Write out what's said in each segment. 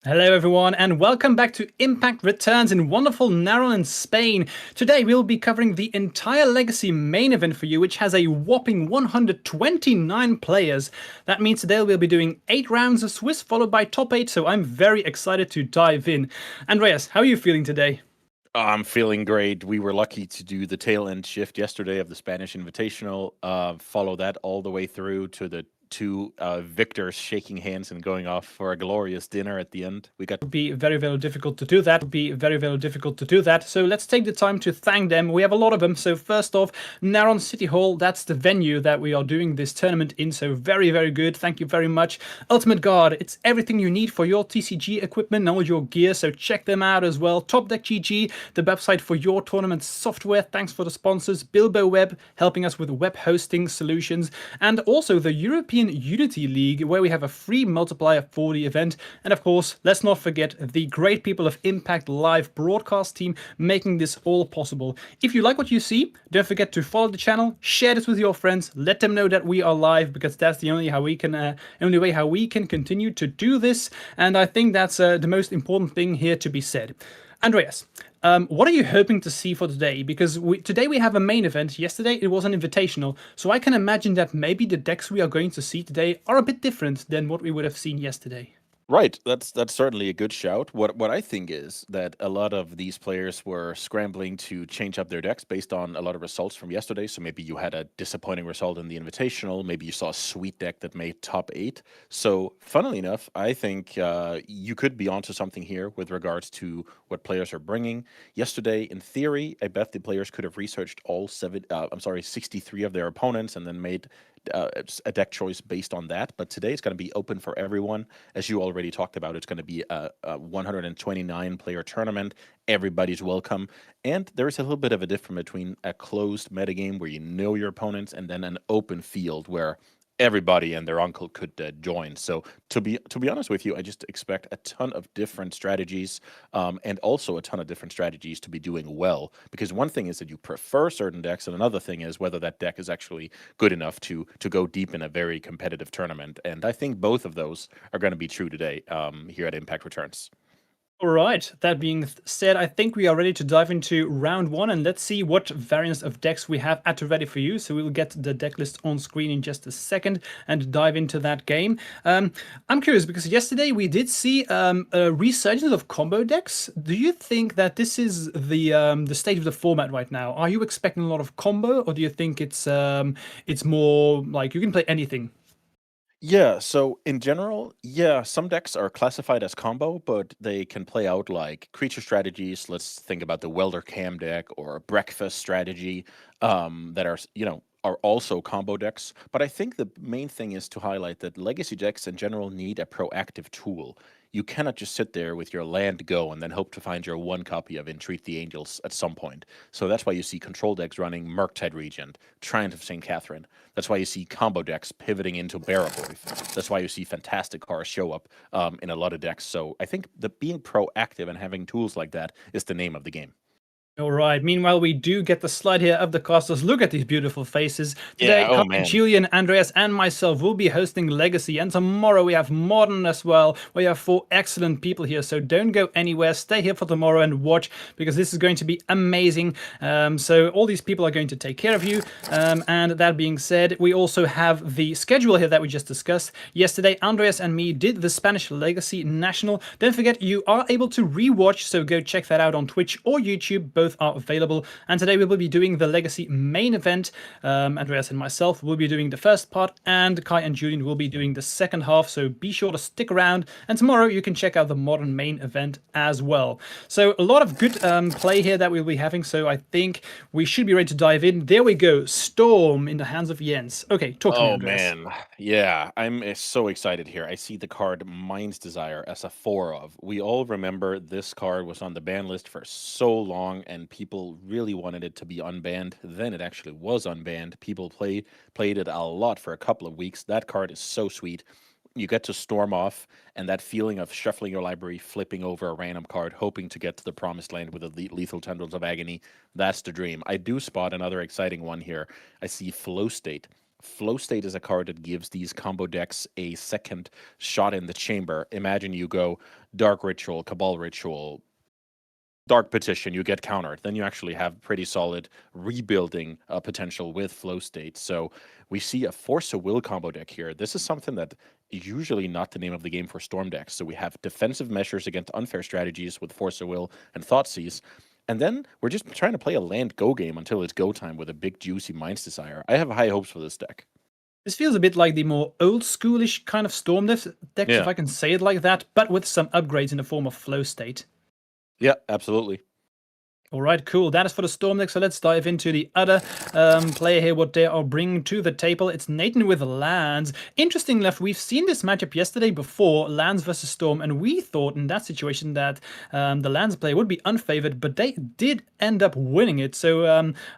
Hello everyone and welcome back to Impact Returns in wonderful Narón in Spain. Today we'll be covering the entire Legacy main event for you, which has a whopping 129 players. That means today we'll be doing 8 rounds of Swiss followed by top 8, so I'm very excited to dive in. Andreas, how are you feeling today? I'm feeling great. We were lucky to do the tail end shift yesterday of the Spanish Invitational, follow that all the way through to the two victors shaking hands and going off for a glorious dinner at the end. We got Be very, very difficult to do that. Be very, very difficult to do that. So let's take the time to thank them. We have a lot of them. So first off, Narón City Hall, that's the venue that we are doing this tournament in. So very, very good. Thank you very much. Ultimate Guard, it's everything you need for your TCG equipment and all your gear. So check them out as well. Top Deck GG, the website for your tournament software. Thanks for the sponsors. BilboWeb, helping us with web hosting solutions. And also the European Unity League, where we have a free multiplier for the event. And of course, let's not forget the great people of Impact Live broadcast team making this all possible. If you like what you see, don't forget to follow the channel, share this with your friends, let them know that we are live, because that's the only way how we can continue to do this. And I think that's the most important thing here to be said. Andreas, what are you hoping to see for today? Because today we have a main event. Yesterday it was an invitational. So I can imagine that maybe the decks we are going to see today are a bit different than what we would have seen yesterday. Right, that's certainly a good shout. What I think is that a lot of these players were scrambling to change up their decks based on a lot of results from yesterday. So maybe you had a disappointing result in the Invitational. Maybe you saw a sweet deck that made top 8. So funnily enough, I think you could be onto something here with regards to what players are bringing. Yesterday, in theory, I bet the players could have researched all 63 of their opponents and then made a deck choice based on that. But today it's going to be open for everyone. As you already talked about, it's going to be a 129 player tournament. Everybody's welcome. And there is a little bit of a difference between a closed metagame where you know your opponents and then an open field where everybody and their uncle could join. So to be honest with you, I just expect a ton of different strategies, and also a ton of different strategies to be doing well. Because one thing is that you prefer certain decks, and another thing is whether that deck is actually good enough to go deep in a very competitive tournament. And I think both of those are going to be true today, here at Impact Returns. All right, that being said, I think we are ready to dive into round 1, and let's see what variants of decks we have at the ready for you. So we'll get the deck list on screen in just a second and dive into that game. I'm curious because yesterday we did see a resurgence of combo decks. Do you think that this is the state of the format right now? Are you expecting a lot of combo, or do you think it's more like you can play anything? Yeah, so in general, yeah, some decks are classified as combo, but they can play out like creature strategies. Let's think about the Welder Cam deck or a Breakfast strategy, that are also combo decks. But I think the main thing is to highlight that legacy decks in general need a proactive tool. You cannot just sit there with your land go and then hope to find your one copy of Entreat the Angels at some point. So that's why you see control decks running Murktide Regent, Triumph of St. Catherine. That's why you see combo decks pivoting into Barrowboy. That's why you see fantastic cards show up, in a lot of decks. So I think that being proactive and having tools like that is the name of the game. All right. Meanwhile, we do get the slide here of the casters. Look at these beautiful faces. Yeah, Today, oh Kai, man. Julian, Andreas, and myself will be hosting Legacy. And tomorrow we have Modern as well. We have 4 excellent people here. So don't go anywhere. Stay here for tomorrow and watch, because this is going to be amazing. So all these people are going to take care of you. And that being said, we also have the schedule here that we just discussed. Yesterday, Andreas and me did the Spanish Legacy National. Don't forget, you are able to rewatch. So go check that out on Twitch or YouTube. Both are available. And today we will be doing the Legacy main event. Andreas and myself will be doing the first part, and Kai and Julian will be doing the second half. So be sure to stick around. And tomorrow you can check out the Modern main event as well. So a lot of good play here that we'll be having. So I think we should be ready to dive in. There we go. Storm in the hands of Jens. Okay, talk to me, Oh Andreas. man, yeah, I'm so excited here. I see the card Mind's Desire as a 4 of. We all remember this card was on the ban list for so long, and people really wanted it to be unbanned. Then it actually was unbanned. People played it a lot for a couple of weeks. That card is so sweet. You get to storm off, and that feeling of shuffling your library, flipping over a random card, hoping to get to the promised land with the lethal tendrils of agony. That's the dream. I do spot another exciting one here. I see Flow State. Flow State is a card that gives these combo decks a second shot in the chamber. Imagine you go Dark Ritual, Cabal Ritual, Dark Petition, you get countered. Then you actually have pretty solid rebuilding potential with Flow State. So we see a Force of Will combo deck here. This is something that usually not the name of the game for Storm decks. So we have defensive measures against unfair strategies with Force of Will and Thoughtseize. And then we're just trying to play a land go game until it's go time with a big juicy Mind's Desire. I have high hopes for this deck. This feels a bit like the more old schoolish kind of Storm decks, if I can say it like that, but with some upgrades in the form of Flow State. Yeah, absolutely. All right, cool. That is for the Storm deck. So let's dive into the other player here, what they are bringing to the table. It's Nathan with lands. Interesting enough, we've seen this matchup yesterday before, lands versus Storm, and we thought in that situation that the lands player would be unfavored, but they did end up winning it. So,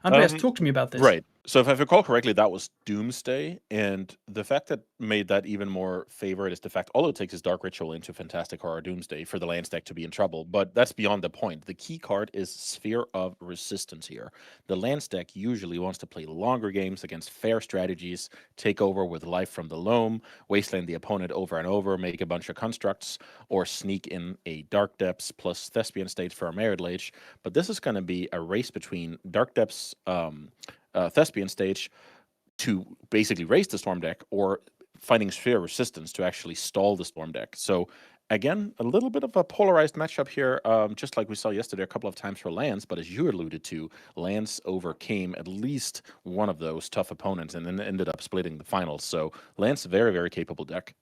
Andreas, talk to me about this. Right. So if I recall correctly, that was Doomsday, and the fact that made that even more favored is the fact all it takes is Dark Ritual into Fantastic Horror Doomsday for the lands deck to be in trouble. But that's beyond the point. The key card is Sphere of Resistance here. The lands deck usually wants to play longer games against fair strategies, take over with Life from the Loam, wasteland the opponent over and over, make a bunch of constructs, or sneak in a Dark Depths plus Thespian State for a Merit Lage. But this is going to be a race between Dark Depths, Thespian Stage to basically raise the Storm deck, or finding Sphere Resistance to actually stall the Storm deck. So again, a little bit of a polarized matchup here, just like we saw yesterday a couple of times for lands, but as you alluded to, lands overcame at least one of those tough opponents and then ended up splitting the finals. So lands, very, very capable deck.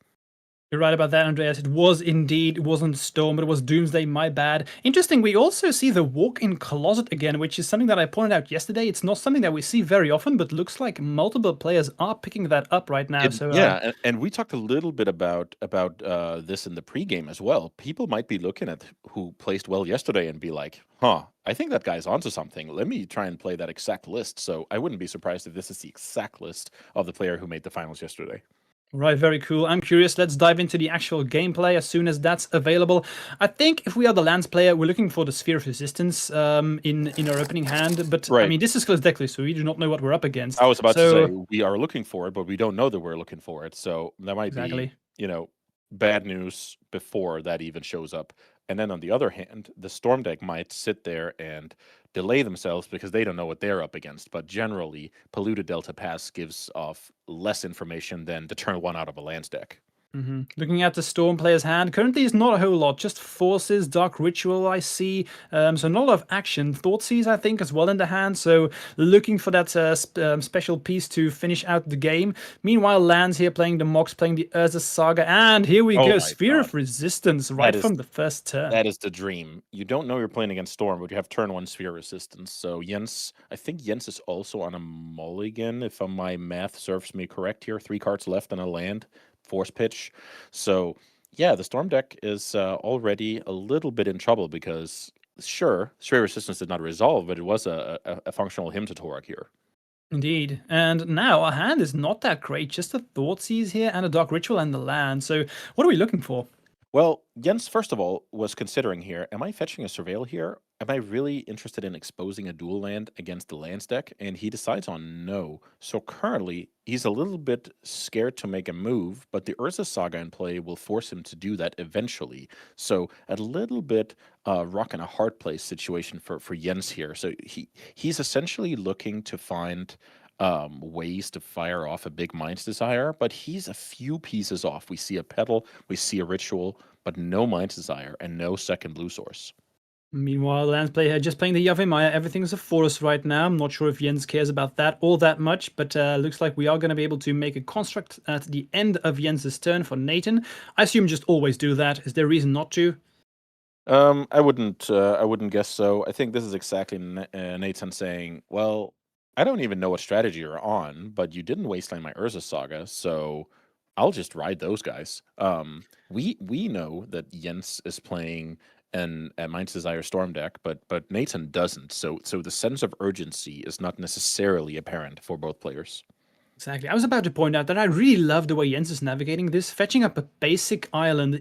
You're right about that, Andreas. It was indeed, it wasn't Storm, but it was Doomsday, my bad. Interesting, we also see the walk-in closet again, which is something that I pointed out yesterday. It's not something that we see very often, but looks like multiple players are picking that up right now. And we talked a little bit about this in the pregame as well. People might be looking at who placed well yesterday and be like, I think that guy's onto something. Let me try and play that exact list. So I wouldn't be surprised if this is the exact list of the player who made the finals yesterday. Right, very cool. I'm curious. Let's dive into the actual gameplay as soon as that's available. I think if we are the lands player, we're looking for the Sphere of Resistance in our opening hand. But right. I mean, this is closed decklist, so we do not know what we're up against. I was about to say we are looking for it, but we don't know that we're looking for it. So that might be, bad news before that even shows up. And then on the other hand, the Storm deck might sit there and delay themselves because they don't know what they're up against. But generally, Polluted Delta Pass gives off less information than the turn one out of a lands deck. Looking at the Storm player's hand, currently is not a whole lot, just Forces, Dark Ritual I see, so not a lot of action. Thoughtseize I think as well in the hand, so looking for that special piece to finish out the game. Meanwhile, lands here playing the Mox, playing the Urza Saga, and here we go, Sphere of Resistance from the first turn. That is the dream. You don't know you're playing against Storm, but you have turn one Sphere Resistance. So I think Jens is also on a mulligan, if my math serves me correct here. 3 cards left and a land. Force pitch. So yeah, the Storm deck is already a little bit in trouble because sure, Sphere Resistance did not resolve, but it was a functional Hymn to Torag here. Indeed. And now our hand is not that great, just a Thoughtseize here and a Dark Ritual and the land. So what are we looking for? Well, Jens, first of all, was considering here, am I fetching a Surveil here? Am I really interested in exposing a dual land against the lands deck? And he decides on no. So currently, he's a little bit scared to make a move, but the Urza Saga in play will force him to do that eventually. So a little bit rock and a hard place situation for Jens here. So he's essentially looking to find ways to fire off a big Mind's Desire, but he's a few pieces off. We see a Petal, we see a Ritual, but no Mind's Desire and no second blue source. Meanwhile, lands player here just playing the Yavimaya. Everything's a forest right now. I'm not sure if Jens cares about that all that much, but looks like we are going to be able to make a construct at the end of Jens's turn for Nathan. I assume just always do that. Is there a reason not to? I wouldn't guess so. I think this is exactly Nathan saying, well, I don't even know what strategy you're on, but you didn't wasteland my Urza Saga, so I'll just ride those guys. We know that Jens is playing a Mind's Desire Storm deck, but Nathan doesn't. So the sense of urgency is not necessarily apparent for both players. Exactly. I was about to point out that I really love the way Jens is navigating this, fetching up a basic island.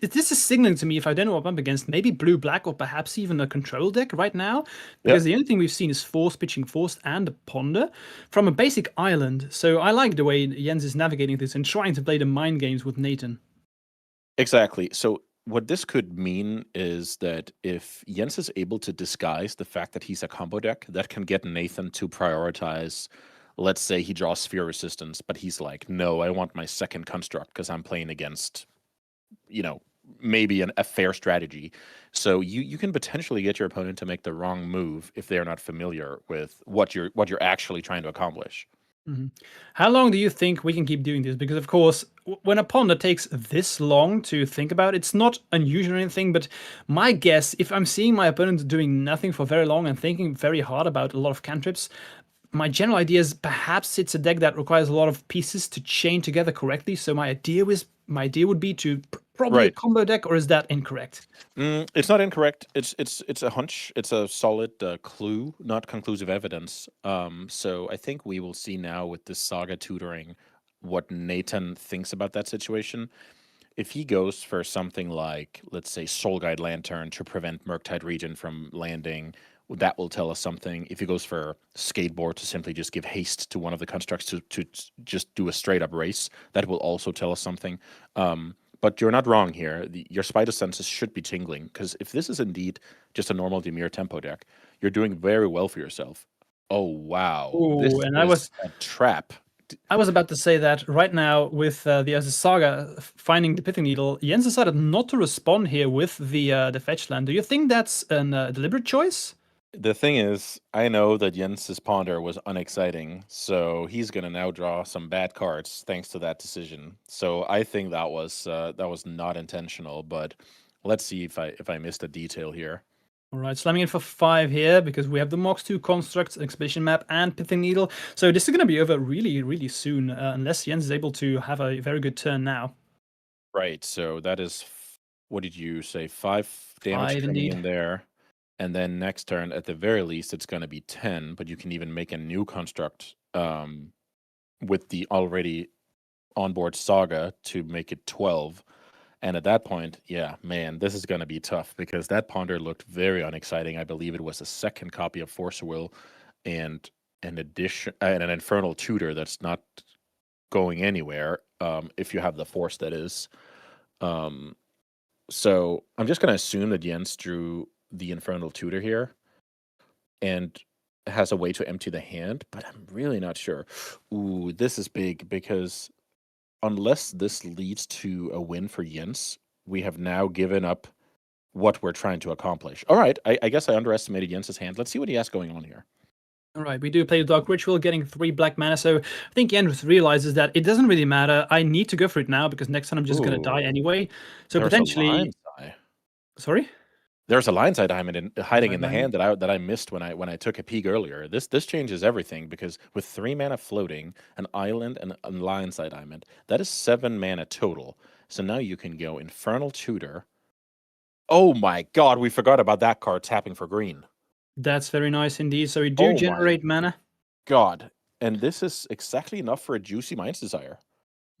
This is signaling to me, if I don't know what I'm up against, maybe blue-black or perhaps even a control deck right now, Yeah, because the only thing we've seen is force, pitching force, and a ponder from a basic island. So I like the way Jens is navigating this and trying to play the mind games with Nathan. exactly. So what this could mean is that if Jens is able to disguise the fact that he's a combo deck, that can get Nathan to prioritize. Let's say he draws sphere resistance, but he's like, no, I want my second construct because I'm playing against, you know, maybe a fair strategy. So you can potentially get your opponent to make the wrong move if they're not familiar with what you're actually trying to accomplish. Mhm. How long do you think we can keep doing this? Because of course, when a ponder takes this long to think about, it's not unusual or anything. But my guess, if I'm seeing my opponent doing nothing for very long and thinking very hard about a lot of cantrips, my general idea is perhaps it's a deck that requires a lot of pieces to chain together correctly. So my idea would be to probably a Right. combo deck, or is that incorrect? It's not incorrect. It's a hunch. It's a solid clue, not conclusive evidence. So I think we will see now with this saga tutoring what Nathan thinks about that situation. If he goes for something like, let's say, Soul Guide Lantern to prevent Murktide Region from landing, that will tell us something. If he goes for Skateboard to simply just give haste to one of the constructs to just do a straight up race, that will also tell us something. But you're not wrong here. Your spider senses should be tingling, because if this is indeed just a normal Demir tempo deck, you're doing very well for yourself. Oh, wow. This Oh, and I is was a trap. I was about to say that right now with the as a saga finding the pithing needle, Jens decided not to respond here with the fetch land. Do you think that's a deliberate choice? The thing is, I know that Jens's ponder was unexciting, so he's gonna now draw some bad cards thanks to that decision. So I think that was not intentional, but let's see if I missed a detail here. All right, slamming in for 5 here because we have the Mox 2 constructs, expedition map, and pithing needle. So this is going to be over really, really soon, unless Jens is able to have a very good turn now. Right, so that is what did you say? 5 damage 5 coming indeed. in there, and then next turn, at the very least, it's gonna be 10. But you can even make a new construct with the already onboard saga to make it 12. And at that point, yeah, man, this is going to be tough because that ponder looked very unexciting. I believe it was a second copy of Force Will and an addition and an Infernal Tutor that's not going anywhere. If you have the Force, that is. Um, so I'm just going to assume that Jens drew the Infernal Tutor here and has a way to empty the hand, but I'm really not sure. Ooh, this is big because unless this leads to a win for Jens, we have now given up what we're trying to accomplish. All right, I guess I underestimated Jens's hand. Let's see what he has going on here. All right, we do play the Dark Ritual, getting 3 black mana. So I think Jens realizes that it doesn't really matter. I need to go for it now because next time I'm just going to die Ooh, anyway. So there's a potentially, lion's eye. sorry? There's a lion's eye diamond hiding Inside in the diamond. hand that I missed when I took a peek earlier. This changes everything because with 3 mana floating, an island, and a lion's eye diamond, that is 7 mana total. So now you can go Infernal Tutor. Oh my God, we forgot about that card tapping for green. That's very nice indeed. So we do Oh my generate mana. God. And this is exactly enough for a juicy Mind's Desire.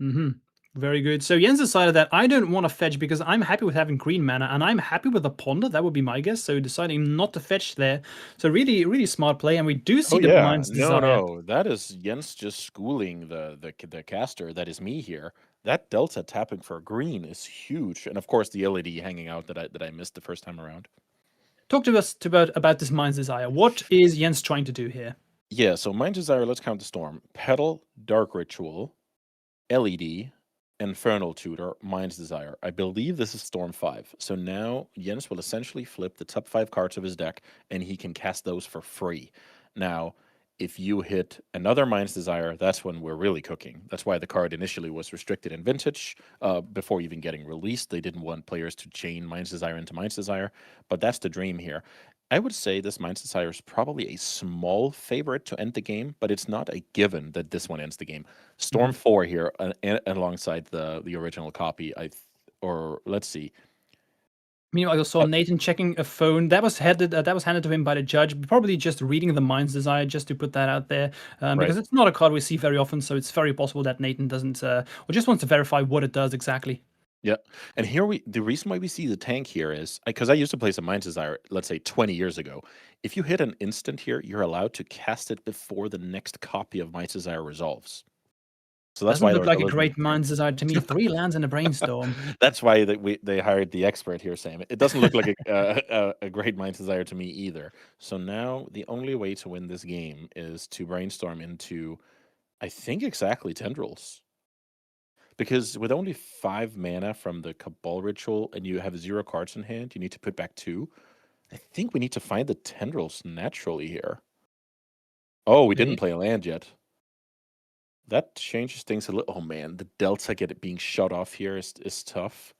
Mm-hmm. Very good. So Jens decided that I don't want to fetch because I'm happy with having green mana and I'm happy with the ponder. That would be my guess. So deciding not to fetch there. So really, really smart play. And we do see Oh the yeah, mind's no, desire. no, that is Jens just schooling the caster. That is me here. That delta tapping for green is huge, and of course the LED hanging out that I missed the first time around. Talk to us about this mind's desire. What is Jens trying to do here? Yeah, so Mind Desire. Let's count the storm: Petal, Dark Ritual, LED, Infernal Tutor, Mind's Desire. I believe this is Storm 5. So now Jens will essentially flip the top 5 cards of his deck, and he can cast those for free. Now, if you hit another Mind's Desire, that's when we're really cooking. That's why the card initially was restricted in Vintage before even getting released. They didn't want players to chain Mind's Desire into Mind's Desire, but that's the dream here. I would say this Mind's Desire is probably a small favorite to end the game, but it's not a given that this one ends the game. Storm Mhm. 4 here, alongside the original copy. Or let's see. Meanwhile, I saw Nathan checking a phone that was handed to him by the judge, probably just reading the mind's desire, just to put that out there, Right. because it's not a card we see very often. So it's very possible that Nathan doesn't, or just wants to verify what it does exactly. Yeah. And the reason why we see the tank here is because I used to play some Mind's Desire, let's say 20 years ago. If you hit an instant here, you're allowed to cast it before the next copy of Mind's Desire resolves. So that's Doesn't why look there's a like a little bit great of mind's desire to me. 3 lands and a brainstorm. That's why they hired the expert here, Sam. It doesn't look like a great Mind's Desire to me either. So now the only way to win this game is to brainstorm into, I think, exactly Tendrils. Because with only 5 mana from the Cabal Ritual and you have 0 cards in hand, you need to put back 2. I think we need to find the Tendrils naturally here. Oh, we didn't Okay. play a land yet. That changes things a little. Oh man, the delta being shut off here is tough.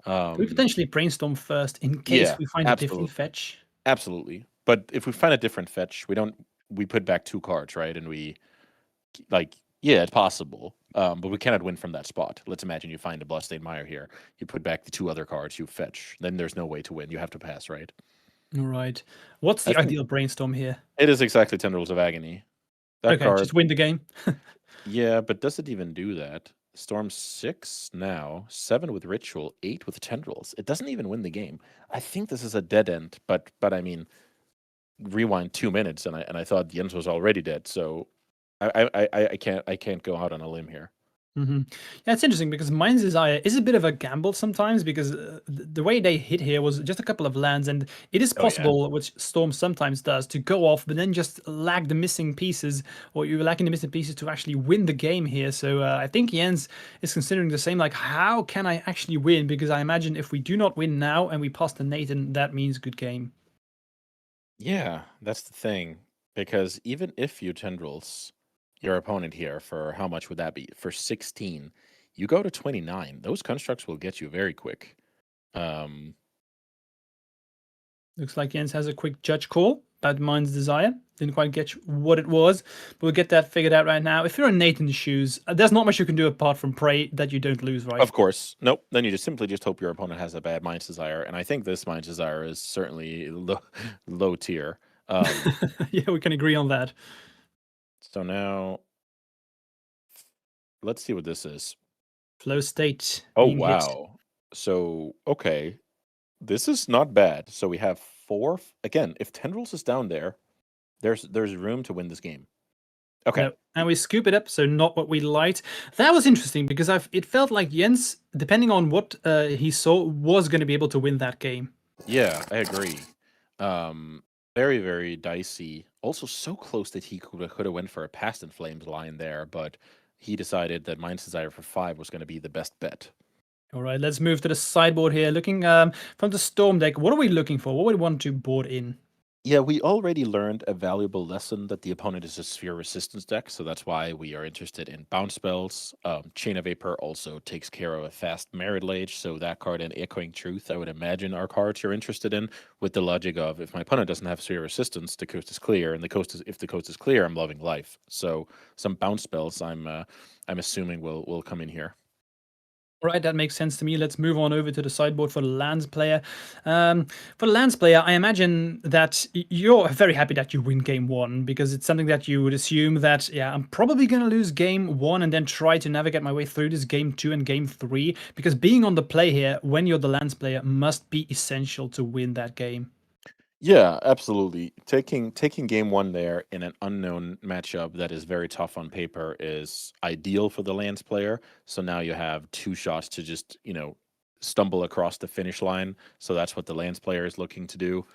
Could we potentially brainstorm first in case Yeah, we find a different absolutely, fetch? absolutely. But if we find a different fetch, we put back 2 cards, right? And yeah, it's possible. But we cannot win from that spot. Let's imagine you find a Bloodstained Mire here. You put back the 2 other cards, you fetch. Then there's no way to win. You have to pass, right? All right. What's I the think ideal brainstorm here? it is exactly Tendrils of Agony. That Okay, card, just win the game. yeah, but does it even do that? Storm 6 now, 7 with Ritual, 8 with Tendrils. It doesn't even win the game. I think this is a dead end, but I mean, rewind 2 minutes and I thought the end was already dead. So I can't go out on a limb here. Yeah, it's interesting because Mind's Desire is a bit of a gamble sometimes because the way they hit here was just a couple of lands, and it is Oh yeah. possible, which Storm sometimes does, to go off but then just lag the missing pieces, or you're lacking the missing pieces to actually win the game here. So I think Jens is considering the same, like, how can I actually win? Because I imagine if we do not win now and we pass to Nathan, that means good game. Yeah, that's the thing. Because even if you Tendrils your opponent here for how much would that be? For 16, you go to 29. Those constructs will get you very quick. Looks like Jens has a quick judge call about Mind's Desire. Didn't quite get what it was, but we'll get that figured out right now. If you're in Nathan's shoes, there's not much you can do apart from pray that you don't lose, right? Of course. Nope. Then you simply hope your opponent has a bad Mind's Desire. And I think this Mind's Desire is certainly low tier. Yeah, we can agree on that. So now, let's see what this is. Flow state. Oh, being hit. wow. So, okay. This is not bad. So we have 4. Again, if Tendrils is down there, there's room to win this game. Okay. No, and we scoop it up, so not what we liked. That was interesting because it felt like Jens, depending on what he saw, was going to be able to win that game. Yeah, I agree. Very, very dicey. Also, so close that he could have went for a Past in Flames line there, but he decided that Mind's Desire for 5 was going to be the best bet. All right, let's move to the sideboard here. Looking from the Storm deck, what are we looking for? What do we want to board in? Yeah, we already learned a valuable lesson that the opponent is a sphere resistance deck, so that's why we are interested in bounce spells. Chain of Vapor also takes care of a fast Merit Lage, so that card and Echoing Truth, I would imagine, are cards you're interested in, with the logic of if my opponent doesn't have sphere resistance, the coast is clear, and if the coast is clear, I'm loving life. So some bounce spells, I'm assuming will come in here. Right, that makes sense to me. Let's move on over to the sideboard for the lands player. For the lands player, I imagine that you're very happy that you win game 1 because it's something that you would assume that, yeah, I'm probably going to lose game 1 and then try to navigate my way through this game 2 and game 3 because being on the play here when you're the lands player must be essential to win that game. Yeah, absolutely. Taking game 1 there in an unknown matchup that is very tough on paper is ideal for the lands player. So now you have 2 shots to just, stumble across the finish line. So that's what the lands player is looking to do.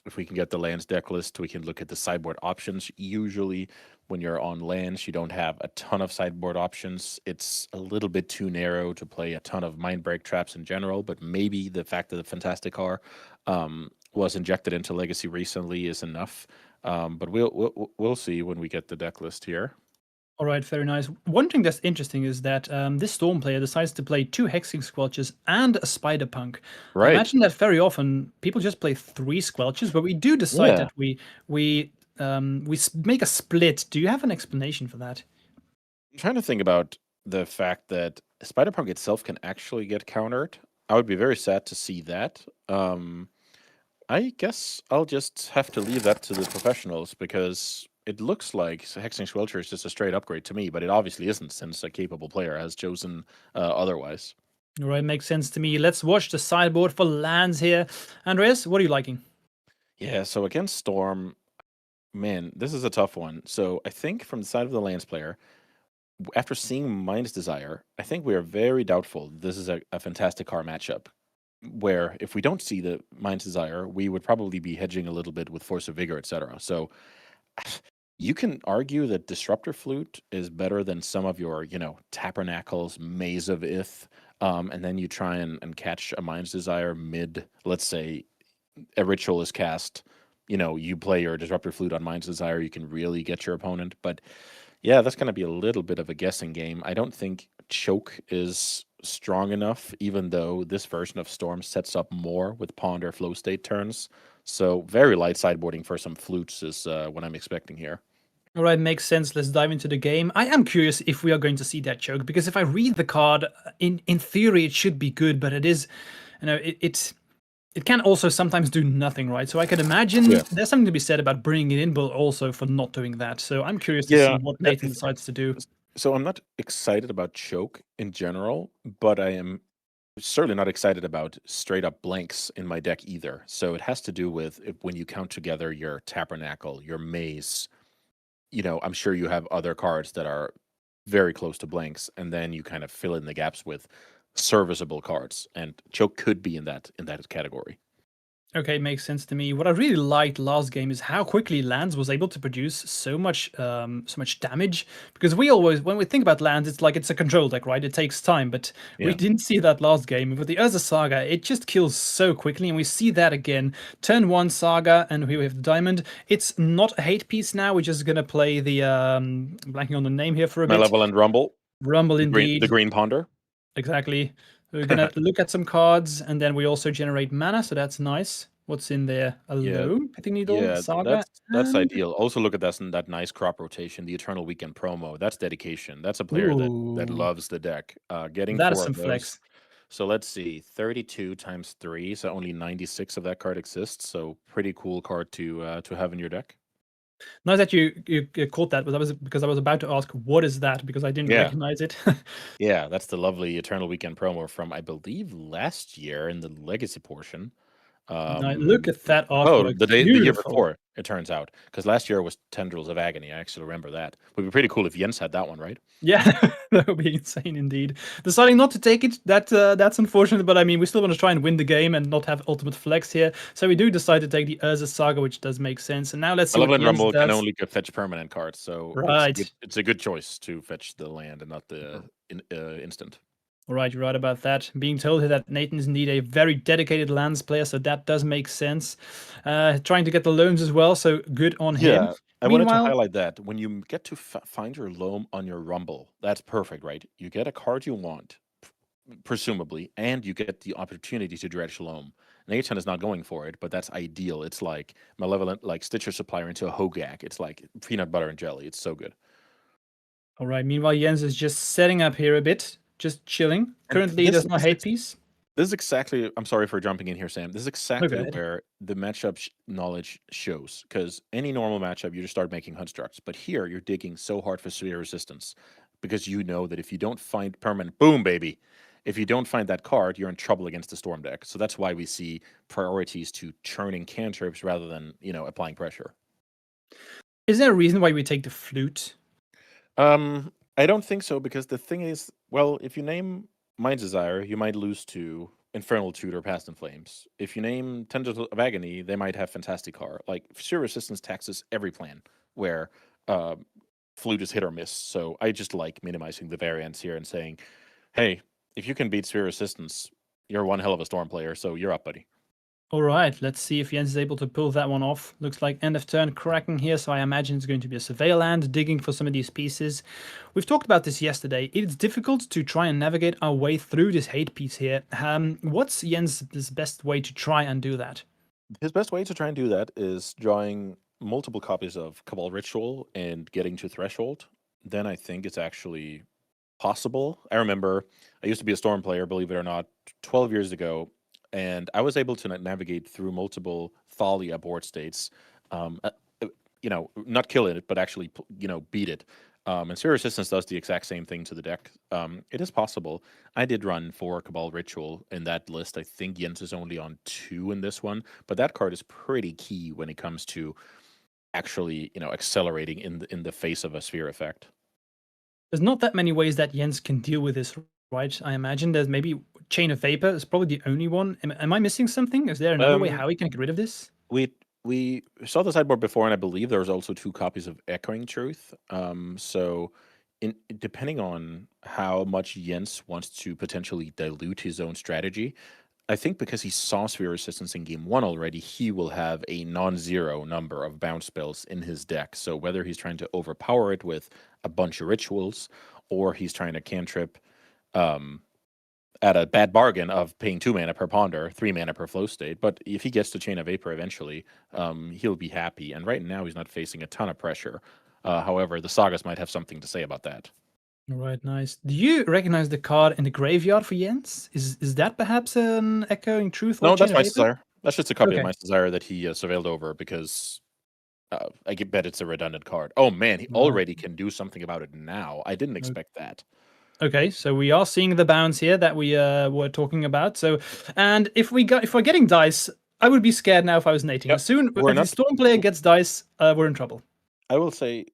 If we can get the lands deck list, we can look at the sideboard options. Usually when you're on lands, you don't have a ton of sideboard options. It's a little bit too narrow to play a ton of mind break traps in general, but maybe the fact that the Fantastic Car was injected into Legacy recently is enough. But we'll see when we get the deck list here. All right, very nice. One thing that's interesting is that this Storm player decides to play 2 Hexing Squelches and a Spider Punk. I Right. imagine that very often people just play 3 Squelches, but we do decide Yeah. that we make a split. Do you have an explanation for that? I'm trying to think about the fact that Spider Punk itself can actually get countered. I would be very sad to see that. I guess I'll just have to leave that to the professionals because it looks like Hexing Squelcher is just a straight upgrade to me, but it obviously isn't since a capable player has chosen otherwise. All right, makes sense to me. Let's watch the sideboard for lands here. Andreas, what are you liking? Yeah, so against Storm, man, this is a tough one. So I think from the side of the lands player, after seeing Mind's Desire, I think we are very doubtful this is a fantastic card matchup. Where if we don't see the Mind's Desire, we would probably be hedging a little bit with Force of Vigor, etc. So you can argue that Disruptor Flute is better than some of your, Tabernacles, Maze of Ith, and then you try and catch a Mind's Desire mid, let's say, a ritual is cast, you play your Disruptor Flute on Mind's Desire, you can really get your opponent. But yeah, that's going to be a little bit of a guessing game. I don't think Choke is strong enough, even though this version of Storm sets up more with Ponder Flow State turns. So very light sideboarding for some flutes is what I'm expecting here. All right, makes sense. Let's dive into the game. I am curious if we are going to see that choke, because if I read the card, in theory it should be good, but it is, it can also sometimes do nothing, right? So I could imagine there's something to be said about bringing it in, but also for not doing that. So I'm curious to see what Nathan decides to do. So I'm not excited about Choke in general, but I am certainly not excited about straight up blanks in my deck either. So it has to do with when you count together your Tabernacle, your Maze, I'm sure you have other cards that are very close to blanks, and then you kind of fill in the gaps with serviceable cards, and Choke could be in that category. Okay, makes sense to me. What I really liked last game is how quickly Lands was able to produce so much damage. Because we always, when we think about Lands, it's like it's a control deck, right? It takes time, but we didn't see that last game. With the Urza Saga, it just kills so quickly, and we see that again. Turn 1 Saga, and we have the Diamond. It's not a hate piece now. We're just gonna play the blanking on the name here for a bit. Malevolent Rumble. Rumble, indeed. The green Ponder. Exactly. We're gonna look at some cards, and then we also generate mana, so that's nice. What's in there? Alone? Pithing Needle, Saga. That's ideal. Also look at that nice crop rotation, the Eternal Weekend promo. That's dedication. That's a player that loves the deck. Getting that 4 is some of those. flex. So let's see, 32 times 3, so only 96 of that card exists. So pretty cool card to have in your deck. Nice that you caught that, but that was because I was about to ask what is that, because I didn't recognize it. Yeah, that's the lovely Eternal Weekend promo from, I believe, last year in the Legacy portion. Look at that artwork. The year before, it turns out, because last year was Tendrils of Agony. I actually remember that. Would be pretty cool if Jens had that one, right? Yeah, that would be insane indeed. Deciding not to take it, that's unfortunate, but I mean, we still want to try and win the game and not have ultimate flex here. So we do decide to take the Urza Saga, which does make sense. And now let's see what Jens Rumble does. can only fetch permanent cards, so it's a good choice to fetch the land and not the instant. All right, you're right about that. Being told here that Nathan's indeed a very dedicated lands player, so that does make sense. Trying to get the loams as well, so good on him. I wanted to highlight that when you get to find your loam on your Rumble, that's perfect, right? You get a card you want, presumably, and you get the opportunity to dredge loam. Nathan is not going for it, but that's ideal. It's like Malevolent, like Stitcher Supplier into a Hogak. It's like peanut butter and jelly. It's so good. All right, meanwhile, Jens is just setting up here a bit. Just chilling. Currently, there's no hate piece. This is exactly, I'm sorry for jumping in here, Sam. This is exactly where the matchup knowledge shows. Because any normal matchup, you just start making constructs. But here, you're digging so hard for severe resistance. Because you know that if you don't find permanent, boom, baby. If you don't find that card, you're in trouble against the Storm deck. So that's why we see priorities to churning cantrips rather than, applying pressure. Is there a reason why we take the flute? I don't think so, because the thing is, well, if you name Mind's Desire, you might lose to Infernal Tutor, Past in Flames. If you name Tendrils of Agony, they might have Fantastic Car. Like, Sheer Resistance taxes every plan, where Flute is hit or miss. So I just like minimizing the variance here and saying, hey, if you can beat Sphere Resistance, you're one hell of a Storm player, so you're up, buddy. All right, let's see if Jens is able to pull that one off. Looks like end of turn Kraken here, so I imagine it's going to be a Surveil land, digging for some of these pieces. We've talked about this yesterday. It's difficult to try and navigate our way through this hate piece here. What's Jens' best way to try and do that? His best way to try and do that is drawing multiple copies of Cabal Ritual and getting to Threshold. Then I think it's actually possible. I remember I used to be a Storm player, believe it or not, 12 years ago, and I was able to navigate through multiple Thalia board states. Um, uh, not kill it, but actually, beat it. And Sphere Resistance does the exact same thing to the deck. It is possible. I did run 4 Cabal Ritual in that list. I think Jens is only on 2 in this one, but that card is pretty key when it comes to actually, accelerating in the face of a Sphere effect. There's not that many ways that Jens can deal with this, right? I imagine there's maybe Chain of Vapor is probably the only one. Am I missing something? Is there another way how he can get rid of this? We saw the sideboard before, and I believe there was also 2 copies of Echoing Truth. So, depending on how much Jens wants to potentially dilute his own strategy, I think because he saw Sphere Resistance in game 1 already, he will have a non-zero number of bounce spells in his deck. So whether he's trying to overpower it with a bunch of rituals, or he's trying to cantrip um, at a bad bargain of paying 2 mana per ponder, 3 mana per flow state. But if he gets to Chain of Vapor eventually, he'll be happy. And right now, he's not facing a ton of pressure. However, the Sagas might have something to say about that. All right, nice. Do you recognize the card in the graveyard for Jens? Is that perhaps an Echoing Truth or No, Chain that's of my Vapor? desire. That's just a copy of Okay. my desire that he surveilled over because I bet it's a redundant card. Oh man, he Right. already can do something about it now. I didn't expect that. Okay, so we are seeing the bounce here that we were talking about. So, and if we're getting dice, I would be scared now if I was nating. Yep. As soon We're if the not. Storm player gets dice, we're in trouble. I will say,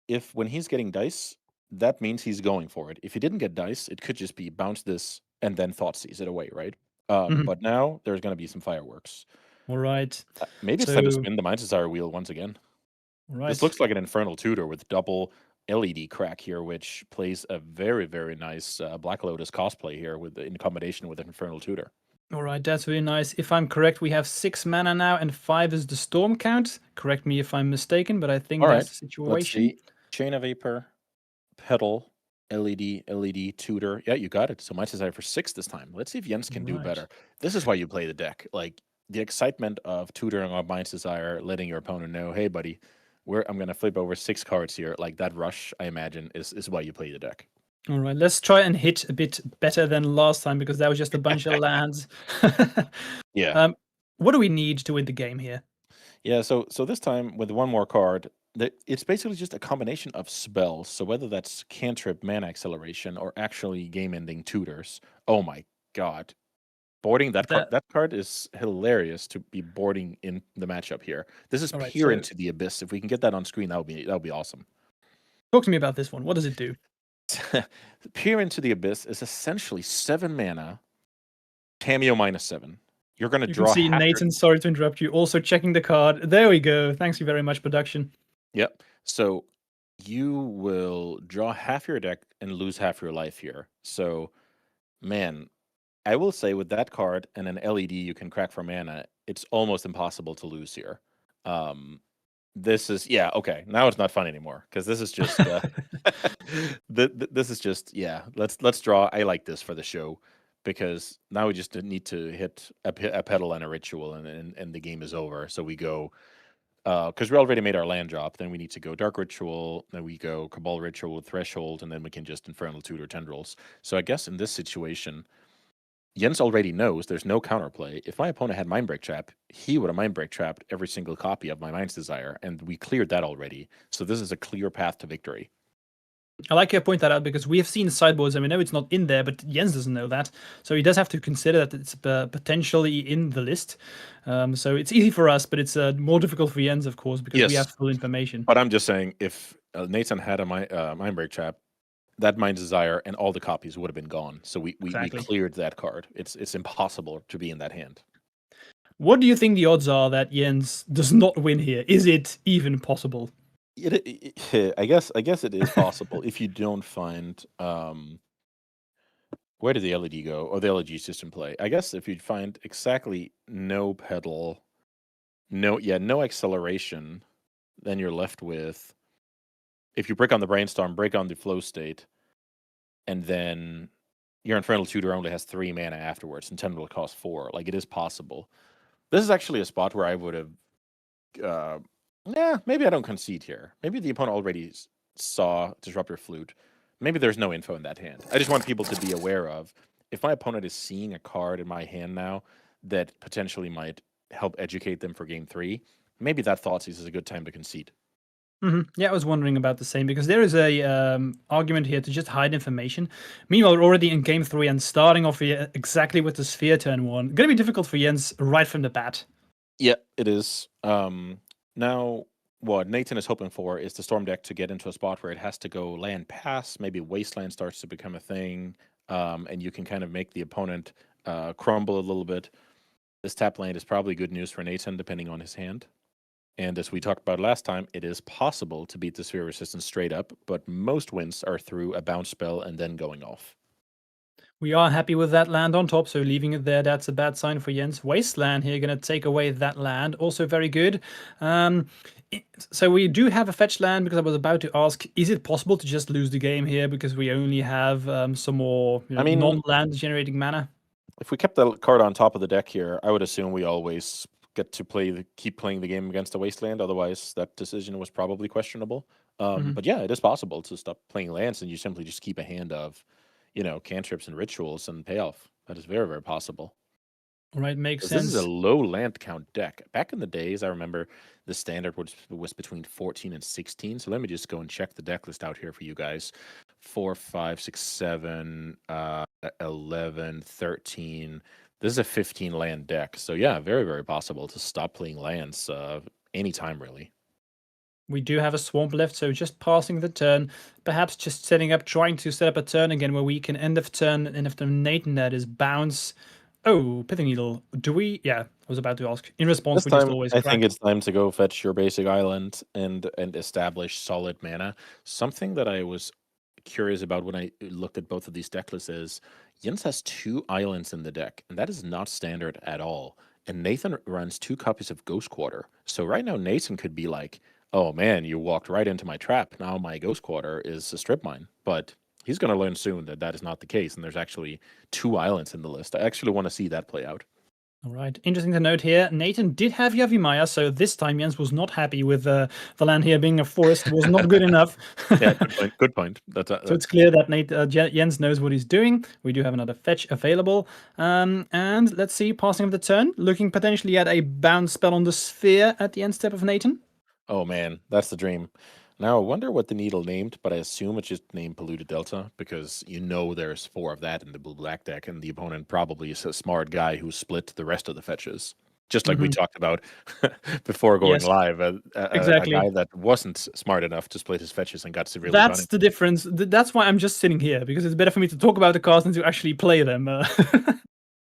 if when he's getting dice, that means he's going for it. If he didn't get dice, it could just be bounce this and then thought seize it away, right? Mhm. But now there's going to be some fireworks. All right. Maybe it's time to So, spin the Mind Desire wheel once again. all This right. looks like an Infernal Tutor with double LED crack here, which plays a very, very nice Black Lotus cosplay here in combination with an Infernal Tutor. All right, that's really nice. If I'm correct, we have 6 mana now, and 5 is the storm count. Correct me if I'm mistaken, but I think All that's right, the let's situation. see. Chain of Vapor, Pedal, LED, Tutor. Yeah, you got it. So Might Desire for 6 this time. Let's see if Jens can do Right. better. This is why you play the deck. Like, the excitement of tutoring on Mind's Desire, letting your opponent know, hey, buddy, I'm going to flip over 6 cards here. Like, that rush, I imagine, is why you play the deck. All right, let's try and hit a bit better than last time because that was just a bunch of lands. Yeah. um, what do we need to win the game here? Yeah, so this time with one more card, it's basically just a combination of spells. So whether that's cantrip, mana acceleration, or actually game-ending tutors. Oh my god. Boarding that card, That that card is hilarious to be boarding in the matchup here. This is all right. Peer So into the Abyss. If we can get that on screen, that would be awesome. talk to me about this one. What does it do? Peer into the Abyss is essentially 7 mana, Cameo -7. You're going to You can draw see half your. Nathan. Sorry to interrupt you. Also checking the card. There we go. Thanks you very much, production. Yep. So you will draw half your deck and lose half your life here. So, man, I will say with that card and an LED you can crack for mana, it's almost impossible to lose here. This is okay. Now it's not fun anymore because this is just this is just Let's draw. I like this for the show because now we just need to hit a pedal and a ritual and the game is over. So we go because we already made our land drop. Then we need to go Dark Ritual. Then we go Cabal Ritual with Threshold, and then we can just Infernal Tutor Tendrils. So I guess in this situation, Jens already knows there's no counterplay. If my opponent had Mindbreak Trap, he would have Mindbreak Trapped every single copy of my Mind's Desire, and we cleared that already. So this is a clear path to victory. I like you to point that out because we have seen sideboards and we know it's not in there, but Jens doesn't know that. So he does have to consider that it's potentially in the list. So it's easy for us, but it's more difficult for Jens, of course, because we Yes, have full information. but I'm just saying, if Nathan had a Mindbreak Trap, that Mind's Desire and all the copies would have been gone. So we Exactly. cleared that card. It's impossible to be in that hand. What do you think the odds are that Jens does not win here? Is it even possible? I guess it is possible if you don't find where did the LED go or the LG system play. I guess if you find exactly no pedal, no acceleration, then you're left with if you break on the brainstorm, break on the flow state, and then your Infernal Tutor only has 3 mana afterwards, and 10 will cost 4. Like it is possible. This is actually a spot where I would have maybe I don't concede here. Maybe the opponent already saw Disruptor Flute. maybe there's no info in that hand. I just want people to be aware of, if my opponent is seeing a card in my hand now that potentially might help educate them for game 3, maybe that Thoughtseize is a good time to concede. Yeah, I was wondering about the same, because there is a argument here to just hide information. Meanwhile, we're already in game 3 and starting off here exactly with the sphere turn 1. Gonna be difficult for Jens right from the bat. Yeah, it is. Now, what Nathan is hoping for is the Storm deck to get into a spot where it has to go land pass, maybe Wasteland starts to become a thing, and you can kind of make the opponent crumble a little bit. This tap land is probably good news for Nathan, depending on his hand. And as we talked about last time, it is possible to beat the Sphere Resistance straight up, but most wins are through a bounce spell and then going off. We are happy with that land on top, so leaving it there, that's a bad sign for Jens. Wasteland here, going to take away that land, also very good. So we do have a fetch land, because I was about to ask, is it possible to just lose the game here because we only have some more non-land generating mana? If we kept the card on top of the deck here, I would assume we always get to keep playing the game against a Wasteland. Otherwise, that decision was probably questionable. But yeah, it is possible to stop playing lands and you simply just keep a hand of, cantrips and rituals and payoff. That is very, very possible. All right, makes sense. This is a low land count deck. Back in the days, I remember the standard was between 14 and 16. So let me just go and check the deck list out here for you guys. 4, 5, 6, 7, 11, 13. This is a 15 land deck. So yeah, very, very possible to stop playing lands anytime, really. We do have a swamp left, so just passing the turn, perhaps just trying to set up a turn again where we can end of turn, and after Nathan, that is bounce. Oh, Pithing Needle. Do we? Yeah, I was about to ask. In response, This we time, just always I crack. think it's time to go fetch your basic island and establish solid mana. Something that I was curious about when I looked at both of these deck lists is Jens has 2 islands in the deck, and that is not standard at all. And Nathan runs 2 copies of Ghost Quarter. So right now, Nathan could be like, oh man, you walked right into my trap. Now my Ghost Quarter is a strip mine. But he's going to learn soon that that is not the case, and there's actually 2 islands in the list. I actually want to see that play out. All right, interesting to note here. Nathan did have Yavimaya, so this time Jens was not happy with the land here being a forest. Was not good enough. Yeah, good point. Good point. So it's clear that Jens knows what he's doing. We do have another fetch available. And let's see, passing of the turn, looking potentially at a bounce spell on the sphere at the end step of Nathan. Oh man, that's the dream. Now, I wonder what the needle named, but I assume it's just named Polluted Delta, because there's 4 of that in the blue-black deck, and the opponent probably is a smart guy who split the rest of the fetches. Just like we talked about before going live, exactly. A guy that wasn't smart enough to split his fetches and got severely That's punished. the difference. That's why I'm just sitting here, because it's better for me to talk about the cards than to actually play them.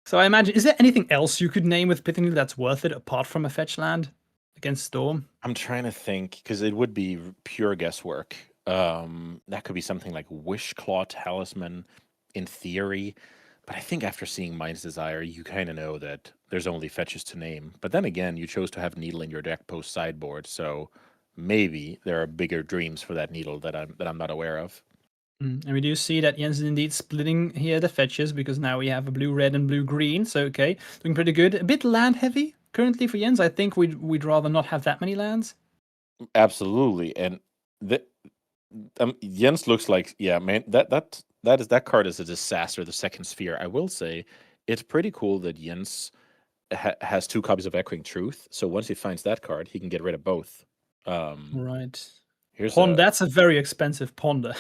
So I imagine, is there anything else you could name with Pithing Needle that's worth it apart from a fetch land against Storm? I'm trying to think, because it would be pure guesswork. That could be something like Wishclaw Talisman in theory, but I think after seeing Mind's Desire, you kind of know that there's only fetches to name. But then again, you chose to have Needle in your deck post sideboard, so maybe there are bigger dreams for that Needle that I'm not aware of. And we do see that Jens is indeed splitting here the fetches, because now we have a blue-red and blue-green. So okay, doing pretty good. A bit land heavy currently for Jens. I think we'd rather not have that many lands. Absolutely, and Jens looks like, yeah, man, that card is a disaster. The second sphere. I will say, it's pretty cool that Jens has 2 copies of Echoing Truth. So once he finds that card, he can get rid of both. Right. Here's that's a very expensive ponder.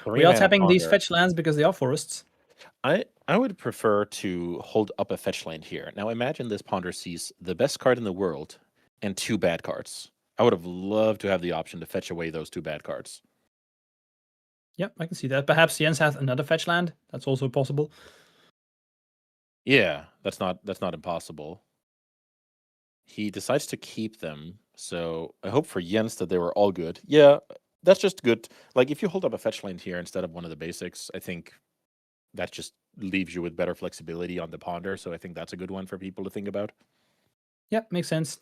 We are tapping these fetch lands because they are forests. I would prefer to hold up a fetch land here. Now imagine this ponder sees the best card in the world and 2 bad cards. I would have loved to have the option to fetch away those 2 bad cards. Yep, I can see that. Perhaps Jens has another fetch land. That's also possible. Yeah, that's not impossible. He decides to keep them, so I hope for Jens that they were all good. Yeah, that's just good. Like, if you hold up a fetch land here instead of one of the basics, I think that just leaves you with better flexibility on the ponder, so I think that's a good one for people to think about. Yep, makes sense.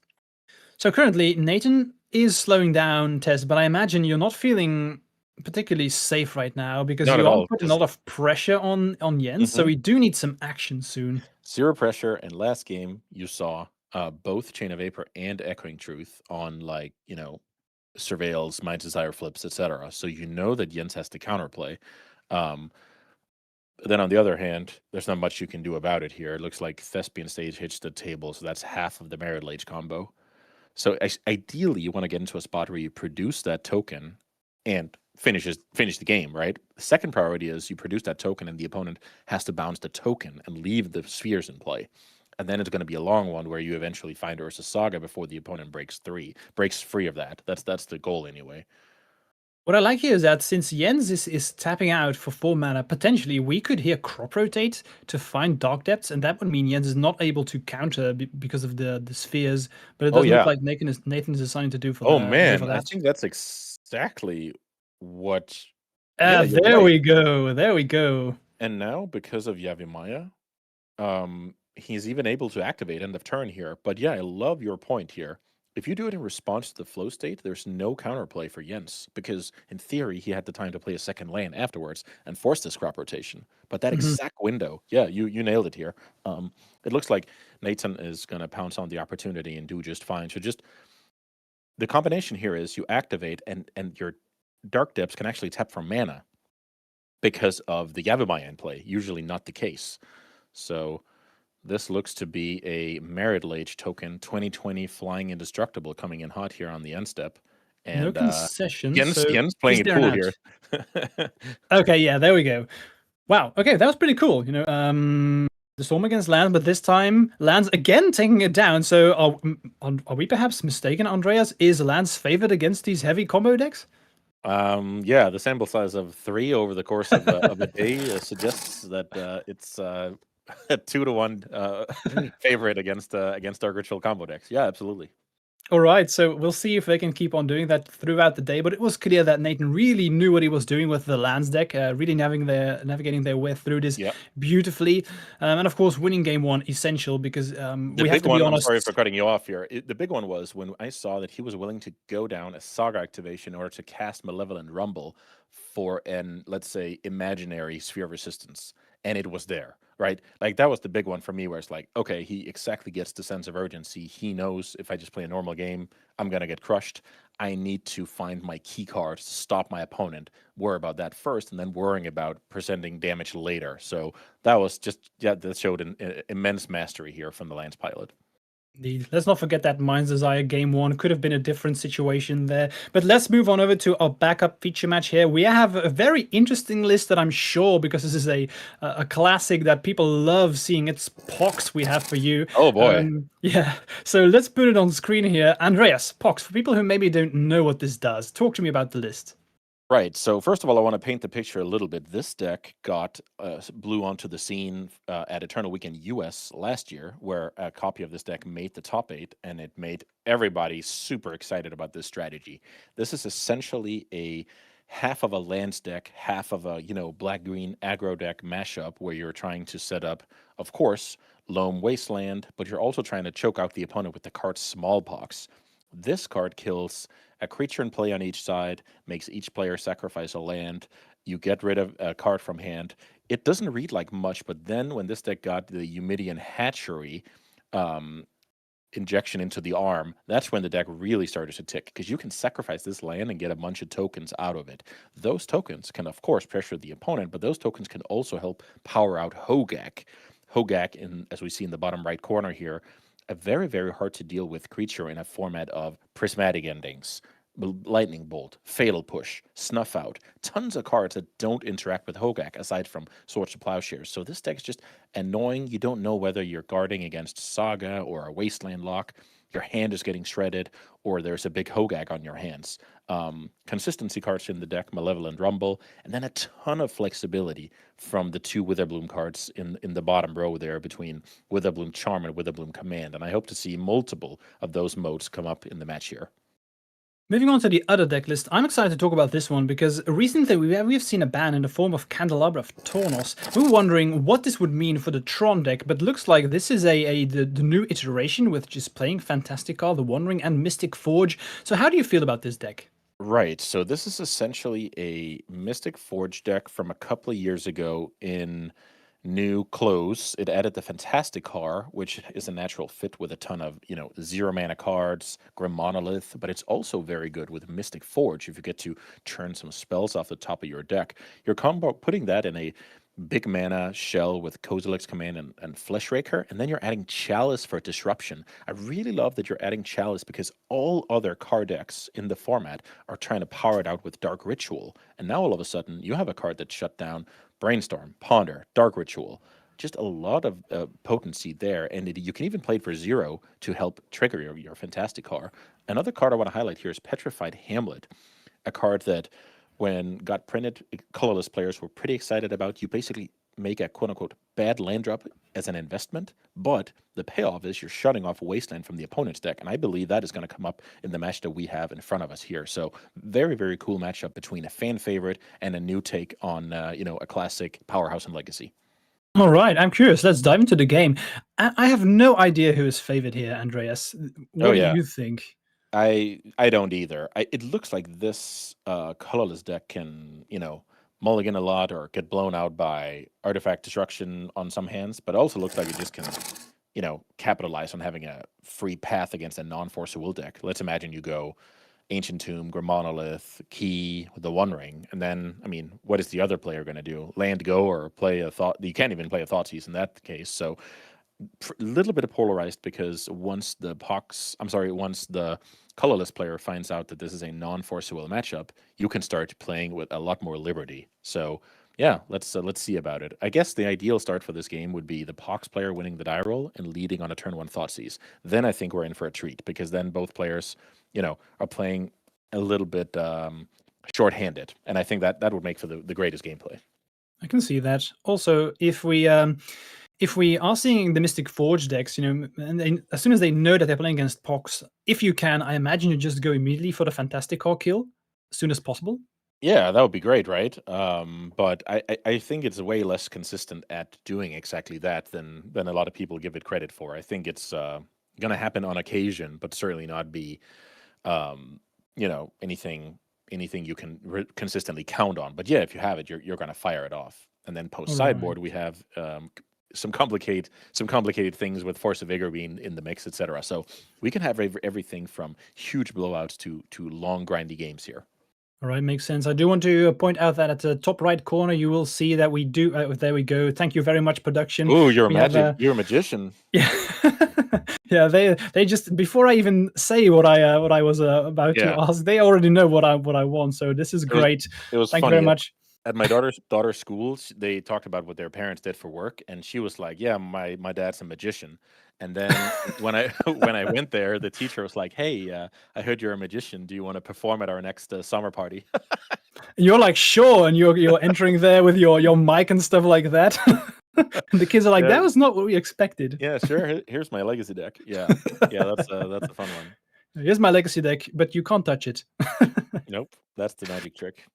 So currently, Nathan is slowing down Tess, but I imagine you're not feeling particularly safe right now, because you are putting a lot of pressure on Jens, so we do need some action soon. 0 pressure, and last game you saw both Chain of Vapor and Echoing Truth on, like, surveils, Mind Desire flips, etc. So you know that Jens has to counterplay. Um, then on the other hand, there's not much you can do about it here. It looks like Thespian Stage hits the table, so that's half of the Marital Age combo. So ideally, you want to get into a spot where you produce that token and finish the game, right? The second priority is you produce that token and the opponent has to bounce the token and leave the spheres in play. And then it's going to be a long one where you eventually find Ursa Saga before the opponent breaks free of that. That's the goal anyway. What I like here is that since Jens is tapping out for 4 mana, potentially we could here crop rotate to find Dark Depths, and that would mean Jens is not able to counter because of the spheres. But it Oh doesn't look yeah. like Nathan is deciding to do for Oh for man, I that. think that's exactly what. Yeah, you're There right. we go. There we go. And now because of Yavimaya, he's even able to activate end of turn here. But yeah, I love your point here. If you do it in response to the flow state, there's no counterplay for Jens because in theory he had the time to play a second land afterwards and force this crop rotation. But that exact window, yeah, you nailed it here. It looks like Nathan is gonna pounce on the opportunity and do just fine. So just the combination here is you activate and your Dark Depths can actually tap for mana because of the Yavimaya in play. Usually not the case. So this looks to be a Marital Age token, 2020 Flying Indestructible coming in hot here on the end step. And No concessions. Jens playing it cool here. Okay, yeah, there we go. Wow. Okay, that was pretty cool. The storm against lands, but this time lands again taking it down. So are we perhaps mistaken, Andreas? Is lands favored against these heavy combo decks? Yeah, the sample size of 3 over the course of a day suggests that it's a 2-to-1 favorite against Dark Ritual combo decks. Yeah, absolutely. All right, so we'll see if they can keep on doing that throughout the day. But it was clear that Nathan really knew what he was doing with the lands deck, really navigating their way through this beautifully. And of course, winning game 1 essential because we have to be honest. I'm sorry for cutting you off here. The big one was when I saw that he was willing to go down a Saga activation in order to cast Malevolent Rumble for an, let's say, imaginary sphere of resistance, and it was there. Right? Like that was the big one for me where it's like, okay, he exactly gets the sense of urgency. He knows if I just play a normal game, I'm going to get crushed. I need to find my key cards to stop my opponent, worry about that first, and then worrying about presenting damage later. So that was just, that showed an immense mastery here from the Lance pilot. Indeed. Let's not forget that Mind's Desire game 1 could have been a different situation there. But let's move on over to our backup feature match here. We have a very interesting list that I'm sure, because this is a classic that people love seeing. It's Pox we have for you. Oh boy. Yeah. So let's put it on screen here. Andreas, Pox, for people who maybe don't know what this does, talk to me about the list. Right. So first of all, I want to paint the picture a little bit. This deck got blew onto the scene at Eternal Weekend US last year, where a copy of this deck made the top 8, and it made everybody super excited about this strategy. This is essentially a half of a lands deck, half of a black-green aggro deck mashup, where you're trying to set up, of course, Loam Wasteland, but you're also trying to choke out the opponent with the card Smallpox. This card kills a creature in play on each side, makes each player sacrifice a land. You get rid of a card from hand. It doesn't read like much, but then when this deck got the Eumidian Hatchery injection into the arm, that's when the deck really started to tick, because you can sacrifice this land and get a bunch of tokens out of it. Those tokens can, of course, pressure the opponent, but those tokens can also help power out Hogak. Hogak, as we see in the bottom right corner here, a very, very hard to deal with creature in a format of prismatic endings, lightning bolt, fatal push, snuff out, tons of cards that don't interact with Hogak aside from Swords to Plowshares. So this deck's just annoying. You don't know whether you're guarding against Saga or a Wasteland lock, your hand is getting shredded, or there's a big Hogak on your hands. Consistency cards in the deck, Malevolent Rumble, and then a ton of flexibility from the 2 Witherbloom cards in the bottom row there between Witherbloom Charm and Witherbloom Command. And I hope to see multiple of those modes come up in the match here. Moving on to the other deck list, I'm excited to talk about this one because recently we've seen a ban in the form of Candelabra of Tornos. We were wondering what this would mean for the Tron deck, but looks like this is the new iteration with just playing Fantastica, the Wandering, and Mystic Forge. So how do you feel about this deck? Right, so this is essentially a Mystic Forge deck from a couple of years ago in new clothes. It added the Fantastic Car, which is a natural fit with a ton of, zero mana cards, Grim Monolith, but it's also very good with Mystic Forge if you get to turn some spells off the top of your deck. Your combo, putting that in a big mana shell with Kozilek's Command and Fleshraker, and then you're adding Chalice for disruption. I really love that you're adding Chalice because all other card decks in the format are trying to power it out with Dark Ritual, and now all of a sudden you have a card that shut down Brainstorm, Ponder, Dark Ritual. Just a lot of potency there, and you can even play it for 0 to help trigger your Fantastic Car. Another card I want to highlight here is Petrified Hamlet, a card that, when got printed, colorless players were pretty excited about. You basically make a quote-unquote bad land drop as an investment, but the payoff is you're shutting off Wasteland from the opponent's deck, and I believe that is going to come up in the match that we have in front of us here. So very, very cool matchup between a fan favorite and a new take on, a classic powerhouse and legacy. All right, I'm curious. Let's dive into the game. I have no idea who is favored here, Andreas. What do you think? I don't either. It looks like this colorless deck can, mulligan a lot or get blown out by artifact destruction on some hands, but also looks like it just can, capitalize on having a free path against a non-force will deck. Let's imagine you go Ancient Tomb, Grim Monolith, Key, the One Ring, and then, what is the other player going to do? Land go or play a Thought? You can't even play a Thoughtseize in that case. So a little bit of polarized because once the colorless player finds out that this is a non-force will matchup, you can start playing with a lot more liberty. So yeah, let's see about it. I guess the ideal start for this game would be the Pox player winning the die roll and leading on a turn 1 Thoughtseize. Then I think we're in for a treat because then both players, are playing a little bit short-handed, and I think that would make for the greatest gameplay. I can see that. Also, if we are seeing the Mystic Forge decks, and as soon as they know that they're playing against Pox, if you can, I imagine you just go immediately for the Fantastic Car kill as soon as possible. Yeah, that would be great, right? But I think it's way less consistent at doing exactly that than a lot of people give it credit for. I think it's going to happen on occasion, but certainly not be, anything you can consistently count on. But yeah, if you have it, you're going to fire it off. And then post sideboard, we have some complicated things with Force of Vigor being in the mix, etc. So we can have everything from huge blowouts to long grindy games here. All right, makes sense. I do want to point out that at the top right corner, you will see that we do. There we go. Thank you very much, production. Oh, you're you're a magician. Yeah, yeah. They just, before I even say what I was about to ask, they already know what I want. So this is great. It was Thank funny. you very much. At my daughter's school, they talked about what their parents did for work, and she was like, "Yeah, my dad's a magician." And then when I went there, the teacher was like, "Hey, I heard you're a magician. Do you want to perform at our next summer party?" You're like, "Sure," and you're entering there with your mic and stuff like that. And the kids are like, "That was not what we expected." Yeah, sure. Here's my legacy deck. Yeah, that's a fun one. Here's my legacy deck, but you can't touch it. Nope, that's the magic trick.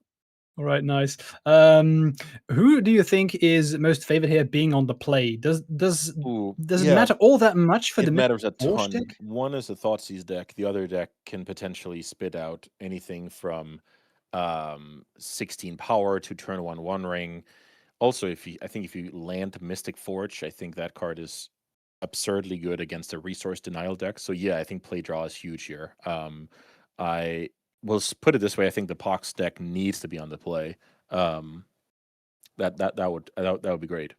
All right, nice. Who do you think is most favored here being on the play? Does it matter all that much for the matters a ton. deck? One is a Thoughtseize deck. The other deck can potentially spit out anything from 16 power to turn 1 One Ring. Also, if you land Mystic Forge, I think that card is absurdly good against a resource denial deck. So yeah, I think play draw is huge here. I will put it this way: I think the Pox deck needs to be on the play. That would be great.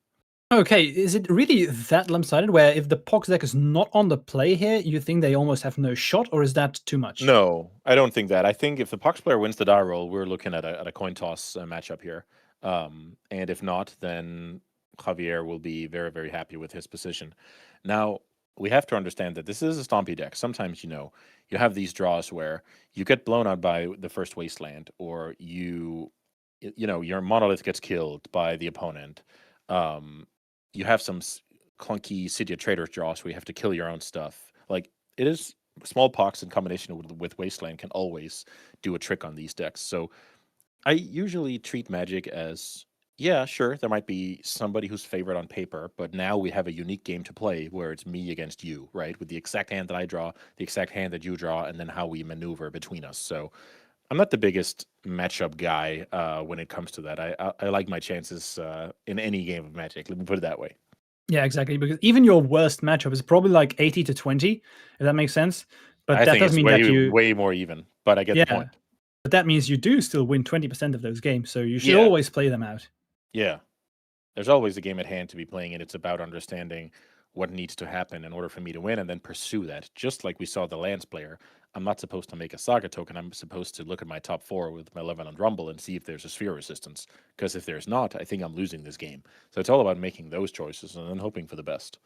Okay, is it really that lopsided where if the Pox deck is not on the play here, you think they almost have no shot, or is that too much? No, I don't think that. I think if the Pox player wins the die roll, we're looking at a coin toss matchup here. And if not, then Javier will be very, very happy with his position. Now, we have to understand that this is a stompy deck. Sometimes, you have these draws where you get blown out by the first Wasteland, or your Monolith gets killed by the opponent. You have some clunky City of Traders draws where you have to kill your own stuff. Like, it is small Pox in combination with Wasteland can always do a trick on these decks. So I usually treat Magic as, yeah, sure, there might be somebody who's favored on paper, but now we have a unique game to play where it's me against you, right? With the exact hand that I draw, the exact hand that you draw, and then how we maneuver between us. So I'm not the biggest matchup guy when it comes to that. I like my chances in any game of Magic. Let me put it that way. Yeah, exactly. Because even your worst matchup is probably like 80 to 20, if that makes sense. But I that think does it's mean that you, way more even, but I get the yeah, point. but that means you do still win 20% of those games. So you should Yeah, always play them out. yeah. There's always a game at hand to be playing, and it's about understanding what needs to happen in order for me to win and then pursue that. Just like we saw the Lance player, I'm not supposed to make a Saga token. I'm supposed to look at my top 4 with Malevolent Rumble and see if there's a sphere resistance. Because if there's not, I think I'm losing this game. So it's all about making those choices and then hoping for the best.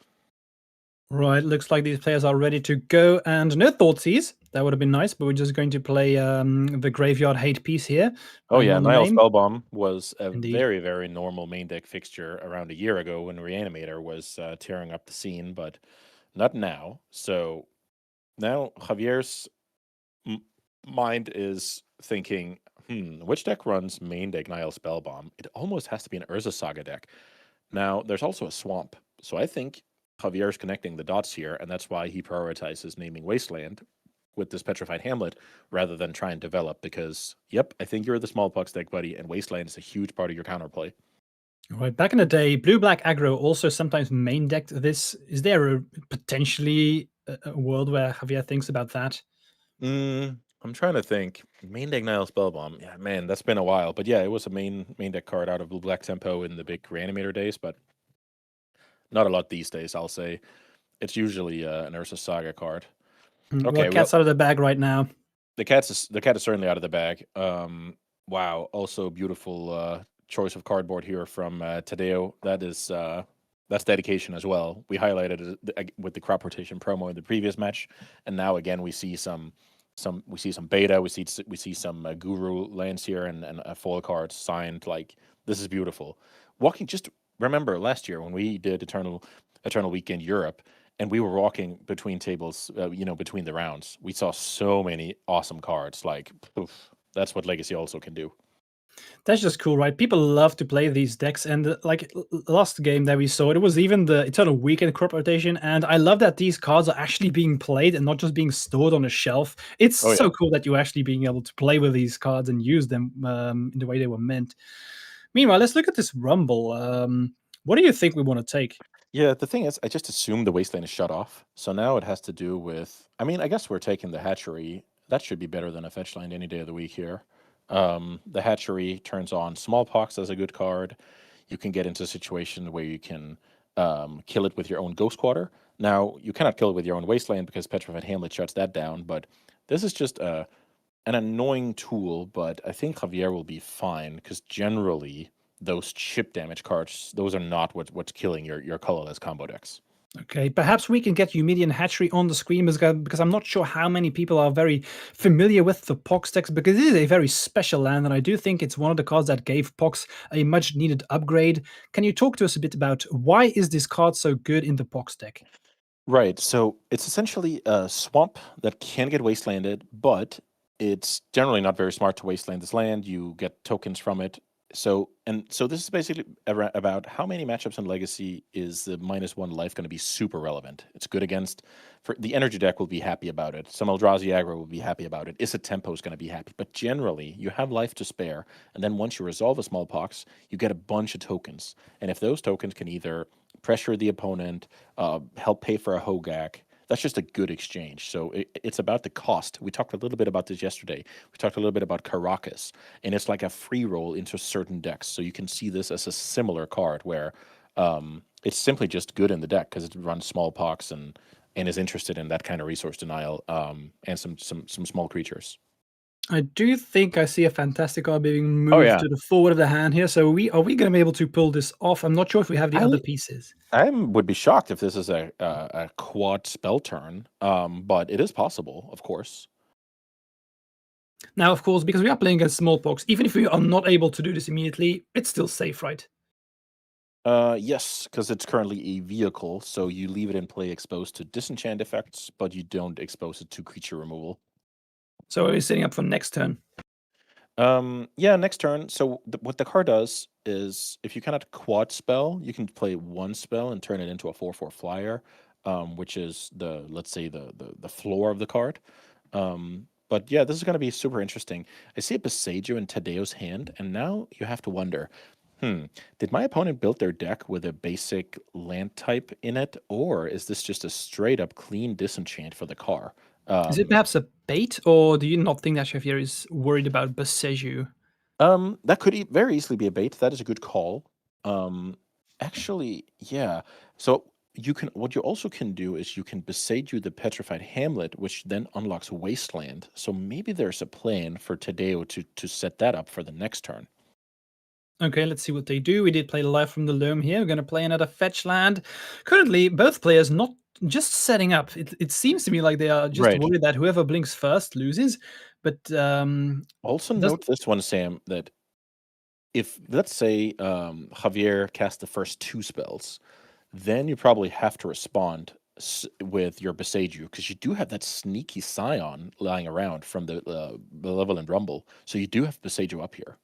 Right, looks like these players are ready to go. And no Thoughtseize. That would have been nice, but we're just going to play the Graveyard Hate piece here. Oh Bang yeah, on the Nile name. Spellbomb was a Indeed. very, very normal main deck fixture around a year ago when Reanimator was tearing up the scene, but not now. So now Javier's mind is thinking, which deck runs main deck Nile Spellbomb? It almost has to be an Urza Saga deck. Now, there's also a Swamp, so I think Javier's connecting the dots here, and that's why he prioritizes naming Wasteland with this Petrified Hamlet rather than try and develop, because, yep, I think you're the Smallpox deck, buddy, and Wasteland is a huge part of your counterplay. Right, back in the day, blue-black aggro also sometimes main decked this. Is there potentially a world where Javier thinks about that? I'm trying to think. Main deck Nile Spellbomb. Yeah, man, that's been a while. But yeah, it was a main deck card out of Blue Black Tempo in the big Reanimator days, but not a lot these days, I'll say. It's usually an Ursa Saga card. Well, Okay, well, cat's out of the bag right now. the cat is certainly out of the bag. Wow, also beautiful choice of cardboard here from Tadeo. That's dedication as well. We highlighted it with the crop rotation promo in the previous match, and now again we see some beta. We see some guru lands here and a foil card signed. Like, this is beautiful. Just remember last year when we did Eternal Weekend Europe, and we were walking between tables, between the rounds. We saw so many awesome cards. Like, oof, that's what Legacy also can do. That's just cool, right? People love to play these decks, and last game that we saw, it was even the Eternal Weekend crop rotation, and I love that these cards are actually being played and not just being stored on a shelf. It's Oh yeah. so cool that you're actually being able to play with these cards and use them in the way they were meant. Meanwhile, let's look at this Rumble. What do you think we want to take? Yeah, the thing is, I just assumed the wasteland is shut off. So now it has to do with. I mean, I guess we're taking the hatchery. That should be better than a fetch land any day of the week here. The hatchery turns on smallpox as a good card. You can get into a situation where you can kill it with your own ghost quarter. Now you cannot kill it with your own wasteland because Petrified Hamlet shuts that down. But this is just an annoying tool. But I think Javier will be fine because generally those chip damage cards, those are not what's killing your colorless combo decks. Okay, perhaps we can get Eumidian Hatchery on the screen because I'm not sure how many people are very familiar with the Pox decks, because it is a very special land, and I do think it's one of the cards that gave Pox a much needed upgrade. Can you talk to us a bit about why is this card so good in the Pox deck? Right. So it's essentially a swamp that can get wastelanded, but it's generally not very smart to wasteland this land. You get tokens from it. So this is basically about how many matchups in Legacy is the -1 life going to be super relevant. It's good against. For the energy deck will be happy about it. Some Eldrazi aggro will be happy about it. Issa Tempo is going to be happy. But generally, you have life to spare, and then once you resolve a smallpox, you get a bunch of tokens. And if those tokens can either pressure the opponent, help pay for a Hogak, that's just a good exchange. So it's about the cost. We talked a little bit about this yesterday. We talked a little bit about Caracas, and it's like a free roll into certain decks. So you can see this as a similar card where it's simply just good in the deck because it runs smallpox and is interested in that kind of resource denial and some small creatures. I do think I see a fantastic card being Oh moved yeah, to the forward of the hand here. So are we going to be able to pull this off? I'm not sure if we have the other I pieces. I would be shocked if this is a quad spell turn, but it is possible, of course. Now, of course, because we are playing against Smallpox, even if we are not able to do this immediately, it's still safe, right? Yes, because it's currently a vehicle, so you leave it in play exposed to disenchant effects, but you don't expose it to creature removal. So we're setting up for next turn. Yeah, next turn. So what the card does is, if you cannot quad spell, you can play one spell and turn it into a 4/4 flyer, which is let's say the floor of the card. But yeah, this is going to be super interesting. I see a Boseiju in Tadeo's hand, and now you have to wonder, did my opponent build their deck with a basic land type in it, or is this just a straight up clean disenchant for the car? Is it Um, perhaps a bait, or do you not think that Xavier is worried about Boseiju? that could very easily be a bait. That is a good call. Actually, yeah. So what you also can do is you can Boseiju the Petrified Hamlet, which then unlocks Wasteland. So maybe there's a plan for Tadeo to set that up for the next turn. Okay, let's see what they do. We did play Live from the Loam here. We're going to play another fetch land. Currently, both players not just setting up. It seems to me like they are just Right. worried that whoever blinks first loses. But Also does note this one, Sam, that if let's say Javier cast the first 2 spells, then you probably have to respond with your Boseiju, because you do have that sneaky Scion lying around from the Malevolent Rumble. So you do have Boseiju up here.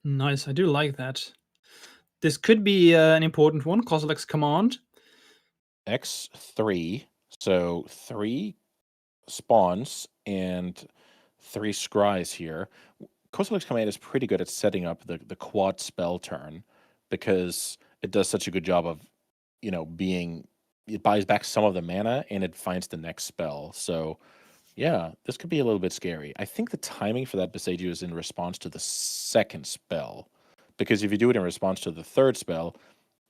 nice, I do like that. This could be an important one. Kozilek's Command. X3, so 3 spawns and 3 scries here. Kozilek's Command is pretty good at setting up the quad spell turn, because it does such a good job of, it buys back some of the mana and it finds the next spell. So yeah, this could be a little bit scary. I think the timing for that Boseiju is in response to the second spell, because if you do it in response to the third spell,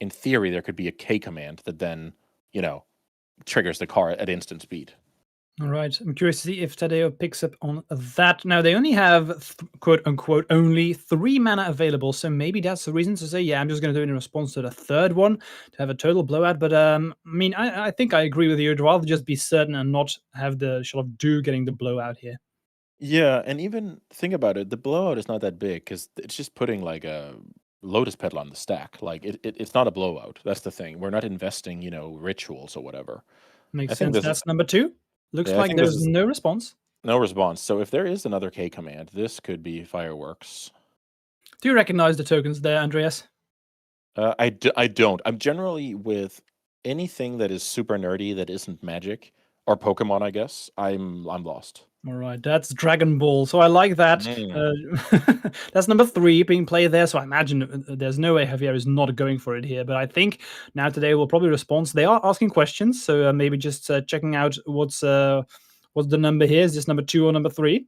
in theory there could be a K command that then, triggers the car at instant speed. All right. I'm curious to see if Tadeo picks up on that. Now, they only have, quote unquote, only 3 mana available. So maybe that's the reason to say, yeah, I'm just going to do it in response to the third one to have a total blowout. But I mean, I think I agree with you. I'd rather just be certain and not have the shot of Do getting the blowout here. Yeah, and even think about it, the blowout is not that big because it's just putting like a lotus petal on the stack. Like it's not a blowout. That's the thing. We're not investing, rituals or whatever. Makes I think sense. this is That's number 2. Looks yeah, I like think this there's is no response. no response. So if there is another K command, this could be fireworks. Do you recognize the tokens there, Andreas? I don't. I'm generally with anything that is super nerdy that isn't magic or Pokemon, I guess. I'm lost. All right, that's Dragon Ball. So I like that. That's number 3 being played there. So I imagine there's no way Javier is not going for it here. But I think now today will probably respond. So they are asking questions. So maybe just checking out what's the number here. Is this number 2 or number 3?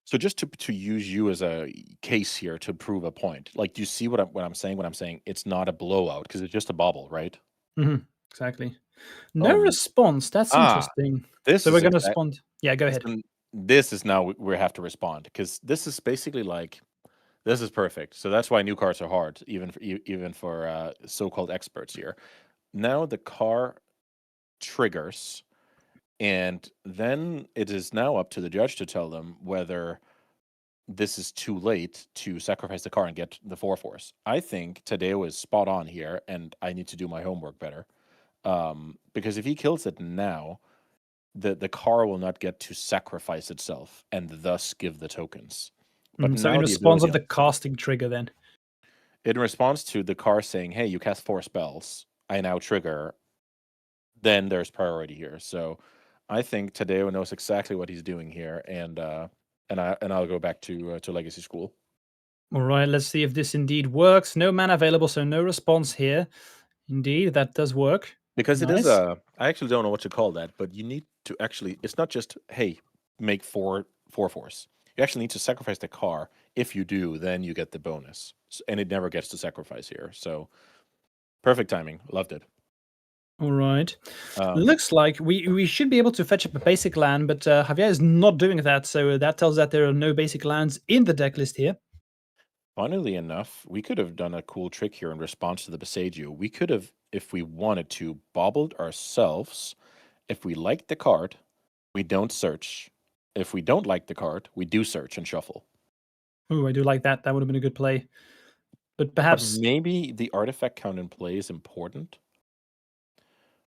So just to use you as a case here to prove a point, like, do you see what I'm saying? When I'm saying it's not a blowout because it's just a bobble, right? Exactly. No response. That's interesting. This So is we're going to exact. respond. Yeah, go ahead. This is now we have to respond, because this is basically like, this is perfect. So that's why new cards are hard, even for so-called experts here. Now the car triggers, and then it is now up to the judge to tell them whether this is too late to sacrifice the car and get the 4/4. I think Tadeo is spot on here, and I need to do my homework better. Because if he kills it now, the car will not get to sacrifice itself and thus give the tokens. But So now in the response ability of the casting trigger, then. in response to the car saying, "Hey, you cast 4 spells, I now trigger," then there's priority here. So I think Tadeo knows exactly what he's doing here, and I'll go back to Legacy School. All right, let's see if this indeed works. No mana available, so no response here. Indeed, that does work. Because it is Nice. I actually don't know what to call that, but you need to actually, it's not just, hey, make 4/4. You actually need to sacrifice the car. If you do, then you get the bonus. And it never gets to sacrifice here. So perfect timing. Loved it. All right. Looks like we should be able to fetch up a basic land, but Javier is not doing that, so that tells that there are no basic lands in the deck list here. Funnily enough, we could have done a cool trick here in response to the Boseiju. We could have, if we wanted to, bobbled ourselves. If we liked the card, we don't search. If we don't like the card, we do search and shuffle. Ooh, I do like that. That would have been a good play. But But perhaps maybe the artifact count in play is important.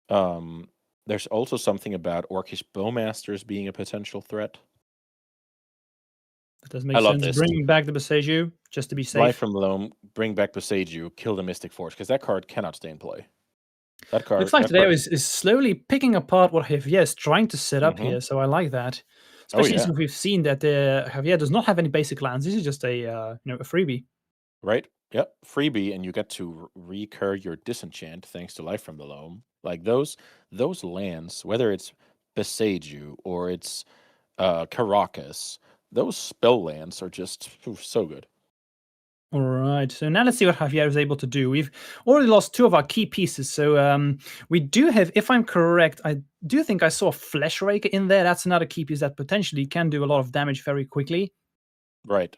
There's also something about Orcish Bowmasters being a potential threat. that does make I love sense. this. Bringing back the Boseiju just to be Life safe. from Loam, bring back Boseiju, kill the Mystic Force, because that card cannot stay in play. That card. Looks like that today card is slowly picking apart what Javier is trying to set up Mhm. here, so I like that. Oh Especially yeah. since we've seen that Javier does not have any basic lands. This is just a a freebie. Right. Yep. Freebie, and you get to recur your disenchant thanks to Life from the Loam. Like those lands, whether it's Beseju or it's Caracas, those spell lands are just so good. All right. So now let's see what Javier is able to do. We've already lost two of our key pieces. So we do have, if I'm correct, I do think I saw Flesh Raker in there. That's another key piece that potentially can do a lot of damage very quickly. Right.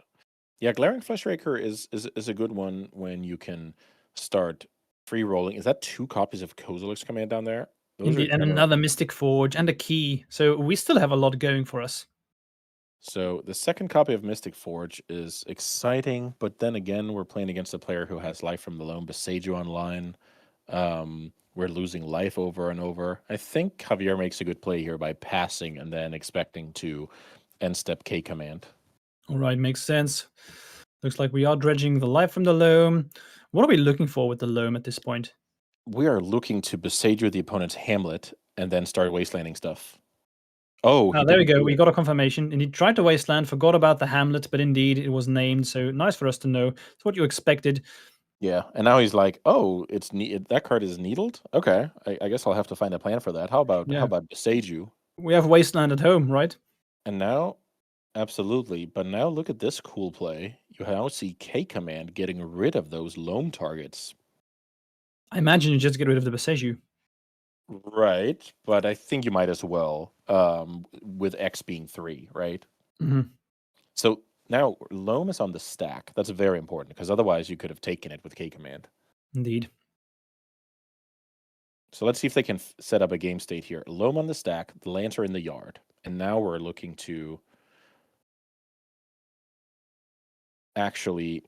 Yeah, Glaring Fleshraker is a good one when you can start free rolling. Is that 2 copies of Kozilek's Command down there? Those are Indeed. And kind of another Mystic Forge and a key. So we still have a lot going for us. so the second copy of Mystic Forge is exciting, but then again, we're playing against a player who has Life from the Loam, Beseju online. We're losing life over and over. I think Javier makes a good play here by passing and then expecting to end step K command. All right. Makes sense. Looks like we are dredging the life from the loam. What are we looking for with the loam at this point? We are looking to Beseju the opponent's Hamlet and then start wastelanding stuff. Oh, he There we didn't go. do We it. got a confirmation. And he tried to wasteland, forgot about the hamlet, but indeed it was named. So nice for us to know. It's what you expected. Yeah, and now he's like, "Oh, that card is needled. Okay, I guess I'll have to find a plan for that. How Yeah. about Beseju?" We have wasteland at home, right? And now, absolutely. But now look at this cool play. You now see K command getting rid of those loam targets. I imagine you just get rid of the Beseju. Right, but I think you might as well, with X being 3, right? Hmm. So now loam is on the stack. That's very important because otherwise you could have taken it with K command. Indeed. So let's see if they can set up a game state here. Loam on the stack, the lands are in the yard, and now we're looking to actually.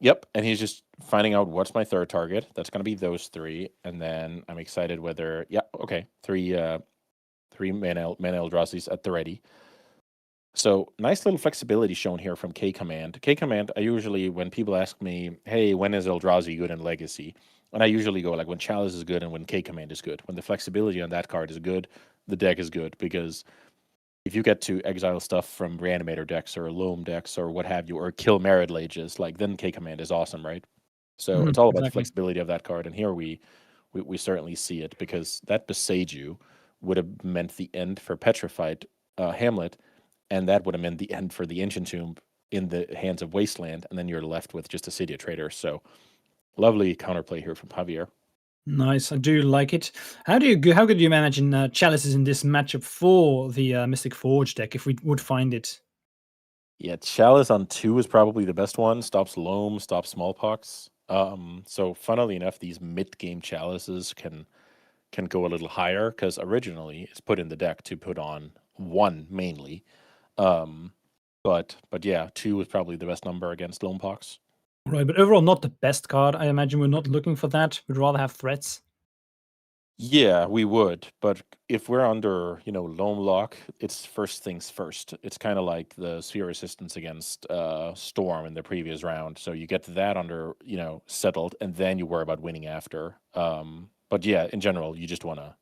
Yep, and he's just finding out what's my third target. That's going to be those 3, and then I'm excited whether. Yeah, okay, 3 mana Eldrazi's at the ready. So nice little flexibility shown here from K command. K command, I usually, when people ask me, hey, when is Eldrazi good in Legacy? And I usually go like when Chalice is good and when K command is good. When the flexibility on that card is good, the deck is good because if you get to exile stuff from Reanimator decks or Loam decks or what have you, or kill Merit Lages, like then K command is awesome, right? So Hmm. it's all about the Exactly. flexibility of that card, and here we certainly see it because that Beseju would have meant the end for Petrified Hamlet, and that would have meant the end for the Ancient Tomb in the hands of Wasteland, and then you're left with just a City of Traitors. So lovely counterplay here from Javier. Nice. I do like it. How could you imagine chalices in this matchup for the Mystic Forge deck if we would find it? Yeah, Chalice on 2 is probably the best one. Stops Loam, stops Smallpox. So funnily enough, these mid-game Chalices can go a little higher because originally it's put in the deck to put on 1 mainly. But yeah, 2 is probably the best number against Loampox. Right, but overall not the best card. I imagine we're not looking for that. We'd rather have threats. Yeah, we would, but if we're under, loam lock, it's first things first. It's kind of like the sphere resistance against Storm in the previous round. So you get that under, settled, and then you worry about winning after. But yeah, in general, you just wanna,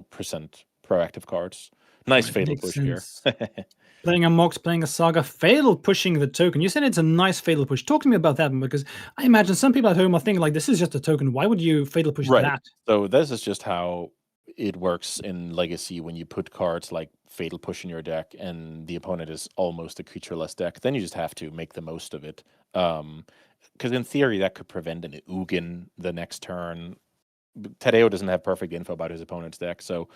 present proactive cards. Nice Right, fatal makes push here. sense. Playing a Mox, playing a Saga, fatal pushing the token. You said it's a nice fatal push. Talk to me about that one because I imagine some people at home are thinking like, this is just a token. Why would you fatal push Right. that? So this is just how it works in Legacy when you put cards like Fatal Push in your deck and the opponent is almost a creatureless deck. Then you just have to make the most of it. Because in theory, that could prevent an Ugin the next turn. Tadeo doesn't have perfect info about his opponent's deck, so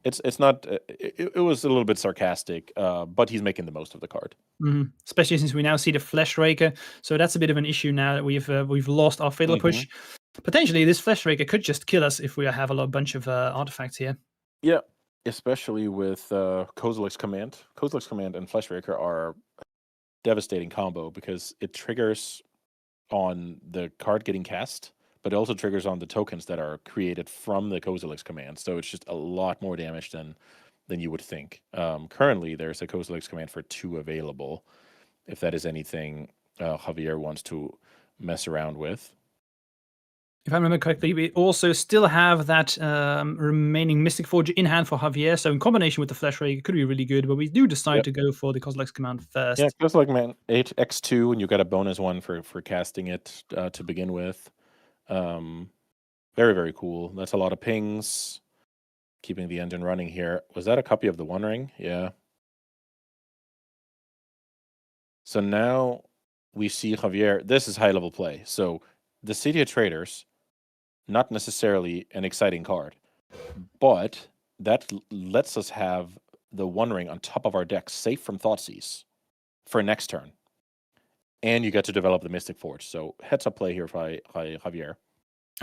it's not. It was a little bit sarcastic, but he's making the most of the card. Mhm. Especially since we now see the Flesh Raker. So that's a bit of an issue now that we've lost our fatal Mhm. push. Potentially, this Flesh Raker could just kill us if we have a bunch of artifacts here. Yeah, especially with Kozilek's Command. Kozilek's Command and Fleshraker are devastating combo because it triggers on the card getting cast, but it also triggers on the tokens that are created from the Kozilek's command. So it's just a lot more damage than you would think. Currently, there's a Kozilek's command for 2 available. If that is anything Javier wants to mess around with. If I remember correctly, we also still have that remaining Mystic Forge in hand for Javier. So in combination with the Flash Ray, it could be really good. But we do decide to go for the Kozilek's Command Yeah, first. just like man, 8x2, and you got a bonus one for casting it to begin with. Very, very cool. That's a lot of pings. Keeping the engine running here. Was that a copy of the One Ring? Yeah. So now we see Javier. This is high level play. So the City of Traders, not necessarily an exciting card, but that lets us have the One Ring on top of our deck, safe from Thoughtseize for next turn. And you get to develop the Mystic Forge. So heads up play here by Javier.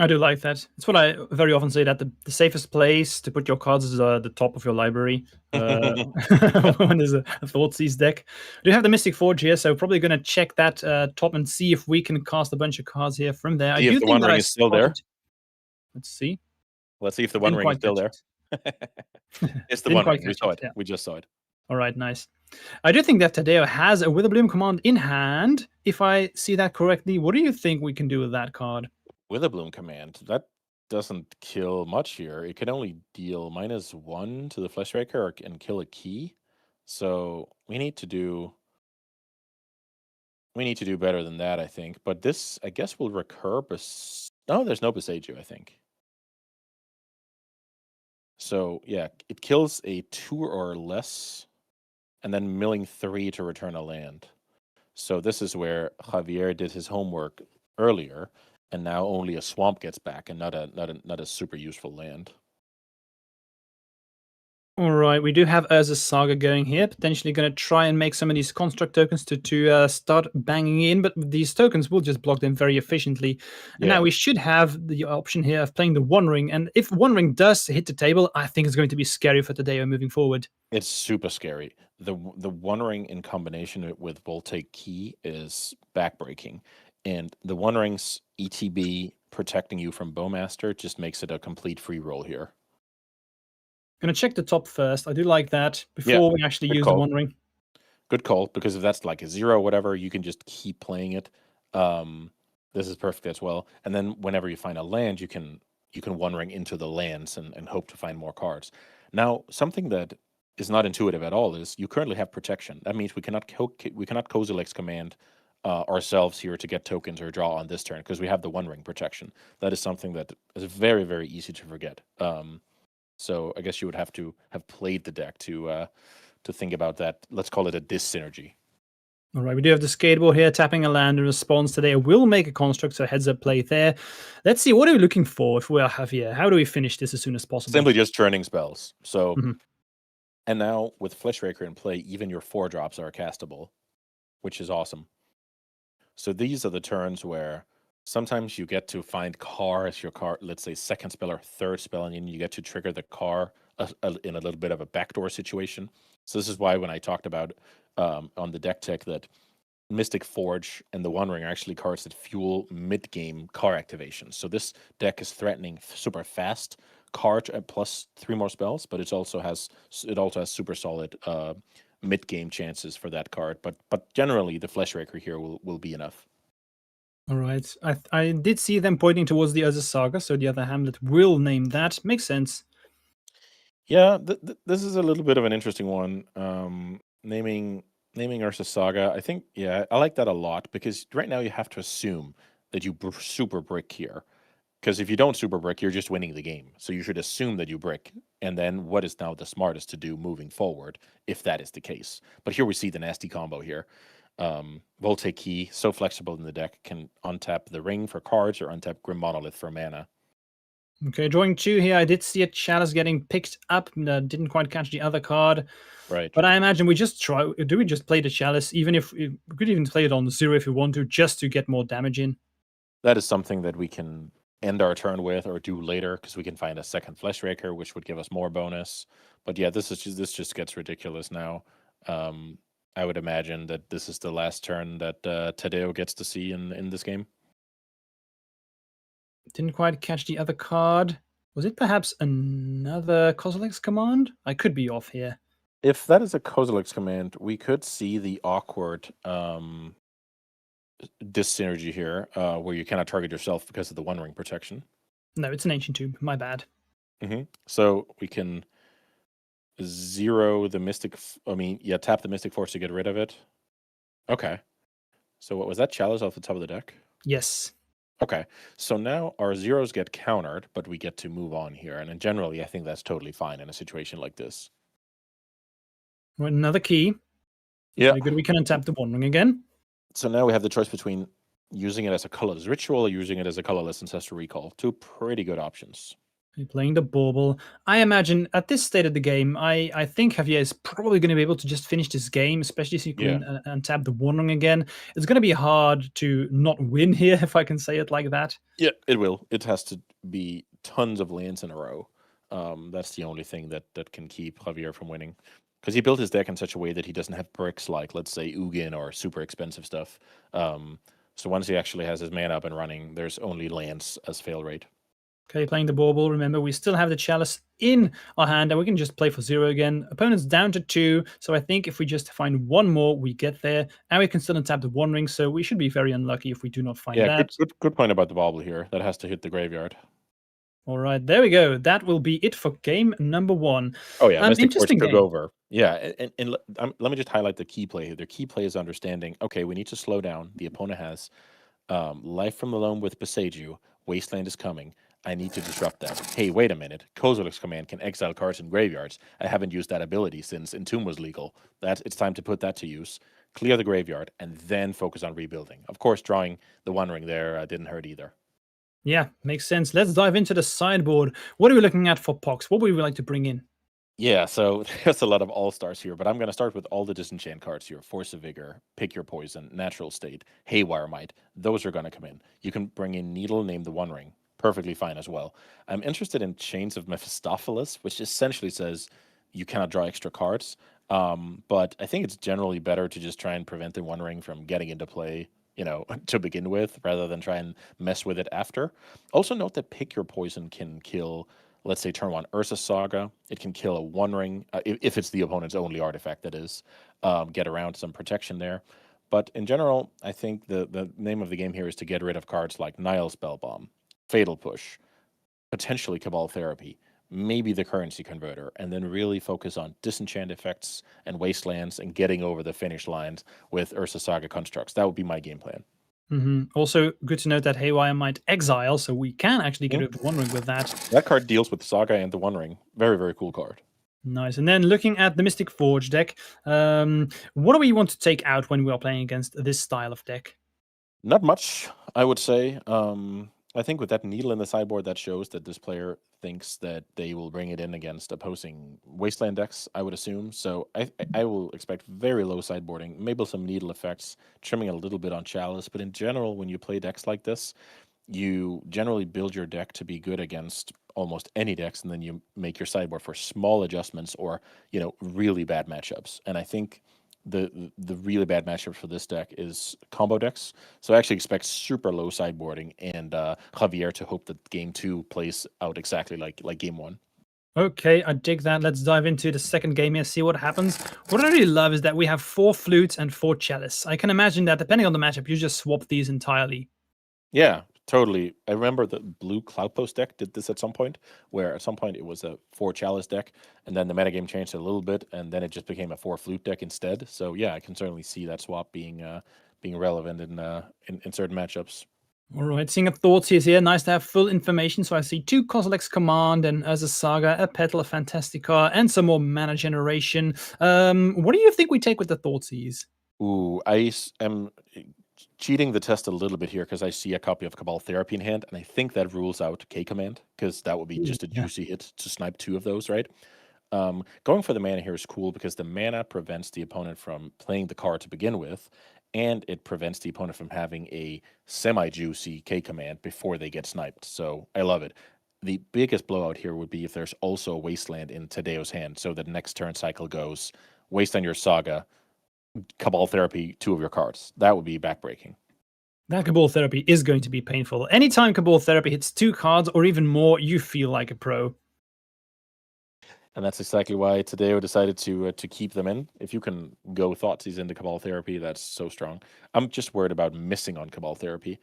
I do like that. It's what I very often say, that the safest place to put your cards is the top of your library when there's a Thoughtseize deck. I do have the Mystic Forge here, so probably going to check that top and see if we can cast a bunch of cards here from there. I See if do the think One that Ring I is still there. spotted. Let's see. Let's see if the One Didn't Ring is quite still catch there. it. It's the Didn't One quite Ring. We catch saw it. it. Yeah. We just saw it. All right, nice. I do think that Tadeo has a Witherbloom command in hand, if I see that correctly. What do you think we can do with that card? Witherbloom command. That doesn't kill much here. It can only deal -1 to the Fleshraker and kill a key. So we need to do better than that, I think. But this, I guess, will recur. No, there's no Beseiju, I think. So yeah, it kills a 2 or less, and then milling 3 to return a land. So this is where Javier did his homework earlier, and now only a swamp gets back, and not a super useful land. All right, we do have Urza's Saga going here, potentially going to try and make some of these construct tokens to start banging in, but these tokens will just block them very efficiently. And now we should have the option here of playing the One Ring, and if One Ring does hit the table, I think it's going to be scary for Tadeo moving forward. It's super scary. The One Ring in combination with Voltaic Key is backbreaking, and the One Ring's ETB protecting you from Bowmaster just makes it a complete free roll here. Gonna check the top first. I do like that before we actually use the One Ring. Good call, because if that's like a 0 or whatever, you can just keep playing it. This is perfect as well. And then whenever you find a land, you can One Ring into the lands and hope to find more cards. Now, something that is not intuitive at all is you currently have protection. That means we cannot Kozilek's Command ourselves here to get tokens or draw on this turn, because we have the One Ring protection. That is something that is very, very easy to forget. So I guess you would have to have played the deck to think about that. Let's call it a dis-synergy. All right, we do have the skateboard here, tapping a land in response today. Will make a construct, so heads up play there. Let's see, what are we looking for if we are Javier? How do we finish this as soon as possible? Simply just churning spells. So, and now with Fleshraker in play, even your 4-drops are castable, which is awesome. So these are the turns where sometimes you get to find Car as your card, let's say second spell or third spell, and then you get to trigger the Car in a little bit of a backdoor situation. So this is why when I talked about on the deck tech that Mystic Forge and the One Ring are actually cards that fuel mid-game Car activations. So this deck is threatening super fast card plus 3 more spells, but it also has super solid mid-game chances for that card. But generally, the Fleshraker here will be enough. All right. I did see them pointing towards the other saga, so the other hamlet will name that. Makes sense. Yeah, this is a little bit of an interesting one. Naming Ursa Saga, I think, yeah, I like that a lot, because right now you have to assume that you super brick here. Because if you don't super brick, you're just winning the game. So you should assume that you brick. And then what is now the smartest to do moving forward, if that is the case? But here we see the nasty combo here. Voltaic Key, so flexible in the deck, can untap the Ring for cards or untap Grim Monolith for mana. Okay, drawing 2 here. I did see a Chalice getting picked up. Didn't quite catch the other card. Right. But I imagine we just try. Do we just play the Chalice? Even if we could even play it on 0 if we want to, just to get more damage in. That is something that we can end our turn with or do later, because we can find a second Fleshraker, which would give us more bonus. But yeah, this just gets ridiculous now. I would imagine that this is the last turn that Tadeo gets to see in this game. Didn't quite catch the other card. Was it perhaps another Kozilek's Command? I could be off here. If that is a Kozilek's Command, we could see the awkward dis-synergy here, where you cannot target yourself because of the One Ring protection. No, it's an Ancient Tomb. My bad. So we can zero the Mystic. Tap the Mystic Force to get rid of it. Okay. So what was that? Chalice off the top of the deck? Yes. Okay. So now our zeros get countered, but we get to move on here. And generally, I think that's totally fine in a situation like this. Another key. Yeah. Very good. We can untap the One Ring again. So now we have the choice between using it as a colorless ritual or using it as a colorless ancestral recall. Two pretty good options. You're playing the bauble. I imagine at this state of the game, I think Javier is probably going to be able to just finish this game, especially if you can untap the One Ring again. It's going to be hard to not win here, if I can say it like that. Yeah, it will. It has to be tons of lands in a row. That's the only thing that can keep Javier from winning. Because he built his deck in such a way that he doesn't have bricks like, let's say, Ugin or super expensive stuff. So once he actually has his mana up and running, there's only lands as fail rate. Okay, playing the bauble. Remember, we still have the chalice in our hand, and we can just play for 0 again. Opponent's down to 2, so I think if we just find one more, we get there. And we can still untap the One Ring, so we should be very unlucky if we do not find that. Good point about the bauble here. That has to hit the graveyard. All right, there we go. That will be it for game number 1. Oh yeah, Mystic Force interesting took game. over. Yeah, and let me just highlight the key play here. Their key play is understanding, okay, we need to slow down. The opponent has Life from the Loam with Beseiju. Wasteland is coming. I need to disrupt that. Hey, wait a minute. Kozilek's command can exile cards in graveyards. I haven't used that ability since Entomb was legal. It's time to put that to use. Clear the graveyard, and then focus on rebuilding. Of course, drawing the One Ring there didn't hurt either. Yeah, makes sense. Let's dive into the sideboard. What are we looking at for Pox? What would we like to bring in? Yeah, so there's a lot of all-stars here, but I'm going to start with all the disenchant cards here. Force of Vigor, Pick Your Poison, Natural State, Haywire Might. Those are going to come in. You can bring in Needle, name the One Ring. Perfectly fine as well. I'm interested in Chains of Mephistopheles, which essentially says you cannot draw extra cards. But I think it's generally better to just try and prevent the One Ring from getting into play, to begin with, rather than try and mess with it after. Also note that Pick Your Poison can kill, let's say, turn 1 Ursa Saga. It can kill a One Ring, if it's the opponent's only artifact, that is. Get around some protection there. But in general, I think the name of the game here is to get rid of cards like Nile Spellbomb, Fatal Push, potentially Cabal Therapy, maybe the Currency Converter, and then really focus on disenchant effects and wastelands and getting over the finish lines with Ursa Saga constructs. That would be my game plan. Also, good to note that Haywire might exile, so we can actually get rid of the One Ring with that. That card deals with Saga and the One Ring. Very, very cool card. Nice. And then looking at the Mystic Forge deck, what do we want to take out when we are playing against this style of deck? Not much, I would say. I think with that needle in the sideboard, that shows that this player thinks that they will bring it in against opposing wasteland decks, I would assume. So I will expect very low sideboarding, maybe some needle effects, trimming a little bit on Chalice. But in general, when you play decks like this, you generally build your deck to be good against almost any decks, and then you make your sideboard for small adjustments or, really bad matchups. And I think the really bad matchup for this deck is combo decks. So I actually expect super low sideboarding and Javier to hope that game 2 plays out exactly like game 1. Okay, I dig that. Let's dive into the second game here, see what happens. What I really love is that we have 4 flutes and 4 chalice. I can imagine that depending on the matchup, you just swap these entirely. Yeah, totally. I remember the blue Cloudpost deck did this at some point, where at some point it was a 4 chalice deck, and then the metagame changed a little bit, and then it just became a 4 flute deck instead. So yeah, I can certainly see that swap being relevant in certain matchups. All right, seeing a Thoughtseize here. Nice to have full information. So I see 2 Kozilek's Command and Urza Saga, a Petal, a Fantastica, and some more mana generation. What do you think we take with the Thoughtseize? Ooh, I am cheating the test a little bit here because I see a copy of Cabal Therapy in hand, and I think that rules out K-Command, because that would be just a juicy hit to snipe 2 of those, right? Going for the mana here is cool because the mana prevents the opponent from playing the card to begin with, and it prevents the opponent from having a semi-juicy K-Command before they get sniped. So I love it. The biggest blowout here would be if there's also a Wasteland in Tadeo's hand, so that next turn cycle goes Wasteland your Saga, Cabal Therapy, 2 of your cards. That would be backbreaking. That Cabal Therapy is going to be painful. Anytime Cabal Therapy hits 2 cards or even more, you feel like a pro. And that's exactly why Tadeo decided to keep them in. If you can go Thoughtseize into Cabal Therapy, that's so strong. I'm just worried about missing on Cabal Therapy.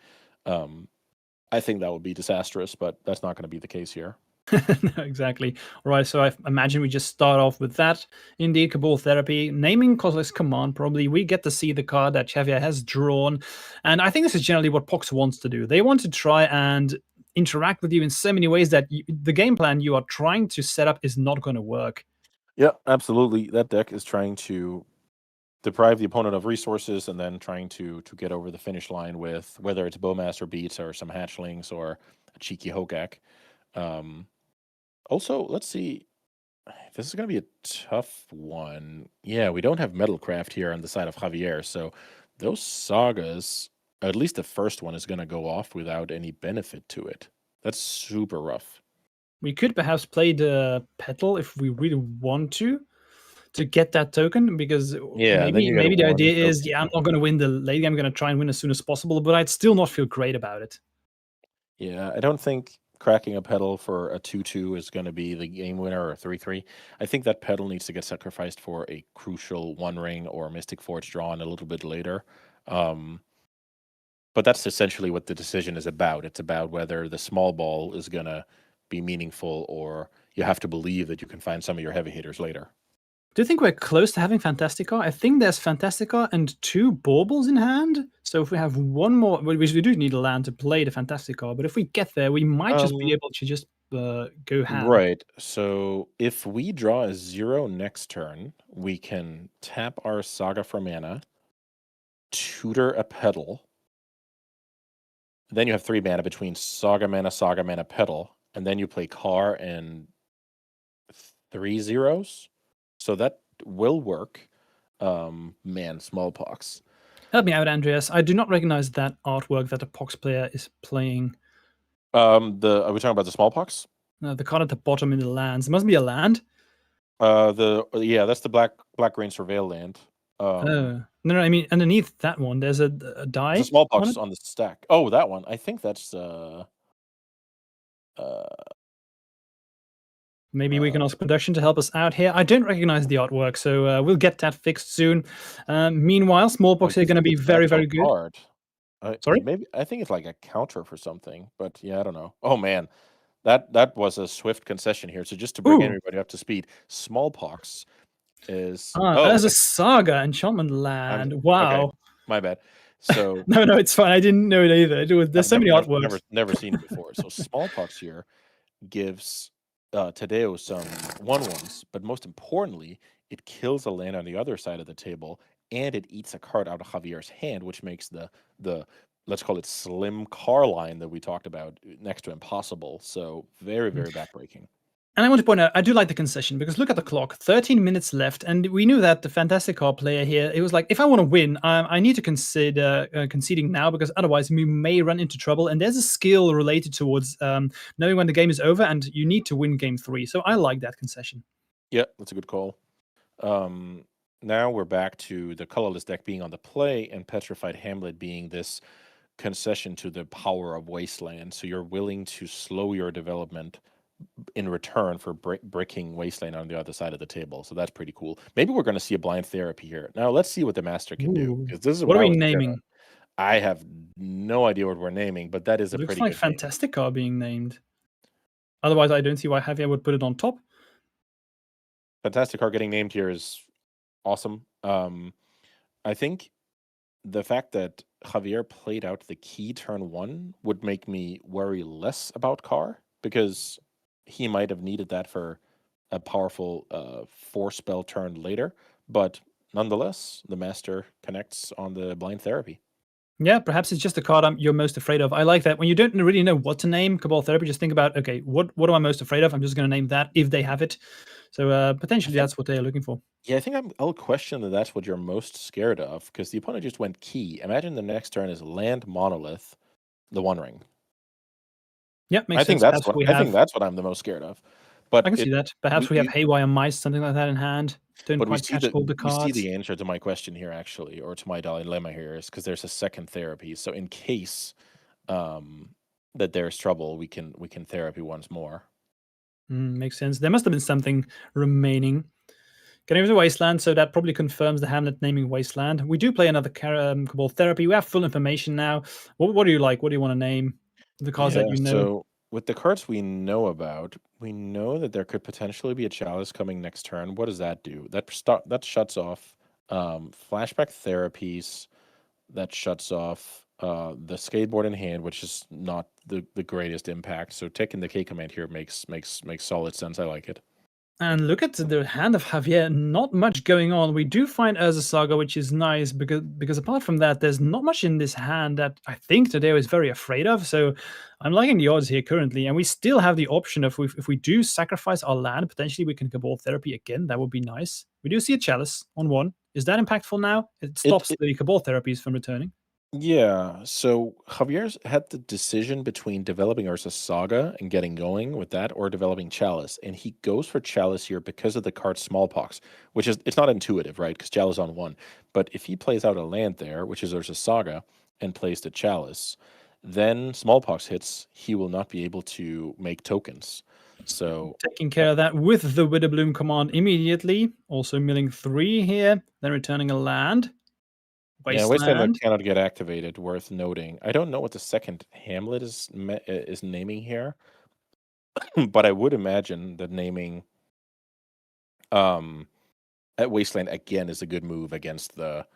I think that would be disastrous, but that's not going to be the case here. No, exactly. All right, so I imagine we just start off with that. Indeed, Cabal Therapy, naming Costless Command, probably. We get to see the card that Xavier has drawn. And I think this is generally what Pox wants to do. They want to try and interact with you in so many ways that the game plan you are trying to set up is not going to work. Yeah, absolutely. That deck is trying to deprive the opponent of resources and then trying to get over the finish line with whether it's Bowmaster beats or some hatchlings or a cheeky Hogak. Also, let's see. This is going to be a tough one. Yeah, we don't have Metalcraft here on the side of Javier, so those sagas, at least the first one, is going to go off without any benefit to it. That's super rough. We could perhaps play the Petal if we really want to get that token, because Yeah, then you get maybe the one idea is, token. yeah, I'm not going to win the late game. I'm going to try and win as soon as possible, but I'd still not feel great about it. Yeah, I don't think cracking a pedal for a 2-2 is going to be the game winner or a 3-3. I think that pedal needs to get sacrificed for a crucial One Ring or Mystic Forge drawn a little bit later. But that's essentially what the decision is about. It's about whether the small ball is going to be meaningful or you have to believe that you can find some of your heavy hitters later. Do you think we're close to having Fantastica? I think there's Fantastica and 2 baubles in hand. So if we have one more, which we do need a land to play the Fantastica, but if we get there, we might just be able to just go ham. Right. So if we draw a 0 next turn, we can tap our Saga for mana, tutor a pedal. Then you have 3 mana between Saga mana, pedal, and then you play Car and 3 zeros. So that will work. Man, Smallpox. Help me out, Andreas. I do not recognize that artwork that the Pox player is playing. Are we talking about the Smallpox? The card at the bottom in the lands. It must be a land. That's the black green surveil land. No, I mean underneath that one, there's a die. The Smallpox on the stack. Oh, that one. I think that's maybe we can ask production to help us out here. I don't recognize the artwork, so we'll get that fixed soon. Meanwhile, Smallpox are going to be very, very good. Card. Sorry? Maybe I think it's like a counter for something, but yeah, I don't know. Oh man, that was a swift concession here. So just to bring everybody up to speed, Smallpox is there's a Saga enchantment land. Wow. Okay, my bad. So no, it's fine. I didn't know it either. There's so many artworks. Never seen it before. So Smallpox here gives Tadeo some 1/1s, but most importantly, it kills a land on the other side of the table, and it eats a card out of Javier's hand, which makes the let's call it slim car line that we talked about next to impossible. So very, very backbreaking. And I want to point out, I do like the concession, because look at the clock, 13 minutes left, and we knew that the Fantastic Car player here, it was like, if I want to win, I need to consider conceding now, because otherwise we may run into trouble, and there's a skill related towards knowing when the game is over, and you need to win game 3, so I like that concession. Yeah, that's a good call. Now we're back to the colorless deck being on the play, and Petrified Hamlet being this concession to the power of Wasteland, so you're willing to slow your development in return for bricking Wasteland on the other side of the table. So that's pretty cool. Maybe we're going to see a blind therapy here. Now let's see what the master can do, because this is what are we naming? I have no idea what we're naming, but that is a pretty good looks like Fantastic Car being named. Otherwise, I don't see why Javier would put it on top. Fantastic Car getting named here is awesome. I think the fact that Javier played out the key turn 1 would make me worry less about Car, because he might have needed that for a powerful 4-spell turn later. But nonetheless, the master connects on the blind therapy. Yeah, perhaps it's just the card you're most afraid of. I like that. When you don't really know what to name Cabal Therapy, just think about, okay, what am I most afraid of? I'm just going to name that if they have it. So potentially that's what they're looking for. Yeah, I think I'll question that that's what you're most scared of, because the opponent just went key. Imagine the next turn is land monolith, the One Ring. Yeah, makes sense. I think that's what I'm the most scared of. But I can see that. Perhaps we have Haywire Mice, something like that in hand. Don't quite catch all the cards. We see the answer to my question here, actually, or to my dilemma here, is because there's a second therapy. So in case that there's trouble, we can therapy once more. Makes sense. There must have been something remaining. Getting rid of Wasteland, so that probably confirms the Hamlet naming Wasteland. We do play another Cabal Therapy. We have full information now. What do you like? What do you want to name the cards that Yeah, you know? so with the cards we know about, we know that there could potentially be a chalice coming next turn. What does that do? That shuts off flashback therapies. That shuts off the skateboard in hand, which is not the greatest impact. So taking the K command here makes solid sense. I like it. And look at the hand of Javier. Not much going on. We do find Urza Saga, which is nice because apart from that, there's not much in this hand that I think Tadeo is very afraid of. So I'm liking the odds here currently, and we still have the option of if we do sacrifice our land, potentially we can Cabal Therapy again. That would be nice. We do see a Chalice on one. Is that impactful now? It stops It the Cabal Therapies from returning. Yeah, so Javier's had the decision between developing Ursa Saga and getting going with that or developing Chalice. And he goes for Chalice here because of the card Smallpox, which is, it's not intuitive, right? Because Chalice on one. But if he plays out a land there, which is Ursa Saga, and plays the Chalice, then Smallpox hits, he will not be able to make tokens. So Taking care of that with the Witherbloom command immediately. Also milling 3 here, then returning a land. yeah, Wasteland Wasteland. cannot get activated, worth noting. I don't know what the second Hamlet is naming here. But I would imagine that naming um at Wasteland again is a good move against the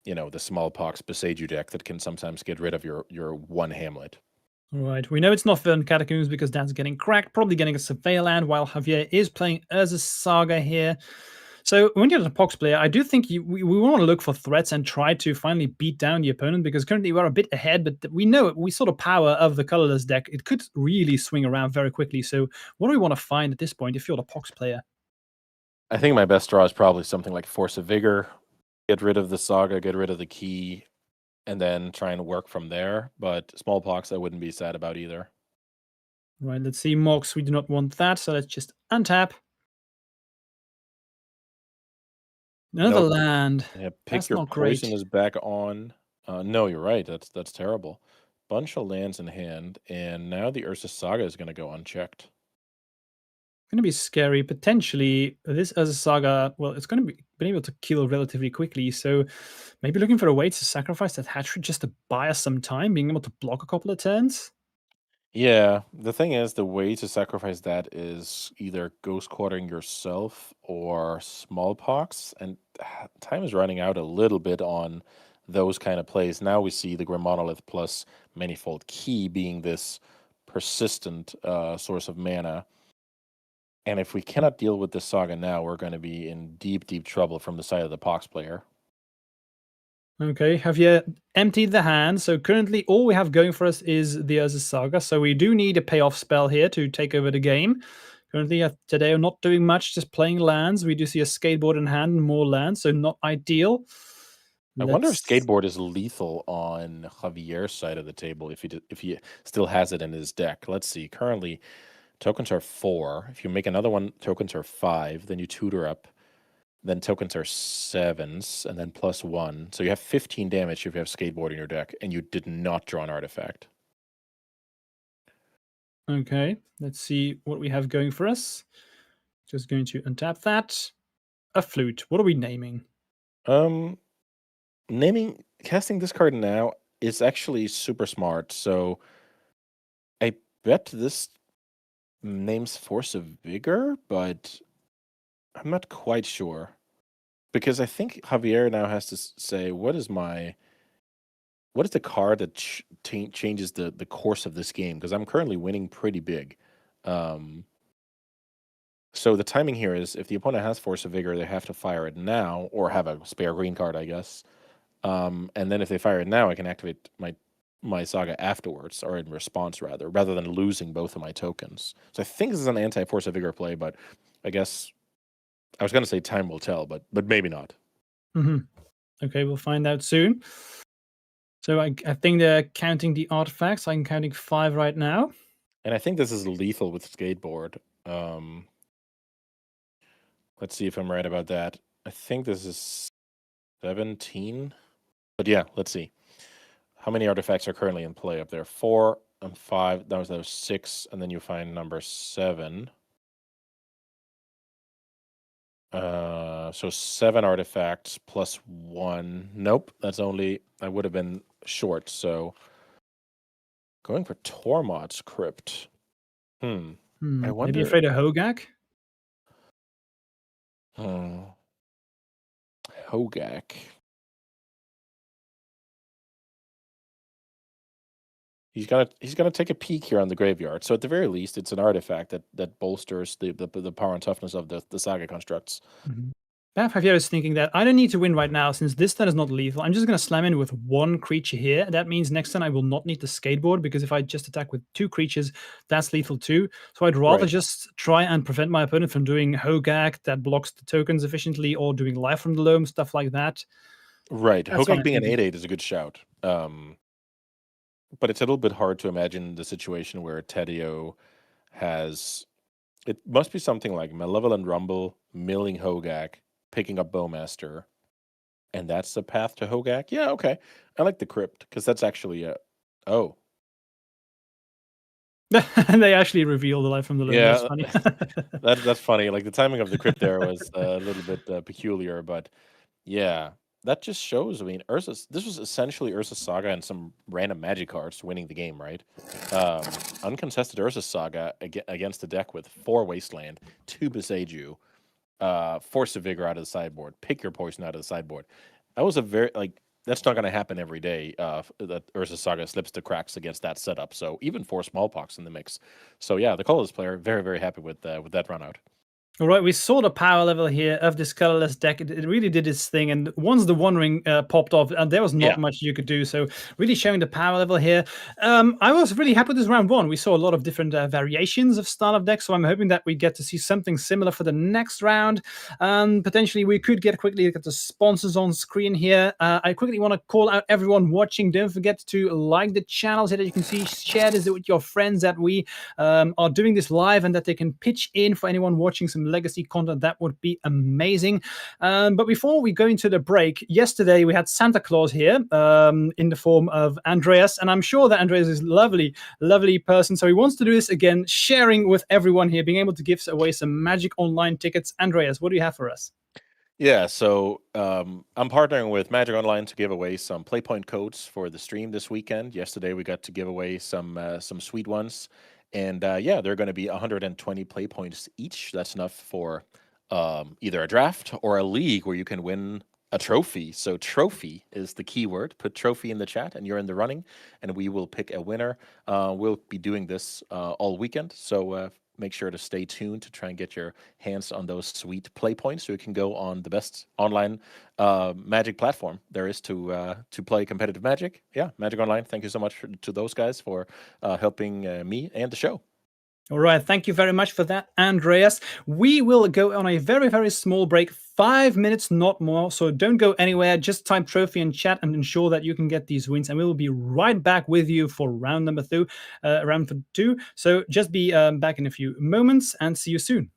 the smallpox Beseju deck that can sometimes get rid of your one Hamlet. Right, we know it's not Fern Catacombs because that's getting cracked, probably getting a Surveyor land, while Javier is playing Urza Saga here. So when you're a Pox player, I do think we want to look for threats and try to finally beat down the opponent because currently we're a bit ahead, but we know we sort of power of the colorless deck. It could really swing around very quickly. So what do we want to find at this point if you're the Pox player? I think my best draw is probably something like Force of Vigor, get rid of the Saga, get rid of the key, and then try and work from there. But smallpox, I wouldn't be sad about either. Right, let's see. Mox, we do not want that, so let's just untap. Another Nope. land. Yeah, pick That's your not great. poison is back on. No, you're right. That's terrible. Bunch of lands in hand, and now the Ursa Saga is going to go unchecked. Going to be scary. Potentially, this as a saga, well, it's going to be been able to kill relatively quickly. So maybe looking for a way to sacrifice that hatchery just to buy us some time, being able to block a couple of turns. Yeah, the thing is, the way to sacrifice that is either ghost quartering yourself or smallpox, and time is running out a little bit on those kind of plays. Now we see the Grim Monolith plus Manifold Key being this persistent source of mana. And if we cannot deal with this saga now, we're going to be in deep, deep trouble from the side of the Pox player. Okay, have you emptied the hand? So currently, all we have going for us is the Urza Saga. So we do need a payoff spell here to take over the game. Currently, today, we're not doing much, just playing lands. We do see a skateboard in hand and more lands, so not ideal. I wonder if Let's. Skateboard is lethal on Javier's side of the table if he still has it in his deck. Let's see. Currently, tokens are 4. If you make another one, tokens are 5. Then you tutor up. Then tokens are 7s, and then +1. So you have 15 damage if you have Skateboard in your deck, and you did not draw an artifact. Okay, let's see what we have going for us. Just going to untap that. A flute. What are we naming? Um, casting this card now is actually super smart. So I bet this names Force of Vigor, but I'm not quite sure. Because I think Javier now has to say, what is the card that changes the course of this game? Because I'm currently winning pretty big. So the timing here is if the opponent has Force of Vigor, they have to fire it now or have a spare green card, I guess. And then if they fire it now, I can activate my saga afterwards, or in response rather than losing both of my tokens. So I think this is an anti-Force of Vigor play, but I guess I was going to say time will tell, but maybe not. Okay, we'll find out soon. So I think they're counting the artifacts. I'm counting 5 right now. And I think this is lethal with Skateboard. Let's see if I'm right about that. I think this is 17. But yeah, let's see. How many artifacts are currently in play up there? 4 and 5. That was 6, and then you find number 7. So 7 artifacts plus 1. Nope, that's only, I would have been short. So going for Tormod's Crypt. I Maybe wonder. afraid of Hogak? Hogak. He's gonna take a peek here on the graveyard. So at the very least, it's an artifact that bolsters the power and toughness of the saga constructs. Javier is thinking that I don't need to win right now since this turn is not lethal. I'm just going to slam in with 1 creature here. That means next turn I will not need the skateboard because if I just attack with 2 creatures, that's lethal too. So I'd rather Right. just try and prevent my opponent from doing Hogak that blocks the tokens efficiently or doing Life from the Loam, stuff like that. Right. That's what Hogak I'm being an thinking. 8/8 is a good shout. But it's a little bit hard to imagine the situation where Tedio has. It must be something like Malevolent Rumble, milling Hogak, picking up Bowmaster, and that's the path to Hogak. Yeah, okay. I like the Crypt because that's actually a. Oh, And they actually reveal the Life from the Loam. That's yeah, funny. that's funny. Like the timing of the Crypt there was a little bit peculiar, but yeah, that just shows. I mean, This was essentially Urza's Saga and some random magic cards winning the game, right? Uncontested Urza's Saga against the deck with 4 Wasteland, 2 Beseiju, Force of Vigor out of the sideboard, pick your poison out of the sideboard. That was a very that's not going to happen every day. That Urza's Saga slips the cracks against that setup. So even 4 Smallpox in the mix. So yeah, the colorless player very very happy with that run out. All right, we saw the power level here of this colorless deck. It really did its thing, and once the One Ring popped off, there was not Yeah. much you could do. So, really showing the power level here. I was really happy with this round 1. We saw a lot of different variations of style of deck, so I'm hoping that we get to see something similar for the next round. Potentially, we could quickly get the sponsors on screen here. I quickly want to call out everyone watching. Don't forget to like the channel so that you can see, share this with your friends that we are doing this live and that they can pitch in for anyone watching some legacy content. That would be amazing. But before we go into the break, yesterday we had Santa Claus here in the form of Andreas, and I'm sure that Andreas is a lovely person, so he wants to do this again, sharing with everyone here, being able to give away some Magic Online tickets. Andreas, what do you have for us? Yeah, so I'm partnering with Magic Online to give away some Playpoint codes for the stream this weekend. Yesterday we got to give away some sweet ones, and yeah, they're going to be 120 Playpoints each. That's enough for either a draft or a league where you can win a trophy. So trophy is the key word. Put trophy in the chat, and you're in the running, and we will pick a winner. We'll be doing this all weekend, so make sure to stay tuned to try and get your hands on those sweet play points so you can go on the best online Magic platform there is to play competitive Magic. Yeah, Magic Online. Thank you so much to those guys for helping me and the show. All right, thank you very much for that, Andreas. We will go on a very small break, 5 minutes, not more. So don't go anywhere. Just type trophy in chat and ensure that you can get these wins. And we will be right back with you for round number 2. So just be back in a few moments and see you soon.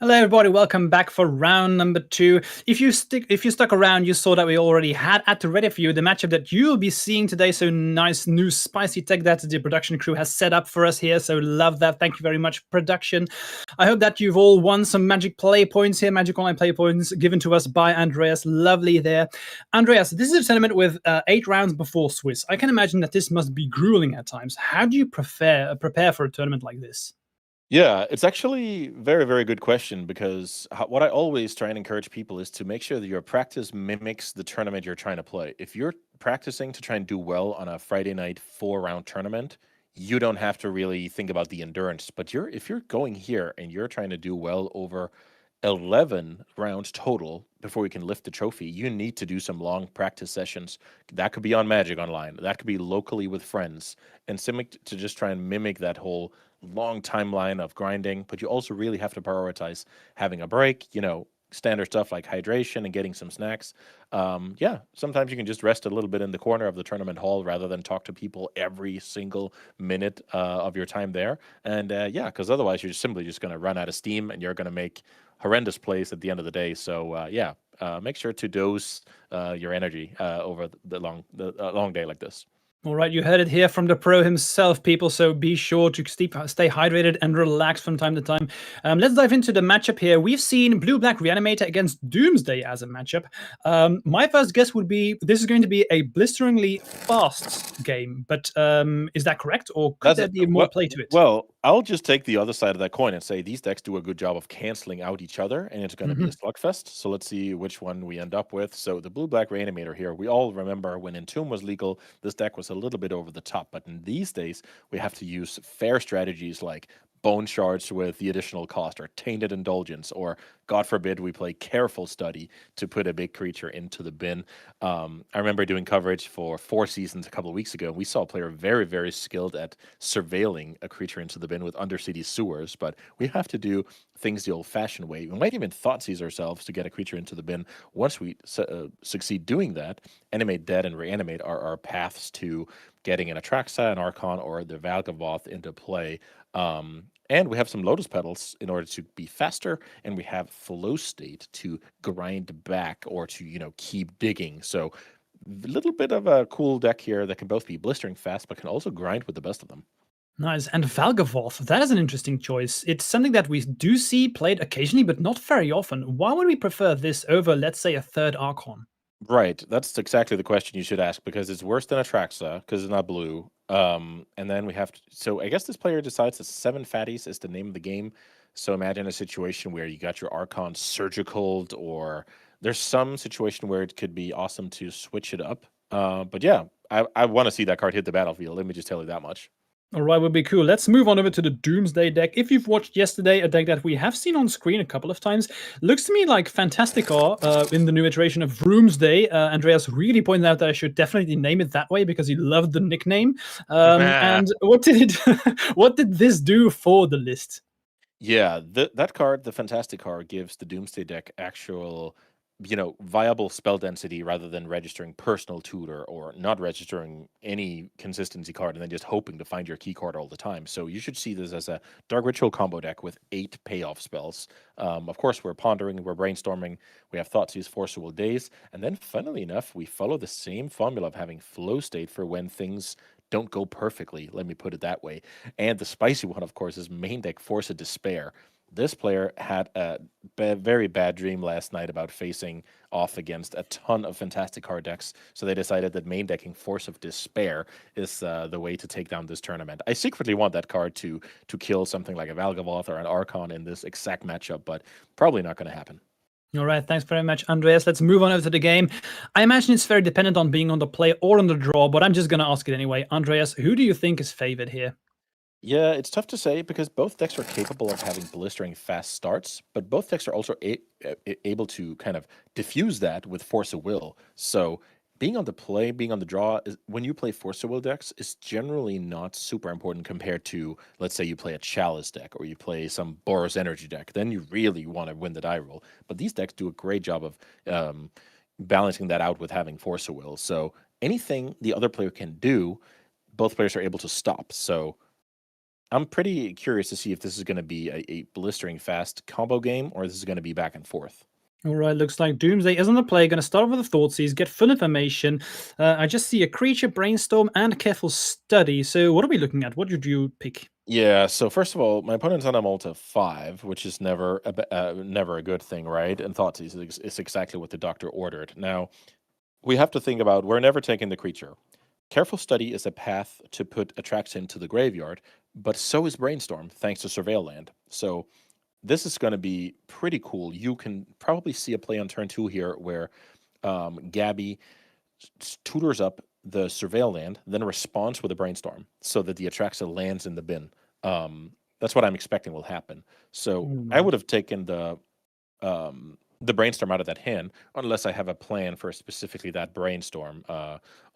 Hello, everybody. Welcome back for round number 2. If you stuck around, you saw that we already had at the ready for you the matchup that you'll be seeing today. So nice, new, spicy tech that the production crew has set up for us here. So love that. Thank you very much, production. I hope that you've all won some magic play points here, magic online play points given to us by Andreas. Lovely there, Andreas. This is a tournament with 8 rounds before Swiss. I can imagine that this must be grueling at times. How do you prepare for a tournament like this? Yeah, it's actually very, very good question because what I always try and encourage people is to make sure that your practice mimics the tournament you're trying to play. If you're practicing to try and do well on a Friday night 4-round tournament, you don't have to really think about the endurance. But if you're going here and you're trying to do well over 11 rounds total before you can lift the trophy, you need to do some long practice sessions. That could be on Magic Online, that could be locally with friends, and to just try and mimic that whole long timeline of grinding. But you also really have to prioritize having a break, standard stuff like hydration and getting some snacks. Yeah, sometimes you can just rest a little bit in the corner of the tournament hall rather than talk to people every single minute of your time there. And yeah, because otherwise you're simply just going to run out of steam and you're going to make horrendous plays at the end of the day. So yeah, make sure to dose your energy over the long day like this. All right, you heard it here from the pro himself, people. So be sure to stay hydrated and relax from time to time. Let's dive into the matchup here. We've seen Blue-Black Reanimator against Doomsday as a matchup. My first guess would be this is going to be a blisteringly fast game. But is that correct, or could there be more play to it? Well, I'll just take the other side of that coin and say these decks do a good job of canceling out each other, and it's going to be a slugfest. So let's see which one we end up with. So the Blue-Black Reanimator here, we all remember when Entomb was legal, this deck was a little bit over the top. But in these days, we have to use fair strategies like Bone Shards with the additional cost, or Tainted Indulgence, or God forbid we play Careful Study to put a big creature into the bin. I remember doing coverage for 4 seasons a couple of weeks ago, and we saw a player very, very skilled at surveilling a creature into the bin with Undercity Sewers, but we have to do things the old-fashioned way. We might even Thoughtseize ourselves to get a creature into the bin. Once we succeed doing that, Animate Dead and Reanimate are our paths to getting an Atraxa, an Archon, or the Valgavoth into play. And we have some Lotus Petals in order to be faster, and we have Flow State to grind back or to, keep digging. So a little bit of a cool deck here that can both be blistering fast, but can also grind with the best of them. Nice. And Valgavoth, that is an interesting choice. It's something that we do see played occasionally, but not very often. Why would we prefer this over, let's say, a third Archon? Right. That's exactly the question you should ask, because it's worse than Atraxa because it's not blue. And then we have so I guess this player decides that 7 fatties is the name of the game. So imagine a situation where you got your Archon surgicaled, or there's some situation where it could be awesome to switch it up. But yeah, I want to see that card hit the battlefield. Let me just tell you that much. All right, would be cool. Let's move on over to the Doomsday deck. If you've watched yesterday, a deck that we have seen on screen a couple of times, looks to me like Fantastica in the new iteration of Vroomsday. Andreas really pointed out that I should definitely name it that way because he loved the nickname. And what did what did this do for the list? Yeah, that card, the Fantastic card, gives the Doomsday deck actual, viable spell density rather than registering Personal Tutor or not registering any consistency card and then just hoping to find your key card all the time. So you should see this as a Dark Ritual combo deck with 8 payoff spells. Of course, we're pondering, we're brainstorming, we have Thoughtseize, Forcible Days, and then funnily enough, we follow the same formula of having Flow State for when things don't go perfectly, let me put it that way. And the spicy one, of course, is main deck Force of Despair. This player had a very bad dream last night about facing off against a ton of Fantastic card decks, so they decided that main decking Force of Despair is the way to take down this tournament. I secretly want that card to kill something like a Valgavoth or an Archon in this exact matchup, but probably not going to happen. All right, thanks very much, Andreas. Let's move on over to the game. I imagine it's very dependent on being on the play or on the draw, but I'm just going to ask it anyway. Andreas, who do you think is favored here? Yeah, it's tough to say because both decks are capable of having blistering fast starts, but both decks are also able to kind of diffuse that with Force of Will. So being on the play, being on the draw, when you play Force of Will decks, is generally not super important compared to, let's say you play a Chalice deck or you play some Boros Energy deck. Then you really want to win the die roll. But these decks do a great job of balancing that out with having Force of Will. So anything the other player can do, both players are able to stop. So I'm pretty curious to see if this is going to be a blistering fast combo game or this is going to be back and forth. All right, looks like Doomsday is on the play. Going to start off with the Thoughtseize, get full information. I just see a creature, brainstorm, and careful study. So what are we looking at? What did you pick? Yeah, so first of all, my opponent's on a Malta 5, which is never never a good thing, right? And Thoughtseize is exactly what the doctor ordered. Now, we have to think about we're never taking the creature. Careful study is a path to put Atraxa into the graveyard, but so is Brainstorm, thanks to Surveil Land. So this is going to be pretty cool. You can probably see a play on turn 2 here where Gabby tutors up the Surveil Land, then responds with a Brainstorm so that the Atraxa lands in the bin. That's what I'm expecting will happen. So I would have taken the Brainstorm out of that hand, unless I have a plan for specifically that Brainstorm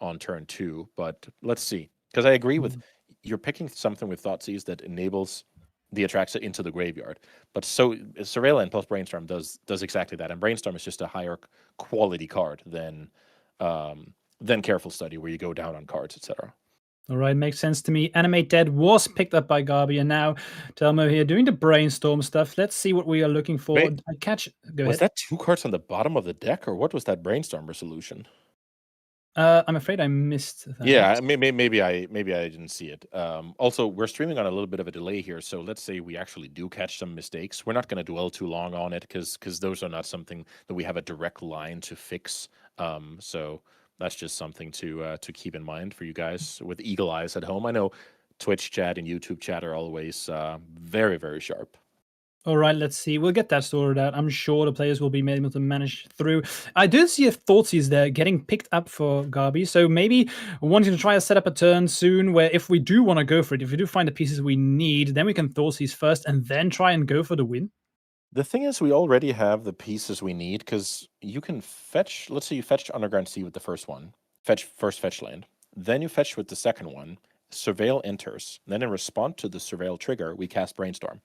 on turn 2. But let's see, because I agree with you're picking something with Thoughtseize that enables the Atraxa into the graveyard. But so Surveillance plus Brainstorm does exactly that, and Brainstorm is just a higher quality card than Careful Study, where you go down on cards, etc. All right, makes sense to me. Animate Dead was picked up by Garby, and now Telmo here doing the brainstorm stuff. Let's see what we are looking for. Wait, Go was ahead. that 2 cards on the bottom of the deck, or what was that Brainstorm resolution? I'm afraid I missed that. Yeah, maybe I didn't see it. Also, we're streaming on a little bit of a delay here, so let's say we actually do catch some mistakes. We're not going to dwell too long on it because those are not something that we have a direct line to fix. So that's just something to keep in mind for you guys with eagle eyes at home. I know Twitch chat and YouTube chat are always very, very sharp. All right, let's see. We'll get that sorted out. I'm sure the players will be able to manage through. I do see a Thoughtseize there getting picked up for Garby, so maybe wanting to try to set up a turn soon where if we do want to go for it, if we do find the pieces we need, then we can Thoughtseize first and then try and go for the win. The thing is, we already have the pieces we need because you can fetch. Let's say you fetched Underground Sea with the first one, fetch land. Then you fetch with the second one. Surveil enters. Then in response to the Surveil trigger, we cast Brainstorm.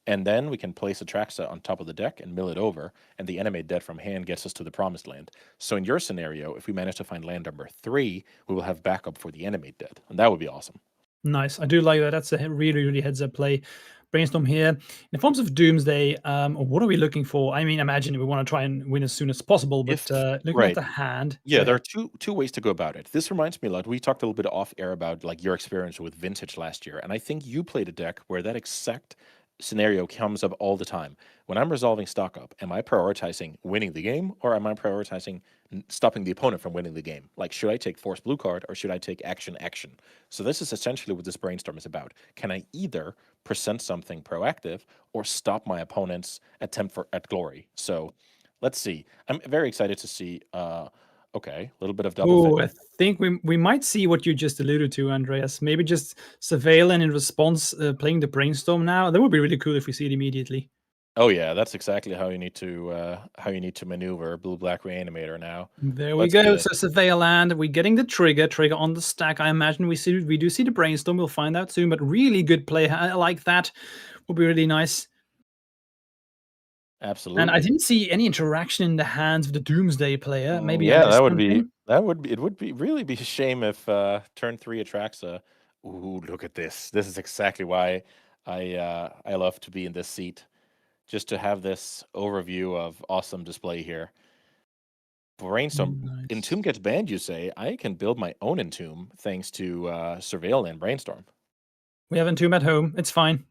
And then we can place Atraxa on top of the deck and mill it over, and the Animate Dead from hand gets us to the Promised Land. So in your scenario, if we manage to find land number 3, we will have backup for the Animate Dead, and that would be awesome. Nice. I do like that. That's a really, really heads-up play. Brainstorm here. In forms of Doomsday, what are we looking for? I mean, imagine we want to try and win as soon as possible, but looking at the hand. Yeah, there are two ways to go about it. This reminds me a lot. We talked a little bit off air about like your experience with Vintage last year, and I think you played a deck where that exact scenario comes up all the time. When I'm resolving stock up, am I prioritizing winning the game or am I prioritizing stopping the opponent from winning the game? Like, should I take force blue card or should I take action? So this is essentially what this brainstorm is about. Can I either present something proactive or stop my opponent's attempt at glory? So let's see. I'm very excited to see okay, a little bit of double. I think we might see what you just alluded to, Andreas. Maybe just surveilling in response, playing the brainstorm now. That would be really cool if we see it immediately. Oh yeah, that's exactly how you need to maneuver Blue-Black Reanimator now. There we go. So Surveil Land, we're getting the trigger on the stack. I imagine we do see the brainstorm. We'll find out soon, but really good play. I like that. Would be really nice. Absolutely. And I didn't see any interaction in the hands of the Doomsday player. Maybe that would be really be a shame if turn 3 Atraxa. Ooh, look at this. This is exactly why I love to be in this seat. Just to have this overview of awesome display here. Brainstorm. Nice. Entomb gets banned, you say. I can build my own Entomb thanks to Surveil and Brainstorm. We have Entomb at home. It's fine.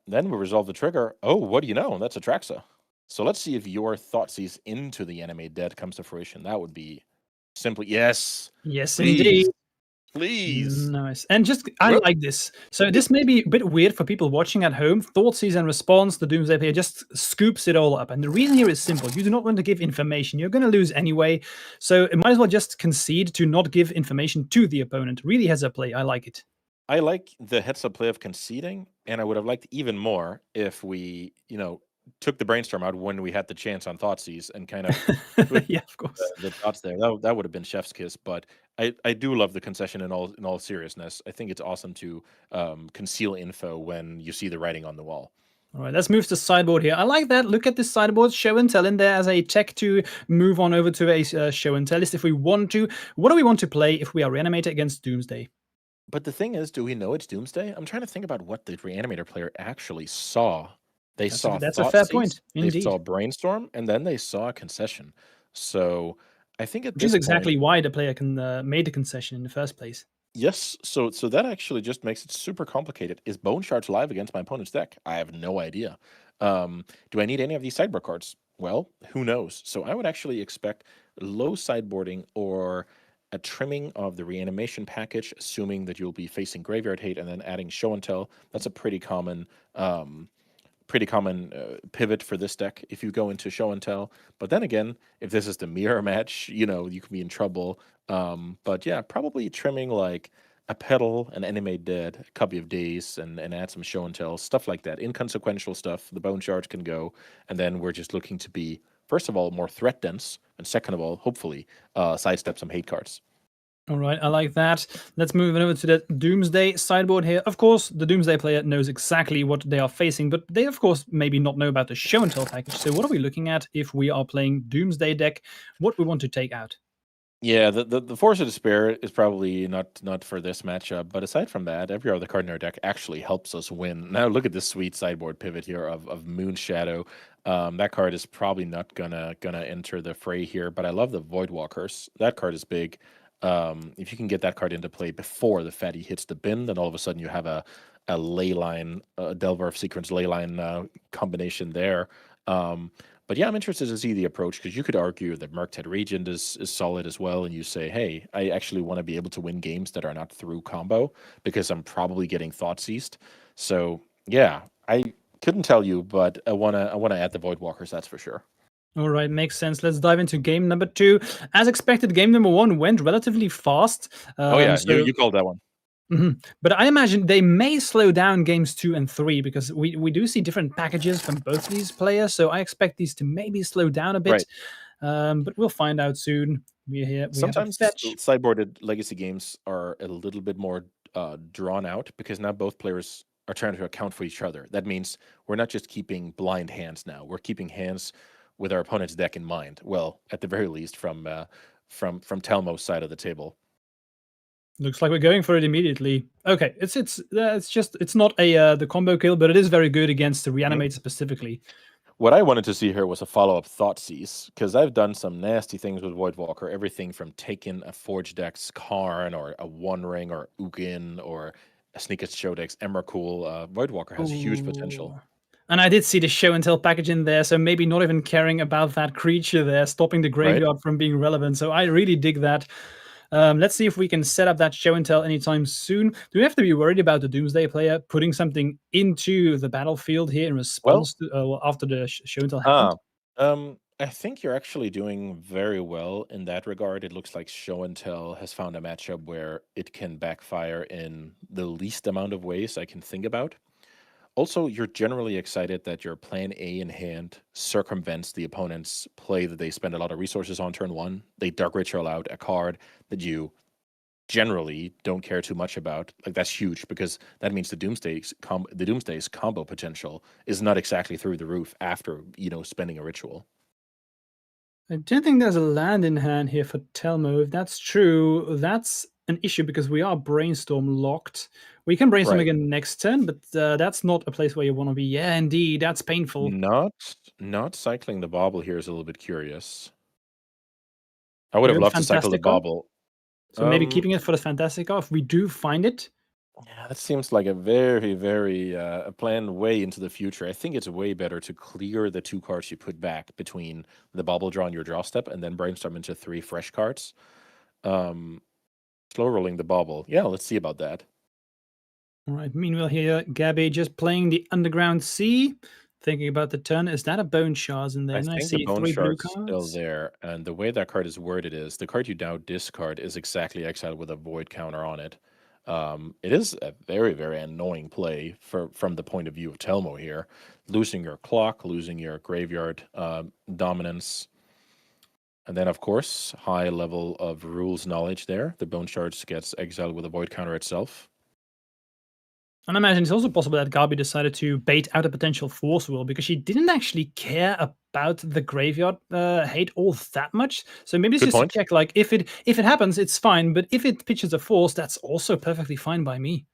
Then we resolve the trigger. Oh, what do you know? That's Atraxa. So let's see if your Thoughtseize into the Animate Dead comes to fruition. That would be simply yes. Yes, please. Indeed. Please. Nice. And I like this. So this may be a bit weird for people watching at home. Thoughtseize and response, the Doomsday player just scoops it all up. And the reason here is simple. You do not want to give information. You're going to lose anyway. So it might as well just concede to not give information to the opponent. Really heads up play. I like it. I like the heads-up play of conceding, and I would have liked even more if we, took the brainstorm out when we had the chance on Thoughtseize and kind of yeah, of course, the dots there. That would have been chef's kiss. But I do love the concession in all seriousness. I think it's awesome to conceal info when you see the writing on the wall. All right, let's move to sideboard here. I like that. Look at this sideboard, show and tell in there as a tech to move on over to a show and tell list if we want to. What do we want to play if we are reanimated against Doomsday? But the thing is, do we know it's Doomsday? I'm trying to think about what the Reanimator player actually saw. They saw That's a fair point, Thoughtseize, they indeed. saw Brainstorm, and then they saw a Concession. So I think at Which is this point, exactly why the player made the concession in the first place. yes. So that actually just makes it super complicated. Is Bone Shards live against my opponent's deck? I have no idea. Do I need any of these sideboard cards? Well, who knows? So I would actually expect low sideboarding or a trimming of the reanimation package, assuming that you'll be facing graveyard hate and then adding show and tell. That's a pretty common pivot for this deck if you go into show and tell. But then again, if this is the mirror match, you can be in trouble. But yeah, probably trimming like a pedal, an animate dead, a copy of days, and add some show and tell, stuff like that. Inconsequential stuff. The bone charge can go, and then we're just looking to be, first of all, more threat dense, and second of all, hopefully, sidestep some hate cards. All right, I like that. Let's move over to the Doomsday sideboard here. Of course, the Doomsday player knows exactly what they are facing, but they, of course, maybe not know about the show and tell package. So what are we looking at if we are playing Doomsday deck? What we want to take out? Yeah, the Force of Despair is probably not for this matchup, but aside from that, every other card in our deck actually helps us win. Now look at this sweet sideboard pivot here of Moon Shadow. That card is probably not gonna enter the fray here, but I love the Voidwalkers. That card is big. If you can get that card into play before the fatty hits the bin, then all of a sudden you have a Leyline, Delver of Sequence Leyline combination there. But yeah, I'm interested to see the approach because you could argue that Murktide Regent is solid as well, and you say, hey, I actually want to be able to win games that are not through combo because I'm probably getting Thoughtseized. So yeah, I couldn't tell you, but I wanna add the Voidwalkers, that's for sure. All right, makes sense. Let's dive into game number 2. As expected, game number 1 went relatively fast. Oh yeah, you So you called that one. But I imagine they may slow down games 2 and 3 because we do see different packages from both these players. So I expect these to maybe slow down a bit. Right. But we'll find out soon. We're here. We have a Sometimes fetch. sideboarded legacy games are a little bit more drawn out because now both players are trying to account for each other. That means we're not just keeping blind hands now; we're keeping hands with our opponent's deck in mind. Well, at the very least, from Telmo's side of the table. Looks like we're going for it immediately. Okay, it's not a the combo kill, but it is very good against the Mhm. reanimate specifically. What I wanted to see here was a follow-up Thoughtseize, because I've done some nasty things with Voidwalker, everything from taking a Forge Deck's Karn, or a One Ring, or Ugin, or a Sneakers Show Deck's Emrakul. Voidwalker has huge potential. Ooh. And I did see the show and tell package in there, so maybe not even caring about that creature there, stopping the Right? graveyard from being relevant. So I really dig that. Let's see if we can set up that show and tell anytime soon. Do we have to be worried about the Doomsday player putting something into the battlefield here in Well, response to after the show and tell happened? ah, I think you're actually doing very well in that regard. It looks like Show and Tell has found a matchup where it can backfire in the least amount of ways I can think about. Also, you're generally excited that your plan A in hand circumvents the opponent's play that they spend a lot of resources on turn one. They Dark Ritual out a card that you generally don't care too much about. Like that's huge because that means the Doomsday's combo potential is not exactly through the roof after spending a ritual. I don't think there's a land in hand here for Telmo. If that's true, that's an issue because we are brainstorm locked. We can brainstorm Right. again next turn, but that's not a place where you want to be. Yeah, indeed, that's painful. Not cycling the bobble here is a little bit curious. I would We have have a loved to cycle the Fantastica, bobble. so maybe Um, keeping it for the Fantastica if we do find it. Yeah, that seems like a very, very a plan way into the future. I think it's way better to clear the two cards you put back between the bubble draw and your draw step, and then brainstorm into three fresh cards. Um, Slow rolling the bobble. Yeah, let's see about that. All right. Meanwhile, here, Gabby just playing the Underground Sea, thinking about the turn. Is that a Bone Shards in there? I And I think the see bone 3 blue shard's still cards. there, and the way that card is worded is the card you now discard is exactly exiled with a void counter on it. It is a very, very annoying play from the point of view of Telmo here. Losing your clock, losing your graveyard dominance. And then, of course, high level of rules knowledge there. The Bone Shards gets exiled with a void counter itself. And I imagine it's also possible that Gabi decided to bait out a potential force will because she didn't actually care about the graveyard hate all that much. So maybe it's Good just to point. check, like, if it happens, it's fine. But if it pitches a force, that's also perfectly fine by me.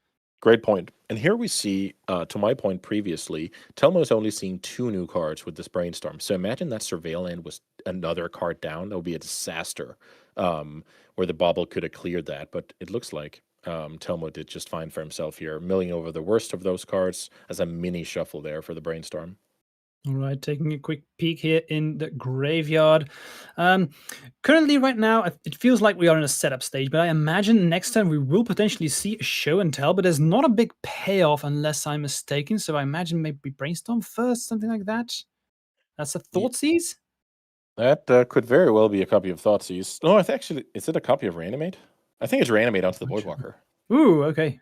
Great point. And here we see, to my point previously, Telmo's only seen 2 new cards with this brainstorm. So imagine that Surveil Land was another card down. That would be a disaster, where the bobble could have cleared that. But it looks like Telmo did just fine for himself here, milling over the worst of those cards as a mini shuffle there for the brainstorm. All right, taking a quick peek here in the graveyard. Currently, right now, it feels like we are in a setup stage, but I imagine next time we will potentially see a show and tell, but there's not a big payoff unless I'm mistaken. So I imagine maybe brainstorm first, something like that. That's a Ye- Thoughtseize? That could very well be a copy of Thoughtseize. No, I think actually, is it a copy of Reanimate? I think it's Reanimate onto the Voidwalker. Ooh, okay.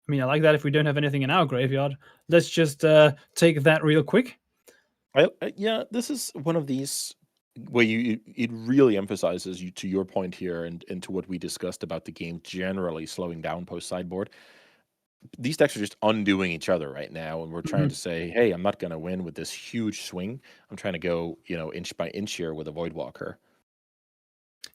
I mean, I like that if we don't have anything in our graveyard. Let's just take that real quick. Yeah, this is one of these where it really emphasizes you to your point here and to what we discussed about the game generally slowing down post sideboard. These decks are just undoing each other right now, and we're trying to say, hey, I'm not going to win with this huge swing. I'm trying to go, inch by inch here with a Voidwalker.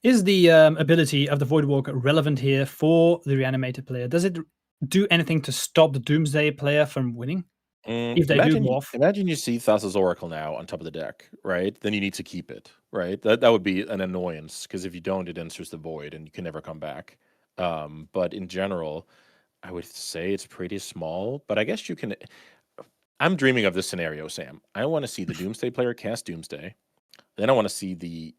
Is the ability of the Voidwalker relevant here for the reanimated player? Does it do anything to stop the Doomsday player from winning if they do go off? Imagine you see Thassa's Oracle now on top of the deck, right? Then you need to keep it, right? That would be an annoyance because if you don't, it enters the void and you can never come back. But in general, I would say it's pretty small. But I guess you can. I'm dreaming of this scenario, Sam. I want to see the Doomsday player cast Doomsday. Then I want to see the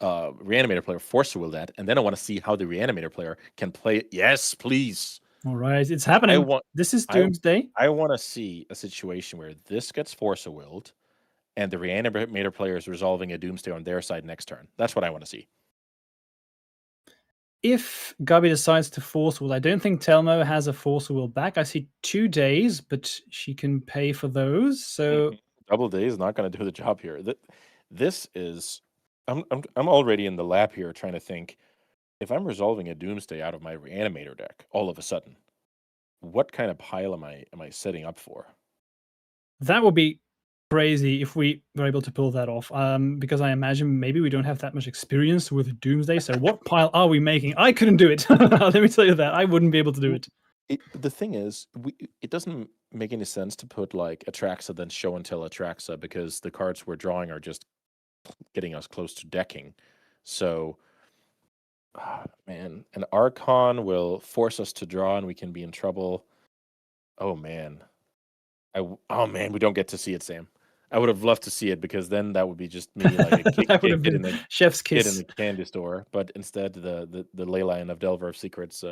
Reanimator player force will that, and then I want to see how the Reanimator player can play it. Yes, please. All right, it's happening. This is Doomsday. I want to see a situation where this gets force willed, and the Reanimator player is resolving a Doomsday on their side next turn. That's what I want to see. If Gabi decides to force will, I don't think Telmo has a force will back. I see 2 days, but she can pay for those. So Double day is not going to do the job here. This is. I'm already in the lab here trying to think. If I'm resolving a Doomsday out of my Reanimator deck, all of a sudden, what kind of pile am I setting up for? that would be crazy if we were able to pull that off. Because I imagine maybe we don't have that much experience with Doomsday. So what pile are we making? I couldn't do it. Let me tell you that. I wouldn't be able to do it. The thing is, it doesn't make any sense to put like Atraxa then show and tell Atraxa because the cards we're drawing are just getting us close to decking. So, man, an Archon will force us to draw and we can be in trouble. Oh man, we don't get to see it, Sam. I would have loved to see it because then that would be just maybe like a That would have been chef's kid kiss. in the candy store. But instead, the ley line of Delver of Secrets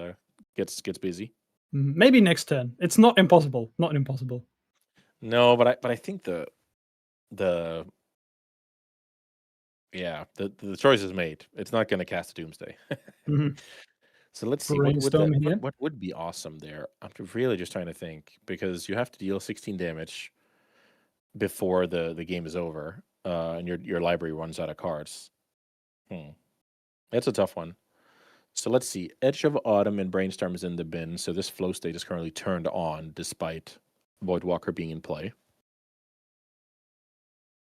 gets busy. Maybe next turn. It's not impossible. Not impossible. No, but I think the choice is made. It's not going to cast a Doomsday. So let's see what would be awesome there. I'm really just trying to think because you have to deal 16 damage before the game is over, and your library runs out of cards. That's a tough one. So let's see. Edge of Autumn and Brainstorm is in the bin, so this flow state is currently turned on despite Voidwalker being in play.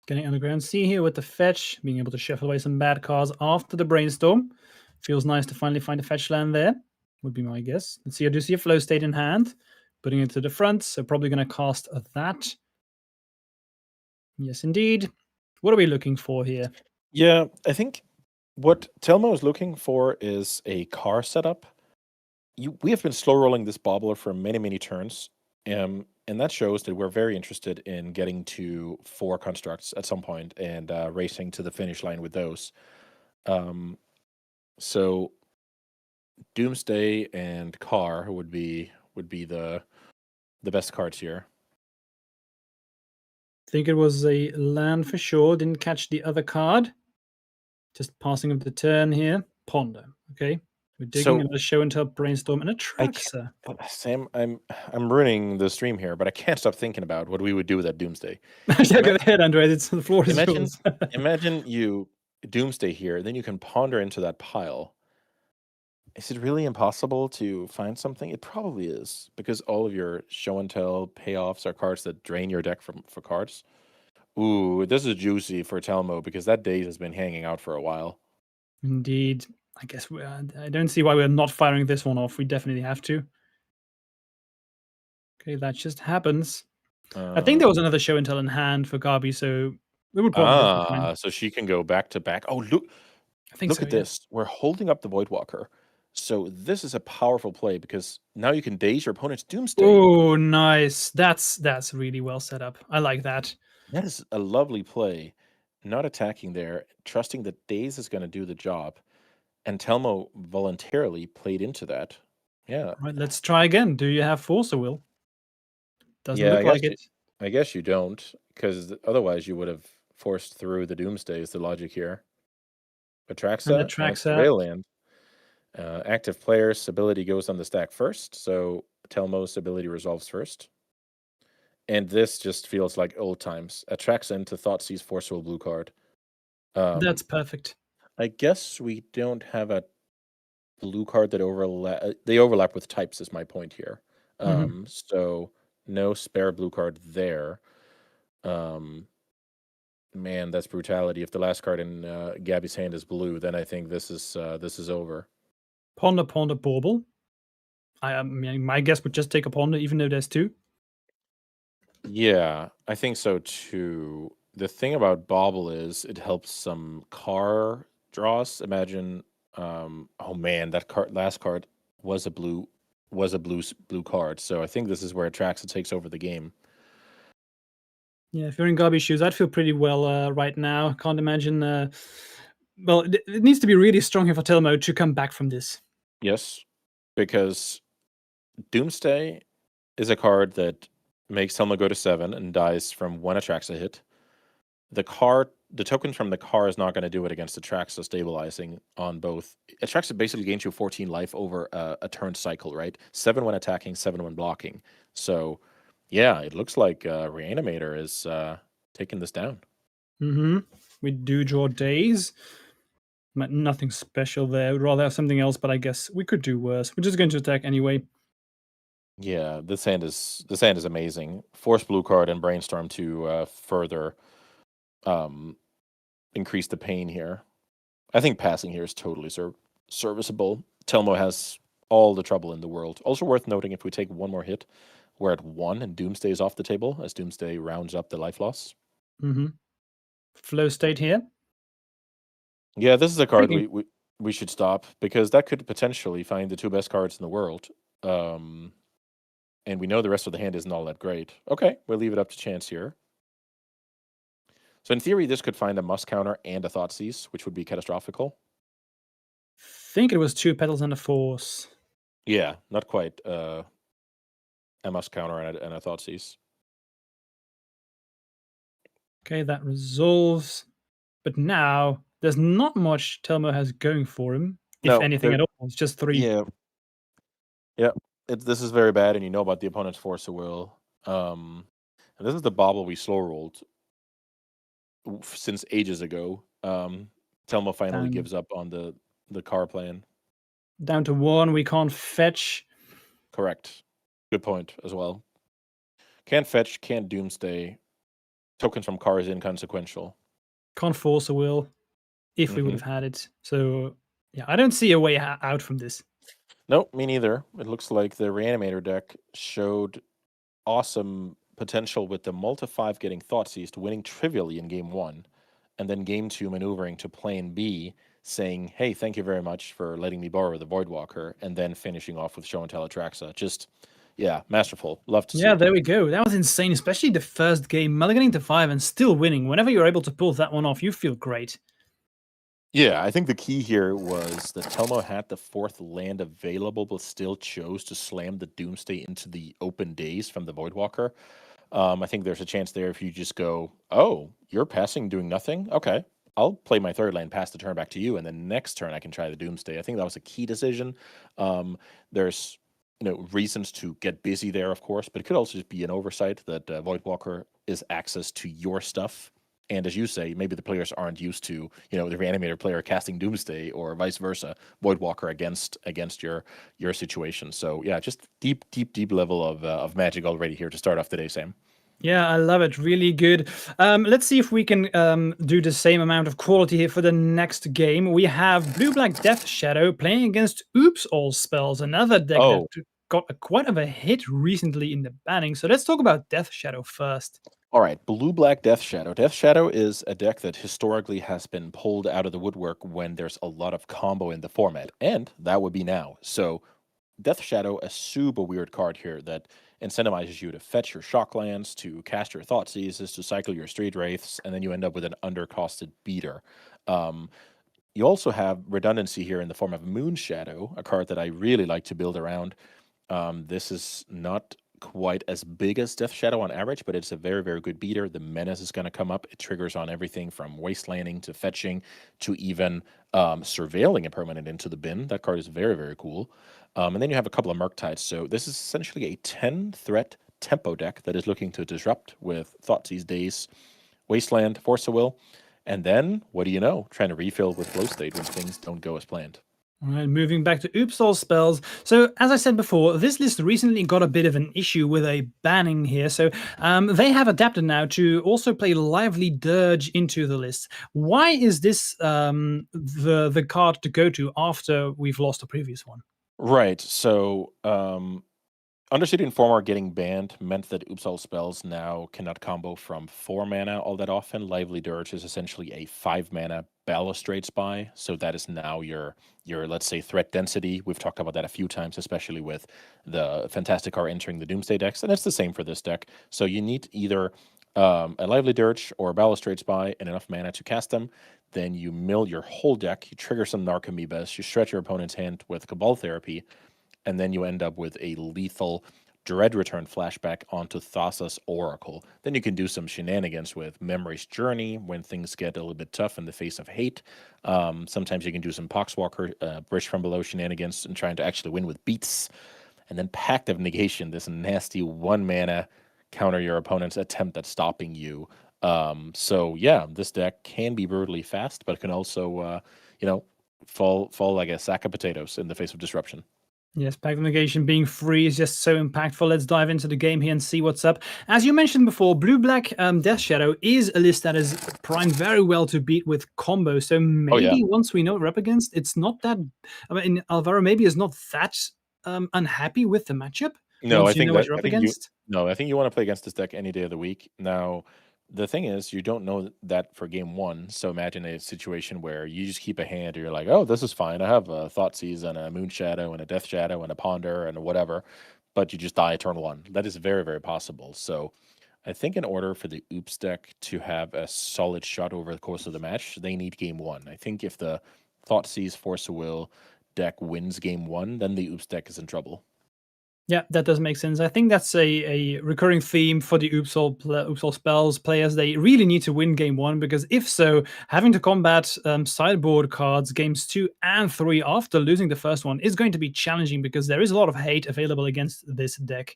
Getting underground sea here with the fetch, being able to shuffle away some bad cards after the Brainstorm. Feels nice to finally find a fetch land there, would be my guess. Let's see, I do see a flow state in hand, putting it to the front, so probably going to cast that. Yes, indeed. What are we looking for here? Yeah, I think what Telmo is looking for is a car setup. We have been slow rolling this bobbler for many, many turns, and that shows that we're very interested in getting to 4 constructs at some point and racing to the finish line with those. So Doomsday and Car would be the best cards here. I think it was a land for sure. Didn't catch the other card. Just passing of the turn here. Ponder. Okay. We're digging into show and tell, Brainstorm, and Atraxa. Sam, I'm ruining the stream here, but I can't stop thinking about what we would do with that Doomsday. Yeah, go ahead, Andreas. It's the floor is yours. Imagine you Doomsday here, then you can ponder into that pile. Is it really impossible to find something? It probably is, because all of your show and tell payoffs are cards that drain your deck for cards. Ooh, this is juicy for Telmo because that daze has been hanging out for a while. Indeed. I guess I don't see why we're not firing this one off. We definitely have to. Okay, that just happens. I think there was another show and tell in hand for Gabi, so we would probably just be fine. So she can go back to back. Oh, look, I think look so, at yeah. this. We're holding up the Voidwalker. So this is a powerful play because now you can daze your opponent's Doomsday. Oh, nice. That's really well set up. I like that. That is a lovely play. Not attacking there, trusting that daze is going to do the job. And Telmo voluntarily played into that. Yeah. All right, let's try again. Do you have force or will? Doesn't Yeah, look like it. I guess you don't, because otherwise you would have forced through the Doomsday is the logic here. And Atraxa and Atraxa. Surveilland. Active player's ability goes on the stack first, so Telmo's ability resolves first. And this just feels like old times. Atraxa into Thoughtseize Forceful blue card. That's perfect. I guess we don't have a blue card that overlap. They overlap with types, is my point here. So no spare blue card there. Man, that's brutality. If the last card in Gabby's hand is blue, then I think this is over. Ponder, Ponder, Bauble. I mean, my guess would just take a Ponder, even though there's two. Yeah, I think so too. The thing about Bauble is it helps some car draws. Imagine, oh man, that last card was a blue card. So I think this is where Atraxa takes over the game. Yeah, if you're in Gabi's shoes, I'd feel pretty well right now. Can't imagine. Well, it needs to be really strong here for Telmo to come back from this. Yes, because Doomsday is a card that makes Telmo go to 7 and dies from one Atraxa hit. The token from the car is not going to do it against Atraxa stabilizing on both. Atraxa basically gains you 14 life over a turn cycle, right? 7 when attacking, 7 when blocking. So, yeah, it looks like Reanimator is taking this down. We do draw days. Nothing special there. We'd rather have something else, but I guess we could do worse. We're just going to attack anyway. Yeah, this hand is amazing. Force blue card and Brainstorm to further increase the pain here. I think passing here is totally serviceable. Telmo has all the trouble in the world. Also worth noting, if we take one more hit, we're at 1 and Doomsday is off the table as Doomsday rounds up the life loss. Flow state here. Yeah, this is a card we should stop because that could potentially find the 2 best cards in the world. And we know the rest of the hand isn't all that great. Okay, we'll leave it up to chance here. So in theory, this could find a Must counter and a Thoughtseize, which would be catastrophical. Think it was 2 petals and a force. Yeah, not quite. A Must counter and a Thoughtseize. Okay, that resolves. But now there's not much Telmo has going for him, if anything at all. It's just 3. Yeah. Yeah. This is very bad, and you know about the opponent's Force of Will. And this is the bobble we slow rolled since ages ago. Telmo finally gives up on the car plan. Down to 1, we can't fetch. Correct. Good point as well. Can't fetch, can't Doomsday. Tokens from car is inconsequential. Can't force a will if we would have had it. So, yeah, I don't see a way out from this. Nope, me neither. It looks like the Reanimator deck showed awesome potential with the multi-5 getting Thoughtseize, winning trivially in game 1, and then game 2 maneuvering to plane B, saying, hey, thank you very much for letting me borrow the Voidwalker, and then finishing off with Show and Tell Atraxa. Just, yeah, masterful. Love to see. Yeah, there we go. That was insane, especially the first game, mulliganing to 5 and still winning. Whenever you're able to pull that one off, you feel great. Yeah, I think the key here was that Telmo had the 4th land available, but still chose to slam the Doomsday into the open days from the Voidwalker. I think there's a chance there if you just go, oh, you're passing, doing nothing? Okay, I'll play my 3rd land, pass the turn back to you, and then next turn I can try the Doomsday. I think that was a key decision. There's reasons to get busy there, of course, but it could also just be an oversight that Voidwalker is access to your stuff And as you say, maybe the players aren't used to, the reanimator player casting Doomsday or vice versa, Voidwalker against your situation. So yeah, just deep level of magic already here to start off today, Sam. Yeah, I love it. Really good. Let's see if we can do the same amount of quality here for the next game. We have Blue Black Death Shadow playing against Oops All Spells, another deck that Oh, got quite of a hit recently in the banning. So let's talk about Death Shadow first. all right. Blue Black Death Shadow. Death Shadow is a deck that historically has been pulled out of the woodwork when there's a lot of combo in the format, and that would be now. So Death Shadow, a super weird card here that incentivizes you to fetch your shock lands, to cast your thought seizes, to cycle your street wraiths, and then you end up with an undercosted beater. Um, you also have redundancy here in the form of Moon Shadow, a card that I really like to build around. This is not quite as big as Death Shadow on average, but it's a very, very good beater. The menace is going to come up. It triggers on everything from wastelanding to fetching to even surveilling a permanent into the bin. That card is very, very cool. And then you have a couple of Murktides. So this is essentially a 10 threat tempo deck that is looking to disrupt with Thoughtseize Daze, Wasteland, Force of Will. And then, what do you know? Trying to refill with Flow State when things don't go as planned. All right, moving back to Oops All Spells. So, as I said before, this list recently got a bit of an issue with a banning here. So, they have adapted now to also play Lively Dirge into the list. Why is this the card to go to after we've lost the previous one? Right. So, Undercity Informer getting banned meant that Oops All Spells now cannot combo from 4 mana all that often. Lively Dirge is essentially a 5 mana Balustrade Spy, so that is now your let's say threat density. We've talked about that a few times, especially with the Fantastic Car entering the Doomsday decks, and it's the same for this deck. So you need either a Lively Dirge or a Balustrade Spy and enough mana to cast them. Then you mill your whole deck, you trigger some Narcomoebas, you stretch your opponent's hand with Cabal Therapy, and then you end up with a lethal Dread Return flashback onto Thassa's Oracle. Then you can do some shenanigans with Memory's Journey when things get a little bit tough in the face of hate. Sometimes you can do some Poxwalker, Bridge from Below shenanigans and trying to actually win with beats. And then Pact of Negation, this nasty 1 mana counter your opponent's attempt at stopping you. So yeah, this deck can be brutally fast, but it can also, fall like a sack of potatoes in the face of disruption. Yes, Pact of Negation being free is just so impactful. Let's dive into the game here and see what's up. As you mentioned before, Blue-Black Death Shadow is a list that is primed very well to beat with combo. So maybe once we know what we're up against, it's not that... I mean, Alvaro maybe is not that unhappy with the matchup No, once you know what you're up against. I think you want to play against this deck any day of the week. Now, the thing is, you don't know that for game one. So imagine a situation where you just keep a hand, or you're like, "Oh, this is fine. I have a Thoughtseize and a Moon Shadow and a Death Shadow and a Ponder and a whatever," but you just die turn one. That is very, very possible. So, I think in order for the Oops deck to have a solid shot over the course of the match, they need game one. I think if the Thoughtseize Force of Will deck wins game one, then the Oops deck is in trouble. Yeah, that does make sense. I think that's a recurring theme for the Oops All Spells players. They really need to win game one, because if so, having to combat sideboard cards games 2 and 3 after losing the first one is going to be challenging, because there is a lot of hate available against this deck.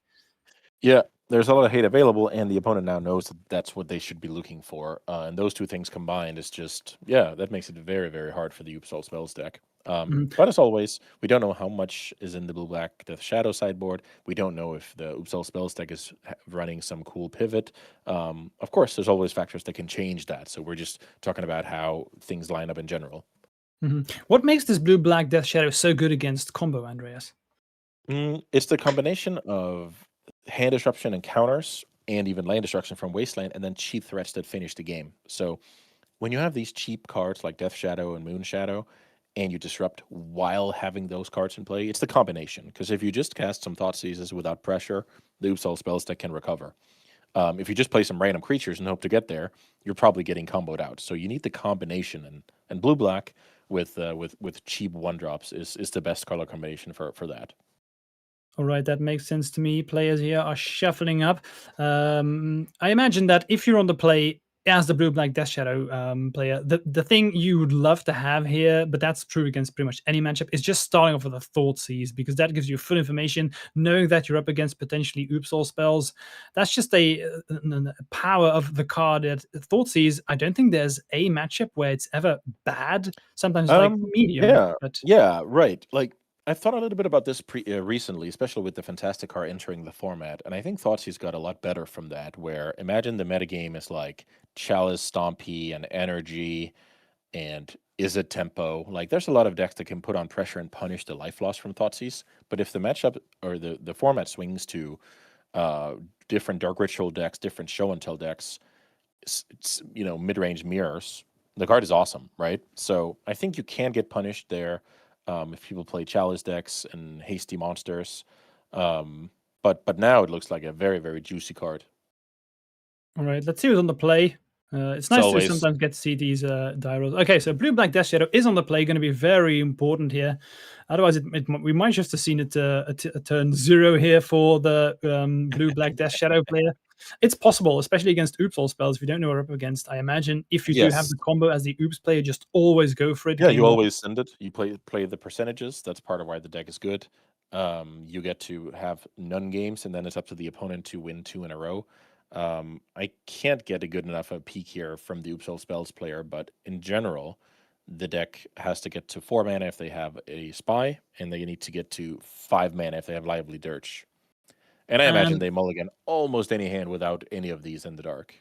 Yeah, there's a lot of hate available, and the opponent now knows that that's what they should be looking for. And those two things combined is just, that makes it very, very hard for the Oops All Spells deck. But as always, we don't know how much is in the Blue-Black Death Shadow sideboard. We don't know if the Oops All Spells deck is running some cool pivot. Of course, there's always factors that can change that. So we're just talking about how things line up in general. What makes this Blue-Black Death Shadow so good against combo, Andreas? It's the combination of hand disruption and counters, and even land destruction from Wasteland, and then cheap threats that finish the game. So when you have these cheap cards like Death Shadow and Moon Shadow, and you disrupt while having those cards in play, it's the combination. Because if you just cast some Thought Seizes without pressure, the Oops All Spells deck can recover. If you just play some random creatures and hope to get there, you're probably getting comboed out. So you need the combination, and blue black with cheap 1-drops is the best color combination for that. All right, that makes sense to me. Players here are shuffling up. I imagine that if you're on the play, as the blue-black Death Shadow player, the thing you would love to have here, but that's true against pretty much any matchup, is just starting off with a Thoughtseize, because that gives you full information, knowing that you're up against potentially Oops all spells. That's just a power of the card. That Thoughtseize, I don't think there's a matchup where it's ever bad. Sometimes like medium, Yeah, but yeah, right. Like I've thought a little bit about this recently, especially with the Fantastic Car entering the format, and I think Thoughtseize got a lot better from that. Where imagine the metagame is like Chalice, Stompy, and Energy, and is it tempo? Like there's a lot of decks that can put on pressure and punish the life loss from Thoughtseize. But if the matchup or the format swings to different Dark Ritual decks, different Show and Tell decks, it's mid-range mirrors, the card is awesome, right? So I think you can get punished there if people play Chalice decks and hasty monsters. But now it looks like a very, very juicy card. all right, let's see who's on the play. It's nice to Always. sometimes get to see these die rolls. Okay, so blue-black Death Shadow is on the play, going to be very important here. Otherwise, we might just have seen it a turn 0 here for the blue-black Death Shadow player. It's possible, especially against Oops all spells. If you don't know what we're up against, I imagine if you do have Yes. the combo as the Oops player, just always go for it. Yeah, you always send it. You play the percentages. That's part of why the deck is good. You get to have none games, and then it's up to the opponent to win 2 in a row. I can't get a good enough peek here from the Oops All Spells player, but in general, the deck has to get to 4 mana if they have a Spy, and they need to get to 5 mana if they have Lively Dirge. And I imagine they mulligan almost any hand without any of these in the dark.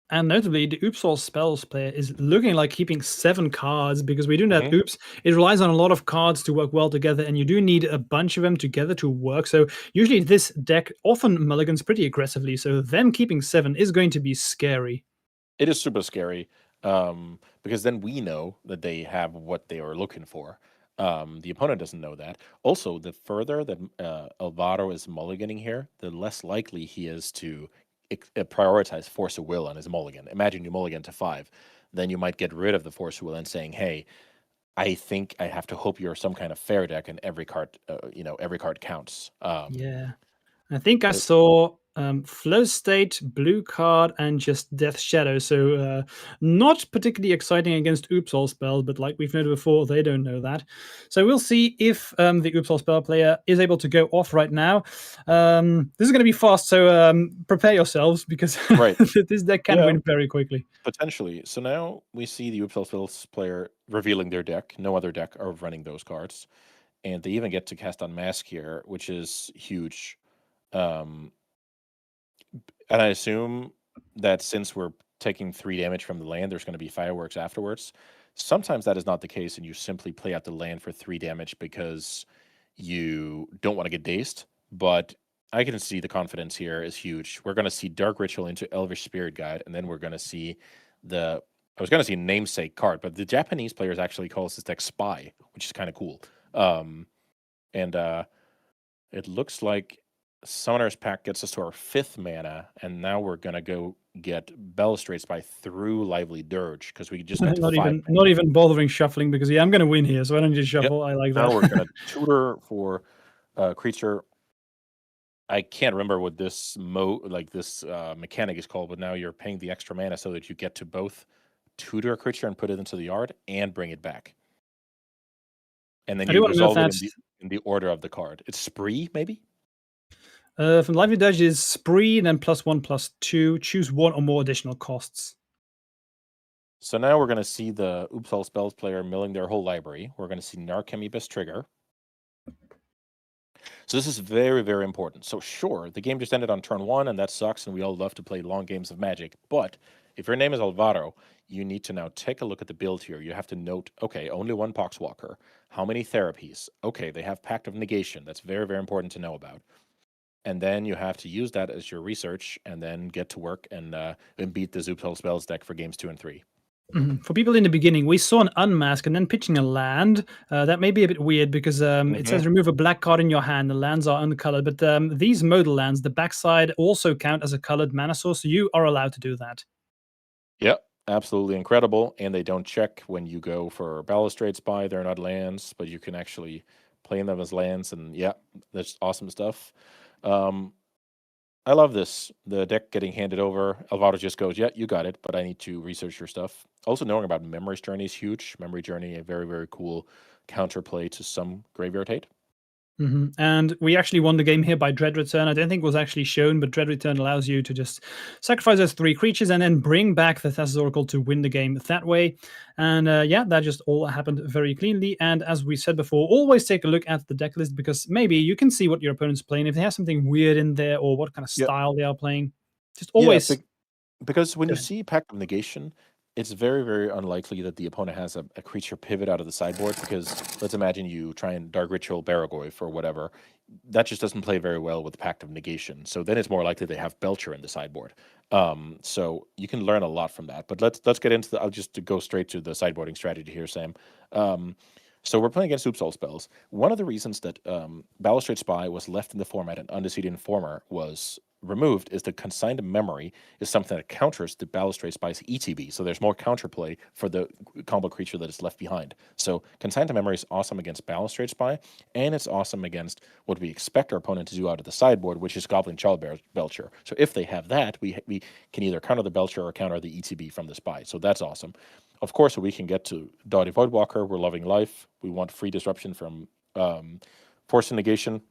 And notably, the Oops All Spells player is looking like keeping 7 cards, because we do know that Oops, it relies on a lot of cards to work well together, and you do need a bunch of them together to work. So usually this deck often mulligans pretty aggressively, so them keeping 7 is going to be scary. It is super scary, because then we know that they have what they are looking for. The opponent doesn't know that. Also, the further that Alvaro is mulliganing here, the less likely he is to prioritize Force of Will on his mulligan. Imagine you mulligan to 5, then you might get rid of the Force of Will and saying, "Hey, I think I have to hope you're some kind of fair deck, and every card, every card counts." Yeah. I think I saw Flow State, Blue Card, and just Death Shadow. So not particularly exciting against Oops All Spell, but like we've noted before, they don't know that. So we'll see if the Oops All Spell player is able to go off right now. This is going to be fast, so prepare yourselves, because Right. this deck can win very quickly. Potentially. So now we see the Oops All Spells player revealing their deck. No other deck are running those cards. And they even get to cast on Mask here, which is huge. And I assume that since we're taking 3 damage from the land, there's going to be fireworks afterwards. Sometimes that is not the case, and you simply play out the land for 3 damage because you don't want to get dazed. But I can see the confidence here is huge. We're going to see Dark Ritual into Elvish Spirit Guide, and then we're going to see I was going to see Namesake card, but the Japanese players actually calls this deck Spy, which is kind of cool. It looks like Summoner's Pact gets us to our 5th mana, and now we're gonna go get Balustrade Spy through Lively Dirge, because we just got to 5 not even bothering shuffling, because I'm going to win here, so I don't just shuffle. I like that. Now we're gonna tutor for creature. I can't remember what this mechanic is called, but now you're paying the extra mana so that you get to both tutor a creature and put it into the yard and bring it back. And then you resolve it in the order of the card. It's Spree, maybe? From Lively Dirge is Spree, then +1/+2. Choose 1 or more additional costs. So now we're going to see the Oops All Spells player milling their whole library. We're going to see Narcomoebus trigger. So this is very, very important. So sure, the game just ended on turn 1, and that sucks, and we all love to play long games of Magic. But if your name is Alvaro, you need to now take a look at the build here. You have to note, okay, only 1 Poxwalker. How many therapies? Okay, they have Pact of Negation. That's very, very important to know about. And then you have to use that as your research, and then get to work and beat the Oops All Spells deck for games 2 and 3. For people in the beginning, we saw an unmask and then pitching a land. That may be a bit weird, because it says remove a black card in your hand. The lands are uncolored, but these modal lands, the backside, also count as a colored mana source, so you are allowed to do that. Yep, absolutely incredible. And they don't check when you go for Balustrade Spy. They're not lands, but you can actually play them as lands. And yeah, that's awesome stuff. I love this. The deck getting handed over. Alvaro just goes, yeah, you got it, but I need to research your stuff. Also, knowing about Memory's Journey is huge. Memory Journey, a very, very cool counterplay to some Graveyard Hate. And we actually won the game here by Dread Return. I don't think it was actually shown, but Dread Return allows you to just sacrifice those 3 creatures and then bring back the Thassa's Oracle to win the game that way. And yeah, that just all happened very cleanly. And as we said before, always take a look at the deck list, because maybe you can see what your opponent's playing. If they have something weird in there or what kind of Yep. style they are playing, just Yeah, always... because when Go you ahead. see Pact of Negation, it's very, very unlikely that the opponent has a creature pivot out of the sideboard, because let's imagine you try and Dark Ritual Barragoyf or whatever. That just doesn't play very well with Pact of Negation. So then it's more likely they have Belcher in the sideboard. So you can learn a lot from that. But let's get into I'll just go straight to the sideboarding strategy here, Sam. So we're playing against Oopsal spells. One of the reasons that Balustrade Spy was left in the format and Undefeated Informer was removed is the Consigned Memory is something that counters the Balustrade Spy's ETB. So there's more counterplay for the combo creature that is left behind. So Consigned Memory is awesome against Balustrade Spy, and it's awesome against what we expect our opponent to do out of the sideboard, which is Goblin Child Belcher. So if they have that, we can either counter the Belcher or counter the ETB from the Spy. So that's awesome. Of course, we can get to Doughty Voidwalker. We're loving life. We want free disruption from Force Negation.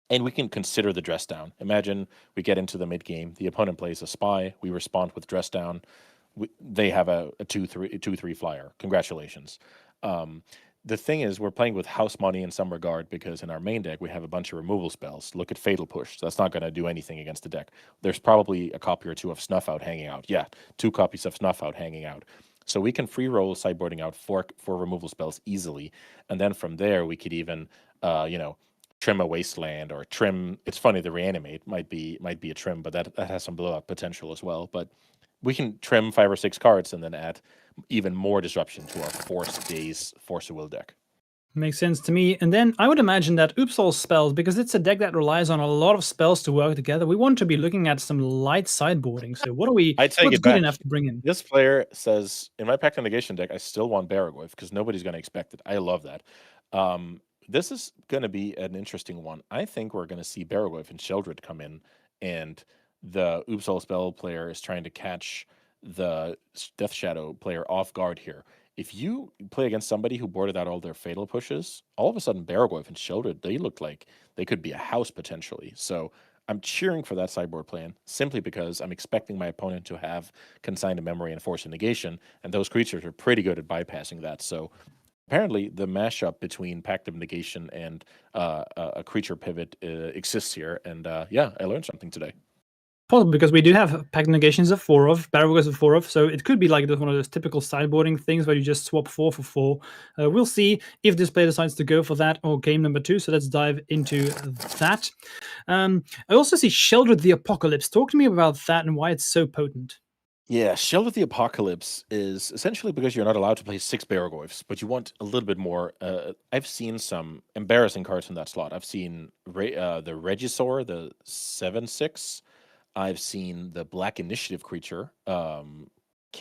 And we can consider the dress down. Imagine we get into the mid game. The opponent plays a spy. We respond with dress down. They have a 2/3 flyer. Congratulations. The thing is, we're playing with house money in some regard, because in our main deck we have a bunch of removal spells. Look at Fatal Push. That's not going to do anything against the deck. There's probably a copy or two of Snuff Out hanging out. Yeah, 2 copies of Snuff Out hanging out. So we can free roll sideboarding out for removal spells easily, and then from there we could even, trim a Wasteland or trim. It's funny, the Reanimate might be a trim, but that has some blow up potential as well. But we can trim 5 or 6 cards and then add even more disruption to our Force Days Force of Will deck. Makes sense to me. And then I would imagine that Oopsal spells, because it's a deck that relies on a lot of spells to work together, we want to be looking at some light sideboarding. So I take what's it good back. enough to bring in? This player says, in my Pact of Negation deck, I still want Barragoyf because nobody's going to expect it. I love that. This is going to be an interesting one. I think we're going to see Barragoyf and Sheldred come in, and the Oopsal spell player is trying to catch the Death Shadow player off guard here. If you play against somebody who boarded out all their fatal pushes, all of a sudden Barragoyf and Sheldred, they look like they could be a house potentially. So I'm cheering for that sideboard plan simply because I'm expecting my opponent to have Consigned Memory and Force of Negation, and those creatures are pretty good at bypassing that. So apparently the mashup between Pact of Negation and a creature pivot exists here, and yeah, I learned something today. Possible, because we do have Pact Negations of 4 of, Barragoyf of 4 of, so it could be like one of those typical sideboarding things where you just swap 4 for 4. We'll see if this player decides to go for that or game number 2, so let's dive into that. I also see Sheldred the Apocalypse. Talk to me about that and why it's so potent. Yeah, Shell of the Apocalypse is essentially because you're not allowed to play 6 Barragoyfs, but you want a little bit more. I've seen some embarrassing cards in that slot. I've seen the Regisaur, the 7/6. I've seen the Black Initiative creature. Can't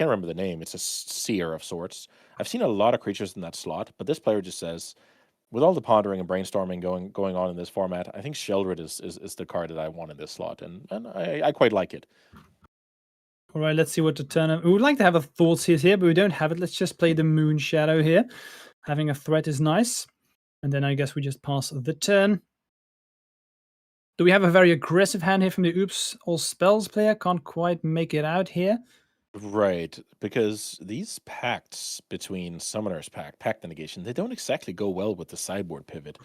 remember the name. It's a seer of sorts. I've seen a lot of creatures in that slot, but this player just says, with all the pondering and brainstorming going on in this format, I think Sheldred is the card that I want in this slot, and I quite like it. All right, let's see what the turn. We would like to have a Thoughtseize here, but we don't have it. Let's just play the Moon Shadow here. Having a threat is nice. And then I guess we just pass the turn. Do we have a very aggressive hand here from the Oops All Spells player? Can't quite make it out here. Right, because these pacts between Summoner's Pact and Negation, they don't exactly go well with the sideboard pivot.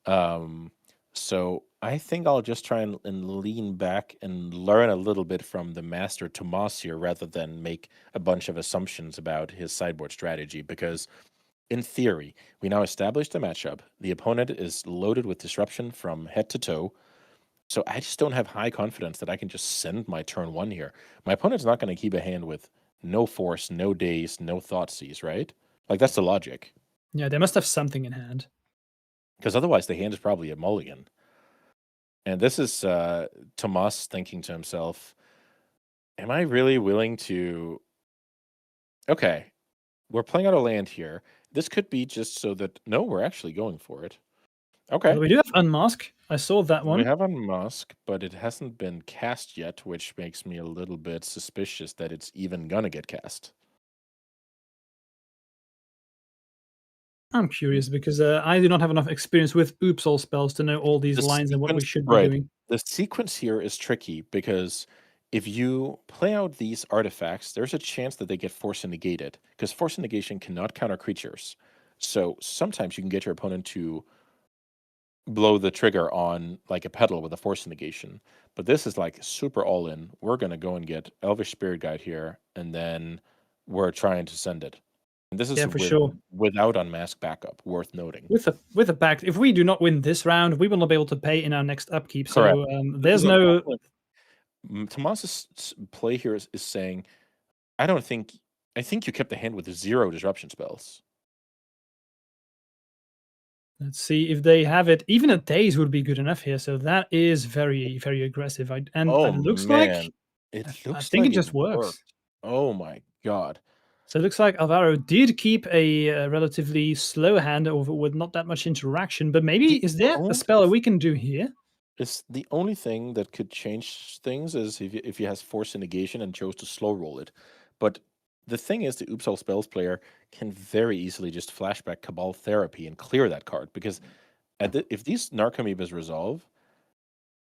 Um, so I think I'll just try and lean back and learn a little bit from the master Tomas here, rather than make a bunch of assumptions about his sideboard strategy. Because in theory, we now established a matchup. The opponent is loaded with disruption from head to toe. So I just don't have high confidence that I can just send my turn 1 here. My opponent's not going to keep a hand with no force, no daze, no Thoughtseize, right? Like, that's the logic. Yeah, they must have something in hand. Because otherwise the hand is probably a mulligan. And this is Tomas thinking to himself, am I really willing to... Okay, we're playing out a land here. This could be just so that... No, we're actually going for it. Okay. We do have Unmask. I saw that We one. have Unmask, but it hasn't been cast yet, which makes me a little bit suspicious that it's even gonna get cast. I'm curious because I do not have enough experience with Oops all spells to know all these The lines and what we sequence, should be right? doing. The sequence here is tricky because if you play out these artifacts, there's a chance that they get force and negated because force and negation cannot counter creatures. So sometimes you can get your opponent to blow the trigger on like a pedal with a force negation. But this is like super all in. We're gonna go and get Elvish Spirit Guide here, and then we're trying to send it. And this Yeah, is for sure. without unmask backup, worth noting. With a back, if we do not win this round, we will not be able to pay in our next upkeep. Correct. So This there's is a no. Tomas's play here is saying, I don't think I think you kept the hand with 0 disruption spells. Let's see if they have it. Even a daze would be good enough here. So that is very, very aggressive. And Oh it looks like man, it I looks think it like it just works. worked. Oh my god. So it looks like Alvaro did keep a relatively slow hand over with not that much interaction. But maybe The is there a only spell we can do here? It's the only thing that could change things is if he has force and negation and chose to slow roll it. But the thing is, the Oops All Spells player can very easily just flashback Cabal Therapy and clear that card because if these Narcomoebas resolve,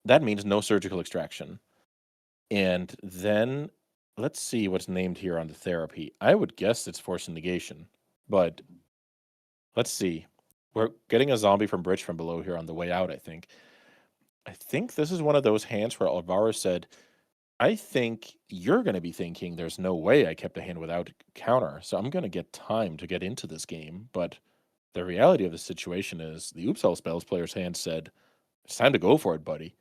that means no surgical extraction. And then let's see what's named here on the therapy. I would guess it's force and negation, but let's see. We're getting a zombie from Bridge from Below here on the way out, I think. I think this is one of those hands where Alvaro said, I think you're going to be thinking there's no way I kept a hand without counter, so I'm going to get time to get into this game. But the reality of the situation is the Oops All Spells player's hand said, it's time to go for it, buddy.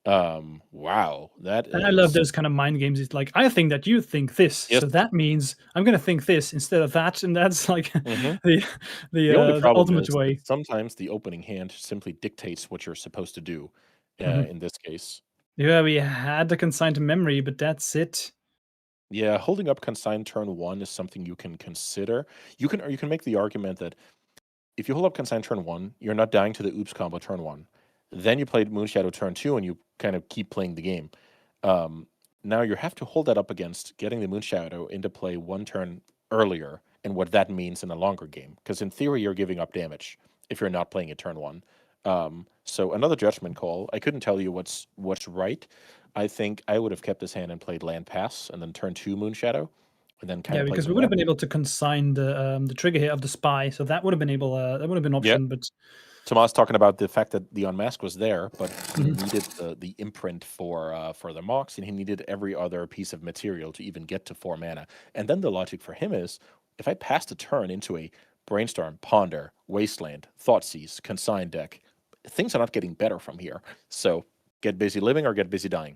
Wow, that And I love is those kind of mind games. It's like, I think that you think this, yes. so that means I'm going to think this instead of that, and that's like Mhm. the The only the problem ultimate is way. that sometimes the opening hand simply dictates what you're supposed to do. Mhm. In this case, Yeah, we had the consigned memory, but that's it. yeah, holding up consigned turn 1 is something you can consider. You can make the argument that if you hold up consign turn 1, you're not dying to the oops combo turn 1. Then you played Moonshadow turn 2 and you kind of keep playing the game. Now you have to hold that up against getting the Moonshadow into play 1 turn earlier and what that means in a longer game. Because in theory, you're giving up damage if you're not playing it turn 1. So another judgment call. I couldn't tell you what's right. I think I would have kept this hand and played Land Pass and then turn 2 Moonshadow and then kind Yeah, of played because the we would have red. been able to consign the trigger here of the spy, so that would have been that would have been an Yeah, option. But Tomas talking about the fact that the unmask was there, but he Mhm. needed the imprint for the Mox, and he needed every other piece of material to even get to 4 mana. And then the logic for him is, if I pass the turn into a Brainstorm, Ponder, Wasteland, Thoughtseize, Consign deck, things are not getting better from here. So get busy living or get busy dying.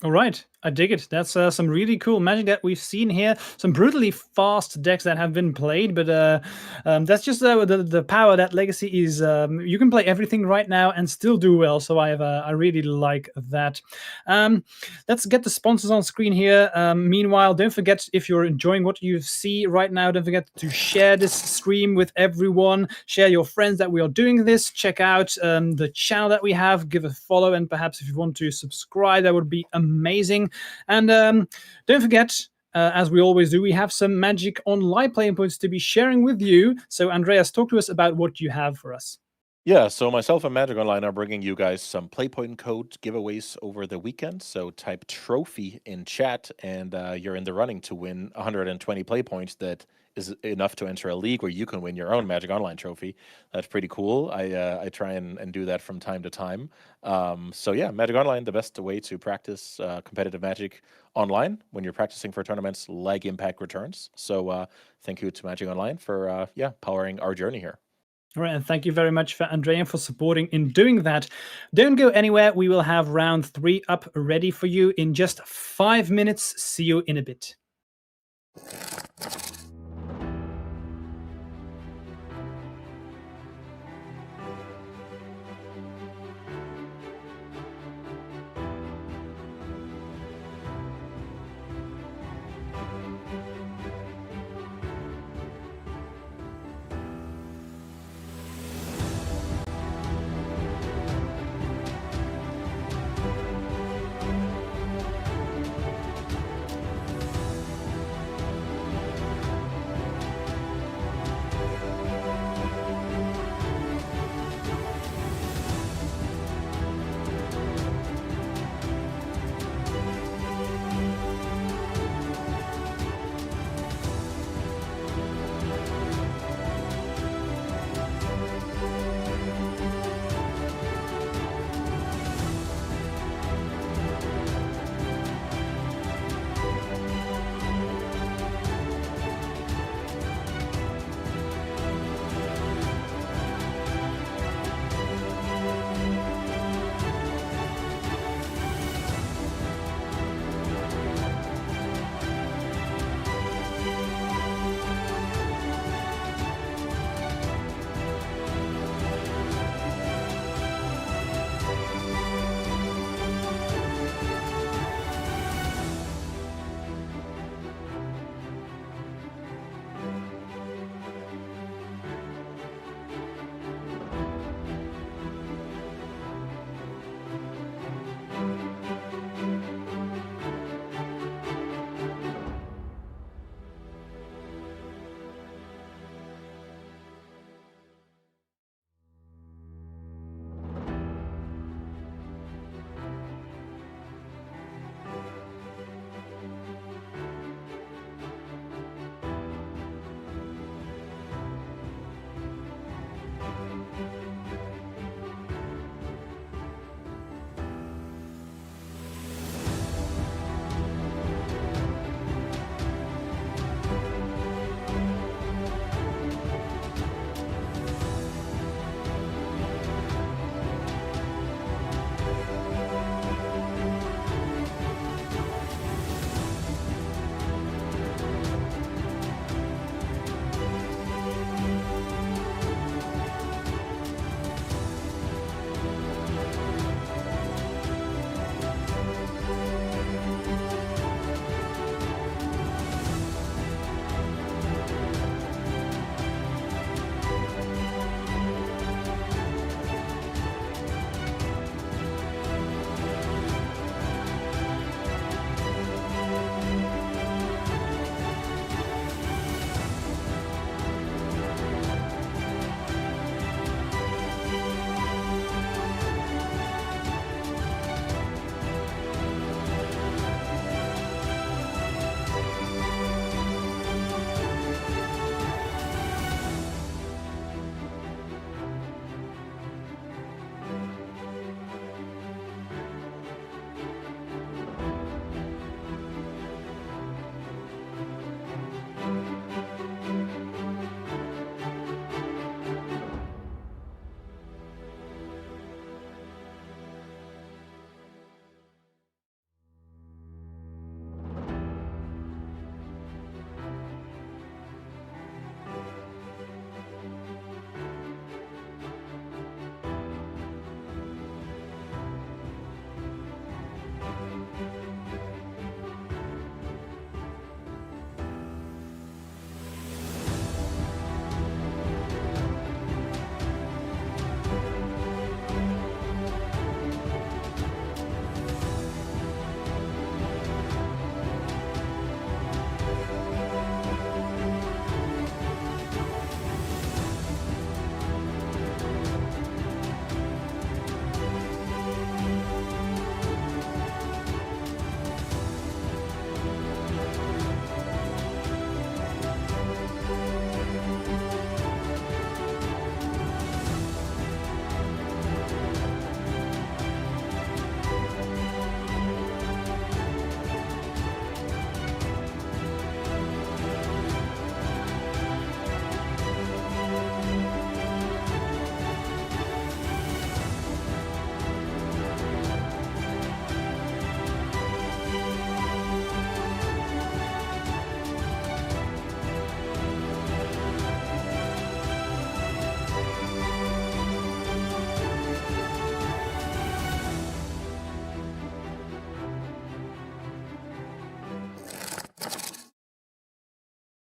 All right, I dig it. That's some really cool magic that we've seen here. Some brutally fast decks that have been played, but that's just the power that Legacy is. You can play everything right now and still do well. So I really like that. Let's get the sponsors on screen here. Meanwhile, don't forget, if you're enjoying what you see right now, don't forget to share this stream with everyone. Share your friends that we are doing this. Check out the channel that we have. Give a follow, and perhaps if you want to subscribe, that would be amazing. And don't forget, as we always do, we have some Magic Online playing points to be sharing with you. So, Andreas, talk to us about what you have for us. Yeah, so myself and Magic Online are bringing you guys some Playpoint code giveaways over the weekend. So type trophy in chat, and you're in the running to win 120 play points. That is enough to enter a league where you can win your own Magic Online trophy. That's pretty cool. I try and do that from time to time. So yeah, Magic Online, the best way to practice competitive Magic online when you're practicing for tournaments like Impact Returns. So thank you to Magic Online for powering our journey here. All right, and thank you very much for Andrea for supporting in doing that. Don't go anywhere. We will have round 3 up ready for you in just 5 minutes. See you in a bit.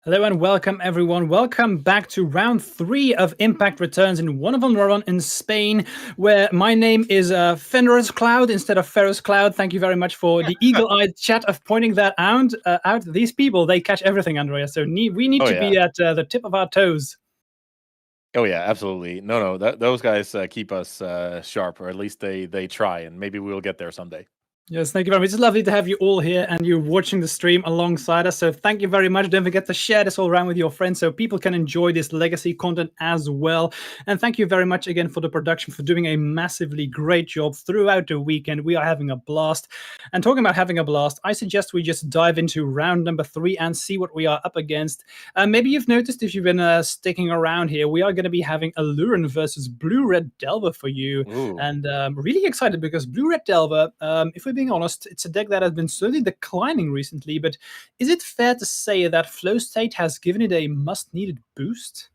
Hello and welcome, everyone. Welcome back to round 3 of Impact Returns in one of them, Narón in Spain, where my name is Fenris Cloud instead of Ferris Cloud. Thank you very much for the eagle-eyed chat of pointing that out. These people, they catch everything, Andreas. So we need Oh to yeah. be at the tip of our toes. Oh yeah, absolutely. No, those guys keep us sharp, or at least they try, and maybe we'll get there someday. Yes, thank you very much. It's lovely to have you all here and you're watching the stream alongside us. So thank you very much. Don't forget to share this all around with your friends so people can enjoy this legacy content as well. And thank you very much again for the production for doing a massively great job throughout the weekend. We are having a blast. And talking about having a blast, I suggest we just dive into round number 3 and see what we are up against. Maybe you've noticed if you've been sticking around here, we are going to be having Aluren versus Blue Red Delver for you. Ooh. And really excited because Blue Red Delver, if we're being honest, it's a deck that has been slowly declining recently. But is it fair to say that Flow State has given it a much-needed boost?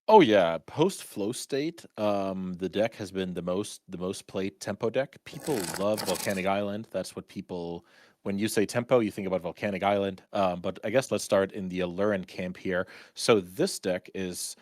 Oh yeah, post flow state, the deck has been the most played tempo deck. People love Volcanic Island. That's what people when you say tempo, you think about Volcanic Island. But I guess let's start in the Aluren camp here. So this deck is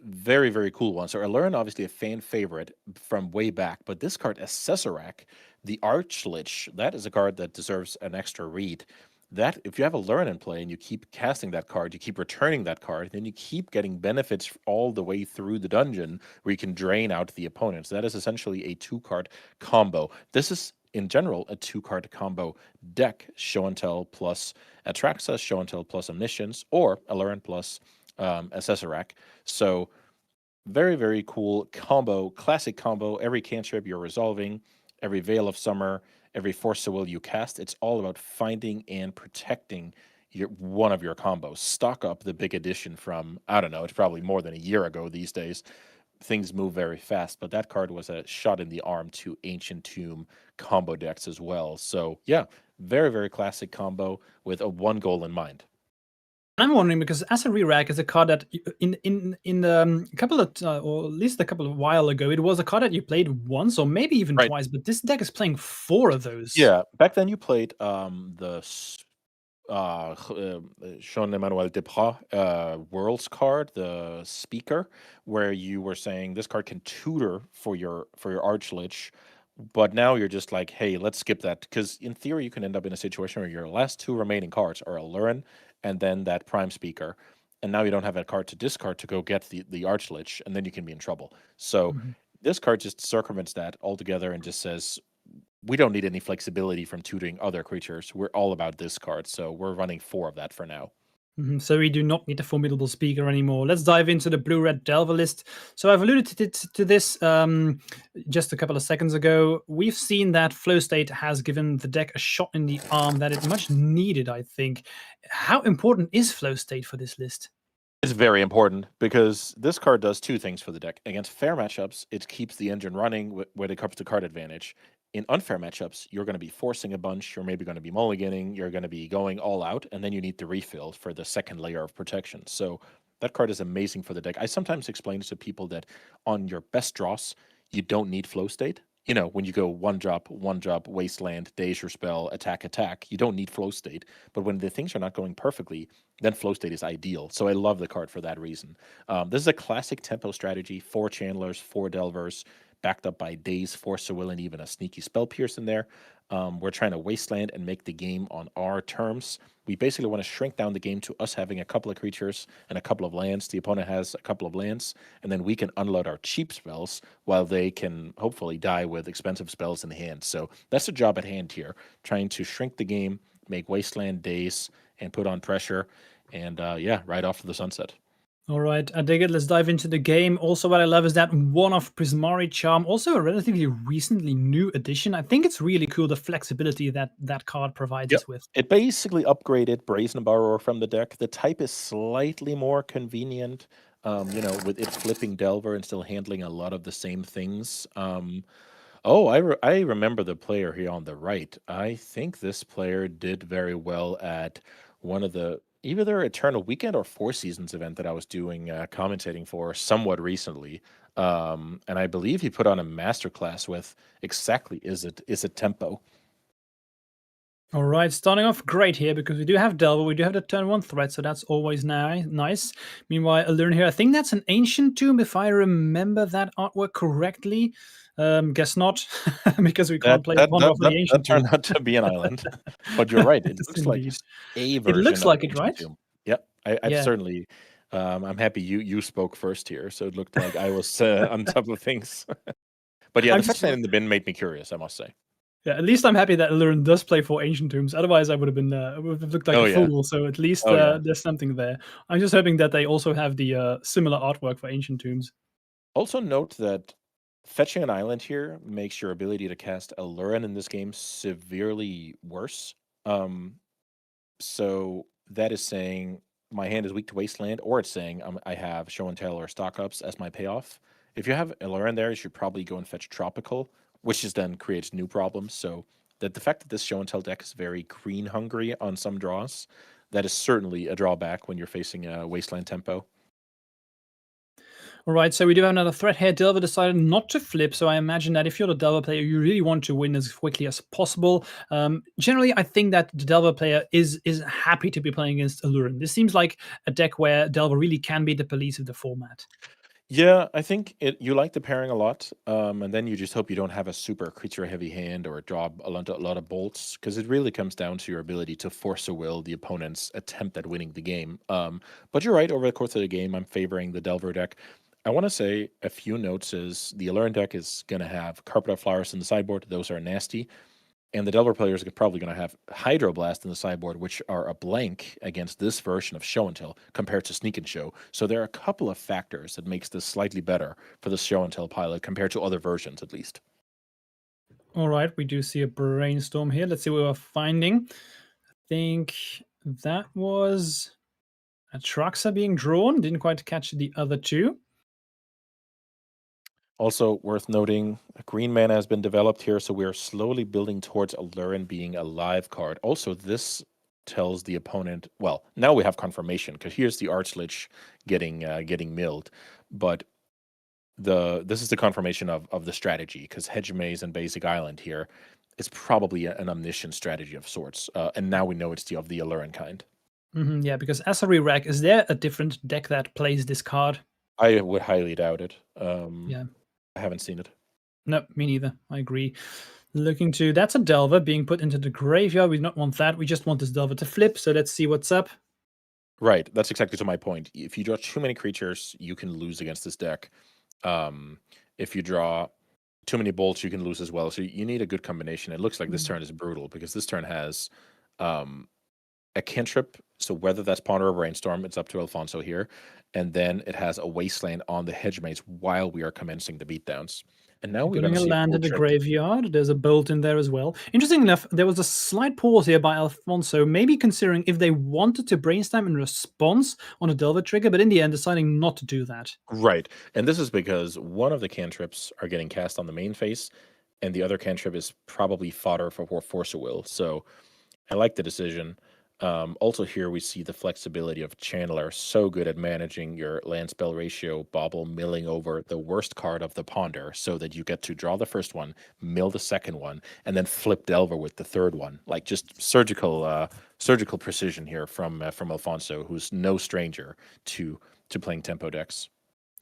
very, very cool one. So Aluren, obviously a fan favorite from way back, but this card, Assessorak, the Archlich, that is a card that deserves an extra read. That if you have a Learn in play and you keep casting that card, you keep returning that card, then you keep getting benefits all the way through the dungeon where you can drain out the opponents. That is essentially a 2-card combo. This is in general a 2-card combo deck: Show and Tell plus Atraxa, Show and Tell plus Omniscience, or Learn plus Assessorak. So very, very cool combo, classic combo. Every cantrip you're resolving, every Veil of Summer, every Force of Will you cast, it's all about finding and protecting one of your combos. Stock up the big edition from, I don't know, it's probably more than a year ago these days. Things move very fast, but that card was a shot in the arm to Ancient Tomb combo decks as well. So yeah, very, very classic combo with a one goal in mind. I'm wondering because as a re-rack is a card that in a couple of or at least a couple of while ago, it was a card that you played once or maybe even Right. twice, but this deck is playing 4 of those. Yeah, back then you played Jean-Emmanuel Deprat Worlds card, the speaker, where you were saying this card can tutor for your Archlich, but now you're just like, hey, let's skip that, because in theory you can end up in a situation where your last 2 remaining cards are a Lurin and then that Prime Speaker, and now you don't have a card to discard to go get the Archlich, and then you can be in trouble. So this card just circumvents that altogether and just says, we don't need any flexibility from tutoring other creatures. We're all about this card, so we're running 4 of that for now. So we do not need a formidable speaker anymore. Let's dive into the Blue-Red Delver list. So I've alluded to this just a couple of seconds ago. We've seen that Flow State has given the deck a shot in the arm that is much needed, I think. How important is Flow State for this list? It's very important because this card does 2 things for the deck. Against fair matchups, it keeps the engine running when it comes to card advantage. In unfair matchups, you're going to be forcing a bunch, you're maybe going to be mulliganing, you're going to be going all out, and then you need to refill for the second layer of protection. So that card is amazing for the deck. I sometimes explain to people that on your best draws, you don't need flow state. You know, when you go one drop, wasteland, daze your spell, attack, you don't need flow state. But when the things are not going perfectly, then flow state is ideal. So I love the card for that reason. This is a classic tempo strategy: 4 channelers, 4 delvers, backed up by Daze, Force of Will, and even a sneaky Spell Pierce in there. We're trying to wasteland and make the game on our terms. We basically want to shrink down the game to us having a couple of creatures and a couple of lands. The opponent has a couple of lands, and then we can unload our cheap spells while they can hopefully die with expensive spells in hand. So that's the job at hand here, trying to shrink the game, make wasteland, Daze, and put on pressure, and yeah, right off to the sunset. All right, I dig it. Let's dive into the game. Also, what I love is that one-off Prismari Charm, also a relatively recently new addition. I think it's really cool, the flexibility that that card provides us with. It basically upgraded Brazen Borrower from the deck. The type is slightly more convenient, with it flipping Delver and still handling a lot of the same things. I remember the player here on the right. I think this player did very well at one of the either Eternal Weekend or Four Seasons event that I was doing commentating for somewhat recently. And I believe he put on a masterclass with exactly is it tempo. All right, starting off great here because we do have Delver, we do have the turn 1 threat, so that's always nice. Meanwhile, Alluring here, I think that's an ancient tomb if I remember that artwork correctly. Guess not, because we That can't play the that Ponder that off that, the that ancient turned tomb. out to be an island, but you're right. It Yes, looks like indeed. a It version looks of like an it, ancient right? tomb. Yep, I've Yeah. certainly. I'm happy you spoke first here, so it looked like I was on top of things. But yeah, I'm the just fetch land in the bin made me curious, I must say. Yeah, at least I'm happy that Illurin does play for Ancient Tombs. Otherwise, I would have been would have looked like Oh a yeah, fool. So at least oh yeah. there's something there. I'm just hoping that they also have the similar artwork for Ancient Tombs. Also note that fetching an island here makes your ability to cast Allurin in this game severely worse. Um, so that is saying my hand is weak to Wasteland, or it's saying I have Show and Tell or Stock Ups as my payoff. If you have Allurin there, you should probably go and fetch Tropical, which is then creates new problems. So that the fact that this Show and Tell deck is very green hungry on some draws, that is certainly a drawback when you're facing a Wasteland tempo. All right, so we do have another threat here. Delver decided not to flip, so I imagine that if you're the Delver player, you really want to win as quickly as possible. Generally, I think that the Delver player is happy to be playing against Allurin. This seems like a deck where Delver really can be the police of the format. Yeah, I think you like the pairing a lot, and then you just hope you don't have a super creature-heavy hand or draw a lot of bolts, because it really comes down to your ability to force a will the opponent's attempt at winning the game. But you're right, over the course of the game, I'm favoring the Delver deck. I want to say a few notes is the Alluring deck is going to have Carpet of Flowers in the sideboard. Those are nasty. And the Delver players are probably going to have Hydroblast in the sideboard, which are a blank against this version of Show and Tell compared to Sneak and Show. So there are a couple of factors that makes this slightly better for the Show and Tell pilot compared to other versions, at least. All right, we do see a brainstorm here. Let's see what we're finding. I think that was Atraxa being drawn. Didn't quite catch the other two. Also worth noting, a green mana has been developed here, so we are slowly building towards Allurin being a live card. Also, this tells the opponent. Well, now we have confirmation because here's the Archlich getting milled, but this is the confirmation of the strategy because Hedge Maze and Basic Island here is probably an omniscient strategy of sorts, and now we know it's of the Allurin kind. Yeah, because as a re-rack, is there a different deck that plays this card? I would highly doubt it. Yeah. I haven't seen it. No, me neither. I agree. Looking to that's a Delver being put into the graveyard. We don't want that. We just want this Delver to flip. So let's see what's up. Right, that's exactly to my point. If you draw too many creatures, you can lose against this deck. If you draw too many bolts, you can lose as well. So you need a good combination. It looks like this turn is brutal because this turn has a cantrip. So whether that's Ponder or Brainstorm, it's up to Alfonso here. And then it has a Wasteland on the Hedge Maze while we are commencing the beatdowns. And now we're going Putting to a see a land cool in the trick. graveyard. There's a bolt in there as well. Interesting enough, there was a slight pause here by Alfonso, maybe considering if they wanted to brainstorm in response on a Delver trigger, but in the end deciding not to do that. Right. And this is because one of the cantrips are getting cast on the main face, and the other cantrip is probably fodder for Force of Will. So I like the decision. Also, here we see the flexibility of Chandler, so good at managing your land spell ratio, bobble, milling over the worst card of the Ponder, so that you get to draw the first one, mill the second one, and then flip Delver with the third one. Like just surgical precision here from Alfonso, who's no stranger to playing tempo decks.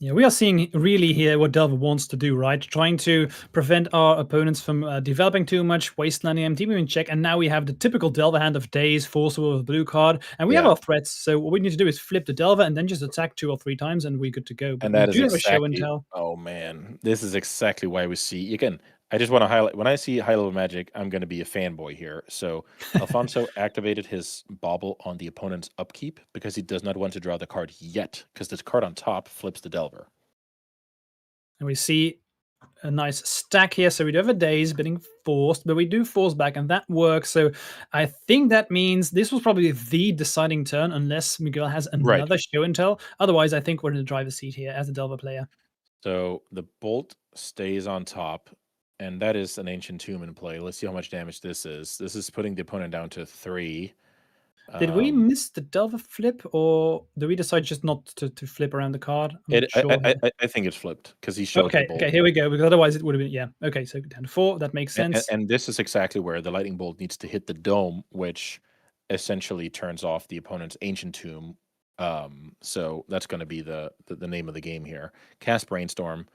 Yeah, we are seeing really here what Delver wants to do, right? Trying to prevent our opponents from developing too much, wastelanding them, keeping them in check, and now we have the typical Delver hand of Daze, Forcible with a blue card, and we have Yeah. our threats, so what we need to do is flip the Delver and then just attack 2 or 3 times and we're good to go. But And we that is do have a show and exactly, tell. oh man, this is exactly why we see again. I just want to highlight when I see high level magic, I'm going to be a fanboy here. So Alfonso activated his bauble on the opponent's upkeep because he does not want to draw the card yet, because this card on top flips the Delver. And we see a nice stack here. So we do have a Daze being forced, but we do force back, and that works. So I think that means this was probably the deciding turn, unless Miguel has Right. another show and tell. Otherwise, I think we're in the driver's seat here as a Delver player. So the bolt stays on top, and that is an ancient tomb in play. Let's see how much damage this is. This is putting the opponent down to 3. Did we miss the Delver flip, or did we decide just not to flip around the card? I'm It, not sure here. I think it's flipped because he showed the Okay, bolt. okay, here we go, because otherwise it would have been, yeah. Okay, so down to 4, that makes sense. And this is exactly where the lightning bolt needs to hit the dome, which essentially turns off the opponent's ancient tomb. So that's going to be the name of the game here. Cast brainstorm,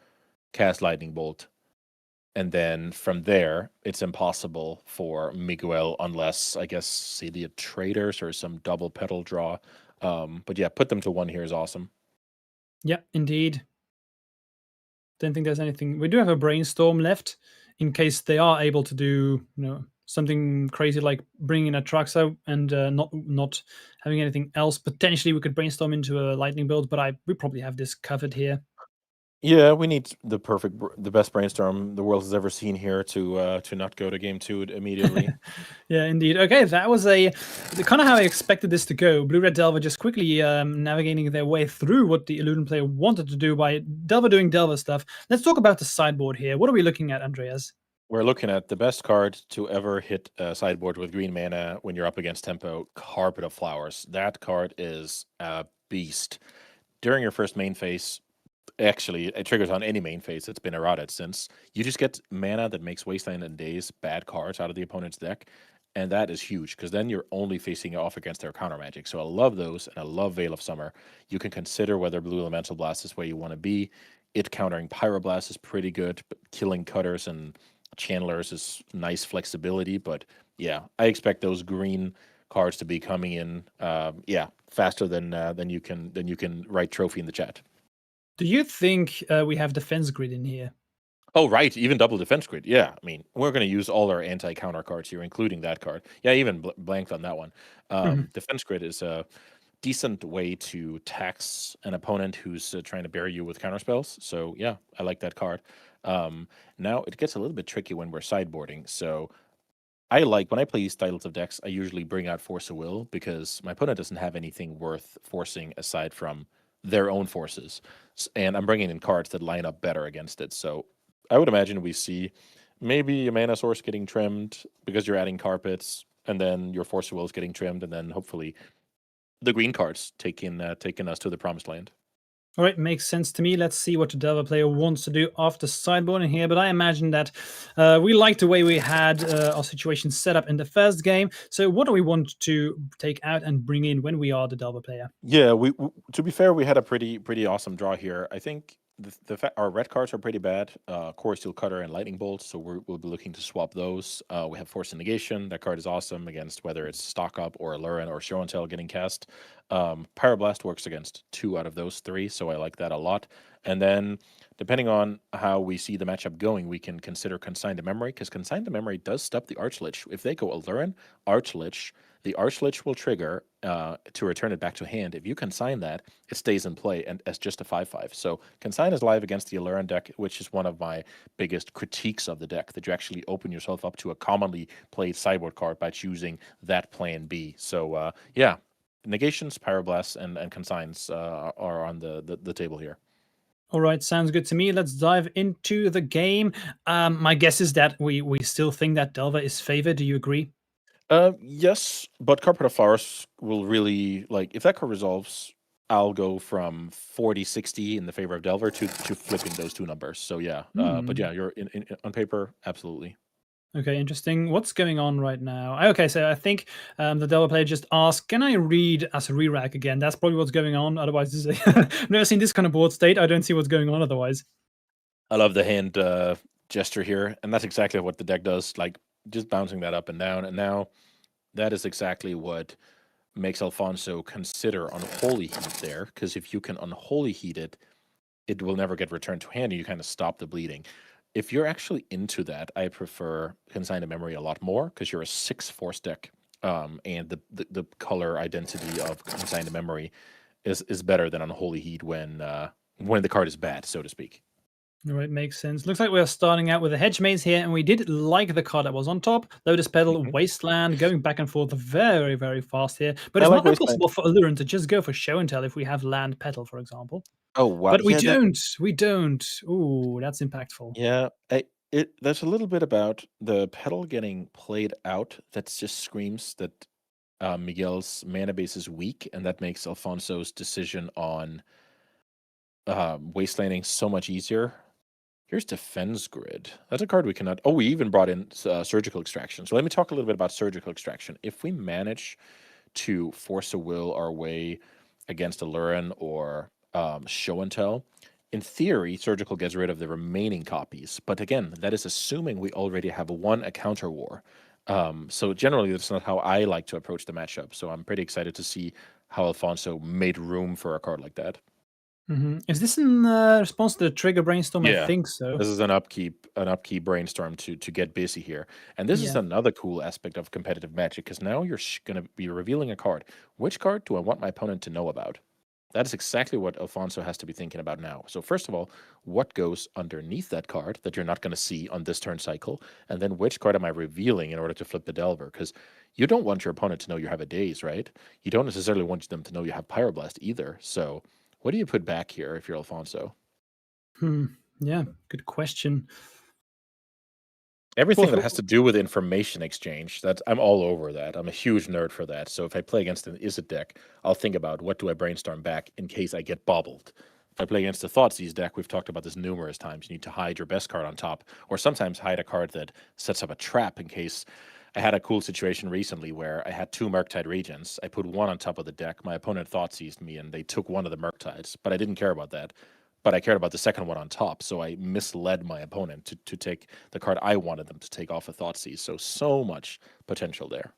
cast lightning bolt, and then from there it's impossible for Miguel unless I guess Celia Traders or some double pedal draw. But yeah, put them to 1 here is awesome. Yeah, indeed. Don't think there's anything. We do have a brainstorm left in case they are able to do, something crazy like bringing in a Traxa and not having anything else. Potentially, we could brainstorm into a lightning build, but we probably have this covered here. Yeah, we need the best brainstorm the world has ever seen here to not go to game 2 immediately. Yeah, indeed. Okay, that was kind of how I expected this to go. Blue Red Delver just quickly navigating their way through what the Illudin player wanted to do by Delver doing Delver stuff. Let's talk about the sideboard here. What are we looking at, Andreas? We're looking at the best card to ever hit a sideboard with green mana when you're up against tempo, Carpet of Flowers. That card is a beast. During your first main phase, actually, it triggers on any main phase that's been eroded since. You just get mana that makes Wasteland and Daze bad cards out of the opponent's deck, and that is huge, because then you're only facing off against their counter magic. So I love those, and I love Veil of Summer. You can consider whether Blue Elemental Blast is where you want to be. It countering Pyroblast is pretty good, but killing Cutters and Channelers is nice flexibility. But yeah, I expect those green cards to be coming in, faster than you can write trophy in the chat. Do you think we have Defense Grid in here? Oh, right. Even double defense grid. Yeah. I mean, we're going to use all our anti-counter cards here, including that card. Yeah, even blanked on that one. Defense grid is a decent way to tax an opponent who's trying to bury you with counter spells. So, yeah, I like that card. Now, it gets a little bit tricky when we're sideboarding. So, when I play these titles of decks, I usually bring out Force of Will because my opponent doesn't have anything worth forcing aside from their own forces. And I'm bringing in cards that line up better against it. So, I would imagine we see maybe a mana source getting trimmed because you're adding carpets, and then your Force of Will is getting trimmed, and then hopefully the green cards taking us to the promised land. All right, makes sense to me. Let's see what the Delver player wants to do after sideboarding here. But I imagine that we like the way we had our situation set up in the first game. So what do we want to take out and bring in when we are the Delver player? Yeah, we to be fair, we had a pretty awesome draw here. I think our red cards are pretty bad. Core Steel Cutter and Lightning Bolt, so we'll be looking to swap those. We have Force of Negation. That card is awesome against whether it's Stock Up or Lurin or Show and Tell getting cast. Pyroblast works against 2 out of those 3, so I like that a lot. And then, depending on how we see the matchup going, we can consider Consign to Memory, because Consign to Memory does stop the Archlich. If they go Lurin, Archlich, the Archlich will trigger to return it back to hand. If you consign that, it stays in play and as just a 5/5. So consign is live against the Aluran deck, which is one of my biggest critiques of the deck, that you actually open yourself up to a commonly played sideboard card by choosing that plan B. So yeah, negations, pyroblasts, and consigns are on the table here. All right, sounds good to me. Let's dive into the game. My guess is that we still think that Delver is favored. Do you agree? Yes, but Carpet of Flowers will really, if that card resolves, I'll go from 40-60 in the favor of Delver to flipping those 2 numbers. So yeah, but yeah, you're on paper, absolutely. Okay, interesting. What's going on right now? Okay, so I think the Delver player just asked, can I read as a re-rack again? That's probably what's going on. Otherwise, I've never seen this kind of board state. I don't see what's going on otherwise. I love the hand gesture here, and that's exactly what the deck does, just bouncing that up and down. And now that is exactly what makes Alfonso consider Unholy Heat there, because if you can Unholy Heat it, it will never get returned to hand, and you kind of stop the bleeding. If you're actually into that, I prefer Consign to Memory a lot more, because you're a 6 force deck, and the color identity of Consign to Memory is better than Unholy Heat when the card is bad, so to speak. All right, makes sense. Looks like we're starting out with a Hedge Maze here, and we did like the card that was on top. Lotus Petal, Wasteland, going back and forth very, very fast here. But it's not impossible for Alluran to just go for Show and Tell if we have Land Petal, for example. Oh, wow. But we don't. We don't. Ooh, that's impactful. Yeah, there's a little bit about the Petal getting played out that just screams that Miguel's mana base is weak, and that makes Alfonso's decision on wastelanding so much easier. Here's Defense Grid. That's a card we cannot. Oh, we even brought in Surgical Extraction. So let me talk a little bit about Surgical Extraction. If we manage to force a will our way against a Lurin or Show and Tell, in theory, Surgical gets rid of the remaining copies. But again, that is assuming we already have a counter war. So generally, that's not how I like to approach the matchup. So I'm pretty excited to see how Alfonso made room for a card like that. Is this in response to the trigger brainstorm? I Yeah. think so. This is an upkeep brainstorm to get busy here. And this is Yeah. another cool aspect of competitive Magic, because now you're going to be revealing a card. Which card do I want my opponent to know about? That is exactly what Alfonso has to be thinking about now. So first of all, what goes underneath that card that you're not going to see on this turn cycle? And then which card am I revealing in order to flip the Delver? Because you don't want your opponent to know you have a Daze, right? You don't necessarily want them to know you have Pyroblast either. So what do you put back here if you're Alfonso? Yeah, good question. Everything that For- has to do with information exchange, I'm all over that. I'm a huge nerd for that. So if I play against an Izzet deck, I'll think about what do I brainstorm back in case I get bobbled. If I play against a Thoughtseize deck, we've talked about this numerous times. You need to hide your best card on top, or sometimes hide a card that sets up a trap in case. I had a cool situation recently where I had 2 Murktide Regents. I put one on top of the deck. My opponent Thoughtseized me, and they took one of the Murktides, but I didn't care about that. But I cared about the second one on top, so I misled my opponent to take the card I wanted them to take off of Thoughtseize. So much potential there.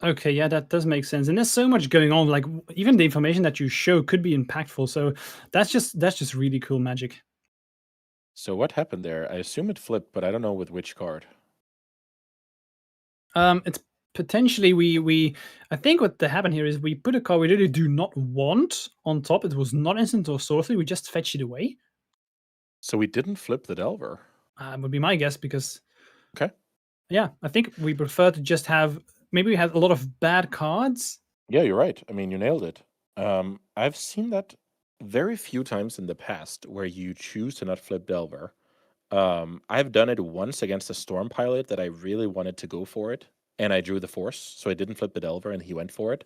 Okay, yeah, that does make sense. And there's so much going on. Like even the information that you show could be impactful. So that's just really cool magic. So what happened there? I assume it flipped, but I don't know with which card. It's potentially we I think what happened here is we put a card we really do not want on top. It was not instant or sorcery. We just fetch it away. So we didn't flip the Delver. Would be my guess because Okay. yeah, I think we prefer to just have maybe we had a lot of bad cards. Yeah, you're right. I mean, you nailed it. I've seen that very few times in the past where you choose to not flip Delver. I've done it once against a Storm Pilot that I really wanted to go for it, and I drew the Force, so I didn't flip the Delver, and he went for it.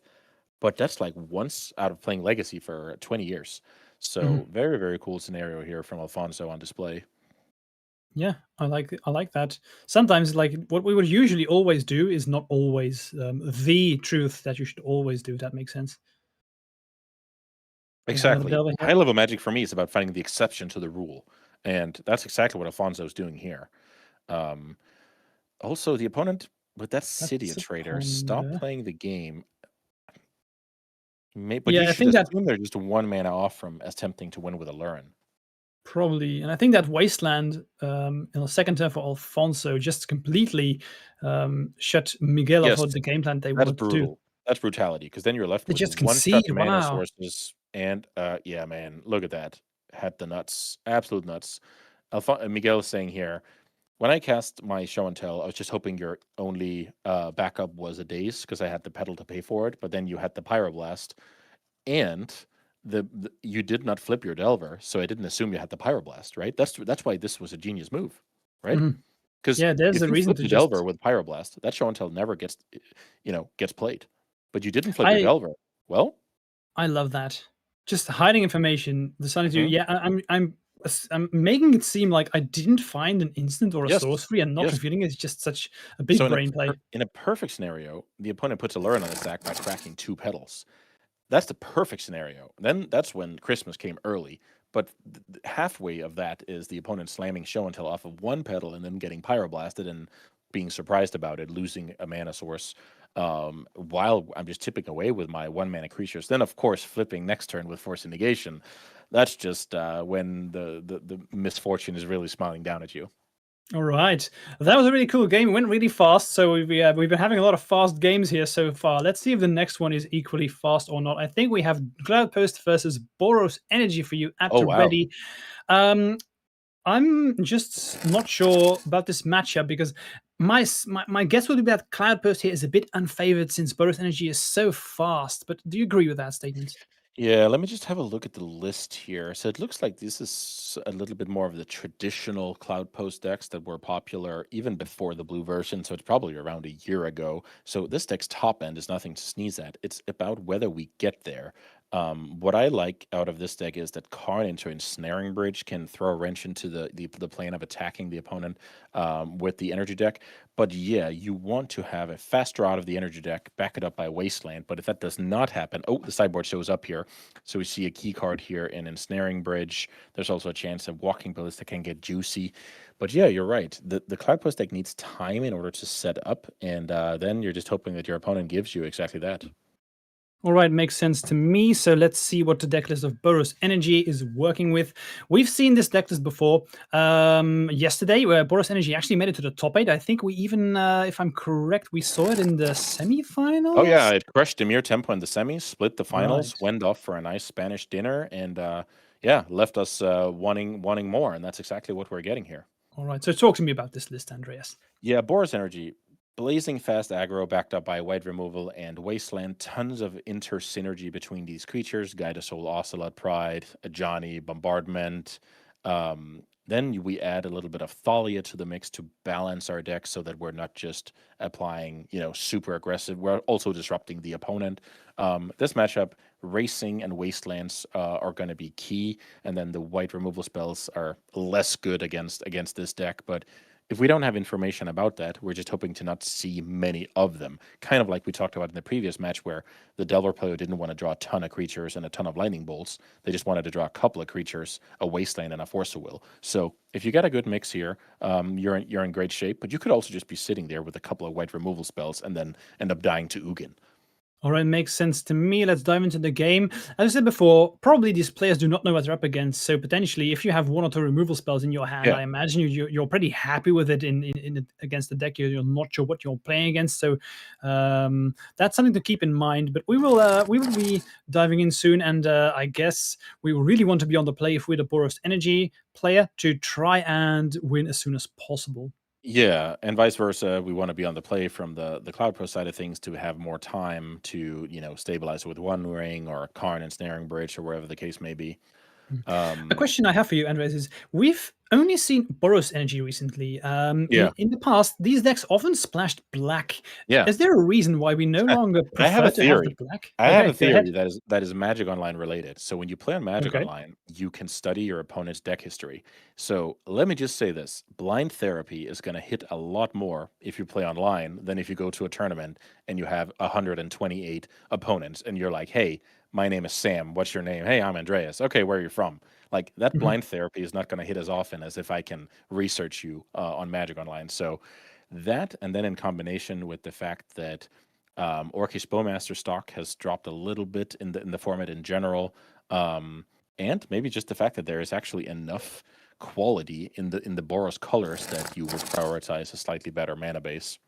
But that's like once out of playing Legacy for 20 years. So very, very cool scenario here from Alfonso on display. Yeah, I like that. Sometimes, like what we would usually always do is not always the truth that you should always do. That makes sense. Yeah, another Exactly. Delver here. High level Magic for me is about finding the exception to the rule, and that's exactly what Alfonso's doing here. Also, the opponent with that Cydia a Trader, stop ponder. playing the game. But Yeah, you I should think that assume they're just 1 mana off from attempting to win with a Lurin. probably, and I think that Wasteland in the second turn for Alfonso just completely shut Miguel off Yes, of the game plan they that's wanted to do. brutal. That's brutality, because then you're left They with just 1 shot concede. mana Wow. sources, and yeah, man, look at that. Had the nuts, absolute nuts. Miguel is saying here, when I cast my Show and Tell, I was just hoping your only backup was a Daze, because I had the pedal to pay for it, but then you had the Pyroblast, and you did not flip your Delver, so I didn't assume you had the Pyroblast, right? That's why this was a genius move, right? Because Yeah, there's if a you reason flip to the just. Delver with Pyroblast, that Show and Tell never gets played. But you didn't flip your I Delver. Well, I love that. Just hiding information, deciding to mhm. yeah, I'm making it seem like I didn't find an instant or a Yes, sorcery and not yes. revealing it is just such a So big brain play. in a perfect scenario, the opponent puts a Lurin on his deck by cracking 2 petals. That's the perfect scenario. Then that's when Christmas came early. But halfway of that is the opponent slamming Show and Tell off of 1 petal and then getting Pyroblasted and being surprised about it, losing a mana source, while I'm just tipping away with my 1 mana creatures. Then, of course, flipping next turn with Force of Negation. That's just when the misfortune is really smiling down at you. All right, that was a really cool game. It went really fast, so we've been having a lot of fast games here so far. Let's see if the next one is equally fast or not. I think we have Cloudpost versus Boros Energy for you at Oh, the wow. ready. I'm just not sure about this matchup because my guess would be that Cloudpost here is a bit unfavored since Boros Energy is so fast. But do you agree with that statement? Yeah, let me just have a look at the list here. So it looks like this is a little bit more of the traditional Cloud Post decks that were popular even before the blue version. So it's probably around a year ago. So this deck's top end is nothing to sneeze at. It's about whether we get there. What I like out of this deck is that Karn into Ensnaring Bridge can throw a wrench into the plane of attacking the opponent with the energy deck. But yeah, you want to have a fast draw out of the energy deck, back it up by Wasteland. But if that does not happen, oh, the sideboard shows up here. So we see a key card here in Ensnaring Bridge. There's also a chance that Walking Ballista can get juicy. But yeah, you're right. The Cloud Post deck needs time in order to set up, and then you're just hoping that your opponent gives you exactly that. All right, makes sense to me. So let's see what the decklist of Boros Energy is working with. We've seen this decklist before. Yesterday, where Boros Energy actually made it to the top 8. I think we even, if I'm correct, we saw it in the semifinals. Oh yeah, it crushed Demir Tempo in the semis, split the finals, Right. went off for a nice Spanish dinner, and yeah, left us wanting more, and that's exactly what we're getting here. All right. So talk to me about this list, Andreas. Yeah, Boros Energy, blazing fast aggro backed up by white removal and wasteland. Tons of inter synergy between these creatures: Guide Soul, Ocelot, Pride, Ajani, Bombardment. Then we add a little bit of Thalia to the mix to balance our deck so that we're not just applying, super aggressive. We're also disrupting the opponent. This matchup, Racing and Wastelands are going to be key, and then the white removal spells are less good against this deck, but if we don't have information about that, we're just hoping to not see many of them. Kind of like we talked about in the previous match where the Delver player didn't want to draw a ton of creatures and a ton of lightning bolts. They just wanted to draw a couple of creatures, a wasteland and a force of will. So if you get a good mix here, you're in great shape, but you could also just be sitting there with a couple of white removal spells and then end up dying to Ugin. All right, makes sense to me. Let's dive into the game. As I said before, probably these players do not know what they're up against. So potentially, if you have one or two removal spells in your hand, Yeah. I imagine you're pretty happy with it against the deck. You're not sure what you're playing against, so that's something to keep in mind. But we will be diving in soon, and I guess we really want to be on the play with a Boros Energy player to try and win as soon as possible. Yeah, and vice versa. We want to be on the play from the Cloud Pro side of things to have more time to, stabilize with One Ring or Karn and Snaring Bridge or wherever the case may be. A Um, question I have for you, Andres, is we've only seen Boros Energy recently. yeah, In the past, these decks often splashed black. yeah. Is there a reason why we no longer I have prefer a to have the theory. black? I have Okay, a go ahead. theory that is Magic Online related. So when you play on Magic Okay. Online, you can study your opponent's deck history. So let me just say this: blind therapy is going to hit a lot more if you play online than if you go to a tournament and you have 128 opponents and you're like, "Hey, my name is Sam. What's your name? Hey, I'm Andreas. Okay, where are you from?" Like that Mhm. blind therapy is not going to hit as often as if I can research you on Magic Online. So that, and then in combination with the fact that Orcish Bowmaster stock has dropped a little bit in the format in general, and maybe just the fact that there is actually enough quality in the Boros colors that you would prioritize a slightly better mana base.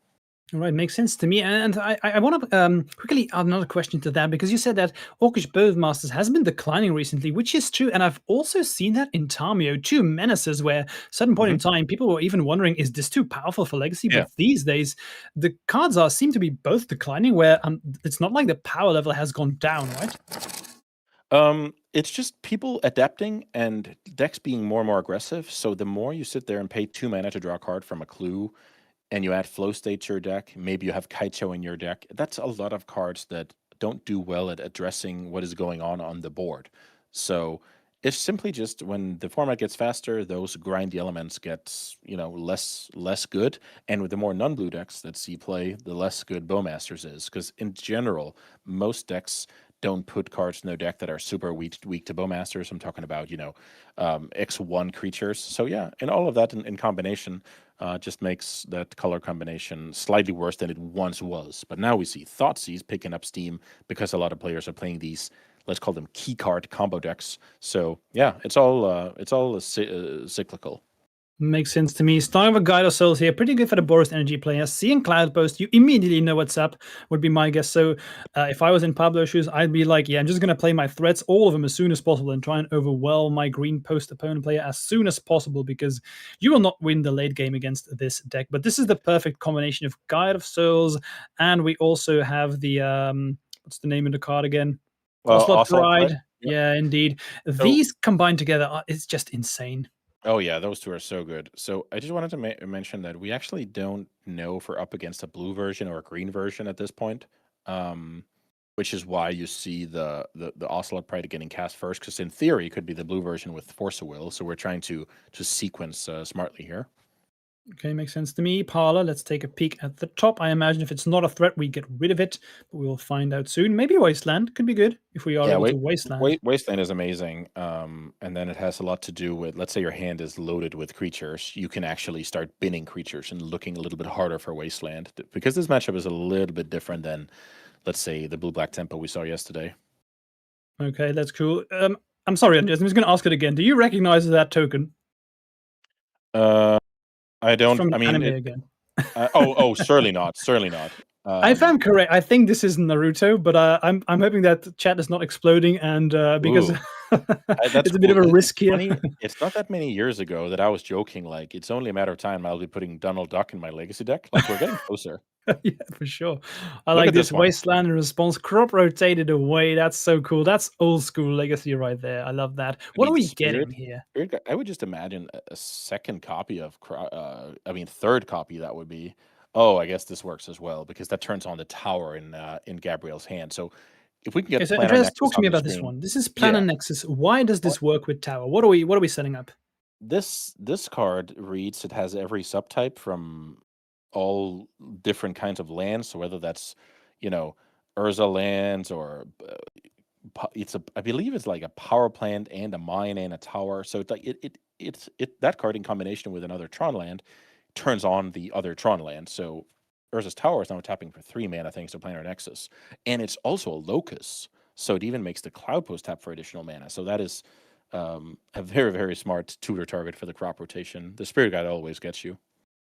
All right, makes sense to me. And I want to quickly add another question to that because you said that Orcish Bowmasters has been declining recently, which is true. And I've also seen that in Tamio, two menaces, where certain point in Mhm. time people were even wondering, is this too powerful for Legacy? Yeah. But these days, the cards seem to be both declining, where it's not like the power level has gone down, right? It's just people adapting and decks being more and more aggressive. So the more you sit there and pay 2 mana to draw a card from a clue, and you add flow state to your deck, maybe you have Kaicho in your deck. That's a lot of cards that don't do well at addressing what is going on the board. So it's simply just when the format gets faster, those grindy elements get less good. And with the more non-blue decks that see play, the less good Bowmasters is. Because in general, most decks don't put cards in their deck that are super weak to Bowmasters. I'm talking about, X1 creatures. So yeah, and all of that in combination just makes that color combination slightly worse than it once was. But now we see Thoughtseize picking up steam because a lot of players are playing these, let's call them key card combo decks. So yeah, it's all cyclical. Makes sense to me. Starting with Guide Souls here, pretty good for the Boros Energy player. Seeing Cloud Post, you immediately know what's up, would be my guess. So if I was in Pablo's shoes, I'd be like, yeah, I'm just going to play my threats, all of them as soon as possible, and try and overwhelm my green post opponent player as soon as possible, because you will not win the late game against this deck. But this is the perfect combination of Guide of Souls, and we also have the, what's the name of the card again? Ocelot Ocelot Pride. Pride. Yep. Yeah, indeed. So, These combined together is just insane. oh yeah, those two are so good. So I just wanted to mention that we actually don't know if we're up against a blue version or a green version at this point, um, which is why you see the Ocelot Pride getting cast first, because in theory it could be the blue version with Force of Will. So we're trying to sequence smartly here. Okay, makes sense to me. Parlor, let's take a peek at the top. I imagine if it's not a threat, we get rid of it, but we will find out soon. Maybe Wasteland could be good if we are Yeah, able to Wasteland. Wasteland is amazing. And then it has a lot to do with, let's say your hand is loaded with creatures, you can actually start binning creatures and looking a little bit harder for Wasteland, because this matchup is a little bit different than, let's say, the blue-black tempo we saw yesterday. Okay, that's cool. I'm sorry, Andreas, I'm just going to ask it again. Do you recognize that token? Uh, I It's don't. from I the mean, anime it. again. Certainly not. Certainly not. If I'm correct, I think this is Naruto, but I'm hoping that the chat is not exploding, and because Ooh, that's it's a bit cool. of a risk It's here. funny. It's not that many years ago that I was joking, like it's only a matter of time I'll be putting Donald Duck in my legacy deck. Like we're getting closer. Yeah, for sure. I Look like at this this one. Wasteland in response. Crop rotated away. That's so cool. That's old school legacy right there. I love that. I What are mean, we getting here? I would just imagine a second copy of, third copy that would be. Oh, I guess this works as well because that turns on the tower in Gabriel's hand. So if we can Okay, get so Planar Andreas, Nexus talk to on me the about this screen, one. This is Planar yeah. Nexus. Why does What this work with Tower? What are we setting up? this card reads, it has every subtype from all different kinds of lands. So whether that's, you know, Urza lands or I believe it's like a power plant and a mine and a tower. So it's like it's that card in combination with another Tron land turns on the other Tron land. So Urza's Tower is now tapping for 3 mana thanks to Planar Nexus, and it's also a locus, so it even makes the Cloud Post tap for additional mana. So that is a very, very smart tutor target for the crop rotation. The Spirit Guide always gets you.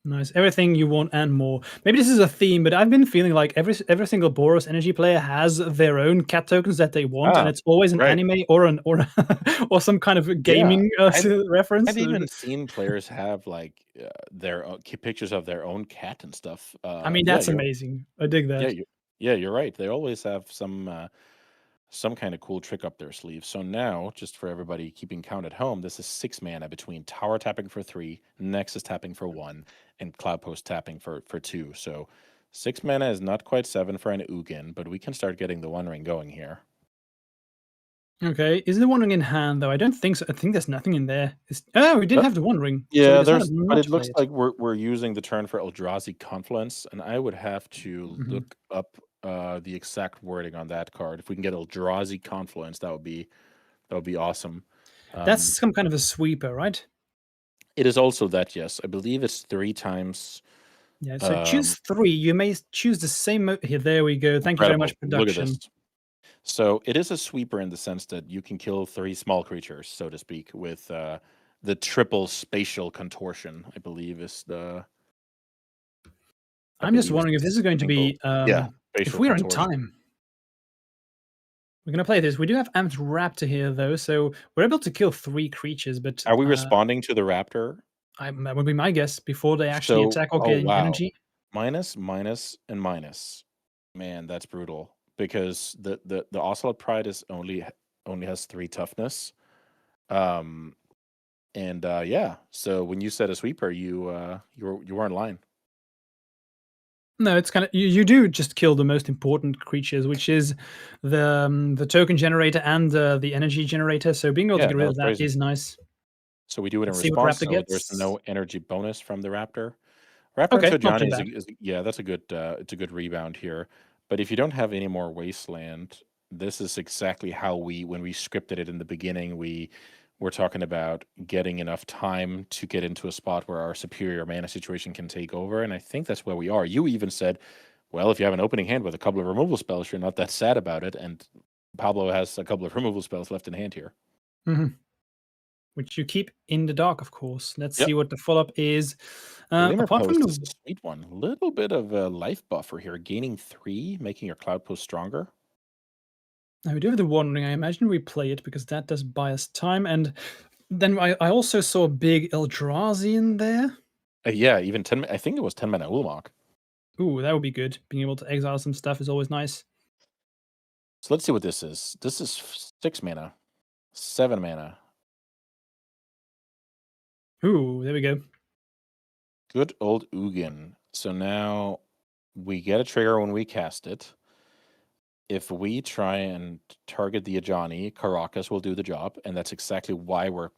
Nice. Everything you want and more. Maybe this is a theme, but I've been feeling like every single Boros energy player has their own cat tokens that they want, and Ah, it's always an right. anime or or some kind of Yeah, gaming reference. I've even seen players have like their pictures of their own cat and stuff. I mean, Yeah, that's amazing. I dig yeah, that. you, yeah, you're right. They always have some kind of cool trick up their sleeve. So now, just for everybody keeping count at home, this is 6 mana between Tower tapping for 3, Nexus tapping for 1, and Cloud Post tapping for 2. So 6 mana is not quite 7 for an Ugin, but we can start getting the One Ring going here. Okay, is the One Ring in hand though? I don't think so. I think there's nothing in there. Oh, we did have the One Ring. So we Yeah, decided but not it to play looks it. like we're using the turn for Eldrazi Confluence, and I would have to Mhm. look up the exact wording on that card. If we can get Eldrazi Confluence, that would be awesome. That's Um, some kind of a sweeper, right? it is also that, yes. I believe it's 3 times. Yeah, so choose 3. You may choose the same here. There we go. Thank you very Incredible. much, Look at this. production. So it is a sweeper in the sense that you can kill 3 small creatures, so to speak, with the triple spatial contortion, I believe is the I'm just wondering if this is going to symbol. be Yeah, if spatial we are in contortion. time. We're gonna play this. We do have Amped Raptor here though, so we're able to kill 3 creatures, but Are we responding to the raptor? that would be my guess before they actually So, attack or oh gain wow, energy. minus, minus, and minus. Man, that's brutal because the Ocelot Pride is only has 3 toughness. Um, and yeah, so when you said a sweeper, you were in line. No, it's kind of you do just kill the most important creatures, which is the token generator and the energy generator. So being able to Yeah, get that rid was of that crazy. is nice. So we do it in Let's see what response. Raptor So there's gets. no energy bonus from the raptor. Raptor Okay, into not too Johnny bad. yeah, that's a good it's a good rebound here. But if you don't have any more wasteland, this is exactly how when we scripted it in the beginning, we were talking about getting enough time to get into a spot where our superior mana situation can take over, and I think that's where we are. You even said, well, if you have an opening hand with a couple of removal spells, you're not that sad about it, and Pablo has a couple of removal spells left in hand here. Mhm. Which you keep in the dark, of course. Let's Yep. see what the follow-up is. Glimmer Apart from Post is the a sweet one. Little bit of a life buffer here, gaining 3, making your Cloud Post stronger. now we do have the One Ring. I imagine we play it because that does buy us time. And then I also saw a big Eldrazi in there. Yeah, even 10. I think it was 10 mana Ulamog. Ooh, that would be good. Being able to exile some stuff is always nice. So let's see what this is. This is 6 mana, 7 mana. Ooh, there we go. Good old Ugin. So now we get a trigger when we cast it. If we try and target the Ajani, Karakas will do the job, and that's exactly why we're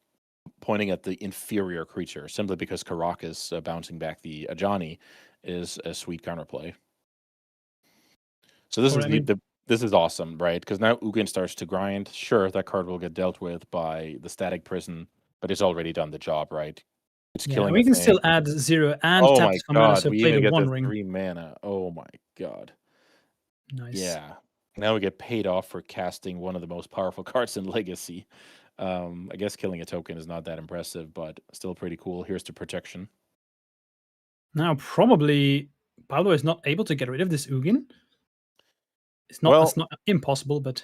pointing at the inferior creature, simply because Karakas bouncing back the Ajani is a sweet counterplay. So this is this is awesome, right? Because now Ugin starts to grind. Sure, that card will get dealt with by the Static Prison, but it's already done the job, right? It's killing we a can thing. still add 0 and Oh tap my this for mana, god, so we play even the get One the Ring. 3 mana. Oh my god. Nice. Yeah. Now we get paid off for casting one of the most powerful cards in Legacy. I guess killing a token is not that impressive, but still pretty cool. Here's the protection. Now, probably Pablo is not able to get rid of this Ugin. It's Well, not impossible, but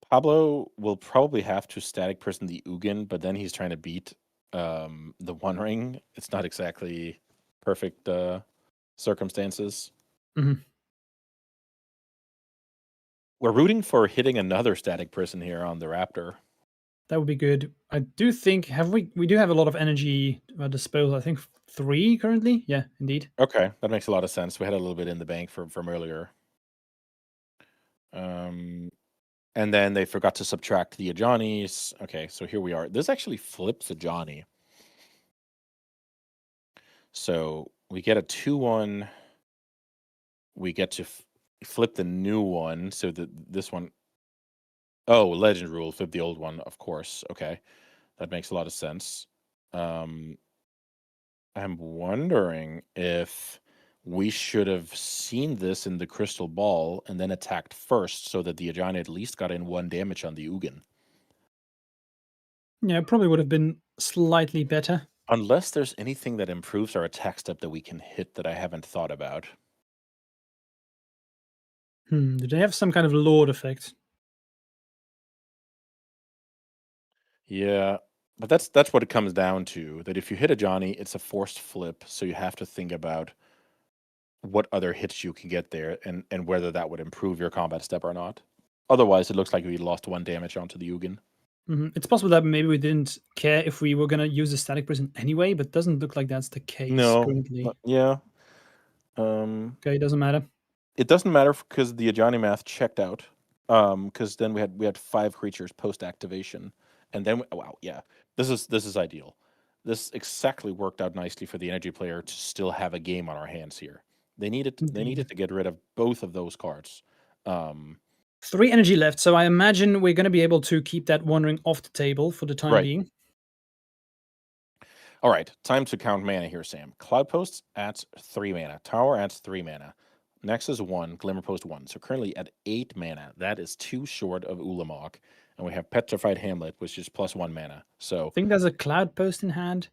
Pablo will probably have to Static Prison the Ugin, but then he's trying to beat the One Ring. It's not exactly perfect circumstances. Mhm. We're rooting for hitting another Static Prison here on the Raptor. that would be good. I do think we do have a lot of energy at disposal. I think 3 currently. Yeah, indeed. Okay, that makes a lot of sense. We had a little bit in the bank from earlier. And then they forgot to subtract the Ajanis. Okay, so here we are. This actually flips Ajani. So we get a 2/1. We get to flip the new one. So that this one. Oh, legend rule, flip the old one, of course. Okay, that makes a lot of sense. I'm wondering if we should have seen this in the crystal ball and then attacked first so that the Ajani at least got in 1 damage on the Ugin. Yeah, it probably would have been slightly better. Unless there's anything that improves our attack step that we can hit that I haven't thought about. Do they have some kind of Lord effect? Yeah, but that's what it comes down to. That if you hit a Johnny, it's a forced flip, so you have to think about what other hits you can get there and whether that would improve your combat step or not. Otherwise, it looks like we lost 1 damage onto the Ugin. It's possible that maybe we didn't care if we were gonna use the Static Prison anyway, but doesn't look like that's the case No, currently. yeah. Okay, doesn't matter. It doesn't matter because the Ajani math checked out. Because then we had 5 creatures post activation, and then wow, yeah, this is ideal. This exactly worked out nicely for the energy player to still have a game on our hands here. They needed Indeed. to get rid of both of those cards. 3 energy left, so I imagine we're gonna be able to keep that One Ring off the table for the time Right. being. All right, time to count mana here, Sam. Cloud Post adds 3 mana. Tower adds 3 mana. Nexus 1, Glimmer Post 1. So currently at 8 mana. That is 2 short of Ulamog. And we have Petrified Hamlet, which is +1 mana. So I think there's a Cloud Post in hand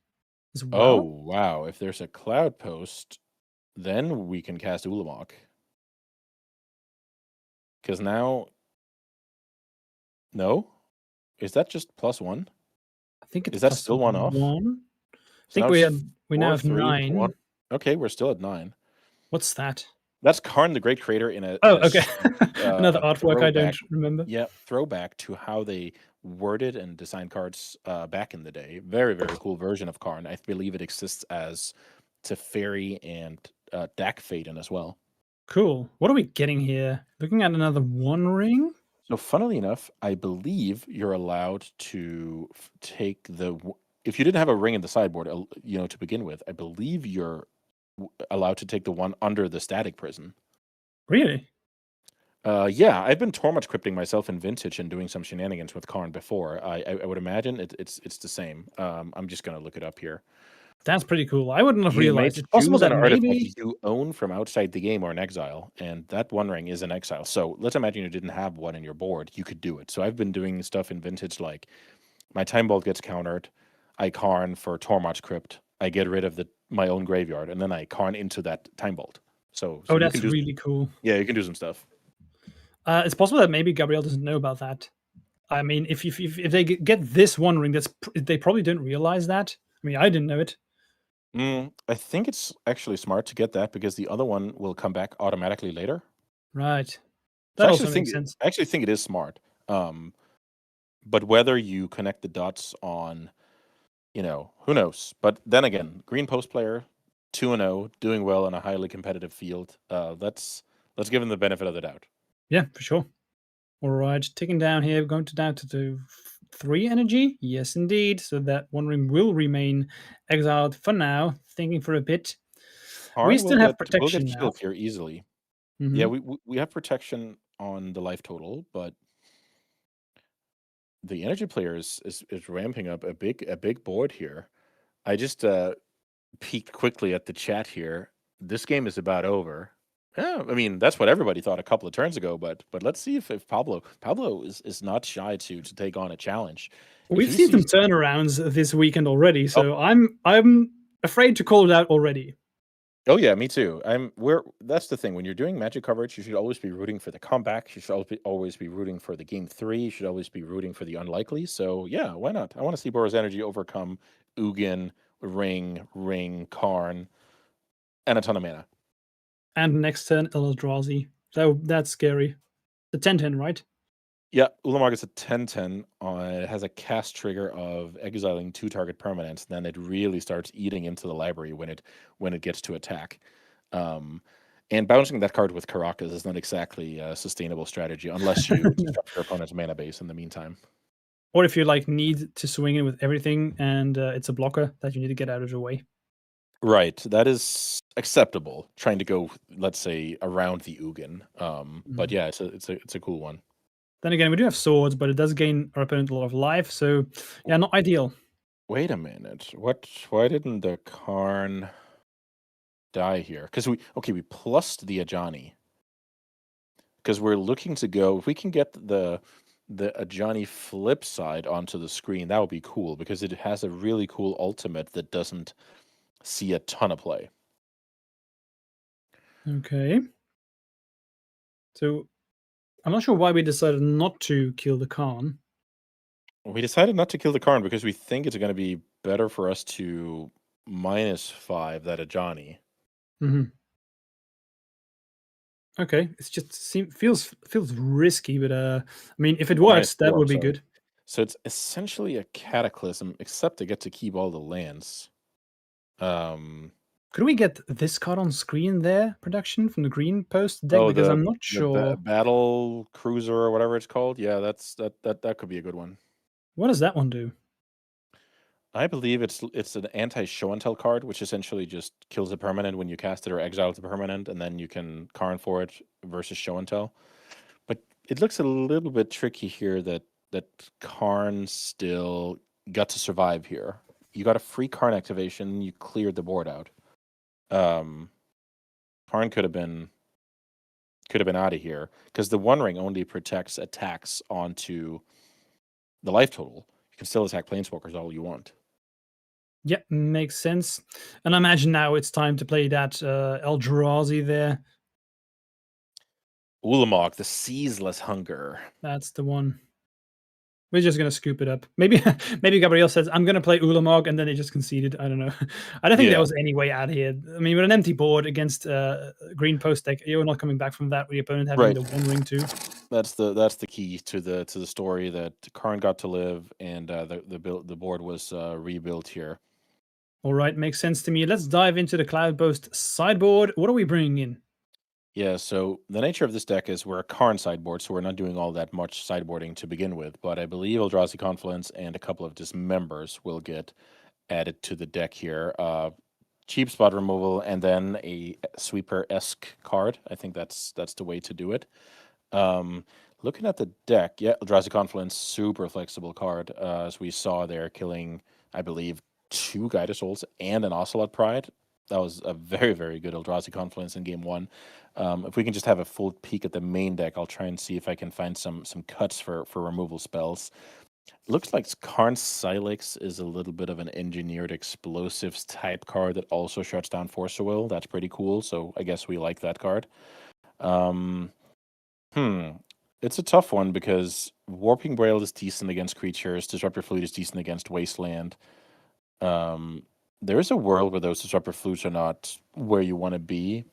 as well. oh, wow. If there's a Cloud Post, then we can cast Ulamog. Because now... No? Is that just +1? I think it's Is that still 1 off? +1. I So think we now have 9. 1. Okay, we're still at 9. What's that? That's Karn the Great Creator in a... Oh, okay. Another artwork I don't throwback. remember. Yeah, throwback to how they worded and designed cards back in the day. Very, very cool version of Karn. I believe it exists as Teferi and Dak Faden as well. Cool. What are we getting here? Looking at another One Ring? So, funnily enough, I believe you're allowed to take the... If you didn't have a ring in the sideboard, to begin with, I believe you're allowed to take the one under the Static Prison. Really? Yeah, I've been Tormach crypting myself in Vintage and doing some shenanigans with Karn before. I would imagine it's the same. I'm just gonna look it up here. That's pretty cool. I wouldn't have You may realized. It's possible choose an that artifact maybe you own from outside the game or in exile, and that One Ring is in exile. So let's imagine you didn't have one in your board. You could do it. So I've been doing stuff in Vintage like my Time Bolt gets countered, I Karn for Tormach Crypt, I get rid of my own graveyard, and then I Karn into that Time Bolt. So oh, you that's can do, really cool. yeah, you can do some stuff. It's possible that maybe Gabriel doesn't know about that. I mean, if they get this One Ring, they probably don't realize that. I mean, I didn't know it. I think it's actually smart to get that because the other one will come back automatically later. Right. That also makes sense. I actually think it is smart. But whether you connect the dots on, who knows? But then again, green post player, 2-0, doing well in a highly competitive field. Let's give him the benefit of the doubt. Yeah, for sure. All right, ticking down here, going down to 3 energy. Yes, indeed. So that one ring will remain exiled for now. Thinking for a bit. We Karn still have will get protection now. killed here easily. Yeah, Mm-hmm. we have protection on the life total, but the energy player is ramping up a big board here. I just peeked quickly at the chat here. This game is about over. Yeah, I mean that's what everybody thought a couple of turns ago, but let's see if Pablo is not shy to take on a challenge. If We've he seen some sees, turnarounds this weekend already, oh, so I'm afraid to call it out already. oh yeah, me too. That's the thing. When you're doing Magic coverage, you should always be rooting for the comeback. You should always be rooting for the game 3. You should always be rooting for the unlikely. So yeah, why not? I want to see Boros Energy overcome Ugin, Ring, Karn, and a ton of mana. And next turn, Eldrazi. So that's scary. The 10-10, right? Yeah, Ulamog is a 10/10. It has a cast trigger of exiling 2 target permanents. Then it really starts eating into the library when it gets to attack. And bouncing that card with Caracas is not exactly a sustainable strategy unless you disrupt your opponent's mana base in the meantime. Or if you need to swing in with everything and it's a blocker that you need to get out of the way. Right, that is acceptable. Trying to go, let's say, around the Ugin. But yeah, it's a cool one. Then again, we do have swords, but it does gain our opponent a lot of life, so yeah, not ideal. Wait a minute. Why didn't the Karn die here? Because we plussed the Ajani. Because we're looking to go, if we can get the Ajani flip side onto the screen, that would be cool because it has a really cool ultimate that doesn't see a ton of play. Okay. So I'm not sure why we decided not to kill the Khan. We decided not to kill the Karn because we think it's going to be better for us to -5 that Ajani. Mm-hmm. Okay, it's just feels risky, but I mean, if it works, that -4, I'm would be sorry. good. So it's essentially a Cataclysm, except they get to keep all the lands. Could we get this card on screen there, production from the green post deck? Oh, Because I'm not sure. battle cruiser or whatever it's called. Yeah, that could be a good one. What does that one do? I believe it's an anti-show and tell card, which essentially just kills a permanent when you cast it or exiles a permanent, and then you can Karn for it versus show and tell. But it looks a little bit tricky here that Karn still got to survive here. You got a free Karn activation, you cleared the board out. Karn could have been out of here because the One Ring only protects attacks onto the life total. You can still attack Planeswalkers all you want. Yeah, makes sense. And I imagine now it's time to play that Eldrazi there. Ulamog, the Ceaseless Hunger. That's the one. We're just gonna scoop it up. Maybe Gabriel says I'm gonna play Ulamog, and then they just conceded. I don't know. I don't think there was any way out here. I mean, with an empty board against green post deck, you're not coming back from that with your opponent having the One Ring too. That's the key to the story that Karn got to live, and the board was rebuilt here. All right, makes sense to me. Let's dive into the Cloudburst sideboard. What are we bringing in? Yeah, so the nature of this deck is we're a Karn sideboard, so we're not doing all that much sideboarding to begin with. But I believe Eldrazi Confluence and a couple of Dismembers will get added to the deck here. Cheap spot removal and then a sweeper-esque card. I think that's the way to do it. Looking at the deck, yeah, Eldrazi Confluence, super flexible card. As we saw there, killing, I believe, 2 Guided Souls and an Ocelot Pride. That was a very, very good Eldrazi Confluence in game 1. If we can just have a full peek at the main deck, I'll try and see if I can find some cuts for removal spells. Looks like Karn Silex is a little bit of an engineered explosives type card that also shuts down Force of Will. That's pretty cool, so I guess we like that card. It's a tough one because Warping Braille is decent against creatures, Disruptor Flute is decent against Wasteland. There is a world where those Disruptor Flutes are not where you want to be.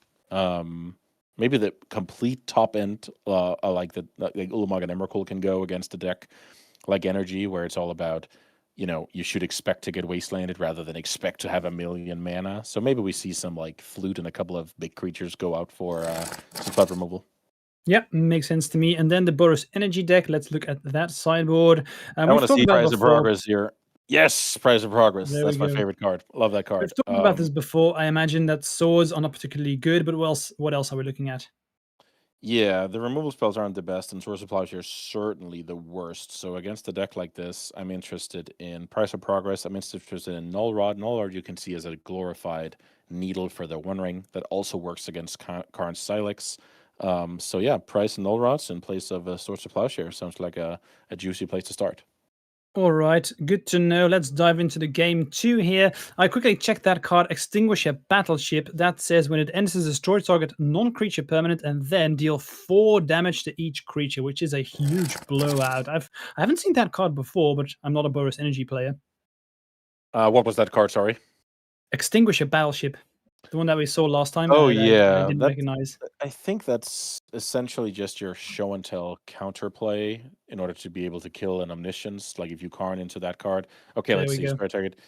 Maybe the complete top end, like Ulamog and Emrakul can go against a deck like Energy, where it's all about, you should expect to get wastelanded rather than expect to have a million mana. So maybe we see some like Flute and a couple of big creatures go out for some flood removal. Yeah, makes sense to me. And then the Boros Energy deck. Let's look at that sideboard. I We've want to talked see about Prize of before. Progress here. Yes, Prize of Progress. There we That's my go. favorite card. Love that card. We've talked about this before. I imagine that swords are not particularly good, but what else are we looking at? Yeah, the removal spells aren't the best, and Source of Plowshare is certainly the worst. So against a deck like this, I'm interested in Price of Progress. I'm interested in Null Rod. Null Rod you can see as a glorified needle for the One Ring that also works against Karn's Silex. So yeah, Price and Null Rods in place of a Source of Plowshare sounds like a juicy place to start. All right, good to know. Let's dive into the game 2 here. I quickly checked that card, Extinguisher Battleship. That says when it enters, destroy target non-creature permanent and then deal 4 damage to each creature, which is a huge blowout. I haven't seen that card before, but I'm not a Boros Energy player. What was that card? Sorry. Extinguisher Battleship, the one that we saw last time. Oh I yeah, didn't recognize. I think that's essentially just your show and tell counterplay in order to be able to kill an Omniscience. Like if you Karn into that card. Okay, There let's we see. go. Square target.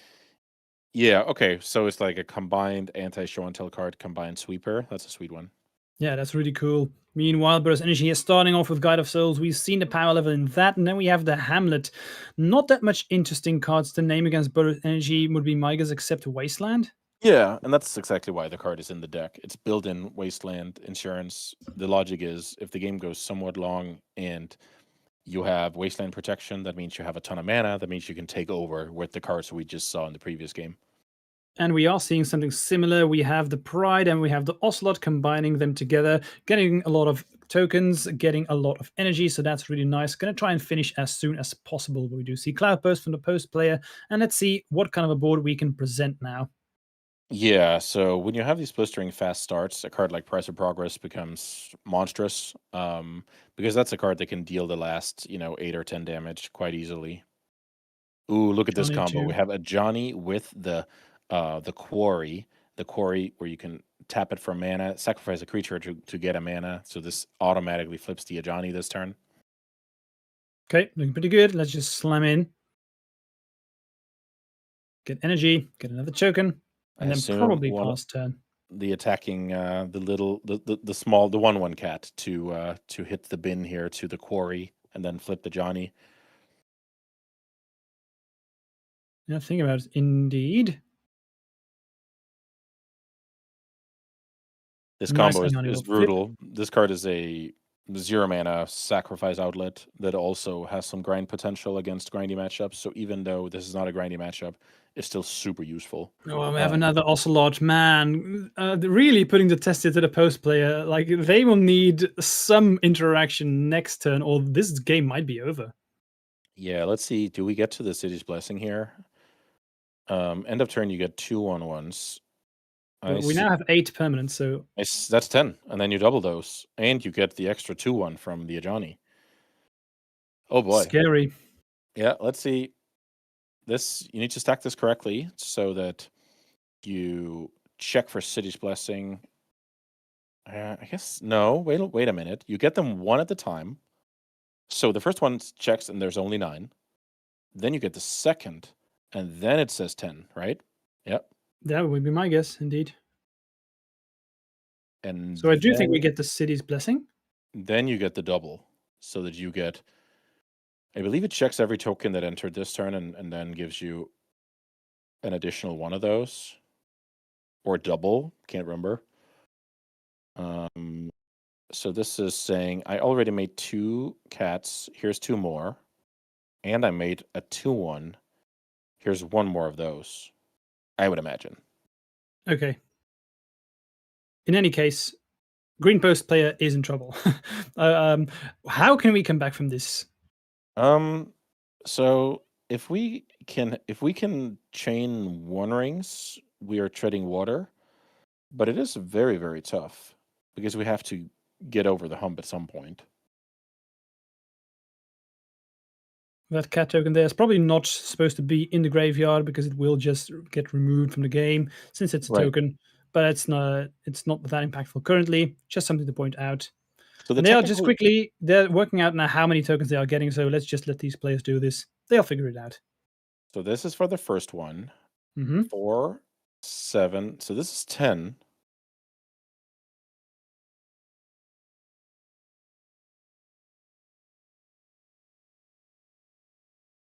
Yeah, okay. So it's like a combined anti-show and tell card, combined sweeper. That's a sweet one. Yeah, that's really cool. Meanwhile, Boros Energy is starting off with Guide of Souls. We've seen the power level in that, and then we have the Hamlet. Not that much interesting cards to name against Boros Energy would be my guess, except Wasteland. Yeah, and that's exactly why the card is in the deck. It's built-in Wasteland insurance. The logic is if the game goes somewhat long and you have Wasteland protection, that means you have a ton of mana. That means you can take over with the cards we just saw in the previous game. And we are seeing something similar. We have the Pride and we have the Ocelot, combining them together, getting a lot of tokens, getting a lot of energy. So that's really nice. Going to try and finish as soon as possible. We do see Cloud Burst from the post player. And let's see what kind of a board we can present now. Yeah, so when you have these blistering fast starts, a card like Price of Progress becomes monstrous, because that's a card that can deal the last, 8 or 10 damage quite easily. Ooh, look at this Johnny combo. too. We have a Johnny with the quarry, where you can tap it for mana, sacrifice a creature to get a mana. So this automatically flips the Ajani this turn. Okay, looking pretty good. Let's just slam in. Get energy, get another token, and then probably pass turn. The attacking the small the 1/1 cat to hit the bin here to the quarry and then flip the Johnny. Yeah, think about it. Indeed. This Nice combo Ajani is will flip. brutal. This card is a 0 mana sacrifice outlet that also has some grind potential against grindy matchups. So even though this is not a grindy matchup, it's still super useful. Oh, we have another Ocelot. Man, really putting the test here to the post player. Like, they will need some interaction next turn, or this game might be over. Yeah, let's see. Do we get to the City's Blessing here? End of turn, you get 2 1/1s. We now have 8 permanents, so That's 10, and then you double those, and you get the extra 2/1 from the Ajani. Oh boy. scary. Yeah, let's see. This you need to stack this correctly so that you check for City's Blessing. I guess no. Wait a minute. You get them one at a time. So the first one checks, and there's only 9. Then you get the second, and then it says 10, right? Yep. That would be my guess, indeed. And So I do think we get the City's Blessing. then you get the double, so that you get. I believe it checks every token that entered this turn, and then gives you an additional one of those, or double. Can't remember. So this is saying I already made 2 cats. Here's 2 more, and I made a 2/1. Here's 1 more of those. I would imagine. Okay. In any case, Green Post player is in trouble. How can we come back from this? So if we can chain One Rings, we are treading water, but it is very, very tough because we have to get over the hump at some point. That cat token there is probably not supposed to be in the graveyard because it will just get removed from the game since it's a Right. token. but it's not that impactful currently. Just something to point out. So And they are just quickly, they're working out now how many tokens they are getting, so let's just let these players do this. They'll figure it out. So this is for the first one. Mm-hmm. 4, 7. So this is 10.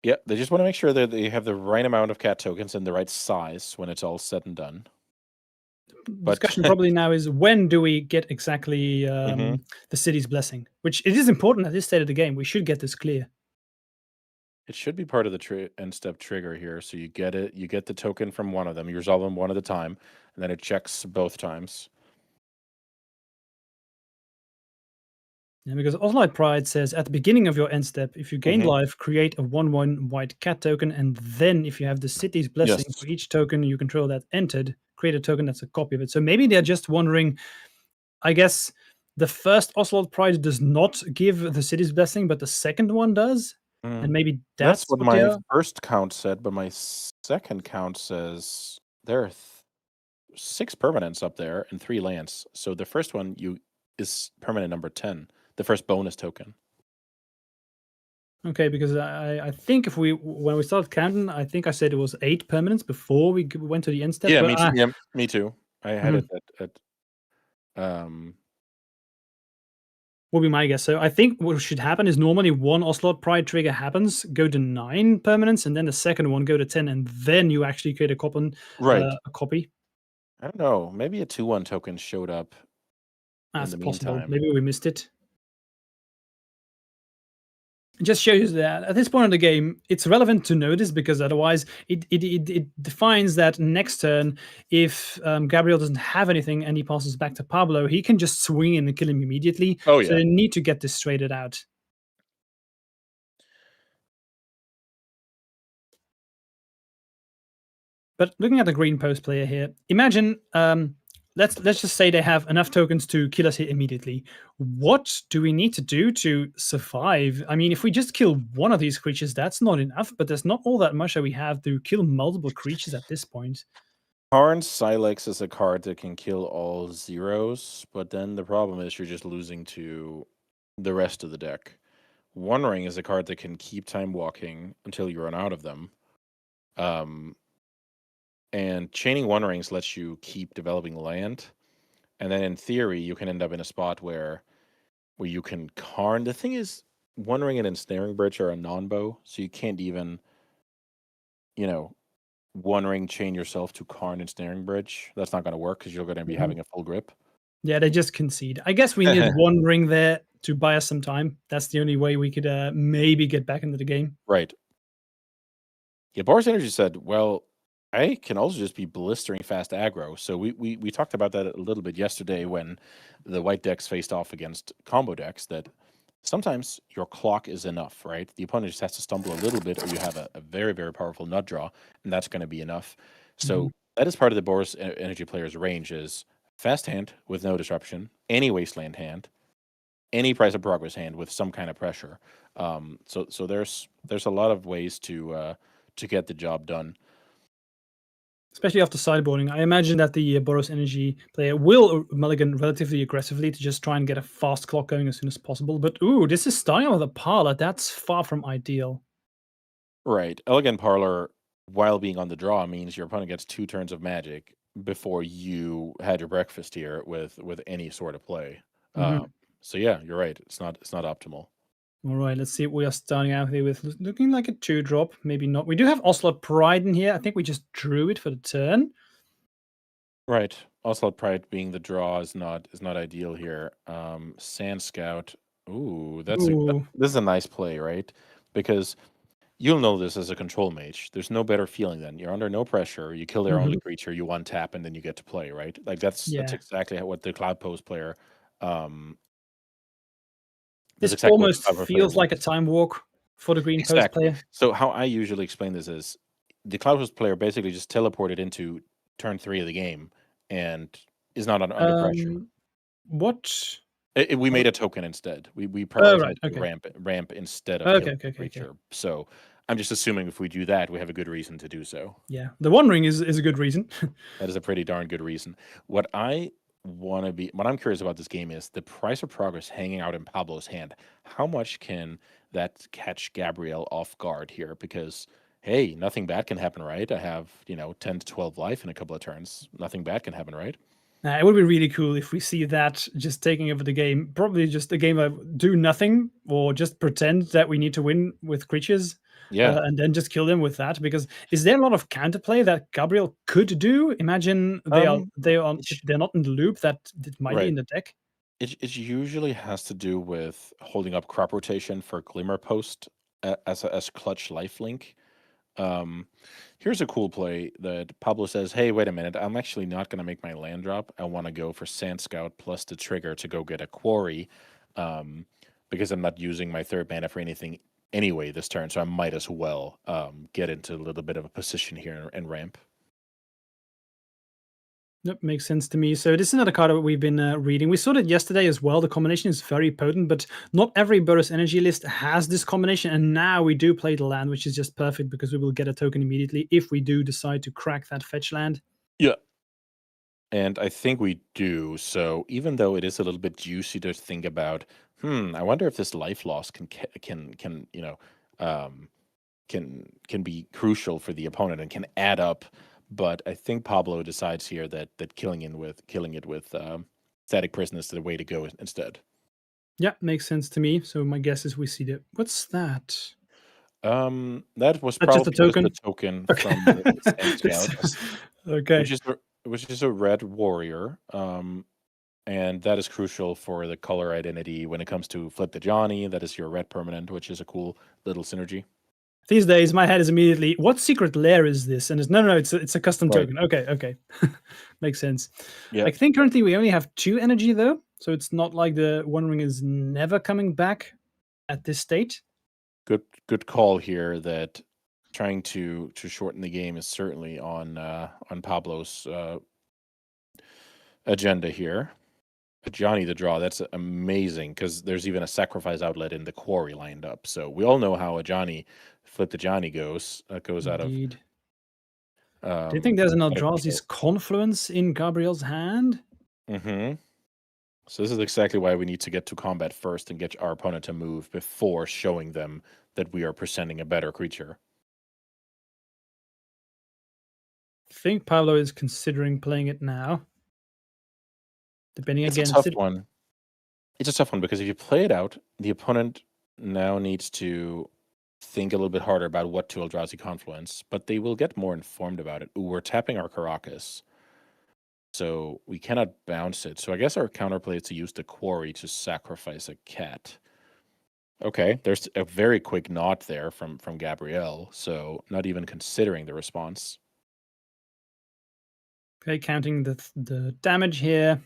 Yeah, they just want to make sure that they have the right amount of cat tokens and the right size when it's all said and done. But Discussion probably now is when do we get exactly the city's blessing? Which it is important at this state of the game. We should get this clear. it should be part of the end step trigger here. So you get it, you get the token from one of them, you resolve them one at a time, and then it checks both times. Yeah, because Oslight Pride says at the beginning of your end step, if you gain life, create a 1/1 white cat token, and then if you have the city's blessing Yes. for each token you control that entered, create a token that's a copy of it. So maybe they're just wondering, I guess the first Oswald Pride does not give the city's blessing, but the second one does. And maybe That's that's what what my they're... first count said, but my second count says there are 6 permanents up there and 3 lands. So the first one is permanent number 10, the first bonus token. Okay, because I think when we started counting, I think I said it was 8 permanents before we went to the end step. Yeah, but, me too. I had it at will be my guess. So I think what should happen is normally one Ocelot Pride trigger happens, go to 9 permanents, and then the second one go to 10, and then you actually create a copy. right. A copy. I don't know. Maybe a 2/1 token showed up in That's the possible. meantime. Maybe we missed it. It just shows that at this point in the game, it's relevant to know this because otherwise it defines that next turn, if Gabriel doesn't have anything and he passes back to Pablo, he can just swing in and kill him immediately. Oh, So yeah. they need to get this straighted out. But looking at the green post player here, imagine let's just say they have enough tokens to kill us here immediately. What do we need to do to survive? I mean, if we just kill one of these creatures, that's not enough, but there's not all that much that we have to kill multiple creatures at this point. Karn Silex is a card that can kill all zeros, but then the problem is you're just losing to the rest of the deck. One Ring is a card that can keep time walking until you run out of them. And chaining One Rings lets you keep developing land. And then in theory, you can end up in a spot where you can Karn. The thing is, One Ring and Ensnaring Bridge are a non-bow, so you can't even, One Ring chain yourself to Karn Ensnaring Bridge. That's not going to work because you're going to be having a full grip. Yeah, they just concede. I guess we needed One Ring there to buy us some time. That's the only way we could maybe get back into the game. Right. Yeah, Boris Energy said, well, I can also just be blistering fast aggro. So we talked about that a little bit yesterday when the white decks faced off against combo decks, that sometimes your clock is enough, right? The opponent just has to stumble a little bit, or you have a very, very powerful nut draw, and that's going to be enough. So that is part of the Boris Energy player's range is fast hand with no disruption, any wasteland hand, any price of progress hand with some kind of pressure. So there's a lot of ways to get the job done. Especially after sideboarding. I imagine that the Boros Energy player will mulligan relatively aggressively to just try and get a fast clock going as soon as possible. But ooh, this is starting with a parlor. That's far from ideal. Right. Elegant Parlor, while being on the draw, means your opponent gets 2 turns of magic before you had your breakfast here with any sort of play. So yeah, you're right. It's not optimal. All right, let's see what we are starting out here with. Looking like a 2-drop, maybe not. We do have Ocelot Pride in here. I think we just drew it for the turn. Right. Ocelot Pride being the draw is not ideal here. Sand Scout. Ooh, this is a nice play, right? Because you'll know this as a control mage. There's no better feeling than you're under no pressure. You kill their only creature, you one tap, and then you get to play, right? Like that's exactly what the Cloud Post player. This exactly almost feels like a time walk for the green post player. So how I usually explain this is the Cloud Post player basically just teleported into turn 3 of the game and is not under pressure. What? We made a token instead. We prioritized okay. ramp instead of killing the creature. So I'm just assuming if we do that, we have a good reason to do so. Yeah, the Wandering is a good reason. That is a pretty darn good reason. What I'm curious about this game is the price of progress hanging out in Pablo's hand. How much can that catch Gabriel off guard here? Because hey, nothing bad can happen, right? I have 10 to 12 life in a couple of turns. Nothing bad can happen, right? It would be really cool if we see that just taking over the game. Probably just a game of do nothing or just pretend that we need to win with creatures, Yeah. and then just kill them with that. Because is there a lot of counterplay that Gabriel could do? Imagine It's, they're not in the loop that it might be right. in the deck. It usually has to do with holding up crop rotation for Glimmer Post as clutch lifelink. Um, Here's a cool play that Pablo says, "Hey, wait a minute. I'm actually not going to make my land drop. I want to go for Sand Scout plus the trigger to go get a quarry, um, because I'm not using my third mana for anything anyway this turn. So I might as well get into a little bit of a position here and ramp." That makes sense to me. So this is another card that we've been reading. We saw it yesterday as well. The combination is very potent, but not every Burris Energy list has this combination. And now we do play the land, which is just perfect because we will get a token immediately if we do decide to crack that fetch land. Yeah. And I think we do. So even though it is a little bit juicy to think about, I wonder if this life loss um, can be crucial for the opponent and can add up. But I think Pablo decides here that killing it with Static Prison is the way to go instead. Yeah, makes sense to me. So my guess is we see the what's that? That was That's just probably a token. just a token Okay. from the Sand Scout, Okay. which is a red warrior. And that is crucial for the color identity when it comes to Flip the Johnny. That is your red permanent, which is a cool little synergy. These days, my head is immediately, what secret lair is this? And it's no, it's a custom Right. token. Okay. Makes sense. Yeah. I think currently we only have 2 energy though, so it's not like the One Ring is never coming back at this state. Good call here. That trying to shorten the game is certainly on Pablo's agenda here. Johnny the draw, that's amazing because there's even a sacrifice outlet in the quarry lined up. So we all know how a Johnny Flip the Johnny goes. Goes Indeed. out of. Do you think there's an out of Eldrazi's Confluence in Gabriel's hand? Mm-hmm. So this is exactly why we need to get to combat first and get our opponent to move before showing them that we are presenting a better creature. I think Pablo is considering playing it now. Depending It's again. a tough one. It's a tough one because if you play it out, the opponent now needs to think a little bit harder about what to Eldrazi Confluence, but they will get more informed about it. Ooh, we're tapping our Caracas, so we cannot bounce it. So I guess our counterplay is to use the quarry to sacrifice a cat. Okay, there's a very quick nod there from Gabrielle, so not even considering the response. Okay, counting the damage here.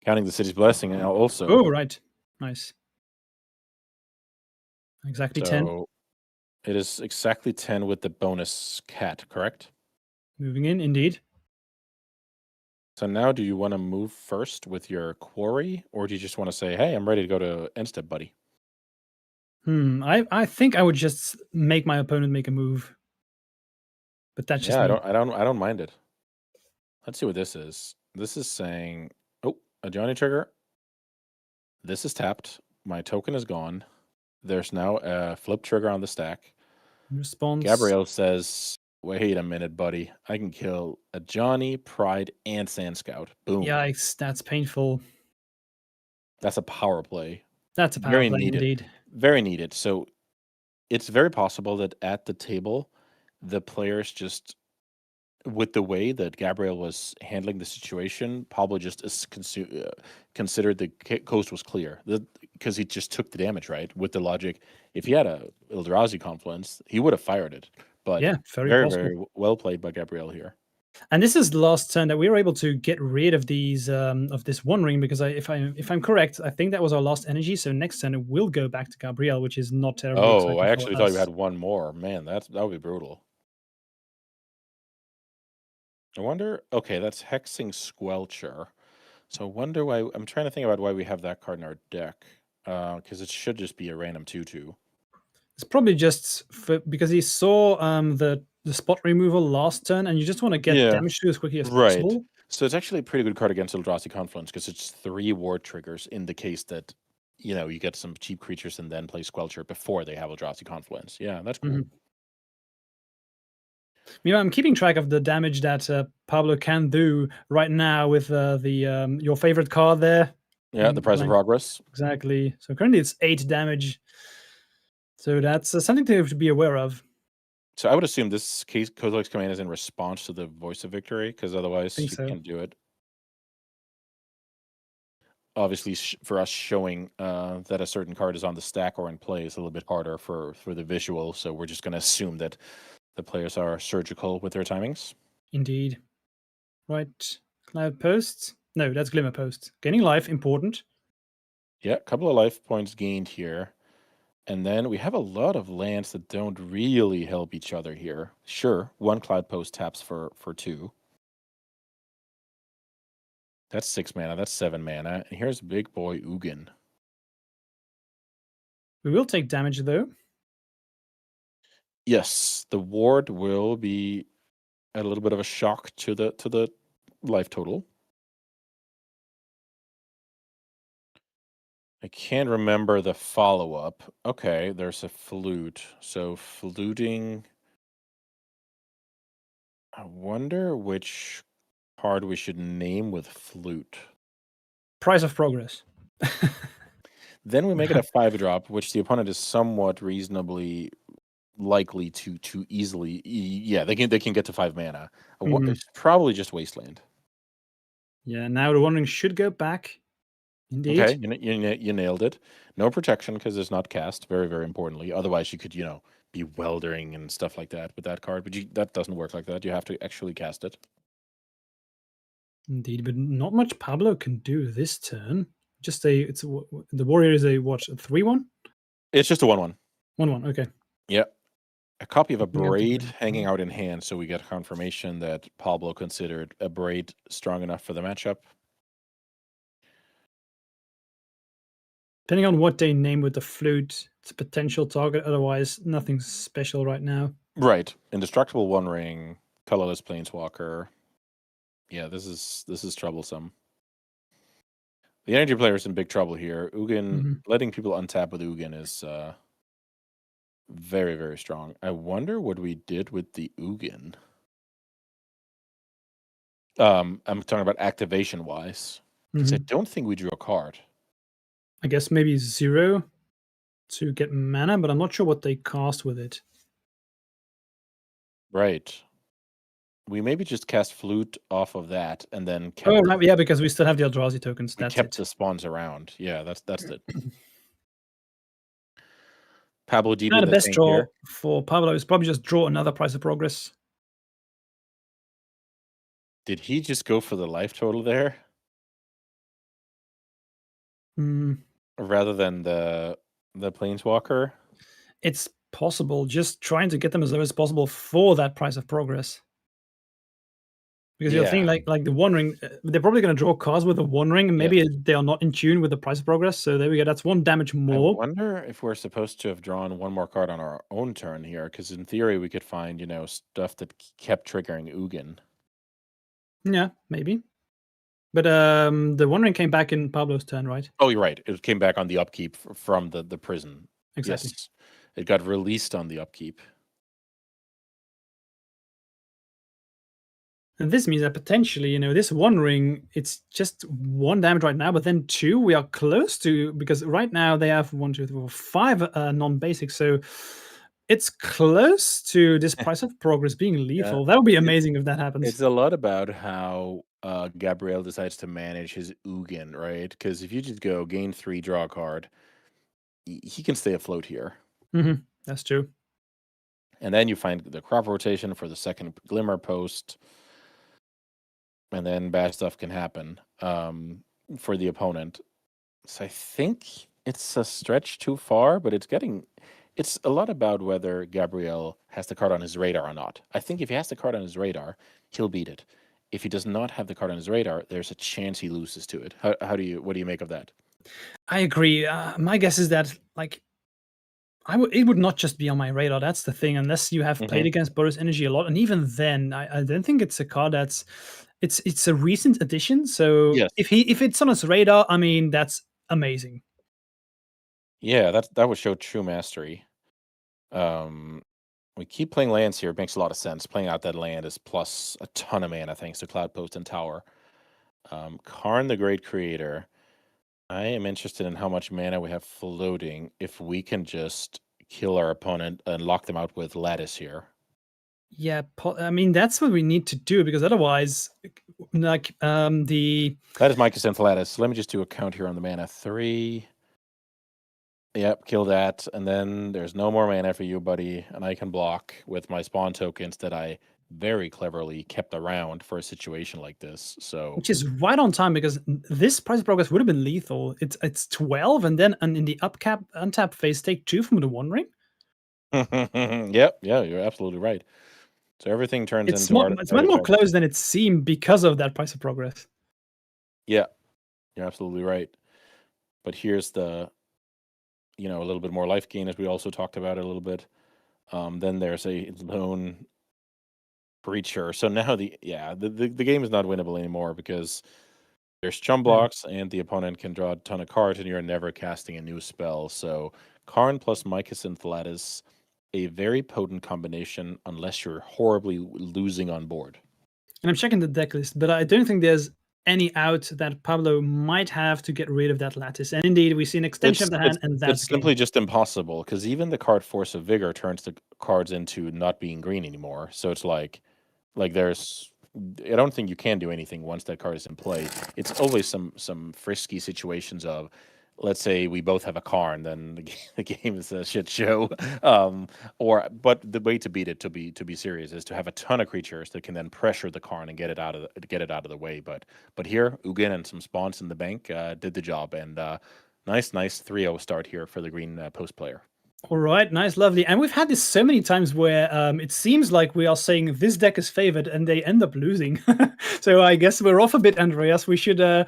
Counting the city's blessing now also. Oh, right. Nice. Exactly 10. So it is exactly 10 with the bonus cat, correct? Moving in, indeed. So now do you want to move first with your quarry, or do you just want to say, hey, I'm ready to go to end step, buddy? I think I would just make my opponent make a move. But that's just Yeah, me. I don't mind it. Let's see what this is. This is saying, oh, a Johnny trigger. This is tapped. My token is gone. There's now a flip trigger on the stack. Response. Gabrielle says, wait a minute, buddy. I can kill a Johnny, Pride, and Sand Scout. Boom. Yikes, that's painful. That's a power play. That's a power Very play needed. indeed. Very needed. So it's very possible that at the table, the players just, with the way that Gabriel was handling the situation, Pablo just considered the coast was clear because he just took the damage, right? With the logic, if he had a Eldrazi Confluence, he would have fired it. But Yeah, very very, possible. very well played by Gabriel here. And this is the last turn that we were able to get rid of these of this One Ring because if I'm correct, I think that was our last energy. So next turn it will go back to Gabriel, which is not terribly exciting. Oh, I actually for thought us. you had one more. Man, that would be brutal. I wonder. Okay, that's Hexing Squelcher. So I wonder why. I'm trying to think about why we have that card in our deck. Because it should just be a random 2/2. It's probably just because he saw the spot removal last turn, and you just want to get Yeah. damage to as quickly as Right. possible. So it's actually a pretty good card against Eldrazi Confluence because it's 3 ward triggers in the case that, you get some cheap creatures and then play Squelcher before they have Eldrazi Confluence. Yeah, that's cool. I'm keeping track of the damage that Pablo can do right now with your favorite card there. Yeah, the Price of Progress. Exactly. So currently it's 8 damage. So that's something to be aware of. So I would assume this case Kozilek's command is in response to the Voice of Victory, because otherwise Think you so. can't do it. Obviously, for us showing that a certain card is on the stack or in play is a little bit harder for the visual, so we're just going to assume that the players are surgical with their timings. Indeed. Right. Cloud Post. No, that's Glimmer Post. Gaining life, important. Yeah, a couple of life points gained here. And then we have a lot of lands that don't really help each other here. Sure, 1 Cloud Post taps for 2. That's 6 mana, that's 7 mana. And here's big boy Ugin. We will take damage though. Yes, the ward will be a little bit of a shock to the life total. I can't remember the follow-up. Okay, there's a flute. So fluting. I wonder which card we should name with flute. Price of Progress. Then we make it a 5-drop, which the opponent is somewhat reasonably likely to easily. Yeah, they can get to 5 mana. It's probably just Wasteland. Yeah, now the Wandering should go back. Indeed. Okay, you nailed it. No protection because it's not cast. Very, very importantly. Otherwise, you could be weldering and stuff like that with that card, but that doesn't work like that. You have to actually cast it. Indeed, but not much Pablo can do this turn. The warrior is a what? A 3/1? It's just a 1/1. 1/1. Okay. Yeah. A copy of a Looking at the braid green. hanging out in hand, so we get confirmation that Pablo considered a braid strong enough for the matchup. Depending on what they name with the flute, it's a potential target. Otherwise, nothing special right now. Right. Indestructible One Ring, colorless Planeswalker. Yeah, this is troublesome. The energy player is in big trouble here. Ugin, letting people untap with Ugin is very, very strong. I wonder what we did with the Ugin. I'm talking about activation wise, because I don't think we drew a card. I guess maybe 0 to get mana, but I'm not sure what they cast with it. Right. We maybe just cast Flute off of that and then kept. Oh, right, yeah, because we still have the Eldrazi tokens. That's kept it. the spawns around. Yeah, that's it. Pablo deep Now in the the best tank draw here. for Pablo is probably just draw another Price of Progress. Did he just go for the life total there? Rather than the Planeswalker? It's possible. Just trying to get them as low as possible for that Price of Progress. Because you're thinking like the One Ring, they're probably going to draw cards with the One Ring, and maybe they are not in tune with the Price of Progress. So there we go. That's 1 damage more. I wonder if we're supposed to have drawn 1 more card on our own turn here, because in theory we could find, stuff that kept triggering Ugin. Yeah, maybe. But the One Ring came back in Pablo's turn, right? Oh, you're right. It came back on the upkeep from the prison. Exactly. Yes. It got released on the upkeep. And this means that potentially, this One Ring, it's just 1 damage right now, but then 2 we are close to, because right now they have 1, 2, 3, 4, 5 non-basics. So it's close to this Price of Progress being lethal. That would be amazing if that happens. It's a lot about how Gabriel decides to manage his Ugin, right? Because if you just go gain 3, draw a card, he can stay afloat here. That's true. And then you find the crop rotation for the second Glimmer Post. And then bad stuff can happen for the opponent. So I think it's a stretch too far, but it's a lot about whether Gabriel has the card on his radar or not. I think if he has the card on his radar, he'll beat it. If he does not have the card on his radar, there's a chance he loses to it. What do you make of that? I agree. My guess is that It would not just be on my radar. That's the thing. Unless you have played Mhm. against Boris Energy a lot, and even then, I don't think it's a card that's it's a recent addition. So Yes. if it's on his radar, I mean that's amazing. Yeah, that would show true mastery. Um, we keep playing lands here. It makes a lot of sense. Playing out that land is plus a ton of mana thanks to Cloud Post and Tower. Karn the Great Creator. I am interested in how much mana we have floating if we can just kill our opponent and lock them out with Lattice here. Yeah, I mean that's what we need to do because otherwise, like the That is Mycos and Lattice. Let me just do a count here on the mana. 3. Yep, kill that. And then there's no more mana for you, buddy. And I can block with my spawn tokens that I very cleverly kept around for a situation like this. So which is right on time because this price of progress would have been lethal. It's 12, and then in the untap phase, take 2 from the One Ring. yep, yeah, you're absolutely right. So everything turns It's into more, it's much more artifacts. close than it seemed because of that price of progress. Yeah, you're absolutely right. But here's the, a little bit more life gain, as we also talked about a little bit. Then there's a lone breacher. So now the game is not winnable anymore because there's chum blocks and the opponent can draw a ton of cards and you're never casting a new spell. So Karn plus Mycos and Lattice, a very potent combination unless you're horribly losing on board. And I'm checking the deck list, but I don't think there's any out that Pablo might have to get rid of that Lattice. And indeed, we see an extension of the hand, and that's It's game. simply just impossible because even the card Force of Vigor turns the cards into not being green anymore. So it's like there's, I don't think you can do anything once that card is in play. It's always some frisky situations of, let's say we both have a Karn, then the game is a shit show. But the way to beat it, to be serious, is to have a ton of creatures that can then pressure the Karn and get it out of the way. But here, Ugin and some spawns in the bank did the job, and nice 3-0 start here for the green post player. All right, nice, lovely. And we've had this so many times where it seems like we are saying this deck is favored, and they end up losing. So I guess we're off a bit, Andreas. We should do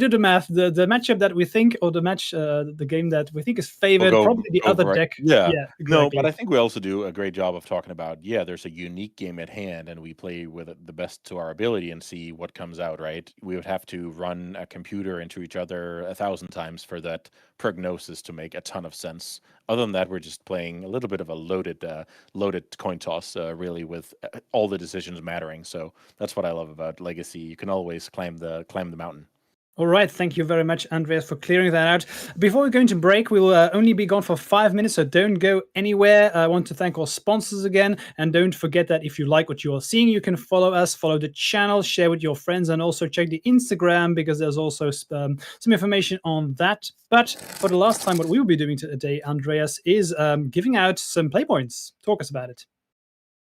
the math. The matchup that we think, or the game that we think is favored, probably the other right. deck. Yeah. Yeah, No, exactly. but I think we also do a great job of talking about, there's a unique game at hand and we play with the best to our ability and see what comes out, right? We would have to run a computer into each other 1,000 times for that prognosis to make a ton of sense. Other than that, we're just playing a little bit of a loaded coin toss, really, with all the decisions mattering. So that's what I love about Legacy. You can always climb the mountain. All right, thank you very much, Andreas, for clearing that out. Before we go into break, we will only be gone for 5 minutes, so don't go anywhere. I want to thank our sponsors again, and don't forget that if you like what you are seeing, you can follow us, follow the channel, share with your friends, and also check the Instagram because there's also some information on that. But for the last time, what we will be doing today, Andreas, is giving out some play points. Talk us about it.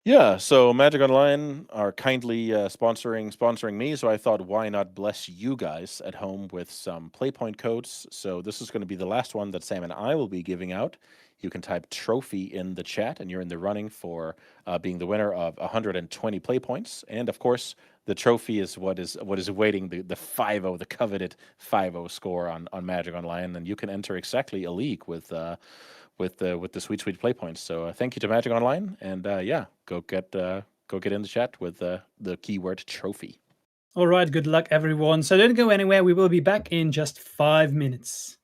Yeah, so Magic Online are kindly sponsoring me, so I thought, why not bless you guys at home with some PlayPoint codes? So this is going to be the last one that Sam and I will be giving out. You can type trophy in the chat, and you're in the running for being the winner of 120 PlayPoints. And of course, the trophy is what is awaiting the 5-0, the coveted 5-0 score on Magic Online, and you can enter exactly a league with the sweet play points. So thank you to Magic Online, and go get in the chat with the keyword trophy. All right, good luck, everyone. So don't go anywhere. We will be back in just 5 minutes.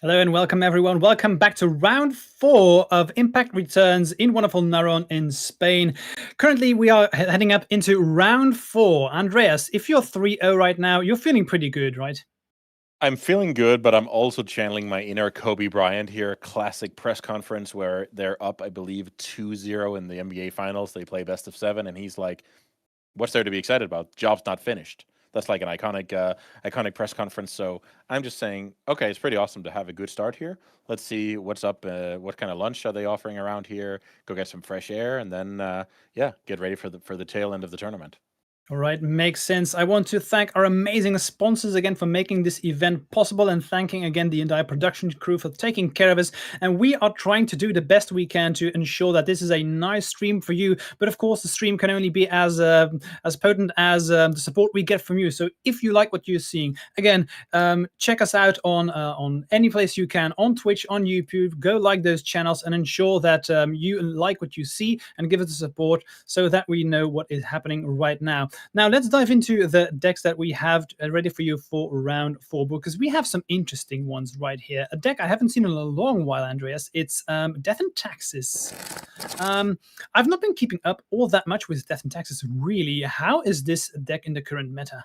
Hello and welcome everyone. Welcome back to round 4 of Impact Returns in wonderful Narón in Spain. Currently, we are heading up into round 4. Andreas, if you're 3-0 right now, you're feeling pretty good, right? I'm feeling good, but I'm also channeling my inner Kobe Bryant here. Classic press conference where they're up, I believe, 2-0 in the NBA Finals. They play best of 7, and he's like, what's there to be excited about? Job's not finished. That's like an iconic press conference. So I'm just saying, okay, it's pretty awesome to have a good start here. Let's see what's up. What kind of lunch are they offering around here? Go get some fresh air, and then get ready for the tail end of the tournament. All right, makes sense. I want to thank our amazing sponsors again for making this event possible and thanking again the entire production crew for taking care of us. And we are trying to do the best we can to ensure that this is a nice stream for you. But of course, the stream can only be as potent as the support we get from you. So if you like what you're seeing, again, check us out on any place you can, on Twitch, on YouTube. Go like those channels and ensure that you like what you see and give us the support so that we know what is happening right now. Now, let's dive into the decks that we have ready for you for round 4, because we have some interesting ones right here. A deck I haven't seen in a long while, Andreas. It's Death and Taxes. I've not been keeping up all that much with Death and Taxes, really. How is this deck in the current meta?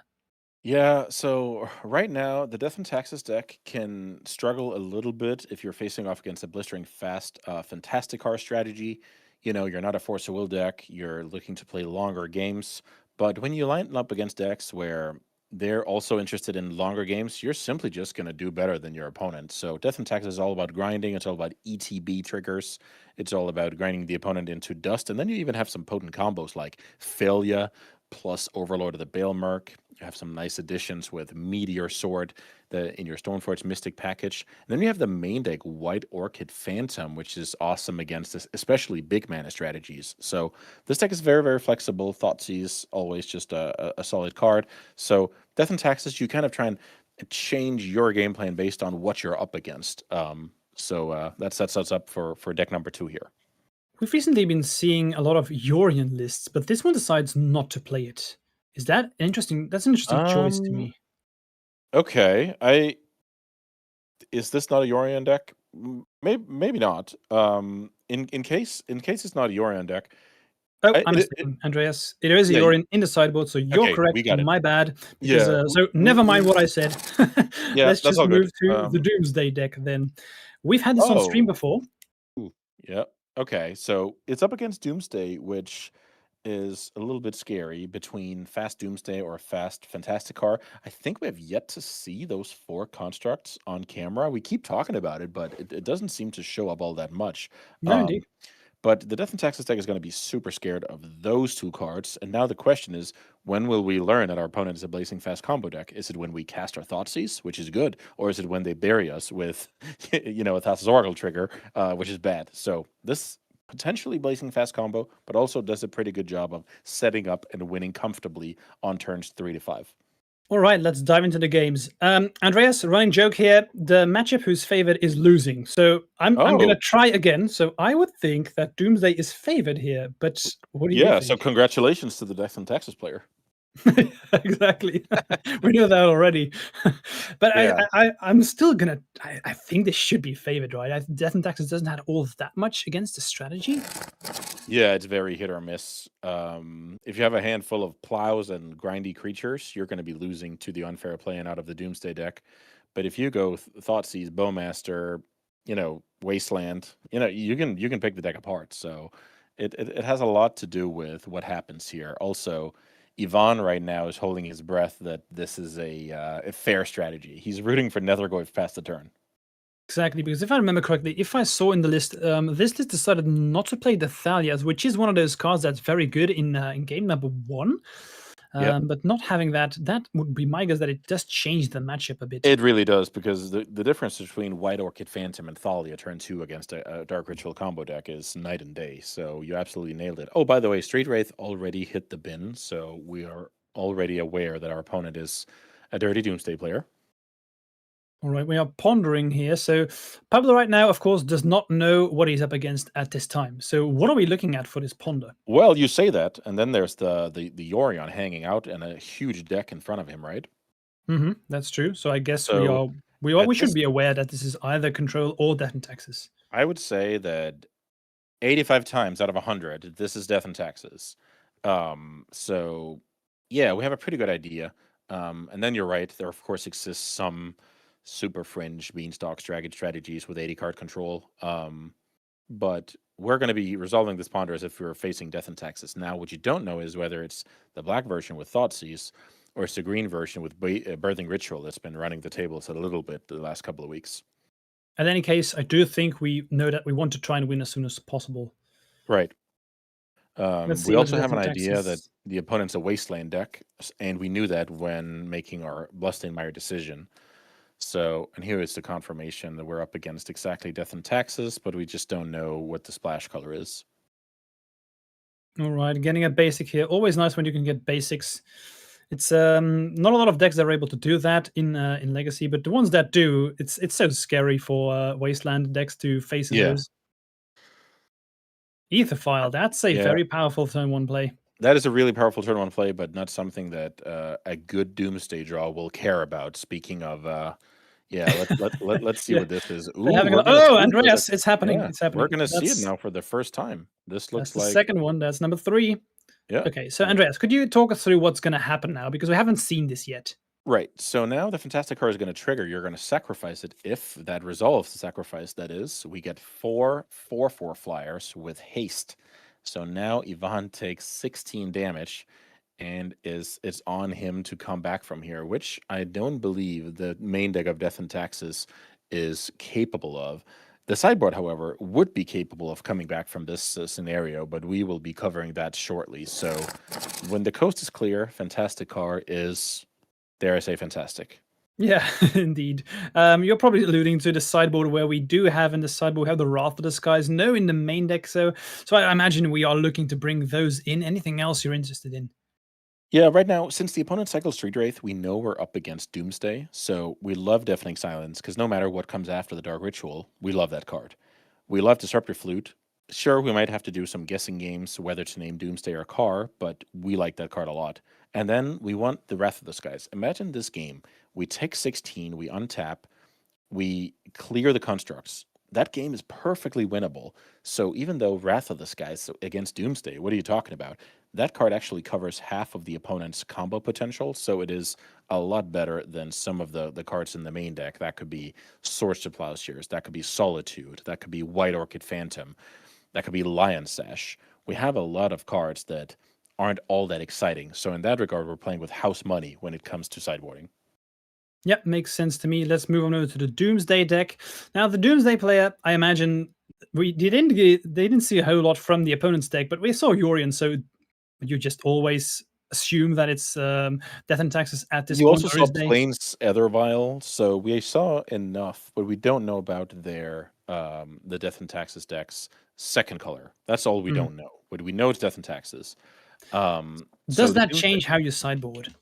Yeah, so right now, the Death and Taxes deck can struggle a little bit if you're facing off against a blistering fast Fantastic Car strategy. You're not a Force of Will deck, you're looking to play longer games. But when you line up against decks where they're also interested in longer games, you're simply just going to do better than your opponent. So Death and Taxes is all about grinding, it's all about ETB triggers, it's all about grinding the opponent into dust. And then you even have some potent combos like Failure plus Overlord of the Balemerc. You have some nice additions with Meteor Sword in your Stoneforge Mystic package. And then you have the main deck, White Orchid Phantom, which is awesome against this, especially big mana strategies. So this deck is very, very flexible. Thoughtseize, always just a solid card. So Death and Taxes, you kind of try and change your game plan based on what you're up against. That sets us up for deck number 2 here. We've recently been seeing a lot of Yorion lists, but this one decides not to play it. Is that interesting? That's an interesting choice to me. Okay. Is this not a Yorion deck? Maybe not. In case it's not a Yorion deck. Oh, I'm mistaken, Andreas. There is a Yorion in the sideboard, so you're okay, correct. we got it. My bad. Because, so never mind what I said. Yeah, Let's that's just all good. move to the Doomsday deck then. We've had this on stream before. Yeah. Okay, so it's up against Doomsday, which is a little bit scary between fast Doomsday or fast Fantastic Car. I think we have yet to see those 4 constructs on camera. We keep talking about it, but it doesn't seem to show up all that much. No, indeed. But the Death and Taxes deck is going to be super scared of those 2 cards. And now the question is, when will we learn that our opponent is a Blazing Fast combo deck? Is it when we cast our Thoughtseize, which is good, or is it when they bury us with, a Thassa's Oracle trigger, which is bad? So this potentially Blazing Fast combo, but also does a pretty good job of setting up and winning comfortably on turns 3 to 5. All right, let's dive into the games. Andreas, running joke here. The matchup who's favored is losing. So I'm going to try again. So I would think that Doomsday is favored here. But what do you think? So congratulations to the Death and Taxes player. Exactly. We know that already. But Yeah. I'm still going to... I think this should be favored, right? Death and Taxes doesn't have all that much against the strategy. Yeah, it's very hit or miss. If you have a handful of plows and grindy creatures, you're going to be losing to the unfair playing out of the Doomsday deck. But if you go Thoughtseize, Bowmaster, Wasteland, you can pick the deck apart. So it has a lot to do with what happens here. Also, Ivan right now is holding his breath that this is a fair strategy. He's rooting for Nethergoyf past the turn. Exactly, because if I remember correctly, if I saw in the list, this list decided not to play the Thalias, which is one of those cards that's very good in game number 1. But not having that would be my guess that it does change the matchup a bit. It really does, because the difference between White Orchid Phantom and Thalia turn 2 against a Dark Ritual combo deck is night and day. So you absolutely nailed it. Oh, by the way, Street Wraith already hit the bin, so we are already aware that our opponent is a Dirty Doomsday player. All right, we are pondering here. So Pablo right now, of course, does not know what he's up against at this time. So what are we looking at for this ponder? Well, you say that, and then there's the Yorion hanging out and a huge deck in front of him, right? That's true. So I guess we are... We should be aware that this is either control or death and taxes. I would say that 85 times out of 100, this is death and taxes. So yeah, we have a pretty good idea. And then you're right. There, of course, exists some super fringe beanstalk strategies with 80 card control. But we're going to be resolving this ponder as if we were facing death and taxes. Now, what you don't know is whether it's the black version with Thoughtseize or it's the green version with Birthing Ritual that's been running the tables a little bit the last couple of weeks. In any case, I do think we know that we want to try and win as soon as possible. Right. Let's see We what also the have an death and idea that taxes- the opponent's a Wasteland deck, and we knew that when making our Bloodstained decision. So, and here is the confirmation that we're up against exactly Death and Taxes, but we just don't know what the splash color is. All right, getting a basic here. Always nice when you can get basics. It's not a lot of decks that are able to do that in Legacy, but the ones that do, it's so scary for Wasteland decks to face those. Aetherfile, that's a very powerful turn 1 play. That is a really powerful turn 1 play, but not something that a good Doomsday draw will care about. Speaking of, let's see what this is. Ooh, Andreas, it's happening. Yeah, it's happening. We're going to see it now for the first time. This looks that's the like second one. That's number 3. Yeah. Okay, so Andreas, could you talk us through what's going to happen now? Because we haven't seen this yet. Right. So now the Fantastic card is going to trigger. You're going to sacrifice it. If that resolves the sacrifice, that is, we get 4 4/4 flyers with haste. So now Ivan takes 16 damage, and it's on him to come back from here, which I don't believe the main deck of Death and Taxes is capable of. The sideboard, however, would be capable of coming back from this scenario, but we will be covering that shortly. So when the coast is clear, Fantastic card is, dare I say, fantastic. Yeah, indeed. You're probably alluding to the sideboard where we do have in the sideboard, we have the Wrath of the Skies, no in the main deck. So I imagine we are looking to bring those in. Anything else you're interested in? Yeah, right now, since the opponent cycles Street Wraith, we know we're up against Doomsday, so we love Deafening Silence, because no matter what comes after the Dark Ritual, we love that card. We love Disruptor Flute. Sure, we might have to do some guessing games whether to name Doomsday or Carr, but we like that card a lot. And then we want the Wrath of the Skies. Imagine this game. We take 16, we untap, we clear the constructs. That game is perfectly winnable. So even though Wrath of the Skies against Doomsday, what are you talking about? That card actually covers half of the opponent's combo potential, so it is a lot better than some of the cards in the main deck. That could be Swords to Plowshares, that could be Solitude, that could be White Orchid Phantom, that could be Lion Sash. We have a lot of cards that aren't all that exciting. So in that regard, we're playing with house money when it comes to sideboarding. Yep, makes sense to me. Let's move on over to the Doomsday deck. Now, the Doomsday player, I imagine they didn't see a whole lot from the opponent's deck, but we saw Yorion, so you just always assume that it's Death and Taxes at this point. You also saw Plains Ethervile, so we saw enough, but we don't know about their the Death and Taxes deck's second color. That's all we don't know. But we know it's Death and Taxes. Does that change how you sideboard?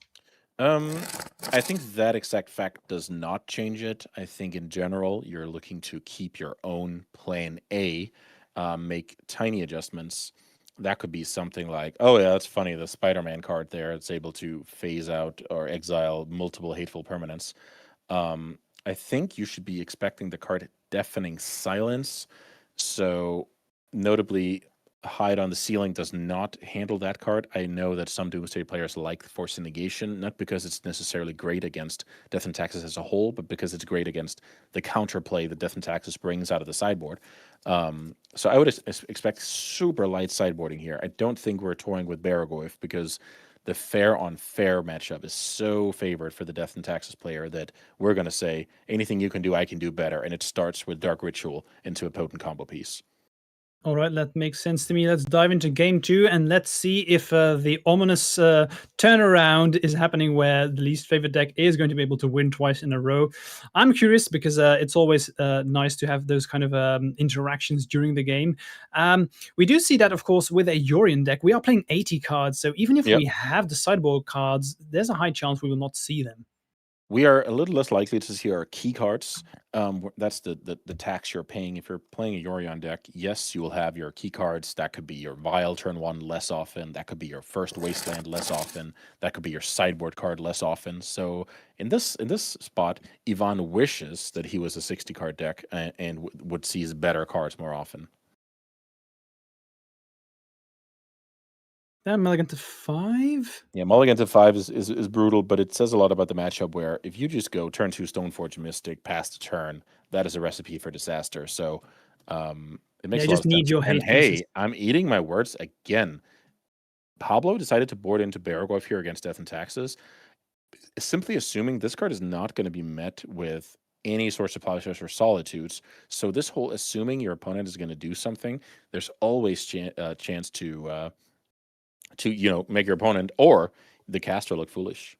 I think that exact fact does not change it. I think in general, you're looking to keep your own plan A, make tiny adjustments. That could be something like, oh yeah, that's funny, the Spider-Man card there, it's able to phase out or exile multiple hateful permanents. I think you should be expecting the card Deafening Silence. So notably, Hide on the Ceiling does not handle that card. I know that some Doomsday players like Force Negation, not because it's necessarily great against Death and Taxes as a whole, but because it's great against the counterplay that Death and Taxes brings out of the sideboard. So I would expect super light sideboarding here. I don't think we're toying with Baragoyf because the fair on fair matchup is so favored for the Death and Taxes player that we're going to say, anything you can do, I can do better. And it starts with Dark Ritual into a potent combo piece. All right, that makes sense to me. Let's dive into game 2 and let's see if the ominous turnaround is happening where the least favorite deck is going to be able to win twice in a row. I'm curious because it's always nice to have those kind of interactions during the game. We do see that, of course, with a Yorion deck. We are playing 80 cards, so even if we have the sideboard cards, there's a high chance we will not see them. We are a little less likely to see our key cards. That's the tax you're paying if you're playing a Yorion deck. Yes, you will have your key cards. That could be your Vial turn 1 less often. That could be your first Wasteland less often. That could be your sideboard card less often. So in this spot, Ivan wishes that he was a 60 card deck and would see his better cards more often. That mulligan to 5? Yeah, mulligan to 5 is brutal, but it says a lot about the matchup where if you just go turn 2 Stoneforge Mystic past the turn, that is a recipe for disaster. So it makes a lot just of need sense. your And hate pieces. hey, I'm eating my words again. Pablo decided to board into Baragov here against Death and Taxes, simply assuming this card is not going to be met with any source of polishers or solitudes. So this whole assuming your opponent is going to do something, there's always chance to make your opponent or the caster look foolish.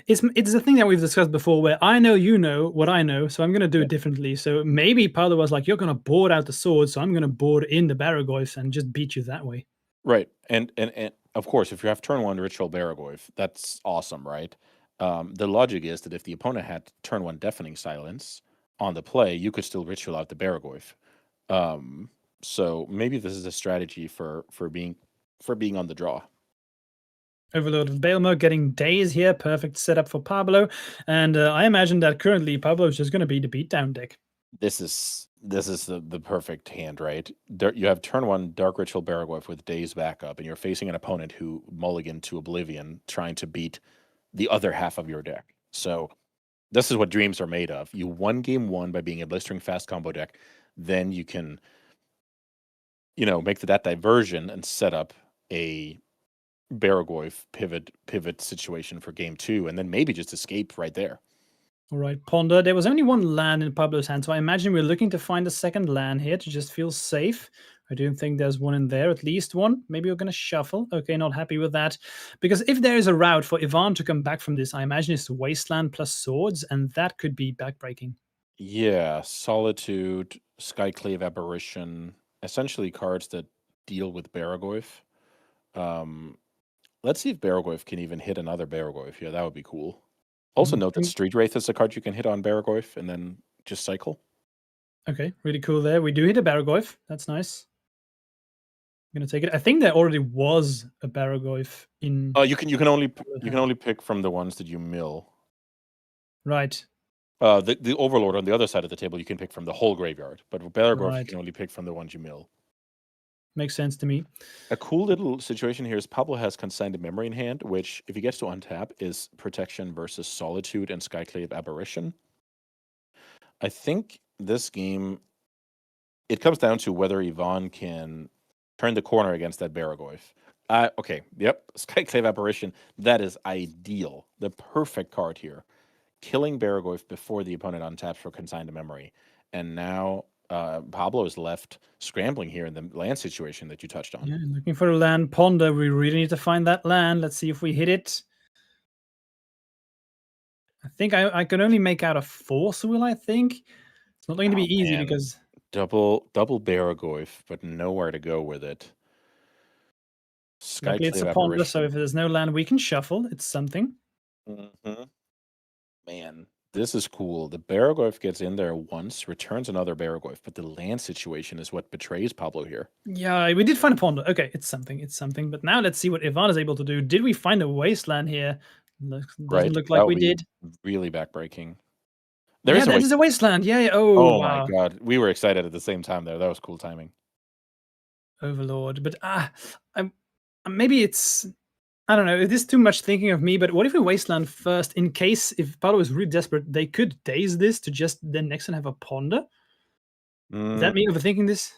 It's the thing that we've discussed before, where I know you know what I know, so I'm going to do it differently. So maybe Paolo was like, "You're going to board out the sword, so I'm going to board in the Baragoyfs and just beat you that way." Right, and of course, if you have turn 1 Ritual Baragoyf, that's awesome, right? The logic is that if the opponent had turn 1 Deafening Silence on the play, you could still Ritual out the Baragoyf. So maybe this is a strategy for being on the draw. Overlord of Baelmer getting days here. Perfect setup for Pablo. And I imagine that currently Pablo is just going to be the beatdown deck. This is the perfect hand, right? You have turn 1 Dark Ritual Baragoyf with days backup, and you're facing an opponent who mulligan to Oblivion, trying to beat the other half of your deck. So this is what dreams are made of. You won game 1 by being a blistering fast combo deck. Then you can, make that diversion and set up a Baragoyf pivot situation for game 2, and then maybe just escape right there. All right, Ponder. There was only one land in Pablo's hand, so I imagine we're looking to find a second land here to just feel safe. I don't think there's one in there, at least one. Maybe we're going to shuffle. Okay, not happy with that. Because if there is a route for Ivan to come back from this, I imagine it's Wasteland plus Swords, and that could be backbreaking. Yeah, Solitude, Skyclave Apparition, essentially cards that deal with Baragoyf. Let's see if Baragoyf can even hit another Baragoyf. Yeah, that would be cool. Also note that Street Wraith is a card you can hit on Baragoyf and then just cycle. Okay, really cool there. We do hit a Baragoyf. That's nice. I'm gonna take it. I think there already was a Baragoyf in. Oh, you can only pick from the ones that you mill. Right. The Overlord on the other side of the table you can pick from the whole graveyard, but with Baragoyf you can only pick from the ones you mill. Makes sense to me. A cool little situation here is Pablo has Consigned Memory in hand, which, if he gets to untap, is protection versus Solitude and Skyclave Aberration. I think this game, it comes down to whether Ivan can turn the corner against that Baragoyf. Okay, yep, Skyclave Apparition, that is ideal. The perfect card here. Killing Baragoyf before the opponent untaps for Consigned Memory. And now Pablo is left scrambling here in the land situation that you touched on. Yeah, looking for a land. Ponder, we really need to find that land. Let's see if we hit it. I think I can only make out a Force Will, I think. It's not going to be easy because... Double Baragoyf, but nowhere to go with it. Luckily it's a Ponder, so if there's no land we can shuffle, it's something. Man, this is cool. The Baragoyf gets in there once, returns another Baragoyf, but the land situation is what betrays Pablo here. Yeah, we did find a Ponder. Okay, it's something. But now let's see what Ivan is able to do. Did we find a Wasteland here? Doesn't look like we did. Really backbreaking. There is a Wasteland. Yeah. Oh, wow. My God. We were excited at the same time there. That was cool timing. Overlord. But maybe it's... I don't know, is this too much thinking of me? But what if we Wasteland first, in case if Pablo is really desperate, they could daze this to just then next turn have a Ponder? Is that me overthinking this?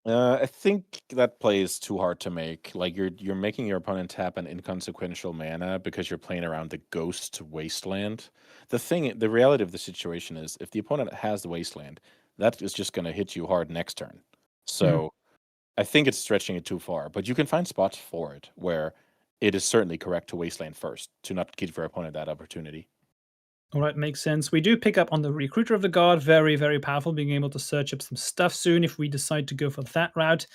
I think that play is too hard to make. Like you're making your opponent tap an inconsequential mana because you're playing around the Ghost Wasteland. The reality of the situation is if the opponent has the Wasteland, that is just going to hit you hard next turn. So I think it's stretching it too far. But you can find spots for it where it is certainly correct to Wasteland first, to not give your opponent that opportunity. All right, makes sense. We do pick up on the Recruiter of the Guard. Very, very powerful, being able to search up some stuff soon if we decide to go for that route.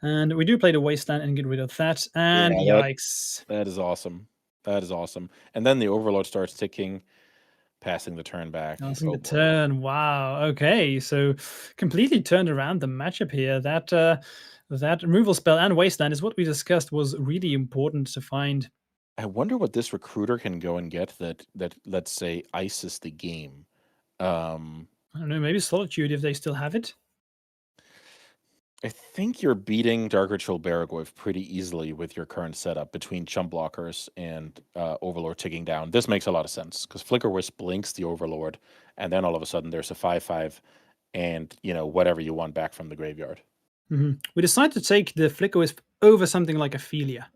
And we do play the Wasteland and get rid of that. And yikes. That is awesome. That is awesome. And then the Overlord starts ticking. passing the turn back. Passing Oh the boy. turn. Wow. Okay, so completely turned around the matchup here. That removal spell and wasteland is what we discussed was really important to find. I wonder what this recruiter can go and get that let's say ices the game. Um, I don't know, maybe Solitude if they still have it. I think you're beating Dark Ritual Baragorv pretty easily with your current setup between chump blockers and Overlord ticking down. This makes a lot of sense because Flicker Wisp blinks the Overlord, and then all of a sudden there's a 5/5, and whatever you want back from the graveyard. We decided to take the Flicker Wisp over something like Ophelia.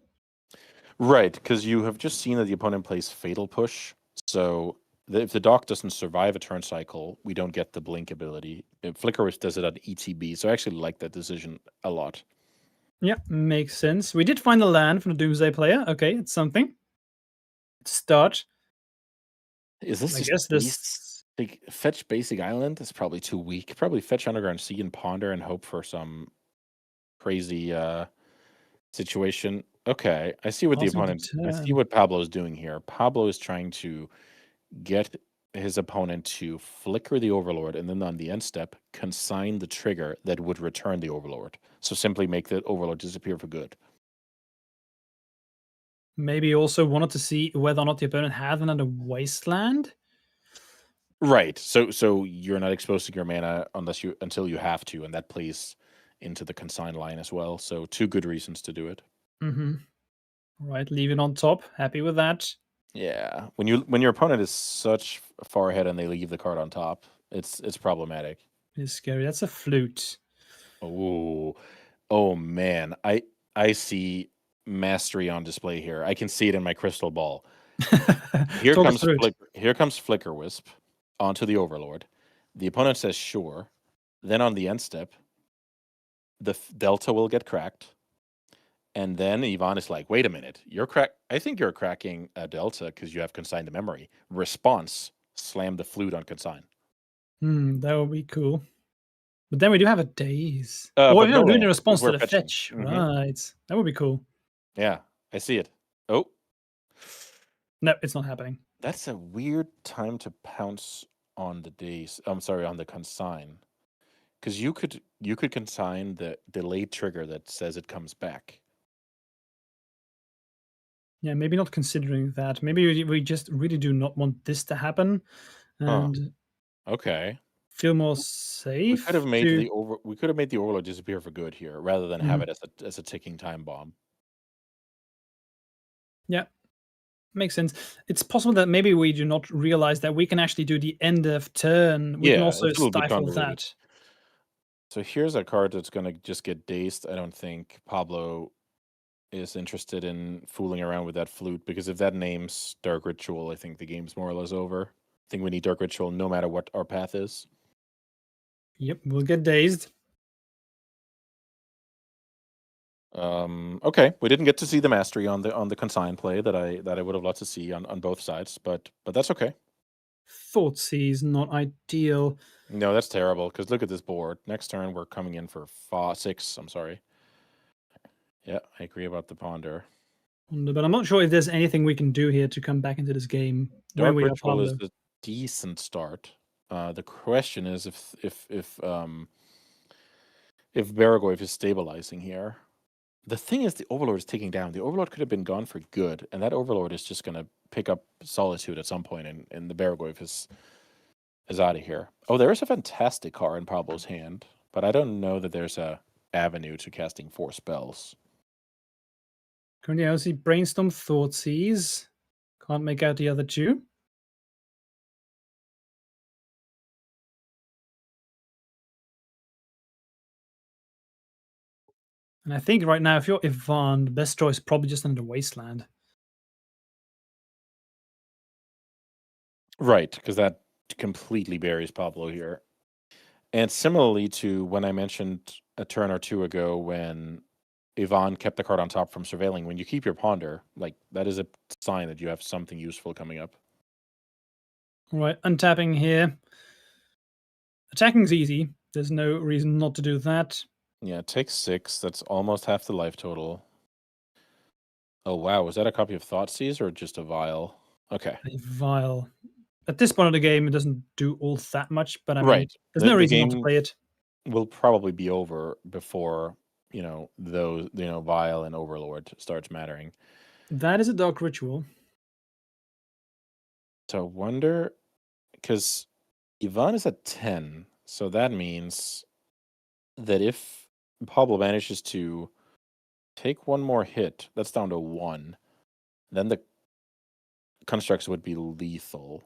Right, because you have just seen that the opponent plays Fatal Push, so if the dock doesn't survive a turn cycle, we don't get the blink ability. Flicker Wisp does it on ETB, so I actually like that decision a lot. Yeah, makes sense. We did find the land from the Doomsday player. Okay, it's something. Start. Is this I just guess this. like fetch basic island? Is probably too weak. Probably fetch underground sea and ponder and hope for some crazy situation. Okay, I see what the Passing the opponent. I see turn. what Pablo is doing here. Pablo is trying to get his opponent to flicker the Overlord, and then on the end step, consign the trigger that would return the Overlord. So simply make the Overlord disappear for good. Maybe also wanted to see whether or not the opponent had another wasteland. Right. So you're not exposing your mana until you have to, and that plays into the consign line as well. So two good reasons to do it. Right, leave it on top. Happy with that. Yeah. When your opponent is such far ahead and they leave the card on top, it's problematic. It's scary. That's a flute. Oh man. I see mastery on display here. I can see it in my crystal ball. Here Talk us comes through it. here comes Flicker Wisp onto the Overlord. The opponent says sure. Then on the end step, the delta will get cracked. And then Ivan is like, wait a minute, I think you're cracking a delta because you have consigned the memory. Response, slam the flute on consign. That would be cool. But then we do have a daze. But We're doing no, a response to we're the fetching. fetch. Mhm. Right. That would be cool. Yeah, I see it. Oh, No, it's not happening. that's a weird time to pounce on the daze. I'm sorry, on the consign. Because you could consign the delayed trigger that says it comes back. Yeah, maybe not considering that. Maybe we just really do not want this to happen Huh. and Okay. feel more We safe could have made to. the Overlord disappear for good here, rather than have it as a ticking time bomb. Yeah, makes sense. It's possible that maybe we do not realize that we can actually do the end of turn. We can Yeah, also it's a little bit stifle convoluted. that. So here's a card that's gonna just get dazed. I don't think Pablo is interested in fooling around with that flute, because if that names Dark Ritual, I think the game's more or less over. I think we need Dark Ritual no matter what our path is. Yep, we'll get dazed. Okay, we didn't get to see the mastery on the consign play that I would have loved to see on both sides, but that's okay. Thoughtseize, not ideal. No, that's terrible, because look at this board. Next turn we're coming in for 6. I'm sorry. Yeah, I agree about the ponder. But I'm not sure if there's anything we can do here to come back into this game when Dark we are Ritual is Pablo. a decent start. The question is if Baragorv is stabilizing here. The thing is, the Overlord is taking down. The Overlord could have been gone for good, and that Overlord is just going to pick up Solitude at some point, and the Baragorv is out of here. Oh, there is a fantastic card in Pablo's hand, but I don't know that there's a avenue to casting 4 spells. Currently, I see Brainstorm, Thoughtseize. Can't make out the other two. And I think right now, if you're Ivan, the best choice is probably just another Wasteland. Right, because that completely buries Pablo here. And similarly to when I mentioned a turn or two ago when Ivan kept the card on top from surveilling, when you keep your ponder, like, that is a sign that you have something useful coming up. All right, untapping here. Attacking's easy. There's no reason not to do that. Yeah, it takes 6. That's almost half the life total. Oh, wow. Was that a copy of Thoughtseize or just a vial? Okay. A vial. at this point of the game, it doesn't do all that much. But I mean, Right. there's no The reason not to game play it. will probably be over before, those, Vile and Overlord starts mattering. That is a dark ritual. So I wonder, because Ivan is at 10, so that means that if Pablo manages to take one more hit, that's down to 1, then the constructs would be lethal.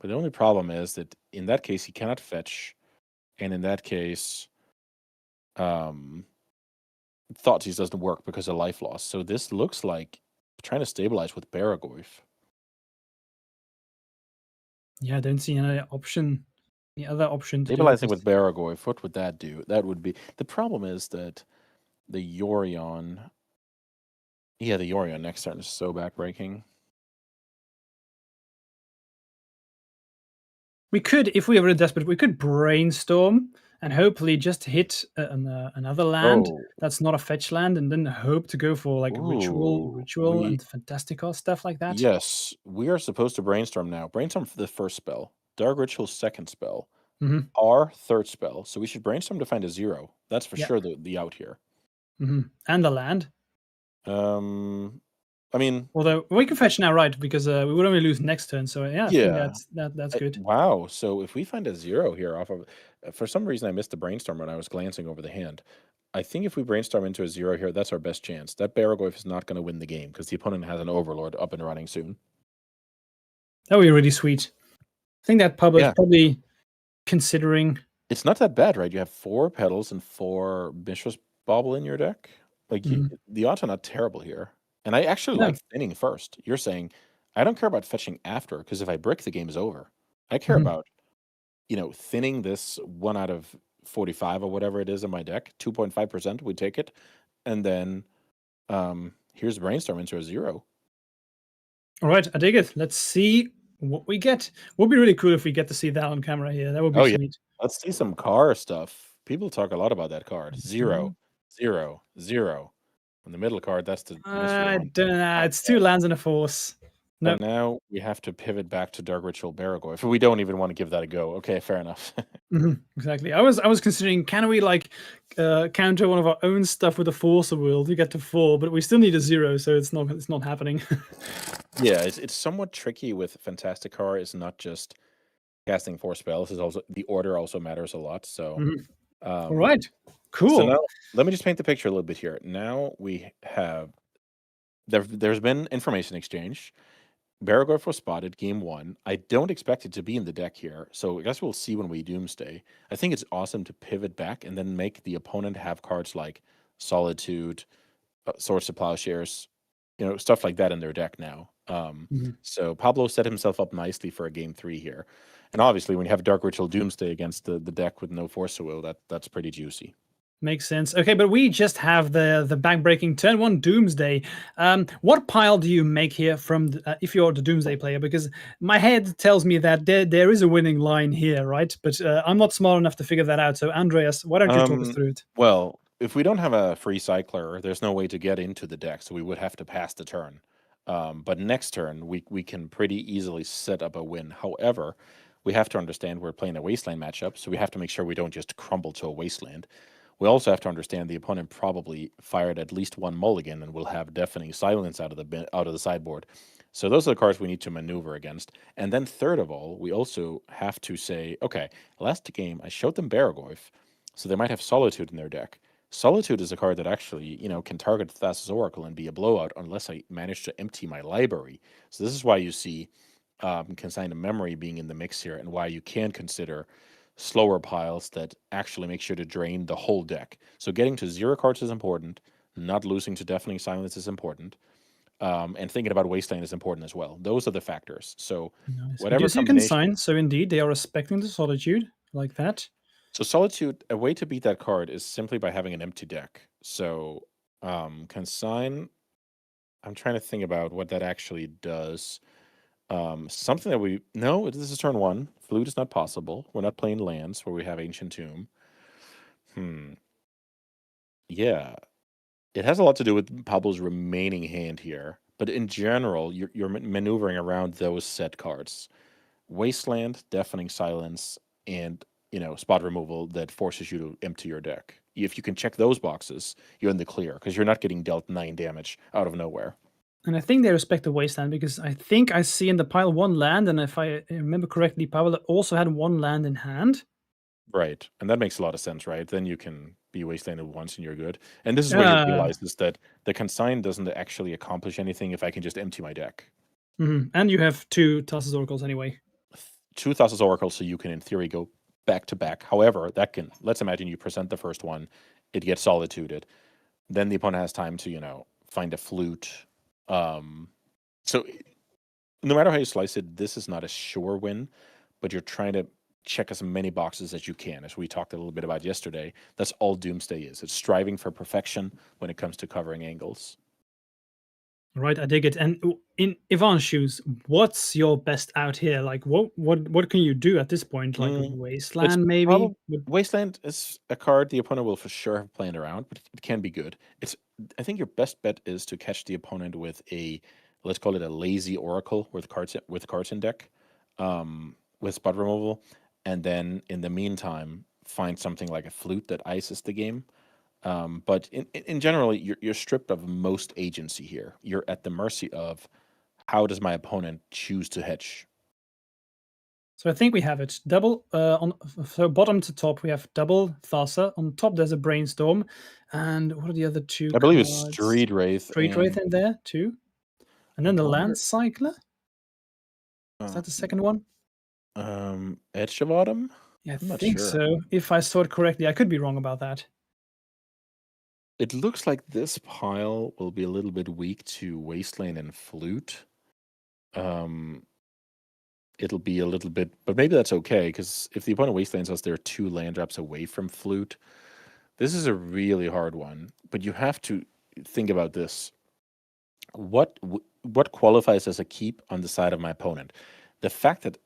But the only problem is that in that case, he cannot fetch, and in that case, Thoughtseize doesn't work because of life loss. So this looks like trying to stabilize with Baragoyf. Yeah, I don't see any option. The other option to do Stabilizing this. with Baragoyf, what would that do? That would be the problem is that the Yorion. Yeah, the Yorion next turn is so backbreaking. We could, if we were desperate, we could brainstorm and hopefully just hit another land Oh, that's not a fetch land, and then hope to go for like ooh, ritual, and fantastical stuff like that. yes, we are supposed to brainstorm now. Brainstorm for the first spell, Dark Ritual's second spell, Hmm. our third spell. So we should brainstorm to find a 0. That's for Yeah. sure the out here. And the land. I mean, Although we can fetch now, right? Because we would only lose next turn. So yeah, I think yeah. that's good. Wow. So if we find a 0 here off of, for some reason I missed the brainstorm when I was glancing over the hand. I think if we brainstorm into a 0 here, that's our best chance. That Baragoyf is not going to win the game because the opponent has an Overlord up and running soon. That would be really sweet. I think that Pablo is Yeah. probably considering. It's not that bad, right? You have 4 Petals and 4 Mishra's Bauble in your deck. Like, the odds are not terrible here. And I actually No. like thinning first. You're saying, I don't care about fetching after, because if I brick, the game is over. I care about, thinning this 1 out of 45 or whatever it is in my deck, 2.5%, we take it. And then here's Brainstorm into a 0. All right, I dig it. Let's see what we get. Would be really cool if we get to see that on camera here. That would be Oh, yeah. sweet. Let's see some car stuff. People talk a lot about that card. 0, 0, 0. And the middle card, that's the mystery I one. don't know. It's 2 lands and a force. So No. now we have to pivot back to Dark Ritual Baragoyf. We don't even want to give that a go. Okay, fair enough. Exactly. I was considering, can we like counter one of our own stuff with a force of will to get to 4, but we still need a 0, so it's not happening. Yeah, it's somewhat tricky with Fantastic Car. It's not just casting 4 spells. It's also the order also matters a lot. So All right. so Cool. now let me just paint the picture a little bit here. Now we have there's been information exchange. Baragoyf was spotted game 1. I don't expect it to be in the deck here, so I guess we'll see when we Doomsday. I think it's awesome to pivot back and then make the opponent have cards like Solitude, Swords to Plowshares, stuff like that in their deck now. So Pablo set himself up nicely for a game 3 here. And obviously, when you have Dark Ritual Doomsday against the deck with no Force of Will, that's pretty juicy. Makes sense. Okay, but we just have the backbreaking turn 1 Doomsday. What pile do you make here from if you're the Doomsday player? Because my head tells me that there is a winning line here, right? But I'm not smart enough to figure that out. So Andreas, why don't you talk us through it? Well, if we don't have a free cycler, there's no way to get into the deck, so we would have to pass the turn. But next turn, we can pretty easily set up a win. However, we have to understand we're playing a Wasteland matchup, so we have to make sure we don't just crumble to a Wasteland. We also have to understand the opponent probably fired at least 1 mulligan and will have deafening silence out of the sideboard. So those are the cards we need to maneuver against. And then third of all, we also have to say, okay, last game I showed them Baragoyf, so they might have Solitude in their deck. Solitude is a card that actually, can target Thassa's Oracle and be a blowout unless I manage to empty my library. So this is why you see Consigned Memory being in the mix here, and why you can consider slower piles that actually make sure to drain the whole deck. So getting to 0 cards is important. Not losing to Deafening Silence is important. And thinking about Wasteland is important as well. Those are the factors. So Nice. whatever You can combination. sign. So indeed, they are respecting the Solitude like that. So Solitude, a way to beat that card is simply by having an empty deck. So Consign, I'm trying to think about what that actually does. Something that no, this is turn 1. Flute is not possible. We're not playing lands where we have Ancient Tomb. Yeah, it has a lot to do with Pablo's remaining hand here. But in general, you're maneuvering around those set cards. Wasteland, Deafening Silence, and spot removal that forces you to empty your deck. If you can check those boxes, you're in the clear because you're not getting dealt 9 damage out of nowhere. And I think they respect the wasteland because I think I see in the pile 1 land, and if I remember correctly, Pavel also had 1 land in hand. Right, and that makes a lot of sense, right? Then you can be wastelanded once and you're good. And this is where you realize is that the consign doesn't actually accomplish anything if I can just empty my deck. And you have 2 Thassa's Oracles anyway. 2 Thassa's Oracles, so you can in theory go back to back. However, let's imagine you present the first one, it gets solituded. Then the opponent has time to, find a flute. So no matter how you slice it, this is not a sure win, but you're trying to check as many boxes as you can, as we talked a little bit about yesterday. That's all Doomsday is. It's striving for perfection when it comes to covering angles. Right, I dig it. And in Ivan's shoes, what's your best out here? Like, what can you do at this point? Like Wasteland, maybe? Wasteland is a card the opponent will for sure have planned around, but it can be good. I think your best bet is to catch the opponent with let's call it a lazy Oracle with cards in deck, with spot removal, and then in the meantime find something like a flute that ices the game. But in general, you're stripped of most agency here. You're at the mercy of how does my opponent choose to hedge. So I think we have it. Double so bottom to top we have double Thassa. On top there's a Brainstorm. And what are the other 2 I believe cards? it's Street Wraith. Street Wraith in there too. And then the Land Cycler. Is that the second one? Edge of Autumn? Yeah, I think so. If I saw it correctly, I could be wrong about that. It looks like this pile will be a little bit weak to Wasteland and Flute. It'll be a little bit, but maybe that's okay, because if the opponent Wastelands us, they're 2 land drops away from Flute. This is a really hard one, but you have to think about this. What qualifies as a keep on the side of my opponent? The fact that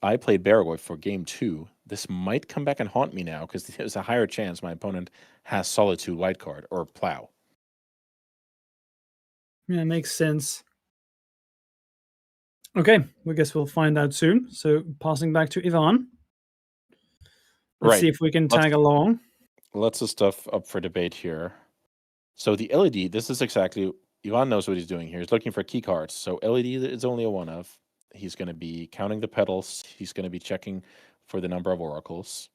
I played Baragoi for game 2, this might come back and haunt me now, because there's a higher chance my opponent has Solitude white card or Plow. Yeah, makes sense. Okay, I guess we'll find out soon. So passing back to Ivan. Let's see if we can tag along. Lots of stuff up for debate here. So the LED, this is exactly, Ivan knows what he's doing here. He's looking for key cards. So LED is only a 1 of. He's going to be counting the petals. He's going to be checking for the number of oracles.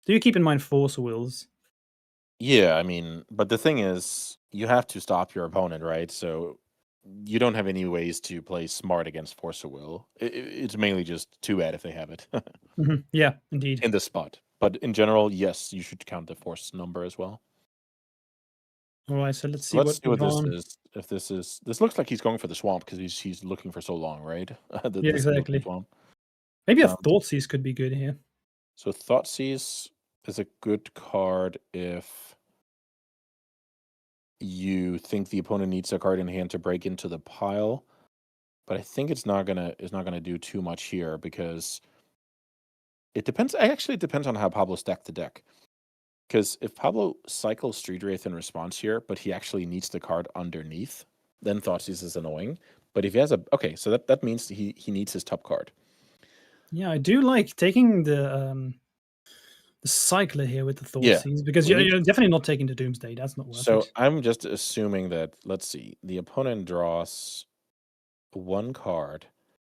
Do you keep in mind force wills? Yeah, I mean, but the thing is, you have to stop your opponent, right? So you don't have any ways to play smart against force of will. It's mainly just too bad if they have it. Yeah, indeed. In the spot. But in general, yes, you should count the force number as well. All right, so let's see what this is. If this looks like he's going for the swamp because he's looking for so long, right? Yeah, exactly. Swamp. Maybe a Thoughtseize could be good here. So Thoughtseize is a good card if you think the opponent needs a card in hand to break into the pile, but I think it's not gonna do too much here because it depends. Actually, it depends on how Pablo stacked the deck. Because if Pablo cycles Street Wraith in response here, but he actually needs the card underneath, then Thoughtseize is annoying. But if he has so that means he needs his top card. Yeah, I do like taking the cycler here with the Thoughtseize, because you're definitely not taking the Doomsday. That's not worth it. So I'm just assuming that, let's see, the opponent draws 1 card.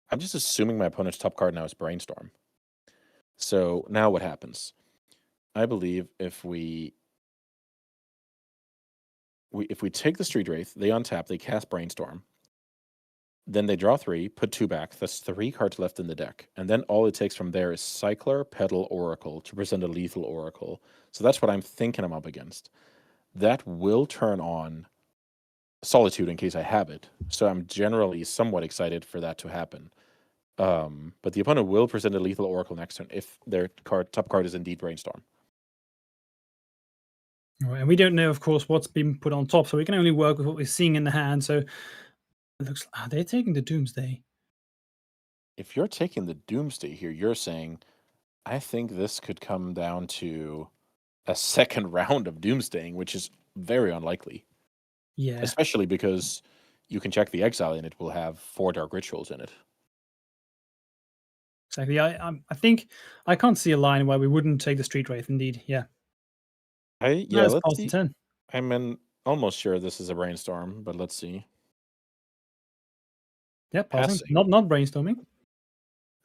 I'm just assuming my opponent's top card now is Brainstorm. So now what happens? I believe if we take the Street Wraith, they untap, they cast Brainstorm. Then they draw 3, put 2 back. That's 3 cards left in the deck. And then all it takes from there is Cycler, Petal, Oracle to present a lethal Oracle. So that's what I'm thinking I'm up against. That will turn on Solitude in case I have it. So I'm generally somewhat excited for that to happen. But the opponent will present a lethal Oracle next turn if their top card is indeed Brainstorm. All right, and we don't know, of course, what's been put on top, so we can only work with what we're seeing in the hand. So it looks like they're taking the Doomsday. If you're taking the Doomsday here, you're saying, I think this could come down to a second round of Doomsdaying, which is very unlikely. Yeah. Especially because you can check the exile and it will have 4 Dark Rituals in it. Exactly. I think I can't see a line where we wouldn't take the Street Wraith. Indeed, yeah. Yeah, Let's let's pass the see. turn. I'm almost sure this is a brainstorm, but let's see. Yeah, passing. Passing. Not brainstorming.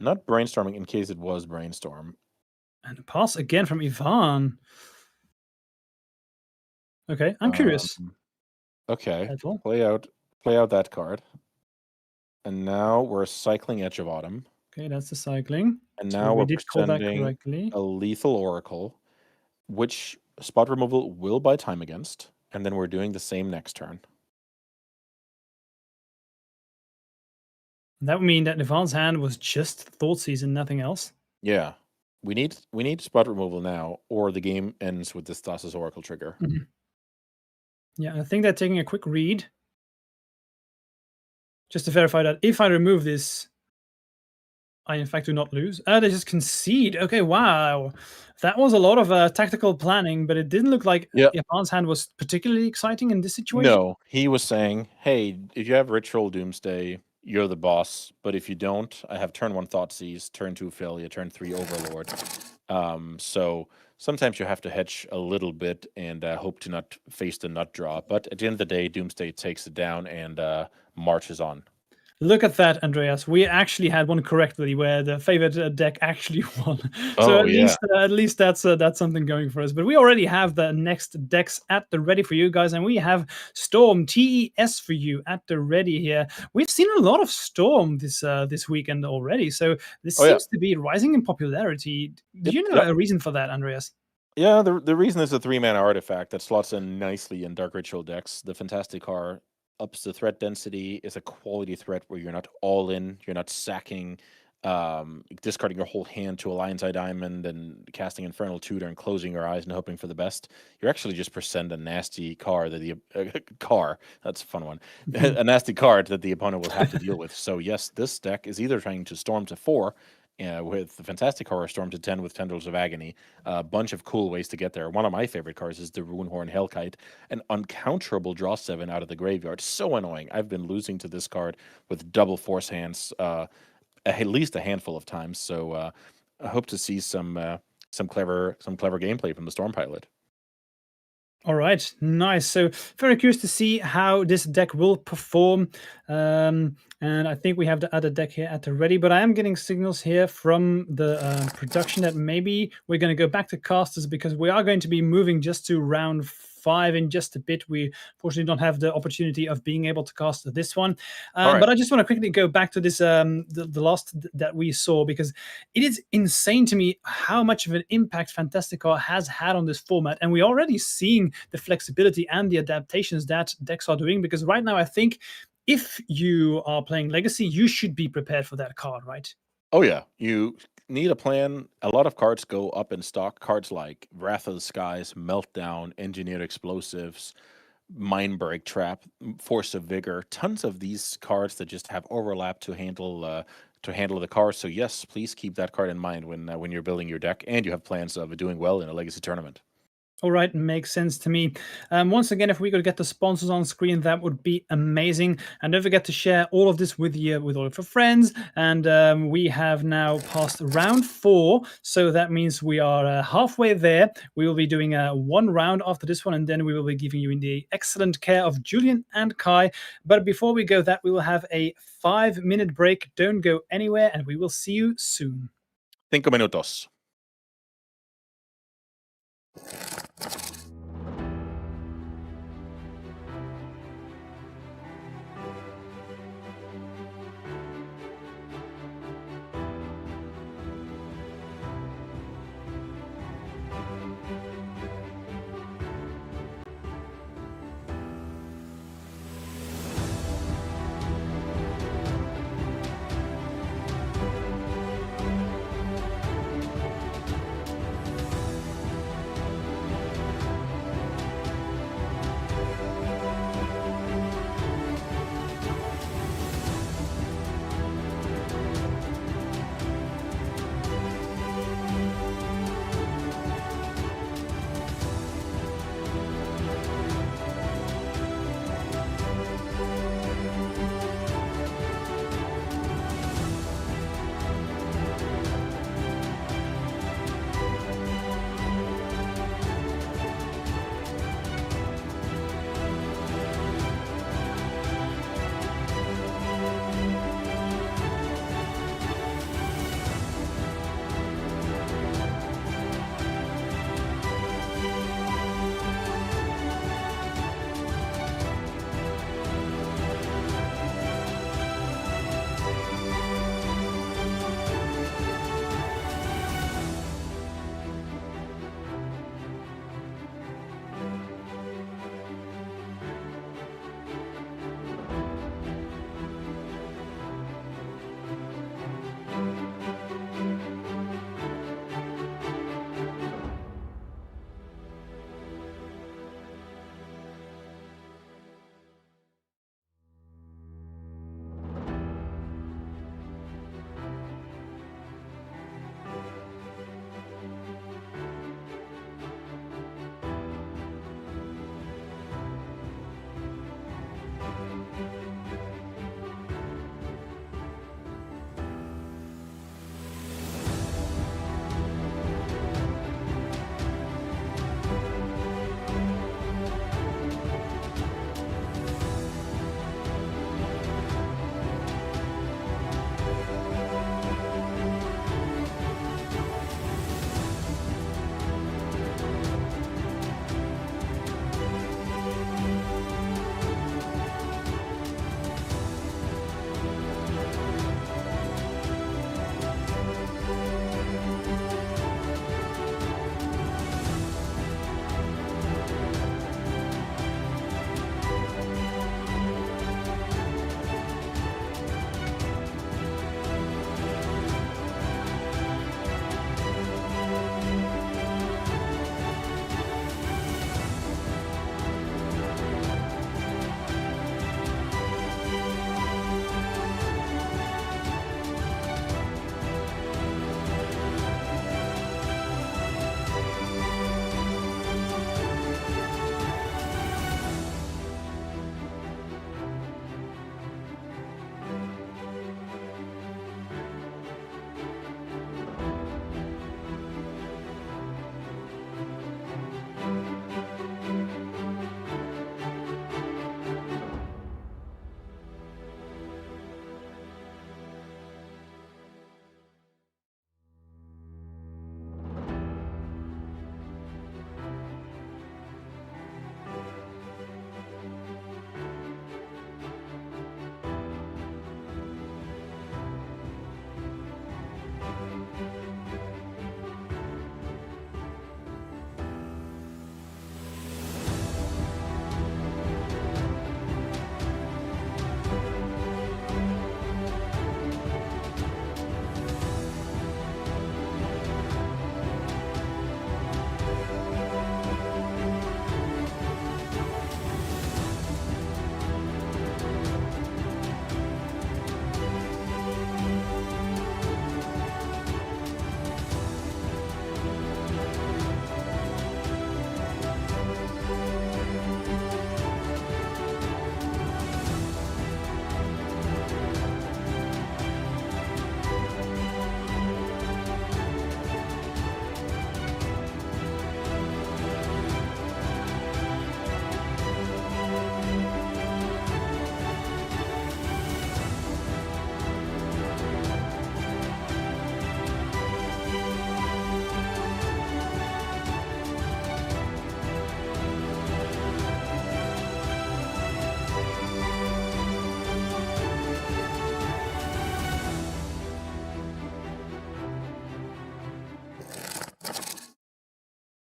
Not brainstorming in case it was brainstorm. And a pass again from Ivan. Okay, I'm curious. Okay, That's all. play out that card. And now we're cycling Edge of Autumn. Okay, that's the cycling. And So now we we're did call that presenting correctly. a lethal Oracle, which spot removal will buy time against. And then we're doing the same next turn. That would mean that Ivan's hand was just Thoughtseize and nothing else. Yeah. We need spot removal now, or the game ends with this Thassa's Oracle trigger. Mhm. Yeah, I think they're taking a quick read. Just to verify that if I remove this, I in fact do not lose. They just concede. Okay, wow. That was a lot of tactical planning, but it didn't look like Yeah. Ivan's hand was particularly exciting in this situation. No, he was saying, hey, if you have Ritual Doomsday, you're the boss. But if you don't, I have turn 1 Thoughtseize, turn 2 Failure, turn 3 Overlord. So sometimes you have to hedge a little bit and hope to not face the nut draw. But at the end of the day, Doomsday takes it down and marches on. Look at that, Andreas. We actually had one correctly where the favorite deck actually won. So Oh, yeah. at least that's something going for us. But we already have the next decks at the ready for you guys, and we have Storm TES for you at the ready here. We've seen a lot of Storm this weekend already, so this seems to be rising in popularity. Do you know a reason for that, Andreas? Yeah, the reason is a 3-mana artifact that slots in nicely in Dark Ritual decks. The Fantastic Car ups the threat density, is a quality threat where you're not all in, you're not sacking, discarding your whole hand to a Lion's Eye Diamond and casting Infernal Tutor and closing your eyes and hoping for the best. You're actually just present a nasty car that the car, that's a fun one, a nasty card that the opponent will have to deal with. So yes, this deck is either trying to storm to 4 with the Fantastic Horror Storm to 10 with Tendrils of Agony. A bunch of cool ways to get there. One of my favorite cards is the Runehorn Hellkite, an uncounterable draw 7 out of the graveyard. So annoying. I've been losing to this card with double force hands at least a handful of times. So I hope to see some clever gameplay from the Storm Pilot. All right, nice. So very curious to see how this deck will perform. And I think we have the other deck here at the ready, but I am getting signals here from the production that maybe we're going to go back to casters because we are going to be moving just to round 5 in just a bit. We fortunately don't have the opportunity of being able to cast this one. But I just want to quickly go back to this, the last that we saw, because it is insane to me how much of an impact Fantastic Car has had on this format. And we're already seeing the flexibility and the adaptations that decks are doing, because right now I think if you are playing Legacy, you should be prepared for that card, right? Oh yeah, you need a plan. A lot of cards go up in stock. Cards like Wrath of the Skies, Meltdown, Engineered Explosives, Mindbreak Trap, Force of Vigor. Tons of these cards that just have overlap to handle the card. So yes, please keep that card in mind when you're building your deck and you have plans of doing well in a Legacy tournament. All right, makes sense to me. Once again, if we could get the sponsors on screen, that would be amazing. And don't forget to share all of this with all of your friends. And we have now passed round 4, so that means we are halfway there. We will be doing one round after this one, and then we will be giving you in the excellent care of Julian and Kai. But before we go that, we will have a 5-minute break. Don't go anywhere, and we will see you soon. 5 minutos.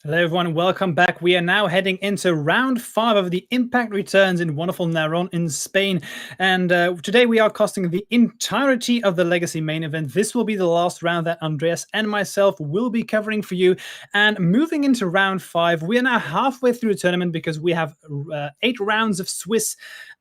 Hello, everyone. Welcome back. We are now heading into round 5 of the Impact Returns in wonderful Narón in Spain. And today we are casting the entirety of the Legacy main event. This will be the last round that Andreas and myself will be covering for you. And moving into round 5, we are now halfway through the tournament because we have 8 rounds of Swiss.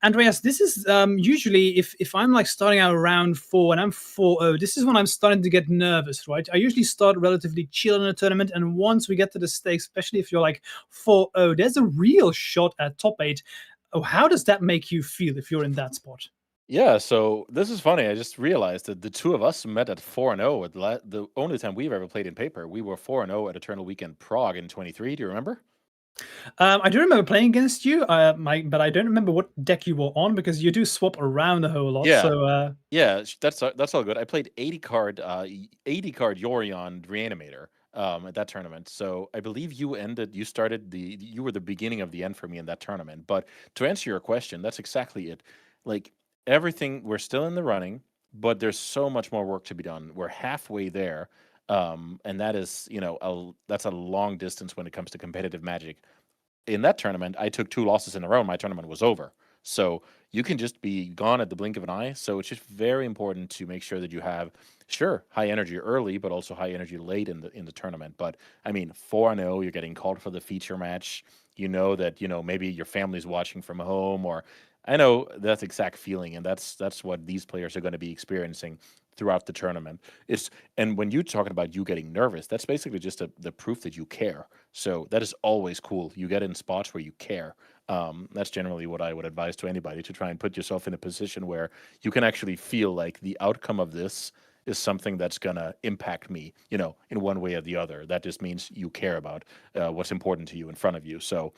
Andreas, this is usually if I'm like starting out round 4 and I'm 4-0, this is when I'm starting to get nervous, right? I usually start relatively chill in a tournament, and once we get to the stakes, especially if you're like 4-0, there's a real shot at top 8. Oh, how does that make you feel if you're in that spot? Yeah, so this is funny. I just realized that the two of us met at 4-0 at the only time we've ever played in paper. We were 4-0 at Eternal Weekend Prague in 23. Do you remember? I do remember playing against you, but I don't remember what deck you were on because you do swap around a whole lot. Yeah. So Yeah, that's all good. I played 80 card Yorion Reanimator at that tournament. So I believe you were the beginning of the end for me in that tournament. But to answer your question, that's exactly it. Like everything, we're still in the running, but there's so much more work to be done. We're halfway there. And that is, that's a long distance when it comes to competitive Magic. In that tournament, I took 2 losses in a row. My tournament was over. So you can just be gone at the blink of an eye. So it's just very important to make sure that you have, sure, high energy early, but also high energy late in the tournament. But I mean, 4-0, you're getting called for the feature match. You know that maybe your family's watching from home, or I know that's exact feeling, and that's what these players are going to be experiencing throughout the tournament. And when you're talking about you getting nervous, that's basically just the proof that you care. So that is always cool. You get in spots where you care. That's generally what I would advise to anybody, to try and put yourself in a position where you can actually feel like the outcome of this is something that's going to impact me, in one way or the other. That just means you care about what's important to you in front of you. So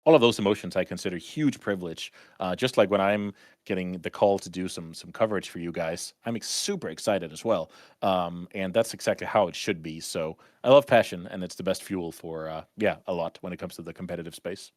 all of those emotions I consider huge privilege. Just like when I'm getting the call to do some coverage for you guys, I'm super excited as well. And that's exactly how it should be. So I love passion, and it's the best fuel for a lot when it comes to the competitive space.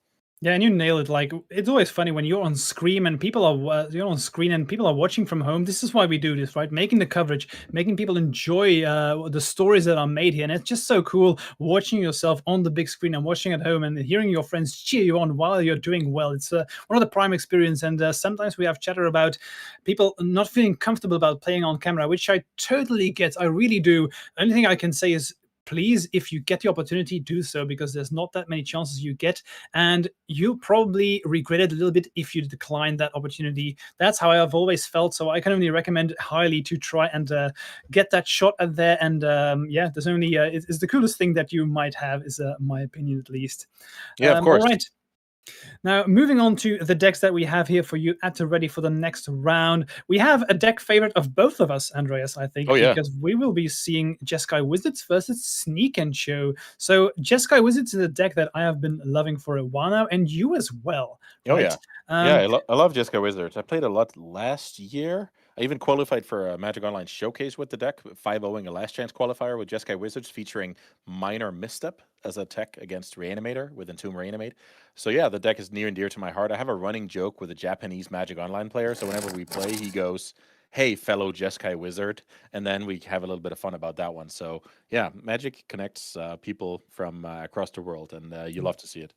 yeah, and you nail it. Like, it's always funny when you're on screen and people are you're on screen and people are watching from home. This is why we do this, right? Making the coverage, making people enjoy the stories that are made here, and it's just so cool watching yourself on the big screen and watching at home and hearing your friends cheer you on while you're doing well. It's one of the prime experience. And sometimes we have chatter about people not feeling comfortable about playing on camera, which I totally get. I really do. Only thing I can say is, please, if you get the opportunity, do so, because there's not that many chances you get, and you'll probably regret it a little bit if you decline that opportunity. That's how I've always felt, so I can only recommend highly to try and get that shot at there. And yeah, there's only it's the coolest thing that you might have, is my opinion, at least. Yeah, of course. All right. Now, moving on to the decks that we have here for you at the ready for the next round. We have a deck favorite of both of us, Andreas, I think, Oh, yeah. because we will be seeing Jeskai Wizards versus Sneak and Show. So Jeskai Wizards is a deck that I have been loving for a while now, and you as well. Oh, right? yeah. I love Jeskai Wizards. I played a lot last year. I even qualified for a Magic Online showcase with the deck, 5-0ing a last chance qualifier with Jeskai Wizards, featuring Minor Misstep as a tech against Reanimator with Entomb Reanimate. So yeah, the deck is near and dear to my heart. I have a running joke with a Japanese Magic Online player. So whenever we play, he goes, "Hey, fellow Jeskai Wizard," and then we have a little bit of fun about that one. So yeah, Magic connects people from across the world, and you love to see it.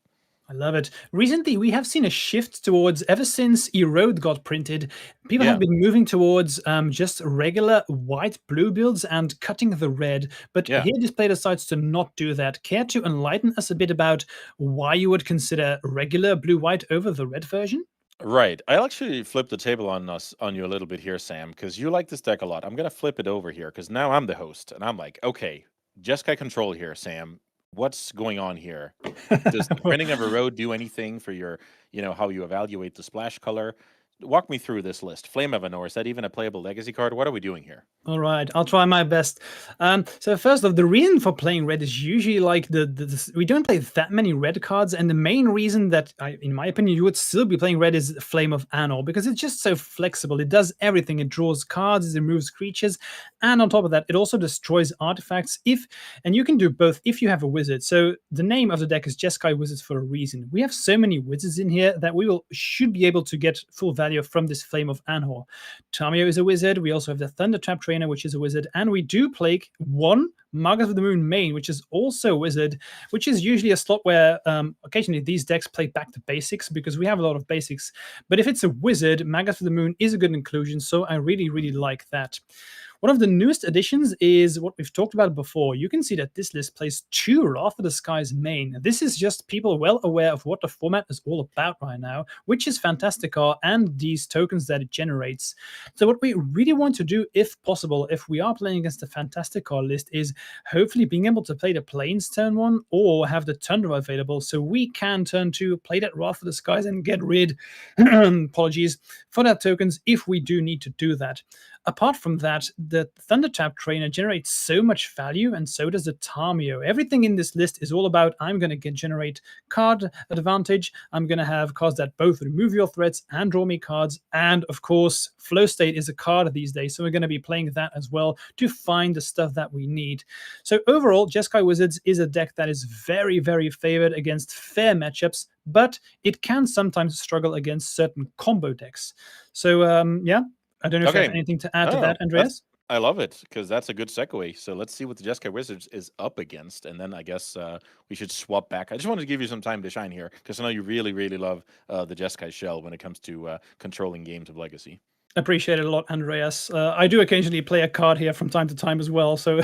I love it. Recently, we have seen a shift towards, ever since Erode got printed, people Yeah. have been moving towards just regular white-blue builds and cutting the red. But Yeah. here, Display decides to not do that. Care to enlighten us a bit about why you would consider regular blue-white over the red version? Right. I'll actually flip the table on you a little bit here, Sam, because you like this deck a lot. I'm gonna flip it over here because now I'm the host, and I'm like, okay, Jeskai control here, Sam. What's going on here? Does the printing of a road do anything for your, how you evaluate the splash color? Walk me through this list. Flame of Anor, is that even a playable legacy card? What are we doing here? All right, I'll try my best. So first off, the reason for playing red is usually like we don't play that many red cards, and the main reason that, in my opinion, you would still be playing red is Flame of Anor, because it's just so flexible. It does everything. It draws cards, it removes creatures, and on top of that, it also destroys artifacts. And you can do both if you have a wizard. So the name of the deck is Jeskai Wizards for a reason. We have so many wizards in here that should be able to get full value from this Flame of Anor. Tamio is a wizard. We also have the Thunder Trap Trainer, which is a wizard, and we do play one Magus of the Moon main, which is also Wizard, which is usually a slot where occasionally these decks play back to basics because we have a lot of basics. But if it's a Wizard, Magus of the Moon is a good inclusion, so I really, really like that. One of the newest additions is what we've talked about before. You can see that this list plays 2 Wrath of the Skies main. This is just people well aware of what the format is all about right now, which is Fantastica and these tokens that it generates. So what we really want to do, if possible, if we are playing against the Fantastica list, is hopefully being able to play the Plains turn 1 or have the Tundra available so we can turn 2, play that Wrath of the Skies and get rid, apologies, for that tokens if we do need to do that. Apart from that, the Thundertap trainer generates so much value, and so does the Tamio. Everything in this list is all about I'm going to generate card advantage. I'm going to have cards that both remove your threats and draw me cards. And of course, Flow State is a card these days, so we're going to be playing that as well to find the stuff that we need. So overall, Jeskai Wizards is a deck that is very, very favored against fair matchups, but it can sometimes struggle against certain combo decks. So yeah. I don't know if you have anything to add to that, Andreas? I love it because that's a good segue. So let's see what the Jeskai Wizards is up against, and then I guess we should swap back. I just wanted to give you some time to shine here because I know you really, really love the Jeskai shell when it comes to controlling games of Legacy. Appreciate it a lot, Andreas. I do occasionally play a card here from time to time as well, so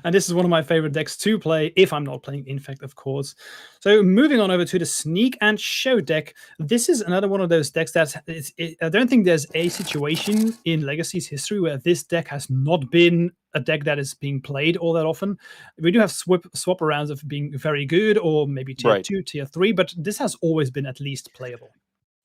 and this is one of my favorite decks to play if I'm not playing Infect, of course. So moving on over to the Sneak and Show deck. This is another one of those decks that I don't think there's a situation in Legacy's history where this deck has not been a deck that is being played all that often. We do have swap arounds of being very good or maybe tier 2, tier 3, but this has always been at least playable.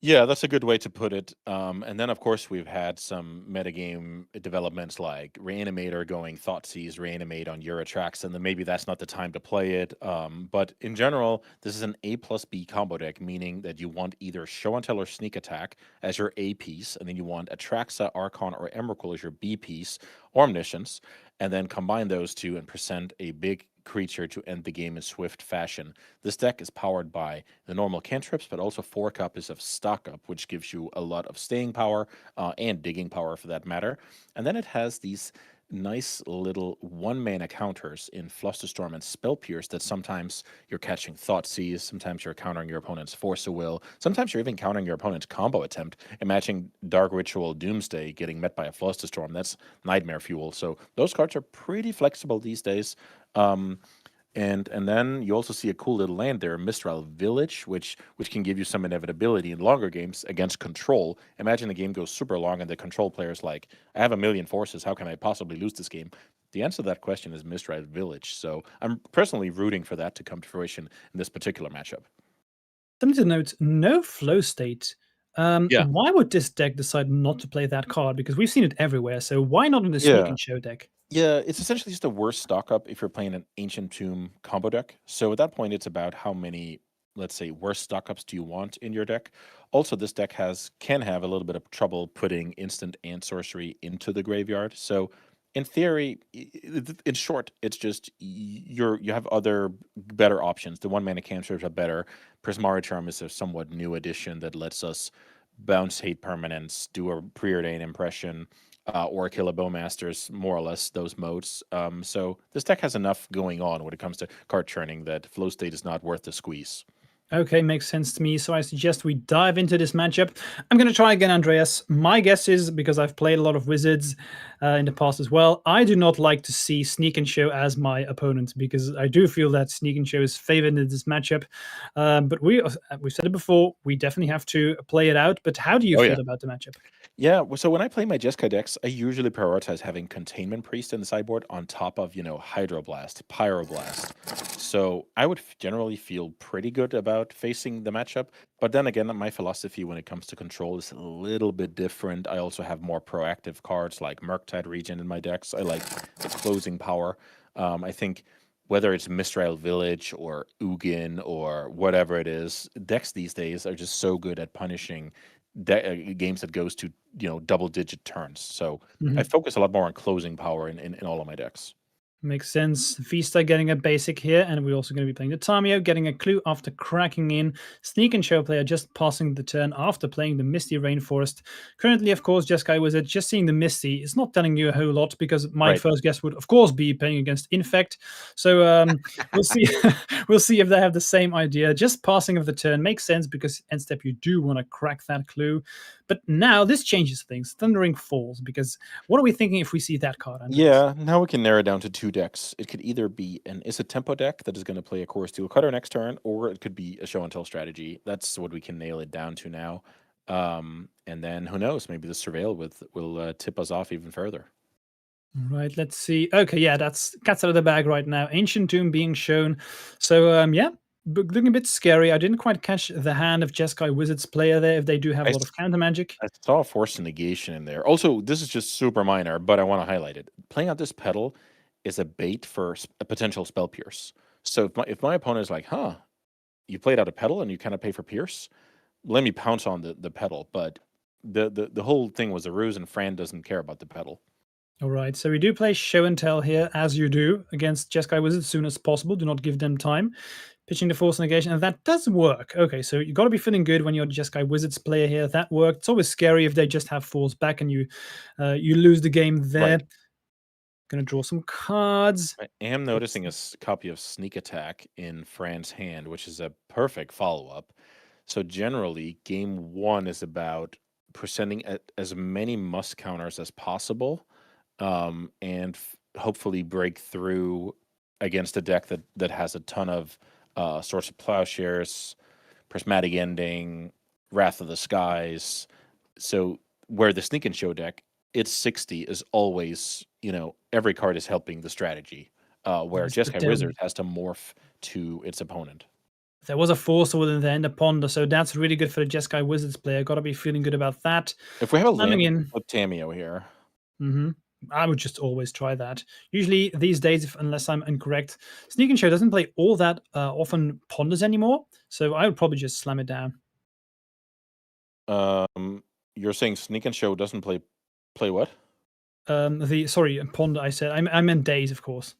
Yeah, that's a good way to put it. And then, of course, we've had some metagame developments like Reanimator going Thoughtseize, Reanimate on Eurotrax, and then maybe that's not the time to play it. But in general, this is an A plus B combo deck, meaning that you want either Show and Tell or Sneak Attack as your A piece, and then you want Atraxa, Archon, or Emrakul as your B piece, or Omniscience, and then combine those two and present a big creature to end the game in swift fashion. This deck is powered by the normal cantrips, but also 4 copies of Stock Up, which gives you a lot of staying power and digging power for that matter. And then it has these nice little 1-mana counters in Flusterstorm and Spell Pierce that sometimes you're catching Thoughtseize, sometimes you're countering your opponent's Force of Will, sometimes you're even countering your opponent's combo attempt. Imagine Dark Ritual Doomsday getting met by a Flusterstorm. That's nightmare fuel. So those cards are pretty flexible these days. And then you also see a cool little land there, Mistral Village, which can give you some inevitability in longer games against control. Imagine the game goes super long and the control player's like, I have a million forces, how can I possibly lose this game? The answer to that question is Mistral Village. So I'm personally rooting for that to come to fruition in this particular matchup. Something to note, no Flow State. Why would this deck decide not to play that card? Because we've seen it everywhere, so why not in the Sneak and Show deck? Yeah, it's essentially just a worse stock up if you're playing an Ancient Tomb combo deck. So at that point, it's about how many, let's say, worse stock ups do you want in your deck. Also, this deck can have a little bit of trouble putting instant and sorcery into the graveyard. So in theory, in short, it's just you have other better options. The 1-mana cantrips are better. Prismari Charm is a somewhat new addition that lets us bounce hate permanents, do a preordain impression, or kill a Bowmasters, more or less those modes. So this deck has enough going on when it comes to card churning that Flow State is not worth the squeeze. Okay, makes sense to me. So I suggest we dive into this matchup. I'm going to try again, Andreas. My guess is, because I've played a lot of Wizards in the past as well, I do not like to see Sneak and Show as my opponent because I do feel that Sneak and Show is favored in this matchup. But we've said it before, we definitely have to play it out. But how do you feel about the matchup? Yeah, so when I play my Jeskai decks, I usually prioritize having Containment Priest in the sideboard on top of, Hydroblast, Pyroblast. So I would generally feel pretty good about facing the matchup. But then again, my philosophy when it comes to control is a little bit different. I also have more proactive cards like Murktide Regent in my decks. I like the closing power. I think whether it's Mistral Village or Ugin or whatever it is, decks these days are just so good at punishing games that goes to double-digit turns. So I focus a lot more on closing power in all of my decks. Makes sense. Vista getting a basic here, and we're also going to be playing the Tamio, getting a clue after cracking in. Sneak and Show player just passing the turn after playing the Misty Rainforest. Currently, of course, Jeskai Wizard just seeing the Misty is not telling you a whole lot because my Right. first guess would, of course, be playing against Infect. So we'll see. We'll see if they have the same idea. Just passing of the turn makes sense because end step you do want to crack that clue. But now this changes things. Thundering Falls, because what are we thinking if we see that card, Andreas? Yeah, now we can narrow it down to 2 decks. It could either be an Is a Tempo deck that is going to play a Core Steel Cutter next turn, or it could be a Show and Tell strategy. That's what we can nail it down to now. And then who knows? Maybe the Surveil will tip us off even further. Right, let's see. Okay, yeah, that's cat's out of the bag right now. Ancient Tomb being shown. So, yeah, looking a bit scary. I didn't quite catch the hand of Jeskai Wizards player there, if they do have a lot of counter magic. I saw a Force Negation in there. Also, this is just super minor, but I want to highlight it. Playing out this pedal is a bait for a potential Spell Pierce. So if my opponent is like, huh, you played out a pedal and you kind of pay for Pierce, let me pounce on the pedal. But the whole thing was a ruse, and Fran doesn't care about the pedal. All right, so we do play Show and Tell here, as you do, against Jeskai Wizards as soon as possible. Do not give them time. Pitching the Force Negation, and that does work. Okay, so you got to be feeling good when you're Jeskai Wizards player here. That worked. It's always scary if they just have Force back and you lose the game there. Right. Gonna draw some cards. I am noticing a copy of Sneak Attack in Fran's hand, which is a perfect follow-up. So generally, game 1 is about presenting as many must counters as possible, and hopefully break through against a deck that has a ton of Source of Plowshares, Prismatic Ending, Wrath of the Skies. So where the Sneak and Show deck, its 60 is always, every card is helping the strategy, where Jeskai Wizard has to morph to its opponent. There was a Force within the end of Ponder, so that's really good for the Jeskai Wizards player. Got to be feeling good about that. If we have a land with Tamio here. I would just always try that. Usually these days, unless I'm incorrect, Sneak and Show doesn't play all that often Ponders anymore, so I would probably just slam it down. You're saying Sneak and Show doesn't play what? Sorry, Ponder. I said I meant Days, of course.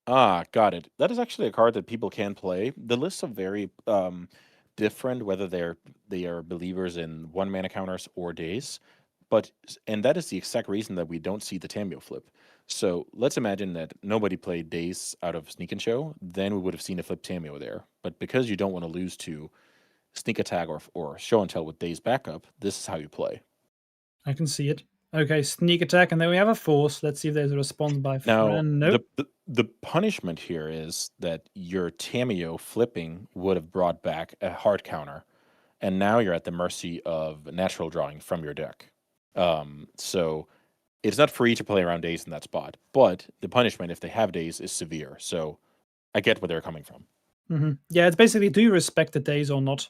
Ah, got it. That is actually a card that people can play. The lists are very different, whether they are believers in 1 mana counters or Days. And that is the exact reason that we don't see the Tamio flip. So let's imagine that nobody played Days out of Sneak and Show, then we would have seen a flip Tamio there. But because you don't want to lose to Sneak Attack or Show and Tell with Days backup, this is how you play. I can see it. Okay, Sneak Attack, and then we have a Force. Let's see if there's a response by Fran. Now, Nope. the punishment here is that your Tamio flipping would have brought back a hard counter, and now you're at the mercy of natural drawing from your deck. So it's not free to play around Days in that spot, but the punishment, if they have Days, is severe. So I get where they're coming from. Yeah, it's basically, do you respect the Days or not?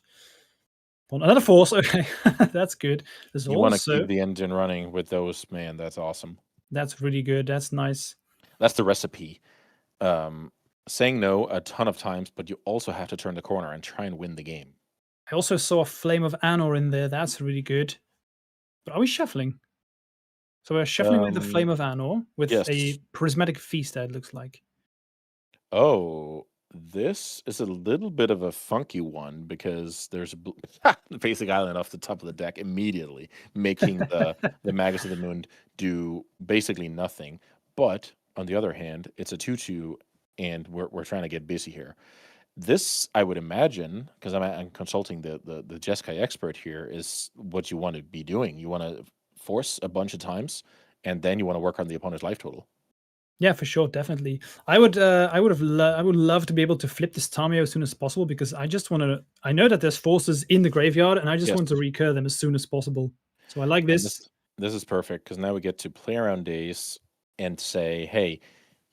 Another Force, okay, that's good. You want to keep the engine running with those, man, that's awesome. That's really good, that's nice. That's the recipe. Saying no a ton of times, but you also have to turn the corner and try and win the game. I also saw a Flame of Anor in there, that's really good. But are we shuffling? So we're shuffling with the Flame of Anor with a Prismatic Feast, it looks like. Oh, this is a little bit of a funky one because there's a basic island off the top of the deck immediately, making the Magus of the Moon do basically nothing. But on the other hand, it's a 2/2, and we're trying to get busy here. This, I would imagine, because I'm consulting the Jeskai expert here, is what you want to be doing. You want to force a bunch of times, and then you want to work on the opponent's life total. Yeah, for sure, definitely. I would love to be able to flip this Tamio as soon as possible because I just want to. I know that there's Forces in the graveyard, and I just want to recur them as soon as possible. So I like this. This is perfect because now we get to play around Days and say, hey,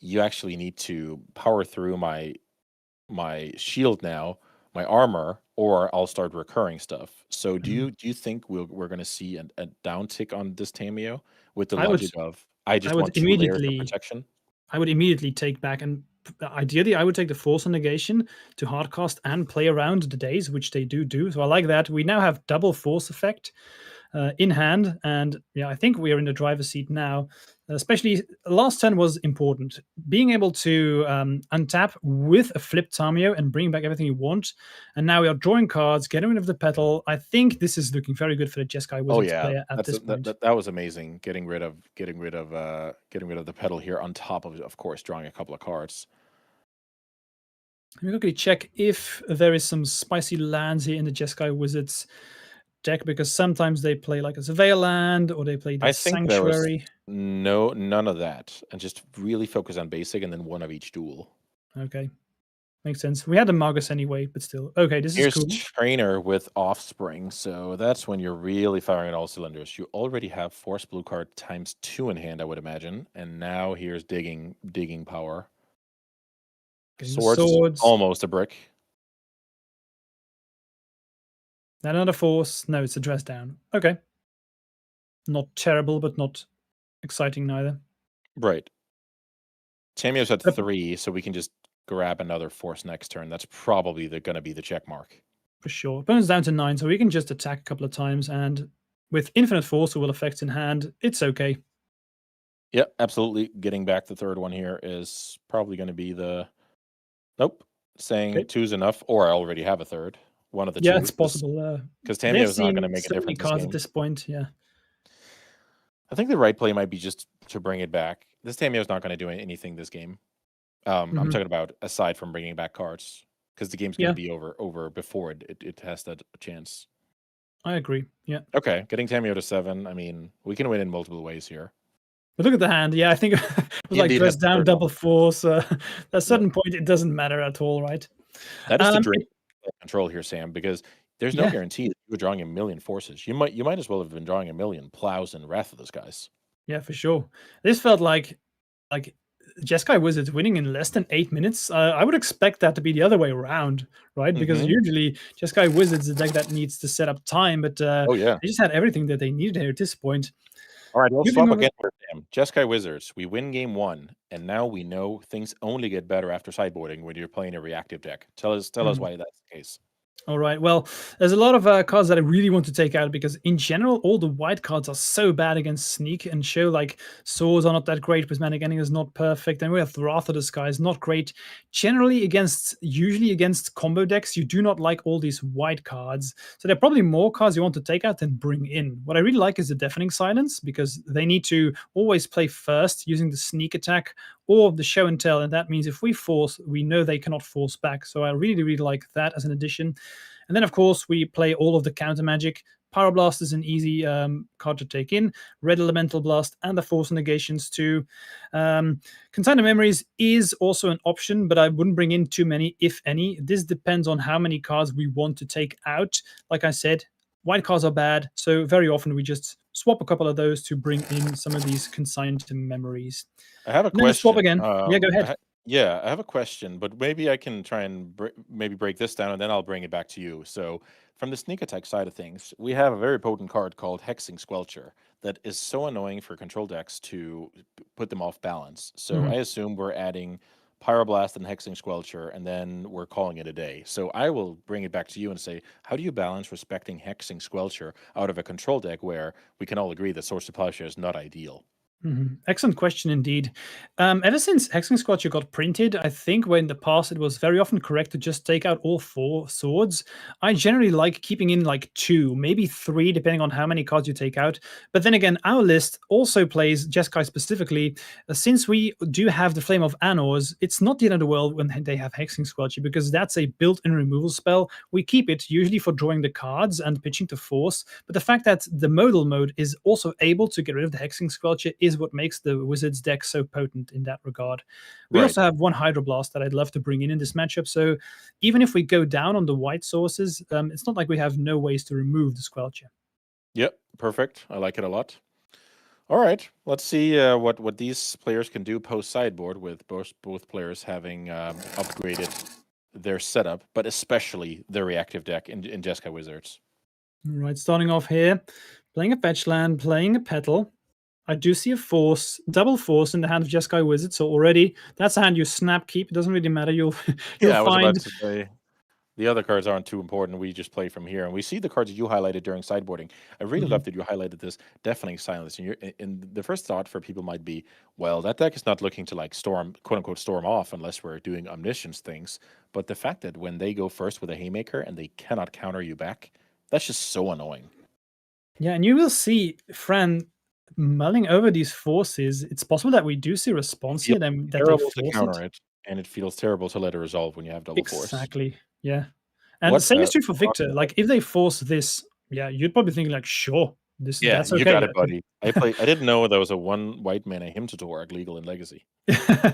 you actually need to power through my shield now, my armor, or I'll start recurring stuff. So do you think we're going to see a downtick on this Tamio with the logic of I just want 2 layers of protection? I would immediately take back, and ideally I would take the Force Negation to hardcast and play around the Days, which they do. So I like that. We now have double Force effect. in hand. And yeah, I think we are in the driver's seat now. Especially last turn was important. Being able to untap with a flip Tamio and bring back everything you want. And now we are drawing cards, getting rid of the petal. I think this is looking very good for the Jeskai Oh Wizards yeah, player at this point. that was amazing. Getting rid of the pedal here on top of course drawing a couple of cards. Let me quickly check if there is some spicy lands here in the Jeskai Wizards deck, because sometimes they play like a Surveyor land or they play the I think there was Sanctuary. none of that, and just really focus on basic and then one of each duel. Okay, makes sense. We had a Magus anyway, but still. Okay, this Here's is cool. Trainer with Offspring, so that's when you're really firing on all cylinders. You already have Force Blue card ×2 in hand, I would imagine, and now here's digging power. Swords, almost a brick. Another force. No, it's a dress down. Okay. Not terrible, but not exciting neither. Right. Tamio's at 3, so we can just grab another force next turn. That's probably going to be the check mark. For sure. Opponent's down to 9, so we can just attack a couple of times, and with infinite force or will effects in hand, it's okay. Yep, absolutely. Getting back the third one here is probably going to be the... Nope. Saying 2's enough, or I already have a third. One of the two. Yeah, it's possible. Because Tamio's not going to make a difference cards at this point, yeah. I think the right play might be just to bring it back. This Tamio's not going to do anything this game. I'm talking about aside from bringing back cards, because the game's going to be over before it has that chance. I agree. Yeah. Okay, getting Tamio to 7. I mean, we can win in multiple ways here. But look at the hand. Yeah, I think it was like dress down, double force. At a certain point, it doesn't matter at all, right? That is the dream control here, Sam, because there's no guarantee that you're drawing a million forces. You might as well have been drawing a million plows and Wrath of those guys. Yeah, for sure. This felt like Jeskai Wizards winning in less than 8 minutes. I would expect that to be the other way around, right? Because usually Jeskai Wizards is a deck that needs to set up time, but they just had everything that they needed here at this point. All right, let's swap again for Sam. Jeskai Wizards, we win game 1, and now we know things only get better after sideboarding when you're playing a reactive deck. Tell us why that's the case. All right. Well, there's a lot of cards that I really want to take out, because in general, all the white cards are so bad against Sneak and show. Like Swords are not that great, Prismatic Ending is not perfect, and we have Wrath of the Sky is not great. Generally, usually against combo decks, you do not like all these white cards. So there are probably more cards you want to take out than bring in. What I really like is the Deafening Silence, because they need to always play first using the Sneak attack or the Show and Tell, and that means if we force, we know they cannot force back. So I really, really like that as an addition. And then, of course, we play all of the counter magic. Pyroblast is an easy card to take in. Red Elemental Blast and the Force Negations too. Consigner Memories is also an option, but I wouldn't bring in too many, if any. This depends on how many cards we want to take out. Like I said, white cards are bad, so very often we just swap a couple of those to bring in some of these consigned memories. I have a question. Swap again. Yeah, go ahead. I have a question, but maybe I can try and maybe break this down, and then I'll bring it back to you. So from the sneak attack side of things, we have a very potent card called Hexing Squelcher that is so annoying for control decks to put them off balance. So I assume we're adding Pyroblast and Hexing Squelcher, and then we're calling it a day. So I will bring it back to you and say, how do you balance respecting Hexing Squelcher out of a control deck where we can all agree that Source to Plowshare is not ideal? Excellent question indeed. Ever since Hexing Squelcher got printed, I think where in the past it was very often correct to just take out all 4 swords. I generally like keeping in like 2, maybe 3, depending on how many cards you take out. But then again, our list also plays Jeskai specifically. Since we do have the Flame of Anors, it's not the end of the world when they have Hexing Squelcher, because that's a built-in removal spell. We keep it usually for drawing the cards and pitching to force. But the fact that the modal mode is also able to get rid of the Hexing Squelcher is what makes the Wizards deck so potent in that regard. We also have one Hydroblast that I'd love to bring in this matchup, so even if we go down on the white sources, it's not like we have no ways to remove the Squelcher. Yep, perfect. I like it a lot. All right, let's see what these players can do post-sideboard with both players having upgraded their setup, but especially their reactive deck in Jeskai Wizards. All right, starting off here, playing a fetch land, playing a petal. I do see a force, double force in the hand of Jeskai Wizard, so already that's a hand you snap keep. It doesn't really matter. You'll I was find about to say. The other cards aren't too important. We just play from here, and we see the cards that you highlighted during sideboarding. I really love that you highlighted this deafening silence. And the first thought for people might be, well, that deck is not looking to like storm, quote unquote, storm off unless we're doing omniscience things. But the fact that when they go first with a haymaker and they cannot counter you back, that's just so annoying. Yeah, and you will see Fran mulling over these forces. It's possible that we do see a response here, Feels then that they terrible to force counter it. it, and it feels terrible to let it resolve when you have double force. Exactly. Yeah. And the What same is true for what Victor. Like if they force this, yeah, you'd probably think like, sure, Yeah, that's you okay. got it, buddy. I didn't know there was a one white mana hymn to work legal in Legacy.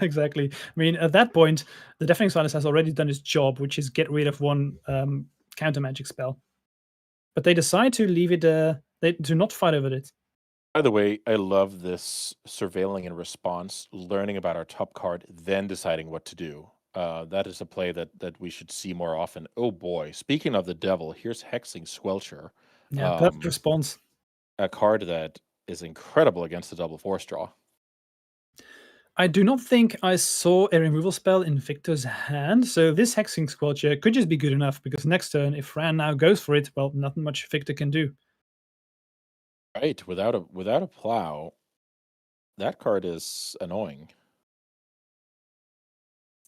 Exactly. I mean, at that point, the Deafening Silence has already done its job, which is get rid of one counter magic spell. But they decide to leave it. They do not fight over it. By the way, I love this surveilling in response, learning about our top card, then deciding what to do. That is a play that we should see more often. Oh boy! Speaking of the devil, here's Hexing Squelcher, Yeah, perfect response. a card that is incredible against the double force draw. I do not think I saw a removal spell in Victor's hand, so this Hexing Squelcher could just be good enough because next turn, if Fran now goes for it, well, nothing much Victor can do. Right, without a plow, that card is annoying.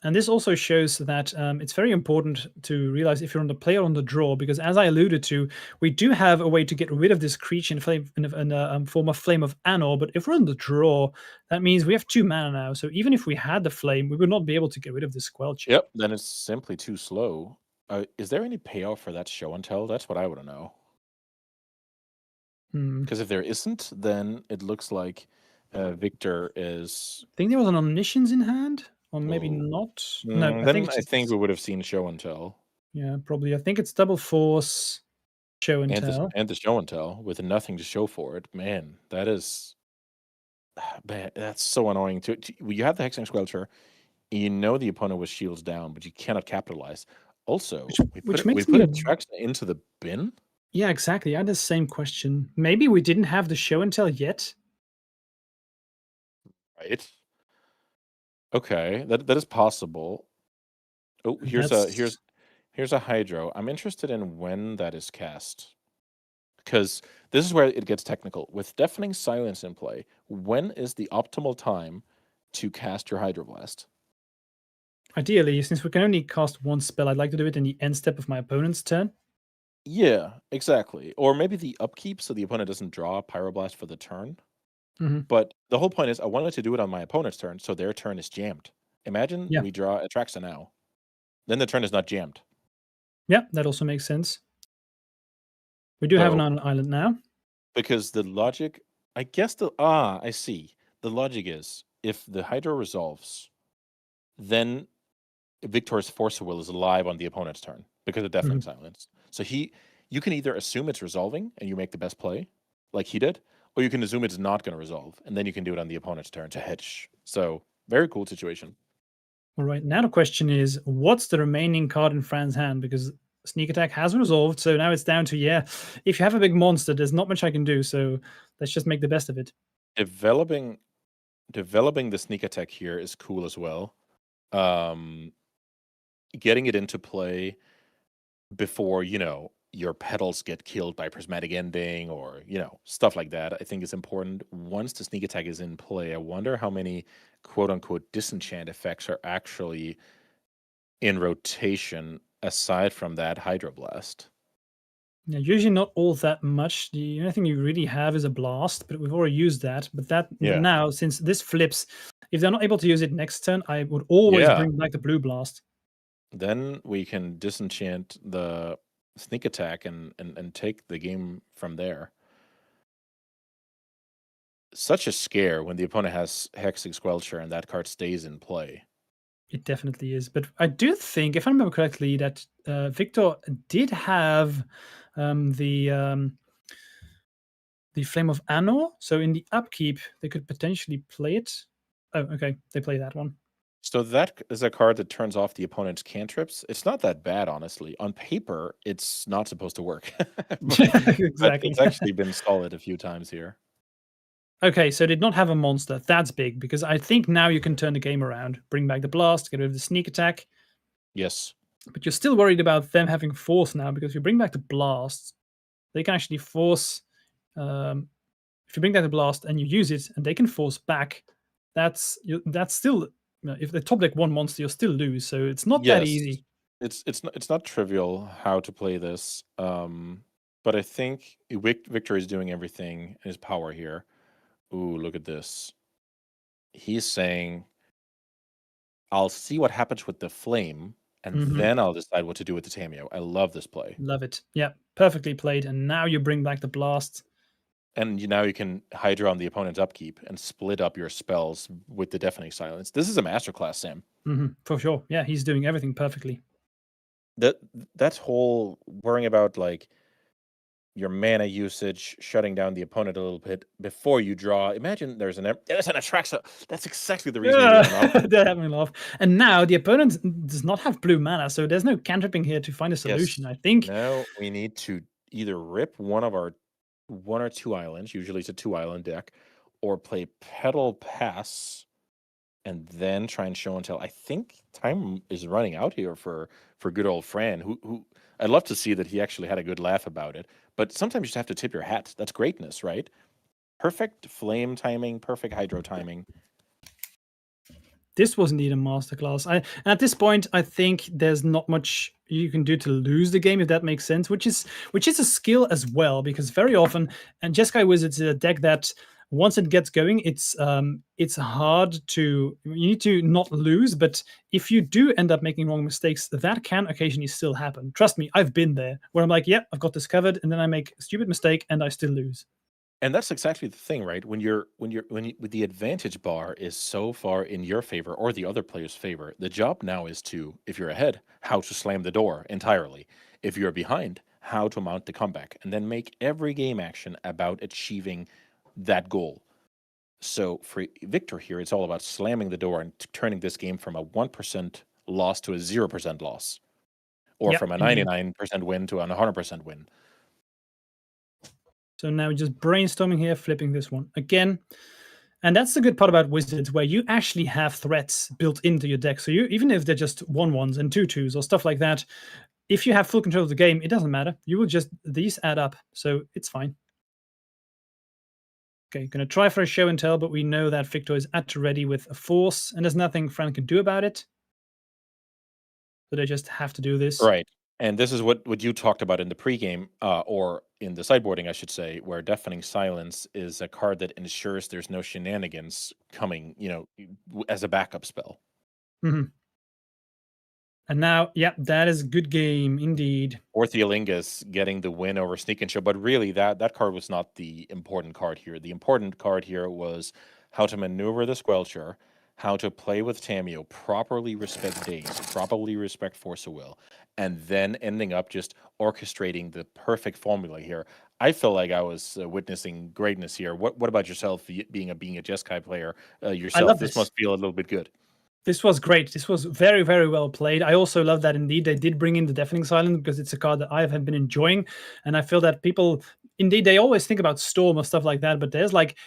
And this also shows that it's very important to realize if you're on the play or on the draw, because as I alluded to, we do have a way to get rid of this creature in a form of Flame of Anor. But if we're on the draw, that means we have 2 mana now. So even if we had the Flame, we would not be able to get rid of this Squelch. Yep, then it's simply too slow. Is there any payoff for that show and tell? That's what I want to know. Hmm. Because if there isn't, then it looks like Victor is. I think there was an Omniscience in hand, or maybe Oh. not. No, I think Then it's I think just, we would have seen show and tell yeah, probably. I think it's double force, show and and tell. the show and tell with nothing to show for it. Man, that is man, that's so annoying. You have the Hexing Squelcher, you know the opponent was shields down, but you cannot capitalize. Also, Which we makes put me, a Trax into the bin. yeah, exactly. I had the same question. Maybe we didn't have the show and tell yet. Right. Okay, that is possible. Oh, That's here's a Hydro. I'm interested in when that is cast. Because this is where it gets technical. With Deafening Silence in play, when is the optimal time to cast your Hydroblast? ideally, since we can only cast one spell, I'd like to do it in the end step of my opponent's turn. Yeah, exactly. Or maybe the upkeep so the opponent doesn't draw a Pyroblast for the turn. Mhm. But the whole point is I wanted to do it on my opponent's turn, so their turn is jammed. Imagine Yeah. we draw Atraxa now. Then the turn is not jammed. Yeah, that also makes sense. We do have an So island now. because the logic, I guess I see. The logic is if the Hydro resolves, then Victor's Force of Will is alive on the opponent's turn because of Deafening Mhm. Silence. So you can either assume it's resolving and you make the best play, like he did, or you can assume it's not going to resolve, and then you can do it on the opponent's turn to hedge. So very cool situation. All right, now the question is, what's the remaining card in Fran's hand? Because Sneak Attack has resolved, so now it's down to, yeah, if you have a big monster, there's not much I can do, so let's just make the best of it. Developing the sneak attack here is cool as well. Getting it into play before your petals get killed by prismatic ending or stuff like that, I think is important. Once the sneak attack is in play, I wonder how many quote unquote disenchant effects are actually in rotation aside from that Hydroblast. Yeah, usually not all that much. The only thing you really have is a blast, but we've already used that. But Yeah. now, since this flips, if they're not able to use it next turn, I would always Yeah. bring back the blue blast. Then we can disenchant the sneak attack and take the game from there. Such a scare when the opponent has Hexing Squelcher and that card stays in play. It definitely is. But I do think, if I remember correctly, that Victor did have the Flame of Anor. So in the upkeep, they could potentially play it. Oh, okay. They play that one. So that is a card that turns off the opponent's cantrips. It's not that bad, honestly. On paper, it's not supposed to work. But Exactly. it's actually been solid a few times here. Okay, so did not have a monster. That's big because I think now you can turn the game around. Bring back the blast, get rid of the sneak attack. Yes. But you're still worried about them having force now, because if you bring back the blast, they can actually force. If you bring back the blast and you use it, and they can force back, that's still, if the top deck one monster, you'll still lose. So it's not that Yes, easy. it's not trivial how to play this. But I think Victor is doing everything in his power here. Ooh, look at this. He's saying, I'll see what happens with the flame, and Mhm. then I'll decide what to do with the Tameo. I love this play. Love it. Yeah, perfectly played. And now you bring back the blast. And now you can Hydra on the opponent's upkeep and split up your spells with the Deafening Silence. This is a masterclass, Sam. For sure. Yeah, he's doing everything perfectly. That whole worrying about like your mana usage, shutting down the opponent a little bit before you draw. Imagine there's an Atraxa. That's exactly the reason you're doing it. They're having a laugh. And now the opponent does not have blue mana, so there's no cantripping here to find a solution. Yes. I think. Now we need to either rip one or two islands, usually it's a 2-island deck, or play Petal Pass and then try and show and tell. I think time is running out here for good old Fran, who I'd love to see that he actually had a good laugh about it. But sometimes you just have to tip your hat. That's greatness, right? Perfect flame timing, perfect hydro timing. This was indeed a masterclass. At this point, I think there's not much you can do to lose the game, if that makes sense. Which is a skill as well, because very often, and Jeskai Wizards is a deck that once it gets going, it's hard to. You need to not lose, but if you do end up making wrong mistakes, that can occasionally still happen. Trust me, I've been there, where I'm like, "Yep, I've got this covered," and then I make a stupid mistake and I still lose. And that's exactly the thing, right? When the advantage bar is so far in your favor or the other player's favor, the job now is to, if you're ahead, how to slam the door entirely. If you're behind, how to mount the comeback, and then make every game action about achieving that goal. So for Victor here, it's all about slamming the door and turning this game from a 1% loss to a 0% loss, or Yep, from a indeed. 99% win to a 100% win. So now we're just brainstorming here, flipping this one again. And that's the good part about Wizards, where you actually have threats built into your deck. So you, even if they're just 1/1s and 2/2s or stuff like that, if you have full control of the game, it doesn't matter. You will just, these add up. So it's fine. Okay, gonna try for a show and tell, but we know that Victor is at ready with a force, and there's nothing Fran can do about it. So they just have to do this. Right. And this is what you talked about in the pregame, or in the sideboarding, I should say, where Deafening Silence is a card that ensures there's no shenanigans coming, as a backup spell. Mhm. And now, yeah, that is a good game indeed. Or Theolingus getting the win over Sneak and Show, but really that card was not the important card here. The important card here was how to maneuver the Squelcher, how to play with Tameo, properly respect Daze, properly respect Force of Will, and then ending up just orchestrating the perfect formula here. I feel like I was witnessing greatness here. What about yourself, being a Jeskai player I yourself? love This this. must feel a little bit good. This was great. This was very, very well played. I also love that indeed they did bring in the Deafening Silence, because it's a card that I have been enjoying. And I feel that people, indeed, they always think about Storm or stuff like that, but there's like,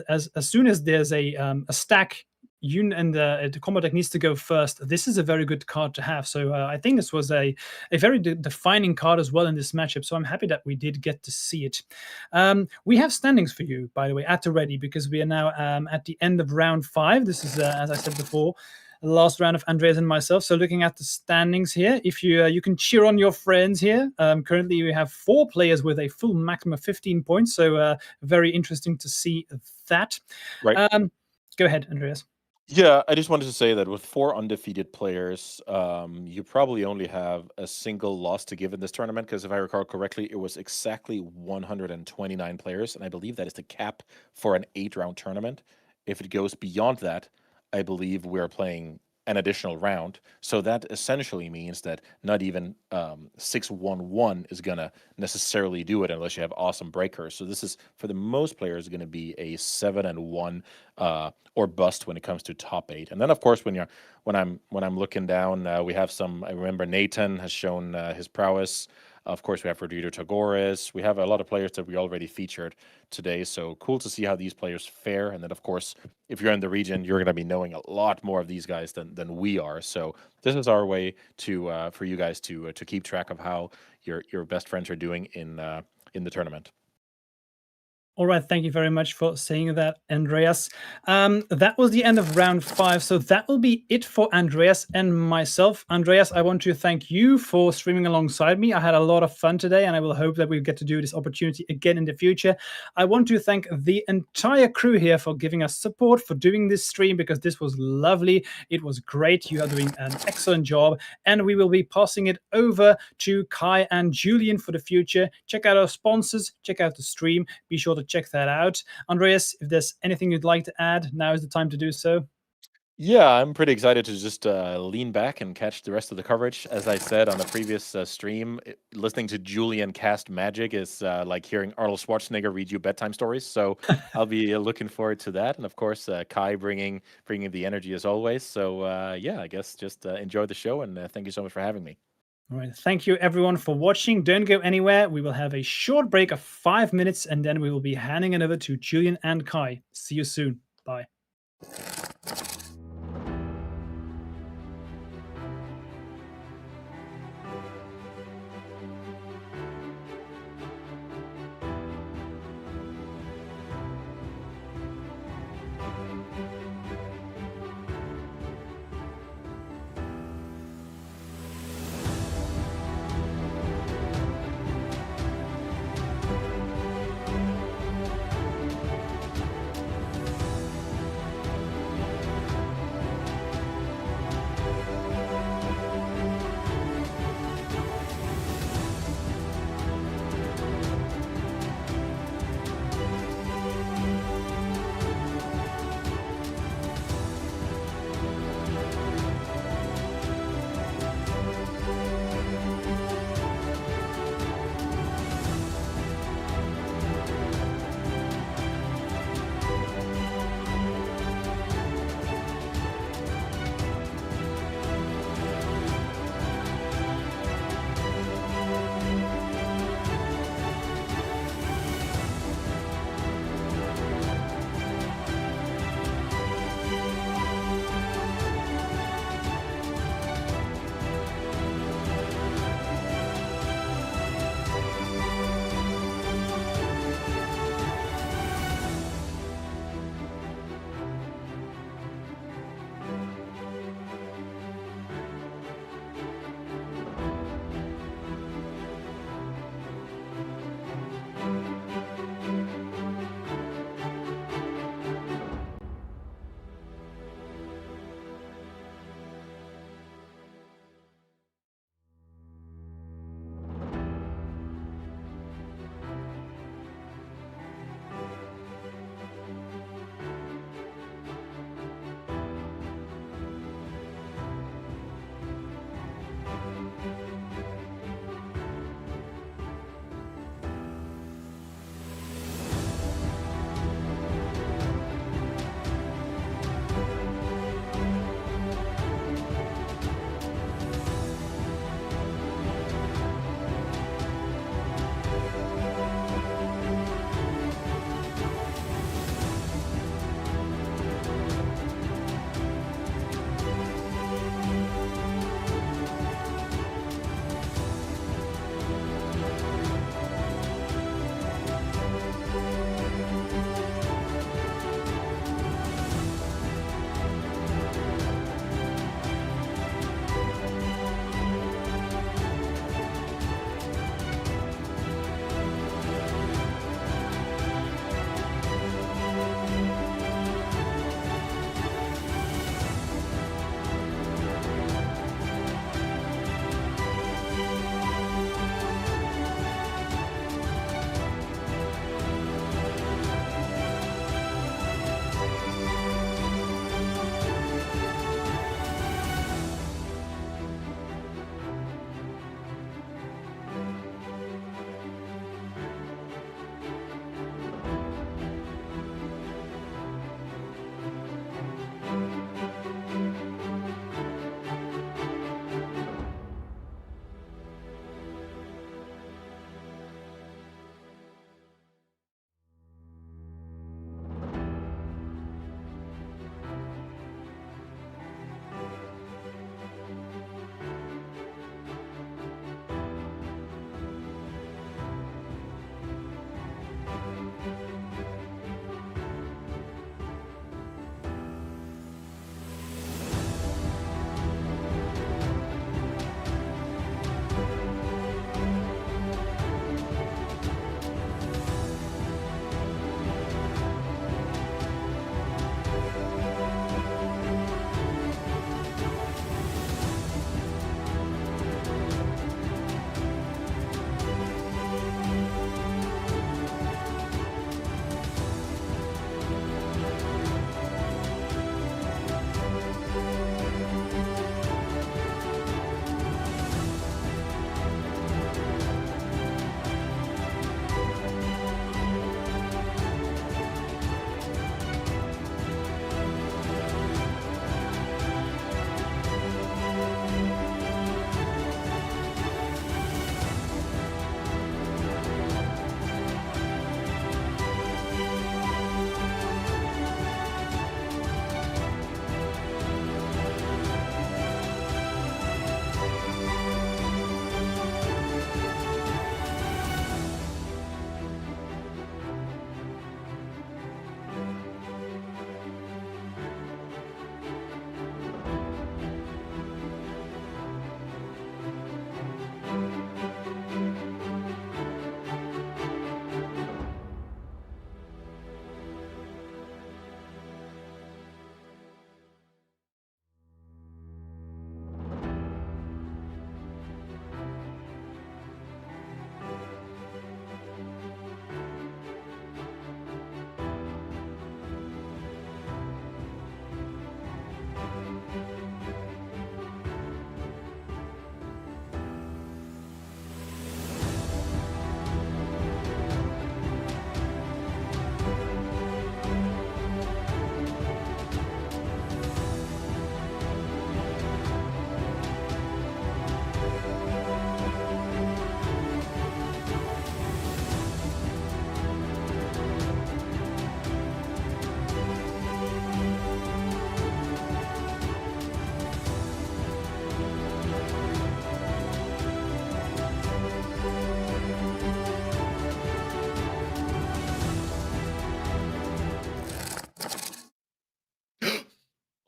as soon as there's a stack, you and the combat deck needs to go first. This is a very good card to have. So I think this was a very defining card as well in this matchup. So I'm happy that we did get to see it. We have standings for you, by the way, at the ready, because we are now at the end of round 5. This is, as I said before, the last round of Andreas and myself. So looking at the standings here, if you can cheer on your friends here. Currently, we have 4 players with a full maximum of 15 points. So very interesting to see that. Right. Go ahead, Andreas. Yeah, I just wanted to say that with 4 undefeated players, you probably only have a single loss to give in this tournament, because if I recall correctly, it was exactly 129 players, and I believe that is the cap for an 8-round tournament. If it goes beyond that, I believe we're playing an additional round. So that essentially means that not even 6-1-1 is going to necessarily do it unless you have awesome breakers. So this is, for the most players, going to be a 7-1 or bust when it comes to top 8. And then, of course, when I'm looking down, we have some. I remember Nathan has shown his prowess. Of course, we have Rodrigo Tagores. We have a lot of players that we already featured today. So cool to see how these players fare. And then, of course, if you're in the region, you're going to be knowing a lot more of these guys than we are. So this is our way to for you guys to keep track of how your best friends are doing in the tournament. All right, thank you very much for saying that, Andreas. That was the end of round 5, so that will be it for Andreas and myself. Andreas, I want to thank you for streaming alongside me. I had a lot of fun today, and I will hope that we get to do this opportunity again in the future. I want to thank the entire crew here for giving us support, for doing this stream, because this was lovely. It was great. You are doing an excellent job, and we will be passing it over to Kai and Julian for the future. Check out our sponsors, check out the stream. Be sure to check that out. Andreas, if there's anything you'd like to add, now is the time to do so. Yeah, I'm pretty excited to just lean back and catch the rest of the coverage. As I said on the previous stream, listening to Julian cast Magic is like hearing Arnold Schwarzenegger read you bedtime stories. So I'll be looking forward to that, and of course Kai bringing the energy as always. So yeah, I guess just enjoy the show, and thank you so much for having me. All right. Thank you, everyone, for watching. Don't go anywhere. We will have a short break of 5 minutes, and then we will be handing it over to Julian and Kai. See you soon. Bye.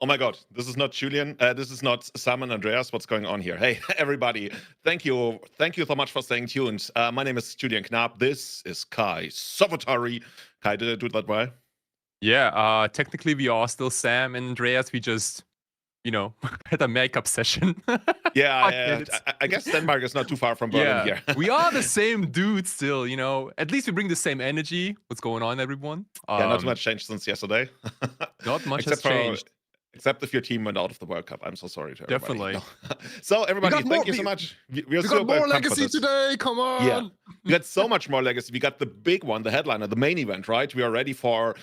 Oh my God, this is not Julian. This is not Sam and Andreas. What's going on here? Hey, everybody. Thank you so much for staying tuned. My name is Julian Knab. This is Kai Sawatari. Kai, did I do that well? Yeah, technically we are still Sam and Andreas. We just, had a makeup session. Yeah, I guess Denmark is not too far from Berlin here. We are the same dude still, At least we bring the same energy. What's going on, everyone? Yeah, not much changed since yesterday. Not much has changed. Except if your team went out of the World Cup. I'm so sorry to everybody. Definitely. No. So, everybody, thank you so much. We got more legacy today. Come on. Yeah, we got so much more legacy. We got the big one, the headliner, the main event, right? We are ready for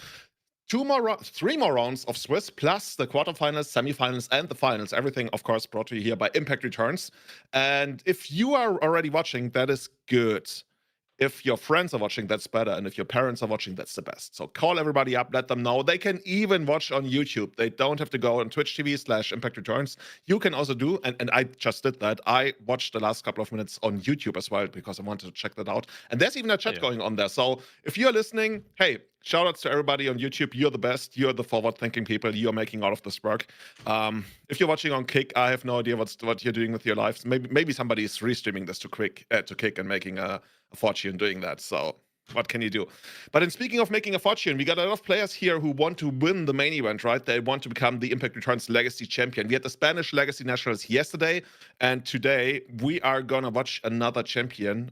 three more rounds of Swiss, plus the quarterfinals, semifinals, and the finals. Everything, of course, brought to you here by Impact Returns. And if you are already watching, that is good. If your friends are watching, that's better. And if your parents are watching, that's the best. So call everybody up, let them know. They can even watch on YouTube. They don't have to go on Twitch TV/Impact Returns. You can also do, and I just did that. I watched the last couple of minutes on YouTube as well because I wanted to check that out. And there's even a chat going on there. So if you're listening, hey, shout outs to everybody on YouTube. You're the best. You're the forward-thinking people. You're making all of this work. If you're watching on Kick, I have no idea what you're doing with your lives. Maybe somebody is restreaming this to Kick and making a fortune doing that. So what can you do? But in speaking of making a fortune, we got a lot of players here who want to win the main event, right? They want to become the Impact Returns Legacy Champion. We had the Spanish Legacy Nationals yesterday, and today we are gonna watch another champion.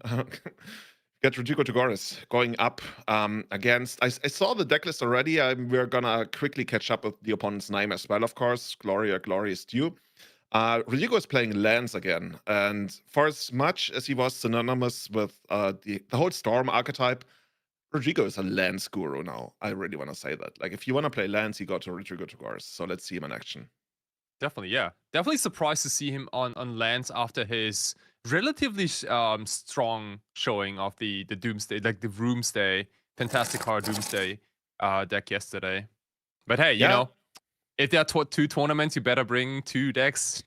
Get Rodrigo Tugores going up against. I saw the decklist already. We're gonna quickly catch up with the opponent's name as well, of course. Gloria is due. Rodrigo is playing Lance again, and for as much as he was synonymous with the whole Storm archetype, Rodrigo is a Lance guru now. I really want to say that. Like, if you want to play Lance, you go to Rodrigo Tugores. So let's see him in action. Definitely, yeah. Definitely surprised to see him on Lance after his relatively strong showing of the Doomsday, like the Roomsday, Fantastic Card Doomsday deck yesterday. But hey, you know, if there are two tournaments, you better bring two decks.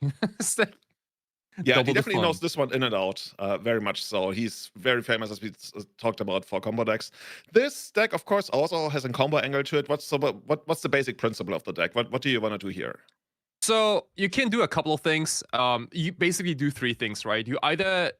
Yeah, he definitely knows this one in and out, very much so. He's very famous, as we talked about, for combo decks. This deck, of course, also has a combo angle to it. What's the basic principle of the deck? What do you want to do here? So you can do a couple of things. You basically do three things, right? You either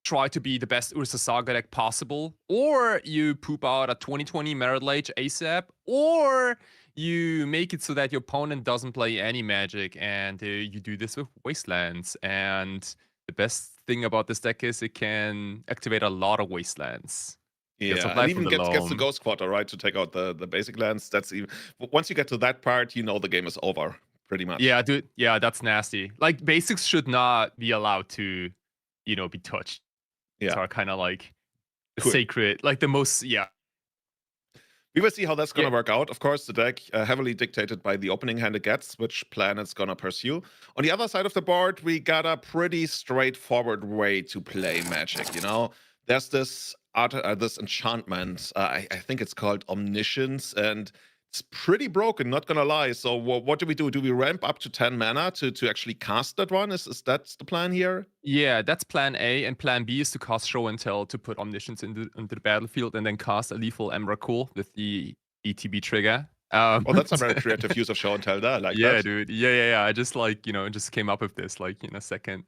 try to be the best Ursa Saga deck possible, or you poop out a 2020 Merit Lage ASAP, or you make it so that your opponent doesn't play any magic, and you do this with Wastelands. And the best thing about this deck is it can activate a lot of Wastelands. Yeah, and even gets the Ghost Quarter, right, to take out the basic lands. That's even once you get to that part, you know the game is over, pretty much. Yeah, dude. Yeah, that's nasty. Like, basics should not be allowed to, be touched. Yeah, are kind of like the sacred, like the most. Yeah. We will see how that's going to work out. Of course, the deck heavily dictated by the opening hand it gets, which plan it's going to pursue. On the other side of the board, we got a pretty straightforward way to play Magic, There's this this enchantment, I think it's called Omniscience, and it's pretty broken, not gonna lie. So what do we do? Do we ramp up to 10 mana to actually cast that one? Is that the plan here? Yeah, that's plan A, and plan B is to cast Show and Tell to put Omniscience into the battlefield, and then cast a lethal Emrakul with the ETB trigger. Well, that's a very creative use of Show and Tell there. Like, yeah, dude. Yeah. I just just came up with this in a second.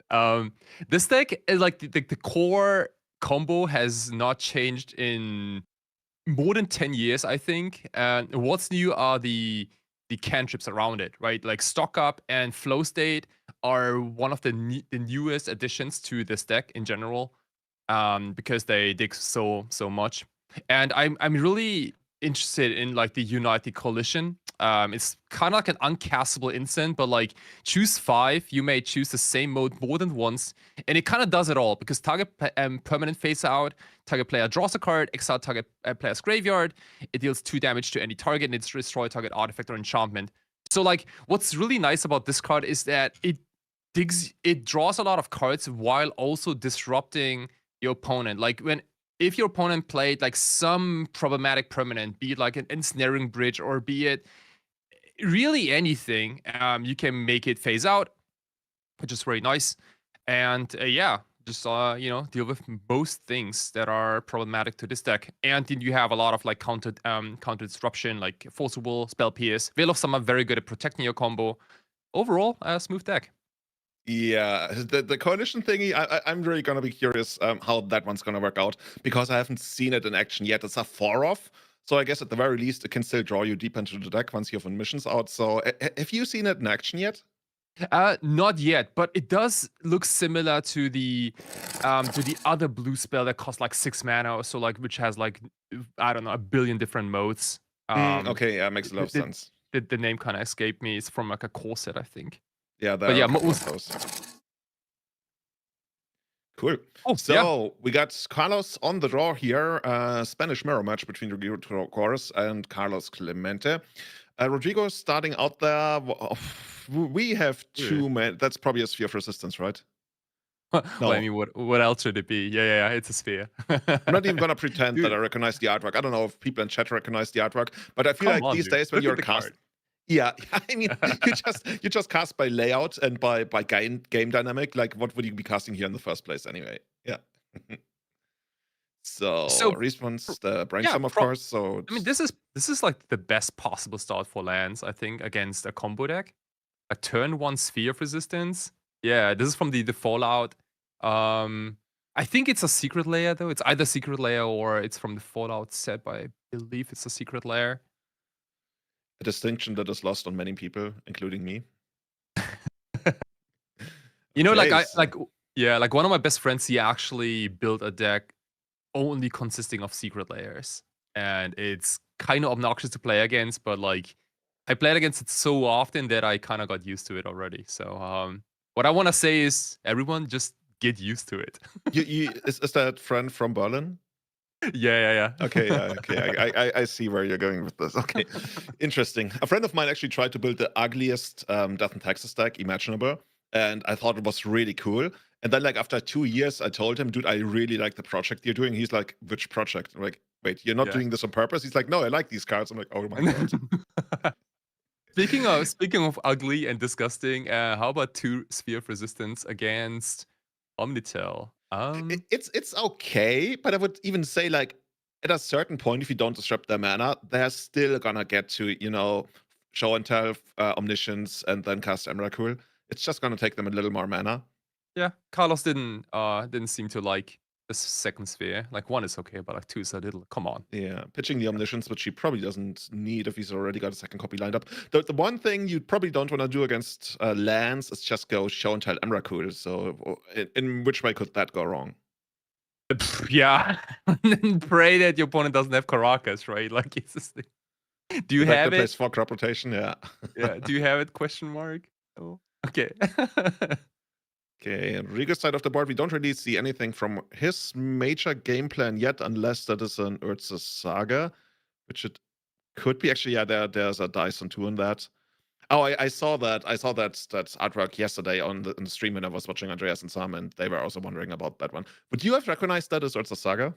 This deck is like the core combo has not changed in more than 10 years, I think. And what's new are the cantrips around it, right? Like Stock Up and Flow State are one of the newest additions to this deck in general, because they dig so much. And I'm really interested in like the United Coalition. It's kind of like an uncastable instant, but like choose 5, you may choose the same mode more than once, and it kind of does it all because target permanent face out, target player draws a card, exile target player's graveyard, it deals 2 damage to any target, and it's destroy target artifact or enchantment. So like what's really nice about this card is that it draws a lot of cards while also disrupting your opponent. Like if your opponent played like some problematic permanent, be it like an ensnaring bridge or be it really anything, you can make it phase out, which is very nice. And just deal with most things that are problematic to this deck. And then you have a lot of like counter disruption, like Force of Will, Spell Pierce. Veil of Summer very good at protecting your combo. overall, a smooth deck. Yeah, the coalition thingy, I'm really gonna be curious how that one's gonna work out, because I haven't seen it in action yet. It's a 4-off, so I guess at the very least it can still draw you deep into the deck once you have missions out. So have you seen it in action yet? Not yet, but it does look similar to the other blue spell that costs like 6 mana or so, like which has like I don't know, a billion different modes. Okay, yeah, makes a lot of sense. The name kind of escaped me. It's from like a core set, I think. Yeah, But yeah, cool. Oh, so we got Carlos on the draw here. Spanish mirror match between Rodrigo Corres and Carlos Clemente. Rodrigo starting out there. We have 2 men. That's probably a sphere of resistance, right? No. Well, I mean, what else should it be? Yeah, it's a sphere. I'm not even gonna pretend that I recognize the artwork. I don't know if people in chat recognize the artwork, but I feel like these days when you're cast. Yeah, I mean, you just cast by layout and by game dynamic. Like, what would you be casting here in the first place, anyway? Yeah. so response the brainstorm, of course. So I mean, this is like the best possible start for lands, I think, against a combo deck. A turn 1 sphere of resistance. Yeah, this is from the Fallout. I think it's a secret layer though. It's either secret layer or it's from the Fallout set, but I believe it's a secret layer. A distinction that is lost on many people, including me. You know, like one of my best friends, he actually built a deck only consisting of secret layers, and it's kind of obnoxious to play against, but like I played against it so often that I kind of got used to it already. So what I want to say is, everyone just get used to it. Is that friend from Berlin? Yeah. Okay, I see where you're going with this. Okay, interesting. A friend of mine actually tried to build the ugliest Death and Taxes deck imaginable, and I thought it was really cool. And then, like, after 2 years, I told him, dude, I really like the project you're doing. He's like, which project? I'm like, wait, you're not doing this on purpose? He's like, no, I like these cards. I'm like, oh my god. Speaking of ugly and disgusting, how about 2 Sphere of Resistance against Omnitel? It's okay, but I would even say, like, at a certain point, if you don't disrupt their mana, they're still gonna get to, show and tell, omniscience, and then cast Emrakul. It's just gonna take them a little more mana. Yeah, Carlos didn't seem to like the second sphere. Like 1 is okay, but like 2 is a little. Come on. Yeah, pitching the omniscience, which he probably doesn't need if he's already got a second copy lined up. The one thing you probably don't want to do against lands is just go show and tell Emrakul. So in which way could that go wrong? Yeah, pray that your opponent doesn't have Caracas, right? Like, it's just, do you have it? Plays for crop rotation, yeah. Yeah, do you have it? Question mark. Oh, okay. Okay, and Rigo's side of the board, we don't really see anything from his major game plan yet, unless that is an Urza's Saga, which it could be. Actually, yeah, there's a Dyson 2 in that. Oh, I saw that artwork yesterday on the stream when I was watching Andreas and Sam, and they were also wondering about that one. Would you have recognized that as Urza's Saga?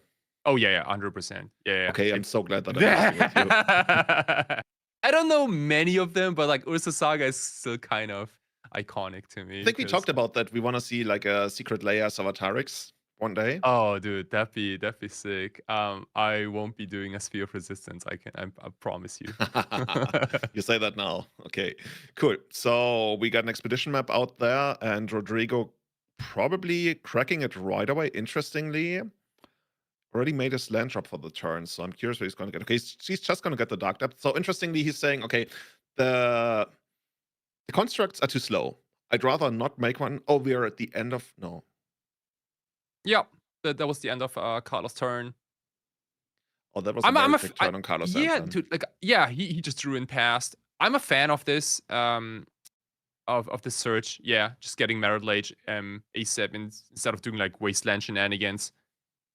Oh yeah, 100%. Yeah. Okay, I'm so glad that I with you. I don't know many of them, but like Urza's Saga is still kind of iconic to me. I think we talked about that. We want to see like a secret layer Sawatarix one day. Oh, dude, that'd be sick. I won't be doing a Sphere of Resistance. I promise you. You say that now. Okay, cool. So we got an expedition map out there, and Rodrigo probably cracking it right away. Interestingly, already made his land drop for the turn, so I'm curious what he's going to get. Okay, he's just going to get the Dark Depth. So interestingly, he's saying, okay, the constructs are too slow. I'd rather not make one. Oh, we are at the end of... No. Yeah, that was the end of Carlos' turn. Oh, that was a very quick turn on Carlos' Yeah, turn. dude, like, yeah, he just drew in past. I'm a fan of this, of the search. Yeah, just getting Merit Lage ASAP instead of doing like Wasteland shenanigans.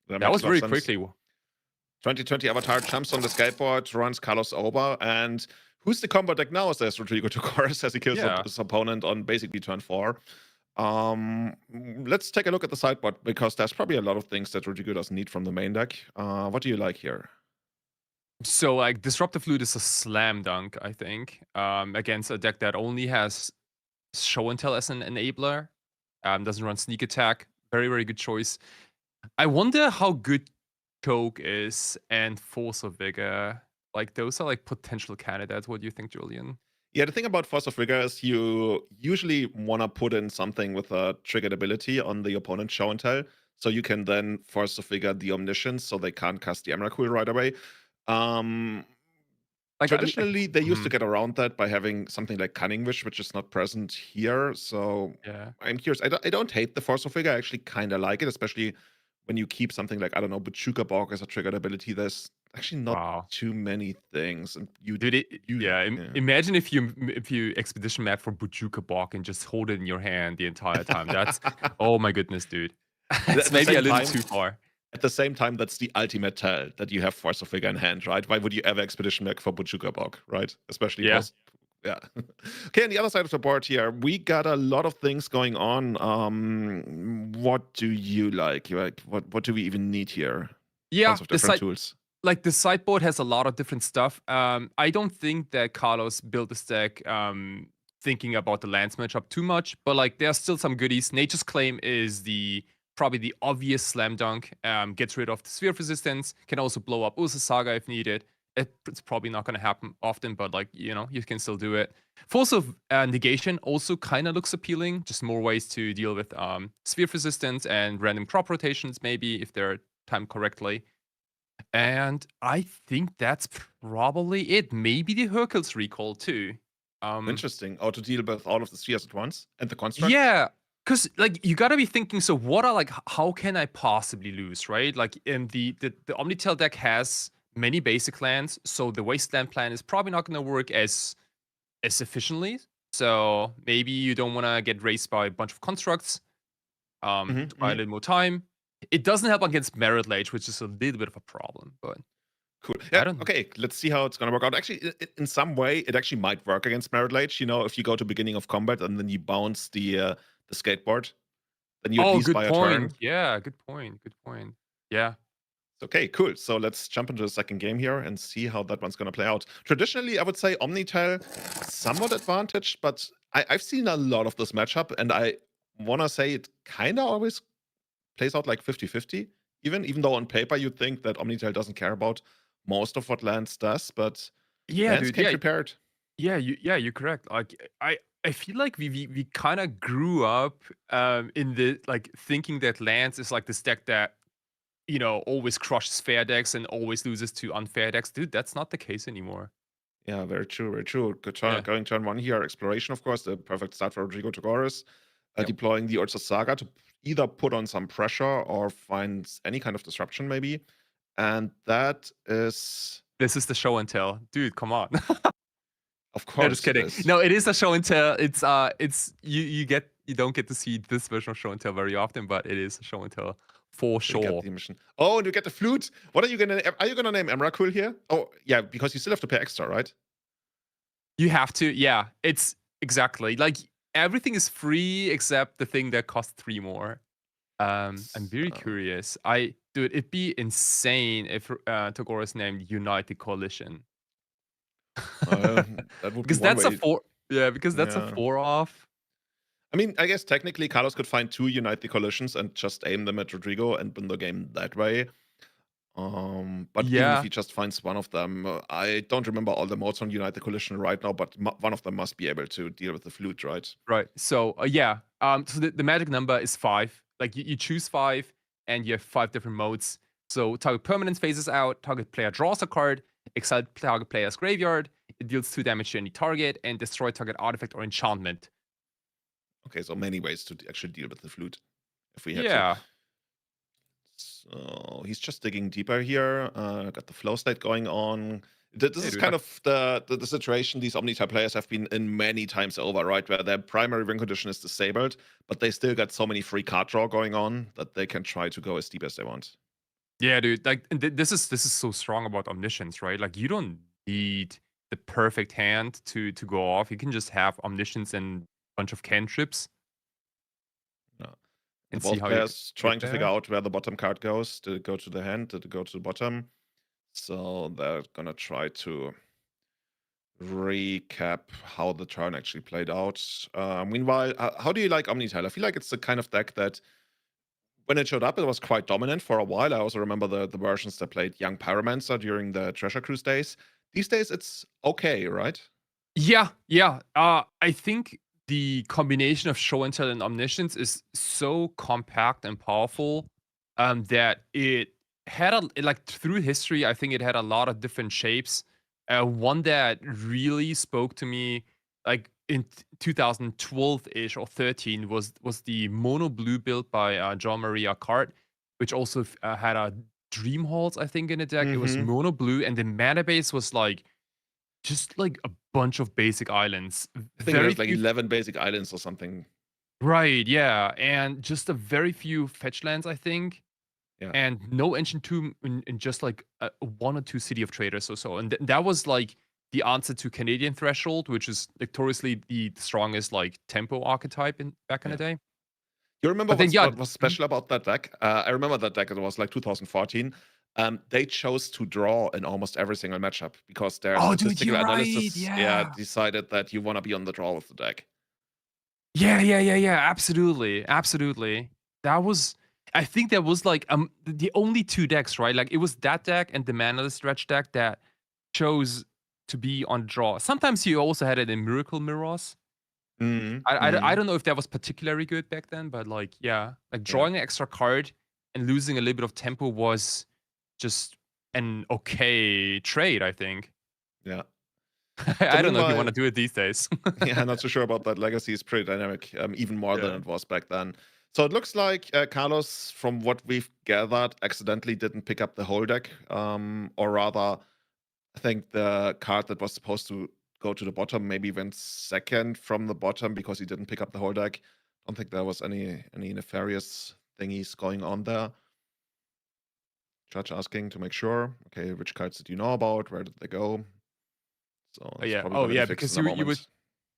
That was very quickly. 2020 Avatar jumps on the skateboard, runs Carlos over, and who's the combo deck now? Says Rodrigo to Chorus as he kills his opponent on basically turn 4. Let's take a look at the sideboard, because there's probably a lot of things that Rodrigo doesn't need from the main deck. What do you like here? So like Disruptive Loot is a slam dunk, I think, against a deck that only has Show and Tell as an enabler. Doesn't run Sneak Attack. Very, very good choice. I wonder how good Choke is and Force of Vigor. Like, those are like potential candidates. What do you think, Julian? Yeah, the thing about Force of Vigor is you usually want to put in something with a triggered ability on the opponent's show and tell, so you can then Force of Vigor the Omniscience, so they can't cast the Emrakul right away. Traditionally, they used to get around that by having something like Cunning Wish, which is not present here. So Yeah. I'm curious. I don't hate the Force of Vigor. I actually kind of like it, especially when you keep something like, I don't know, Bochuka Borg as a triggered ability. There's actually not too many things. And Dude, imagine if you expedition map for Bochuka Borg and just hold it in your hand the entire time. That's oh my goodness, dude. It's maybe a little too far. At the same time, that's the ultimate tell that you have Force of Vigor in hand, right? Why would you ever expedition map for Bochuka Borg, right? Especially Yeah. Yeah. Okay, on the other side of the board here, we got a lot of things going on. What do you like? What do we even need here? Yeah, Tons of different tools. Like the sideboard has a lot of different stuff. I don't think that Carlos built this deck thinking about the lands matchup too much, but like there's still some goodies. Nature's Claim is probably the obvious slam dunk. Gets rid of the sphere of resistance, can also blow up Ursa Saga if needed. It's probably not going to happen often, but like, you can still do it. Force of Negation also kind of looks appealing. Just more ways to deal with sphere of resistance and random crop rotations, maybe, if they're timed correctly. And I think that's probably it. Maybe the Hercules recall too. Interesting. Or to deal with all of the spheres at once and the constructs? Yeah. Because like you gotta be thinking, so what are like how can I possibly lose, right? Like in the Omnitel deck has many basic lands, so the wasteland plan is probably not gonna work as efficiently. So maybe you don't wanna get raced by a bunch of constructs. To buy a little more time. It doesn't help against Merit Lage, which is a little bit of a problem, but cool. Yeah, okay, let's see how it's gonna work out. Actually, in some way, it actually might work against Merit Lage. If you go to beginning of combat and then you bounce the skateboard, then you at least buy a turn. Yeah, good point. Good point. Yeah. Okay, cool. So let's jump into the second game here and see how that one's gonna play out. Traditionally, I would say Omnitel somewhat advantaged, but I've seen a lot of this matchup, and I wanna say it kind of always plays out like 50-50, even though on paper you'd think that Omnitel doesn't care about most of what Lance does, but Lance came prepared. Yeah, you're correct. Like I feel like we kind of grew up in the like thinking that Lance is like this deck that always crushes fair decks and always loses to unfair decks. Dude, that's not the case anymore. Yeah, very true, very true. Good turn, going turn one here. Exploration, of course, the perfect start for Rodrigo Togoris. Deploying the Ursa Saga to either put on some pressure or find any kind of disruption, maybe. And that is... This is the show and tell. Dude, come on. Of course. No, just kidding. No, it is a show and tell. It's you don't get to see this version of show and tell very often, but it is a show and tell for sure. Oh, and you get the flute. What are you gonna name Emrakul here? Oh, yeah, because you still have to pay extra, right? You have to, yeah. It's exactly like everything is free except the thing that costs 3 more. I'm very curious. Dude, it'd be insane if Togoris named Unite the Coalition. That would because be that's a 4. Yeah, because that's a 4 off. I mean, I guess technically Carlos could find 2 Unite the Coalitions and just aim them at Rodrigo and win the game that way. But even if he just finds one of them, I don't remember all the modes on Unite the Coalition right now, but one of them must be able to deal with the flute, right? Right. So so the magic number is 5. Like you choose 5, and you have 5 different modes. So target permanence phases out, target player draws a card, exile target player's graveyard, it deals 2 damage to any target, and destroy target artifact or enchantment. Okay, so many ways to actually deal with the flute. If we had to. So he's just digging deeper here. Got the flow state going on. This is kind of the situation these Omnitel players have been in many times over, right? Where their primary win condition is disabled, but they still got so many free card draw going on that they can try to go as deep as they want. Yeah, dude. Like this is so strong about Omniscience, right? Like you don't need the perfect hand to go off. You can just have Omniscience and a bunch of cantrips. And both players trying to figure out where the bottom card goes. Did it go to the hand? Did it go to the bottom? So they're gonna try to recap how the turn actually played out. Meanwhile, how do you like Omnitel? I feel like it's the kind of deck that when it showed up, it was quite dominant for a while. I also remember the versions that played Young Pyromancer during the Treasure Cruise days. These days, it's okay, right? Yeah. I think the combination of show and tell and omniscience is so compact and powerful that it had like through history. I think it had a lot of different shapes. One that really spoke to me, like in 2012-ish or 13, was the mono blue build by John Maria Cart, which also had a Dream Halls, I think, in the deck. It was mono blue, and the mana base was like just like a bunch of basic islands. I think there's like 11 basic islands or something. Right, yeah. And just a very few fetch lands, I think. Yeah. And no Engine 2 in just like one or two City of Traders or so. And that was like the answer to Canadian Threshold, which is notoriously the strongest like tempo archetype back in the day. You remember what was special about that deck? I remember that deck. It was like 2014. They chose to draw in almost every single matchup because their statistical analysis decided that you want to be on the draw with the deck. Yeah. Absolutely. That was, I think that was like the only two decks, right? Like it was that deck and the Manaless Stretch deck that chose to be on draw. Sometimes you also had it in Miracle Mirrors. I don't know if that was particularly good back then, but like, yeah, like drawing an extra card and losing a little bit of tempo was just an okay trade, I think. Yeah. I don't know if you want to do it these days. Yeah, not so sure about that. Legacy is pretty dynamic, even more than it was back then. So it looks like Carlos, from what we've gathered, accidentally didn't pick up the whole deck. Or rather, I think the card that was supposed to go to the bottom maybe went second from the bottom because he didn't pick up the whole deck. Don't think there was any nefarious thingies going on there. Judge asking to make sure. Okay, which cards did you know about? Where did they go? So because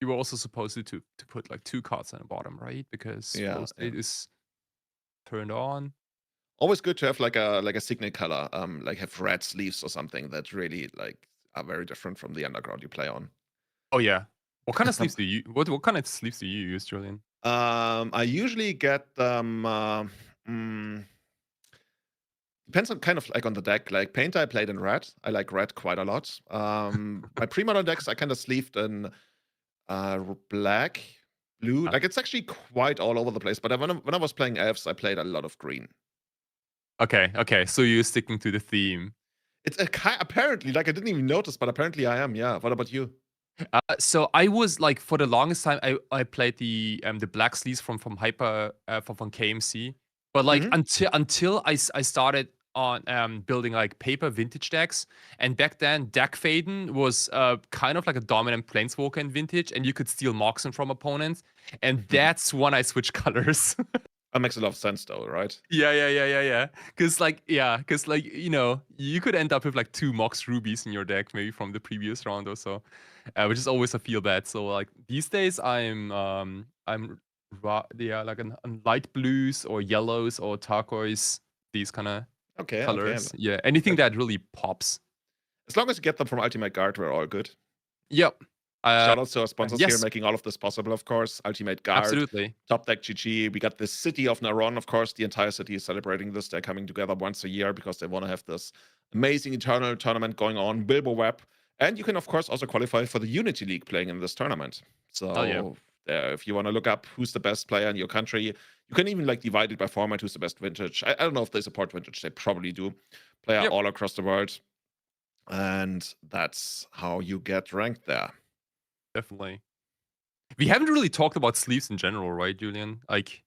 you were also supposed to put like two cards on the bottom, right? Because it is turned on. Always good to have like a signet color, like have red sleeves or something that really like are very different from the underground you play on. Oh yeah. What kind of sleeves do you what kind of sleeves do you use, Julian? I usually get them depends on kind of like on the deck. Like Painter, I played in red. I like red quite a lot. My pre-modern decks, I kind of sleeved in black, blue. Like it's actually quite all over the place. But when I was playing elves, I played a lot of green. Okay. So you're sticking to the theme. It's apparently, like I didn't even notice, but apparently I am. Yeah. What about you? So I was like for the longest time I played the black sleeves from Hyper from KMC, but like until I started on building like paper vintage decks, and back then deck Faden was kind of like a dominant planeswalker in vintage, and you could steal Moxen from opponents, and that's when I switched colors. That makes a lot of sense though, right? Yeah. Because you know, you could end up with like 2 Mox Rubies in your deck, maybe from the previous round or so, which is always a feel bad. So like these days, I'm like on light blues or yellows or turquoise, these kind of colors. Yeah, anything that really pops. As long as you get them from Ultimate Guard, we're all good. Yep. Shout out to our sponsors here, making all of this possible, of course. Ultimate Guard, absolutely. Top Deck GG. We got the city of Narón, of course. The entire city is celebrating this. They're coming together once a year because they want to have this amazing eternal tournament going on. BilboWeb. And you can, of course, also qualify for the Unity League playing in this tournament. So if you want to look up who's the best player in your country, you can even like divide it by format, who's the best vintage. I don't know if they support vintage. They probably do. Player all across the world. And that's how you get ranked there. Definitely. We haven't really talked about sleeves in general, right, Julian? Like,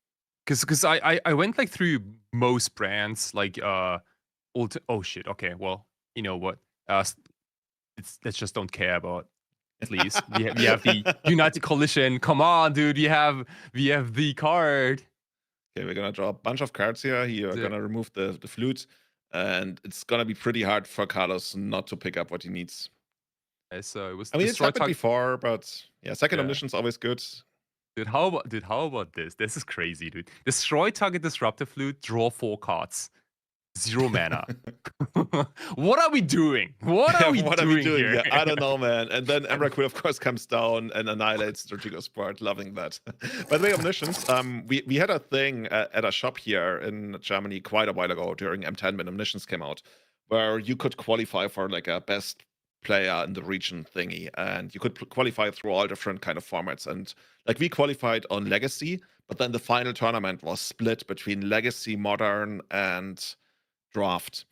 because I went like through most brands, like oh shit. Okay, well, you know what? Let's just don't care about sleeves. we have the United Coalition. Come on, dude. We have the card. Okay, we're gonna draw a bunch of cards here. You're gonna remove the flute, and it's gonna be pretty hard for Carlos not to pick up what he needs. So it was. I mean, it's happened before, but second omniscience always good. Dude, how about this? This is crazy, dude. Destroy target disruptor flute, draw 4 cards. 0 mana. What are we doing? What are we doing here? Yeah, I don't know, man. And then Emrakul, of course, comes down and annihilates Strategic Sport. Loving that. By the way, Omniscience, we had a thing at a shop here in Germany quite a while ago during M10 when Omniscience came out, where you could qualify for like a best player in the region thingy, and you could qualify through all different kind of formats. And like we qualified on Legacy, but then the final tournament was split between Legacy, Modern, and Draft.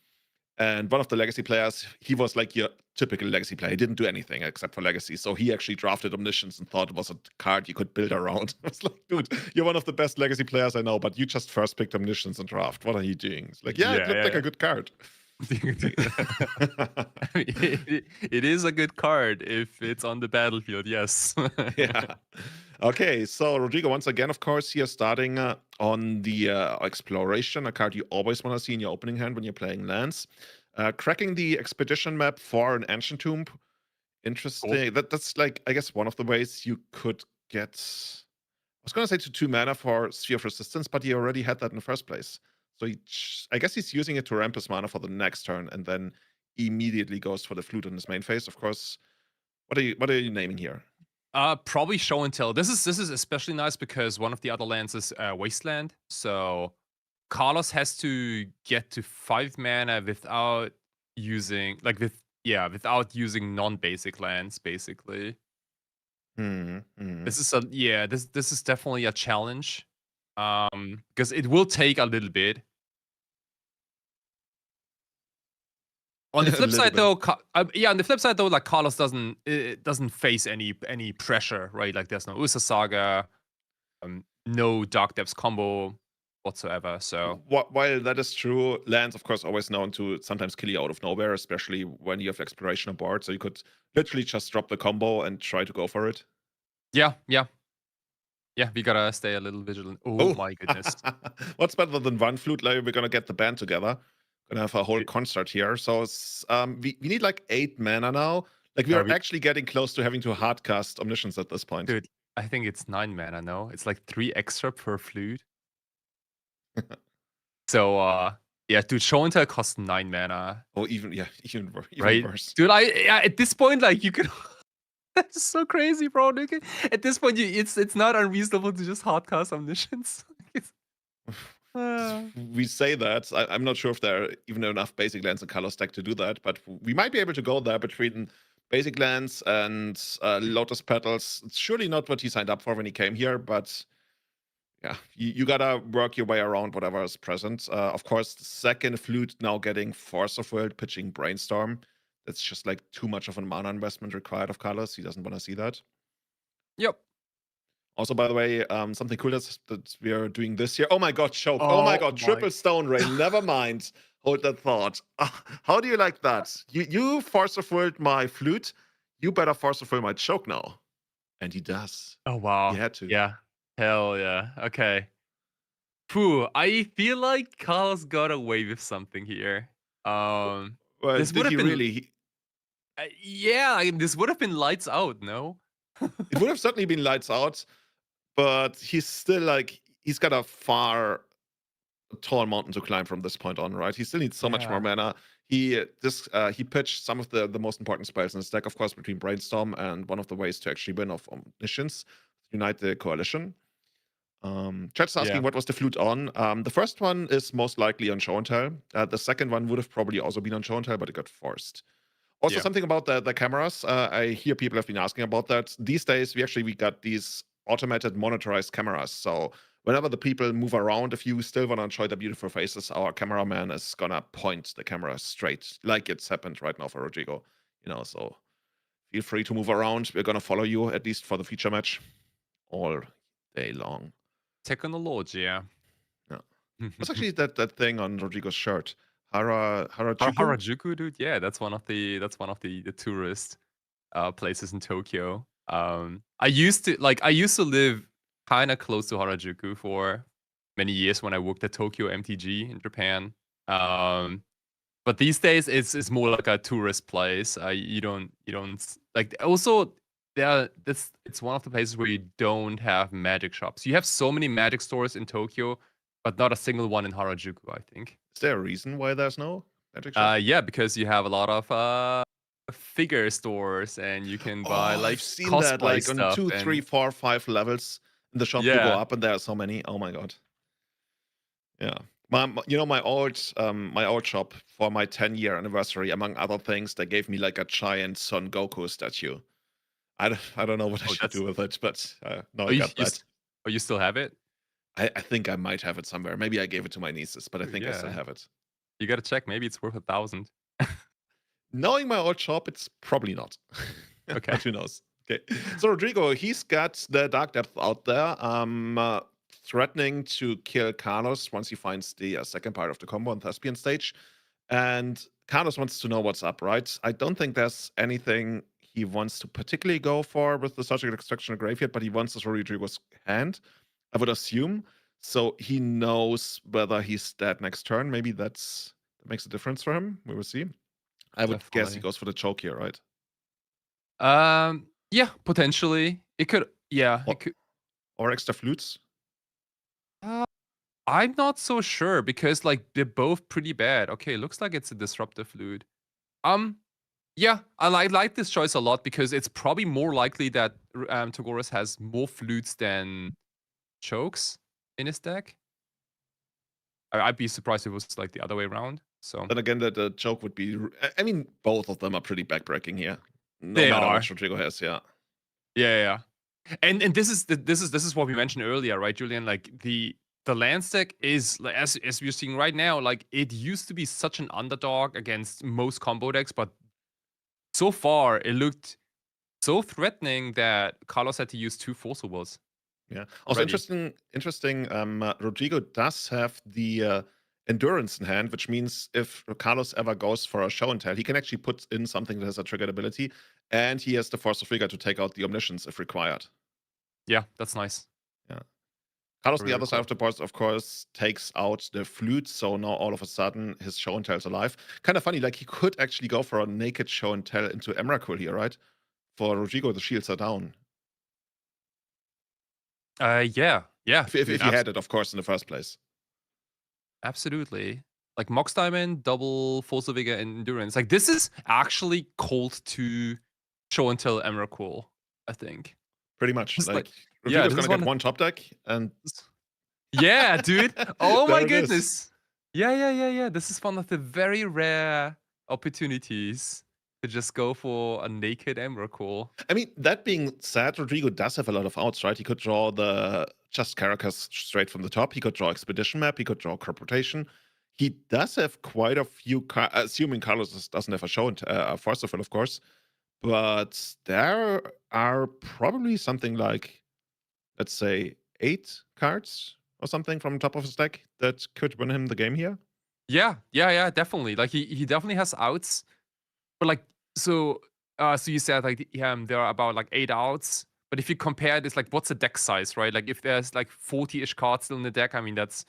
And one of the Legacy players, he was like your typical Legacy player. He didn't do anything except for Legacy. So he actually drafted Omniscience and thought it was a card you could build around. I was like, dude, you're one of the best Legacy players I know, but you just first picked Omniscience and Draft. What are you doing? It's like, it looked like a good card. It is a good card if it's on the battlefield, yes. Yeah. Okay, so Rodrigo, once again, of course, here starting on the Exploration, a card you always want to see in your opening hand when you're playing lands. Cracking the Expedition map for an Ancient Tomb. Interesting. Cool. That's like, I guess, one of the ways you could get... I was going to say to 2 mana for Sphere of Resistance, but he already had that in the first place. So I guess he's using it to ramp his mana for the next turn, and then immediately goes for the Flute in his main phase. Of course, what are you naming here? Probably Show and Tell. This is especially nice because one of the other lands is Wasteland. So Carlos has to get to 5 mana without using without using non-basic lands, basically. This is definitely a challenge. Because it will take a little bit. On the flip side, though, like Carlos doesn't face any pressure, right? Like there's no Ursa Saga, no Dark Depths combo whatsoever. So while that is true, lands, of course, always known to sometimes kill you out of nowhere, especially when you have Exploration on board. So you could literally just drop the combo and try to go for it. Yeah, we gotta stay a little vigilant. Oh my goodness. What's better than one Flute? Like, we're gonna get the band together. Gonna have a whole concert here. So we need like 8 mana now. Like we are actually getting close to having to hardcast Omniscience at this point. Dude, I think it's 9 mana, no? It's like 3 extra per Flute. So dude, Show and Tell costs 9 mana. Oh, even right? worse. Dude, at this point, like you could that's so crazy, bro. At this point, it's not unreasonable to just hardcast Omniscience. We say that. I'm not sure if there are even enough basic lands in color stack to do that, but we might be able to go there between basic lands and Lotus Petals. It's surely not what he signed up for when he came here, but yeah, you gotta work your way around whatever is present. Of course, the second Flute now getting Force of Will, pitching Brainstorm. That's just like too much of a mana investment required of Carlos. He doesn't want to see that. Yep. Also, by the way, something cool that we are doing this year. Oh my god, choke. Oh my god, triple Stone Rain. Never mind. Hold that thought. How do you like that? You Force of Will my Flute. You better Force of Will my choke now. And he does. Oh wow. He had to. Yeah. Hell yeah. Okay. Phew. I feel like Carlos got away with something here. Well, this did he really? This would have been lights out, no? It would have certainly been lights out, but he's still like, he's got a tall mountain to climb from this point on, right? He still needs so much more mana. He pitched some of the most important spells in his deck, of course, between Brainstorm and one of the ways to actually win off Omniscience, unite the coalition. Chat's asking what was the Flute on. The first one is most likely on Show and Tell. The second one would have probably also been on Show and Tell, but it got forced. Also, something about the cameras. I hear people have been asking about that. These days, we got these automated monitorized cameras. So whenever the people move around, if you still want to enjoy the beautiful faces, our cameraman is gonna point the camera straight, like it's happened right now for Rodrigo. So feel free to move around. We're gonna follow you, at least for the feature match, all day long. Technology, yeah. What's actually that thing on Rodrigo's shirt? Harajuku? Harajuku, dude. Yeah, that's one of the tourist places in Tokyo. I used to live kind of close to Harajuku for many years when I worked at Tokyo MTG in Japan. But these days it's more like a tourist place. You don't like, also it's one of the places where you don't have magic shops. You have so many magic stores in Tokyo, but not a single one in Harajuku, I think. Is there a reason why there's no magic shop? Yeah, because you have a lot of figure stores, and you can buy like I've seen that like on 2, 3, 4, 5 levels in the shop. You go up, and there are so many. Oh my god. Yeah. My old shop for my 10-year anniversary, among other things, they gave me like a giant Son Goku statue. I don't know what I should do with it, but no, I got that. You still have it? I think I might have it somewhere. Maybe I gave it to my nieces, but I think I still Yeah. have it. You gotta check. Maybe it's worth 1,000. Knowing my old shop, it's probably not. Okay. But who knows? Okay. So Rodrigo, he's got the Dark Depth out there, threatening to kill Carlos once he finds the second part of the combo on Thespian stage. And Carlos wants to know what's up, right? I don't think there's anything he wants to particularly go for with the Surgical Extraction Graveyard, but he wants this Rodrigo's hand, I would assume. So he knows whether he's dead next turn. Maybe that makes a difference for him. We will see. I would guess he goes for the choke here, right? Yeah, potentially. It could. Yeah, Or, it could. Or extra flutes. I'm not so sure because like they're both pretty bad. Okay, looks like it's a disruptive flute. Yeah, I like this choice a lot because it's probably more likely that Togoras has more flutes than chokes in his deck. I'd be surprised if it was like the other way around. So then again, the choke would be. I mean, both of them are pretty backbreaking here. No they matter are. what Rodrigo has, yeah. Yeah. And this is what we mentioned earlier, right, Julian? Like the land stack is like as we're seeing right now, like it used to be such an underdog against most combo decks, but so far it looked so threatening that Carlos had to use 2 Force Wills. Yeah. Also interesting. Rodrigo does have the endurance in hand, which means if Carlos ever goes for a show and tell, he can actually put in something that has a triggered ability, and he has the Force of Rigor to take out the Omniscience if required. Yeah, that's nice. Yeah. Carlos, Really the other side of the board, of course, takes out the flute, so now all of a sudden his show and tell is alive. Kind of funny, like he could actually go for a naked show and tell into Emrakul here, right? For Rodrigo, the shields are down. Yeah. If he had it, of course, in the first place. Absolutely. Like Mox Diamond, double Force of Vigor, and Endurance. Like this is actually called to show and tell Emrakul, I think. Pretty much. It's Like Rodrigo's gonna get one top deck and yeah, dude. Oh my There it is. goodness. Yeah. This is one of the very rare opportunities to just go for a naked Emrakul. I mean, that being said, Rodrigo does have a lot of outs, right? He could draw the just Caracas straight from the top. He could draw Expedition Map. He could draw Crop Rotation. He does have quite a few, assuming Carlos doesn't have a show and a Force of Will, of course. But there are probably something like, let's say, 8 cards or something from the top of his deck that could win him the game here. Yeah, definitely. Like he definitely has outs. But like so you said like there are about like 8 outs. But if you compare this, like what's the deck size, right? Like if there's like 40-ish cards still in the deck, I mean that's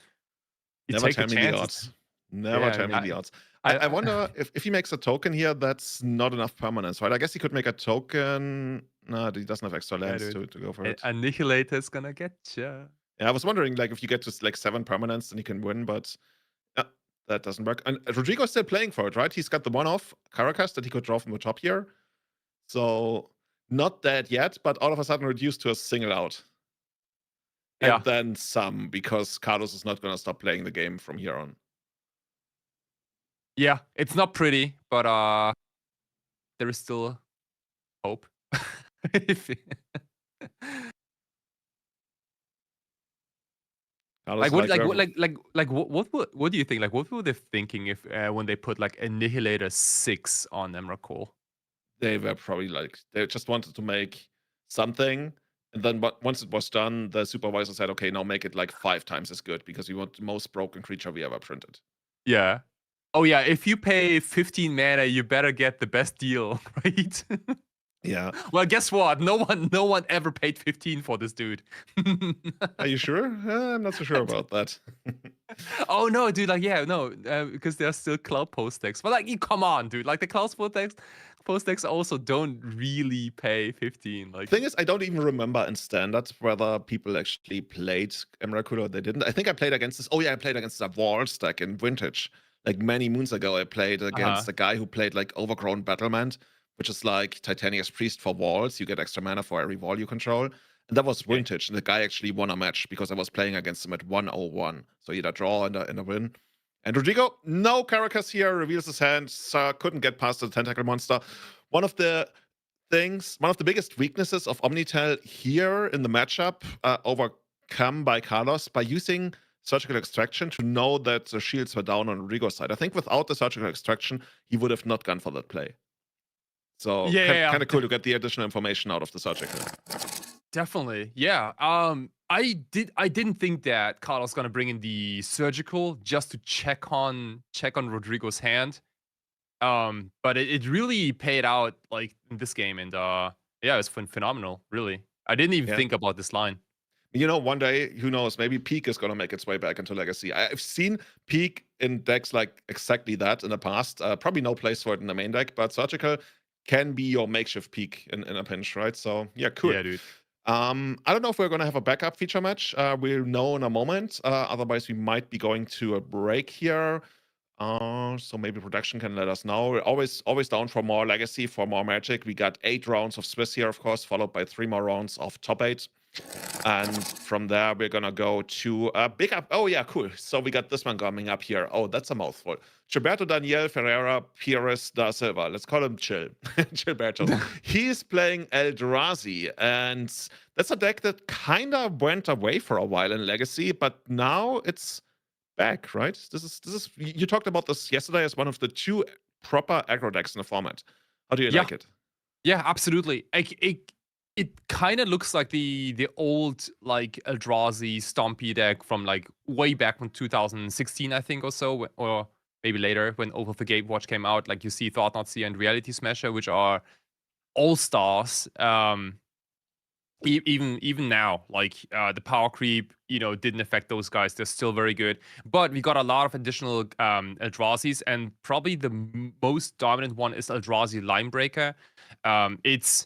Never tell me the odds. Never tell me the odds. I wonder if he makes a token here, that's not enough permanence, right? I guess he could make a token. No, he doesn't have extra lands to go for it. Annihilator's gonna get ya. Yeah, I was wondering, like, if you get to like 7 permanence, then he can win, but that doesn't work. And Rodrigo's still playing for it, right? He's got the one-off Caracas that he could draw from the top here. So not dead yet, but all of a sudden reduced to a single out. Yeah. And then some, because Carlos is not going to stop playing the game from here on. Yeah, it's not pretty, but there is still hope. What do you think? Like, what were they thinking if when they put like Annihilator 6 on Emrakul? They were probably like, they just wanted to make something, and then once it was done, the supervisor said, okay, now make it like 5 times as good, because we want the most broken creature we ever printed. Yeah. Oh yeah, if you pay 15 mana, you better get the best deal, right? Yeah. Well, guess what? No one ever paid 15 for this dude. Are you sure? I'm not so sure about that. Oh no, dude! Like, yeah, no, because there are still Cloud Post decks. But like, come on, dude! Like the Cloud Post decks also don't really pay 15. Like, thing is, I don't even remember in Standard whether people actually played Emrakul or they didn't. I think I played against this. Oh yeah, I played against the Walls deck in Vintage. Like many moons ago, I played against a guy who played like Overgrown Battlement, which is like Titania's Priest for walls. You get extra mana for every wall you control. And that was vintage. And the guy actually won a match because I was playing against him at 101. So he had a draw and a win. And Rodrigo, no Caracas here, reveals his hand. Couldn't get past the Tentacle Monster. One of the biggest weaknesses of Omnitel here in the matchup, overcome by Carlos by using surgical extraction to know that the shields were down on Rodrigo's side. I think without the surgical extraction, he would have not gone for that play. So kind of cool to get the additional information out of the surgical. Definitely, yeah. I didn't think that Carlos gonna bring in the surgical just to check on Rodrigo's hand. But it really paid out like in this game, and yeah, it was phenomenal. Really, I didn't even think about this line. You know, one day, who knows, maybe Peak is going to make its way back into Legacy. I've seen Peak in decks like exactly that in the past. Probably no place for it in the main deck, but Surgical can be your makeshift Peak in a pinch, right? So, yeah, cool. Yeah, dude. I don't know if we're going to have a backup feature match. We'll know in a moment. Otherwise, we might be going to a break here. So maybe production can let us know. We're always down for more Legacy, for more Magic. We got 8 rounds of Swiss here, of course, followed by 3 more rounds of top 8. And from there, we're gonna go to a big up. Oh, yeah, cool. So we got this one coming up here. Oh, that's a mouthful. Gilberto Daniel Ferreira Pires da Silva. Let's call him Chill. Gilberto. He's playing Eldrazi, and that's a deck that kind of went away for a while in Legacy, but now it's back, right? This is. You talked about this yesterday as one of the 2 proper aggro decks in the format. How do you like it? Yeah, absolutely. It kind of looks like the old like Eldrazi Stompy deck from like way back from 2016, I think, or so, or maybe later when Over the Gatewatch came out. Like you see Thought Not Seer and Reality Smasher, which are all stars. Even now, like the power creep, didn't affect those guys. They're still very good. But we got a lot of additional Eldrazi's, and probably the most dominant one is Eldrazi Linebreaker. It's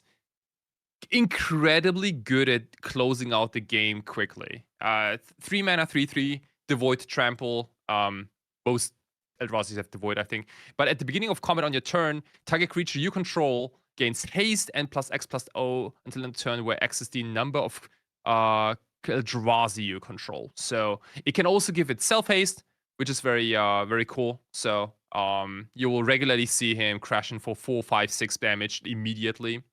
incredibly good at closing out the game quickly. 3 mana, 3/3, Devoid Trample. Most Eldrazi's have Devoid, I think. But at the beginning of combat on your turn, target creature you control gains haste and +X+O until the turn where X is the number of Eldrazi you control. So it can also give itself haste, which is very very cool. So you will regularly see him crashing for 4, 5, 6 damage immediately.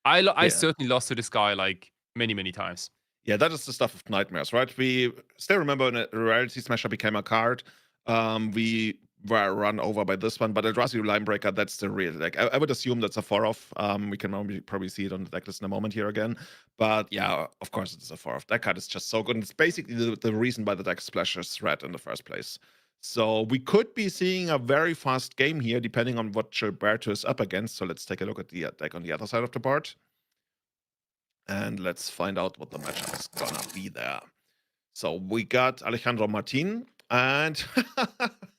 I certainly lost to this guy like many times. Yeah, that is the stuff of nightmares, right? We still remember when Reality Smasher became a card. We were run over by this one, but Eldrazi Linebreaker, that's the real deck. I would assume that's a 4-off. We can probably see it on the deck list in a moment here again. But yeah, of course it's a 4-off. That card is just so good. And it's basically the reason why the deck splashes red in the first place. So we could be seeing a very fast game here, depending on what Gilberto is up against. So let's take a look at the deck on the other side of the board. And let's find out what the matchup is gonna be there. So we got Alejandro Martin, and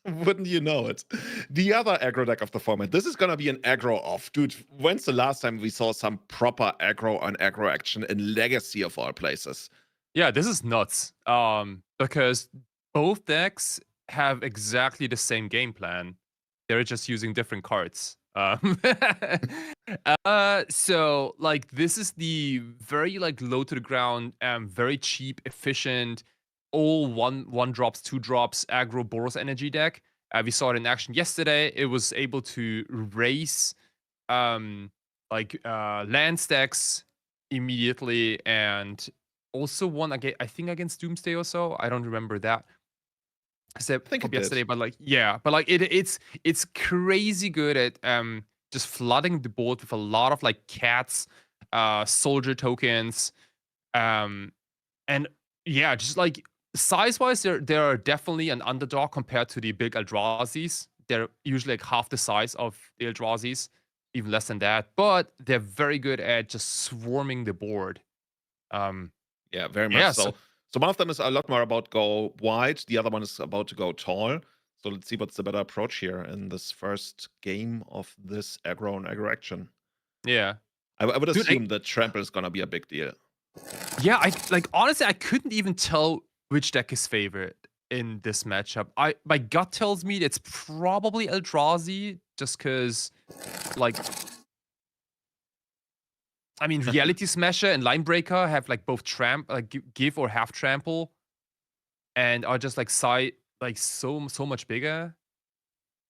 wouldn't you know it, the other aggro deck of the format. This is gonna be an aggro off. Dude, when's the last time we saw some proper aggro on aggro action in Legacy of all places? Yeah, this is nuts. Because both decks have exactly the same game plan. They're just using different cards. So like this is the very like low to the ground, very cheap, efficient, all one drops, 2 drops aggro Boros energy deck. We saw it in action yesterday. It was able to raise land stacks immediately, and also won again, I think against Doomsday or so. I don't remember that. I think yesterday, but like it's crazy good at just flooding the board with a lot of like cats, soldier tokens, and yeah, just like size-wise, they're definitely an underdog compared to the big Eldrazi's. They're usually like half the size of the Eldrazi's, even less than that. But they're very good at just swarming the board. Yeah, very much so. So one of them is a lot more about go wide. The other one is about to go tall. So let's see what's the better approach here in this first game of this aggro and aggro action. Yeah. I would assume that trample is going to be a big deal. Yeah, honestly, I couldn't even tell which deck is favorite in this matchup. My gut tells me it's probably Eldrazi, just because like I mean, Reality Smasher and Linebreaker have like both give or half trample, and are just like so much bigger.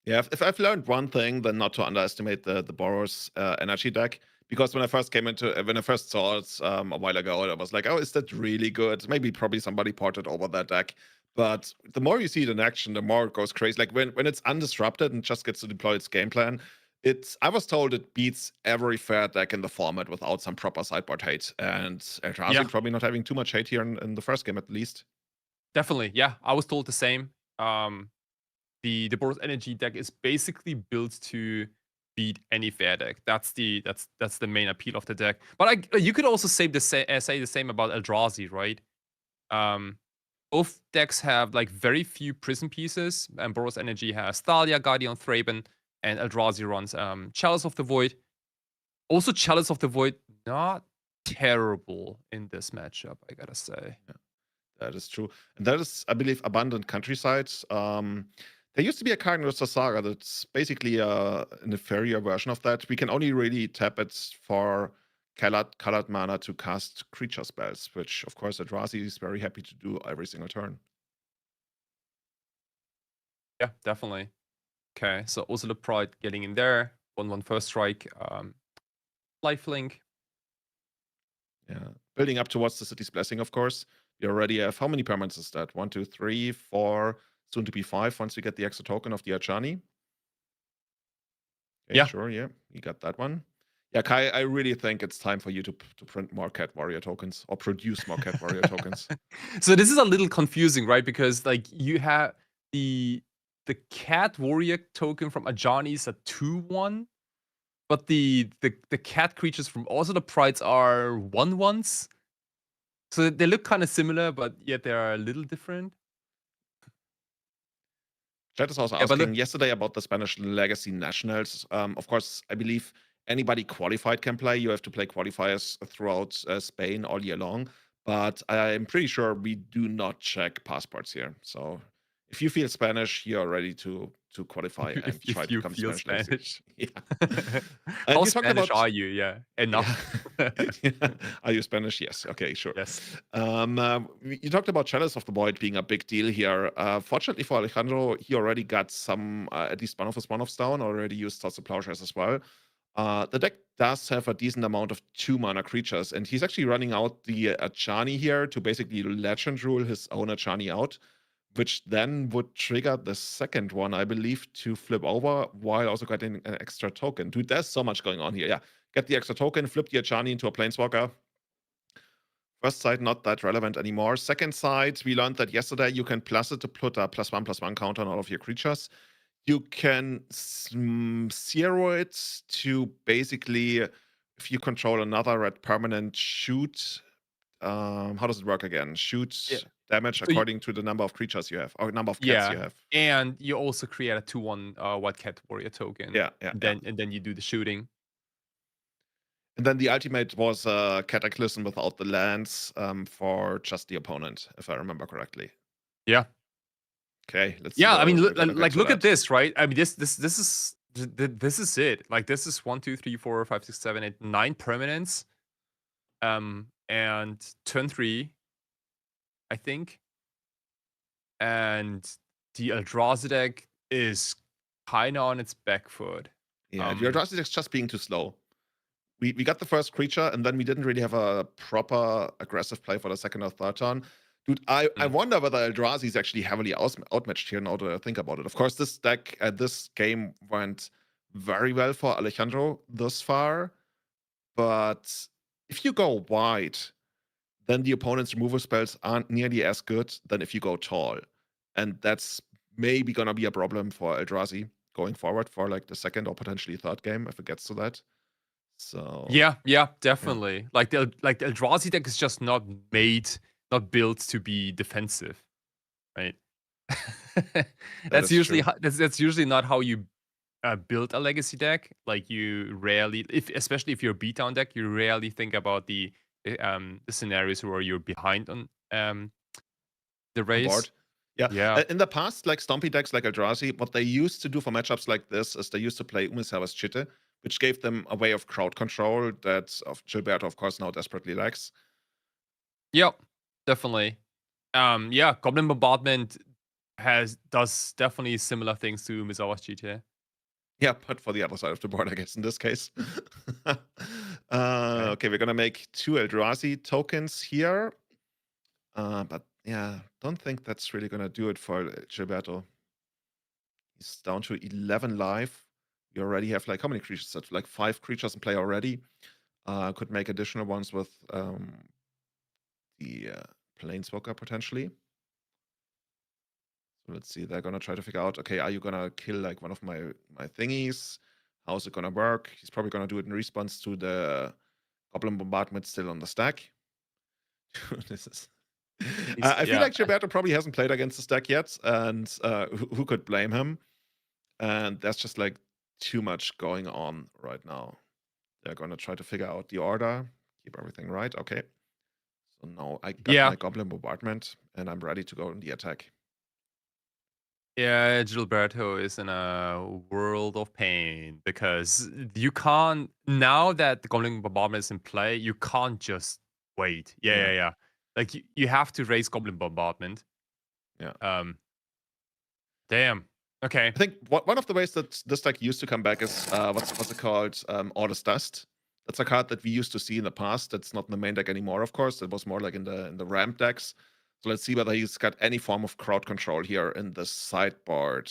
Yeah, if I've learned one thing, then not to underestimate the Boros energy deck. Because when I first when I first saw it a while ago, I was like, oh, is that really good? Probably somebody ported over that deck. But the more you see it in action, the more it goes crazy. Like when it's undisrupted and just gets to deploy its game plan, I was told it beats every fair deck in the format without some proper sideboard hate. And Eldrazi probably not having too much hate here in the first game at least. Definitely, yeah. I was told the same. The Boros Energy deck is basically built to beat any fair deck. That's the main appeal of the deck. But you could also say the same about Eldrazi, right? Both decks have like very few prison pieces, and Boros Energy has Thalia, Guardian Thraben, and Eldrazi runs Chalice of the Void. Also, Chalice of the Void, not terrible in this matchup, I gotta say. Yeah, that is true. And that is, I believe, Abundant Countryside. There used to be a card in Rista Saga that's basically an inferior version of that. We can only really tap it for colored mana to cast creature spells, which, of course, Eldrazi is very happy to do every single turn. Yeah, definitely. Okay, so Ursula Pride getting in there. 1/1 first strike. Lifelink. Yeah, building up towards the City's Blessing, of course. We already have, how many permanents is that? 1, 2, 3, 4, soon to be 5 once we get the extra token of the Ajani. Okay, Yeah. sure, yeah, you got that one. Yeah, Kai, I really think it's time for you to print more Cat Warrior tokens or produce more Cat Warrior tokens. So this is a little confusing, right? Because like you have the Cat Warrior token from Ajani is a 2/1, but the cat creatures from Ursula Prides are 1/1s. So they look kind of similar, but yet they are a little different. Chat is also asking yesterday about the Spanish Legacy Nationals. Of course, I believe anybody qualified can play. You have to play qualifiers throughout Spain all year long. But I'm pretty sure we do not check passports here. So if you feel Spanish, you're ready to qualify and try to become Spanish. Yeah. How Spanish are you? Yeah, enough. Yeah. Are you Spanish? Yes. Okay, sure. Yes. You talked about Chalice of the Void being a big deal here. Fortunately for Alejandro, he already got some, at least one of his one-offs down, already used Thoughts of Plowshares as well. The deck does have a decent amount of 2-mana creatures, and he's actually running out the Ajani here to basically legend rule his own Ajani out, which then would trigger the second one, I believe, to flip over while also getting an extra token. Dude, there's so much going on here. Yeah, get the extra token, flip the Ajani into a Planeswalker. First side, not that relevant anymore. Second side, we learned that yesterday you can plus it to put a +1/+1 counter on all of your creatures. You can zero it to basically, if you control another red permanent, shoot. How does it work again? Shoot damage according to the number of creatures you have, or number of cats you have. And you also create a 2/1 White Cat Warrior token. Yeah. And then you do the shooting. And then the ultimate was Cataclysm without the lands for just the opponent, if I remember correctly. Yeah. Okay, let's. Yeah, I mean, look at this, right? I mean, this is it. Like, this is 1, 2, 3, 4, 5, 6, 7, 8, 9 permanents. And turn 3, I think. And the Eldrazi deck is kind of on its back foot. Yeah, the Eldrazi deck's just being too slow. We got the first creature, and then we didn't really have a proper aggressive play for the second or third turn. Dude, I wonder whether Eldrazi is actually heavily outmatched here now that I think about it. Of course, this deck, this game went very well for Alejandro thus far. But if you go wide, then the opponent's removal spells aren't nearly as good than if you go tall. And that's maybe going to be a problem for Eldrazi going forward for like the second or potentially third game if it gets to that. So yeah, definitely. Yeah. Like the Eldrazi deck is just not built to be defensive, right? That's usually not how you build a legacy deck. Like you rarely, especially if you're a beatdown deck, you rarely think about the scenarios where you're behind on the race. Board. Yeah. In the past, like Stompy decks like Eldrazi, what they used to do for matchups like this is they used to play Umesawa's Chitte, which gave them a way of crowd control that of Gilberto, of course, now desperately lacks. Yep, definitely. Yeah, Goblin Bombardment does definitely similar things to Misawa's GTA. Yeah, but for the other side of the board, I guess, in this case. Okay, we're going to make 2 Eldrazi tokens here. But yeah, don't think that's really going to do it for Gilberto. He's down to 11 life. We already have, like, how many creatures? That's like 5 creatures in play already. Could make additional ones with the Planeswalker, potentially. So let's see, they're gonna try to figure out, okay, are you gonna kill like one of my thingies? How's it gonna work? He's probably gonna do it in response to the Goblin Bombardment still on the stack. This is. I feel like Gilberto probably hasn't played against the stack yet, and who could blame him? And there's just like too much going on right now. They're gonna try to figure out the order, keep everything right. Okay. So now I got my Goblin Bombardment, and I'm ready to go in the attack. Yeah, Gilberto is in a world of pain because you can't, now that the Goblin Bombardment is in play, you can't just wait. Yeah. Like you have to raise Goblin Bombardment. Yeah. Damn. Okay. I think one of the ways that this deck used to come back is what's it called? Orders Dust. That's a card that we used to see in the past. That's not in the main deck anymore, of course. It was more like in the ramp decks. So let's see whether he's got any form of crowd control here in the sideboard.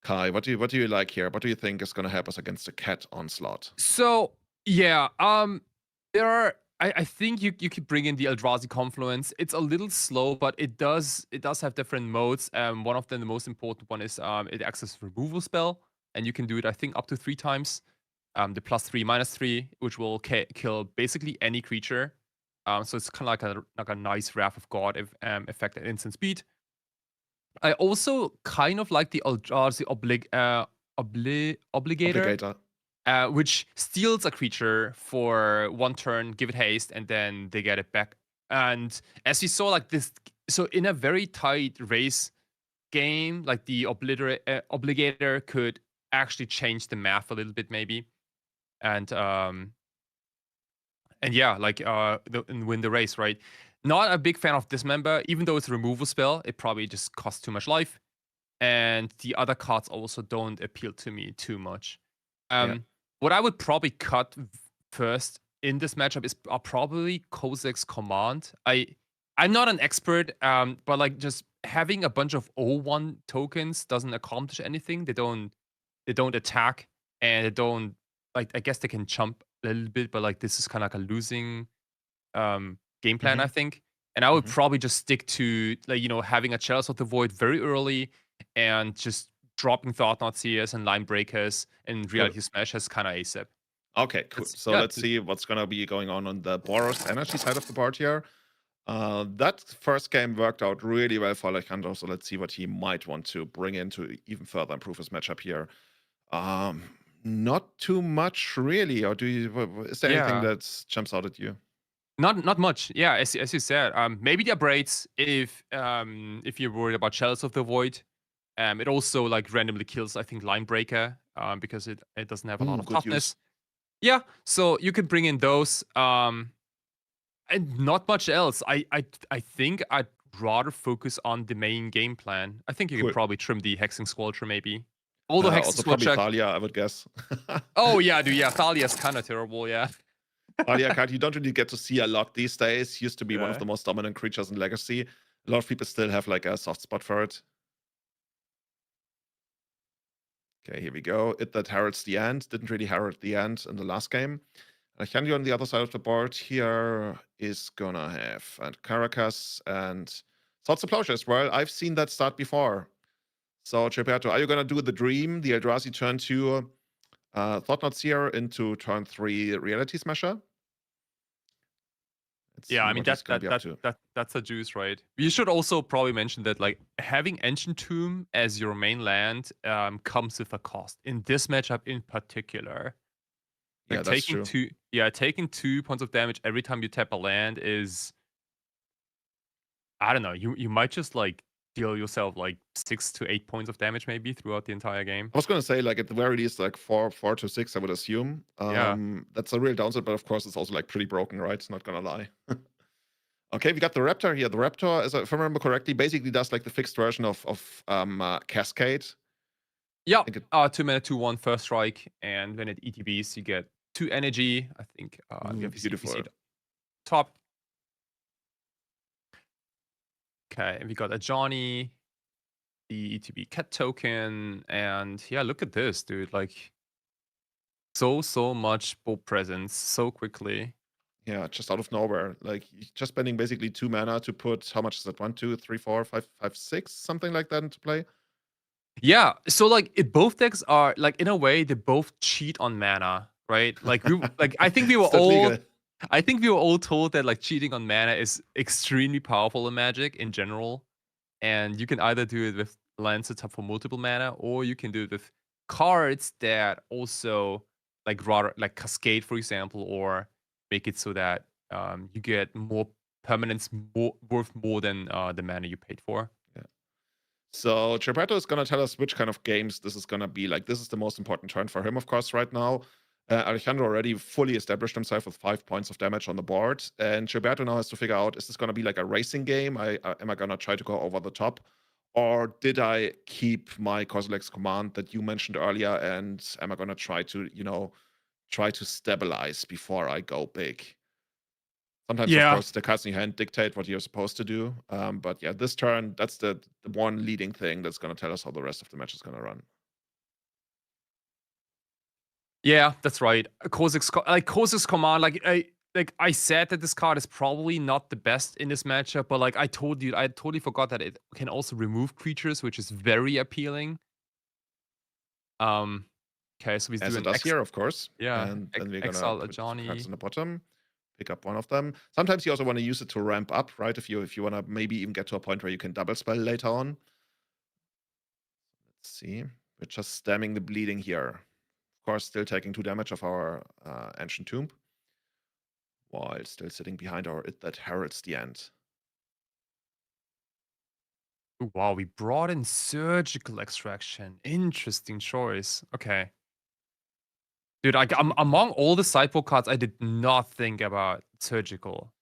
Kai, what do you like here? What do you think is going to help us against the cat onslaught? So yeah, there are. I think you could bring in the Eldrazi Confluence. It's a little slow, but it does have different modes. One of them, the most important one, is it acts as a removal spell, and you can do it, I think, up to 3 times. The +3/-3, which will kill basically any creature. So it's kind of like a nice Wrath of God effect at instant speed. I also kind of like the Eldrazi Obligator. Which steals a creature for 1 turn, give it haste, and then they get it back. And as we saw, like this, so in a very tight race game, like the Obligator could actually change the math a little bit, maybe, and yeah, like win the race, right? Not a big fan of Dismember, even though it's a removal spell. It probably just costs too much life, and the other cards also don't appeal to me too much. What I would probably cut first in this matchup are probably Kozak's Command. I'm not an expert, but like just having a bunch of 0/1 tokens doesn't accomplish anything. They don't attack, and they don't, like, I guess they can jump a little bit, but like this is kind of like a losing game plan, I think. And I would probably just stick to, like, having a Chalice of the Void very early and just dropping Thought-Knot Seers and Line Breakers and Reality Smash as kind of ASAP. Okay, cool. So let's see what's going to be going on the Boros Energy side of the board here. That first game worked out really well for Alejandro, so let's see what he might want to bring in to even further improve his matchup here. Not too much, really. Or is there anything that jumps out at you? Not much. Yeah, as you said, maybe the Braids if you're worried about Chalice of the Void. It also like randomly kills, I think, Line Breaker, because it doesn't have a lot of toughness. Yeah, so you could bring in those, and not much else. I think I'd rather focus on the main game plan. I think you could probably trim the Hexing Squelcher, maybe. Although Hexing Squelcher, probably Thalia, I would guess. Oh yeah, dude. Yeah, Thalia's kind of terrible. Yeah. Thalia card you don't really get to see a lot these days. Used to be one of the most dominant creatures in Legacy. A lot of people still have like a soft spot for it. Okay, here we go. It that heralds the end. Didn't really herald the end in the last game. Alejandro on the other side of the board here is gonna have Caracas and Swords of Plowshare as well. I've seen that start before. So, Gilberto, are you gonna do the Dream, the Eldrazi turn 2 Thought-Knot Seer into turn 3 Reality Smasher? Yeah, I mean that's a juice, right? You should also probably mention that like having Ancient Tomb as your main land comes with a cost. In this matchup in particular. Like taking 2 points of damage every time you tap a land is, I don't know, you might just like deal yourself like 6 to 8 points of damage maybe throughout the entire game. I was going to say, like, at the very least, like 4 to 6, I would assume. Yeah. That's a real downside, but of course, it's also like pretty broken, right? Not going to lie. Okay, we got the Raptor here. The Raptor, if I remember correctly, basically does like the fixed version of Cascade. Yeah, think it- 2 mana, 2/1 first strike, and when it ETBs, you get 2 energy. I think we have beautiful. Top. Okay, and we got a Johnny, the ETB cat token, and yeah, look at this, dude. Like, so much ball presence so quickly. Yeah, just out of nowhere. Like, just spending basically 2 mana to put, how much is that? 1, 2, 3, 4, 5, 6, something like that into play. Yeah, so like both decks are like in a way they both cheat on mana, right? Like I think we were It's not all legal. I think we were all told that like cheating on mana is extremely powerful in Magic in general, and you can either do it with lands that tap for multiple mana, or you can do it with cards that also like rather like Cascade, for example, or make it so that you get more permanence worth more than the mana you paid for. So Gilberto is going to tell us which kind of games this is going to be. Like, this is the most important turn for him, of course, right now. Alejandro already fully established himself with 5 points of damage on the board. And Gilberto now has to figure out, is this going to be like a racing game? Am I going to try to go over the top? Or did I keep my Kozilek's command that you mentioned earlier? And am I going to try to stabilize before I go big? Sometimes, of course, the cards in your hand dictate what you're supposed to do. But yeah, this turn, that's the one leading thing that's going to tell us how the rest of the match is going to run. Yeah, that's right. Kozilek's command, like I said that this card is probably not the best in this matchup, but like I totally forgot that it can also remove creatures, which is very appealing. Okay, so we As do it an does here, of course. Yeah, And then we're going to exile a put Johnny. cards on the bottom, pick up one of them. Sometimes you also want to use it to ramp up, right? If you want to maybe even get to a point where you can double spell later on. Let's see. We're just stemming the bleeding here. Of course, still taking 2 damage of our Ancient Tomb, while still sitting behind our It that heralds the end. Ooh, wow, we brought in Surgical Extraction. Interesting choice. Okay. Dude, among all the sideboard cards, I did not think about Surgical.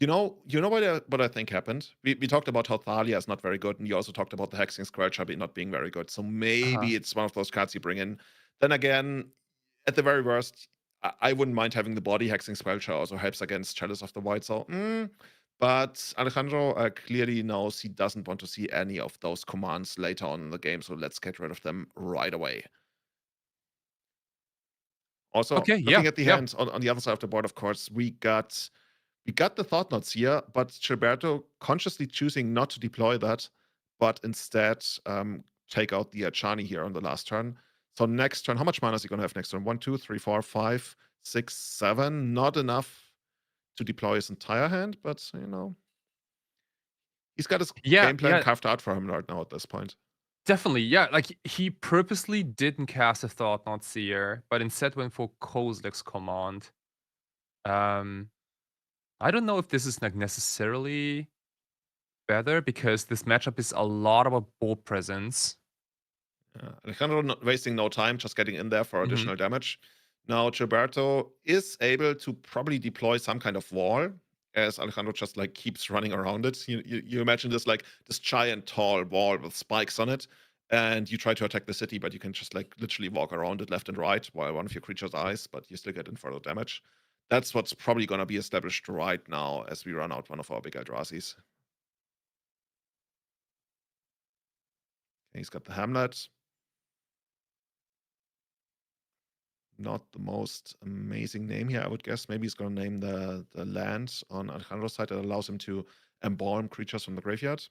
You know what I think happened? We talked about how Thalia is not very good, and you also talked about the Hexing Squelcher not being very good. So maybe it's one of those cards you bring in. Then again, at the very worst, I wouldn't mind having the body Hexing Squelcher also helps against Chalice of the Void. So, but Alejandro clearly knows he doesn't want to see any of those commands later on in the game. So let's get rid of them right away. Also, looking at the hands on the other side of the board, of course, we got the Thought Knots here, but Gilberto consciously choosing not to deploy that, but instead take out the Achani here on the last turn. So next turn, how much mana is he going to have next turn? 1, 2, 3, 4, 5, 6, 7. Not enough to deploy his entire hand, but, he's got his game plan carved out for him right now at this point. Definitely, yeah. Like, he purposely didn't cast a Thought Knot Seer, but instead went for Kozilek's command. I don't know if this is like necessarily better, because this matchup is a lot about board presence. Alejandro not wasting no time, just getting in there for additional damage. Now Gilberto is able to probably deploy some kind of wall, as Alejandro just like keeps running around it. You imagine this like this giant tall wall with spikes on it, and you try to attack the city, but you can just like literally walk around it left and right while one of your creatures dies, but you still get in for the damage. That's what's probably going to be established right now as we run out one of our big Eldrazi's. Okay, he's got the Hamlet. Not the most amazing name here, I would guess. Maybe he's going to name the land on Alejandro's side that allows him to embalm creatures from the graveyard.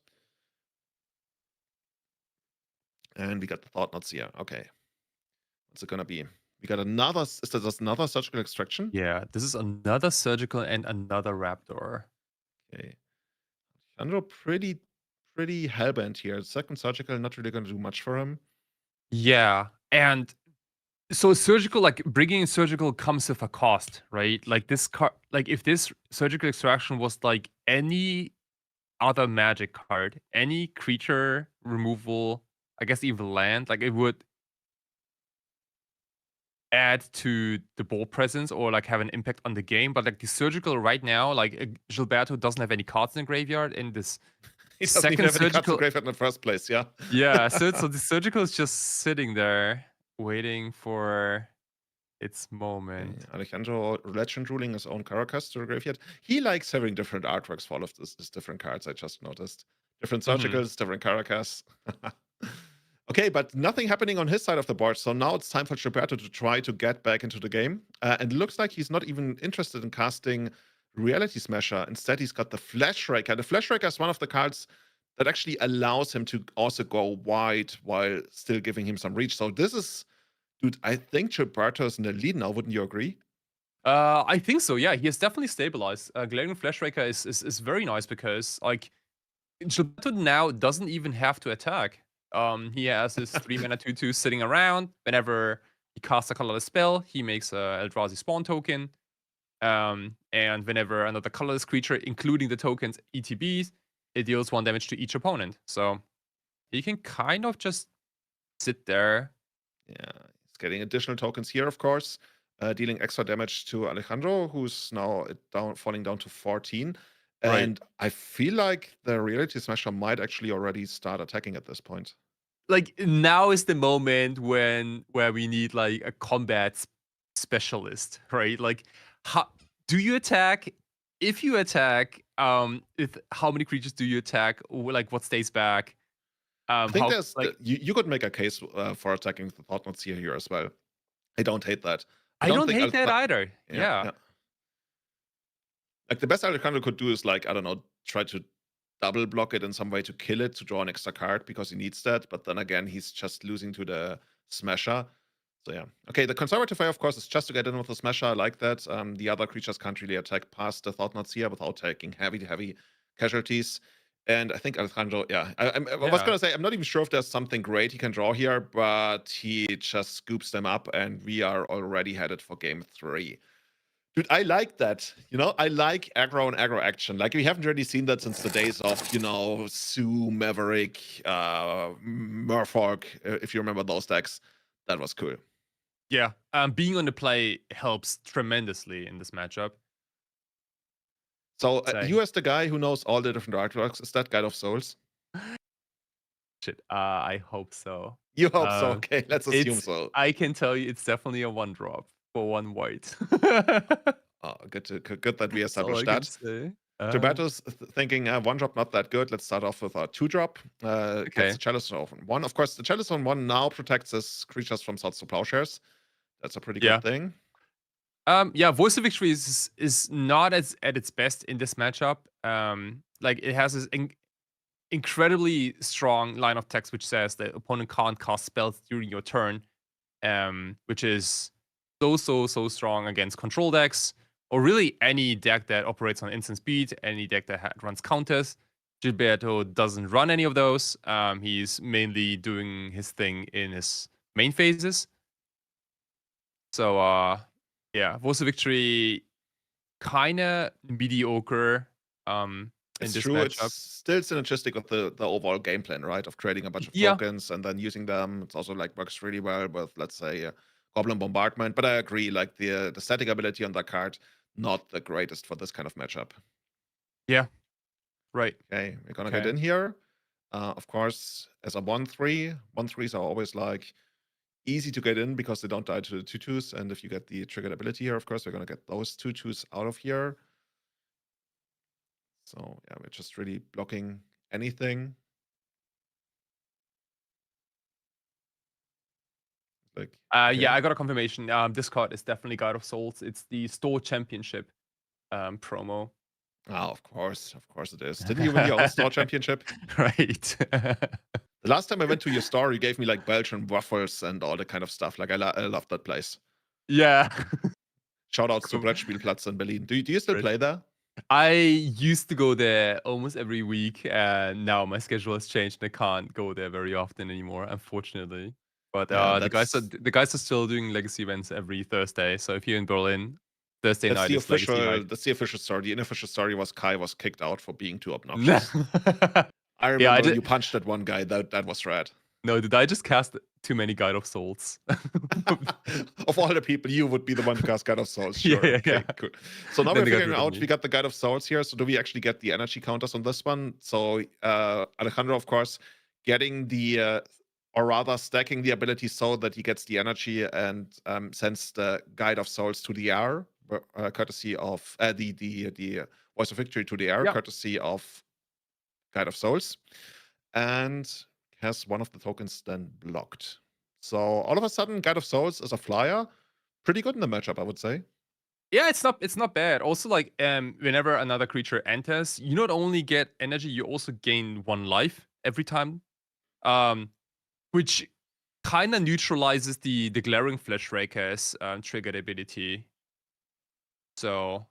And we got the Thought Knots here. Okay. What's it going to be? We got another. Is that just another Surgical Extraction? Yeah, this is another Surgical and another Raptor. Okay. Alejandro pretty hellbent here. Second Surgical, not really going to do much for him. Yeah, and so Surgical, like bringing in Surgical comes with a cost, right? Like this card, like if this Surgical Extraction was like any other magic card, any creature removal, I guess even land, like it would add to the board presence or like have an impact on the game. But like the surgical right now, like Gilberto doesn't have any cards in the graveyard in this He doesn't even second have any cards in surgical. graveyard in the first place, yeah. Yeah, so the surgical is just sitting there waiting for its moment. Alejandro legend ruling his own Caracas to the graveyard. He likes having different artworks for all of his different cards, I just noticed. Different surgicals, different Caracas. Okay, but nothing happening on his side of the board. So now it's time for Gilberto to try to get back into the game. And it looks like he's not even interested in casting Reality Smasher. Instead, he's got the Flash Raker. The Flash Raker is one of the cards that actually allows him to also go wide while still giving him some reach. So this is, dude, I think Gilberto is in the lead now. Wouldn't you agree? I think so. Yeah, he has definitely stabilized. Glaring Flash Raker is very nice because like Gilberto now doesn't even have to attack. He has his 3-mana 2/2 sitting around. Whenever he casts a colorless spell, he makes a Eldrazi spawn token. And whenever another colorless creature, including the tokens ETBs, it deals 1 damage to each opponent. So he can kind of just sit there. Yeah, he's getting additional tokens here, of course, dealing extra damage to Alejandro, who's now falling down to 14. Right. And I feel like the Reality Smasher might actually already start attacking at this point. Like now is the moment where we need like a combat specialist, right? Like, how do you attack? If you attack, how many creatures do you attack? Like, what stays back? I think how, there's like, you could make a case for attacking the Thought Knot Seer here as well. I don't hate that. I don't think hate that either. Yeah. Like the best Alejandro could do is like, I don't know, try to double block it in some way to kill it, to draw an extra card because he needs that. But then again, he's just losing to the Smasher. So yeah. Okay, the conservative way, of course, is just to get in with the Smasher. I like that. The other creatures can't really attack past the Thought Knot Seer without taking heavy casualties. And I think Alejandro, yeah. I was going to say, I'm not even sure if there's something great he can draw here, but he just scoops them up, and we are already headed for game 3. Dude, I like that. You know, I like aggro and aggro action. Like, we haven't really seen that since the days of, you know, Sue, Maverick, Murfolk, if you remember those decks. That was cool. Yeah. Being on the play helps tremendously in this matchup. So, you as the guy who knows all the different artworks, is that Guide of Souls? Shit, I hope so. You hope so. Okay, let's assume so. I can tell you it's definitely a 1-drop for 1 white. Oh, good that we established that. Gilberto's thinking 1-drop not that good. Let's start off with a 2-drop. Okay. Gets the Chalice on 1. Of course, the Chalice on 1 now protects his creatures from Swords to Plowshares. That's a pretty good thing. Yeah, Voice of Victory is not at its best in this matchup. Like it has this incredibly strong line of text which says the opponent can't cast spells during your turn, which is so strong against control decks, or really any deck that operates on instant speed, any deck that runs counters. Gilberto doesn't run any of those. He's mainly doing his thing in his main phases. So yeah, Voice of Victory kinda mediocre in It's this true. matchup. It's still synergistic with the overall game plan, right? Of creating a bunch of tokens and then using them. It's also like works really well with, let's say, Goblin Bombardment. But I agree, like the static ability on that card, not the greatest for this kind of matchup. Yeah. Right. Okay, we're gonna get in here. Of course, as a 1/3, 1/3s are always like easy to get in because they don't die to the 2/2s. And if you get the triggered ability here, of course, we're gonna get those 2/2s out of here. So yeah, we're just really blocking anything. Like, yeah, I got a confirmation. This card is definitely Guide of Souls. It's the Store Championship promo. of course it is. Didn't you win your own store championship? Right. The last time I went to your store, you gave me like Belgian waffles and all that kind of stuff. Like I love that place. Yeah. Shout outs to Brettspielplatz in Berlin. Do you still play there? I used to go there almost every week, and now my schedule has changed and I can't go there very often anymore, unfortunately. But the guys are still doing legacy events every Thursday. So if you're in Berlin, Thursday That's night the is Legacy official. night. That's the official story. The unofficial story was Kai was kicked out for being too obnoxious. I remember Yeah, I when did. you punched that one guy. That was rad. No, did I just cast too many Guide of Souls? Of all the people, you would be the one to cast Guide of Souls. Yeah, Sure. yeah, Okay, yeah. cool. So now Then we're they got figuring rid of out me. we got the Guide of Souls here. So do we actually get the energy counters on this one? So Alejandro, of course, getting the or rather stacking the ability so that he gets the energy and sends the Guide of Souls to the air, courtesy of the Voice of Victory to the air, Yeah. courtesy of Guide of Souls, and has one of the tokens then blocked. So all of a sudden, Guide of Souls is a flyer. Pretty good in the matchup, I would say. Yeah, it's not bad. Also, like whenever another creature enters, you not only get energy, you also gain 1 life every time. Which kind of neutralizes the glaring Flesh Raker's triggered ability. So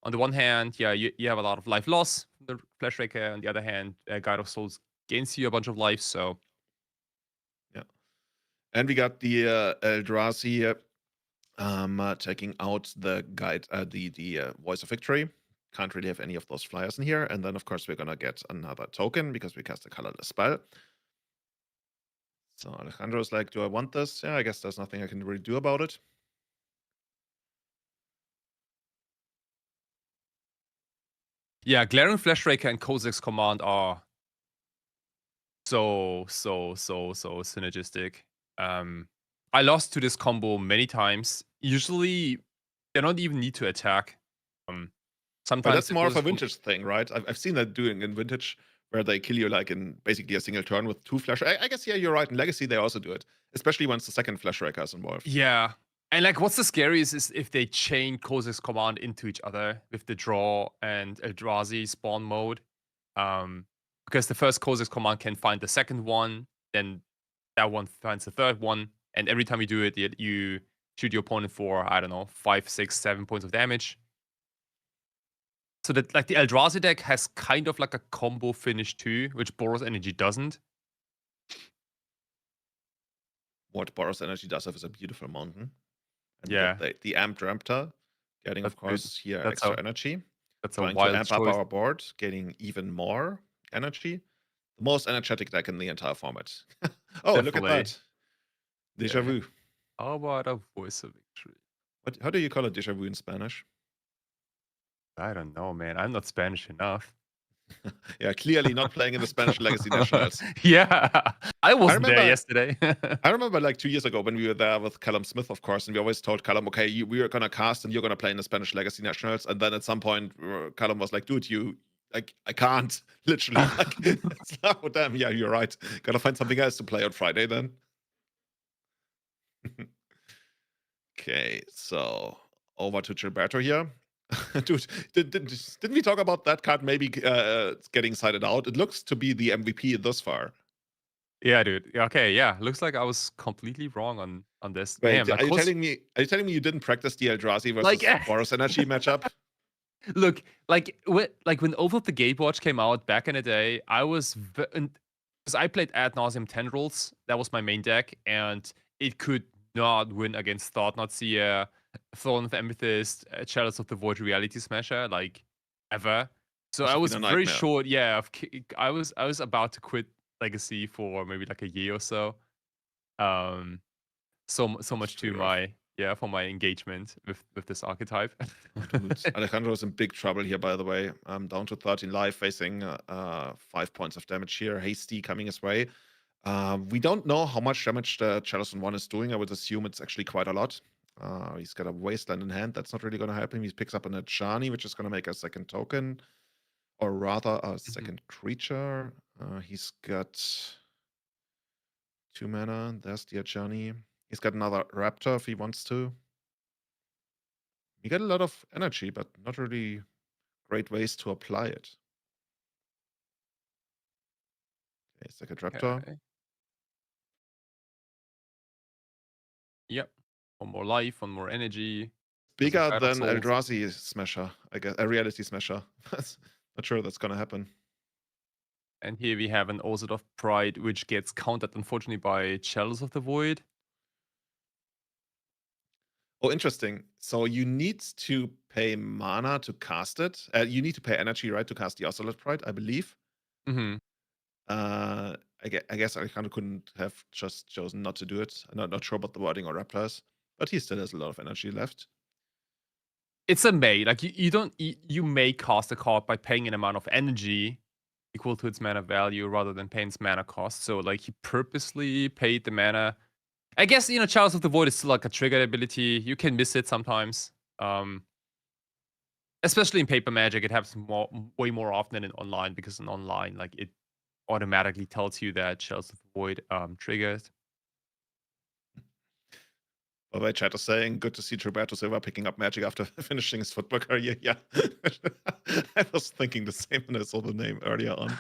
on the one hand, yeah, you have a lot of life loss from the Flesh Raker. On the other hand, Guide of Souls gains you a bunch of life. So yeah, and we got the Eldrazi taking out the guide, the Voice of Victory. Can't really have any of those flyers in here. And then, of course, we're gonna get another token because we cast a colorless spell. So Alejandro's like, do I want this? Yeah, I guess there's nothing I can really do about it. yeah, glaring Flesh Raker and Kozak's command are so synergistic. I lost to this combo many times. Usually, they don't even need to attack. Sometimes But that's more of a Kozak's vintage thing, right? I've seen that doing in vintage, where they kill you like in basically a single turn with 2 flash. I guess yeah, you're right. In Legacy, they also do it, especially once the second Flash Raker is involved. Yeah. And like what's the scariest is if they chain Kozak's command into each other with the draw and Eldrazi spawn mode. Because the first Kozak's command can find the second one, then that one finds the third one, and every time you do it, you shoot your opponent for, I don't know, 5, 6, 7 points of damage. So that like the Eldrazi deck has kind of like a combo finish too, which Boros Energy doesn't. What Boros Energy does have is a beautiful mountain. And we Yeah. got the Amped Raptor, getting, That's of course, here That's extra a- energy. That's a Trying to wild amp up choice. our board, getting even more energy. The most energetic deck in the entire format. Oh, look at Definitely. that. Deja Yeah. vu. How about a Voice of Victory? How do you call it deja vu in Spanish? I don't know, man. I'm not Spanish enough. Yeah, clearly not playing in the Spanish Legacy Nationals. Yeah, I wasn't there remember- yesterday. I remember like 2 years ago when we were there with Callum Smith, of course, and we always told Callum, okay, we are going to cast and you're going to play in the Spanish Legacy Nationals. And then at some point, Callum was like, dude, I can't, literally. Like, it's like, oh, damn, yeah, you're right. Gotta find something else to play on Friday then. Okay, so over to Gilberto here. Dude, didn't we talk about that card maybe getting sided out? It looks to be the MVP thus far. Yeah, dude. Yeah, okay, yeah. Looks like I was completely wrong on this. Wait, Damn, like, are you telling me you didn't practice the Eldrazi versus Like, Boros Energy matchup? Look, like when Over the Gatewatch came out back in the day, I was because I played Ad Nauseam Tendrils. That was my main deck, and it could not win against Thought Not Seer, Throne of Amethyst, Chalice of the Void, Reality Smasher, like ever. So Must I have was been a very nightmare. short. Yeah, I was about to quit Legacy for maybe like a year or so. So much to pretty rough. for my engagement with this archetype. Dude, Alejandro's in big trouble here, by the way. Down to 13 life, facing 5 points of damage here. Hasty coming his way. We don't know how much damage the Chalice on 1 is doing. I would assume it's actually quite a lot. He's got a Wasteland in hand. That's not really going to help him. He picks up an Ajani, which is going to make a second token. Or rather, a second creature. He's got 2 mana. There's the Ajani. He's got another Raptor if he wants to. You get a lot of energy, but not really great ways to apply it. Okay, second Raptor. Okay. Yep. 1 more life, 1 more energy. Bigger Guide of than Souls. Eldrazi Smasher, I guess. A Reality Smasher. Not sure that's gonna happen. And here we have an Orzhov of Pride, which gets countered, unfortunately, by Chalice of the Void. Oh, interesting. So you need to pay mana to cast it. You need to pay energy, right, to cast the Oscillate Pride, I believe. Hmm. I guess Alejandro couldn't have just chosen not to do it. I'm not sure about the wording or replies, but he still has a lot of energy left. It's a may. Like you may cast a card by paying an amount of energy equal to its mana value rather than paying its mana cost. So like he purposely paid the mana. I guess Chalice of the Void is still like a triggered ability. You can miss it sometimes. Especially in paper Magic, it happens way more often than in online, because in online, like, it automatically tells you that Chalice of the Void triggers. By the way, chat is saying, good to see Gilberto Silva picking up Magic after finishing his football career. Yeah, I was thinking the same when I saw the name earlier on.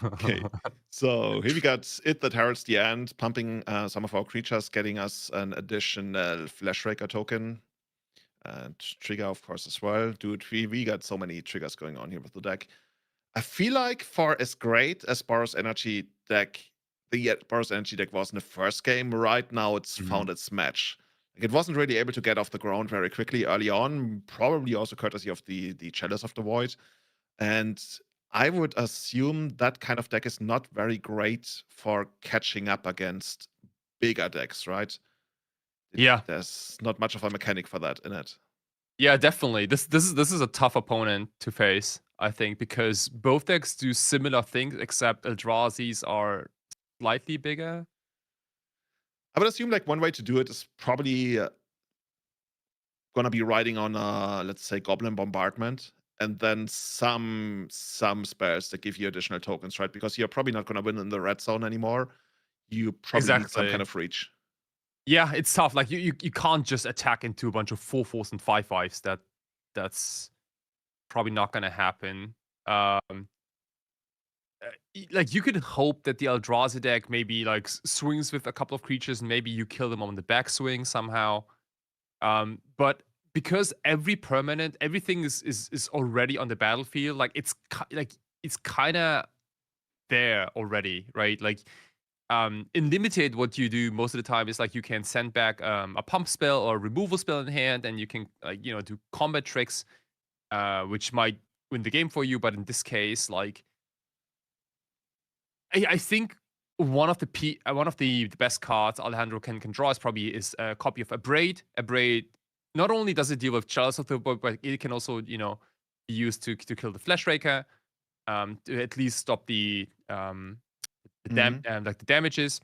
Okay, so here we got it that heralds the end, pumping some of our creatures, getting us an additional Flash Raker token. And trigger, of course, as well. Dude, we got so many triggers going on here with the deck. I feel like for as great as Boros Energy deck, the Boros Energy deck was in the first game, right now it's found its match. Like, it wasn't really able to get off the ground very quickly early on, probably also courtesy of the Chalice of the Void. And I would assume that kind of deck is not very great for catching up against bigger decks, right? Yeah. There's not much of a mechanic for that in it. Yeah, definitely. This is a tough opponent to face, I think, because both decks do similar things, except Eldrazi's are slightly bigger. I would assume like one way to do it is probably gonna be riding on let's say Goblin Bombardment, and then some spells that give you additional tokens, right? Because you're probably not gonna win in the red zone anymore. You probably need some kind of reach. Yeah, it's tough. Like you can't just attack into a bunch of 4/4s and 5/5s. That's probably not gonna happen. Like, you could hope that the Eldrazi deck maybe like swings with a couple of creatures, and maybe you kill them on the backswing somehow. But because every permanent, everything is already on the battlefield, like it's kind of there already, right? Like, in limited, what you do most of the time is like you can send back a pump spell or a removal spell in hand, and you can do combat tricks, which might win the game for you. But in this case, like, I think one of the best cards Alejandro can draw is probably a copy of Abrade. Abrade, not only does it deal with Chalice of the Void, but it can also be used to kill the Flash Raker, to at least stop the damages.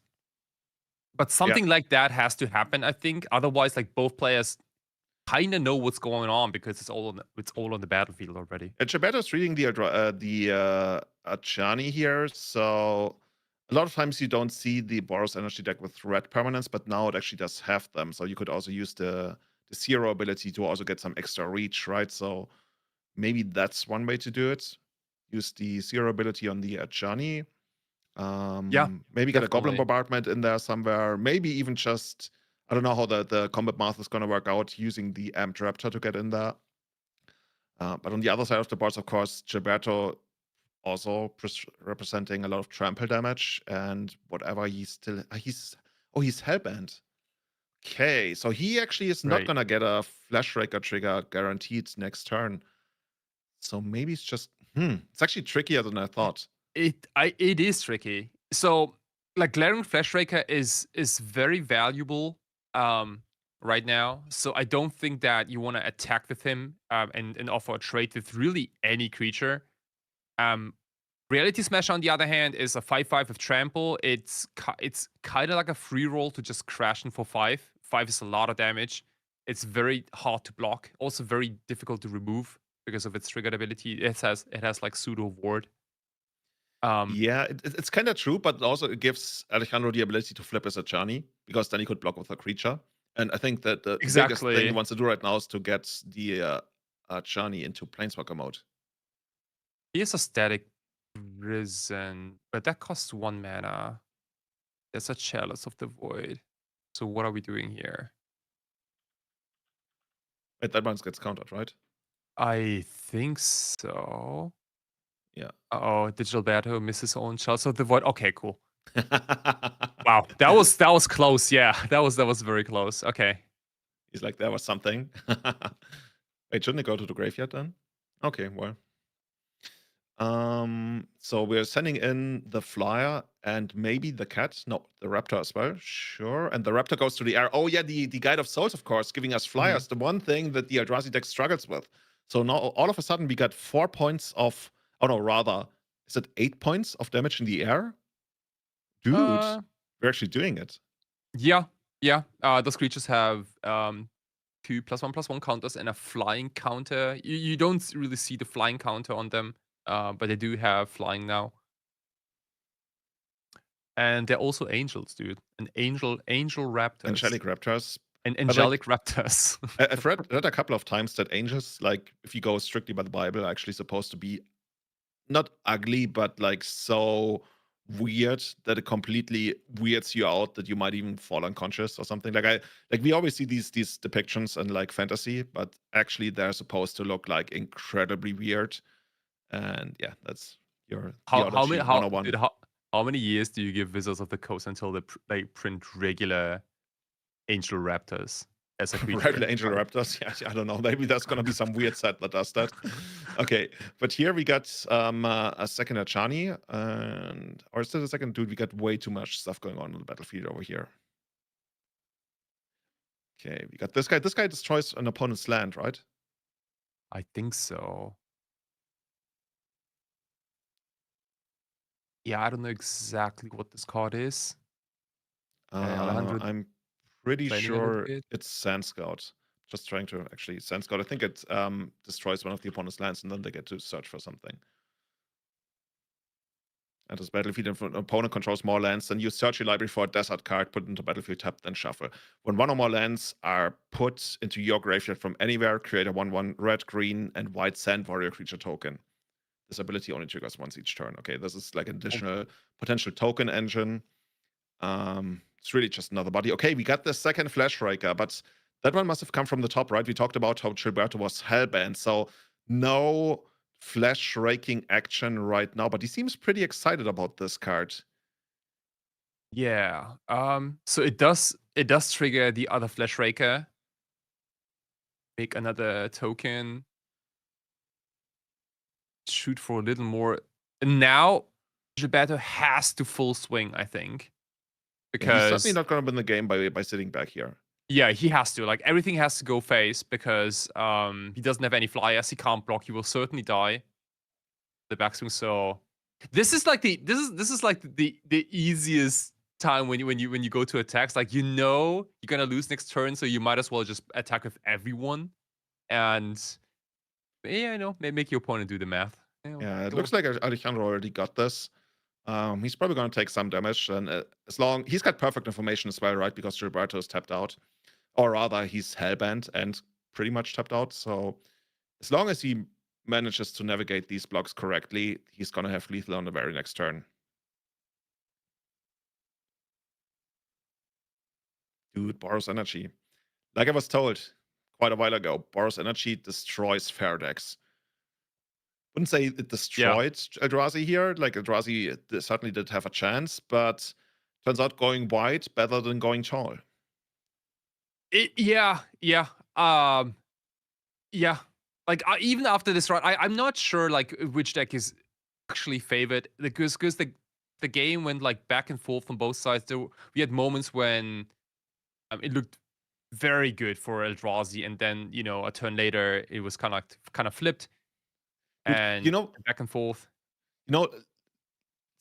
But something like that has to happen, I think. Otherwise, like, both players kind of know what's going on, because it's all on the battlefield already. And Gilberto's reading the Ajani here, so a lot of times you don't see the Boros Energy deck with red permanents, but now it actually does have them. So you could also use the Zero ability to also get some extra reach, right? So maybe that's one way to do it. Use the Zero ability on the Ajani. Maybe get a Goblin Bombardment in there somewhere. Maybe even just, I don't know how the combat math is going to work out, using the Amped Raptor to get in there. But on the other side of the boards, of course, Gilberto also representing a lot of trample damage, and whatever he's Hellbent. Okay, so he actually is not gonna get a Flash Raker trigger guaranteed next turn. So maybe it's just it's actually trickier than I thought. It is tricky. So, like, Glaring Flash Raker is very valuable right now. So I don't think that you want to attack with him and offer a trade with really any creature. Reality Smash, on the other hand, is a 5/5 with trample. It's kind of like a free roll to just crash in for 5. 5 is a lot of damage. It's very hard to block. Also very difficult to remove because of its triggered ability. It has like pseudo ward. Yeah, it's kind of true, but also it gives Alejandro the ability to flip his Ajani, because then he could block with a creature. And I think that the biggest thing he wants to do right now is to get the Ajani into Planeswalker mode. He has a static Risen, but that costs 1 mana. There's a Chalice of the Void. So what are we doing here? Wait, that one gets countered, right? I think so. Yeah. Oh, Gilberto misses his own Chalice of the Void. Okay, cool. Wow, that was close. Yeah, that was very close. Okay. He's like, there was something. Wait, shouldn't it go to the graveyard then? Okay, well. So we're sending in the flyer and maybe the cat. No, the raptor as well. Sure. And the raptor goes to the air. Oh, yeah, the Guide of Souls, of course, giving us flyers. The one thing that the Eldrazi deck struggles with. So now all of a sudden we got 4 points of. Oh, no, rather. Is it 8 points of damage in the air? Dude, we're actually doing it. Yeah. Those creatures have 2 +1/+1 counters and a flying counter. You don't really see the flying counter on them, but they do have flying now. And they're also angels, dude. An angel raptors. Angelic raptors. And angelic raptors. I've read a couple of times that angels, like, if you go strictly by the Bible, are actually supposed to be not ugly, but like so weird that it completely weirds you out that you might even fall unconscious or something. Like we always see these depictions in like fantasy, but actually they're supposed to look like incredibly weird. And yeah, that's your how many years do you give Wizards of the Coast until they print regular angel raptors as a creature? Regular angel raptors? Yeah, I don't know. Maybe there's gonna be some weird set that does that. Okay, but here we got a second Achani, or is it a second dude? We got way too much stuff going on the battlefield over here. Okay, we got this guy. This guy destroys an opponent's land, right? I think so. Yeah, I don't know exactly what this card is. I'm pretty sure it's Sand Scout. Just trying to actually Sand Scout. I think it destroys one of the opponent's lands, and then they get to search for something. And this battlefield, if an opponent controls more lands, then you search your library for a desert card, put it into battlefield, tap, then shuffle. When one or more lands are put into your graveyard from anywhere, create a 1/1 red, green, and white Sand Warrior creature token. This ability only triggers once each turn. Okay, this is like an additional potential token engine. It's really just another body. Okay, we got the second Flash Raker, but that one must have come from the top, right? We talked about how Gilberto was hellbent, so no Flash Raking action right now, but he seems pretty excited about this card. Yeah. So it does trigger the other Flash Raker. Make another token. Shoot for a little more. And now Gilberto has to full swing, I think. Because he's certainly not gonna win the game by sitting back here. Yeah, he has to. Like, everything has to go face because he doesn't have any flyers. He can't block. He will certainly die. The backswing. So this is like the easiest time when you go to attacks. Like, you know you're gonna lose next turn, so you might as well just attack with everyone. And yeah, you know, make your opponent do the math. Yeah, it looks like Alejandro already got this. He's probably going to take some damage, and as long he's got perfect information as well, right? Because Gilberto is tapped out, or rather, he's hellbent and pretty much tapped out. So as long as he manages to navigate these blocks correctly, he's going to have lethal on the very next turn. Dude, Boros Energy. Like I was told quite a while ago, Boros Energy destroys fair decks. Wouldn't say it destroyed Eldrazi here. Like, Eldrazi certainly did have a chance, but turns out going wide better than going tall. Yeah. Like, even after this run, I'm not sure like which deck is actually favored, because the game went like back and forth on both sides. We had moments when it looked very good for Eldrazi, and then, you know, a turn later it was kind of flipped. And you know, back and forth. You know,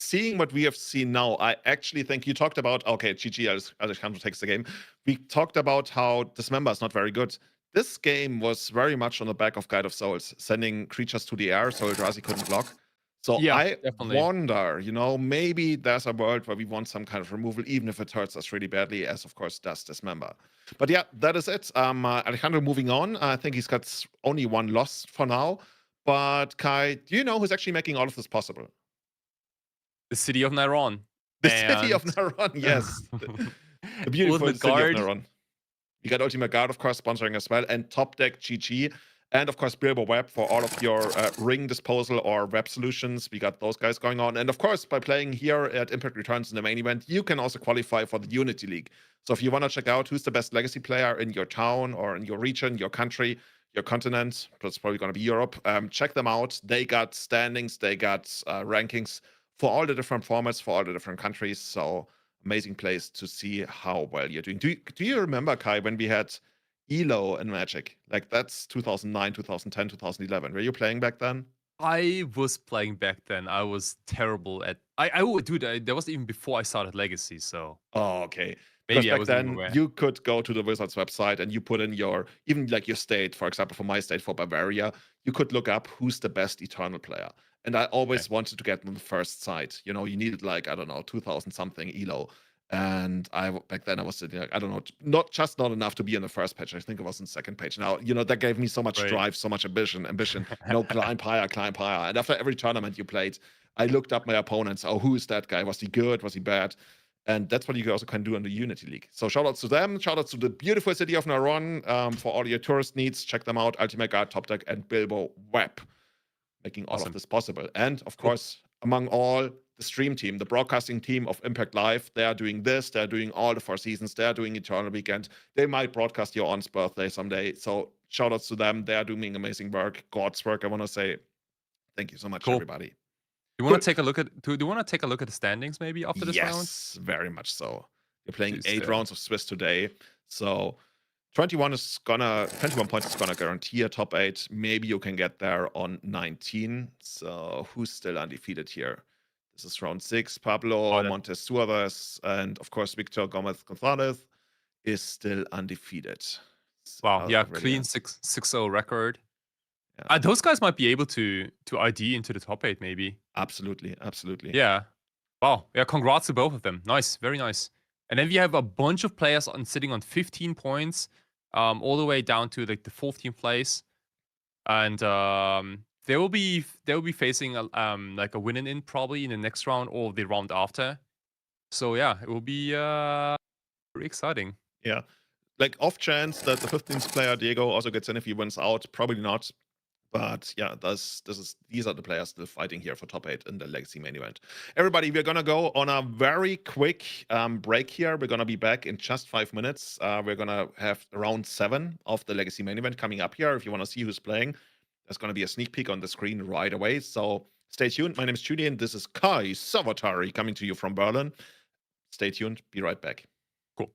seeing what we have seen now, I actually think you talked about, okay, GG Alejandro takes the game. We talked about how Dismember is not very good. This game was very much on the back of Guide of Souls, sending creatures to the air so Eldrazi couldn't block. So Yeah, I definitely. wonder, you know, maybe there's a world where we want some kind of removal, even if it hurts us really badly, as of course does Dismember. But yeah, that is it. Alejandro moving on. I think he's got only one loss for now. But Kai, do you know who's actually making all of this possible? The city of Narón. The city of Narón, yes. The beautiful city of Narón. You got Ultimate Guard, of course, sponsoring as well, and Top Deck GG. And of course, BilboWeb for all of your ring disposal or web solutions. We got those guys going on. And of course, by playing here at Impact Returns in the main event, you can also qualify for the Unity League. So if you want to check out who's the best Legacy player in your town or in your region, your country, your continent, it's probably going to be Europe, check them out. They got standings, they got rankings for all the different formats, for all the different countries. So amazing place to see how well you're doing. Do you remember, Kai, when we had ELO and Magic? Like that's 2009, 2010, 2011. Were you playing back then? I was playing back then. I was terrible at. I would do that. That was even before I started Legacy. So. Oh, okay. Maybe Because back then you could go to the Wizards website and you put in even like your state, for example, for my state, for Bavaria, you could look up who's the best Eternal player. And I always wanted to get on the first site. You needed like, I don't know, 2000 something ELO. And back then I was sitting like, I don't know, not enough to be in the first page. I think it was in the second page. Now, that gave me so much drive, so much ambition. Climb higher. And after every tournament you played, I looked up my opponents. Oh, who is that guy? Was he good? Was he bad? And that's what you also can do in the Unity League. So shout outs to them. Shout outs to the beautiful city of Narón for all your tourist needs. Check them out. Ultimate Guard, Top Deck, and BilboWeb, making all of this possible. And of course, among all, the stream team, the broadcasting team of Impact Live, they are doing this. They're doing all the 4 seasons. They're doing Eternal Weekend. They might broadcast your aunt's birthday someday. So shout outs to them. They are doing amazing work. God's work, I want to say. Thank you so much, everybody. Do you want to take a look at? Do you want to take a look at the standings maybe after this round? Yes, very much so. You're playing 8 rounds of Swiss today, so 21 points is gonna guarantee a top 8. Maybe you can get there on 19. So who's still undefeated here? This is round 6. Pablo Montes Suarez and of course Victor Gomez Gonzalez is still undefeated. Wow, yeah, clean 6-0 record. Yeah. Those guys might be able to ID into the top 8, maybe. Absolutely. Yeah. Wow. Yeah. Congrats to both of them. Nice. Very nice. And then we have a bunch of players sitting on 15 points, all the way down to like the 14th place, and they will be facing like a win in probably in the next round or the round after. So yeah, it will be very exciting. Yeah. Like off chance that the 15th player Diego also gets in if he wins out, probably not. But yeah, these are the players still fighting here for top 8 in the Legacy main event. Everybody, we're gonna go on a very quick break here. We're gonna be back in just 5 minutes. We're gonna have round 7 of the Legacy main event coming up here. If you want to see who's playing, there's gonna be a sneak peek on the screen right away. So stay tuned. My name is Julian. This is Kai Sawatari coming to you from Berlin. Stay tuned. Be right back. Cool.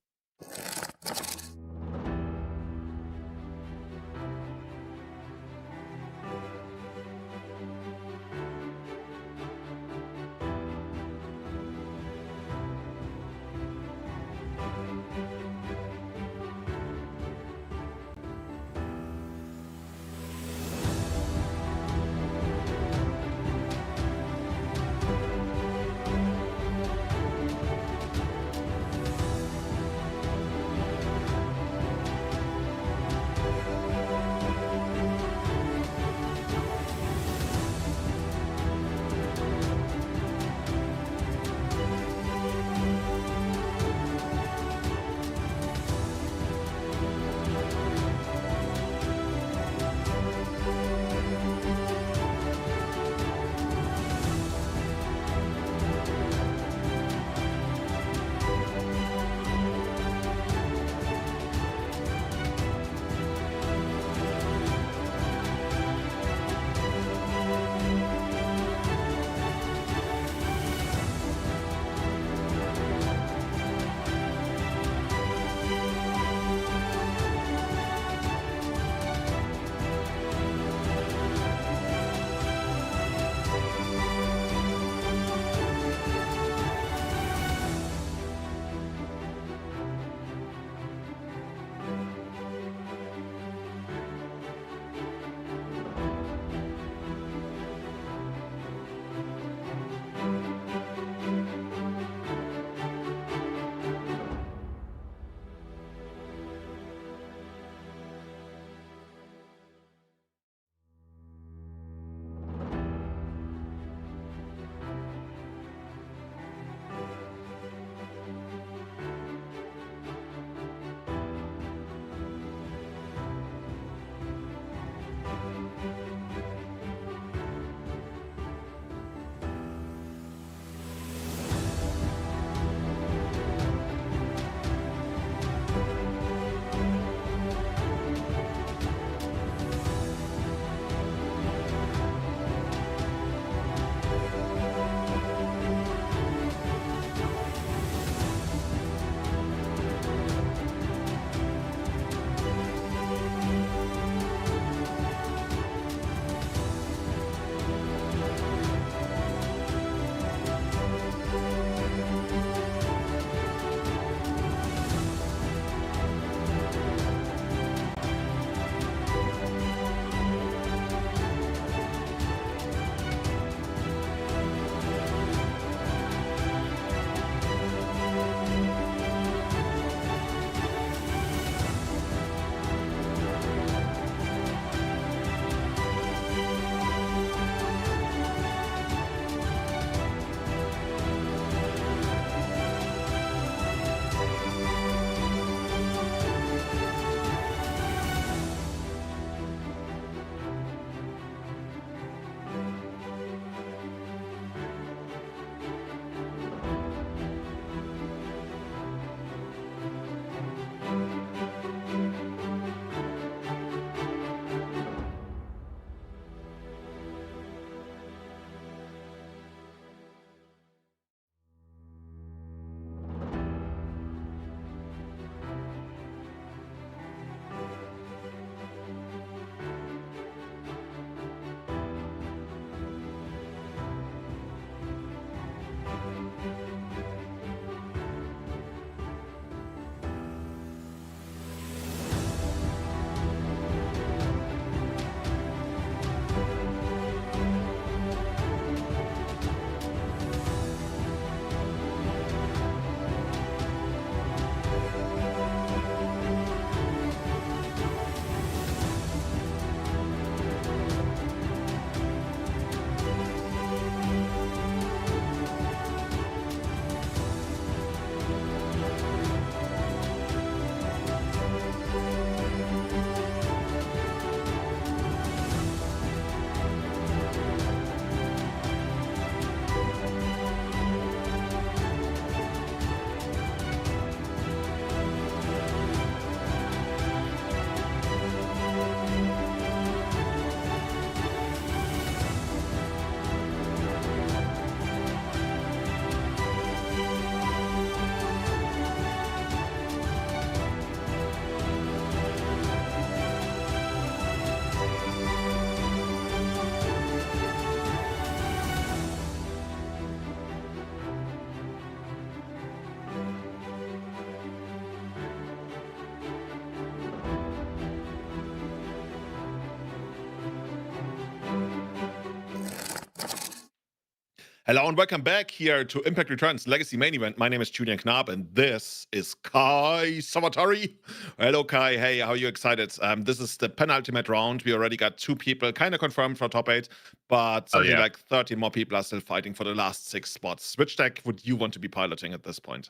Hello and welcome back here to Impact Returns Legacy Main Event. My name is Julian Knab and this is Kai Sawatari. Hello Kai, hey, how are you excited? This is the penultimate round. We already got 2 people kind of confirmed for top 8, but something like 30 more people are still fighting for the last 6 spots. Which deck would you want to be piloting at this point?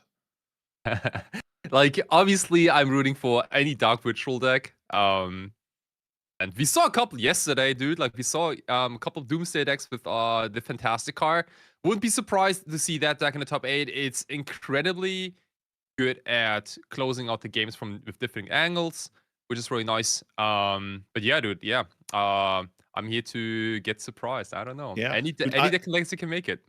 Like, obviously, I'm rooting for any Dark Ritual deck. And we saw a couple yesterday, dude. Like, we saw a couple of Doomsday decks with the Fantastic card. Wouldn't be surprised to see that deck in the top 8. It's incredibly good at closing out the games with different angles, which is really nice. But yeah, dude, yeah. I'm here to get surprised. I don't know. Yeah. Any deck in Legacy can make it.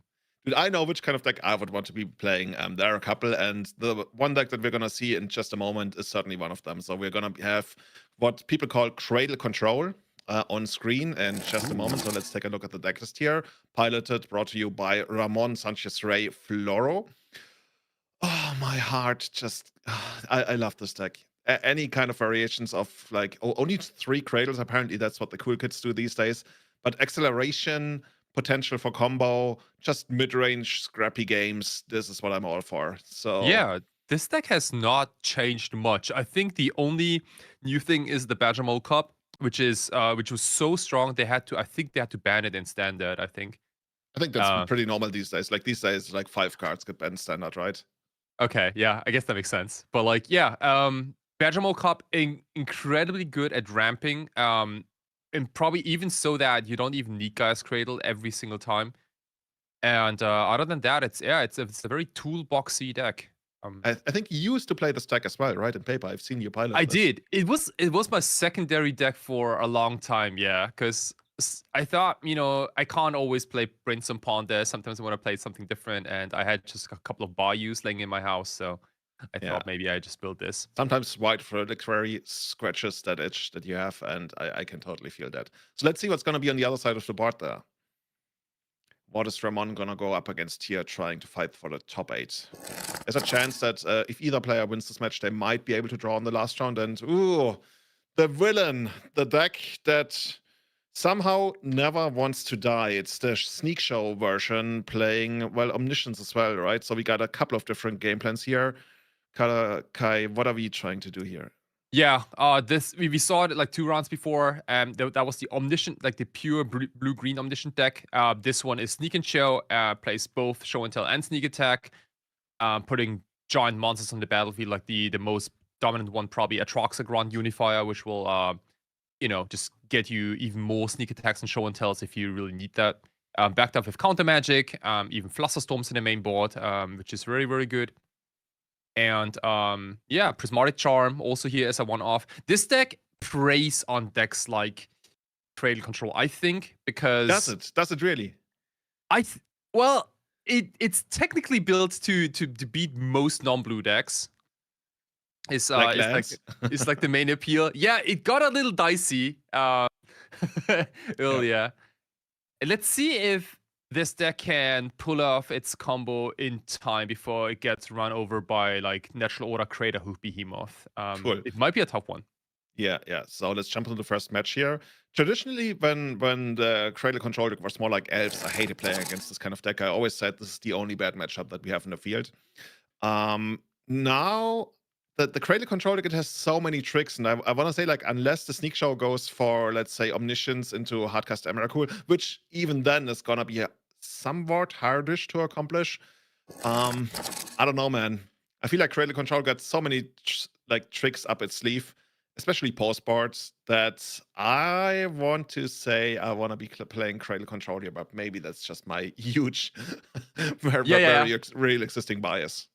Dude, I know which kind of deck I would want to be playing. There are a couple, and the one deck that we're going to see in just a moment is certainly one of them. So we're going to have what people call Cradle Control on screen in just a moment. So let's take a look at the deck list here. Piloted, brought to you by Ramon Sanchez-Rey Floro. Oh, my heart just... I love this deck. Any kind of variations of, like, only 3 Cradles. Apparently, that's what the cool kids do these days. But acceleration... potential for combo, just mid-range scrappy games. This is what I'm all for. So yeah, this deck has not changed much. I think the only new thing is the Badger Mole Cup, which was so strong they had to ban it in standard. I think that's pretty normal these days. Like these days, like 5 cards get banned standard, right? Okay, yeah, I guess that makes sense. But like, yeah, Badger Mole Cup incredibly good at ramping. And probably even so that you don't even need Gaia's Cradle every single time. And other than that, it's a very toolboxy deck. I think you used to play this deck as well, right? In paper, I've seen you pilot. I did. It was my secondary deck for a long time, yeah. Because I thought, I can't always play Brainstorm Pawn there. Sometimes I want to play something different, and I had just a couple of Bayous laying in my house, so I thought maybe I just built this. Sometimes white reliquary scratches that itch that you have, and I can totally feel that. So let's see what's going to be on the other side of the board there. What is Ramon going to go up against here, trying to fight for the top 8? There's a chance that if either player wins this match, they might be able to draw in the last round. And, ooh, the villain, the deck that somehow never wants to die. It's the Sneak Show version playing, well, Omniscience as well, right? So we got a couple of different game plans here. Kai, what are we trying to do here? Yeah, we saw it like 2 rounds before. That was the Omniscient, like the pure blue-green Omniscient deck. This one is Sneak and Show, plays both Show and Tell and Sneak Attack, putting giant monsters on the battlefield. Like the most dominant one, probably Atroxa Grand Unifier, which will, just get you even more Sneak Attacks and Show and Tells if you really need that. Backed up with Counter Magic, even Flusterstorms in the main board, which is very, very good. And yeah, Prismatic Charm also here as a one-off. This deck preys on decks like Cradle Control, I think, because does it really? Well, it's technically built to beat most non-blue decks. It's like the main appeal. Yeah, it got a little dicey earlier. And let's see if this deck can pull off its combo in time before it gets run over by like Natural Order Crater Hoof Behemoth. Cool. It might be a tough one. Yeah. So let's jump into the first match here. Traditionally, when the Cradle Control deck was more like Elves, I hated playing against this kind of deck. I always said this is the only bad matchup that we have in the field. Now the Cradle Control deck, it has so many tricks, and I want to say, like, unless the Sneak Show goes for, let's say, Omniscience into Hardcast Emrakul, which even then is gonna be somewhat hardish to accomplish. I don't know, man. I feel like Cradle Control got so many tricks up its sleeve, especially postboards, that I want to say I want to be playing Cradle Control here, but maybe that's just my huge, very real existing bias.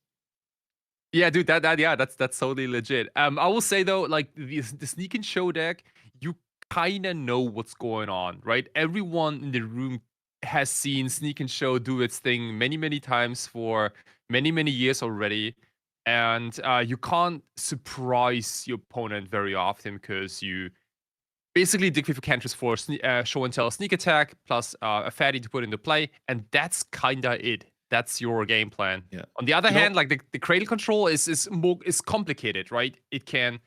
Yeah, dude, that's totally legit. I will say though, like the Sneak and Show deck, you kind of know what's going on, right? Everyone in the room has seen Sneak and Show do its thing many, many times for many, many years already. And you can't surprise your opponent very often because you basically dig for cantrips for Show and Tell Sneak Attack plus a fatty to put into play. And that's kind of it. That's your game plan. Yeah. On the other hand, like the Cradle Control is complicated, right? It can,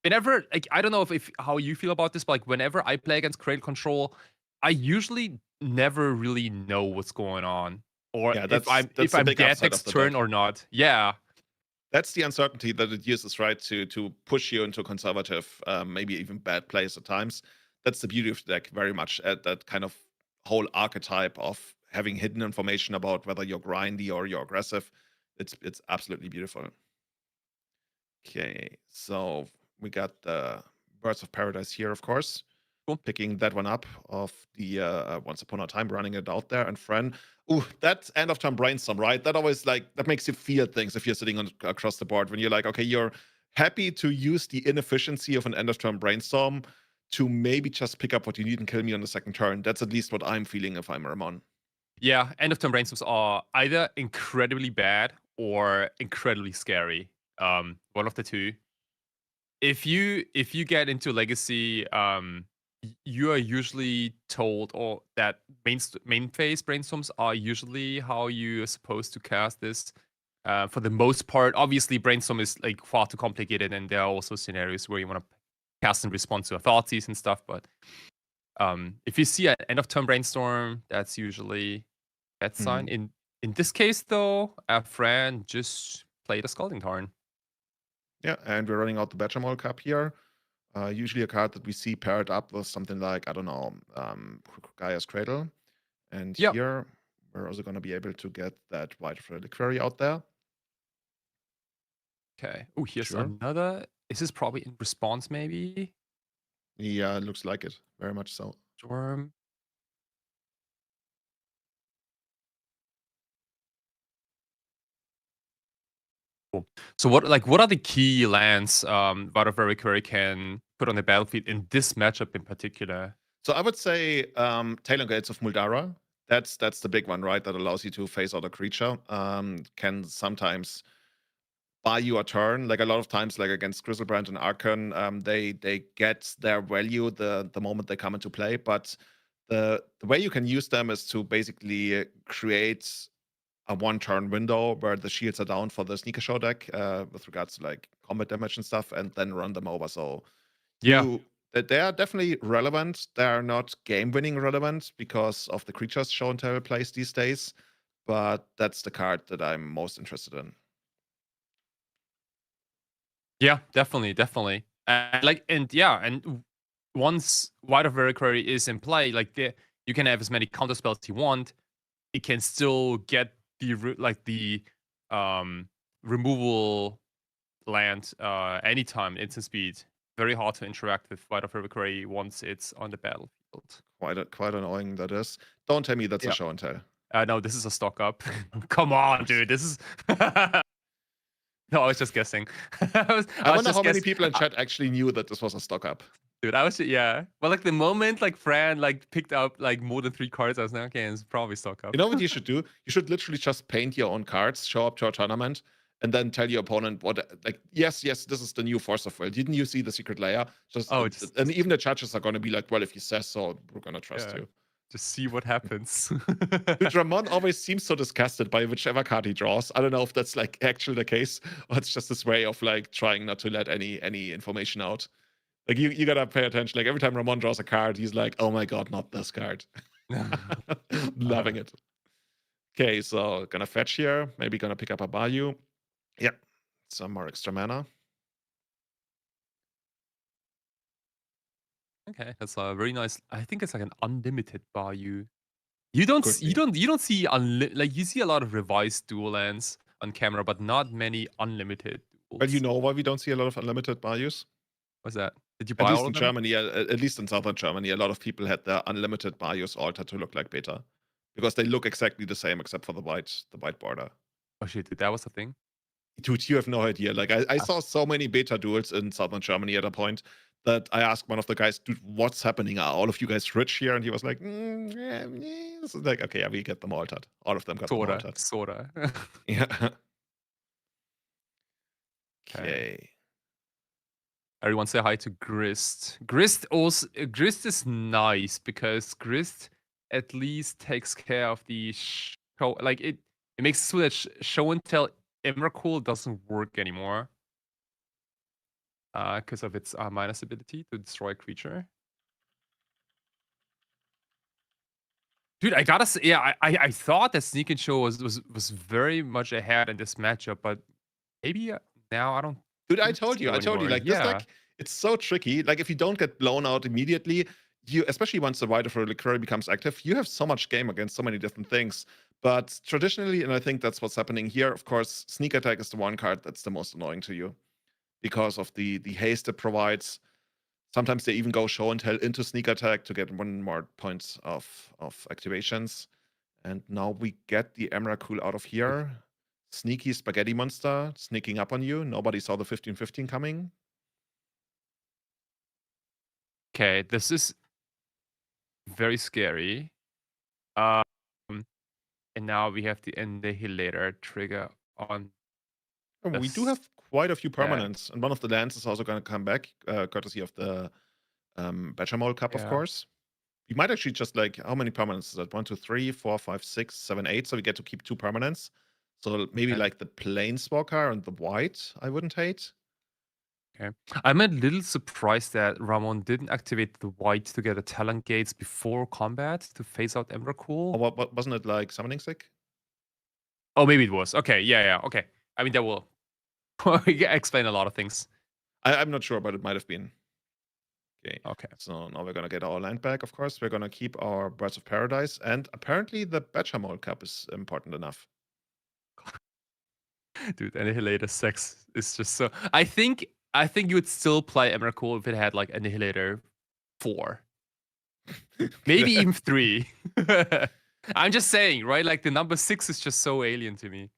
whenever, like, I don't know if how you feel about this, but like whenever I play against Cradle Control, I usually never really know what's going on. or Yeah, if I'm the big dead upside of next the turn deck. or not. Yeah. That's the uncertainty that it uses, right, to push you into conservative, maybe even bad plays at times. That's the beauty of the deck, very much at that kind of whole archetype of having hidden information about whether you're grindy or you're aggressive. It's absolutely beautiful. Okay, so we got the Birds of Paradise here, of course. Cool. Picking that one up of the Once Upon a Time, running it out there, and Fren. Ooh, that end of turn brainstorm, right? That always that makes you feel things if you're sitting across the board when you're like, okay, you're happy to use the inefficiency of an end of turn brainstorm to maybe just pick up what you need and kill me on the second turn. That's at least what I'm feeling if I'm Ramon. Yeah, end of turn brainstorms are either incredibly bad or incredibly scary. One of the two. If you get into Legacy, you are usually told or that main phase brainstorms are usually how you're supposed to cast this. For the most part, obviously brainstorm is like far too complicated, and there are also scenarios where you want to cast in response to authorities and stuff. But if you see an end of turn brainstorm, that's usually bad sign. In this case, though, Fran just played a Scalding Tarn. Yeah, and we're running out the Bechamel Cup here. Usually a card that we see paired up with something like, I don't know, Gaia's Cradle. And here, we're also going to be able to get that White Reliquary out there. Okay. Oh, here's another. Is this probably in response, maybe? Yeah, it looks like it. Very much so. Storm. Cool. So what are the key lands Vital Reliquary can put on the battlefield in this matchup in particular? So I would say Talon Gates of Muldara. That's the big one, right? That allows you to phase out a creature. Can sometimes buy you a turn. Like a lot of times, like against Griselbrand and Archon, they get their value the moment they come into play. But the way you can use them is to basically create a one-turn window where the shields are down for the Sneaker Show deck with regards to like combat damage and stuff, and then run them over. So they are definitely relevant. They are not game-winning relevant because of the creatures show and tell plays these days, but that's the card that I'm most interested in. Yeah, definitely. And once Vital Reliquary is in play, like you can have as many counter spells you want. It can still get the removal land anytime, instant speed. Very hard to interact with Vital Reliquary once it's on the battlefield. Quite annoying that is. Don't tell me that's a show and tell. No, this is a stock up. Come on, dude. This is. No, I was just guessing. I wonder how many people in chat actually knew that this was a stock up. Dude, I was Well, like the moment like Fran like picked up like more than 3 cards, I was like, okay, it's probably stock up. You know what you should do? You should literally just paint your own cards, show up to a tournament, and then tell your opponent what, like, yes, this is the new Force of Will. Didn't you see the secret layer? And even the judges are going to be like, well, if he says so, we're going to trust you. Just see what happens. Dude, Ramon always seems so disgusted by whichever card he draws. I don't know if that's like actually the case, or it's just this way of like trying not to let any information out. Like you gotta pay attention. Like every time Ramon draws a card, he's like, "Oh my god, not this card." Loving it. Okay, so gonna fetch here. Maybe gonna pick up a Bayou. Yeah, some more extra mana. Okay, that's a very nice. I think it's like an unlimited Bayou. You don't see like you see a lot of revised dual lands on camera, but not many unlimited duals. Well, you know why we don't see a lot of unlimited Bayous? What's that? Did you buy all of them? Germany, at least in southern Germany, a lot of people had their unlimited Bayous altered to look like beta. Because they look exactly the same except for the white border. Oh shit, dude, that was the thing? Dude, you have no idea. Like I saw so many beta duels in southern Germany at a point that I asked one of the guys, dude, what's happening? Are all of you guys rich here? And he was like, So like, okay, yeah, we get them altered. All of them got them altered. Sorta. Yeah. Okay. Everyone say hi to Grist. Grist is nice because Grist at least takes care of the show. Like it makes it so that show and tell Emrakul doesn't work anymore. Because of its minus ability to destroy a creature. Dude, I gotta say, yeah, I thought that Sneak and Show was very much ahead in this matchup, but maybe now I don't Dude, I think told you, so anymore. like this deck, it's so tricky. Like if you don't get blown out immediately, you, especially once the Rider for Liqueur becomes active, you have so much game against so many different things. But traditionally, and I think that's what's happening here, of course, Sneak Attack is the one card that's the most annoying to you because of the haste it provides. Sometimes they even go Show and Tell into Sneak Attack to get 1 more points of activations. And now we get the Emrakul out of here. Sneaky Spaghetti Monster sneaking up on you. Nobody saw the 15-15 coming. Okay, this is very scary. And now we have the Annihilator trigger on. And we do have quite a few permanents, and one of the lands is also going to come back, courtesy of the Bechamel Cup, of course. We might actually just like, how many permanents is that? 1, 2, 3, 4, 5, 6, 7, 8. So we get to keep 2 permanents. So maybe like the Planeswalker and the white, I wouldn't hate. Okay. I'm a little surprised that Ramon didn't activate the white to get a Talon Gates before combat to phase out Emrakul. Or what, wasn't it like Summoning Sick? Oh, maybe it was. Okay, yeah, okay. I mean, that will explain a lot of things. I'm not sure, but it might have been. Okay. So now we're going to get our land back, of course. We're going to keep our Birds of Paradise. And apparently the Bechamel Cup is important enough. Dude, Annihilator 6 is just so... I think you would still play Emrakul if it had like Annihilator 4. Maybe even 3. I'm just saying, right? Like the number 6 is just so alien to me.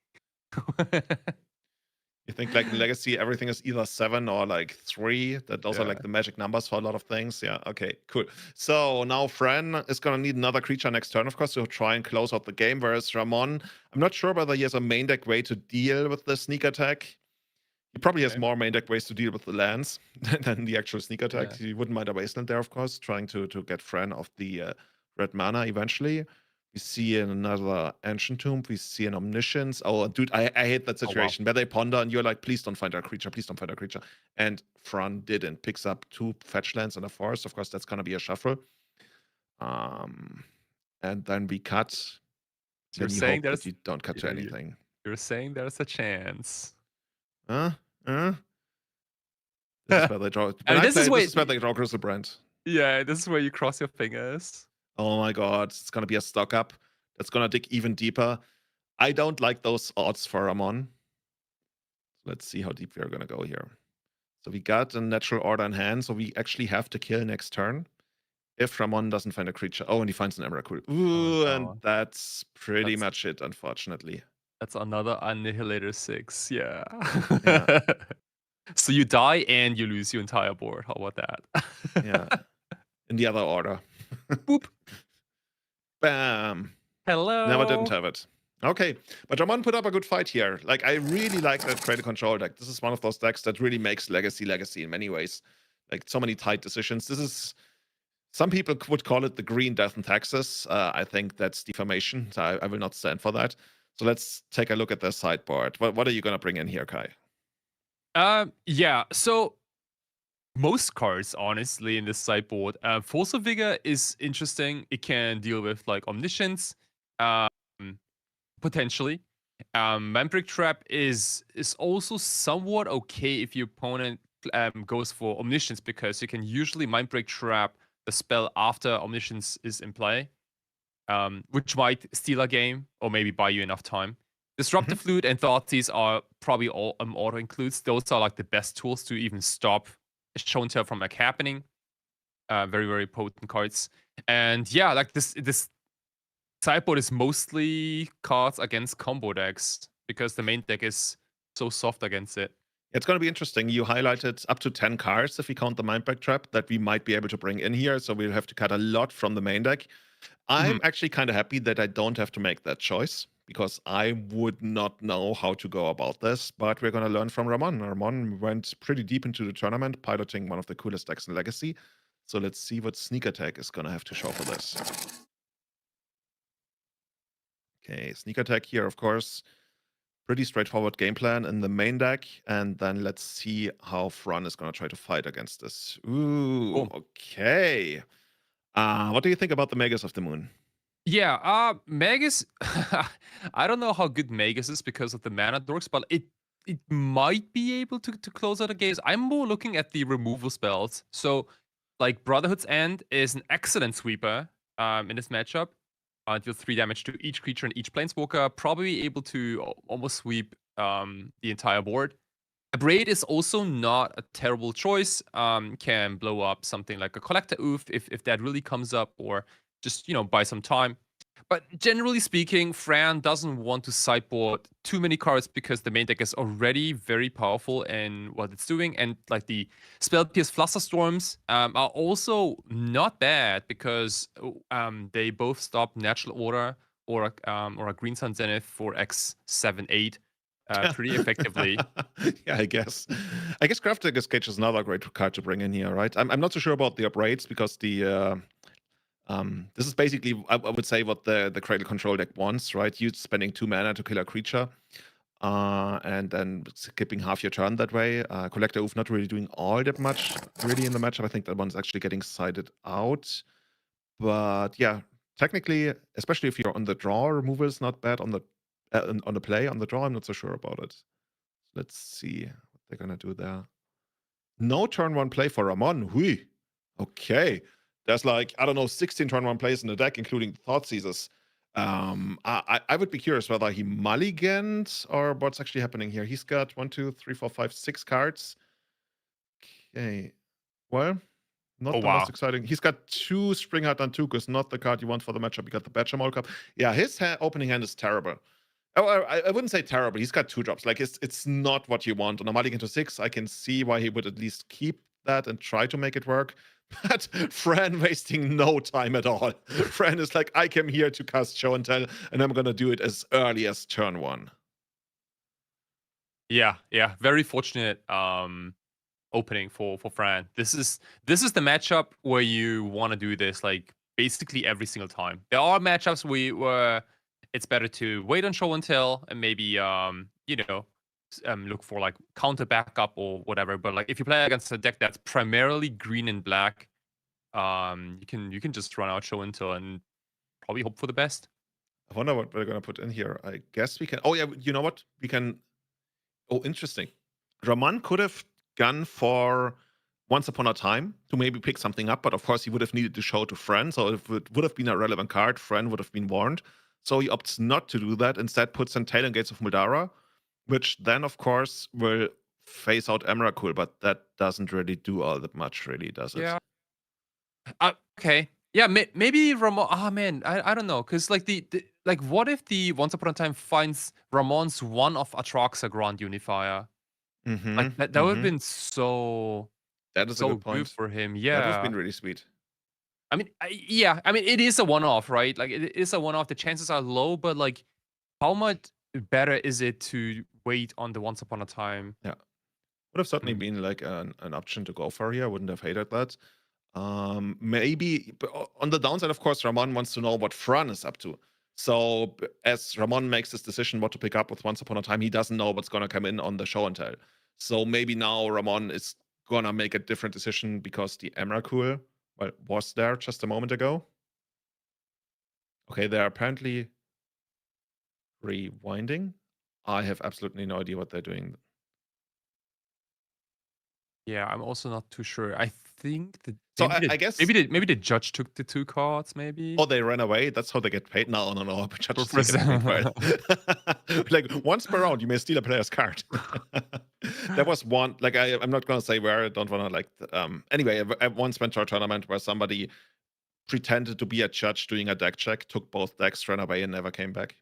You think like in Legacy, everything is either 7 or like 3. That those are like the magic numbers for a lot of things. Yeah, okay, cool. So now Fran is going to need another creature next turn, of course, to try and close out the game. Whereas Ramon, I'm not sure whether he has a main deck way to deal with the sneak attack. He probably has more main deck ways to deal with the lands than the actual sneak attack. He wouldn't mind a wasteland there, of course, trying to get Fran off the red mana eventually. We see another Ancient Tomb. We see an Omniscience. Oh, dude, I hate that situation where they ponder and you're like, please don't find our creature. Please don't find our creature. And Fran didn't. Picks up 2 fetch lands and a forest. Of course, that's going to be a shuffle. And then we cut. So you're saying that you don't cut to anything. You're saying there's a chance. This is where they draw. This is where they draw Crystal Brand. Yeah, this is where you cross your fingers. Oh my god, it's gonna be a stock up. That's gonna dig even deeper. I don't like those odds for Ramon. Let's see how deep we are gonna go here. So we got a natural order in hand, so we actually have to kill next turn. If Ramon doesn't find a creature. Oh, and he finds an Emrakul. Ooh, and that's pretty much it, unfortunately. That's another Annihilator 6, yeah. So you die and you lose your entire board. How about that? Yeah. In the other order. Boop. Bam. Hello. Never didn't have it. Okay, but Ramon put up a good fight here. Like, I really like that Creative Control deck. This is one of those decks that really makes Legacy in many ways. Like, so many tight decisions. This is... Some people would call it the green death and taxes. I think that's defamation. So I will not stand for that. So let's take a look at their sideboard. What are you going to bring in here, Kai? Yeah, so most cards, honestly, in this sideboard. Force of Vigor is interesting. It can deal with like Omniscience, potentially. Vampiric Trap is also somewhat okay if your opponent goes for Omniscience, because you can usually Mindbreak Trap the spell after Omniscience is in play, which might steal a game or maybe buy you enough time. Disruptive Flute and Thoughtseize are probably all auto includes. Those are like the best tools to even stop Show and Tell from like happening. Very, very potent cards. And yeah, like this sideboard is mostly cards against combo decks because the main deck is so soft against it. It's going to be interesting. You highlighted up to 10 cards, if we count the Mindbreak Trap, that we might be able to bring in here. So we'll have to cut a lot from the main deck. I'm actually kind of happy that I don't have to make that choice, because I would not know how to go about this. But we're going to learn from Ramon. Ramon went pretty deep into the tournament, piloting one of the coolest decks in Legacy. So let's see what Sneak Attack is going to have to show for this. Okay, Sneak Attack here, of course. Pretty straightforward game plan in the main deck. And then let's see how Fran is going to try to fight against this. Ooh, okay. What do you think about the Magus of the Moon? Yeah, Magus. I don't know how good Magus is because of the mana dorks, but it might be able to close out the games. I'm more looking at the removal spells. So, like Brotherhood's End is an excellent sweeper in this matchup. Deals 3 damage to each creature and each planeswalker, probably able to almost sweep the entire board. Abrade is also not a terrible choice. Can blow up something like a Collector Oof if that really comes up, or just buy some time. But generally speaking, Fran doesn't want to sideboard too many cards because the main deck is already very powerful in what it's doing, and like the Spell Pierce Flusterstorms are also not bad because they both stop Natural Order or a Green Sun Zenith for X7-8 pretty effectively. Yeah, I guess. Grafdigger's Cage is another great card to bring in here, right? I'm not so sure about the upgrades because the this is basically, I would say, what the Cradle Control deck wants, right? You spending 2 mana to kill a creature, and then skipping half your turn that way. Collector Oof not really doing all that much really in the matchup. I think that one's actually getting sided out. But yeah, technically, especially if you're on the draw, removal is not bad on the play. On the draw, I'm not so sure about it. Let's see what they're gonna do there. No turn 1 play for Ramon. Hui. Okay. There's like, I don't know, 16 turn 1 plays in the deck, including Thought Seizes. I would be curious whether he mulligans or what's actually happening here. He's got 1, 2, 3, 4, 5, 6 cards. Okay. Well, not the most exciting. He's got 2 Springheart Nantukas, not the card you want for the matchup. You got the Batchamol Cup. Yeah, his opening hand is terrible. Oh, I wouldn't say terrible. He's got 2 drops. Like, it's not what you want. On a mulligan to 6, I can see why he would at least keep that and try to make it work. But Fran wasting no time at all. Fran is like, I came here to cast Show and Tell, and I'm gonna do it as early as turn 1. Yeah. Very fortunate opening for Fran. This is the matchup where you want to do this like basically every single time. There are matchups where it's better to wait on Show and Tell and maybe look for like counter backup or whatever. But like if you play against a deck that's primarily green and black, you can just run out Show and Tell and probably hope for the best. I wonder what we're gonna put in here. I guess we can. Oh yeah, you know what? We can. Oh, interesting. Raman could have gone for Once Upon a Time to maybe pick something up, but of course he would have needed to show to Fran. So if it would have been a relevant card, Fran would have been warned. So he opts not to do that. Instead, puts in Tail and Gates of Muldara, which then, of course, will phase out Emrakul, but that doesn't really do all that much, really, does it? Yeah. Okay. Yeah, maybe Ramon. Ah, man, I don't know, cause like the like, what if the Once Upon a Time finds Ramon's one of Atraxa Grand Unifier? Like that would have been so. That is so a good point. for him. That would Yeah. have been really sweet. I mean, I mean, it is a one-off, right? Like, it is a one-off. The chances are low, but like, how much better is it to wait on the Once Upon a Time? Yeah, would have certainly been like an option to go for here. I wouldn't have hated that. Maybe but on the downside, of course, Ramon wants to know what Fran is up to. So as Ramon makes this decision what to pick up with Once Upon a Time, he doesn't know what's gonna come in on the Show and Tell. So maybe now Ramon is gonna make a different decision because the Emrakul was there just a moment ago. Okay, they're apparently rewinding. I have absolutely no idea what they're doing. Yeah, I'm also not too sure. I think that. So I guess maybe the judge took the 2 cards. Maybe. Oh, they ran away. That's how they get paid. No. Judges take everything for it. Like once per round, you may steal a player's card. There was one. Like I'm not gonna say where. I don't wanna like. Anyway, I once went to a tournament where somebody pretended to be a judge doing a deck check, took both decks, ran away, and never came back.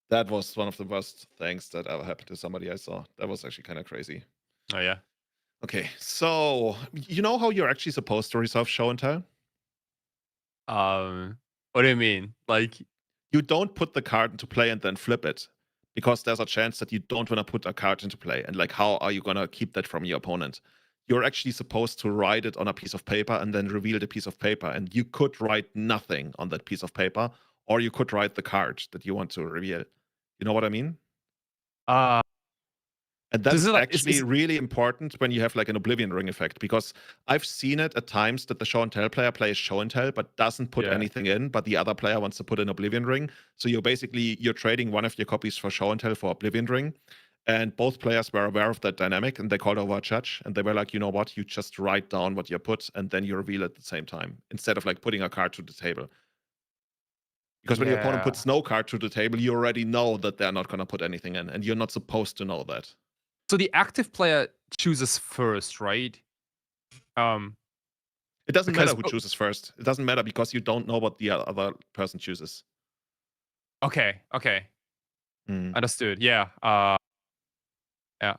That was one of the worst things that ever happened to somebody I saw. That was actually kind of crazy. Oh yeah. Okay, so you know how you're actually supposed to resolve Show and Tell? What do you mean? Like, you don't put the card into play and then flip it, because there's a chance that you don't want to put a card into play. And like, how are you gonna keep that from your opponent? You're actually supposed to write it on a piece of paper and then reveal the piece of paper. And you could write nothing on that piece of paper, or you could write the card that you want to reveal. You know what I mean? And that's is it like- actually really important when you have like an Oblivion Ring effect, because I've seen it at times that the show and tell player plays show and tell but doesn't put Yeah. anything in, but the other player wants to put an Oblivion Ring. So you're trading one of your copies for show and tell for Oblivion Ring. And both players were aware of that dynamic, and they called over a judge, and they were like, you know what, you just write down what you put, and then you reveal it at the same time, instead of like putting a card to the table. Because when your opponent Yeah. puts no card to the table, you already know that they're not going to put anything in, and you're not supposed to know that. So the active player chooses first, right? It doesn't Because- matter who chooses first. It doesn't matter because you don't know what the other person chooses. Okay. Understood. Yeah. Yeah.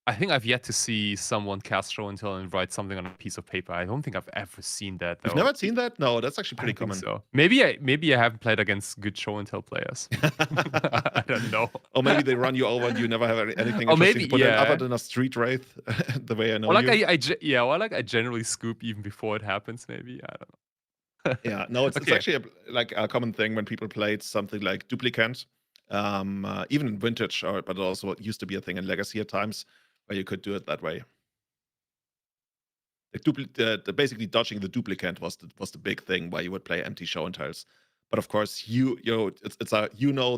I think I've yet to see someone cast show and tell and write something on a piece of paper. I don't think I've ever seen that. Though. You've never seen that? No, that's actually I pretty don't think common. so. Maybe I haven't played against good show and tell players. I don't know. Or maybe they run you over and you never have anything Or interesting maybe- to put in yeah. other than a street wraith, the way I know Or like you. I generally scoop even before it happens. Maybe I don't know. Yeah, no, it's Okay. actually like a common thing when people played something like Duplicant, even in Vintage, but also it used to be a thing in Legacy at times where you could do it that way. Like basically dodging the Duplicant was the big thing where you would play empty show and tells. But of course, it's a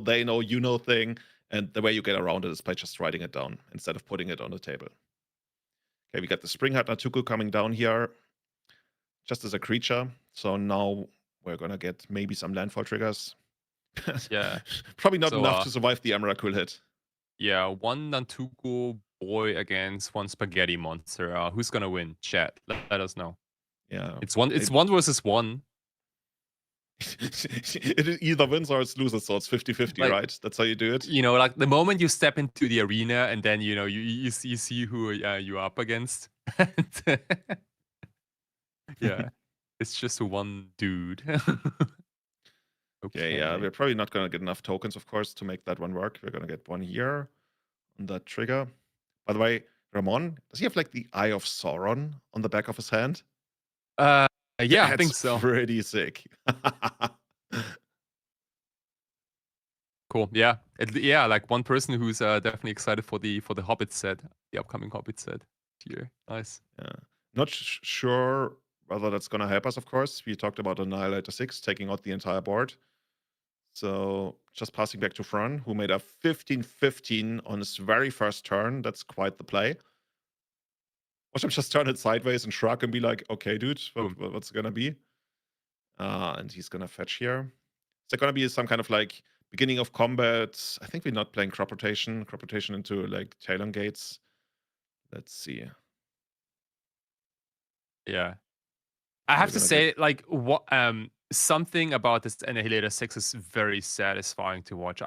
they know thing, and the way you get around it is by just writing it down instead of putting it on the table. Okay, we got the Spring Heart Natuku coming down here, just as a creature. So now we're gonna get maybe some landfall triggers. Yeah. Probably not So, enough to survive the Emrakul hit. Yeah, one Nantuko boy against one spaghetti monster. Who's gonna win? Chat. Let us know. Yeah. It's one versus one. It either wins or it loses, so it's 50-50, Like- right? That's how you do it. You know, like the moment you step into the arena and then you see who you're up against. Yeah. It's just one dude. Okay, yeah, we're probably not gonna get enough tokens, of course, to make that one work. We're gonna get one here on that trigger. By the way, Ramon, does he have like the Eye of Sauron on the back of his hand? Yeah, I That's think so. Pretty sick. Cool. Yeah. Yeah, like one person who's definitely excited for the Hobbit set, the upcoming Hobbit set here. Nice. Yeah. Not sure whether that's gonna help us, of course. We talked about Annihilator 6 taking out the entire board. So just passing back to Fran, who made a 15-15 on his very first turn. That's quite the play. Watch him just turn it sideways and shrug and be like, okay, dude, what's it gonna be? And he's gonna fetch here. Is there gonna be some kind of like beginning of combat? I think we're not playing crop rotation into like Talon Gates. Let's see. Yeah. I have to gonna say, like, what something about this Annihilator 6 is very satisfying to watch.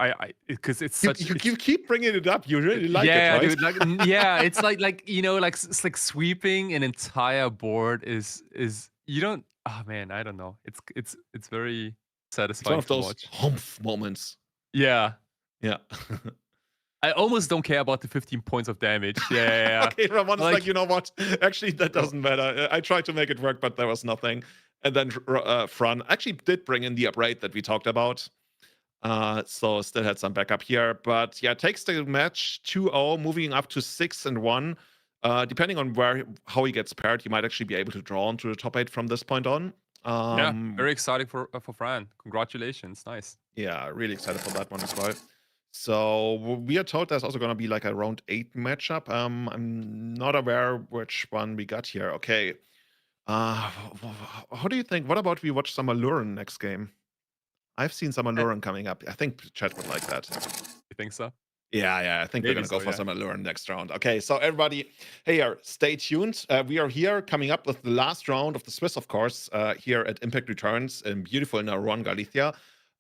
Because it's such You keep bringing it up. You really like yeah, it, right? dude, like yeah, it's like you know, like it's like sweeping an entire board is you don't. Oh man, I don't know. It's very It's satisfying one of to those watch. humph moments. Yeah, Yeah. I almost don't care about the 15 points of damage. Yeah. Okay, Ramon's like, Like- you know what? Actually, that doesn't matter. I tried to make it work, but there was nothing. And then Fran actually did bring in the upright that we talked about. So still had some backup here. But yeah, takes the match 2-0, moving up to 6-1. Depending on how he gets paired, he might actually be able to draw onto the top 8 from this point on. Yeah, very exciting for Fran. Congratulations, nice. Yeah, really excited for that one as well. So we are told there's also going to be like a round 8 matchup. I'm not aware which one we got here. Okay. How do you think? What about we watch some Alluren next game? I've seen some Alluren coming up. I think chat would like that. You think so? Yeah. I think we're Maybe going to go so, for yeah. some Alluren next round. Okay, so everybody, hey, stay tuned. We are here coming up with the last round of the Swiss, of course, here at Impact Returns in beautiful Narón, Galicia.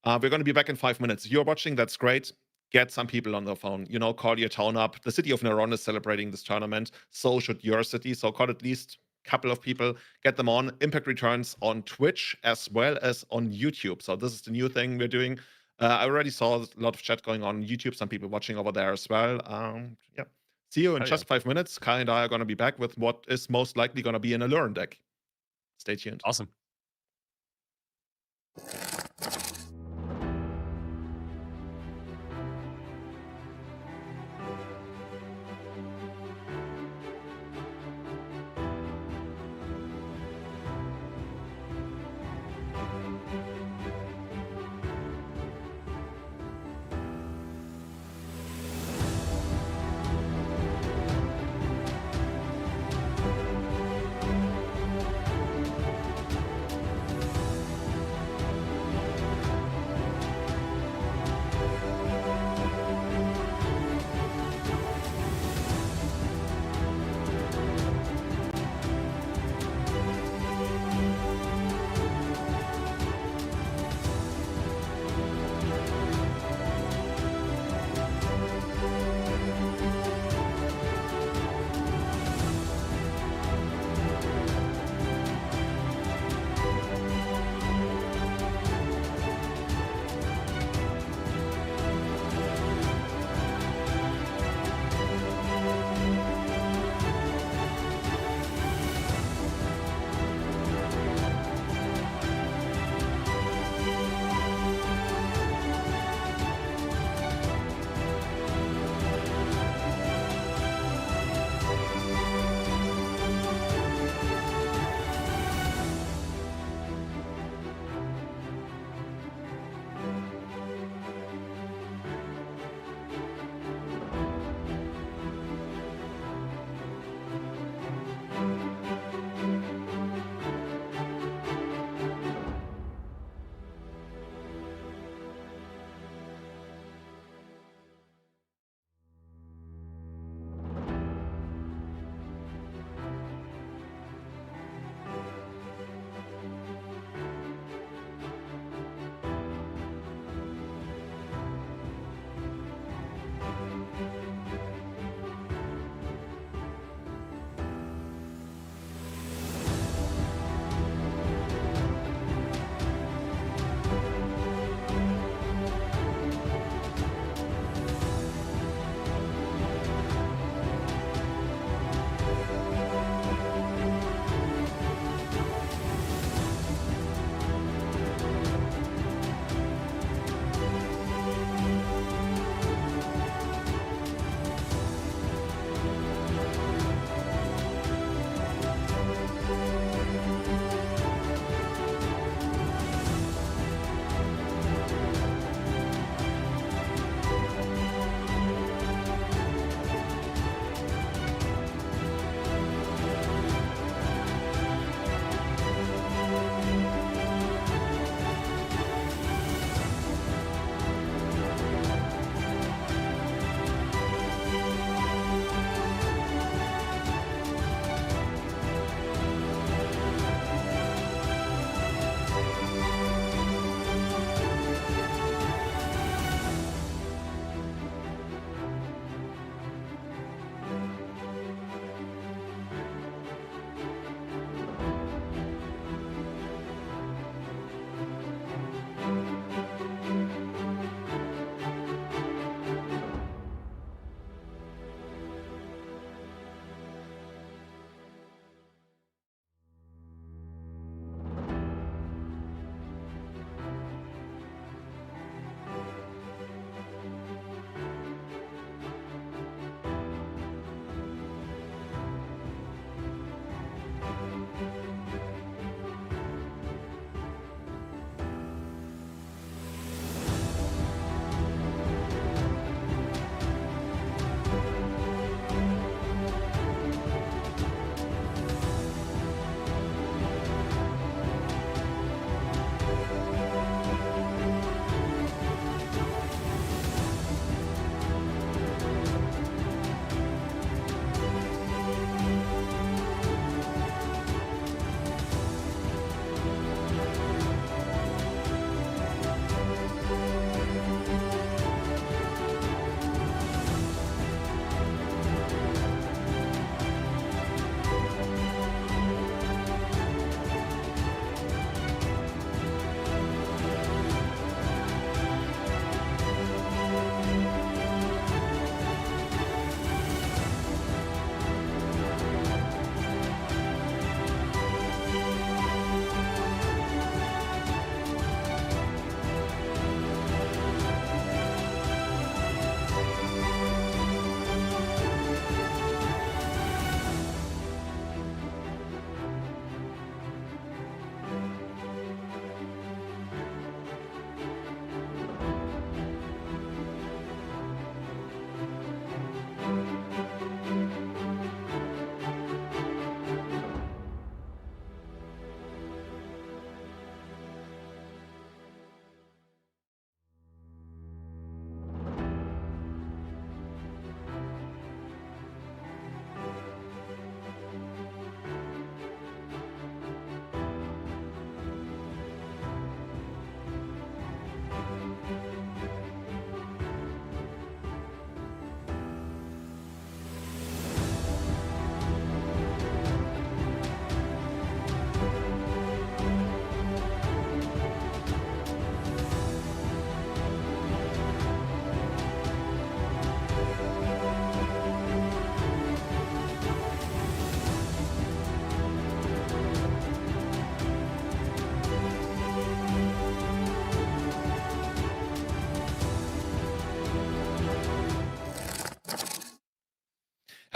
We're going to be back in 5 minutes. If you're watching, that's great. Get some people on the phone. Call your town up. The city of Narón is celebrating this tournament. So should your city. So call at least a couple of people. Get them on. Impact Returns on Twitch as well as on YouTube. So this is the new thing we're doing. I already saw a lot of chat going on YouTube. Some people watching over there as well. Yeah. See you in just 5 minutes. Kai and I are going to be back with what is most likely going to be an Alluren deck. Stay tuned. Awesome.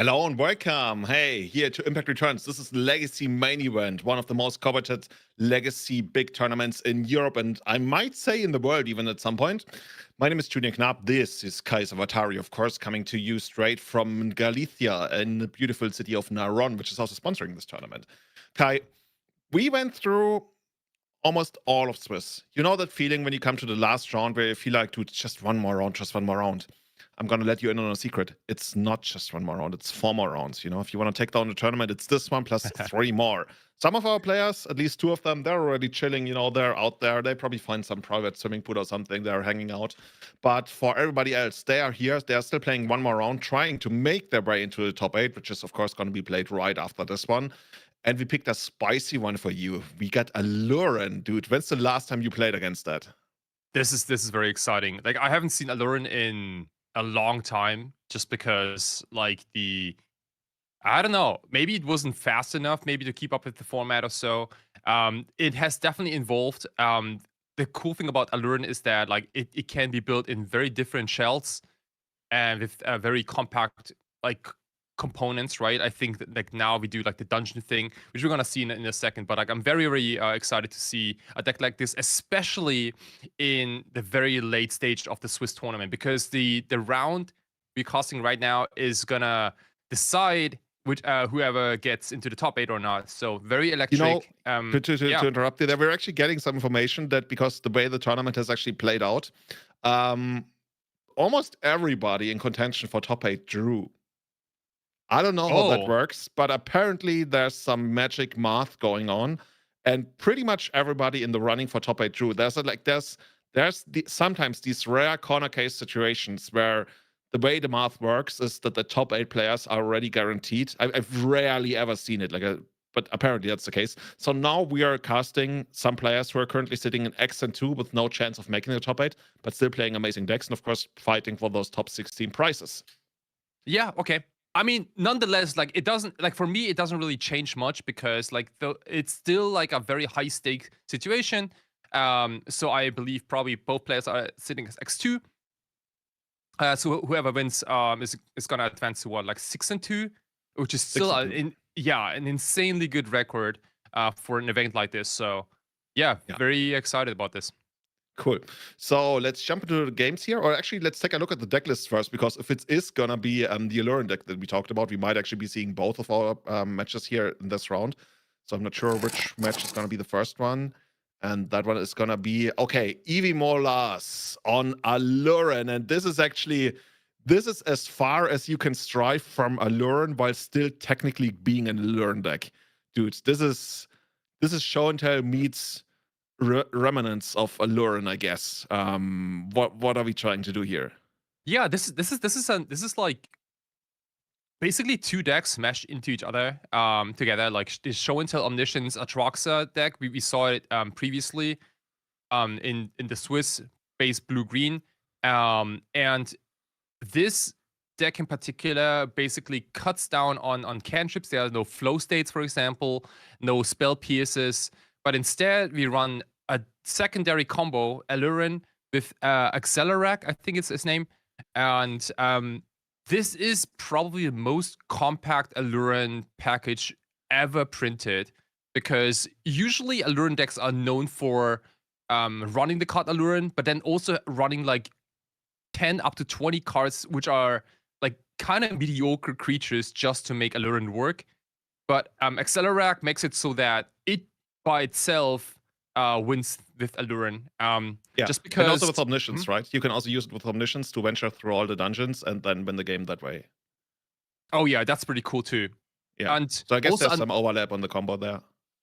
Hello and welcome. Hey, here to Impact Returns. This is Legacy Main Event, one of the most coveted Legacy big tournaments in Europe, and I might say in the world even at some point. My name is Julian Knab. This is Sawatari, of course, coming to you straight from Galicia in the beautiful city of Narón, which is also sponsoring this tournament. Kai, we went through almost all of Swiss. You know that feeling when you come to the last round where you feel like, dude, just one more round, just one more round. I'm going to let you in on a secret. It's not just one more round. It's 4 more rounds. You know, if you want to take down the tournament, it's this one plus 3 more. Some of our players, at least 2 of them, they're already chilling. You know, they're out there. They probably find some private swimming pool or something. They're hanging out. But for everybody else, they are here. They are still playing 1 more round, trying to make their way into the top 8, which is, of course, going to be played right after this one. And we picked a spicy one for you. We got Aluren, dude. When's the last time you played against that? This is very exciting. Like, I haven't seen Aluren in a long time, just because like I don't know, maybe it wasn't fast enough maybe to keep up with the format or so. It has definitely evolved. The cool thing about Aluren is that like it can be built in very different shells and with very compact like components, right? I think that like now we do like the dungeon thing, which we're gonna see in a second, but like I'm very excited to see a deck like this, especially in the very late stage of the Swiss tournament, because the round we're casting right now is gonna decide which whoever gets into the top 8 or not. So very electric. You know, to interrupt you there, we're actually getting some information that because the way the tournament has actually played out, almost everybody in contention for top 8 drew. I don't know how that works, but apparently there's some magic math going on, and pretty much everybody in the running for top 8 drew. There's sometimes these rare corner case situations where the way the math works is that the top 8 players are already guaranteed. I've rarely ever seen it but apparently that's the case. So now we are casting some players who are currently sitting in X and 2 with no chance of making the top 8, but still playing amazing decks and of course fighting for those top 16 prizes. Yeah, okay. I mean, nonetheless, like it doesn't, like for me, it doesn't really change much because like it's still like a very high stake situation. So I believe probably both players are sitting as X2. So whoever wins is gonna advance to what, like 6 and 2, which is still an insanely good record for an event like this. So yeah, very excited about this. Cool. So let's jump into the games here, or actually let's take a look at the deck list first, because if it is gonna be the Aluren deck that we talked about, we might actually be seeing both of our matches here in this round. So I'm not sure which match is gonna be the first one, and that one is gonna be Eevee Molas on Aluren, and this is as far as you can strive from Aluren while still technically being an Aluren deck, dude. This is show and tell meets remnants of Aluren, I guess. What are we trying to do here? Yeah, this is like basically 2 decks smashed into each other together. Like this Show and Tell Omniscience Atraxa deck, we saw it previously in the Swiss base blue-green, and this deck in particular basically cuts down on cantrips. There are no flow states, for example, no spell pierces, but instead we run a secondary combo, Aluren with Accelerac, I think it's his name. And this is probably the most compact Aluren package ever printed, because usually Aluren decks are known for running the card Aluren, but then also running like 10 up to 20 cards, which are like kind of mediocre creatures just to make Aluren work. But Accelerac makes it so that it by itself wins with Aluren. Just because. And also with Omniscience, right? You can also use it with Omniscience to venture through all the dungeons and then win the game that way. Oh yeah, that's pretty cool too. Yeah. And so I guess there's some overlap on the combo there.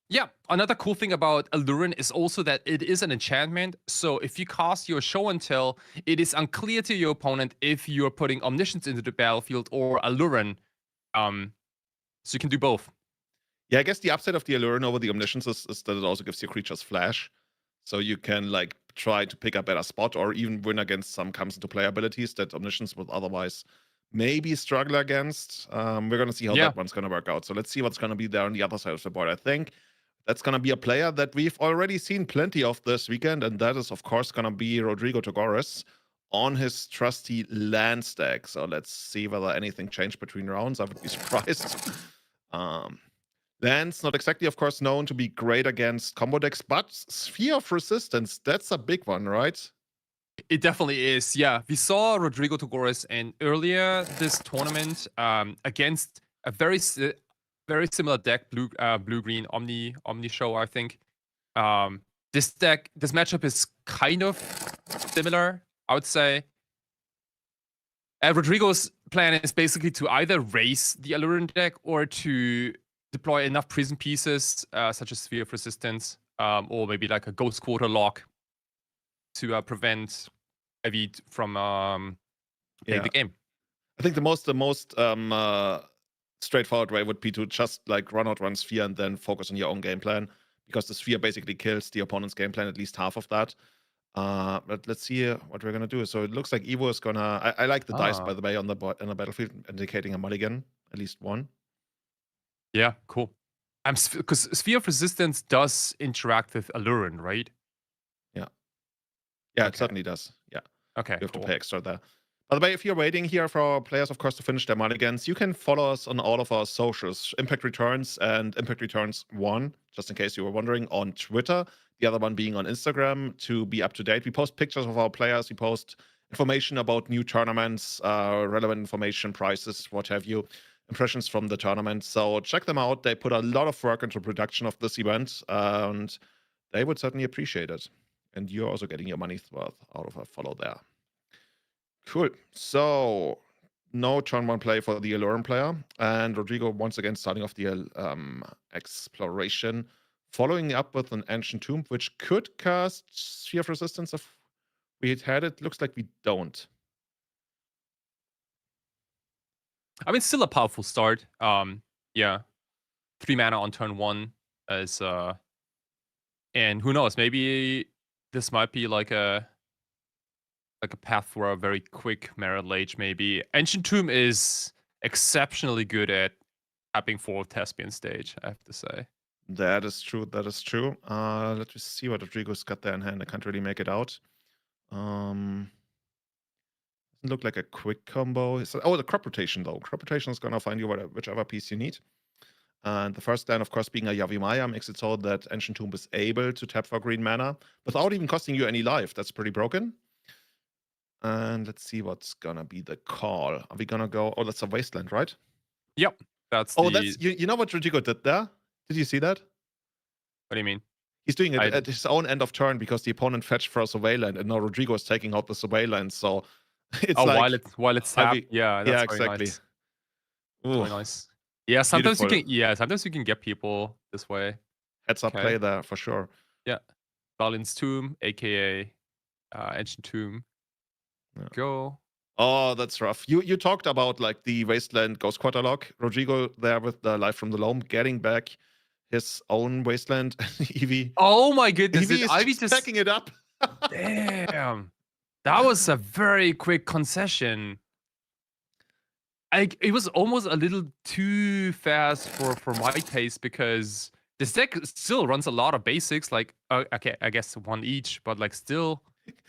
Yeah, another cool thing about Aluren is also that it is an enchantment. So if you cast your Show and Tell, it is unclear to your opponent if you're putting Omniscience into the battlefield or Aluren. So you can do both. Yeah, I guess the upside of the Aluren over the Omniscience is that it also gives your creatures flash. So you can like try to pick a better spot or even win against some comes into play abilities that Omniscience would otherwise maybe struggle against. We're going to see how that one's going to work out. So let's see what's going to be there on the other side of the board. I think that's going to be a player that we've already seen plenty of this weekend, and that is, of course, going to be Rodrigo Togores on his trusty land stack. So let's see whether anything changed between rounds. I would be surprised. Land's not exactly, of course, known to be great against combo decks, but Sphere of Resistance, that's a big one, right? It definitely is. Yeah, we saw Rodrigo Togores and earlier this tournament against a very similar deck, blue green Omni Show. I think this matchup is kind of similar. I would say. Rodrigo's plan is basically to either raise the Alluring deck or to deploy enough prison pieces, such as Sphere of Resistance, or maybe like a Ghost Quarter lock to prevent Ivy from playing the game. I think the most straightforward way would be to just like run out one Sphere and then focus on your own game plan, because the Sphere basically kills the opponent's game plan, at least half of that. But let's see what we're gonna do. So it looks like Evo is gonna. I like the dice, by the way, on the battlefield, indicating a mulligan, at least one. Yeah, cool. Because Sphere of Resistance does interact with Alluring, right? Yeah, it certainly does. Yeah. Okay, You have cool. to pay extra there. By the way, if you're waiting here for our players, of course, to finish their mulligans, you can follow us on all of our socials, Impact Returns and Impact Returns 1, just in case you were wondering, on Twitter. The other one being on Instagram to be up to date. We post pictures of our players. We post information about new tournaments, relevant information, prices, what have you, impressions from the tournament. So check them out. They put a lot of work into production of this event, and they would certainly appreciate it. And you're also getting your money's worth out of a follow there. Cool. So no turn one play for the Alluring player. And Rodrigo once again starting off the exploration, following up with an Ancient Tomb, which could cast Sphere of Resistance if we had it. Looks like we don't. I mean, still a powerful start. Yeah. 3 mana on turn 1 is and who knows, maybe this might be like a path for a very quick Merit Lage, maybe. Ancient Tomb is exceptionally good at tapping for Thespian stage, I have to say. That is true. That is true. Let's just see what Rodrigo's got there in hand. I can't really make it out. Doesn't look like a quick combo. Oh, the crop rotation, though. Crop rotation is going to find you whichever piece you need. And the first land, of course, being a Yavimaya, makes it so that Ancient Tomb is able to tap for green mana without even costing you any life. That's pretty broken. And let's see what's going to be the call. Are we going to go... Oh, that's a Wasteland, right? Yep. That's you know what Rodrigo did there? Did you see that? What do you mean? He's doing it at his own end of turn because the opponent fetched for a surveillance, and now Rodrigo is taking out the surveillance. So it's while it's tapped. Yeah, that's exactly. Nice. Really nice. Yeah, sometimes Beautiful. you can get people this way. Heads up play there for sure. Yeah. Balin's Tomb, aka Ancient Tomb. Yeah. Go. Oh, that's rough. You talked about like the Wasteland Ghost Quarter lock. Rodrigo there with the Life from the Loam, getting back his own Wasteland. Eevee. Oh my goodness! Ivy just stacking it up. Damn, that was a very quick concession. It was almost a little too fast for my taste, because this deck still runs a lot of basics. Like, okay, I guess one each, but like still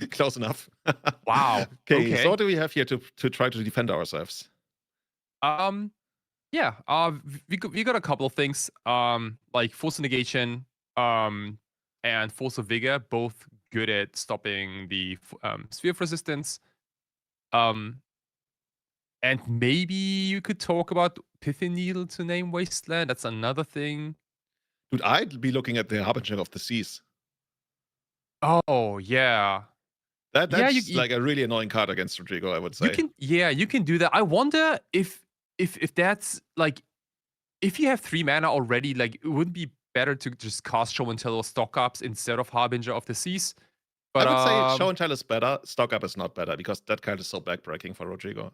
close enough. Wow. Okay. So what do we have here to try to defend ourselves? Yeah. We got a couple of things. Like Force of Negation, and Force of Vigor, both good at stopping the Sphere of Resistance. And maybe you could talk about Pithing Needle to name Wasteland. That's another thing. Dude, I'd be looking at the Harbinger of the Seas. Oh, yeah. That's like a really annoying card against Rodrigo, I would say. You can do that. I wonder if that's like, if you have 3 mana already, like it wouldn't be better to just cast Show and Tell or Stock Ups instead of Harbinger of the Seas. But I would say Show and Tell is better. Stock Up is not better, because that card is so backbreaking for Rodrigo.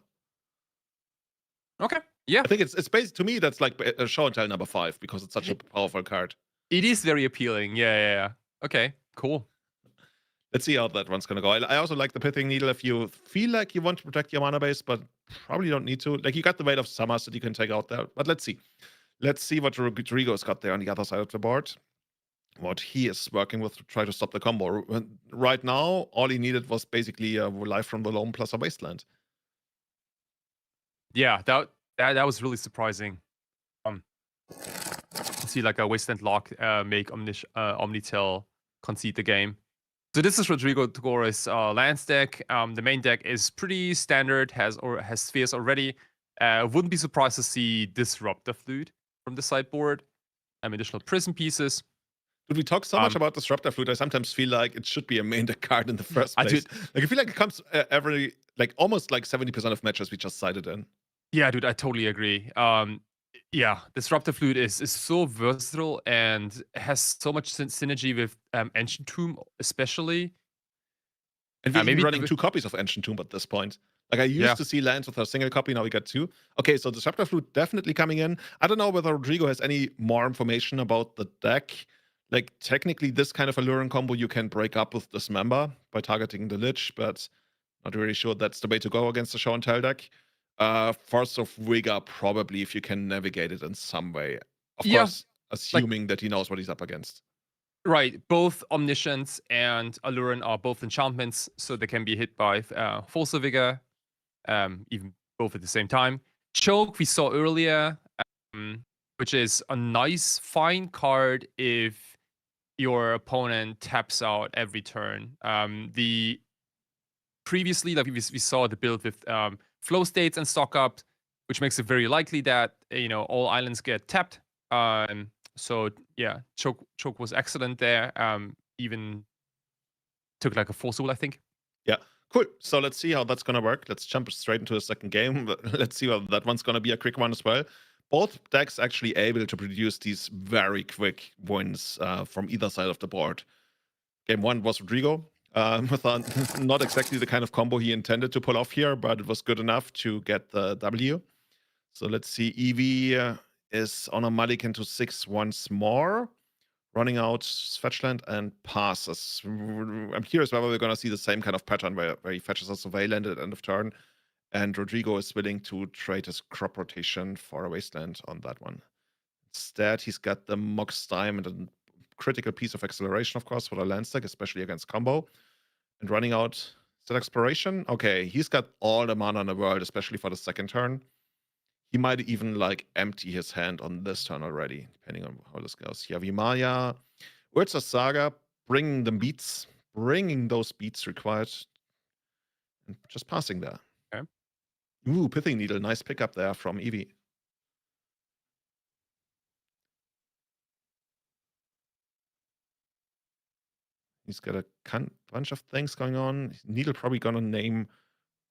Okay. Yeah. I think it's basically, to me, that's like a Show and Tell number 5, because it's such a powerful card. It is very appealing. Yeah. Okay, cool. Let's see how that one's going to go. I also like the Pithing Needle if you feel like you want to protect your mana base, but probably don't need to. Like, you got the Veil of Summers that you can take out there. But let's see. Let's see what Rodrigo's got there on the other side of the board. what he is working with to try to stop the combo. Right now, all he needed was basically a life from the Loam plus a Wasteland. Yeah, that was really surprising. See like a Wasteland lock make Omnitel concede the game. So this is Rodrigo Tagores' lands deck. The main deck is pretty standard, has spheres already. Wouldn't be surprised to see Disruptor Flute from the sideboard. Additional prison pieces. Dude, we talk so much about Disruptor Flute. I sometimes feel like it should be a main deck card in the first place. Like I feel like it comes every almost 70% of matches we just cited in. Yeah, dude, I totally agree. Yeah, Disruptor Flute is so versatile and has so much synergy with Ancient Tomb, especially. And we're maybe running 2 copies of Ancient Tomb at this point. Like I used to see lands with a single copy, now we got 2. Okay, so Disruptor Flute definitely coming in. I don't know whether Rodrigo has any more information about the deck. Like technically this kind of Alluring combo you can break up with Dismember by targeting the Lich, but not really sure that's the way to go against the Show and Tell deck. Force of Vigor, probably, if you can navigate it in some way. Of course, assuming that he knows what he's up against. Right. Both Omniscience and Alluring are both enchantments, so they can be hit by Force of Vigor, even both at the same time. Choke, we saw earlier, which is a nice, fine card if your opponent taps out every turn. Previously, like we saw the build with flow states and stock up, which makes it very likely that all islands get tapped. So yeah, choke was excellent there. Even took like a Force-Will, I think. Yeah, cool. So let's see how that's gonna work. Let's jump straight into the second game. Let's see whether that one's gonna be a quick one as well. Both decks actually able to produce these very quick wins from either side of the board. Game 1 was Rodrigo. With not exactly the kind of combo he intended to pull off here, but it was good enough to get the W. So let's see. Eevee is on a mulligan to 6 once more, running out Fetchland and passes. I'm curious whether we're going to see the same kind of pattern where he fetches a Surveilland at the end of turn, and Rodrigo is willing to trade his crop rotation for a Wasteland on that one. Instead, he's got the Mox Diamond and critical piece of acceleration, of course, for the land stack, especially against combo. And running out that exploration. Okay, he's got all the mana in the world, especially for the second turn. He might even empty his hand on this turn already, depending on how this goes. Yavimaya, Urza Saga, bringing those beats required, and just passing there. Okay. Ooh, Pithing Needle, nice pickup there from Eevee. He's got a bunch of things going on. Needle probably gonna name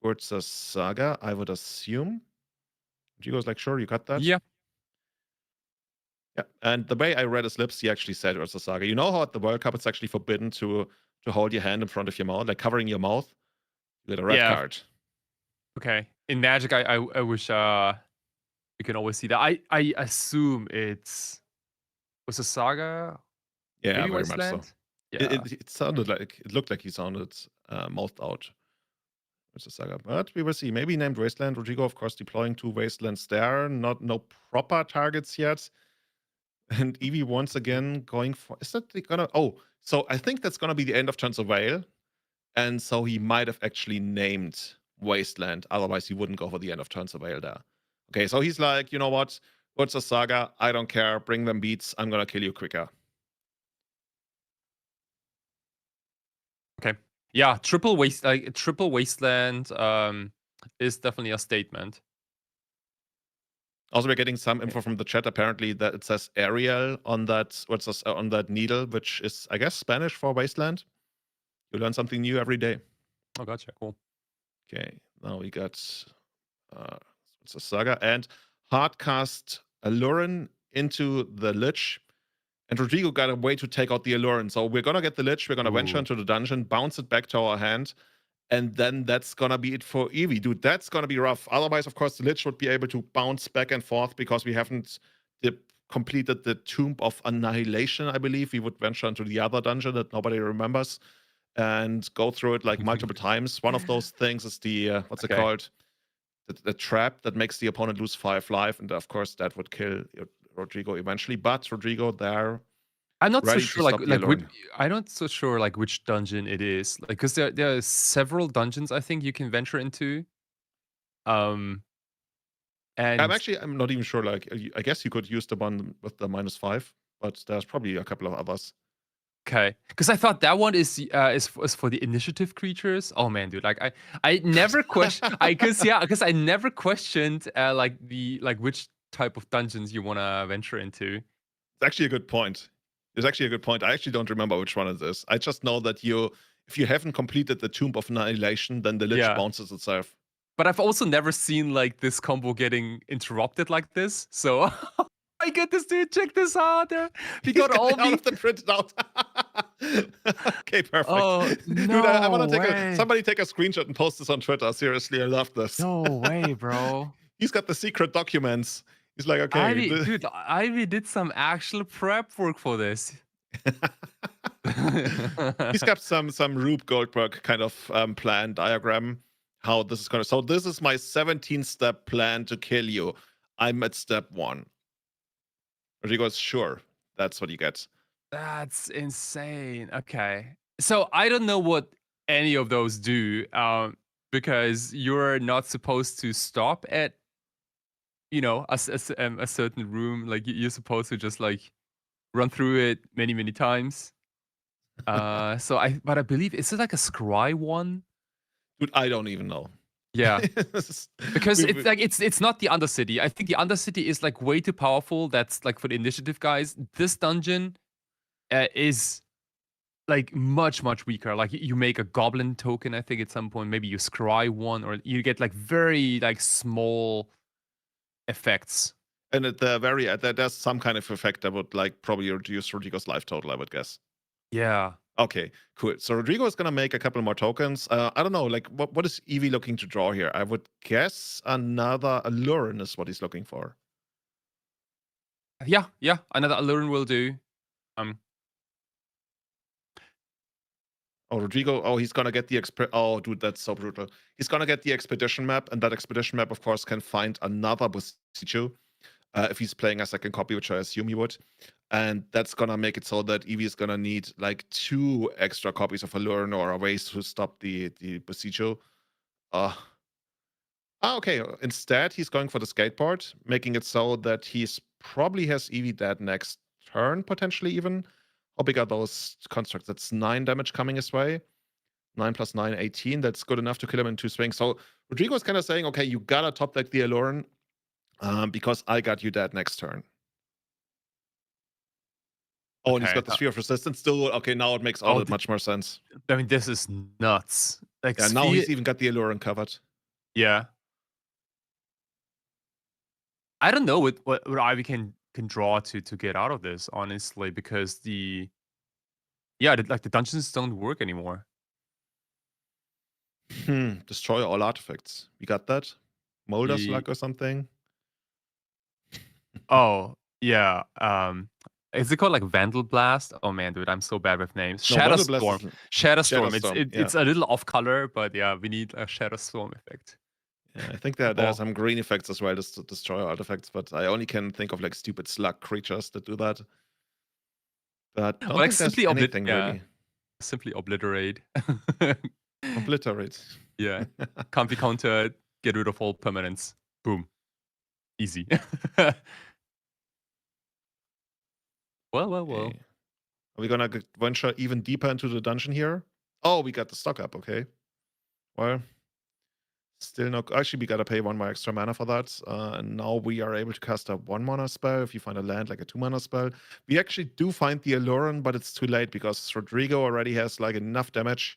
Urza Saga, I would assume. Jigo's like, sure, you got that? Yeah. Yeah, and the way I read his lips, he actually said Urza Saga. You know how at the World Cup it's actually forbidden to hold your hand in front of your mouth, like covering your mouth? You get a red card. Okay. In Magic, I wish we can always see that. I assume it's Urza Saga. Yeah, maybe very Wasteland? much so. Yeah. It looked like he sounded mouthed out. Urza Saga, but we will see. Maybe named Wasteland. Rodrigo, of course, deploying 2 Wastelands there. No proper targets yet. And Eevee once again going for. Is that gonna? Oh, so I think that's gonna be the end of turn Surveil, and so he might have actually named Wasteland. Otherwise, he wouldn't go for the end of turn Surveil there. Okay, so he's like, you know what? Urza Saga, I don't care. Bring them beats. I'm gonna kill you quicker. Okay. Yeah, triple Wasteland is definitely a statement. Also, we're getting some info from the chat. Apparently, that it says Ariel on that. On that needle, which is, I guess, Spanish for Wasteland. You learn something new every day. Oh, gotcha. Cool. Okay, now we got Urza Saga and hardcast Alluring into the Lich. And Rodrigo got a way to take out the Alluring. So we're gonna get the Lich. We're gonna venture into the dungeon, bounce it back to our hand. And then that's gonna be it for Eevee. Dude, that's gonna be rough. Otherwise, of course, the Lich would be able to bounce back and forth because we haven't completed the Tomb of Annihilation, I believe. We would venture into the other dungeon that nobody remembers and go through it multiple times. One of those things is the, what's it called? The trap that makes the opponent lose 5 life. And of course, that would kill Rodrigo eventually. But Rodrigo there I'm not so ready to sure, stop the Alluren. I'm not so sure, like, which dungeon it is. Like, because there are several dungeons I think you can venture into. And I'm not even sure. Like, I guess you could use the one with the -5, but there's probably a couple of others. okay, because I thought that one is for the initiative creatures. Oh man, dude, like I never question, because I never questioned like which type of dungeons you wanna venture into. It's actually a good point. It's actually a good point. I actually don't remember which one it is. I just know that if you haven't completed the Tomb of Annihilation, then the Lich Yeah. bounces itself. But I've also never seen like this combo getting interrupted like this. So my goodness, dude, check this out. We got all out of the printed out. Okay, perfect. Oh Dude, no I want to way. somebody take a screenshot and post this on Twitter. Seriously, I love this. No way, bro. He's got the secret documents. He's like, okay, Ivy did some actual prep work for this. he's got some Rube Goldberg kind of plan diagram how this is going to. So this is my 17-step plan to kill you. I'm at step 1. Rodrigo goes, sure, that's what you get. That's insane. Okay, so I don't know what any of those do, because you're not supposed to stop at, you know, a certain room. Like you're supposed to just like run through it many times. So I believe, is it like a scry one? Dude, I don't even know. Yeah, because it's like it's not the Undercity. I think the Undercity is like way too powerful. That's like for the initiative guys. This dungeon is like much weaker. Like you make a goblin token, I think, at some point. Maybe you scry one, or you get like very like small effects. And at the very end, there's some kind of effect that would like probably reduce Rodrigo's life total, I would guess. Yeah. Okay, cool. So Rodrigo is gonna make a couple more tokens. I don't know, like what is Evie looking to draw here? I would guess another Alluren is what he's looking for. Yeah, another Alluren will do. Oh, Rodrigo. Oh, he's gonna get the oh, dude, that's so brutal. He's gonna get the expedition map, and that expedition map, of course, can find another Bosichu if he's playing a second copy, which I assume he would. And that's gonna make it so that Evie is gonna need like 2 extra copies of Alluren or a ways to stop the Bosichu. Okay. Instead, he's going for the skateboard, making it so that he's probably has Evie dead next turn, potentially even. How big are those constructs? That's 9 damage coming his way. 9 plus 9, 18. That's good enough to kill him in 2 swings. So Rodrigo is kind of saying, okay, you gotta top deck the Alluren because I got you dead next turn. Oh, and he's got the Sphere of Resistance still. Okay, now it makes all that much more sense. I mean, this is nuts. Like, yeah, now he's even got the Alluren covered. Yeah. I don't know what Ivy can draw to get out of this, honestly, because the dungeons don't work anymore. Destroy all artifacts. We got that? Molder's Luck or something? Oh, yeah. Is it called like Vandal Blast? Oh man, dude, I'm so bad with names. Shadowstorm. Shadowstorm. It's a little off color, but yeah, we need a Shadowstorm effect. Yeah, I think there are some green effects as well to destroy artifacts, but I only can think of like stupid slug creatures that do that. But I don't think simply anything really. Simply obliterate. Obliterate. Yeah. Can't be countered. Get rid of all permanents. Boom. Easy. Well. Okay. Are we gonna venture even deeper into the dungeon here? Oh, we got the stock up. Okay. Well, still no. Actually, we gotta pay 1 more extra mana for that. And now we are able to cast a 1 mana spell. If you find a land, like a 2 mana spell, we actually do find the Alluren, but it's too late because Rodrigo already has like enough damage.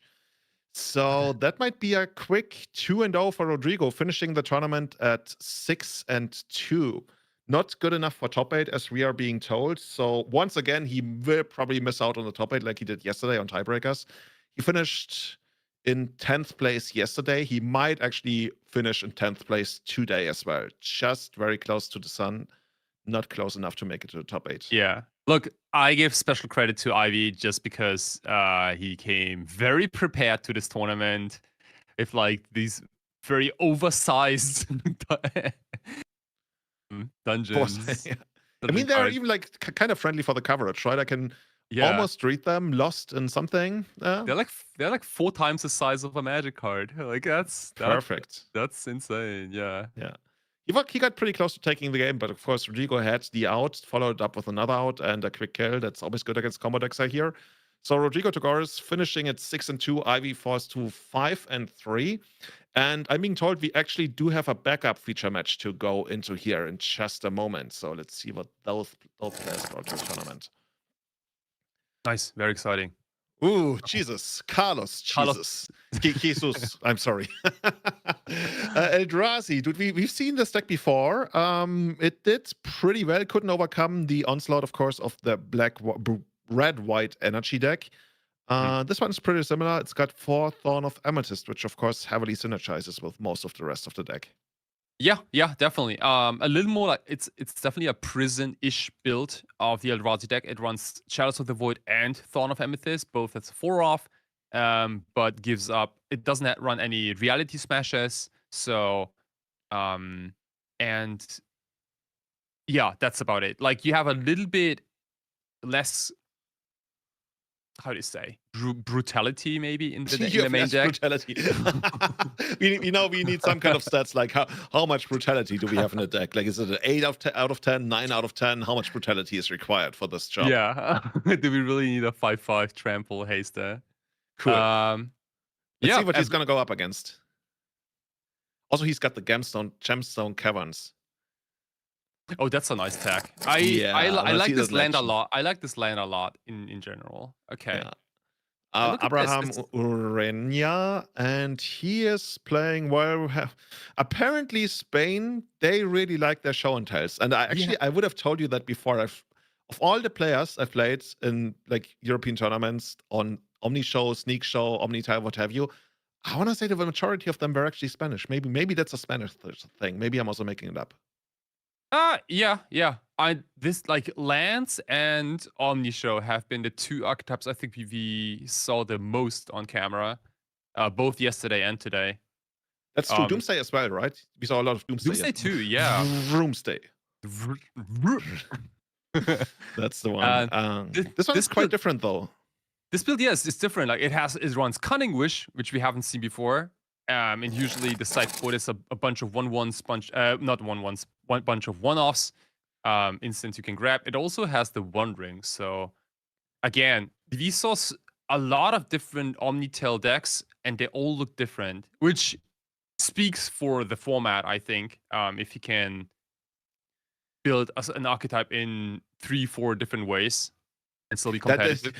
So that might be a quick 2-0 for Rodrigo, finishing the tournament at 6-2. Not good enough for top 8, as we are being told. So once again, he will probably miss out on the top 8 like he did yesterday on tiebreakers. He finished in 10th place yesterday. He might actually finish in 10th place today as well. Just very close to the sun. Not close enough to make it to the top 8. Yeah. Look, I give special credit to Ivy just because he came very prepared to this tournament with like these very oversized dungeons. Yeah. I mean, they're even like kind of friendly for the coverage, right? I can almost read them, lost in something. They're like 4 times the size of a Magic card. Like that's Perfect. That's insane. Yeah. Yeah. He got pretty close to taking the game, but of course, Rodrigo had the out, followed up with another out and a quick kill. That's always good against combo decks, I hear. So Rodrigo took ours, finishing at 6-2. Ivy falls to 5-3. And I'm being told we actually do have a backup feature match to go into here in just a moment. So let's see what those players brought to the tournament. Nice. Very exciting. Ooh, Jesus. Carlos. Jesus. Jesus. I'm sorry. Eldrazi, dude, we've seen this deck before. It did pretty well. Couldn't overcome the onslaught, of course, of the red-white energy deck. This one's pretty similar. It's got 4 Thorn of Amethyst, which, of course, heavily synergizes with most of the rest of the deck. Yeah, definitely. A little more like it's definitely a prison-ish build of the Eldrazi deck. It runs Shadows of the Void and Thorn of Amethyst, both as 4-off, but gives up. It doesn't run any reality smashes. So, and yeah, that's about it. Like you have a little bit less. How do you say brutality maybe in the main deck? Brutality. we need some kind of stats like how much brutality do we have in the deck? Like is it an 8 out of 10, 9 out of 10? How much brutality is required for this job? Yeah. Do we really need a 5/5 trample haste there? Cool. Let's see what he's gonna go up against. Also, he's got the gemstone caverns. Oh, that's a nice tag. I like this land a lot. I like this land a lot in general. Okay. Yeah. Abraham Urenia, and he is playing well. Apparently, Spain, they really like their show and tells. And I would have told you that before. Of all the players I've played in like European tournaments on Omni Show, Sneak Show, Omni Tile, what have you, I want to say the majority of them were actually Spanish. Maybe that's a Spanish thing. Maybe I'm also making it up. Yeah. This like lands and Omni Show have been the 2 archetypes I think we saw the most on camera, both yesterday and today. That's true. Doomsday as well, right? We saw a lot of Doomsday. Doomsday too, yeah. Doomsday. That's the one. This one's quite different though. This build, yes, it's different. Like it runs Cunning Wish, which we haven't seen before. And usually the sideboard is a bunch of 1/1s, not 1/1s, one bunch of 1-offs, instants you can grab. It also has the One Ring. So again, we saw a lot of different Omnitel decks, and they all look different, which speaks for the format, I think. If you can build an archetype in 3-4 different ways and still be competitive.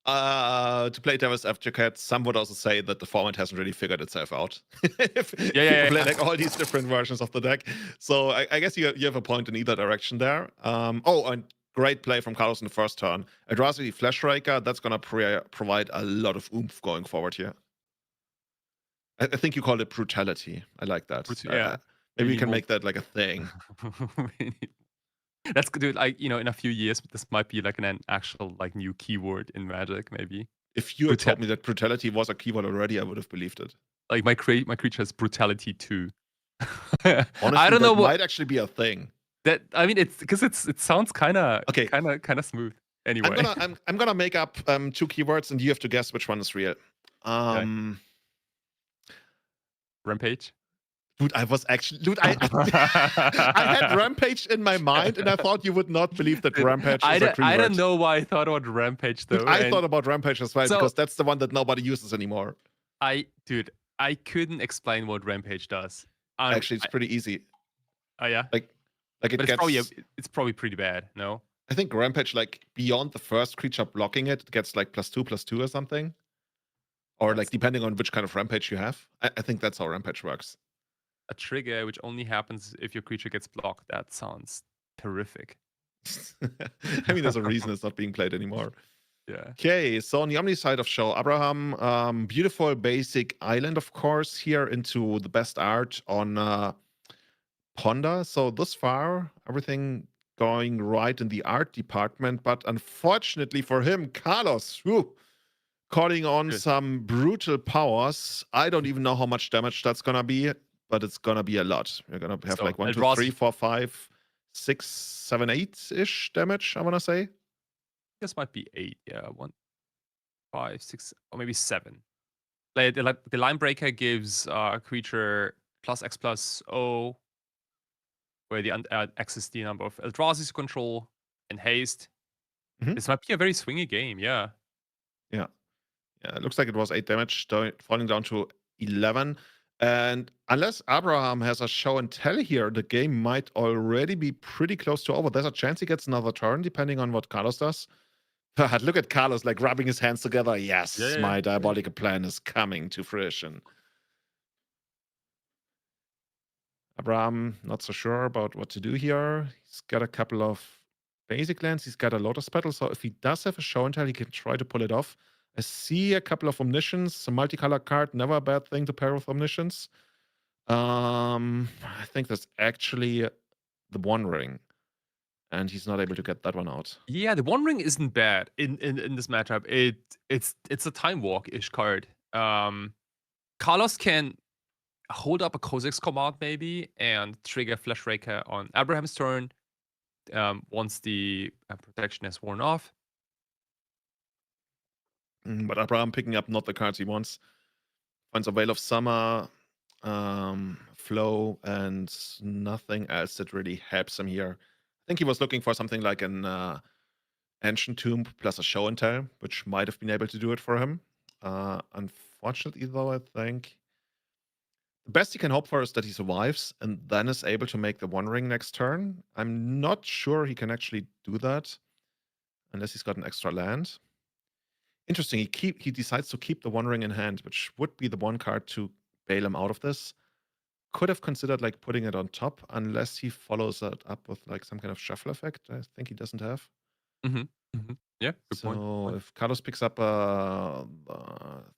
To play devil's advocate, some would also say that the format hasn't really figured itself out. If yeah. play like all these different versions of the deck. So I guess you have a point in either direction there. And great play from Carlos in the first turn. Eldrazi Flash Raker, that's going to provide a lot of oomph going forward here. I think you called it brutality. I like that. Maybe we can make that like a thing. That's good, dude. Like, in a few years, this might be like an actual like new keyword in Magic, maybe. If you had told me that brutality was a keyword already, I would have believed it. Like my creature has brutality too. Honestly, I don't know what might actually be a thing. That it's because it sounds kind of smooth. Anyway, I'm gonna make up 2 keywords, and you have to guess which one is real. Rampage. Dude, I had Rampage in my mind, and I thought you would not believe that Rampage is a keyword. I don't know why I thought about Rampage, though. Dude, I thought about Rampage as well, because that's the one that nobody uses anymore. I couldn't explain what Rampage does. Actually, it's pretty easy. Oh, yeah? Like it's probably pretty bad, no? I think Rampage, like, beyond the first creature blocking it gets, like, +2/+2 or something. Or, like, depending on which kind of Rampage you have. I think that's how Rampage works. A trigger which only happens if your creature gets blocked. That sounds terrific. I mean, there's a reason it's not being played anymore. Yeah. Okay, so on the Omni side of show, Abraham, beautiful basic island, of course, here into the best art on Ponder. So thus far, everything going right in the art department, but unfortunately for him, Carlos, calling on some brutal powers. I don't even know how much damage that's gonna be, but it's gonna be a lot. You're gonna have like 1, 2, 3, 4, 5, 6, 7, 8-ish damage, I wanna say. This might be 8. Yeah, 1, 5, 6, or maybe 7. Like the line breaker gives a creature +X+O, where the X is the number of Eldrazi you control, and haste. This might be a very swingy game. Yeah. Yeah, it looks like it was 8 damage, falling down to 11. And unless Abraham has a show and tell here, the game might already be pretty close to over. There's a chance he gets another turn, depending on what Carlos does. But look at Carlos, like rubbing his hands together. Yes, Yeah. my diabolical plan is coming to fruition. Abraham, not so sure about what to do here. He's got a couple of basic lands. He's got a Lotus Petal. So if he does have a show and tell, he can try to pull it off. I see a couple of Omniscience. A multicolor card, never a bad thing to pair with Omniscience. I think that's actually the One Ring. And he's not able to get that one out. Yeah, the One Ring isn't bad in this matchup. It's a Time Walk-ish card. Carlos can hold up a Kha'Zix command maybe and trigger Flash Raker on Abraham's turn once the protection has worn off. But Abraham picking up not the cards he wants. Finds a Veil of Summer, Flow, and nothing else that really helps him here. I think he was looking for something like an Ancient Tomb plus a Show and Tell, which might have been able to do it for him. Unfortunately, though, I think the best he can hope for is that he survives and then is able to make the One Ring next turn. I'm not sure he can actually do that unless he's got an extra land. Interesting. He decides to keep the One Ring in hand, which would be the one card to bail him out of this. Could have considered like putting it on top, unless he follows it up with like some kind of shuffle effect. I think he doesn't have. Yeah, good point. So if Carlos picks up a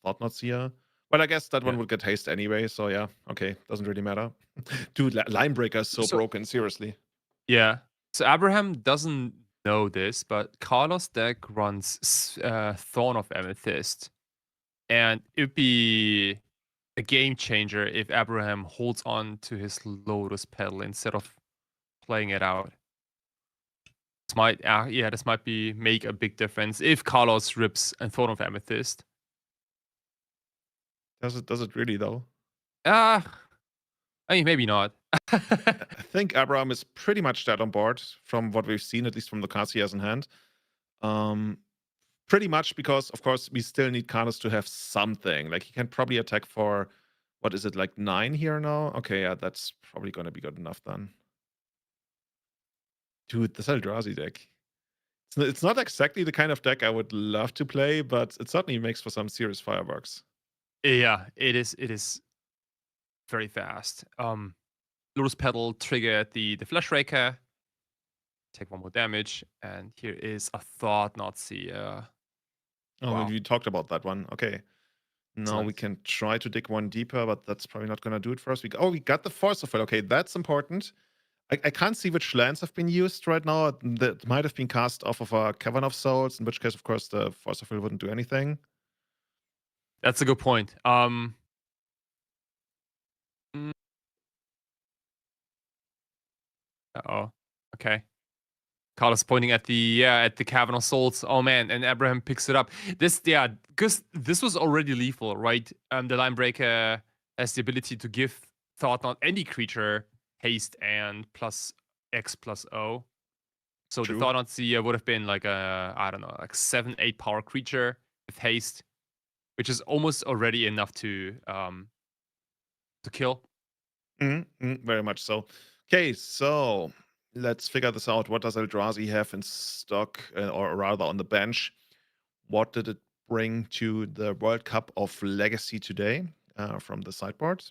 Thought-Knot Seer, well, I guess that one would get haste anyway. So yeah, okay, doesn't really matter. Dude, Linebreaker is so broken. Seriously. Yeah. So Abraham doesn't know this, but Carlos' deck runs Thorn of Amethyst, and it'd be a game changer if Abraham holds on to his Lotus Petal instead of playing it out. This might, this might make a big difference if Carlos rips a Thorn of Amethyst. Does it really though? I mean, maybe not. I think Abraham is pretty much dead on board from what we've seen, at least from the cards he has in hand. Pretty much because, of course, we still need Carlos to have something. Like, he can probably attack for, what is it, like 9 here now? Okay, yeah, that's probably going to be good enough then. Dude, this Eldrazi deck. It's not exactly the kind of deck I would love to play, but it certainly makes for some serious fireworks. Yeah, it is very fast. Lotus Petal triggered the Flash Raker. Take 1 more damage, and here is a Thought-Knot Seer. Oh, Wow. we talked about that one. Okay. Now we can try to dig one deeper, but that's probably not going to do it for us. We got the Force of Will. Okay, that's important. I can't see which lands have been used right now. That might have been cast off of a Cavern of Souls, in which case, of course, the Force of Will wouldn't do anything. That's a good point. Okay. Carlos pointing at the Cavern of Souls. Oh man, and Abraham picks it up. Because this was already lethal, right? The Linebreaker has the ability to give Thought-Knot any creature haste and +X+O. So True. the Thought-Knot Seer would have been like a, I don't know, like 7-8 power creature with haste, which is almost already enough to kill. Very much so. Okay, so let's figure this out. What does Eldrazi have in stock, or rather on the bench? What did it bring to the World Cup of Legacy today from the sideboard?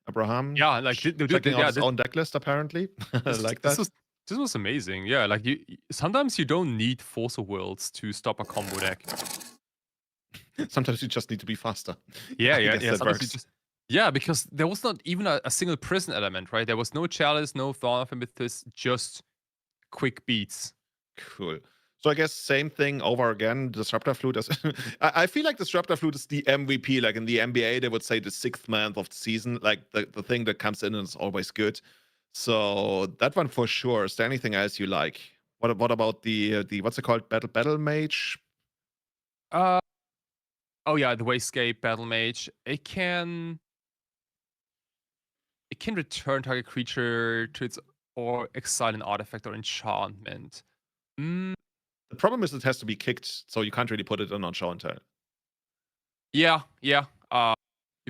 Abraham, Yeah, like checking out his own deck list apparently. Like that. This was amazing. Yeah, like sometimes you don't need Force of Wills to stop a combo deck. Sometimes you just need to be faster. Yeah. That Yeah, because there was not even a single prison element, right? There was no Chalice, no Thorn of Amethyst, just quick beats. Cool. So I guess same thing over again. Disruptor Flute is I feel like Disruptor Flute is the MVP. Like in the NBA, they would say the 6th man of the season, like the thing that comes in and is always good. So that one for sure. Is there anything else you like? What about the what's it called? Battle Mage? Oh yeah, the Wayscape Battle Mage. It can return target creature to its or exile an artifact or enchantment. The problem is it has to be kicked, so you can't really put it on show and tell. Yeah. You're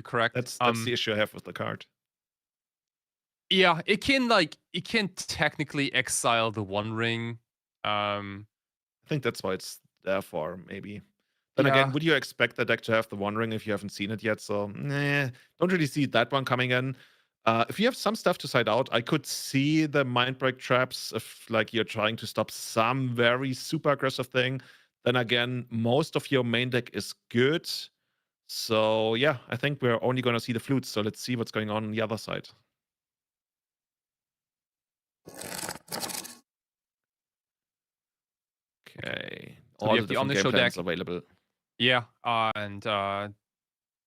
correct. That's the issue I have with the card. Yeah, it can technically exile the One Ring. I think that's why it's there for, maybe. Then again, would you expect the deck to have the One Ring if you haven't seen it yet? So, don't really see that one coming in. If you have some stuff to side out, I could see the Mindbreak traps if like you're trying to stop some very super aggressive thing. Then again, most of your main deck is good. So yeah, I think we're only going to see the flutes. So let's see what's going on the other side. Okay. So all the different game plans available. Yeah, and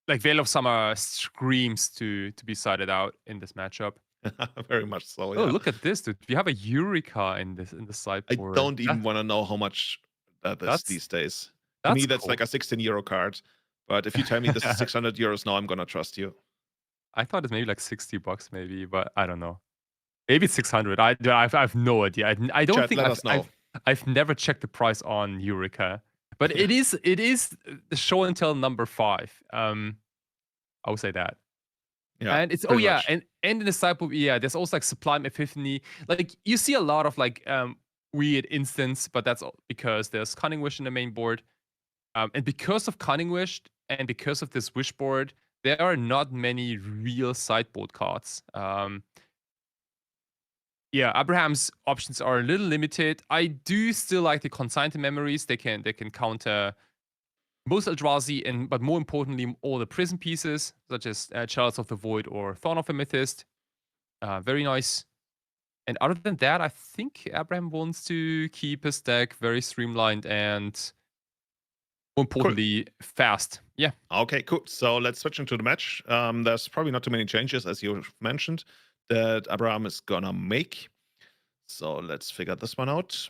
like Veil of Summer screams to be sided out in this matchup. Very much so. Yeah. Oh, look at this, dude! We have a Eureka in the sideboard. I don't even want to know how much that is these days. To me, that's like a 16 euro card. But if you tell me this is 600 euros now, I'm gonna trust you. I thought it's maybe like $60, maybe, but I don't know. Maybe it's 600. I have no idea. I don't think I've never checked the price on Eureka, but it is the show and tell number 5. I would say that. Yeah, and it's and in the sideboard, there's also like Sublime Epiphany. Like you see a lot of like weird instance, but that's because there's Cunning Wish in the main board, and because of Cunning Wish and because of this Wish board, there are not many real sideboard cards. Abraham's options are a little limited. I do still like the Consigned Memories. They can counter most Eldrazi, but more importantly, all the prison pieces, such as Chalice of the Void or Thorn of the Mythist. Very nice. And other than that, I think Abraham wants to keep his deck very streamlined and, more importantly, fast. Yeah. Okay, cool. So let's switch into the match. There's probably not too many changes, as you mentioned, that Abraham is gonna make. So let's figure this one out.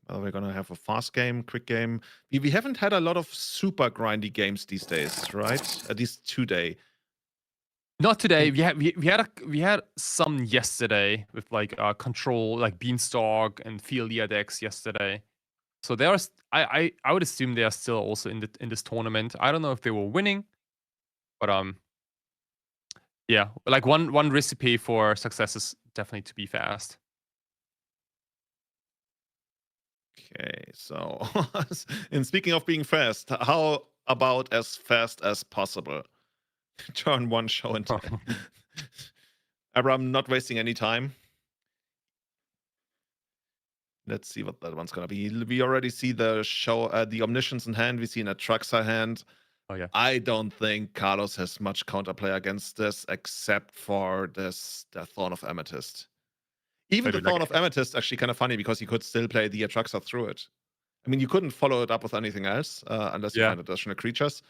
We're gonna have a fast game, quick game. We haven't had a lot of super grindy games these days, right? At least today. Not today. We had some yesterday with like control, like Beanstalk and Fieldia decks yesterday. So there's I would assume they are still also in this tournament. I don't know if they were winning, but like one recipe for success is definitely to be fast. Okay, so and speaking of being fast, how about as fast as possible? Turn 1 show and tell. Abraham not wasting any time. Let's see what that one's gonna be. We already see the show, the Omniscience in hand. We see an Atraxa hand. Oh yeah. I don't think Carlos has much counterplay against this, except for the Thorn of Amethyst. Even the Thorn of Amethyst actually kind of funny because you could still play the Atraxa through it. I mean, you couldn't follow it up with anything else unless you find additional creatures.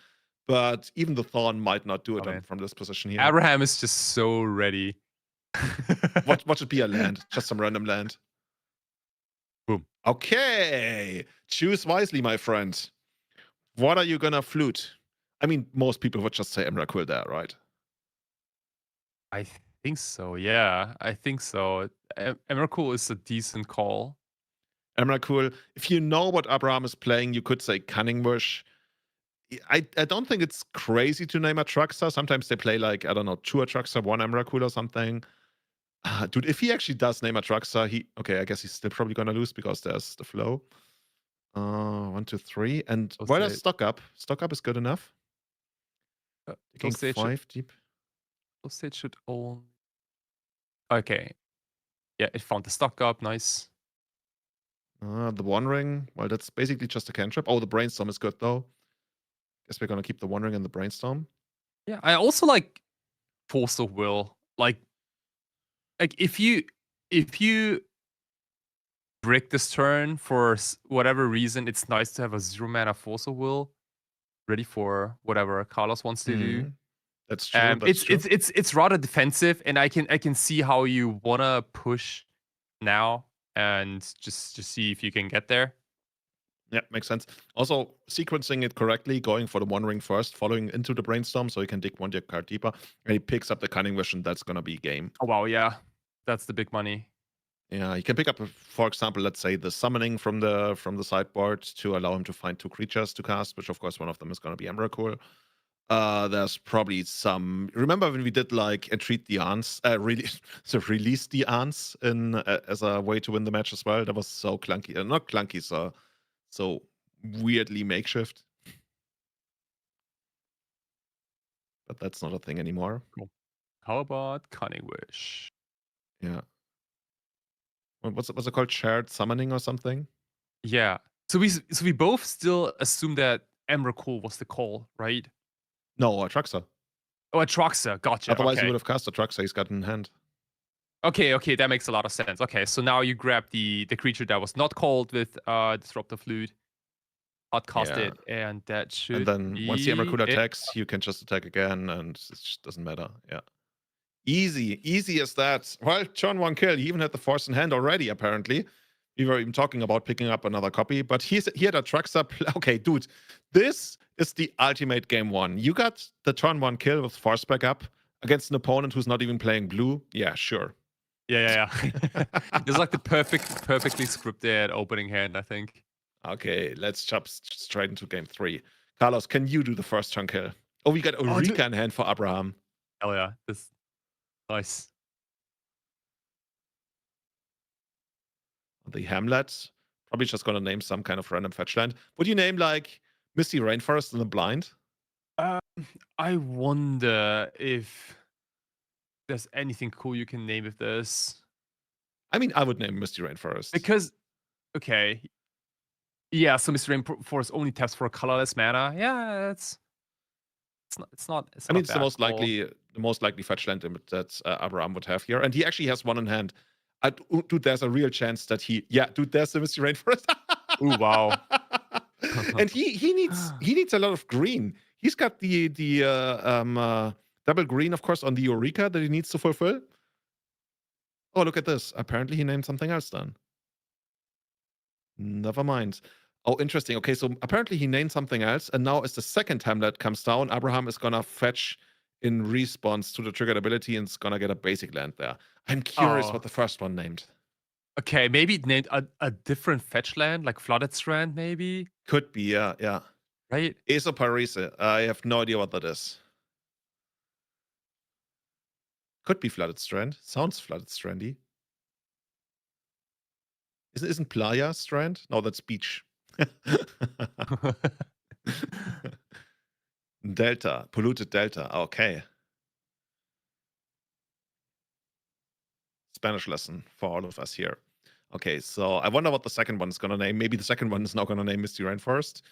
But even the Thorn might not do it from this position here. Abraham is just so ready. What should be a land? Just some random land. Boom. Okay. Choose wisely, my friend. What are you gonna flute? I mean, most people would just say Emrakul there, right? I think so, yeah. I think so. Emrakul is a decent call. Emrakul, if you know what Abraham is playing, you could say Cunning Wish. I don't think it's crazy to name Atraxa. Sometimes they play like, I don't know, 2 Atraxa, 1 Emrakul or something. Dude, if he actually does name Atraxa, I guess he's still probably gonna lose because there's the flow. 1, 2, 3. And why does stock up? Stock up is good enough. Taking 5 deep. It should own. Okay. Yeah, it found the stock up. Nice. The One Ring. Well, that's basically just a cantrip. Oh, the Brainstorm is good though. Guess we're gonna keep the One Ring and the Brainstorm. Yeah, I also like Force of Will. Like if you brick this turn for whatever reason, it's nice to have a 0 mana Force of Will ready for whatever Carlos wants to do. That's true. It's rather defensive, and I can see how you wanna push now and just see if you can get there. Yeah, makes sense. Also, sequencing it correctly, going for the One Ring first, following into the Brainstorm, so he can dig one card deeper, and he picks up the Cunning Vision. That's gonna be game. Oh wow, yeah, that's the big money. Yeah, he can pick up, for example, let's say the Summoning from the sideboard to allow him to find 2 creatures to cast, which of course one of them is gonna be Emrakul. There's probably some. Remember when we did like Entreat the Aunts, release the Aunts in as a way to win the match as well? That was so clunky, not clunky, so weirdly makeshift. But that's not a thing anymore. Cool. How about Cunning Wish? Yeah. What's it called? Shared summoning or something? Yeah. So we both still assume that Emrakul was the call, right? No, Atraxa. Oh, Atraxa. Gotcha. Otherwise, he Okay. would have cast Atraxa. He's got in hand. Okay, that makes a lot of sense. Okay, so now you grab the creature that was not called with Disruptive Flute, outcast it, and that should. And then once the Emrakul it. attacks, you can just attack again, and it just doesn't matter. Yeah. Easy as that. Well, turn 1 kill. He even had the Force in hand already, apparently. We were even talking about picking up another copy, but he had Atraxa. Okay, dude, this is the ultimate game 1. You got the turn 1 kill with Force backup against an opponent who's not even playing blue. Yeah, sure. Yeah. It's like the perfectly scripted opening hand, I think. Okay, let's jump straight into game 3. Carlos, can you do the first turn kill? Oh, we got Eureka in hand for Abraham. Hell yeah, this nice. The Hamlet. Probably just gonna name some kind of random fetch land. Would you name like Misty Rainforest in the blind? I wonder if there's anything cool you can name with this. I mean, I would name Misty Rainforest. Because, okay. Yeah, so Misty Rainforest only taps for a colorless mana. Yeah, it's not I mean, it's the most likely fetch land that Abraham would have here, and he actually has one in hand. Dude, there's a real chance that there's the Misty Rainforest. Ooh, wow. And he needs a lot of green. He's got the double green, of course, on the Eureka that he needs to fulfill. Oh, look at this. Apparently he named something else then. Never mind. Oh, interesting. Okay, so apparently he named something else, and now as the second Hamlet comes down, Abraham is gonna fetch in response to the triggered ability and is gonna get a basic land there. I'm curious what the first one named. Okay, maybe it named a different fetch land, like Flooded Strand, maybe? Could be, yeah. Right? Esoparise. I have no idea what that is. Could be Flooded Strand. Sounds Flooded Strandy. Isn't Playa Strand? No, that's beach. Delta. Polluted Delta. Okay. Spanish lesson for all of us here. Okay, so I wonder what the second one is going to name. Maybe the second one is now going to name Misty Rainforest.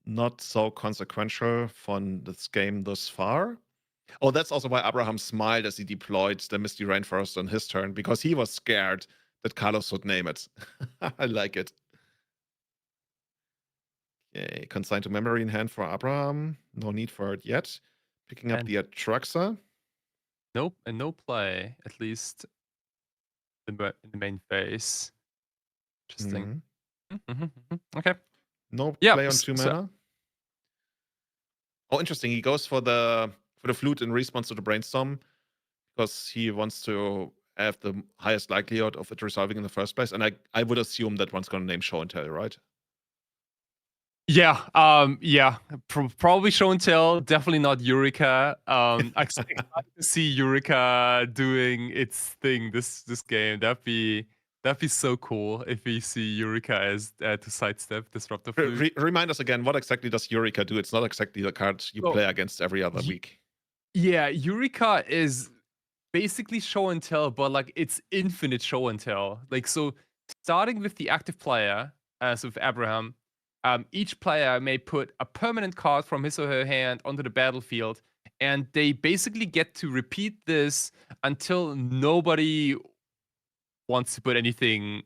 Not so consequential from this game thus far. Oh, that's also why Abraham smiled as he deployed the Misty Rainforest on his turn, because he was scared that Carlos would name it. I like it. Okay, consign to memory in hand for Abraham. No need for it yet. Picking up the Atraxa. Nope, and no play, at least in the main phase. Interesting. Okay. No play on 2 mana. Oh, interesting. He goes for the flute in response to the Brainstorm because he wants to have the highest likelihood of it resolving in the first place. And I would assume that one's going to name Show and Tell, right? Yeah, probably Show and Tell, definitely not Eureka. I expect to see Eureka doing its thing this game. That'd be so cool if we see Eureka as to sidestep Disruptive Flute. Remind us again, what exactly does Eureka do? It's not exactly the card you play against every other week. Yeah, Eureka is basically Show and Tell, but like it's infinite Show and Tell. Like, so starting with the active player, so with Abraham, each player may put a permanent card from his or her hand onto the battlefield, and they basically get to repeat this until nobody wants to put anything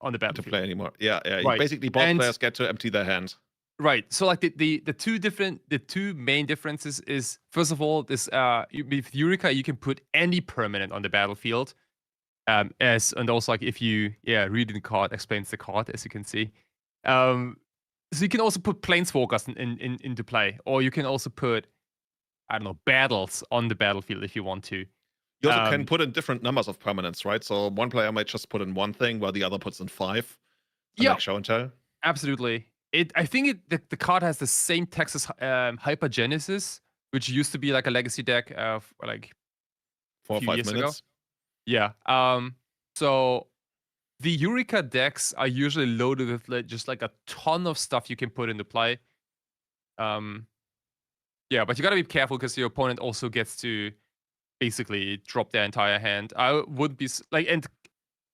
on the battlefield to play anymore. Yeah. Right. Basically, both players get to empty their hand. Right. So like the two main differences is, first of all, this with Eureka you can put any permanent on the battlefield. And also like if you reading the card explains the card, as you can see. So you can also put planeswalkers into play, or you can also put, I don't know, battles on the battlefield if you want to. You also can put in different numbers of permanents, right? So one player might just put in one thing while the other puts in 5. Yeah, like show and tell. Absolutely. I think the card has the same text as Hypergenesis, which used to be like a legacy deck of like 4 or few 5 years minutes. ago. Yeah. So the Eureka decks are usually loaded with just like a ton of stuff you can put into play. Yeah, but you gotta be careful because your opponent also gets to basically drop their entire hand. I would be like, and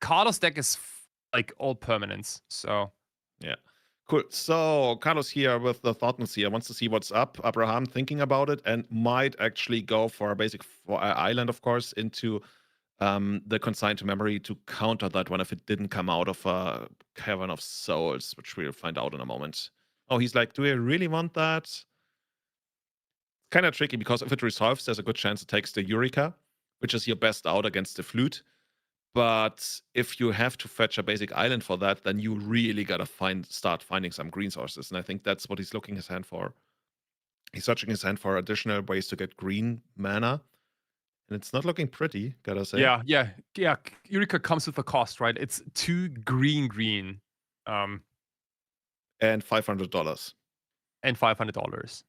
Carlos deck is like all permanents. So yeah, cool. So Carlos here with the Thoughtness here wants to see what's up. Abraham thinking about it and might actually go for a basic island, of course, into the consigned to memory to counter that one if it didn't come out of a Cavern of Souls, which we'll find out in a moment. Oh, he's like, do I really want that? Kind of tricky because if it resolves, there's a good chance it takes the Eureka, which is your best out against the Flute. But if you have to fetch a basic island for that, then you really gotta start finding some green sources. And I think that's what he's looking his hand for. He's searching his hand for additional ways to get green mana. And it's not looking pretty, gotta say. Yeah. Eureka comes with a cost, right? It's 2 green. And $500. And $500.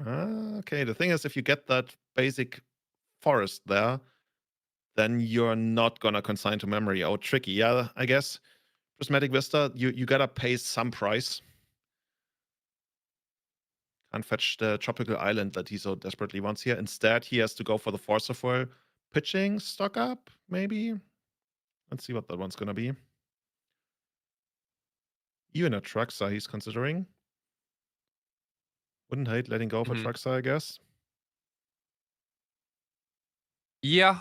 Okay, the thing is, if you get that basic forest there, then you're not gonna consign to memory. Oh, tricky. Yeah, I guess. Prismatic Vista, you gotta pay some price. Can't fetch the tropical island that he so desperately wants here. Instead, he has to go for the Force of Will. Pitching, stock up, maybe? Let's see what that one's gonna be. Even a Truxa he's considering. Wouldn't hate letting go of a Truxa, I guess. Yeah.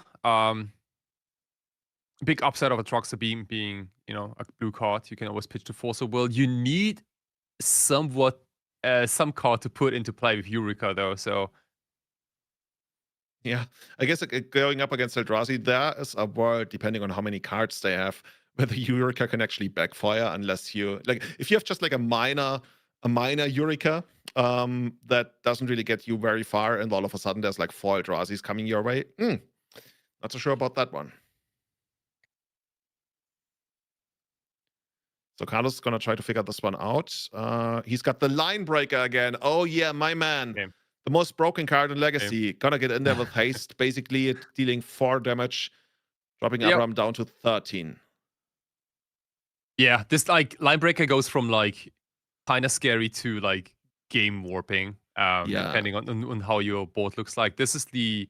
Big upside of a Truxa being a blue card. You can always pitch to Force of Will. You need some card to put into play with Eureka though. So yeah, I guess going up against Eldrazi, there is a world, depending on how many cards they have, where the Eureka can actually backfire unless you like if you have just like a minor Eureka that doesn't really get you very far, and all of a sudden there's like 4 Eldrazi's coming your way. Not so sure about that one. So Carlos is gonna try to figure this one out. He's got the Line Breaker again. Oh yeah, my man. Okay. The most broken card in Legacy. Okay. Gonna get in there with haste. Basically, it dealing 4 damage, dropping Abram down to 13. Yeah, this like Line Breaker goes from like kind of scary to like game warping. Depending on how your board looks like. This is the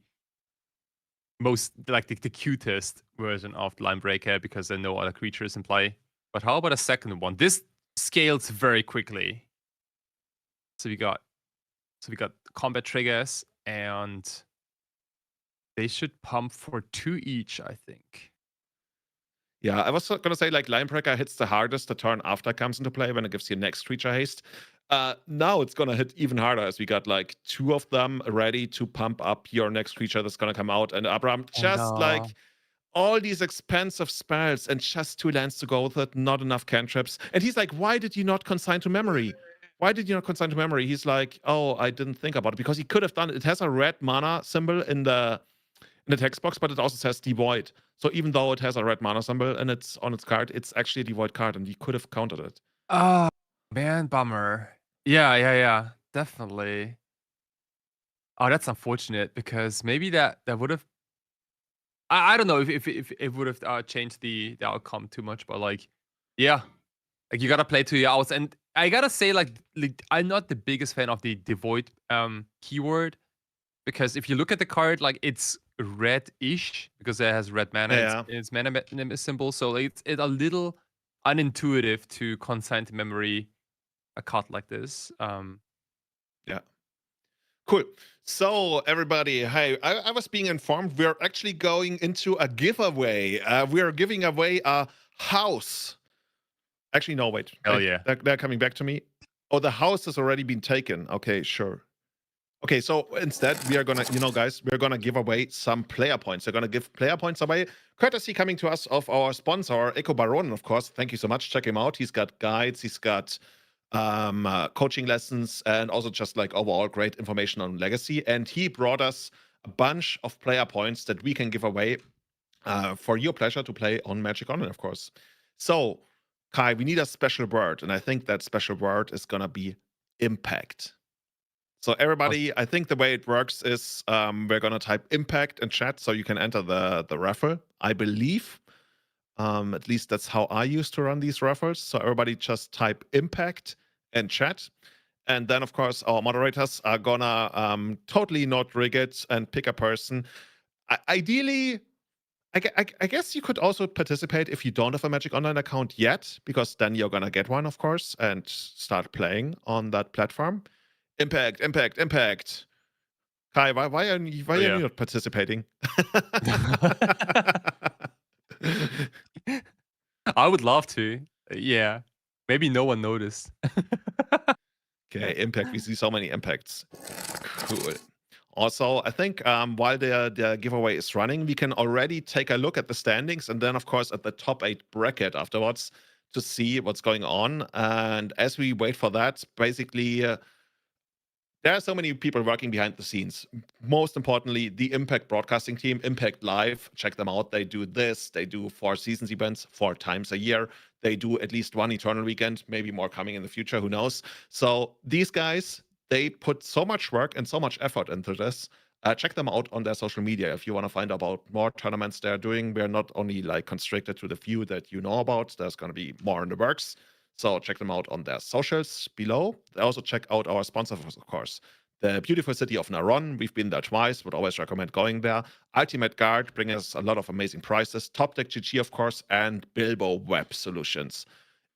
most like the cutest version of Line Breaker because there are no other creatures in play. But how about a second one? This scales very quickly. So we got combat triggers, and they should pump for 2 each, I think. Yeah, I was gonna say like Linebreaker hits the hardest the turn after comes into play when it gives you next creature haste. Now it's gonna hit even harder as we got like 2 of them ready to pump up your next creature that's gonna come out, and Abram just like all these expensive spells and just 2 lands to go with it, not enough cantrips. And he's like, why did you not consign to memory? Why did you not consign to memory? He's like, oh, I didn't think about it, because he could have done it. It has a red mana symbol in the text box, but it also says devoid. So even though it has a red mana symbol and it's on its card, it's actually a devoid card, and he could have countered it. Oh man, bummer. Yeah, definitely. Oh, that's unfortunate, because maybe that would have. I don't know if it would have changed the outcome too much, but like, yeah, like you gotta play to your outs, and I gotta say like I'm not the biggest fan of the devoid keyword, because if you look at the card, like it's red-ish because it has red mana. It's mana symbol, so it's a little unintuitive to consign to memory a card like this. Yeah. Cool. So everybody, hey, I was being informed we're actually going into a giveaway. We are giving away a house. Actually, no, wait. Hell yeah. They're coming back to me. Oh, the house has already been taken. Okay, sure. Okay, so instead we are gonna, guys, we're gonna give away some player points. We're gonna give player points away, courtesy coming to us of our sponsor, Eco Baron, of course. Thank you so much. Check him out. He's got guides, he's got coaching lessons, and also just like overall great information on Legacy. And he brought us a bunch of player points that we can give away for your pleasure to play on Magic Online, of course. So, Kai, we need a special word, and I think that special word is gonna be impact. So everybody, I think the way it works is we're gonna type impact in chat so you can enter the raffle. I believe, at least that's how I used to run these raffles. So everybody just type impact in chat, and then of course our moderators are gonna totally not rig it and pick a person. Ideally, I guess you could also participate if you don't have a Magic Online account yet, because then you're gonna get one, of course, and start playing on that platform. Impact. Kai, why are you not participating? I would love to. Yeah. Maybe no one noticed. Okay, impact. We see so many impacts. Cool. Also, I think while the giveaway is running, we can already take a look at the standings, and then, of course, at the top 8 bracket afterwards to see what's going on. And as we wait for that, basically... there are so many people working behind the scenes. Most importantly, the Impact broadcasting team, Impact Live. Check them out. They do this. They do 4 seasons events 4 times a year. They do at least 1 Eternal Weekend, maybe more coming in the future. Who knows? So these guys, they put so much work and so much effort into this. Check them out on their social media if you want to find out about more tournaments they're doing. We're not only like constricted to the few that you know about. There's going to be more in the works. So check them out on their socials below. Also check out our sponsors, of course. The beautiful city of Narón. We've been there twice. Would always recommend going there. Ultimate Guard, bringing us a lot of amazing prizes. Top Deck GG, of course, and BilboWeb Solutions.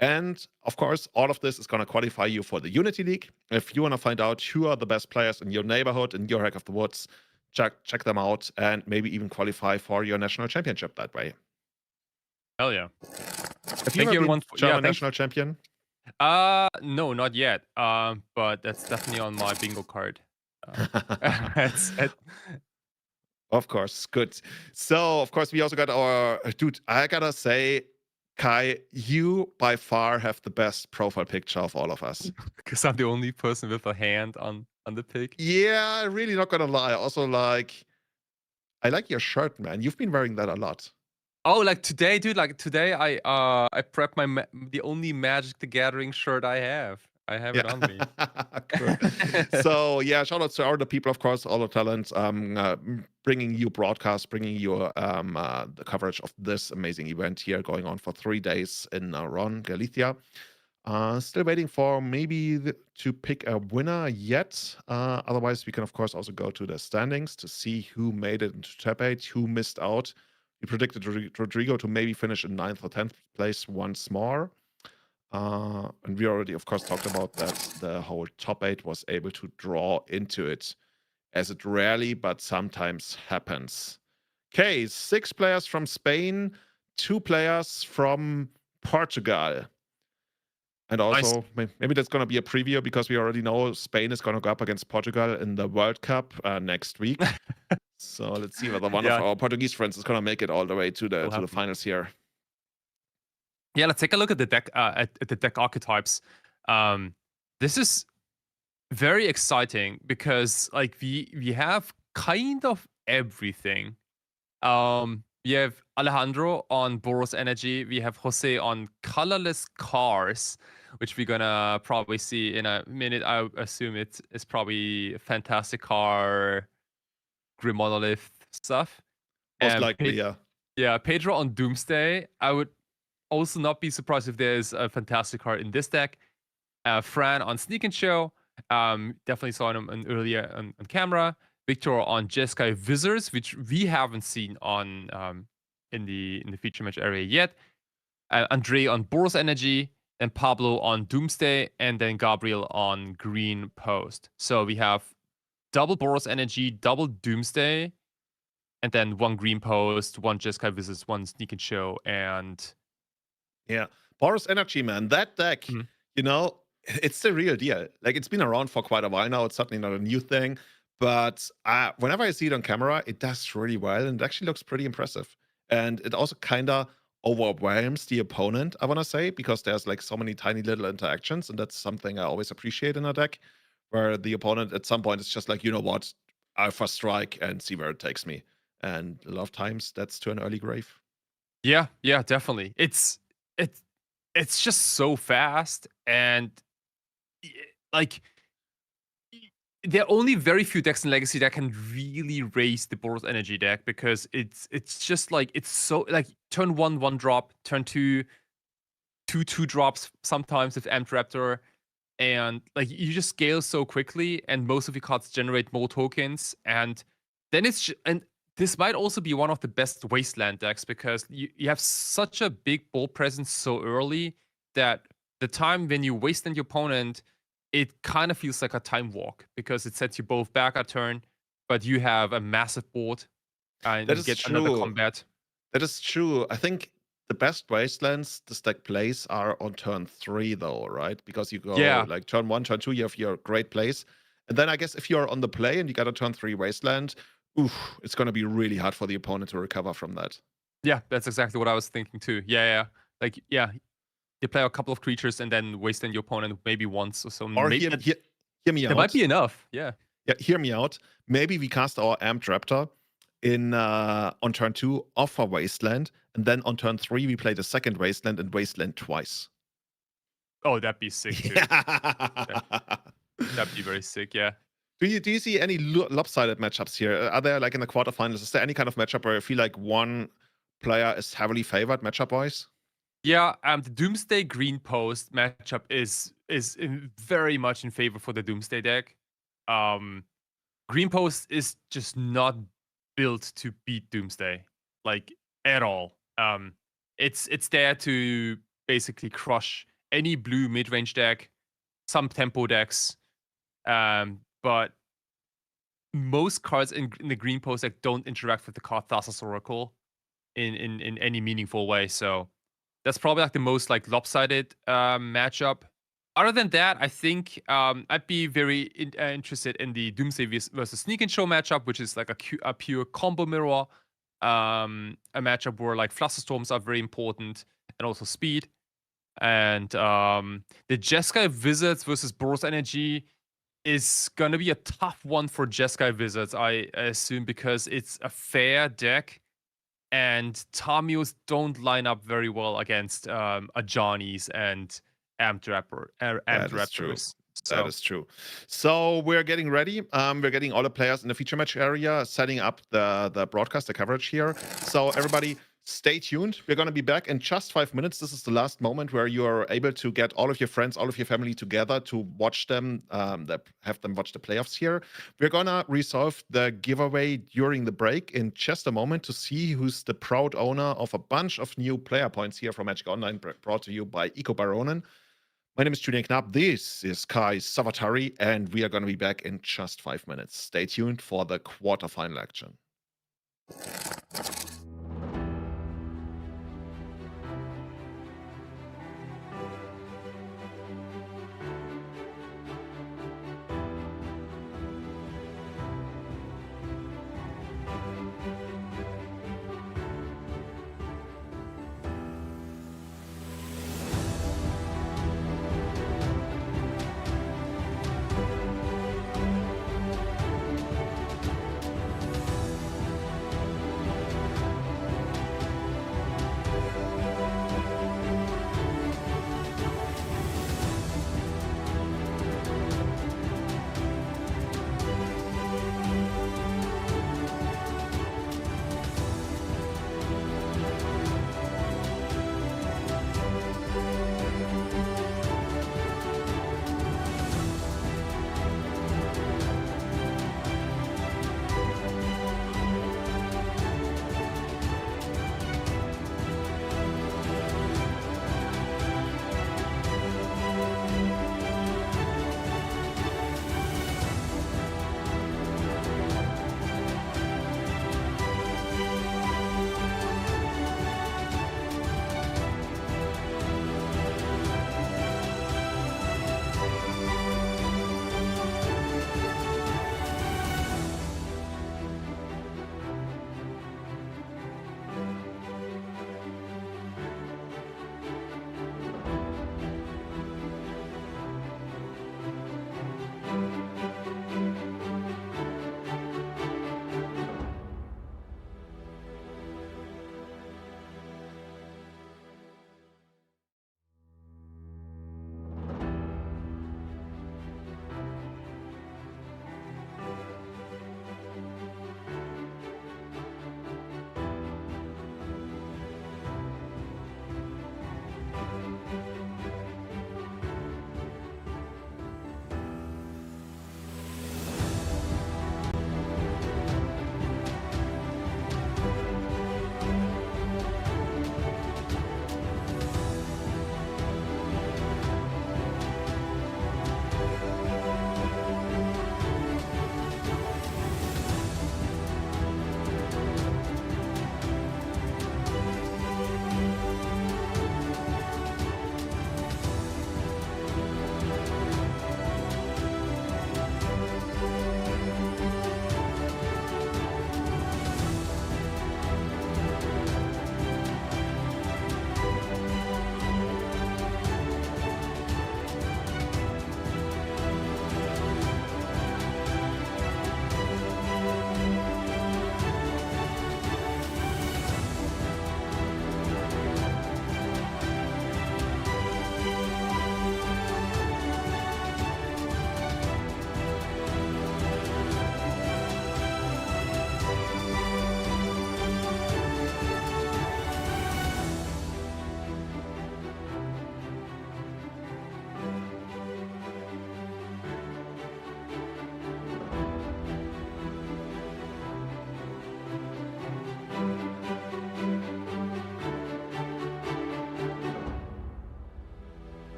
And, of course, all of this is going to qualify you for the Unity League. If you want to find out who are the best players in your neighborhood, in your neck of the woods, check them out and maybe even qualify for your national championship that way. Hell yeah. Have you ever been German national champion? No, not yet. But that's definitely on my bingo card. Of course, good. So, of course, we also got our dude. I gotta say, Kai, you by far have the best profile picture of all of us. Because I'm the only person with a hand on the pic. Yeah, really not gonna lie. Also, like, I like your shirt, man. You've been wearing that a lot. Oh, like today, dude. Like today, I prepped the only Magic the Gathering shirt I have. I have it on me. Cool. So yeah, shout out to all the people, of course, all the talents, bringing you broadcast, bringing you the coverage of this amazing event here, going on for 3 days in Narón, Galicia. Still waiting for maybe to pick a winner yet. Otherwise, we can of course also go to the standings to see who made it into top 8, who missed out. We predicted Rodrigo to maybe finish in 9th or 10th place once more. And we already, of course, talked about that the whole top 8 was able to draw into it, as it rarely but sometimes happens. Okay, 6 players from Spain, 2 players from Portugal. And also, maybe that's going to be a preview because we already know Spain is going to go up against Portugal in the World Cup next week. So let's see whether one of our Portuguese friends is going to make it all the way to the finals here. Yeah, let's take a look at the deck at the deck archetypes. This is very exciting because like we have kind of everything. We have Alejandro on Boros Energy. We have Jose on Colorless Cars, which we're gonna probably see in a minute. I assume it's probably Fantastic Car, Grim Monolith stuff. Most likely, yeah. Yeah, Pedro on Doomsday. I would also not be surprised if there's a Fantastic Car in this deck. Fran on Sneak and Show. Definitely saw him earlier on camera. Victor on Jeskai Wizards, which we haven't seen on in the feature match area yet. Andre on Boros Energy, and Pablo on Doomsday, and then Gabriel on Green Post. So we have double Boros Energy, double Doomsday, and then 1 Green Post, 1 Jeskai Wizards, 1 Sneak and Show, and yeah, Boros Energy, man. That deck, you know, It's the real deal. Like, it's been around for quite a while now. It's certainly not a new thing, but whenever I see it on camera, it does really well, and it actually looks pretty impressive. And it also kind of overwhelms the opponent, I want to say, because there's like so many tiny little interactions, and that's something I always appreciate in a deck, where the opponent at some point is just like, you know what, Alpha Strike and see where it takes me. And a lot of times that's to an early grave. Yeah, definitely. It's just so fast, and like there are only very few decks in Legacy that can really raise the Boros Energy deck, because it's just like, it's so like turn 1 drop, turn 2 2 drops sometimes with Amped Raptor, and like you just scale so quickly, and most of your cards generate more tokens, and then and this might also be one of the best Wasteland decks, because you have such a big board presence so early that the time when you wasteland your opponent, it kind of feels like a time walk, because it sets you both back a turn, but you have a massive board and That you is get another true. combat. That is true. I think the best Wastelands this deck plays are on turn 3, though, right? Because you go Yeah. like turn 1, turn 2, you have your great plays. And then I guess if you're on the play and you got a turn 3 Wasteland, it's going to be really hard for the opponent to recover from that. Yeah, that's exactly what I was thinking too. Yeah. Like, yeah, you play a couple of creatures and then wasteland your opponent maybe once or so. Or maybe hear me out. that might be enough. Yeah, hear me out. Maybe we cast our Amped Raptor in on turn 2 off a Wasteland, and then on turn 3 we play the second Wasteland and Wasteland twice. Oh, that'd be sick too. That'd be very sick. Yeah. Do you see any lopsided matchups here? Are there, like, in the quarterfinals, is there any kind of matchup where I feel like one player is heavily favored matchup-wise? Yeah, the Doomsday Green Post matchup is very much in favor for the Doomsday deck. Green Post is just not built to beat Doomsday, like, at all. It's there to basically crush any blue mid-range deck, some tempo decks, but most cards in the Green Post deck don't interact with the card Thassa's Oracle in any meaningful way. So that's probably like the most like lopsided matchup. Other than that, I think I'd be very interested in the Doomsday versus Sneak and Show matchup, which is like a pure combo mirror. A matchup where like Flusterstorms are very important, and also speed. And the Jeskai Wizards versus Boros Energy is gonna be a tough one for Jeskai Wizards, I assume, because it's a fair deck, and Tamios don't line up very well against Ajani's and Amped Raptors. That is true. So we're getting ready. We're getting all the players in the feature match area, setting up the broadcast, the coverage here. So everybody, stay tuned. We're going to be back in just 5 minutes. This is the last moment where you are able to get all of your friends, all of your family together to watch them, have them watch the playoffs here. We're going to resolve the giveaway during the break in just a moment to see who's the proud owner of a bunch of new player points here from Magic Online, brought to you by Eco Baronen. My name is Julian Knab. This is Kai Sawatari, and we are going to be back in just 5 minutes. Stay tuned for the quarterfinal action.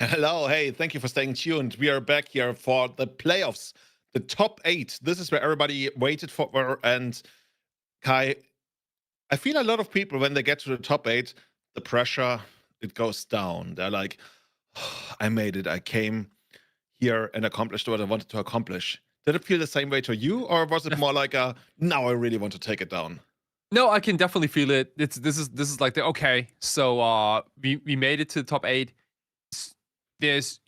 Hello, hey, thank you for staying tuned. We are back here for the playoffs, the top 8. This is where everybody waited for. And Kai, I feel a lot of people, when they get to the top 8, the pressure, it goes down. They're like, oh, I made it. I came here and accomplished what I wanted to accomplish. Did it feel the same way to you? Or was it more like now I really want to take it down? No, I can definitely feel it. This is like okay. So we made it to the top 8. There's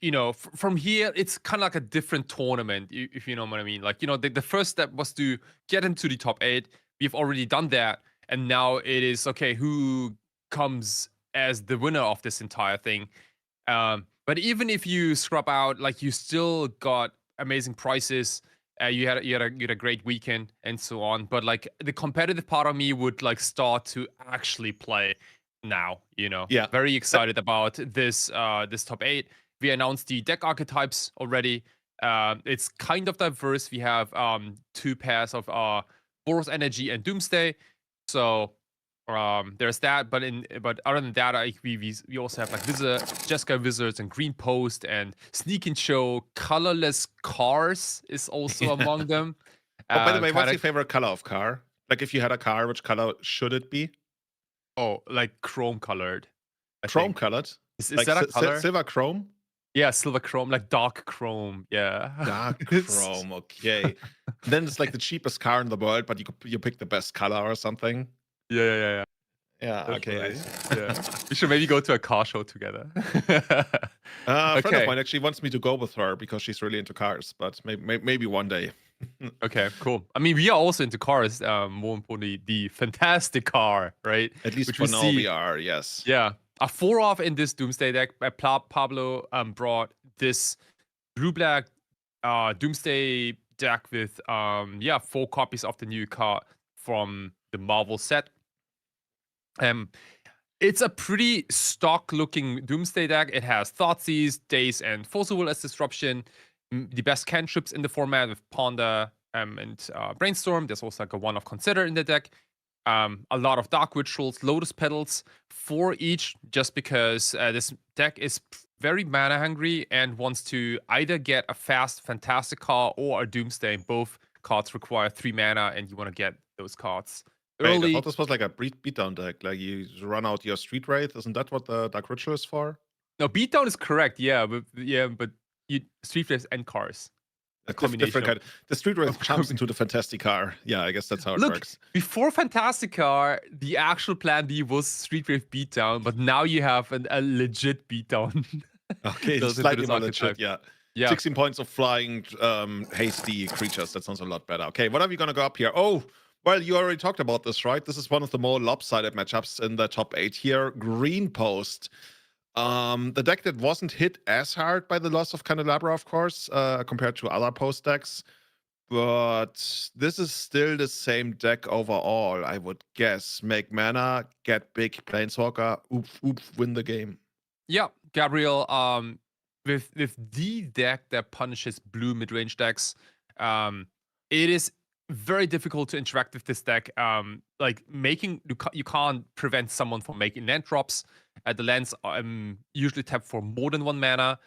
from here it's kind of like a different tournament, if you know what I mean. Like the first step was to get into the top 8. We've already done that, and now it is okay. Who comes as the winner of this entire thing? But even if you scrub out, like you still got amazing prizes. You had a great weekend and so on. But like the competitive part of me would like start to actually play now. Yeah. Very excited about this this top 8. We announced the deck archetypes already. It's kind of diverse. We have 2 pairs of Boros Energy and Doomsday. So there's that, but other than that, we also have like Jeskai Wizards and Green Post and Sneak and Show. Colorless Cars is also among them. Oh, by the way, what's your favorite color of car? Like if you had a car, which color should it be? Oh, like chrome colored. Chrome colored? Is like that a color? Silver chrome? Yeah, silver chrome, like dark chrome. Yeah. Dark chrome, okay. Then it's like the cheapest car in the world, but you pick the best color or something. Yeah. Yeah, okay. Yeah. We should maybe go to a car show together. A friend of mine actually wants me to go with her because she's really into cars, but maybe one day. Okay, cool. I mean, we are also into cars. More importantly, the fantastic car, right? At least for now we are, yes. Yeah. A 4-off in this Doomsday deck. Pablo brought this blue-black Doomsday deck with 4 copies of the new card from the Marvel set. It's a pretty stock-looking Doomsday deck. It has Thoughtseize, Daze, and Force of Will as disruption. The best cantrips in the format with Ponder and Brainstorm. There's also like a 1 of Consider in the deck. A lot of Dark Rituals, Lotus Petals, 4 each, just because this deck is very mana hungry and wants to either get a fast Fantastic card or a Doomsday. Both cards require 3 mana, and you want to get those cards early. Wait, I thought this was like a beatdown deck. Like you run out your Street Wraith. Isn't that what the Dark Ritual is for? No, beatdown is correct. Yeah, but you Street Wraiths and cars. A combination. Kind. The Street Wraith jumps into the Fantastic car. Yeah, I guess that's how it works. Before Fantastic car, the actual plan B was Street Wraith beatdown, but now you have a legit beatdown. Okay, it's slightly more legit, yeah. 16 points of flying, hasty creatures. That sounds a lot better. Okay, what are we gonna go up here? Oh, well, you already talked about this, right? This is one of the more lopsided matchups in the top 8 here. Green Post. The deck that wasn't hit as hard by the loss of Candelabra, of course, compared to other post decks. But this is still the same deck overall, I would guess. Make mana, get big Planeswalker, win the game. Yeah, Gabriel, with the deck that punishes blue mid-range decks, it is very difficult to interact with this deck. Like you can't prevent someone from making land drops. The lands are usually tapped for more than 1 mana,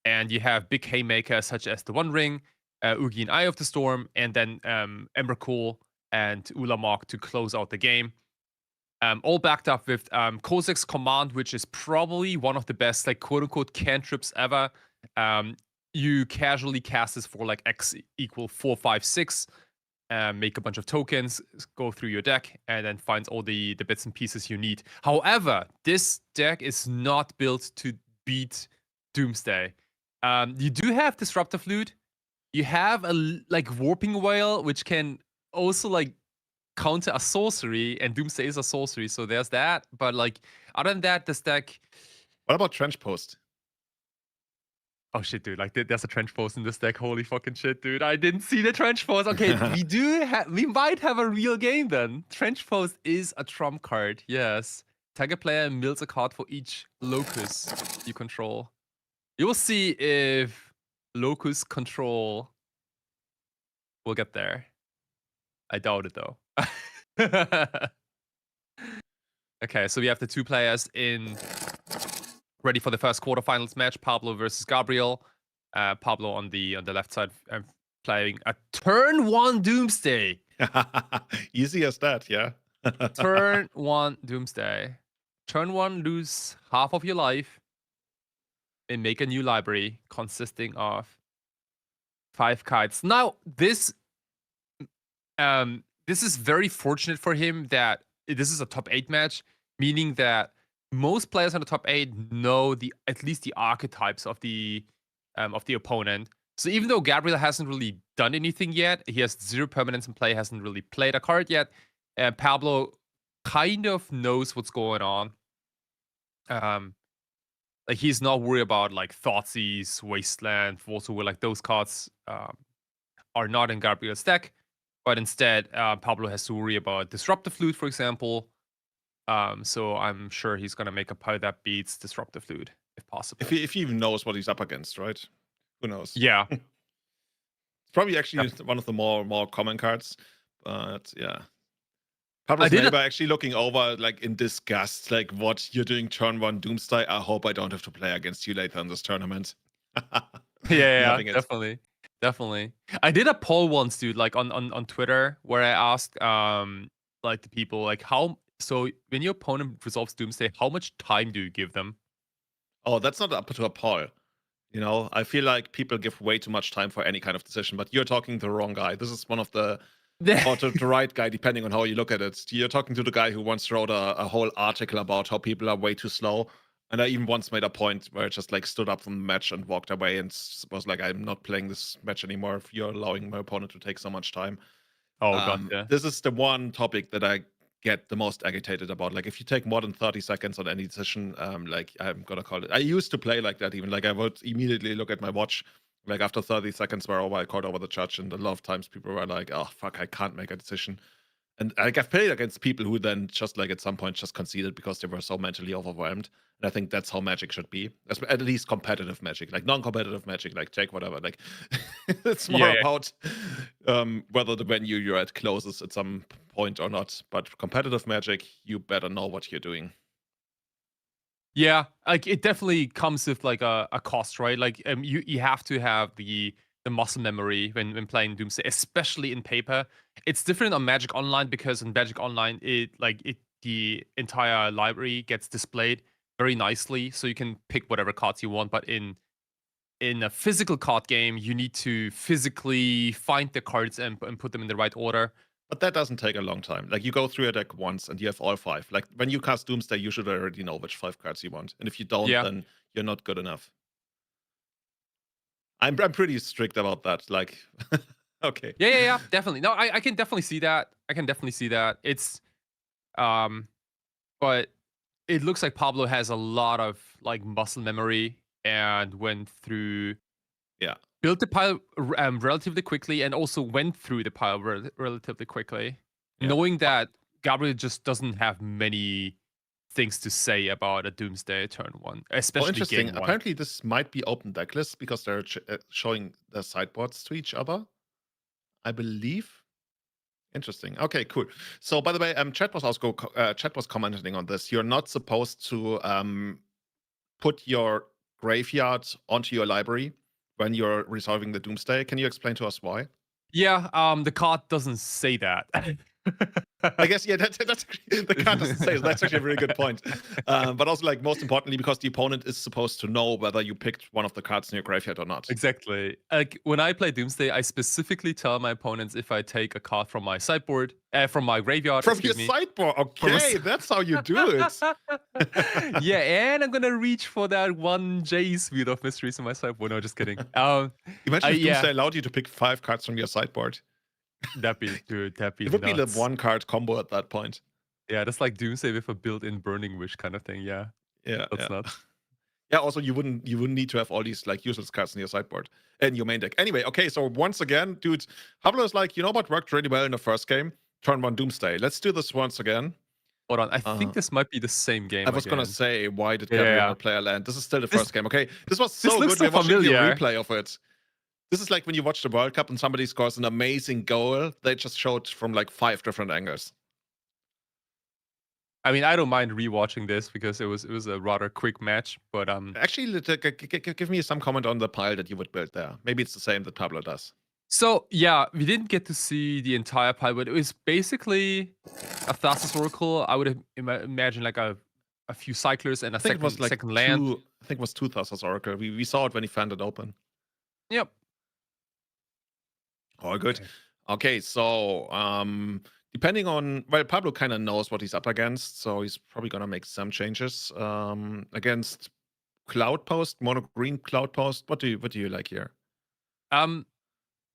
and you have big haymakers such as the One Ring, Oogie and Eye of the Storm, and then Embercool and Ulamog to close out the game. All backed up with Kozak's Command, which is probably one of the best, like, quote-unquote cantrips ever. You casually cast this for like X equal 4, 5, 6. Make a bunch of tokens, go through your deck, and then find all the bits and pieces you need. However, this deck is not built to beat Doomsday. You do have Disruptive Loot. You have a Warping Whale, which can also like counter a sorcery, and Doomsday is a sorcery, so there's that. But like other than that, this deck. What about Trench Post? Oh shit, dude! Like there's a Trench Post in this deck. Holy fucking shit, dude! I didn't see the Trench Post. Okay, we might have a real game then. Trench Post is a trump card. Yes, target player mills a card for each locus you control. You will see if locus control will get there. I doubt it though. Okay, so we have the 2 players in ready for the first quarterfinals match. Pablo versus Gabriel. Pablo on the left side playing a turn 1 Doomsday. Easy as that, yeah. Turn 1 Doomsday. Turn 1, lose half of your life and make a new library consisting of 5 kites. Now, this is very fortunate for him that this is a top 8 match, meaning that most players on the top 8 know at least the archetypes of the opponent. So even though Gabriel hasn't really done anything yet, he has 0 permanence in play, hasn't really played a card yet, Pablo kind of knows what's going on. Like he's not worried about like Thoughtseize, Wasteland, Force Will, like those cards are not in Gabriel's deck, but instead Pablo has to worry about Disruptive Flute, for example. So I'm sure he's gonna make a pile that beats Disruptive Flute if possible. If he even knows what he's up against, right? Who knows? Yeah. It's probably actually one of the more common cards, but yeah. Pablo's neighbor actually looking over like in disgust, like what you're doing turn 1 Doomsday. I hope I don't have to play against you later in this tournament. yeah, definitely. I did a poll once, dude, like on Twitter, where I asked like the people like so when your opponent resolves Doomsday, how much time do you give them? Oh, that's not up to a poll. You know, I feel like people give way too much time for any kind of decision, but you're talking to the wrong guy. This is one of the or to the right guy, depending on how you look at it. You're talking to the guy who once wrote a whole article about how people are way too slow. And I even once made a point where I just like stood up from the match and walked away and was like, I'm not playing this match anymore if you're allowing my opponent to take so much time. Oh, gotcha. This is the one topic that I get the most agitated about. Like if you take more than 30 seconds on any decision, like I'm gonna call it. I used to play like that even. Like I would immediately look at my watch. Like after 30 seconds were over, I called over the judge, and a lot of times people were like, "Oh fuck, I can't make a decision." And like I've played against people who then just like at some point just conceded because they were so mentally overwhelmed. And I think that's how Magic should be, at least competitive Magic. Like non-competitive Magic, like Jake, whatever. Like it's more about whether the venue you're at closes at some point or not. But competitive Magic, you better know what you're doing. Yeah, like it definitely comes with like a cost, right? Like you have to have the muscle memory when playing Doomsday, especially in paper. It's different on Magic Online because in Magic Online the entire library gets displayed very nicely, so you can pick whatever cards you want. But in a physical card game, you need to physically find the cards and put them in the right order. But that doesn't take a long time. Like you go through a deck once and you have all 5. Like when you cast Doomsday, you should already know which 5 cards you want. And if you don't, then you're not good enough. I'm pretty strict about that. Like, okay. Yeah, definitely. No, I can definitely see that. It's, but it looks like Pablo has a lot of like muscle memory and went through, built the pile relatively quickly and also went through the pile relatively quickly, knowing that Gabriel just doesn't have many things to say about a Doomsday turn 1, especially interesting. game 1. Apparently, this might be open decklist because they're showing the sideboards to each other, I believe. Interesting. Okay, cool. So, by the way, chat was commenting on this. You're not supposed to put your graveyard onto your library when you're resolving the Doomsday. Can you explain to us why? Yeah, the card doesn't say that. I guess, that's the card doesn't say. That's actually a very good point. But also, like, most importantly, because the opponent is supposed to know whether you picked one of the cards in your graveyard or not. Exactly. Like when I play Doomsday, I specifically tell my opponents if I take a card from my sideboard, from my graveyard. From your sideboard, okay, that's how you do it. Yeah, and I'm gonna reach for that one Jace Wheel of Mysteries in my sideboard. No, just kidding. Imagine if Doomsday allowed you to pick 5 cards from your sideboard. That'd be it would be the 1-card combo at that point. Yeah, that's like Doomsday with a built-in Burning Wish kind of thing. Yeah, that's nuts. Yeah, also you wouldn't need to have all these like useless cards in your sideboard and your main deck. Anyway, okay, so once again, dude, Pablo is like, you know what worked really well in the first game? Turn 1 Doomsday. Let's do this once again. Hold on, I think this might be the same game. I was gonna say, why did Gabriel not play a land? This is still the first game. Okay, this was so good. We're watching the replay of it. This is like when you watch the World Cup and somebody scores an amazing goal. They just showed from like 5 different angles. I mean, I don't mind rewatching this because it was a rather quick match, but Actually, give me some comment on the pile that you would build there. Maybe it's the same that Pablo does. So yeah, we didn't get to see the entire pile, but it was basically a Thassa's Oracle. I would imagine like a few cyclers and a second land. I think it was 2 Thassa's Oracle. We saw it when he found it open. Yep. All good. Okay, so depending on, well, Pablo kind of knows what he's up against, so he's probably gonna make some changes. Against Cloud Post, mono green Cloud Post. What do you like here?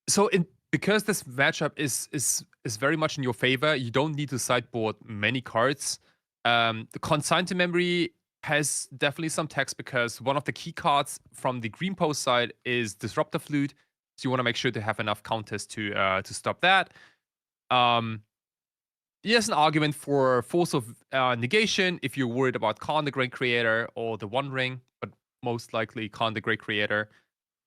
So because this matchup is very much in your favor, you don't need to sideboard many cards. The consigned to memory has definitely some text because one of the key cards from the green post side is Disruptor Flute. So you want to make sure to have enough counters to stop that. There's an argument for Force of Negation if you're worried about Khan the Great Creator or the One Ring, but most likely Khan the Great Creator.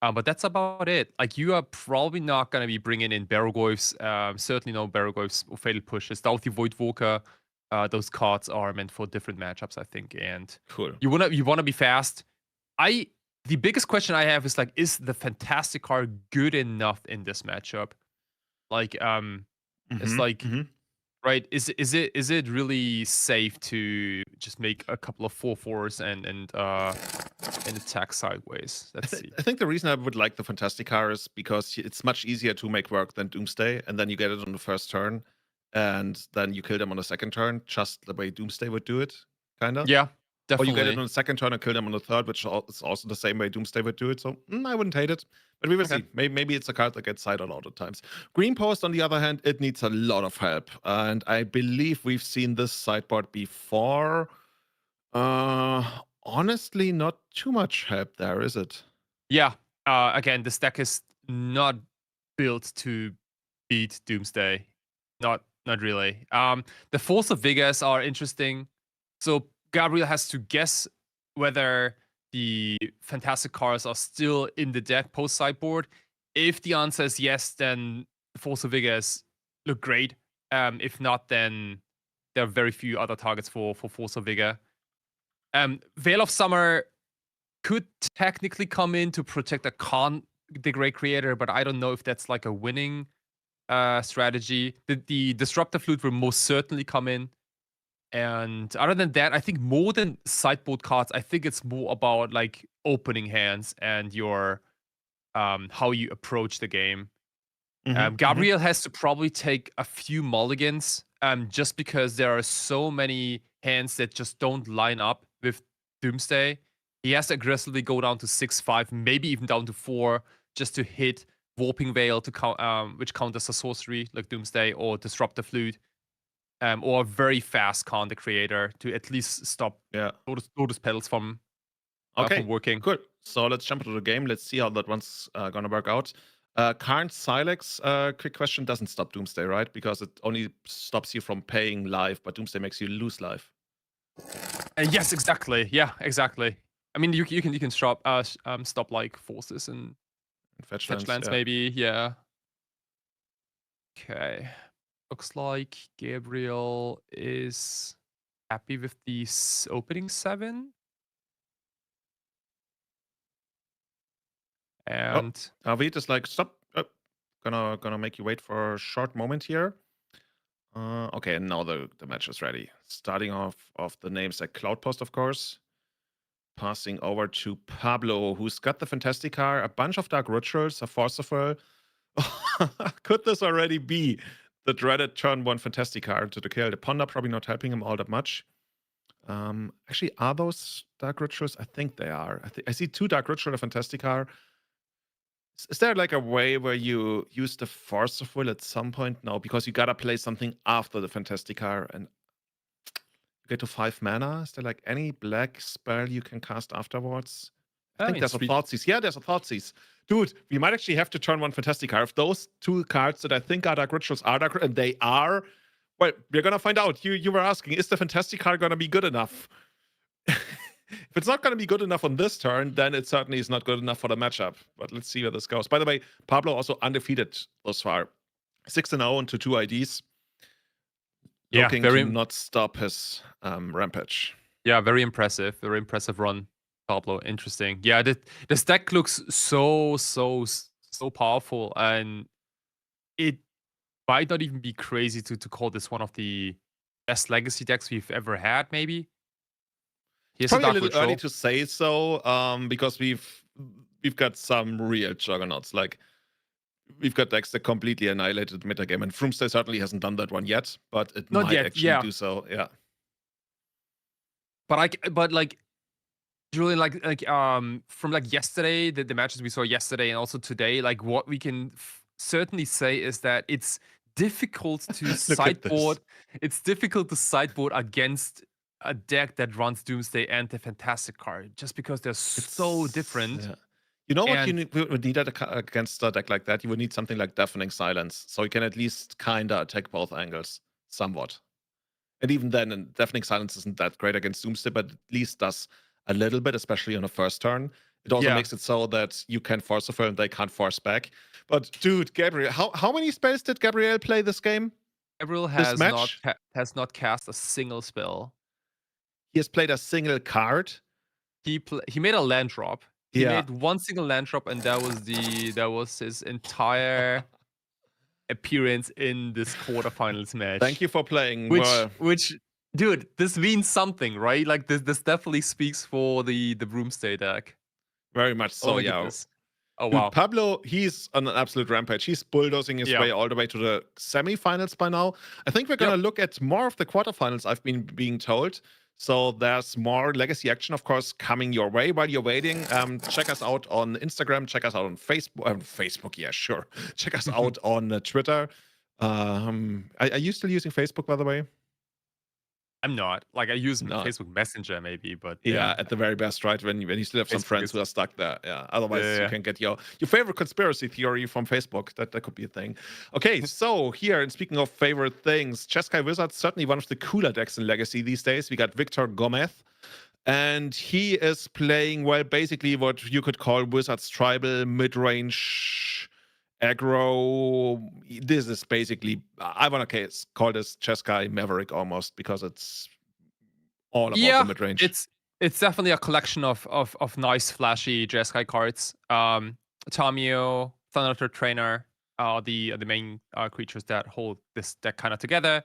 But that's about it. Like, you are probably not going to be bringing in Barrowgoyfs. Certainly no Barrowgoyfs or Fatal Pushes. Doughty Voidwalker, those cards are meant for different matchups, I think. And cool. You wanna be fast. The biggest question I have is, like, is the Fantastic card good enough in this matchup? Like, it's like, right? Is it really safe to just make a couple of 4/4s and attack sideways? Let's see. I think the reason I would like the Fantastic card is because it's much easier to make work than Doomsday, and then you get it on the first turn, and then you kill them on the second turn, just the way Doomsday would do it, kind of. Yeah, definitely. Or you get it on the second turn and kill them on the third, which is also the same way Doomsday would do it. So I wouldn't hate it, but we will see. Maybe it's a card that gets sided a lot of times. Green Post, on the other hand, it needs a lot of help, and I believe we've seen this sideboard before. Honestly, not too much help there, is it? Yeah. Again, this deck is not built to beat Doomsday. Not really. The Force of Vigors are interesting. So Gabriel has to guess whether the Fantastic cards are still in the deck post sideboard. If the answer is yes, then the Force of Vigors look great. If not, then there are very few other targets for Force of Vigor. Veil of Summer could technically come in to protect a Khan the Great Creator, but I don't know if that's like a winning strategy. The Disruptor Flute will most certainly come in. And other than that, I think more than sideboard cards, I think it's more about like opening hands and your how you approach the game. Gabriel has to probably take a few mulligans just because there are so many hands that just don't line up with Doomsday. He has to aggressively go down to 6/5, maybe even down to 4, just to hit Warping Veil to which counters a sorcery like Doomsday, or Disruptor Flute, or a very fast Khan the Creator to at least stop Lotus Petals from working. Cool. So let's jump into the game. Let's see how that one's gonna work out. Current Silex, quick question, doesn't stop Doomsday, right? Because it only stops you from paying life, but Doomsday makes you lose life. Yes, exactly. Yeah, exactly. I mean, you can stop like forces and fetch lands maybe. Yeah. Okay. Looks like Gabriel is happy with the opening 7. And Arvid is like, stop. Gonna make you wait for a short moment here. Okay, and now the match is ready. Starting off the names like Cloud Post, of course. Passing over to Pablo, who's got the Fantastic card, a bunch of Dark Rituals, a Forcible. Could this already be the dreaded turn 1 Fantastic card to the kill? The Ponder probably not helping him all that much. Actually, are those Dark Rituals? I think they are. I see 2 Dark Ritual, a Fantastic card. Is there like a way where you use the Forcible at some point? No, because you gotta play something after the Fantastic card and you get to 5 mana. Is there like any black spell you can cast afterwards? I think there's a Thoughtseize. Yeah, there's a Thoughtseize. Dude, we might actually have to turn 1 Fantastic card. If those 2 cards that I think are Dark Rituals are Dark, and they are, well, we're gonna find out. You were asking, is the Fantastic card gonna be good enough? If it's not going to be good enough on this turn, then it certainly is not good enough for the matchup. But let's see where this goes. By the way, Pablo also undefeated thus far. 6-0 into 2 IDs. looking to not stop his rampage. Yeah, very impressive run, Pablo. Interesting. Yeah, the stack looks so powerful, and it might not even be crazy to call this one of the best legacy decks we've ever had. Maybe. It's probably a little early to say so, because we've got some real juggernauts. Like, we've got decks that completely annihilated the metagame, and Froomstay certainly hasn't done that one yet, but it might actually do so. Yeah. But like, Julian, from like yesterday, the matches we saw yesterday and also today, like what we can certainly say is that it's difficult to sideboard. It's difficult to sideboard against a deck that runs Doomsday and the Fantastic card, just because they're so different. Yeah. You know what you would need against a deck like that? You would need something like Deafening Silence, so you can at least kind of attack both angles somewhat. And even then, Deafening Silence isn't that great against Doomsday, but at least does a little bit, especially on the first turn. It also makes it so that you can force a fill and they can't force back. But dude, Gabriel, how many spells did Gabriel play this game? Gabriel has not cast a single spell. He has played a single card. He made a land drop. He made one single land drop, and that was his entire appearance in this quarterfinals match. Thank you for playing. Which, dude, this means something, right? Like this definitely speaks for the Broomstay deck. Very much so, yeah. Goodness. Oh wow, dude, Pablo, he's on an absolute rampage. He's bulldozing his way all the way to the semifinals by now. I think we're gonna look at more of the quarterfinals. I've been being told. So there's more legacy action, of course, coming your way while you're waiting. Check us out on Instagram. Check us out on Facebook. Yeah, sure. Check us out on Twitter. Are you still using Facebook, by the way? I'm not. Like, I use Facebook Messenger maybe, but yeah, at the very best, right? When you still have some friends who are stuck there. Yeah. Otherwise, you can get your favorite conspiracy theory from Facebook. That could be a thing. Okay, so here, and speaking of favorite things, Jeskai Wizard's certainly one of the cooler decks in Legacy these days. We got Victor Gomez, and he is playing, well, basically what you could call Wizard's tribal mid-range aggro. This is basically, I want to call this Jeskai Maverick almost, because it's all about the mid-range. It's definitely a collection of nice flashy Jeskai cards. Tamio, Thanatar Trainer are the main creatures that hold this deck kind of together,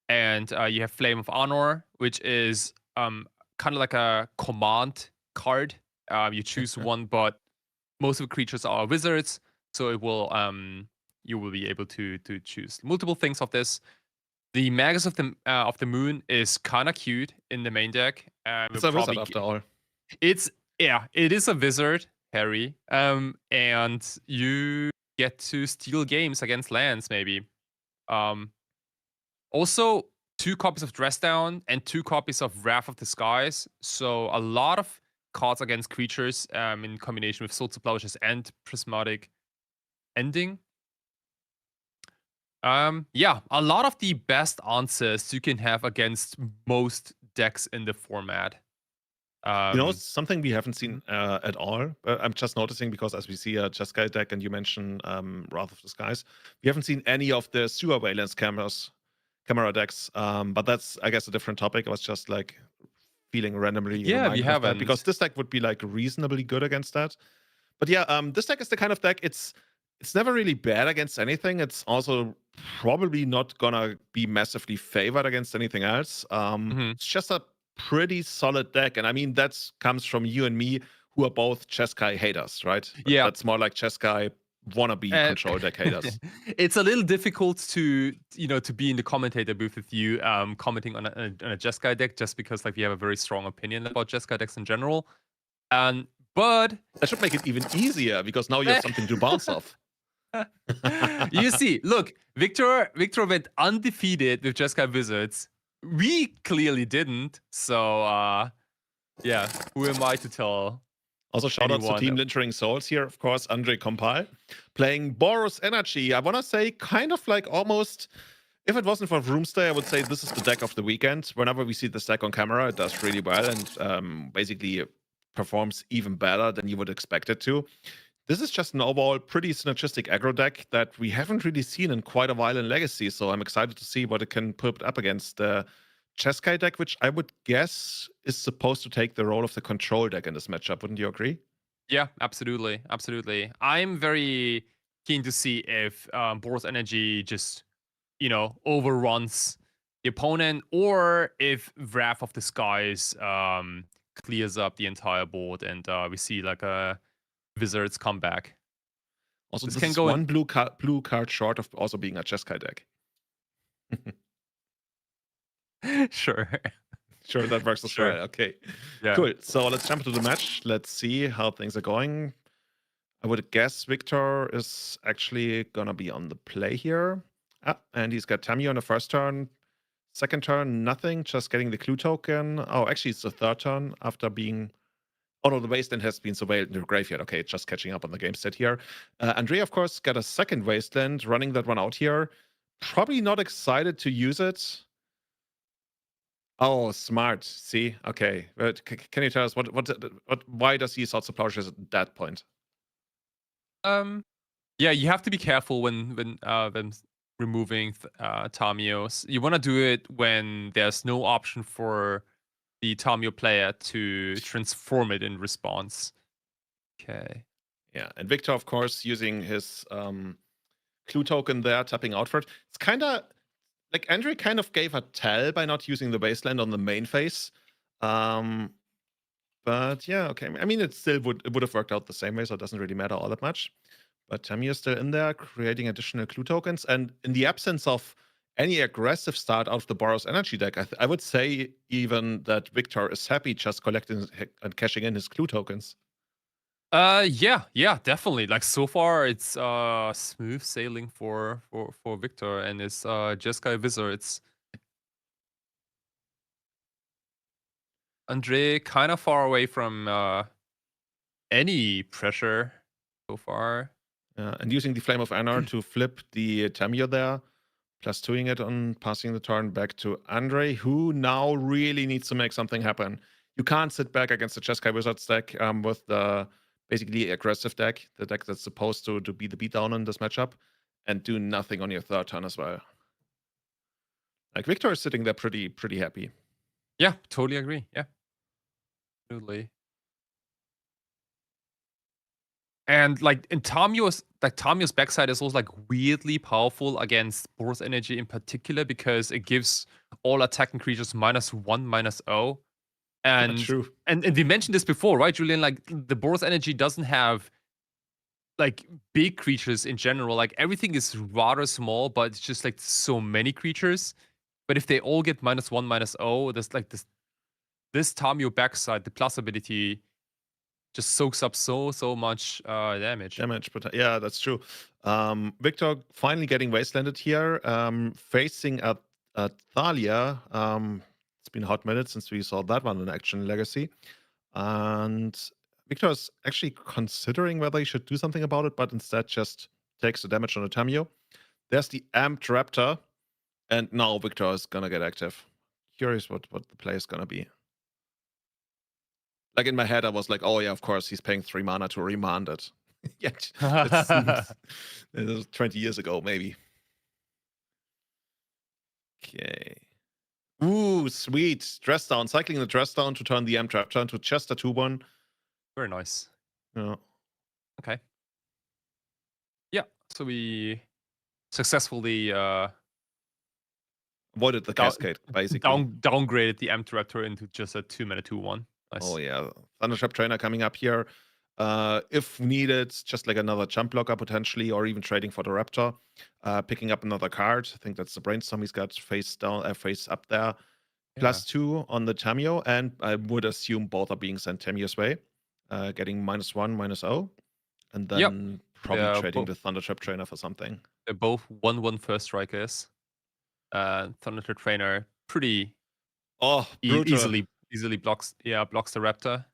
and you have Flame of Honor, which is kind of like a command card. You choose one, but most of the creatures are wizards. So it will, you will be able to choose multiple things of this. The Magus of the Moon is kind of cute in the main deck. It's a wizard after all. It is a wizard, Harry. And you get to steal games against lands, maybe. Also, 2 copies of Dress Down and 2 copies of Wrath of the Skies. So a lot of cards against creatures in combination with Soul Supplantation and Prismatic Ending. A lot of the best answers you can have against most decks in the format. Something we haven't seen at all. I'm just noticing, because as we see a Jeskai deck, and you mentioned Wrath of the Skies, we haven't seen any of the Sewer Valence camera decks. But that's, I guess, a different topic. I was just like feeling randomly. Yeah, we haven't, because this deck would be like reasonably good against that. But yeah, this deck is the kind of deck, it's never really bad against anything. It's also probably not gonna be massively favored against anything else. It's just a pretty solid deck, and I mean that comes from you and me, who are both Jeskai haters, right? Yeah, that's more like Jeskai wannabe control deck haters. It's a little difficult to be in the commentator booth with you, commenting on a Jeskai deck, just because like we have a very strong opinion about Jeskai decks in general. But that should make it even easier, because now you have something to bounce off. You see, look, Victor went undefeated with Jeskai Wizards. We clearly didn't. So, who am I to tell? Also, shout out to Team Lintering Souls here, of course, Andre Compile, playing Boros Energy. I want to say kind of like almost, if it wasn't for Broomstay, I would say this is the deck of the weekend. Whenever we see this deck on camera, it does really well, and basically performs even better than you would expect it to. this is just an overall pretty synergistic aggro deck that we haven't really seen in quite a while in Legacy. So I'm excited to see what it can put up against the Cheskai deck, which I would guess is supposed to take the role of the control deck in this matchup. Wouldn't you agree? Yeah, absolutely. Absolutely. I'm very keen to see if Boros Energy just, overruns the opponent, or if Wrath of the Skies clears up the entire board and we see like a Wizards comeback. Also, This this can is go one blue card short of also being a Cheskai deck. Sure. Sure, that works as Sure. well. Okay, Yeah. cool. So let's jump into the match. Let's see how things are going. I would guess Victor is actually gonna be on the play here. And he's got Tamio on the first turn. Second turn, nothing, just getting the clue token. Oh, actually, it's the third turn after being... Oh, no, the Wasteland has been surveilled in the graveyard. Okay, just catching up on the game set here. Andrea, of course, got a second Wasteland, running that one out here. Probably not excited to use it. Oh, smart. See? Okay. But can you tell us why does he sort of Plowshares at that point? Yeah, you have to be careful when removing Tamios. You want to do it when there's no option for the Tamio player to transform it in response. Okay. Yeah, and Victor, of course, using his clue token there, tapping out for it. It's kind of like Andre kind of gave a tell by not using the Wasteland on the main phase. But yeah, okay. I mean, it would have worked out the same way, so it doesn't really matter all that much. But Tamio is still in there, creating additional clue tokens. And in the absence of any aggressive start out of the Boros Energy deck, I would say even that Victor is happy just collecting and cashing in his clue tokens. Yeah, definitely. Like so far, it's smooth sailing for Victor and his Jeskai Wizards. Andre kind of far away from any pressure so far. And using the Flame of Anor to flip the Tamio there, plus 2ing it on passing the turn back to Andre, who now really needs to make something happen. You can't sit back against the Jeskai Wizards deck with the basically aggressive deck, the deck that's supposed to be the beatdown in this matchup, and do nothing on your third turn as well. Like Victor is sitting there pretty happy. Yeah, totally agree. Yeah, absolutely. And like in Tamio's backside is also like weirdly powerful against Boros Energy in particular, because it gives all attacking creatures -1/-0. And yeah, true. And we mentioned this before, right, Julian? Like the Boros Energy doesn't have like big creatures in general. Like everything is rather small, but it's just like so many creatures. But if they all get -1/-0, there's like this Tamio backside, the plus ability, just soaks up so much damage. But yeah, that's true. Victor finally getting Wastelanded here, facing a Thalia. It's been a hot minute since we saw that one in action in Legacy. And Victor is actually considering whether he should do something about it, but instead just takes the damage on the Tamio. There's the Amped Raptor, and now Victor is gonna get active. Curious what the play is gonna be. Like in my head, I was like, oh yeah, of course, he's paying 3 mana to remand it. Yeah, that was 20 years ago, maybe. Okay. Ooh, sweet. Dress down. Cycling the dress down to turn the M trap turn to just a 2/1. Very nice. Yeah. Okay. Yeah, so we successfully avoided the cascade, basically. Downgraded the Raptor into just a 2-mana 2/1. Nice. Oh yeah, Thundertrap Trainer coming up here. If needed, just like another jump blocker potentially, or even trading for the Raptor. Picking up another card. I think that's the Brainstorm he's got face up there. Yeah. +2 on the Tamio, and I would assume both are being sent Tamio's way. Getting -1/-0. And then probably trading the Thundertrap Trainer for something. They're both 1/1 first strikers. Thundertrap Trainer pretty easily blocks the Raptor.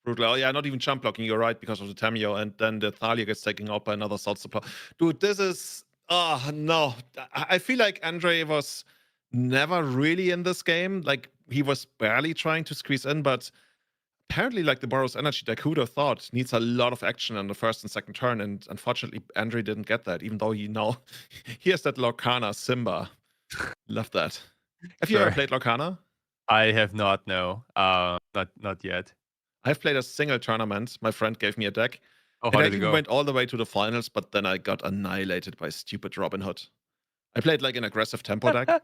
Brutal. Oh, yeah, not even jump blocking, you're right, because of the Tamio, and then the Thalia gets taken out by another Salt Supply. Dude, this is... Oh, no. I feel like Andre was never really in this game. Like, he was barely trying to squeeze in, but apparently, like the Boros Energy deck, who'd have thought, needs a lot of action on the first and second turn, and unfortunately, Andre didn't get that, even though he now he has that Lorcana Simba. Love that. Have you ever played Lorcana? I have not, no. Not yet. I've played a single tournament. My friend gave me a deck. Oh, And how I did it even go? went all the way to the finals, but then I got annihilated by stupid Robin Hood. I played like an aggressive tempo deck.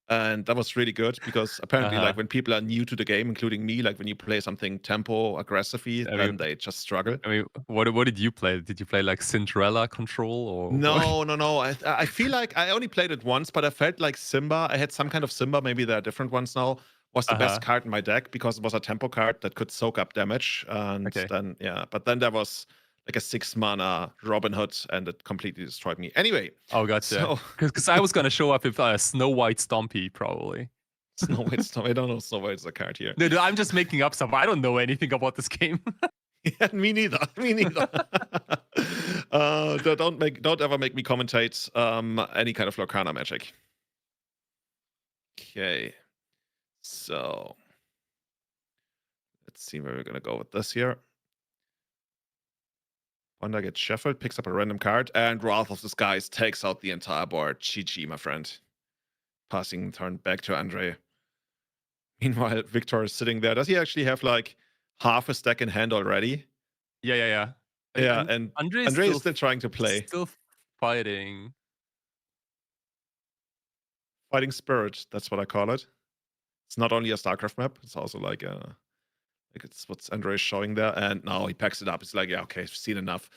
And that was really good because apparently, like when people are new to the game, including me, like when you play something tempo aggressively, then they just struggle. I mean, what did you play? Did you play like Cinderella Control or what? No. I feel like I only played it once, but I felt like Simba. I had some kind of Simba. Maybe there are different ones now. Was the best card in my deck because it was a tempo card that could soak up damage. And then but then there was like a 6-mana Robin Hood, and it completely destroyed me. Anyway. Oh, gotcha. Because I was gonna show up with Snow White Stompy probably. Snow White Stompy. I don't know Snow White's a card here. No, I'm just making up stuff. I don't know anything about this game. Yeah, me neither. Don't ever make me commentate any kind of Lorcana magic. Okay. So let's see where we're gonna go with this here. Wanda gets shuffled, picks up a random card, and Wrath of the Skies takes out the entire board. GG, my friend. Passing the turn back to Andre. Meanwhile, Victor is sitting there. Does he actually have like half a stack in hand already? Yeah. Yeah, and Andre is still trying to play. Still fighting. Fighting Spirit, that's what I call it. It's not only a StarCraft map, it's also like it's what Andre is showing there. And now he packs it up. It's like, yeah, okay, I've seen enough.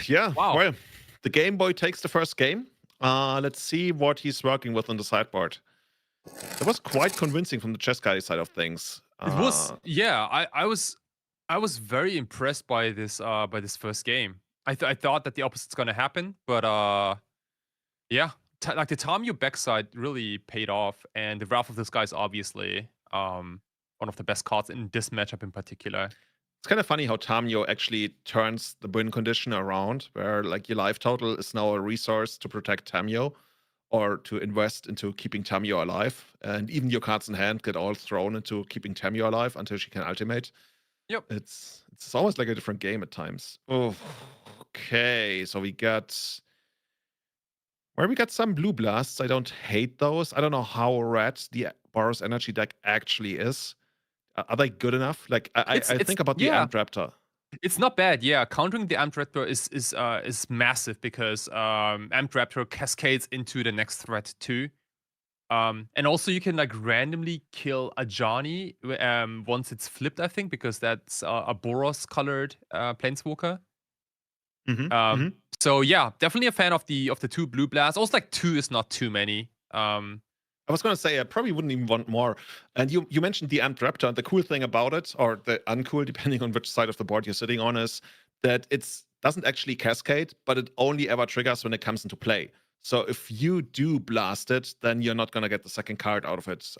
Yeah, wow. Well, the Game Boy takes the first game. Let's see what he's working with on the sideboard. It was quite convincing from the chess guy side of things. It was, yeah. I was very impressed by this first game. I thought that the opposite's gonna happen, but yeah, like the Tamio backside really paid off, and the Wrath of the Skies obviously one of the best cards in this matchup in particular. It's kind of funny how Tamio actually turns the win condition around, where like your life total is now a resource to protect Tamio, or to invest into keeping Tamio alive, and even your cards in hand get all thrown into keeping Tamio alive until she can ultimate. Yep. It's almost like a different game at times. Oh, okay. So we got some blue blasts. I don't hate those. I don't know how red the Boros Energy deck actually is. Are they good enough? Like I think about the Amped Raptor. It's not bad, yeah. Countering the Amped Raptor is massive because Amped Raptor cascades into the next threat too. And also you can like randomly kill a Johnny once it's flipped, I think, because that's a Boros colored Planeswalker. So yeah, definitely a fan of the 2 blue blasts. Also, like 2 is not too many. I was gonna say I probably wouldn't even want more. And you mentioned the Amped Raptor, and the cool thing about it, or the uncool, depending on which side of the board you're sitting on, is that it doesn't actually cascade, but it only ever triggers when it comes into play. So if you do blast it, then you're not gonna get the second card out of it,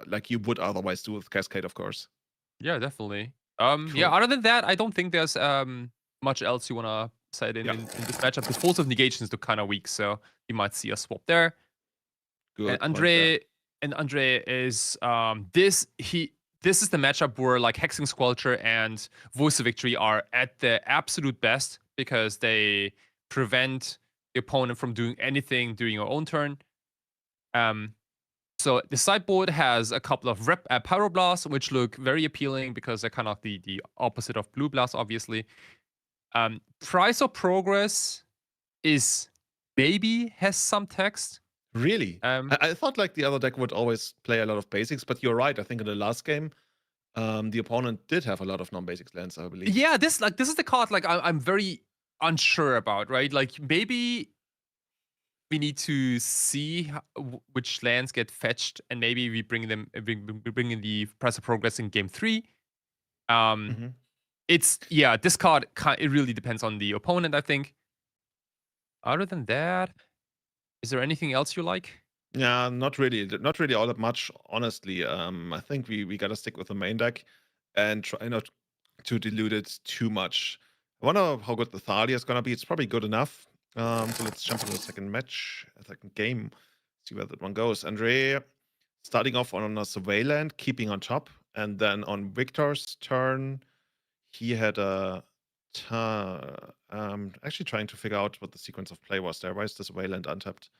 like you would otherwise do with Cascade, of course. Yeah, definitely. Yeah, other than that, I don't think there's much else you wanna say in this matchup, because Force of Negation is kind of weak, so you might see a swap there. Good. And Andre is this is the matchup where like Hexing Squelcher and Voice of Victory are at the absolute best, because they prevent the opponent from doing anything during your own turn. So the sideboard has a couple of Pyroblasts, which look very appealing because they're kind of the opposite of Blue Blast, obviously. Price of Progress is maybe has some text. Really? I thought like the other deck would always play a lot of basics, but you're right. I think in the last game, the opponent did have a lot of non-basics lands, I believe. Yeah, this is the card like I'm very unsure about, right? Like maybe we need to see which lands get fetched, and maybe we bring in the Price of Progress in game 3. It's this card it really depends on the opponent, I think. Other than that, is there anything else you like? Yeah, not really all that much, honestly. I think we gotta stick with the main deck and try not to dilute it too much. I wonder how good the Thalia is gonna be. It's probably good enough. So let's jump into the second game, see where that one goes. Andre starting off on a Surveillant, keeping on top. And then on Victor's turn, he had a actually trying to figure out what the sequence of play was there. Why is this Wayland untapped?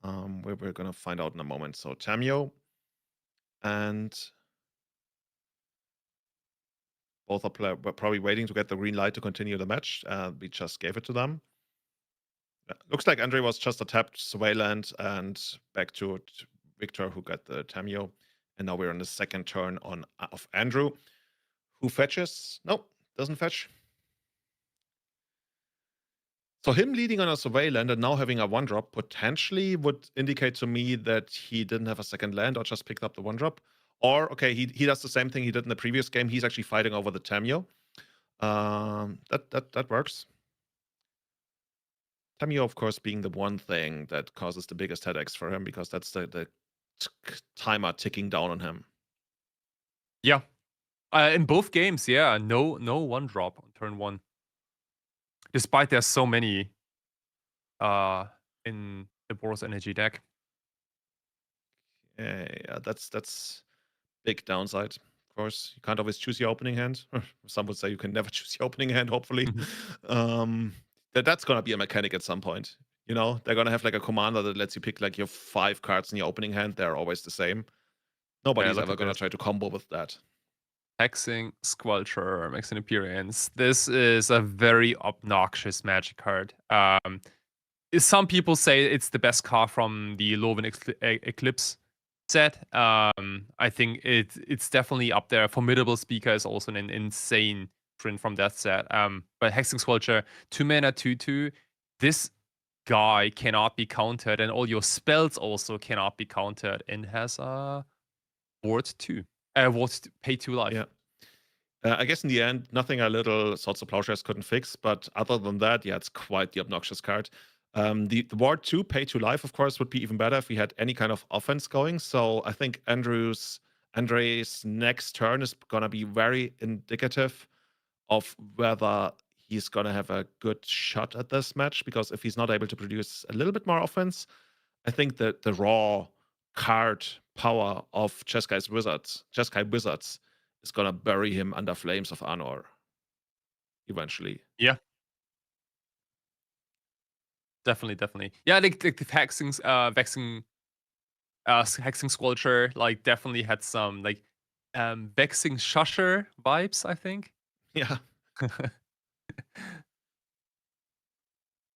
We're gonna find out in a moment. So Tamio and both are were probably waiting to get the green light to continue the match. We just gave it to them. Looks like Andre was just a tapped Wayland and back to Victor, who got the Tamio. And now we're on the second turn of Andrew, who fetches. No, doesn't fetch. So him leading on a Surveilland and now having a 1-drop potentially would indicate to me that he didn't have a second land or just picked up the 1-drop. Or, okay, he does the same thing he did in the previous game. He's actually fighting over the Tamio. That works. Tamio, of course, being the one thing that causes the biggest headaches for him, because that's the timer ticking down on him. Yeah. In both games, yeah, no 1-drop on turn 1. Despite there's so many in the Boros Energy deck. Yeah, that's big downside. Of course, you can't always choose your opening hand. Some would say you can never choose your opening hand, hopefully. That's gonna be a mechanic at some point. You know, they're gonna have like a commander that lets you pick like your 5 cards in your opening hand. They're always the same. Nobody's ever gonna try to combo with that. Hexing Squelcher, Maxing Appearance. This is a very obnoxious magic card. Some people say it's the best card from the Loven Eclipse set. I think it's definitely up there. Formidable Speaker is also an insane print from that set. But Hexing Squelcher, 2 mana, 2/2. This guy cannot be countered, and all your spells also cannot be countered, and has a ward 2. Pay 2 life. Yeah. I guess in the end, nothing a little Swords of Plowshares couldn't fix. But other than that, yeah, it's quite the obnoxious card. The ward 2, pay 2 life, of course, would be even better if we had any kind of offense going. So I think Andre's next turn is gonna be very indicative of whether he's gonna have a good shot at this match. Because if he's not able to produce a little bit more offense, I think that the raw card power of Jeskai Wizards is gonna bury him under Flames of Anor eventually. Yeah. Definitely. Yeah, like the Hexing Squelcher, like, definitely had some like Vexing Shusher vibes, I think. Yeah.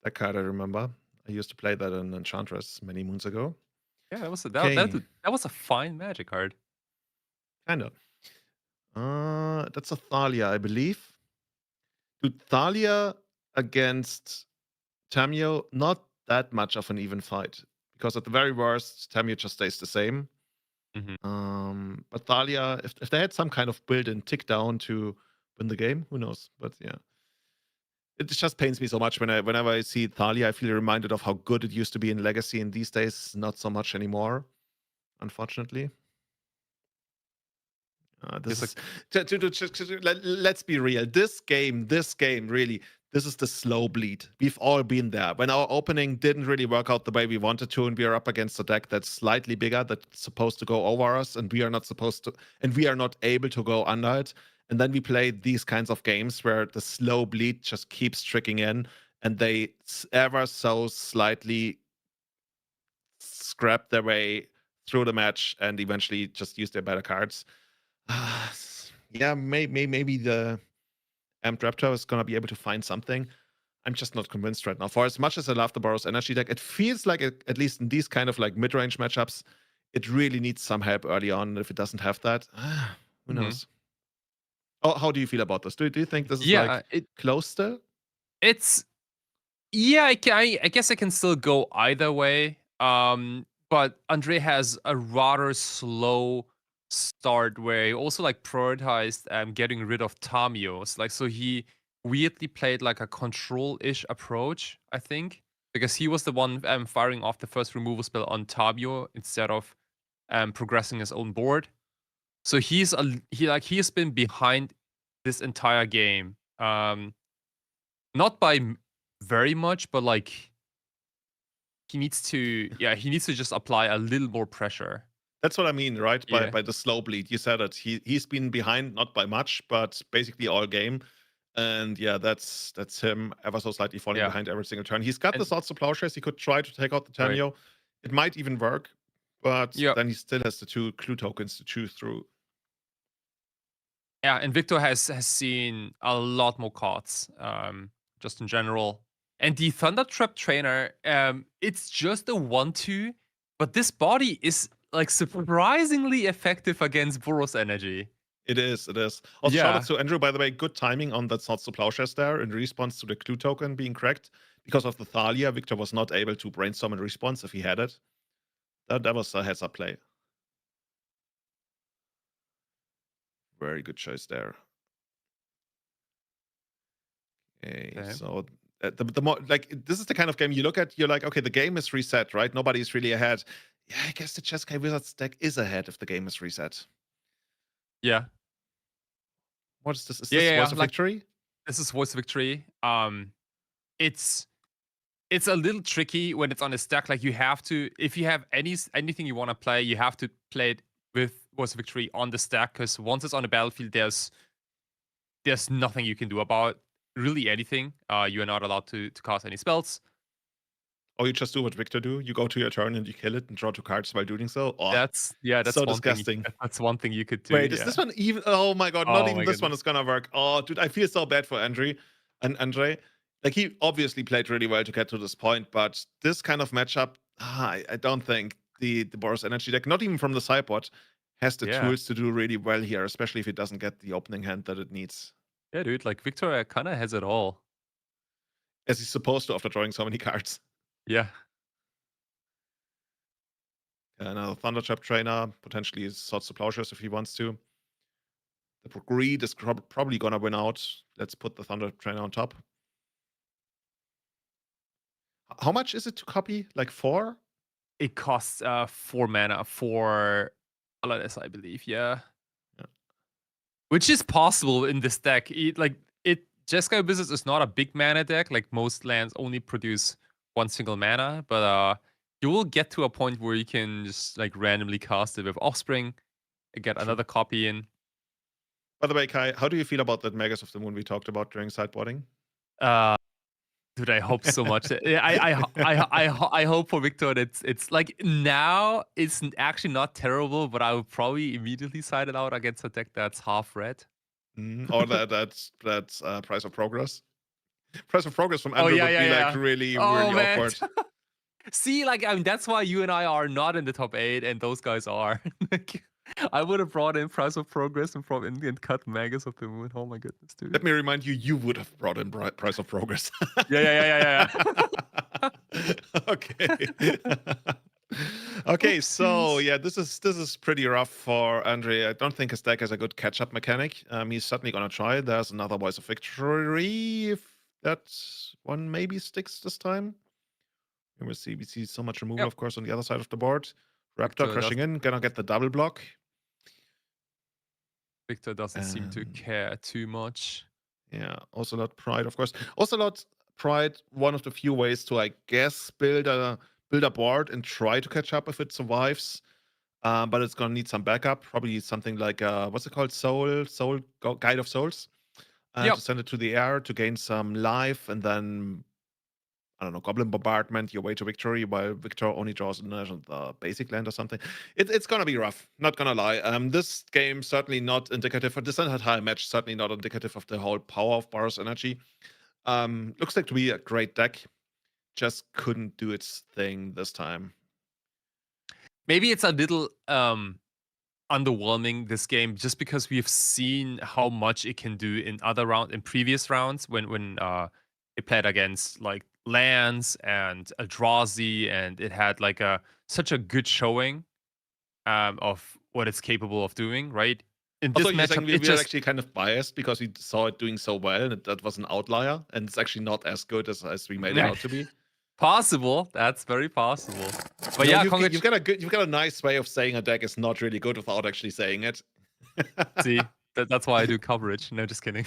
That card I remember. I used to play that in Enchantress many moons ago. Yeah, that was a fine magic card. Kinda. That's a Thalia, I believe. Dude, Thalia against Tamio, not that much of an even fight. Because at the very worst, Tamio just stays the same. But Thalia, if they had some kind of built-in tick down to win the game, who knows? But yeah. It just pains me so much whenever I see Thalia. I feel reminded of how good it used to be in Legacy, and these days, not so much anymore, unfortunately. Let's be real. This game, really, this is the slow bleed. We've all been there. When our opening didn't really work out the way we wanted to, and we are up against a deck that's slightly bigger, that's supposed to go over us, and we are not supposed to, and we are not able to go under it. And then we play these kinds of games where the slow bleed just keeps tricking in, and they ever so slightly scrap their way through the match and eventually just use their better cards. Yeah, maybe the Amped Raptor is gonna be able to find something. I'm just not convinced right now. For as much as I love the Boros Energy deck, it feels like at least in these kind of like mid-range matchups, it really needs some help early on. If it doesn't have that, who knows? Oh, how do you feel about this? Do you think this is close still? It's I guess I can still go either way. But Andre has a rather slow start where he also like prioritized getting rid of Tamios. Like, so he weirdly played like a control-ish approach, I think, because he was the one firing off the first removal spell on Tamio instead of progressing his own board. So he has been behind this entire game. Not by very much, but like he needs to just apply a little more pressure That's what I mean, right? Yeah. By the slow bleed. You said it. He's been behind, not by much, but basically all game. And yeah, that's him ever so slightly falling behind every single turn. He's got the Swords to Plowshares. He could try to take out the Tenyo. It might even work, but then he still has the 2 clue tokens to choose through. Yeah, and Victor has seen a lot more cards, just in general. And the Thunder Trap Trainer, it's just a 1/2, but this body is like surprisingly effective against Boros Energy. It is. Also, shout out to Andrew, by the way. Good timing on that Swords to Plowshares there in response to the clue token being cracked. Because of the Thalia, Victor was not able to brainstorm in response if he had it. That was a heads-up play. Very good choice there. Okay, so the more like this is the kind of game you look at, you're like, okay, the game is reset, right? Nobody's really ahead. Yeah, I guess the Jeskai Wizards deck is ahead if the game is reset. Yeah. What is this? Is this Voice of Victory? This is Voice of Victory. It's a little tricky when it's on a stack. Like you have to, if you have anything you want to play, you have to play it with Voice of Victory on the stack, because once it's on the battlefield, there's nothing you can do about really anything. You are not allowed to cast any spells. Or you just do what Victor do. You go to your turn and you kill it and draw 2 cards while doing so. Oh, that's so disgusting. That's one thing you could do. Wait, is this one even? Oh my god, not even this one is gonna work. Oh, dude, I feel so bad for Andre. Like, he obviously played really well to get to this point, but this kind of matchup, I don't think the Boros Energy deck, not even from the sideboard, has the tools to do really well here, especially if it doesn't get the opening hand that it needs. Yeah, dude, like Victor kind of has it all. As he's supposed to after drawing so many cards. Yeah. Another Thunder Trap Trainer, potentially Swords to Plowshares if he wants to. The Greed is probably gonna win out. Let's put the Thunder Trainer on top. How much is it to copy? Like 4? It costs 4 mana for Aladdin, I believe. Yeah. Which is possible in this deck. Jeskai Wizards is not a big mana deck. Like most lands only produce 1 single mana, but you will get to a point where you can just like randomly cast it with Offspring and get another copy in. By the way, Kai, how do you feel about that Magus of the Moon we talked about during sideboarding? Dude, I hope so much. I hope for Victor that it's like now it's actually not terrible, but I would probably immediately side it out against a deck that's half red. Or that's Price of Progress. Price of Progress from Andrew would be like really awkward. See, like, I mean, that's why you and I are not in the top 8 and those guys are. Like, I would have brought in Price of Progress and cut Magus of the Moon. Oh my goodness, dude. Let me remind you, you would have brought in Price of Progress. Yeah. Okay. Okay, so yeah, this is pretty rough for Andre. I don't think his deck has a good catch-up mechanic. He's certainly gonna try. There's another Voice of Victory. If that one maybe sticks this time. And we see so much removal, of course, on the other side of the board. Raptor crashing in, gonna get the double block. Victor doesn't seem to care too much. Yeah, Ocelot Pride, of course. Ocelot Pride, one of the few ways to, I guess, build a board and try to catch up if it survives. But it's gonna need some backup. Probably something like what's it called? Soul Guide of Souls. To send it to the air to gain some life, and then I don't know, Goblin Bombardment, your way to victory, while Victor only draws the basic land or something. It's gonna be rough, not gonna lie. This game certainly not indicative, this entire match certainly not indicative of the whole power of Boros Energy. Looks like to be a great deck, just couldn't do its thing this time. Maybe it's a little underwhelming, this game, just because we've seen how much it can do in previous rounds when it played against like lands and Eldrazi, and it had like such a good showing of what it's capable of doing, right? In this matchup, we were actually kind of biased because we saw it doing so well, and that was an outlier, and it's actually not as good as we made it out to be. Possible, that's very possible. But you've got a nice way of saying a deck is not really good without actually saying it. See, That's why I do coverage. No, just kidding.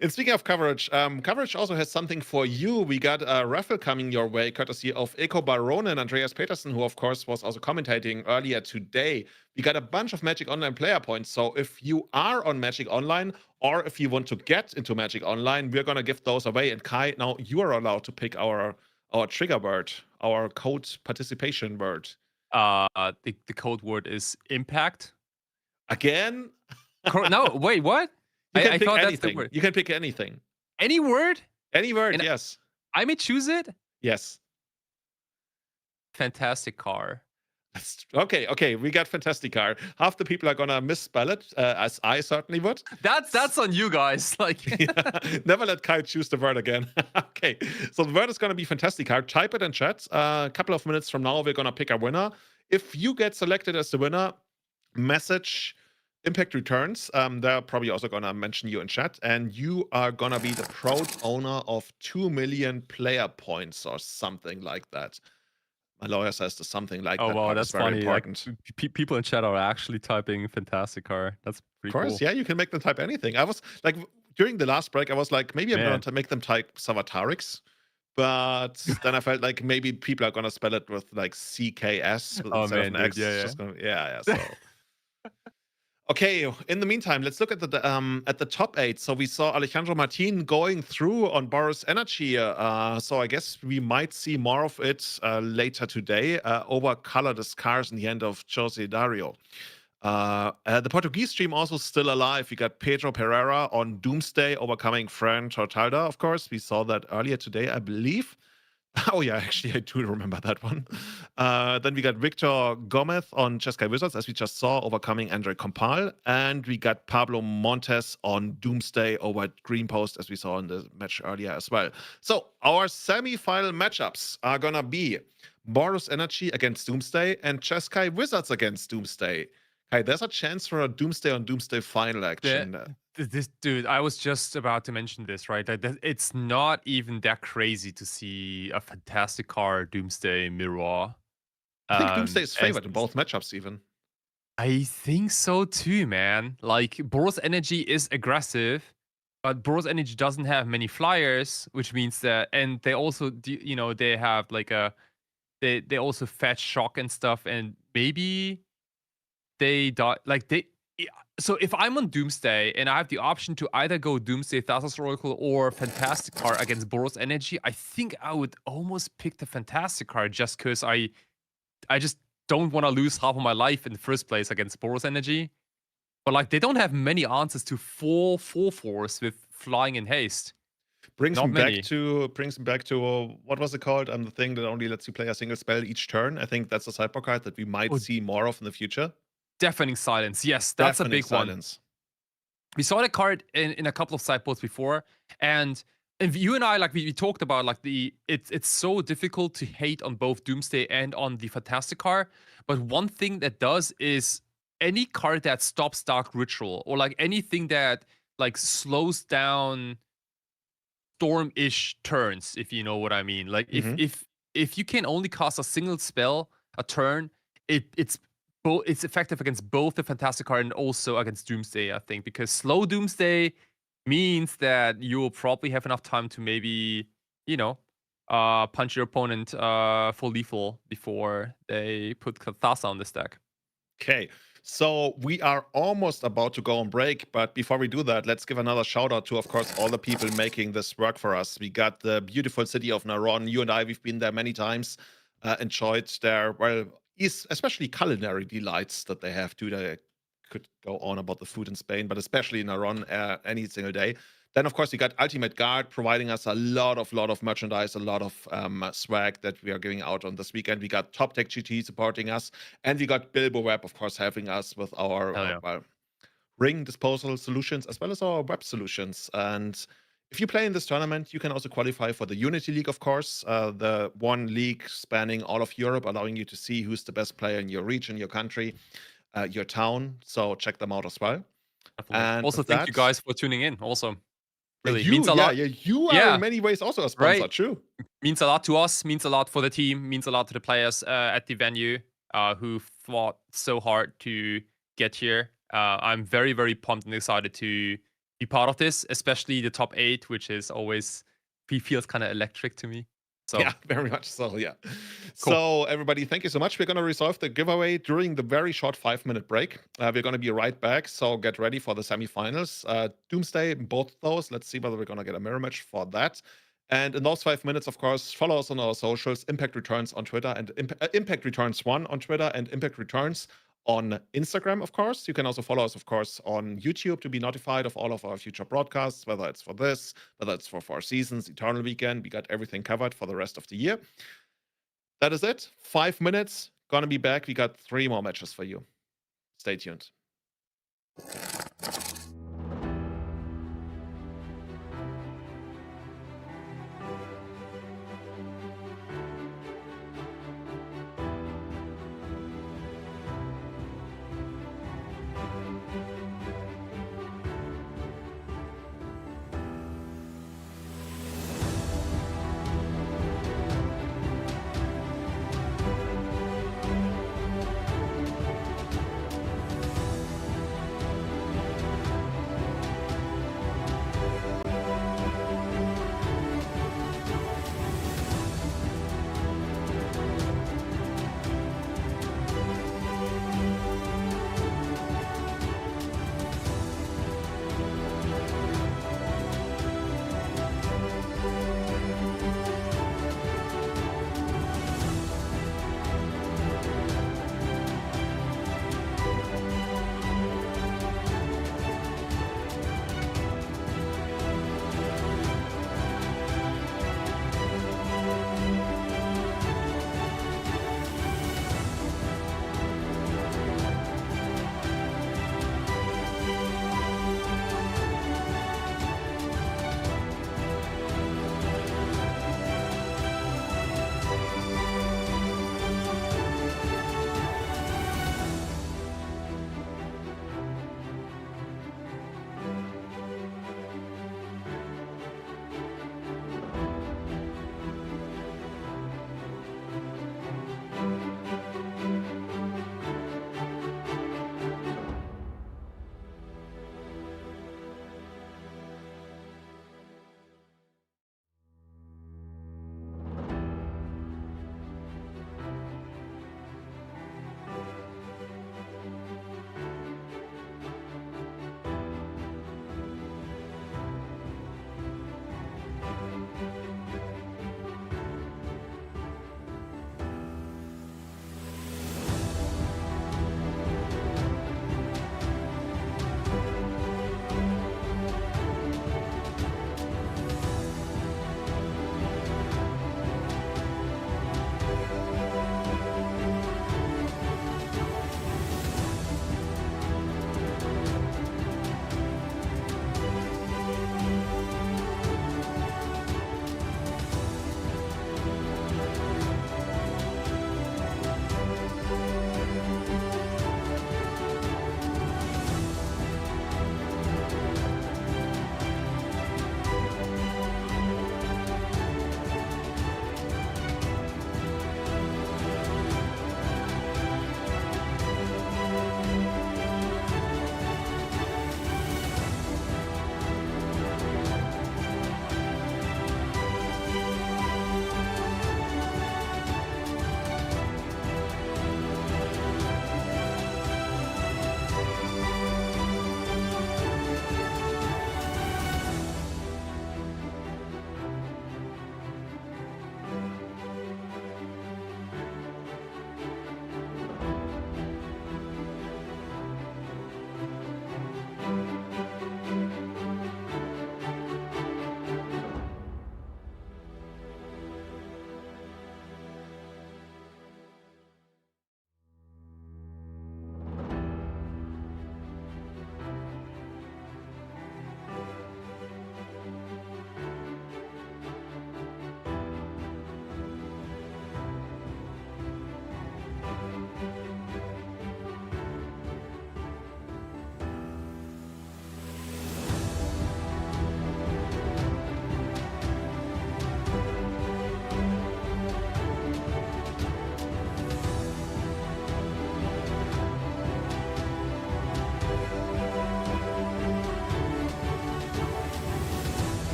And speaking of coverage, coverage also has something for you. We got a raffle coming your way, courtesy of Eco Baron and Andreas Petersen, who of course was also commentating earlier today. We got a bunch of Magic Online player points. So if you are on Magic Online, or if you want to get into Magic Online, we're gonna give those away. And Kai, now you are allowed to pick our trigger word, our code participation word. The code word is impact. Again? No, wait, what? You can I pick thought that's the anything. word. You can pick anything. Any word? Any word, And yes. I may choose it? Yes. Fantastic car. Okay. We got fantastic car. Half the people are gonna misspell it, as I certainly would. That's on you guys. Like, Never let Kai choose the word again. Okay, so the word is gonna be fantastic car. Type it in chat. A couple of minutes from now, we're gonna pick a winner. If you get selected as the winner, message Impact Returns. They're probably also gonna mention you in chat, and you are gonna be the proud owner of 2 million player points or something like that. My lawyer says there's something like oh that. wow, But that's it's very funny. Like, important. people in chat are actually typing fantastic car. That's pretty Of course, cool. yeah, you can make them type anything. I was like, during the last break, I was like, maybe I'm Man. going to make them type Sawatarix, but then I felt like maybe people are going to spell it with like CKS Oh, instead of man, an X. dude, yeah, It's yeah. just gonna, yeah. So. Okay, in the meantime, let's look at the top 8. So we saw Alejandro Martin going through on Boros Energy. So I guess we might see more of it later today over colorless cars in the end of Jose Dario. The Portuguese stream also still alive. We got Pedro Pereira on Doomsday overcoming Fran Tortalda, of course. We saw that earlier today, I believe. Oh, yeah, actually, I do remember that one. Then we got Victor Gomez on Cheskai Wizards, as we just saw, overcoming Andre Compal. And we got Pablo Montes on Doomsday over Green Post, as we saw in the match earlier as well. So our semi-final matchups are going to be Boros Energy against Doomsday and Cheskai Wizards against Doomsday. Hey, there's a chance for a Doomsday on Doomsday final action. This dude, I was just about to mention this, right? It's not even that crazy to see a fantastic car Doomsday mirror. I think Doomsday is favored in both matchups, even. I think so too, man. Like, Boros Energy is aggressive, but Boros Energy doesn't have many flyers, which means that, and they also, they have like they also fetch shock and stuff, and maybe they die, so if I'm on Doomsday and I have the option to either go Doomsday Thassa's Oracle or Fantastic Car against Boros Energy, I think I would almost pick the Fantastic Car just because I just don't want to lose half of my life in the first place against Boros Energy. But like, they don't have many answers to 4/4 with flying in haste. Brings me back to what was it called? The thing that only lets you play a single spell each turn. I think that's a sideboard card that we might see more of in the future. Deafening Silence. Yes, that's a big one. We saw that card in a couple of sideboards before, and you and I, like, we talked about, like, it's so difficult to hate on both Doomsday and on the Fantastic card. But one thing that does is any card that stops Dark Ritual, or like anything that like slows down Storm-ish turns, if you know what I mean. Like, if you can only cast a single spell a turn, it's effective against both the Fantastic card and also against Doomsday, I think, because slow Doomsday means that you will probably have enough time to maybe, punch your opponent full lethal before they put Thassa on the stack. Okay, so we are almost about to go on break, but before we do that, let's give another shout out to, of course, all the people making this work for us. We got the beautiful city of Narón. You and I, we've been there many times, enjoyed their, especially culinary delights that they have too. They could go on about the food in Spain, but especially in Narón any single day. Then, of course, we got Ultimate Guard providing us a lot of merchandise, a lot of swag that we are giving out on this weekend. We got Top Tech GT supporting us, and we got BilboWeb, of course, helping us with our ring disposal solutions as well as our web solutions. And if you play in this tournament, you can also qualify for the Unity League, of course, the one league spanning all of Europe, allowing you to see who's the best player in your region, your country, your town. So check them out as well. And also, thank you guys for tuning in. Also, really means a lot. You are in many ways also a sponsor, right? True. Means a lot to us. Means a lot for the team. Means a lot to the players at the venue who fought so hard to get here. I'm very, very pumped and excited to be part of this, especially the top 8, which is always feels kind of electric to me. So yeah, very much so. Yeah. Cool. So everybody, thank you so much. We're going to resolve the giveaway during the very short 5-minute break. We're going to be right back. So get ready for the semifinals. Doomsday, both those. Let's see whether we're going to get a mirror match for that. And in those 5 minutes, of course, follow us on our socials, Impact Returns on Twitter and Impact Returns 1 on Twitter and Impact Returns on Instagram, of course. You can also follow us, of course, on YouTube to be notified of all of our future broadcasts, whether it's for this, whether it's for 4 seasons, Eternal Weekend. We got everything covered for the rest of the year. That is it. 5 minutes. Gonna be back. We got 3 more matches for you. Stay tuned.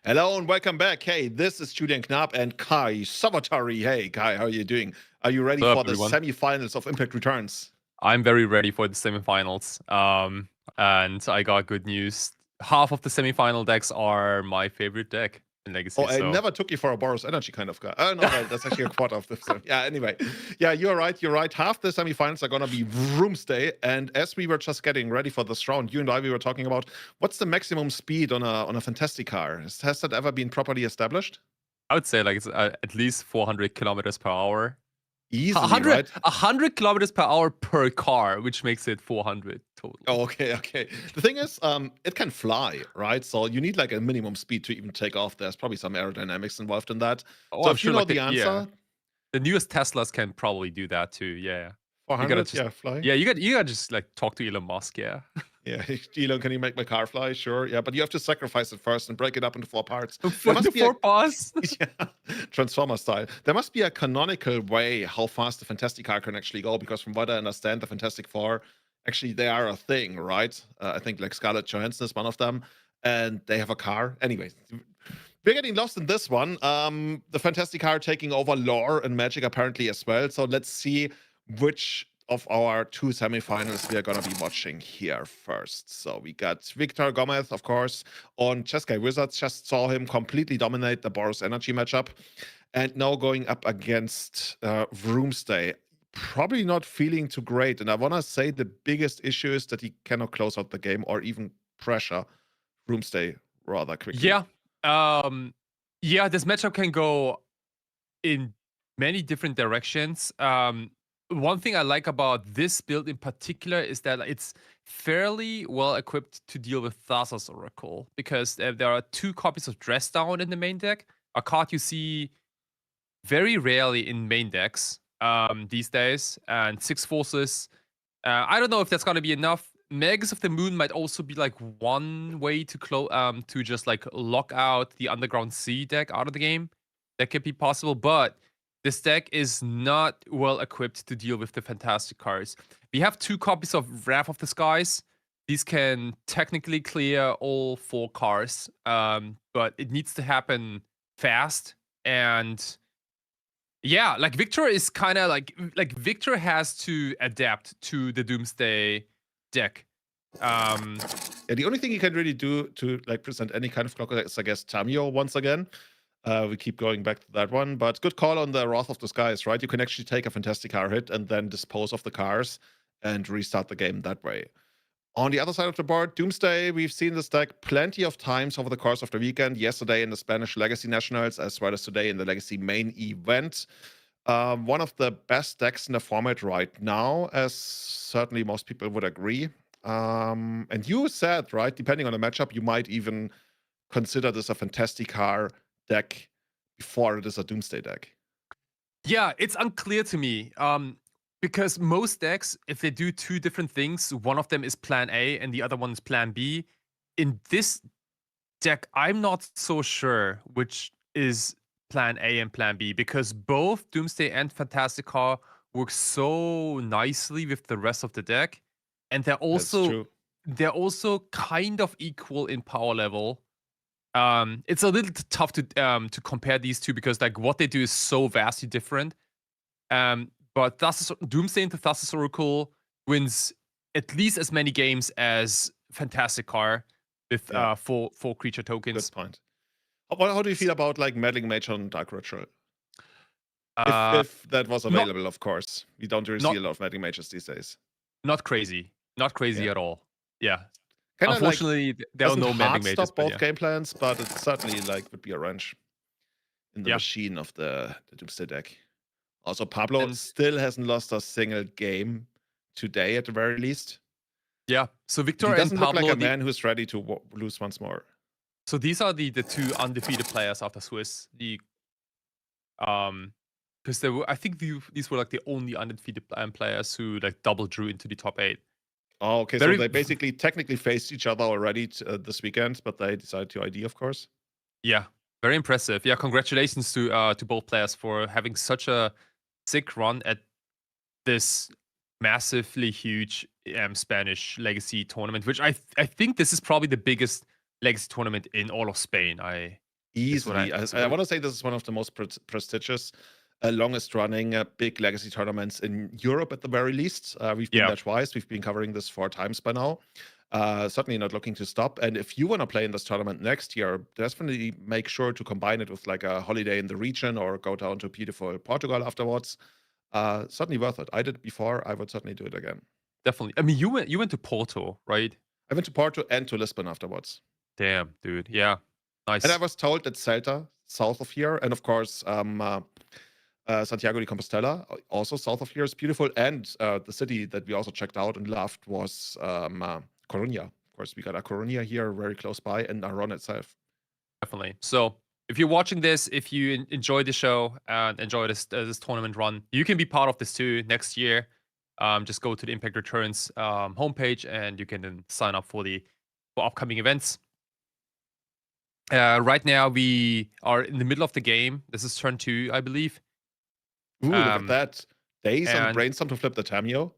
Hello and welcome back. Hey, this is Julian Knab and Kai Sawatari. Hey, Kai, how are you doing? Are you ready for the semifinals of Impact Returns? I'm very ready for the semifinals. And I got good news. Half of the semifinal decks are my favorite deck in Legacy. Oh, I never took you for a Boros Energy kind of guy. Oh, no, that's actually a quarter of the Yeah, anyway. Yeah, you're right. You're right. Half the semifinals are going to be Roomstay. And as we were just getting ready for this round, you and I, we were talking about what's the maximum speed on a Fantastic car? Has that ever been properly established? I would say like it's at least 400 kilometers per hour. Easily, 100, right? 100 kilometers per hour per car, which makes it 400 total. Oh, okay. The thing is, it can fly, right? So you need like a minimum speed to even take off. There's probably some aerodynamics involved in that. Oh, so I'm if sure you know like the answer, yeah. The newest Teslas can probably do that too. Yeah. 400, yeah, fly. Yeah, you gotta just like talk to Elon Musk. Yeah. Yeah, Elon, can you make my car fly? Sure. Yeah, but you have to sacrifice it first and break it up into 4 parts. Four parts? Yeah, Transformer style. There must be a canonical way how fast the Fantastic car can actually go, because from what I understand, the Fantastic Four, actually, they are a thing, right? I think like Scarlett Johansson is one of them, and they have a car. Anyway, we're getting lost in this one. The Fantastic car taking over lore and magic apparently as well. So let's see which of our 2 semifinals we are going to be watching here first. So we got Victor Gomez, of course, on Chessguy Wizards. Just saw him completely dominate the Boros Energy matchup. And now going up against Roomstay. Probably not feeling too great. And I want to say the biggest issue is that he cannot close out the game or even pressure Roomstay rather quickly. Yeah. Yeah, this matchup can go in many different directions. One thing I like about this build in particular is that it's fairly well equipped to deal with Thassa's Oracle, because there are 2 copies of Dress Down in the main deck, a card you see very rarely in main decks these days, and 6 forces. I don't know if that's going to be enough. Magus of the Moon might also be like one way to just like lock out the Underground Sea deck out of the game. That could be possible, but this deck is not well equipped to deal with the Fantastic cards. We have 2 copies of Wrath of the Skies. These can technically clear all 4 cards, but it needs to happen fast. And yeah, like Victor is kind of like Victor has to adapt to the Doomsday deck. Yeah, the only thing you can really do to like present any kind of clock is, I guess, Tamio once again. We keep going back to that one, but good call on the Wrath of the Skies, right? You can actually take a Fantastic car hit and then dispose of the cars and restart the game that way. On the other side of the board, Doomsday, we've seen this deck plenty of times over the course of the weekend. Yesterday in the Spanish Legacy Nationals, as well as today in the Legacy main event. One of the best decks in the format right now, as certainly most people would agree. And you said, right, depending on the matchup, you might even consider this a Fantastic car deck before it is a Doomsday deck. Yeah, it's unclear to me. Because most decks, if they do 2 different things, one of them is plan A and the other one is plan B. In this deck, I'm not so sure which is plan A and plan B, because both Doomsday and Fantastic Car work so nicely with the rest of the deck. And they're also kind of equal in power level. It's a little tough to compare these 2, because like what they do is so vastly different. But Doomsday into Thassa's Oracle wins at least as many games as Fantastic Car with 4 creature tokens. Good point. How do you feel about like Meddling Mage on Dark Ritual? If that was available, of course. We don't really see a lot of Meddling Mages these days. Not crazy. Not crazy at all. Yeah. Kinda unfortunately, there are no Meddling Mages. Stop both game plans, but it certainly like would be a wrench in the machine of the Doomsday deck. Also, Pablo still hasn't lost a single game today, at the very least. Yeah. So Victor he doesn't and Pablo look like a man who's ready to lose once more. So these are the 2 undefeated players after Swiss. Because I think these were like the only undefeated players who like double drew into the top 8. Oh, okay. So they basically technically faced each other already this weekend, but they decided to ID, of course. Yeah, very impressive. Yeah, congratulations to both players for having such a sick run at this massively huge Spanish Legacy tournament, which I think this is probably the biggest Legacy tournament in all of Spain. I Easily. I want to say this is one of the most prestigious, longest running big legacy tournaments in Europe at the very least. We've been there twice. We've been covering this 4 times by now. Certainly not looking to stop. And if you want to play in this tournament next year, definitely make sure to combine it with like a holiday in the region or go down to beautiful Portugal afterwards. Certainly worth it. I did it before. I would certainly do it again. Definitely. I mean, you went to Porto, right? I went to Porto and to Lisbon afterwards. Damn, dude. Yeah. Nice. And I was told that Celta, south of here, and of course, Santiago de Compostela, also south of here, is beautiful. And the city that we also checked out and loved was Coruña. Of course, we got a Coruña here very close by, and Narón itself. Definitely. So if you're watching this, if you enjoy the show and enjoy this tournament run, you can be part of this too next year. Just go to the Impact Returns homepage, and you can then sign up for upcoming events. Right now, we are in the middle of the game. This is turn 2, I believe. Ooh, look at that. Days on the brainstorm to flip the Tamio.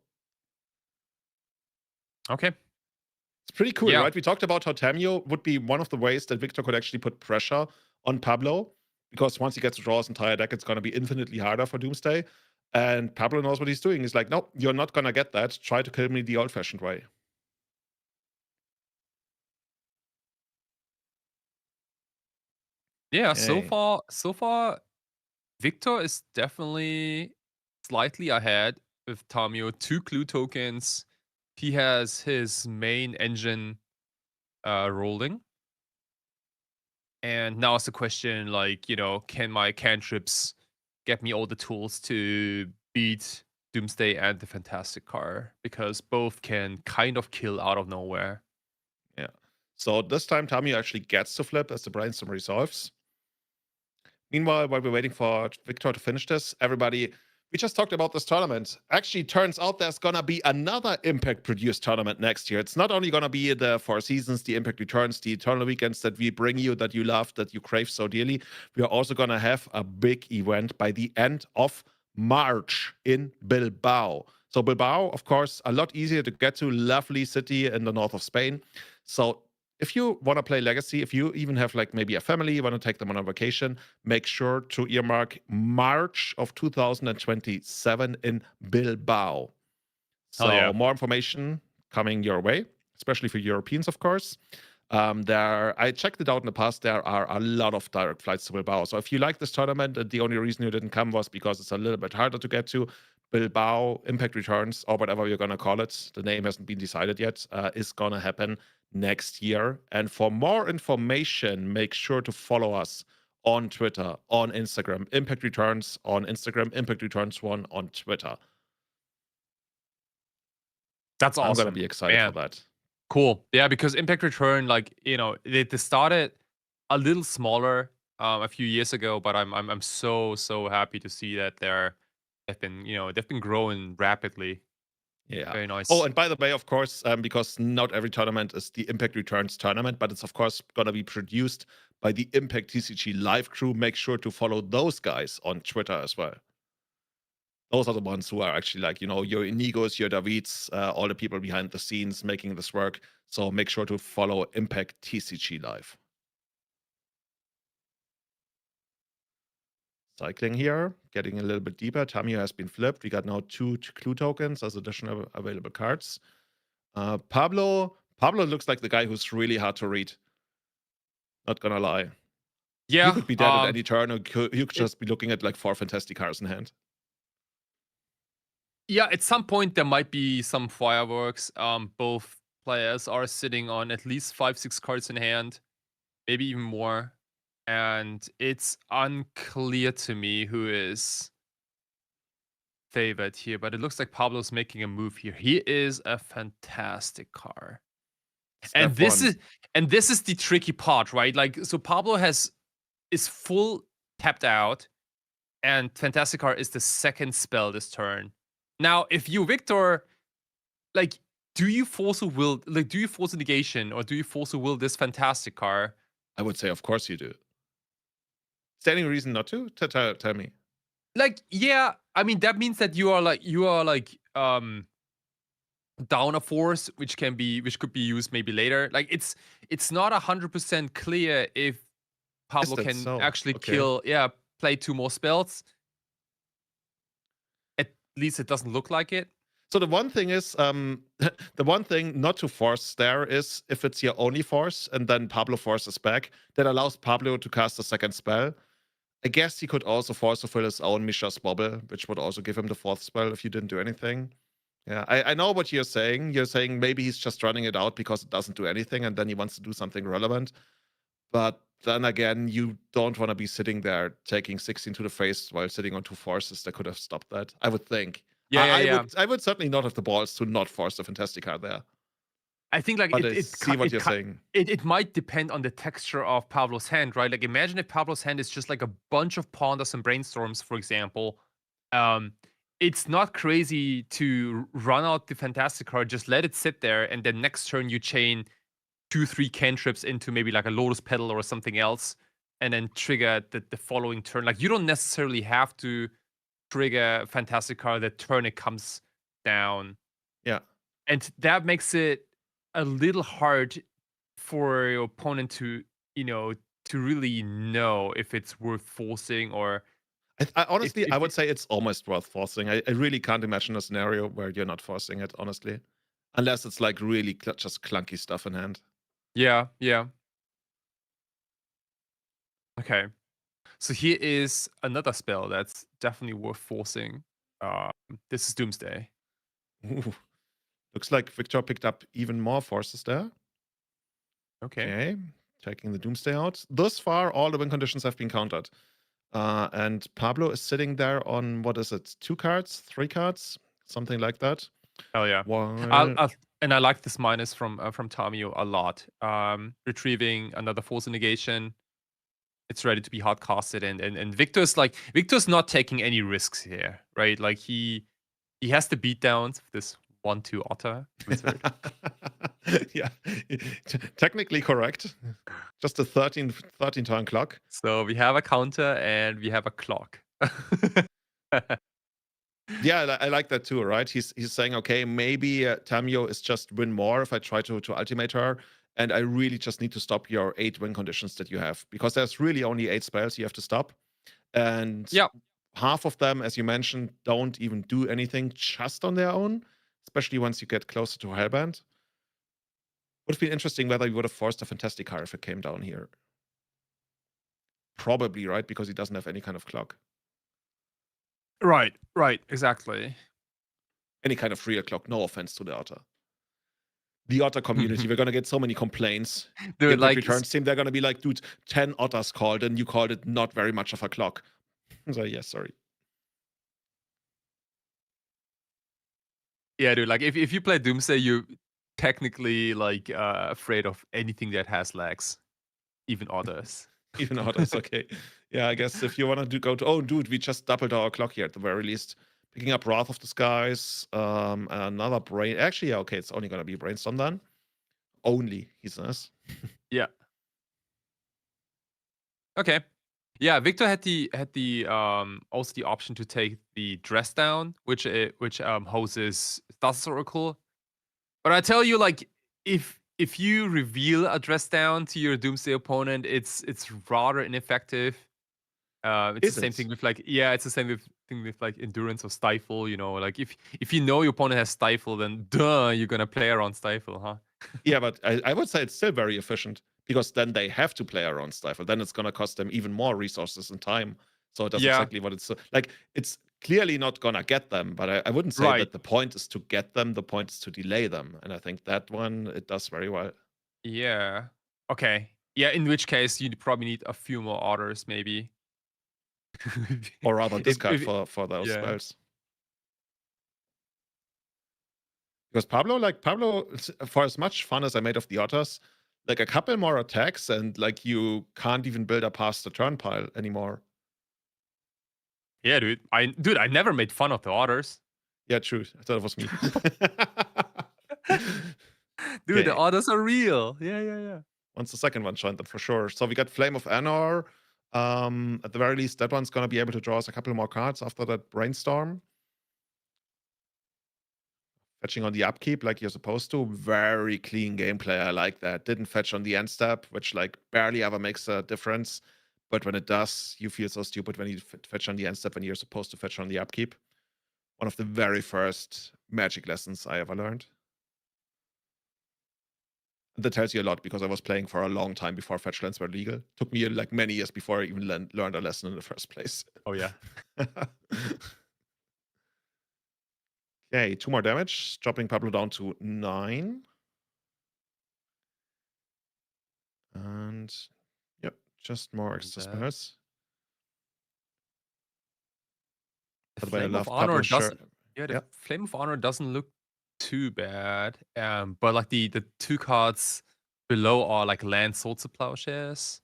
Okay. It's pretty cool, right? We talked about how Tamio would be one of the ways that Victor could actually put pressure on Pablo, because once he gets to draw his entire deck, it's going to be infinitely harder for Doomsday. And Pablo knows what he's doing. He's like, no, you're not going to get that. Try to kill me the old-fashioned way. Yeah, so far, Victor is definitely slightly ahead with Tamio. 2 clue tokens. He has his main engine rolling. And now it's the question, like, can my cantrips get me all the tools to beat Doomsday and the Fantastic Car? Because both can kind of kill out of nowhere. Yeah. So this time, Tamio actually gets to flip as the brainstorm resolves. Meanwhile, while we're waiting for Victor to finish this, everybody, we just talked about this tournament. Actually, turns out there's going to be another Impact-produced tournament next year. It's not only going to be the 4 seasons, the Impact Returns, the Eternal Weekends that we bring you, that you love, that you crave so dearly. We are also going to have a big event by the end of March in Bilbao. So Bilbao, of course, a lot easier to get to. Lovely city in the north of Spain. So if you want to play Legacy, if you even have like maybe a family, you want to take them on a vacation, make sure to earmark March of 2027 in Bilbao. So more information coming your way, especially for Europeans, of course. I checked it out in the past. There are a lot of direct flights to Bilbao. So if you like this tournament, and the only reason you didn't come was because it's a little bit harder to get to, Bilbao Impact Returns, or whatever you're going to call it, the name hasn't been decided yet, is going to happen next year. And for more information, make sure to follow us on Twitter, on Instagram. Impact Returns on Instagram, Impact Returns 1 on Twitter. That's awesome. I'm going to be excited for that. Cool. Yeah, because Impact Return, like, they started a little smaller a few years ago, but I'm so happy to see that they've been growing rapidly. Yeah. Very nice. Oh, and by the way, of course, because not every tournament is the Impact Returns tournament, but it's of course going to be produced by the Impact TCG live crew. Make sure to follow those guys on Twitter as well. Those are the ones who are actually like, your Inigos, your Davids, all the people behind the scenes making this work. So make sure to follow Impact TCG live. Cycling here, getting a little bit deeper. Tamio has been flipped. We got now 2 clue tokens as additional available cards. Pablo looks like the guy who's really hard to read. Not gonna lie. Yeah. You could be dead at any turn, or you could just be looking at like 4 fantastic cards in hand. Yeah, at some point there might be some fireworks. Both players are sitting on at least 5-6 cards in hand, maybe even more. And it's unclear to me who is favored here, but it looks like Pablo's making a move here. He is a fantastic car. And this is the tricky part, right? Like, so Pablo is full tapped out, and Fantastic Car is the second spell this turn. Now, if you, Victor, like, do you force a will, like, do you force a negation, or do you force a will this Fantastic Car? I would say, of course you do. Is there any reason not to? Tell me. Like, yeah, I mean, that means that you are down a force, which could be used maybe later. Like, it's not 100% clear if Pablo that can so? actually Okay. play 2 more spells. At least it doesn't look like it. So the one thing is, the one thing not to force there is if it's your only force and then Pablo forces back, that allows Pablo to cast a second spell. I guess he could also force to fill his own Misha's Bobble, which would also give him the 4th spell if you didn't do anything. Yeah, I know what you're saying. You're saying maybe he's just running it out because it doesn't do anything and then he wants to do something relevant. But then again, you don't want to be sitting there taking 16 to the face while sitting on 2 forces that could have stopped that, I would think. Yeah. I would certainly not have the balls to not force the Fantastica there. I think like But I see what you're saying. it might depend on the texture of Pablo's hand, right? Like imagine if Pablo's hand is just like a bunch of ponders and brainstorms, for example. It's not crazy to run out the Fantastic card, just let it sit there, and then next turn you chain 2-3 cantrips into maybe like a Lotus Petal or something else, and then trigger the following turn. Like you don't necessarily have to trigger Fantastic card the turn it comes down. Yeah. And that makes it a little hard for your opponent to, to really know if it's worth forcing or I honestly, if I would say it's almost worth forcing. I really can't imagine a scenario where you're not forcing it, honestly. Unless it's like really just clunky stuff in hand. Yeah. Okay. So here is another spell that's definitely worth forcing. This is Doomsday. Ooh. Looks like Victor picked up even more forces there. Okay. Taking the Doomsday out. Thus far, all the win conditions have been countered. And Pablo is sitting there on, what is it, 2 cards, 3 cards, something like that. Oh yeah. While... And I like this minus from Tamio a lot. Retrieving another force negation. It's ready to be hard casted, and Victor's not taking any risks here, right? Like he has the beatdowns of this 1/2 otter wizard. Yeah, technically correct. Just a 13 turn clock. So we have a counter and we have a clock. Yeah, I like that too, right? He's saying, okay, maybe Tamio is just win more if I try to ultimate her, and I really just need to stop your 8 win conditions that you have, because there's really only 8 spells you have to stop, and half of them, as you mentioned, don't even do anything just on their own, especially once you get closer to Hellbent. Would have been interesting whether you would have forced a Fantastic card if it came down here. Probably, right? Because he doesn't have any kind of clock. Right, exactly. Any kind of real clock. No offense to the Otter. The Otter community, we're gonna get so many complaints. Dude, like returns team, they're gonna be like, dude, 10 Otters called and you called it not very much of a clock. So yeah, sorry. Yeah, dude, like if you play Doomsday, you're technically like afraid of anything that has legs. Even Otters. Even Otters, okay. Yeah, I guess if you want to go to, oh, dude, we just doubled our clock here at the very least. Picking up Wrath of the Skies, another brain. Actually, yeah, okay, it's only gonna be Brainstorm then. Only, he says. Yeah. Okay. Yeah, Victor had the also the option to take the Dress Down, which hoses Thassa's Oracle. But I tell you, like, if you reveal a Dress Down to your Doomsday opponent, it's rather ineffective. It's the same thing with it's the same thing with like Endurance or Stifle. You know, like if you know your opponent has Stifle, then you're gonna play around Stifle, huh? Yeah, but I would say it's still very efficient, because then they have to play around Stifle. Then it's gonna cost them even more resources and time. So that's exactly what it's like. It's clearly not gonna get them, but I wouldn't say that the point is to get them. The point is to delay them, and I think that one it does very well. Yeah. Okay. Yeah. In which case, you probably need a few more orders, maybe. Or rather discard for those spells. Because Pablo, for as much fun as I made of the Otters, like a couple more attacks and like you can't even build up past the turn pile anymore. Yeah, dude. I never made fun of the Otters. Yeah, true. I thought it was me. Dude, the Otters are real. Yeah. Once the second one joined them, for sure. So we got Flame of Anor. At the very least, that one's gonna be able to draw us a couple more cards after that Brainstorm. Fetching on the upkeep like you're supposed to. Very clean gameplay. I like that. Didn't fetch on the end step, which like barely ever makes a difference. but when it does, you feel so stupid when you fetch on the end step when you're supposed to fetch on the upkeep. One of the very first Magic lessons I ever learned. That tells you a lot because I was playing for a long time before fetch lands were legal. Took me like many years before I even learned a lesson in the first place. Oh yeah. Okay, 2 more damage, dropping Pablo down to 9. And yep, just more extra spells. The By the way, I Flame of love Honor Pablo's shirt. doesn't. Yeah, the Yep. Flame of Honor doesn't look too bad. But like the 2 cards below are like land swords of plowshares.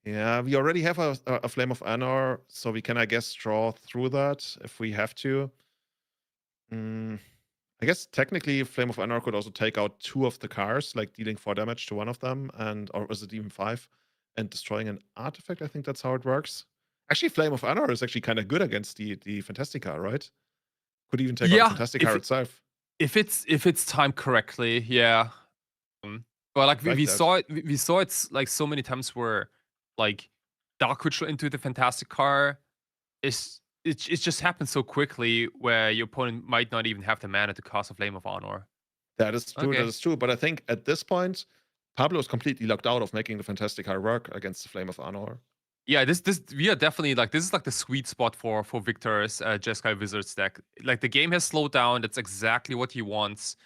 Yeah, we already have a Flame of Honor, so we can, I guess, draw through that if we have to. I guess technically Flame of Honor could also take out 2 of the cards, like dealing 4 damage to one of them, or was it even 5, and destroying an artifact. I think that's how it works. Actually, Flame of Honor is actually kind of good against the Fantastica, right? Could even take out the Fantastica itself. If it's timed correctly, yeah. But like we saw it like so many times where like Dark Ritual into the Fantastic car it just happens so quickly where your opponent might not even have the mana to cast a Flame of Honor. That is true. Okay. That is true. But I think at this point, Pablo is completely locked out of making the Fantastic car work against the Flame of Honor. Yeah, this we are definitely like this is like the sweet spot for Victor's Jeskai Wizards deck. Like the game has slowed down. That's exactly what he wants.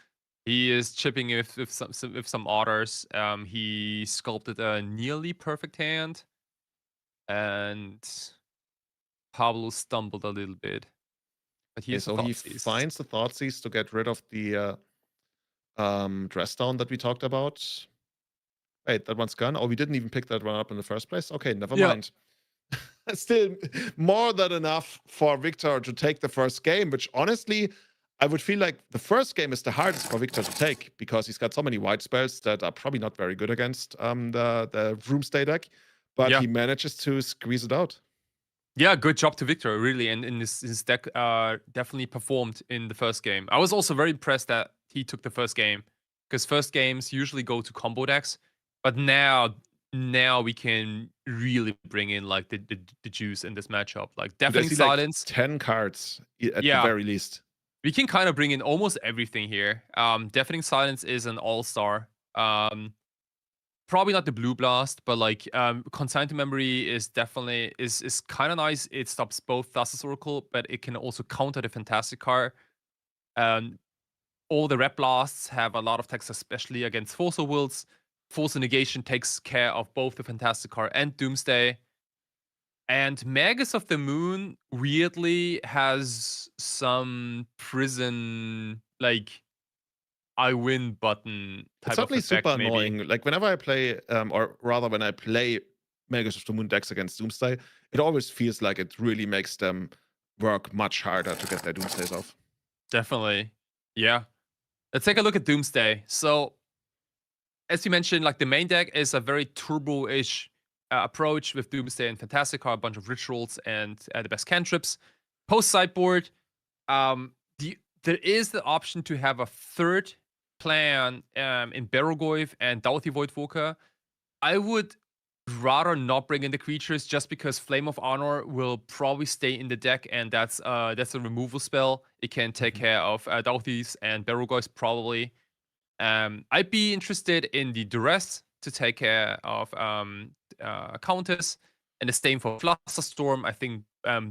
He is chipping with some otters. He sculpted a nearly perfect hand, and Pablo stumbled a little bit. But he finds the Thoughtseize to get rid of the dress down that we talked about. Wait, that one's gone? Oh, we didn't even pick that one up in the first place? Okay, never mind. Still more than enough for Victor to take the first game, which honestly, I would feel like the first game is the hardest for Victor to take because he's got so many white spells that are probably not very good against the Roomstay deck, but he manages to squeeze it out. Yeah, good job to Victor, really. And his deck definitely performed in the first game. I was also very impressed that he took the first game because first games usually go to combo decks. But now we can really bring in like the juice in this matchup. Like Deafening Silence. Like 10 cards at the very least. We can kind of bring in almost everything here. Deafening Silence is an all-star. Probably not the Blue Blast, but like Consigned to Memory is definitely is kind of nice. It stops both Thassa's Oracle, but it can also counter the Fantastic card. All the Red Blasts have a lot of text, especially against Force of Wills. Force of Negation takes care of both the Fantastic card and Doomsday. And Magus of the Moon weirdly has some prison like I win button type of effect. It's certainly super maybe. annoying. Like whenever I play, or rather when I play Magus of the Moon decks against Doomsday, it always feels like it really makes them work much harder to get their Doomsdays off. Definitely. Yeah. Let's take a look at Doomsday. So, as you mentioned, like the main deck is a very turbo-ish approach with Doomsday and Fantastic card, a bunch of rituals and the best cantrips. Post sideboard, there is the option to have a third plan in Barrogoyf and Doughty Voidwalker. I would rather not bring in the creatures just because Flame of Honor will probably stay in the deck, and that's a removal spell. It can take care of Doughties and Barrogoyfs probably. I'd be interested in the Duress to take care of Countess, and the same for Flusterstorm. I think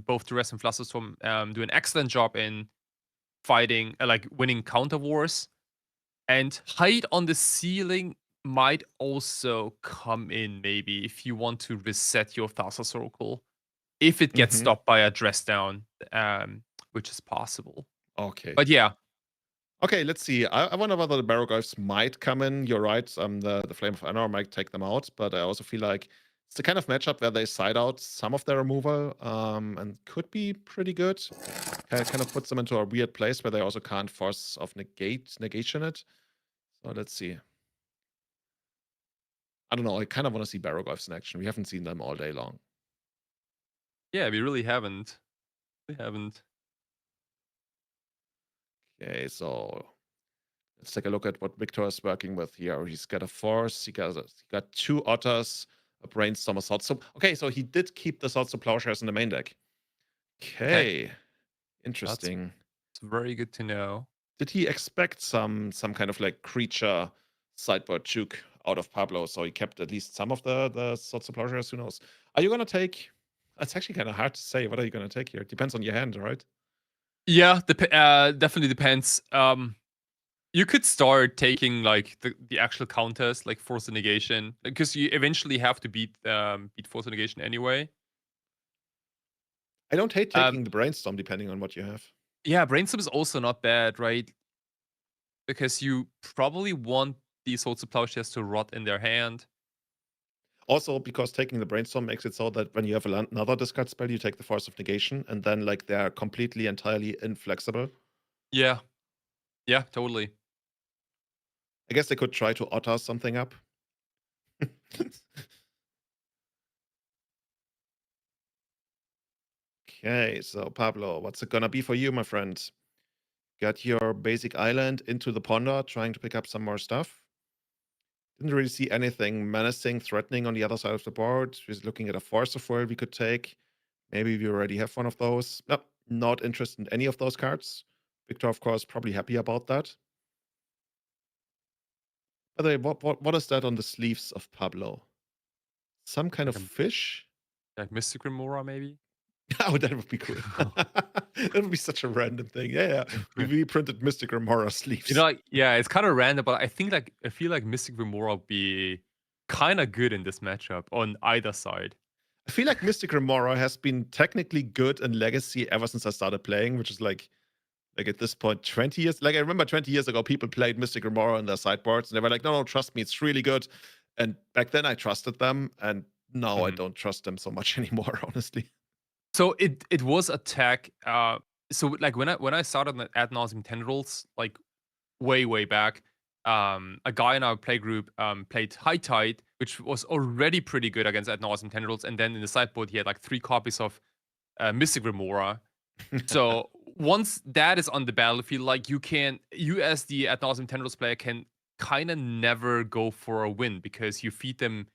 both Duress and Flusterstorm do an excellent job in fighting, like winning counter wars. And Hide on the Ceiling might also come in, maybe, if you want to reset your Thassa's Oracle. If it gets stopped by a dress down, which is possible. Okay. But yeah. Okay, let's see. I wonder whether the Barrogoyfs might come in. You're right. The Flame of Honor might take them out, but I also feel like it's the kind of matchup where they side out some of their removal and could be pretty good. Kind of puts them into a weird place where they also can't force of negation it. So let's see. I don't know. I kind of want to see Barrogoyfs in action. We haven't seen them all day long. Yeah, we really haven't. Okay, so let's take a look at what Victor is working with here. He's got a Force. He got 2 Otters, a Brainstorm, a Sword. So okay, so he did keep the Swords to Plowshares in the main deck. Okay, interesting. It's very good to know. Did he expect some kind of like creature sideboard juke out of Pablo? So he kept at least some of the Swords to Plowshares. Who knows? Are you gonna take? It's actually kind of hard to say. What are you gonna take here? It depends on your hand, right? Yeah, definitely depends. You could start taking like the actual counters, like Force of Negation, because you eventually have to beat Force of Negation anyway. I don't hate taking the Brainstorm, depending on what you have. Yeah, Brainstorm is also not bad, right? Because you probably want these Swords to Plowshares to rot in their hand. Also, because taking the Brainstorm makes it so that when you have another discard spell, you take the Force of Negation, and then like they're completely, entirely inflexible. Yeah. Yeah, totally. I guess they could try to otter something up. Okay, so Pablo, what's it gonna be for you, my friend? Got your basic island into the ponder, trying to pick up some more stuff. Didn't really see anything menacing, threatening on the other side of the board. We're looking at a Force of Will we could take. Maybe we already have one of those. Nope, not interested in any of those cards. Victor, of course, probably happy about that. By the way, what is that on the sleeves of Pablo? Some kind of fish? Like Mystic Remora, maybe? Oh, that would be cool. That would be such a random thing. Yeah. We printed Mystic Remora sleeves. You know, like, yeah, it's kind of random, but I feel like Mystic Remora would be kind of good in this matchup on either side. I feel like Mystic Remora has been technically good in Legacy ever since I started playing, which is like at this point 20 years. Like I remember 20 years ago, people played Mystic Remora on their sideboards, and they were like, no, trust me, it's really good. And back then I trusted them, and now I don't trust them so much anymore, honestly. So it was a tech. So like when I started at Ad Nauseam Tendrils, like way back, a guy in our play group played High Tide, which was already pretty good against Ad Nauseam Tendrils, and then in the sideboard he had like 3 copies of Mystic Remora. So once that is on the battlefield, like you as the Ad Nauseam Tendrils player can kind of never go for a win because you feed them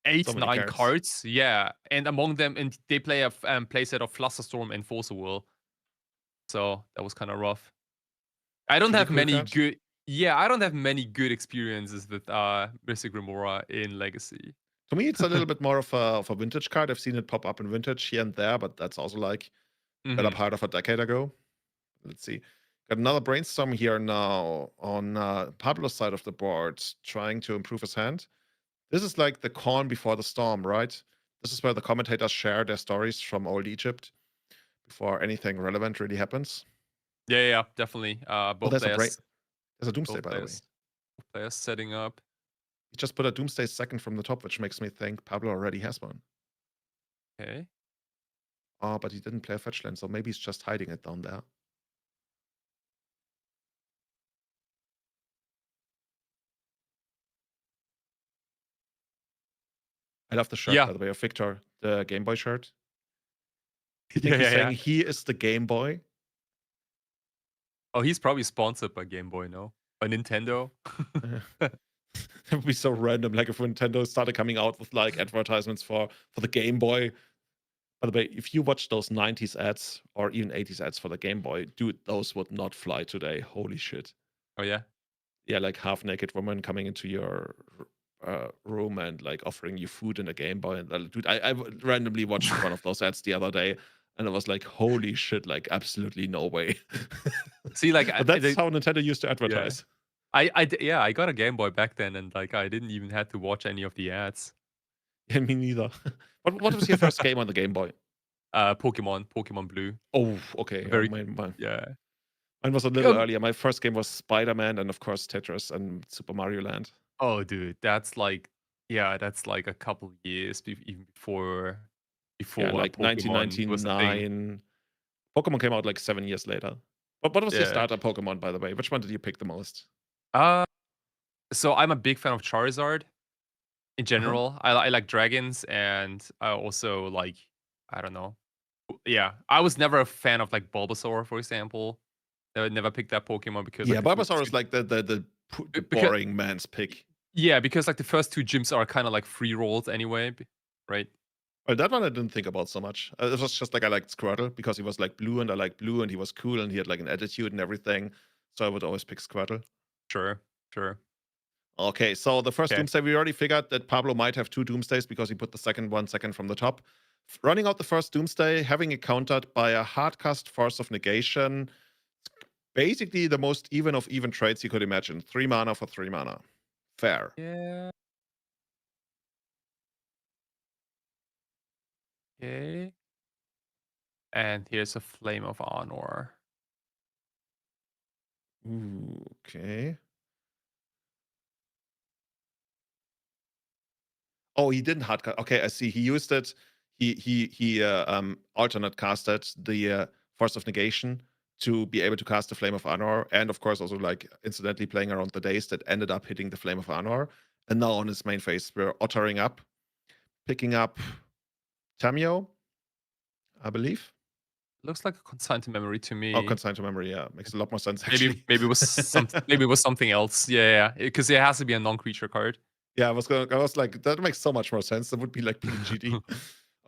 8-9 cards. Yeah, and among them, and they play a playset of Flusterstorm and Force of Will. So that was kind of rough. I don't have many good. Yeah, I don't have many good experiences with Mystic Remora in Legacy. To me, it's a little bit more of a vintage card. I've seen it pop up in vintage here and there, but that's also like better part of a decade ago. Let's see. Got another Brainstorm here now on Pablo's side of the board, trying to improve his hand. This is like the calm before the storm, right? This is where the commentators share their stories from old Egypt before anything relevant really happens. Yeah, definitely. Both there's a Doomsday, by the way. Both players setting up. He just put a Doomsday second from the top, which makes me think Pablo already has one. Okay. Oh, but he didn't play a fetch land, so maybe he's just hiding it down there. I love the shirt, by the way, of Victor, the Game Boy shirt. You think he's saying he is the Game Boy? Oh, he's probably sponsored by Game Boy, no? By Nintendo? It would be so random, like if Nintendo started coming out with like advertisements for the Game Boy. By the way, if you watch those 90s ads or even 80s ads for the Game Boy, dude, those would not fly today. Holy shit. Oh, yeah? Yeah, like half-naked woman coming into your room and like offering you food in a Game Boy. And dude, I randomly watched one of those ads the other day, and I was like, holy shit, like absolutely no way. See, like but that's how Nintendo used to advertise. Yeah. I got a Game Boy back then, and like I didn't even have to watch any of the ads. Yeah, me neither. What was your first game on the Game Boy? Pokemon Blue. Oh, okay. Yeah. Mine was a little earlier. My first game was Spider-Man, and of course Tetris and Super Mario Land. Oh, dude, that's like a couple years even before like Pokemon 1999. Pokemon came out like 7 years later. But what was your starter Pokemon, by the way? Which one did you pick the most? So I'm a big fan of Charizard in general. I like dragons, and I also like, I don't know. Yeah, I was never a fan of like Bulbasaur, for example. I would never pick that Pokemon because Bulbasaur is like the boring man's pick. Yeah, because like the first 2 gyms are kind of like free rolls anyway, right? Well, that one I didn't think about so much. It was just like I liked Squirtle because he was like blue and I liked blue and he was cool and he had like an attitude and everything. So I would always pick Squirtle. Sure. Okay, so the first Okay. Doomsday, we already figured that Pablo might have 2 Doomsdays because he put the second one second from the top. Running out the first Doomsday, having it countered by a hardcast Force of Negation. Basically the most even of even trades you could imagine. 3 mana for 3 mana. Fair. Yeah. Okay. And here's a Flame of Honor. Ooh, okay. Oh, he didn't hardcast. Okay, I see. He used it. He alternate casted the Force of Negation to be able to cast the Flame of Honor, and of course also like incidentally playing around the days that ended up hitting the Flame of Honor. And now on his main phase, we're ottering up, picking up Tamio, I believe. Looks like a consigned to memory to me. Oh, consigned to memory. Yeah, makes a lot more sense actually. Maybe it was something else. Yeah, because it has to be a non-creature card. Yeah, I was like, that makes so much more sense. That would be like PGD.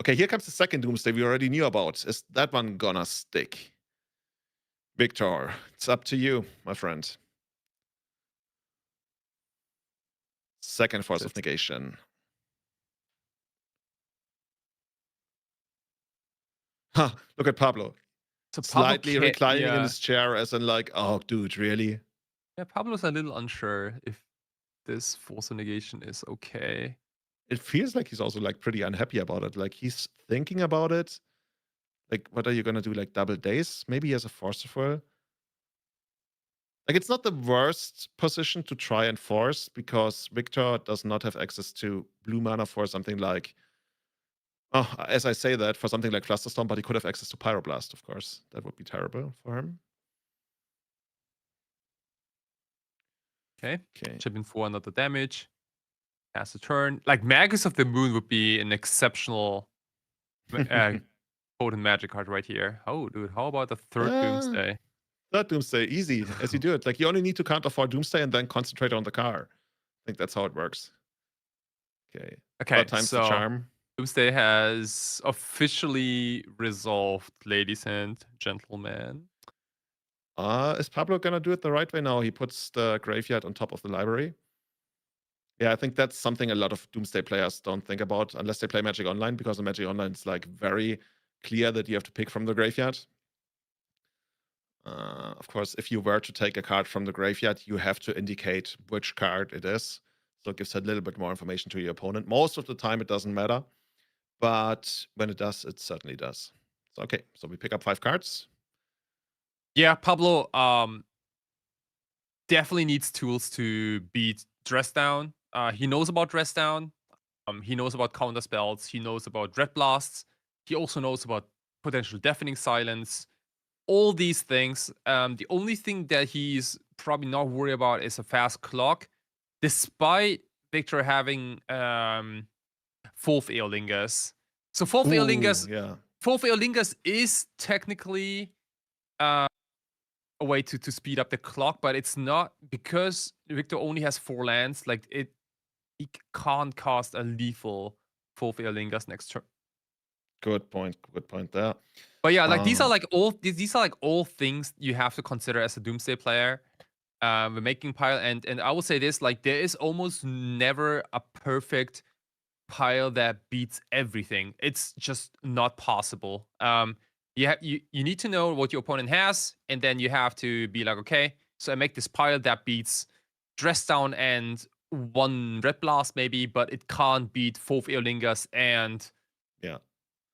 Okay, here comes the second Doomsday we already knew about. Is that one gonna stick? Victor, it's up to you, my friend. Second Force of Negation. Huh, look at Pablo. So Slightly reclining in yeah. his chair as in like, oh, dude, really? Yeah, Pablo's a little unsure if this Force of Negation is okay. It feels like he's also like pretty unhappy about it. Like he's thinking about it. Like, what are you gonna do? Like double days? Maybe he has a Force of Will. Like, it's not the worst position to try and force because Victor does not have access to blue mana for something like, oh, as I say that, for something like Flusterstorm, but he could have access to Pyroblast, of course. That would be terrible for him. Okay. Chip in 4 another damage. Cast a turn. Like Magus of the Moon would be an exceptional potent magic card right here. Oh, dude, how about the third Doomsday? Third Doomsday, easy as you do it. Like, you only need to counter 4 Doomsday and then concentrate on the car. I think that's how it works. Okay. Okay, times so the charm. Doomsday has officially resolved, ladies and gentlemen. Is Pablo gonna do it the right way now? He puts the graveyard on top of the library. Yeah, I think that's something a lot of Doomsday players don't think about unless they play Magic Online, because in Magic Online it's like very clear that you have to pick from the graveyard. Of course, if you were to take a card from the graveyard, you have to indicate which card it is. So it gives a little bit more information to your opponent. Most of the time it doesn't matter, but when it does, it certainly does. So, okay, so we pick up 5 cards. Yeah, Pablo definitely needs tools to beat Dress Down. He knows about Dress Down. He knows about counter spells. He knows about Dread Blasts. He also knows about potential Deafening Silence. All these things. The only thing that he's probably not worried about is a fast clock, despite Victor having 4th Eolingus. So 4th Eolingus is technically a way to speed up the clock, but it's not, because Victor only has 4 lands. Like he can't cast a lethal 4th Eolingus next turn. Good point there. But yeah, like these are like all things you have to consider as a Doomsday player. We're making pile, and I will say this: like, there is almost never a perfect pile that beats everything. It's just not possible. You need to know what your opponent has, and then you have to be like, okay, so I make this pile that beats Dress Down and 1 Red Blast maybe, but it can't beat 4th Eolingus and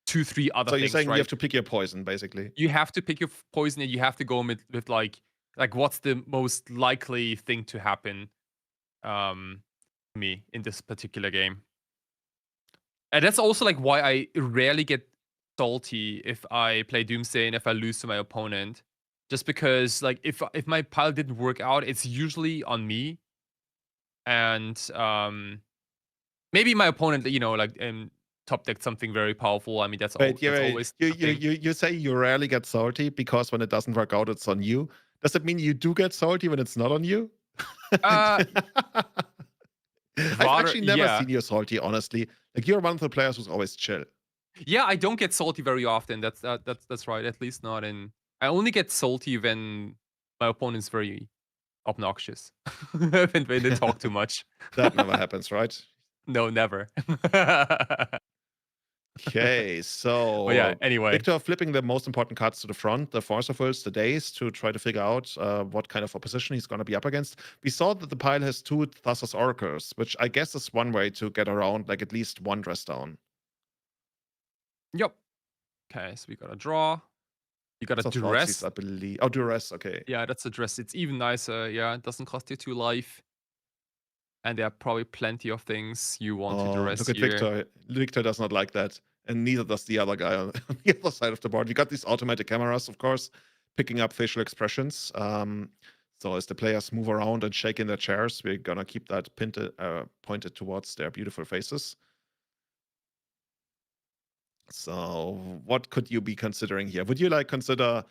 2-3 other things. So you're saying, right? you have to pick your poison, basically. You have to pick your poison, and you have to go with like what's the most likely thing to happen me in this particular game. And that's also like why I rarely get salty if I play Doomsday and if I lose to my opponent. Just because like if my pile didn't work out, it's usually on me. And maybe my opponent, top decked something very powerful. I mean, that's always. You say you rarely get salty because when it doesn't work out, it's on you. Does it mean you do get salty when it's not on you? I've actually never seen you salty, honestly. Like, you're one of the players who's always chill. Yeah, I don't get salty very often. That's right. At least not in. I only get salty when my opponent's very obnoxious. when they talk too much. That never happens, right? No, never. Okay, so But yeah, anyway. Victor flipping the most important cards to the front, the Force of Wills, the Days, to try to figure out what kind of opposition he's going to be up against. We saw that the pile has 2 Thassa's Oracles, which I guess is one way to get around like at least one dress down. Yep. Okay, so we got a draw. You got a duress. I believe. Oh, duress. Okay. Yeah, that's a dress. It's even nicer. Yeah, it doesn't cost you 2 life. And there are probably plenty of things you want to duress look at here. Victor. Victor does not like that. And neither does the other guy on the other side of the board. We got these automatic cameras, of course, picking up facial expressions. So as the players move around and shake in their chairs, we're going to keep that pointed towards their beautiful faces. So what could you be considering here? Would you like consider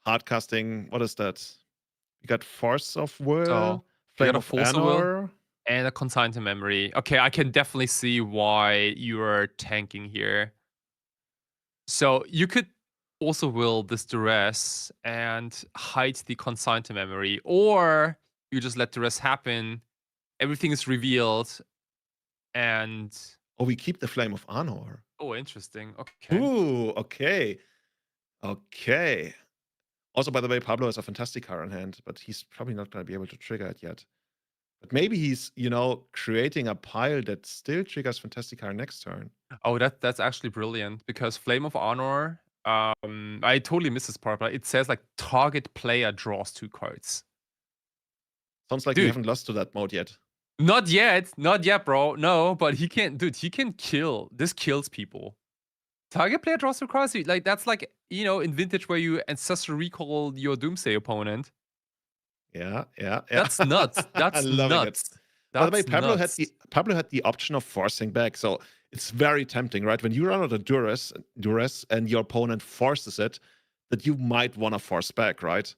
hardcasting? What is that? You got Force of Will, So, Flame of Anor, and a consigned memory. Okay, I can definitely see why you are tanking here. So you could also will this duress and hide the consigned memory, or you just let duress happen. Everything is revealed, and we keep the Flame of Anor. Oh, interesting. Okay. Ooh, okay. Okay. Also, by the way, Pablo has a fantastic card in hand, but he's probably not going to be able to trigger it yet. But maybe he's, creating a pile that still triggers fantastic card next turn. Oh, that's actually brilliant, because Flame of Honor, I totally missed this part, but it says like target player draws 2 cards. Sounds like you haven't lost to that mode yet. Not yet, bro. No, but he can kill. This kills people. Target player draws 2 cards. Like, that's like, in Vintage where you ancestral recall your Doomsday opponent. Yeah. That's nuts. That's nuts. By the way, Pablo had the option of forcing back, so it's very tempting, right? When you run out of duress and your opponent forces it, that you might want to force back, right?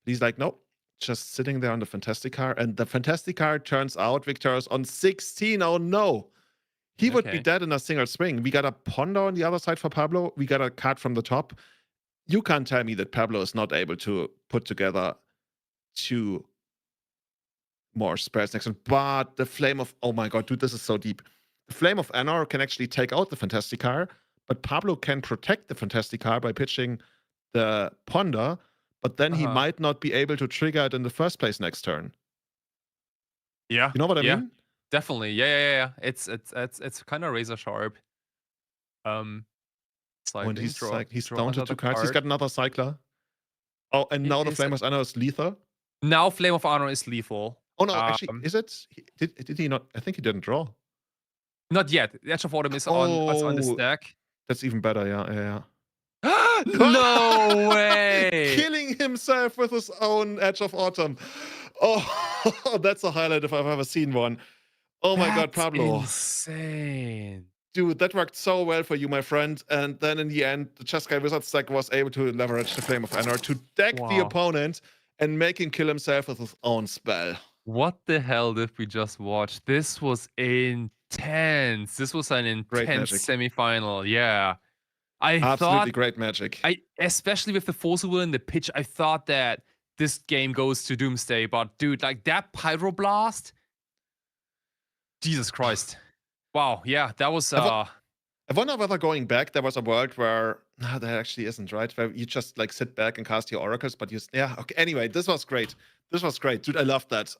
He's like, nope. Just sitting there on the Fantastic card, and the Fantastic card turns out victorious on 16. Oh no, he would be dead in a single swing. We got a Ponder on the other side for Pablo. We got a card from the top. You can't tell me that Pablo is not able to put together 2 more spells next turn. But the Flame of, oh my god, dude, this is so deep. The Flame of Anor can actually take out the Fantastic card, but Pablo can protect the Fantastic card by pitching the Ponder. But then he might not be able to trigger it in the first place next turn. Yeah. You know what I mean? Definitely. Yeah. It's kind of razor sharp. When he's down to 2 cards. He's got another Cycler. Oh, and now the Flame of Honor is lethal? Now Flame of Honor is lethal. Oh no, actually, is it? Did he not? I think he didn't draw. Not yet. The Edge of Autumn is on the stack. That's even better, yeah. No way! Killing himself with his own Edge of Autumn. Oh, that's a highlight if I've ever seen one. Oh my god, Pablo. Insane. Dude, that worked so well for you, my friend. And then in the end, the Chess Guy Wizards deck was able to leverage the Flame of Anor to deck the opponent and make him kill himself with his own spell. What the hell did we just watch? This was intense. This was an intense semifinal. Yeah. Absolutely great magic. Especially with the Force of Will in the pitch, I thought that this game goes to Doomsday. But dude, like that Pyroblast, Jesus Christ. Wow, yeah, that was I wonder whether going back, there was a world where there actually isn't, right? Where you just like sit back and cast your oracles, but okay. Anyway, this was great. Dude, I love that.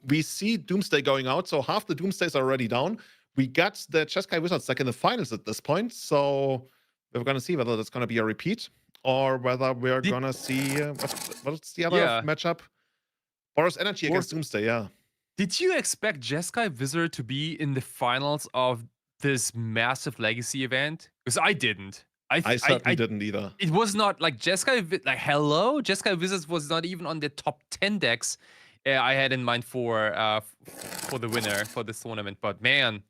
We see Doomsday going out, so half the Doomsdays are already down. We got the Chess Guy Wizards deck in the finals at this point, so we're going to see whether that's going to be a repeat or whether we're going to see what's the other matchup? Boros Energy against Doomsday, yeah. Did you expect Jeskai Wizard to be in the finals of this massive legacy event? Because I didn't. I certainly didn't either. It was not like Jeskai, like hello? Jeskai Wizards was not even on the top 10 decks I had in mind for the winner for this tournament. But man,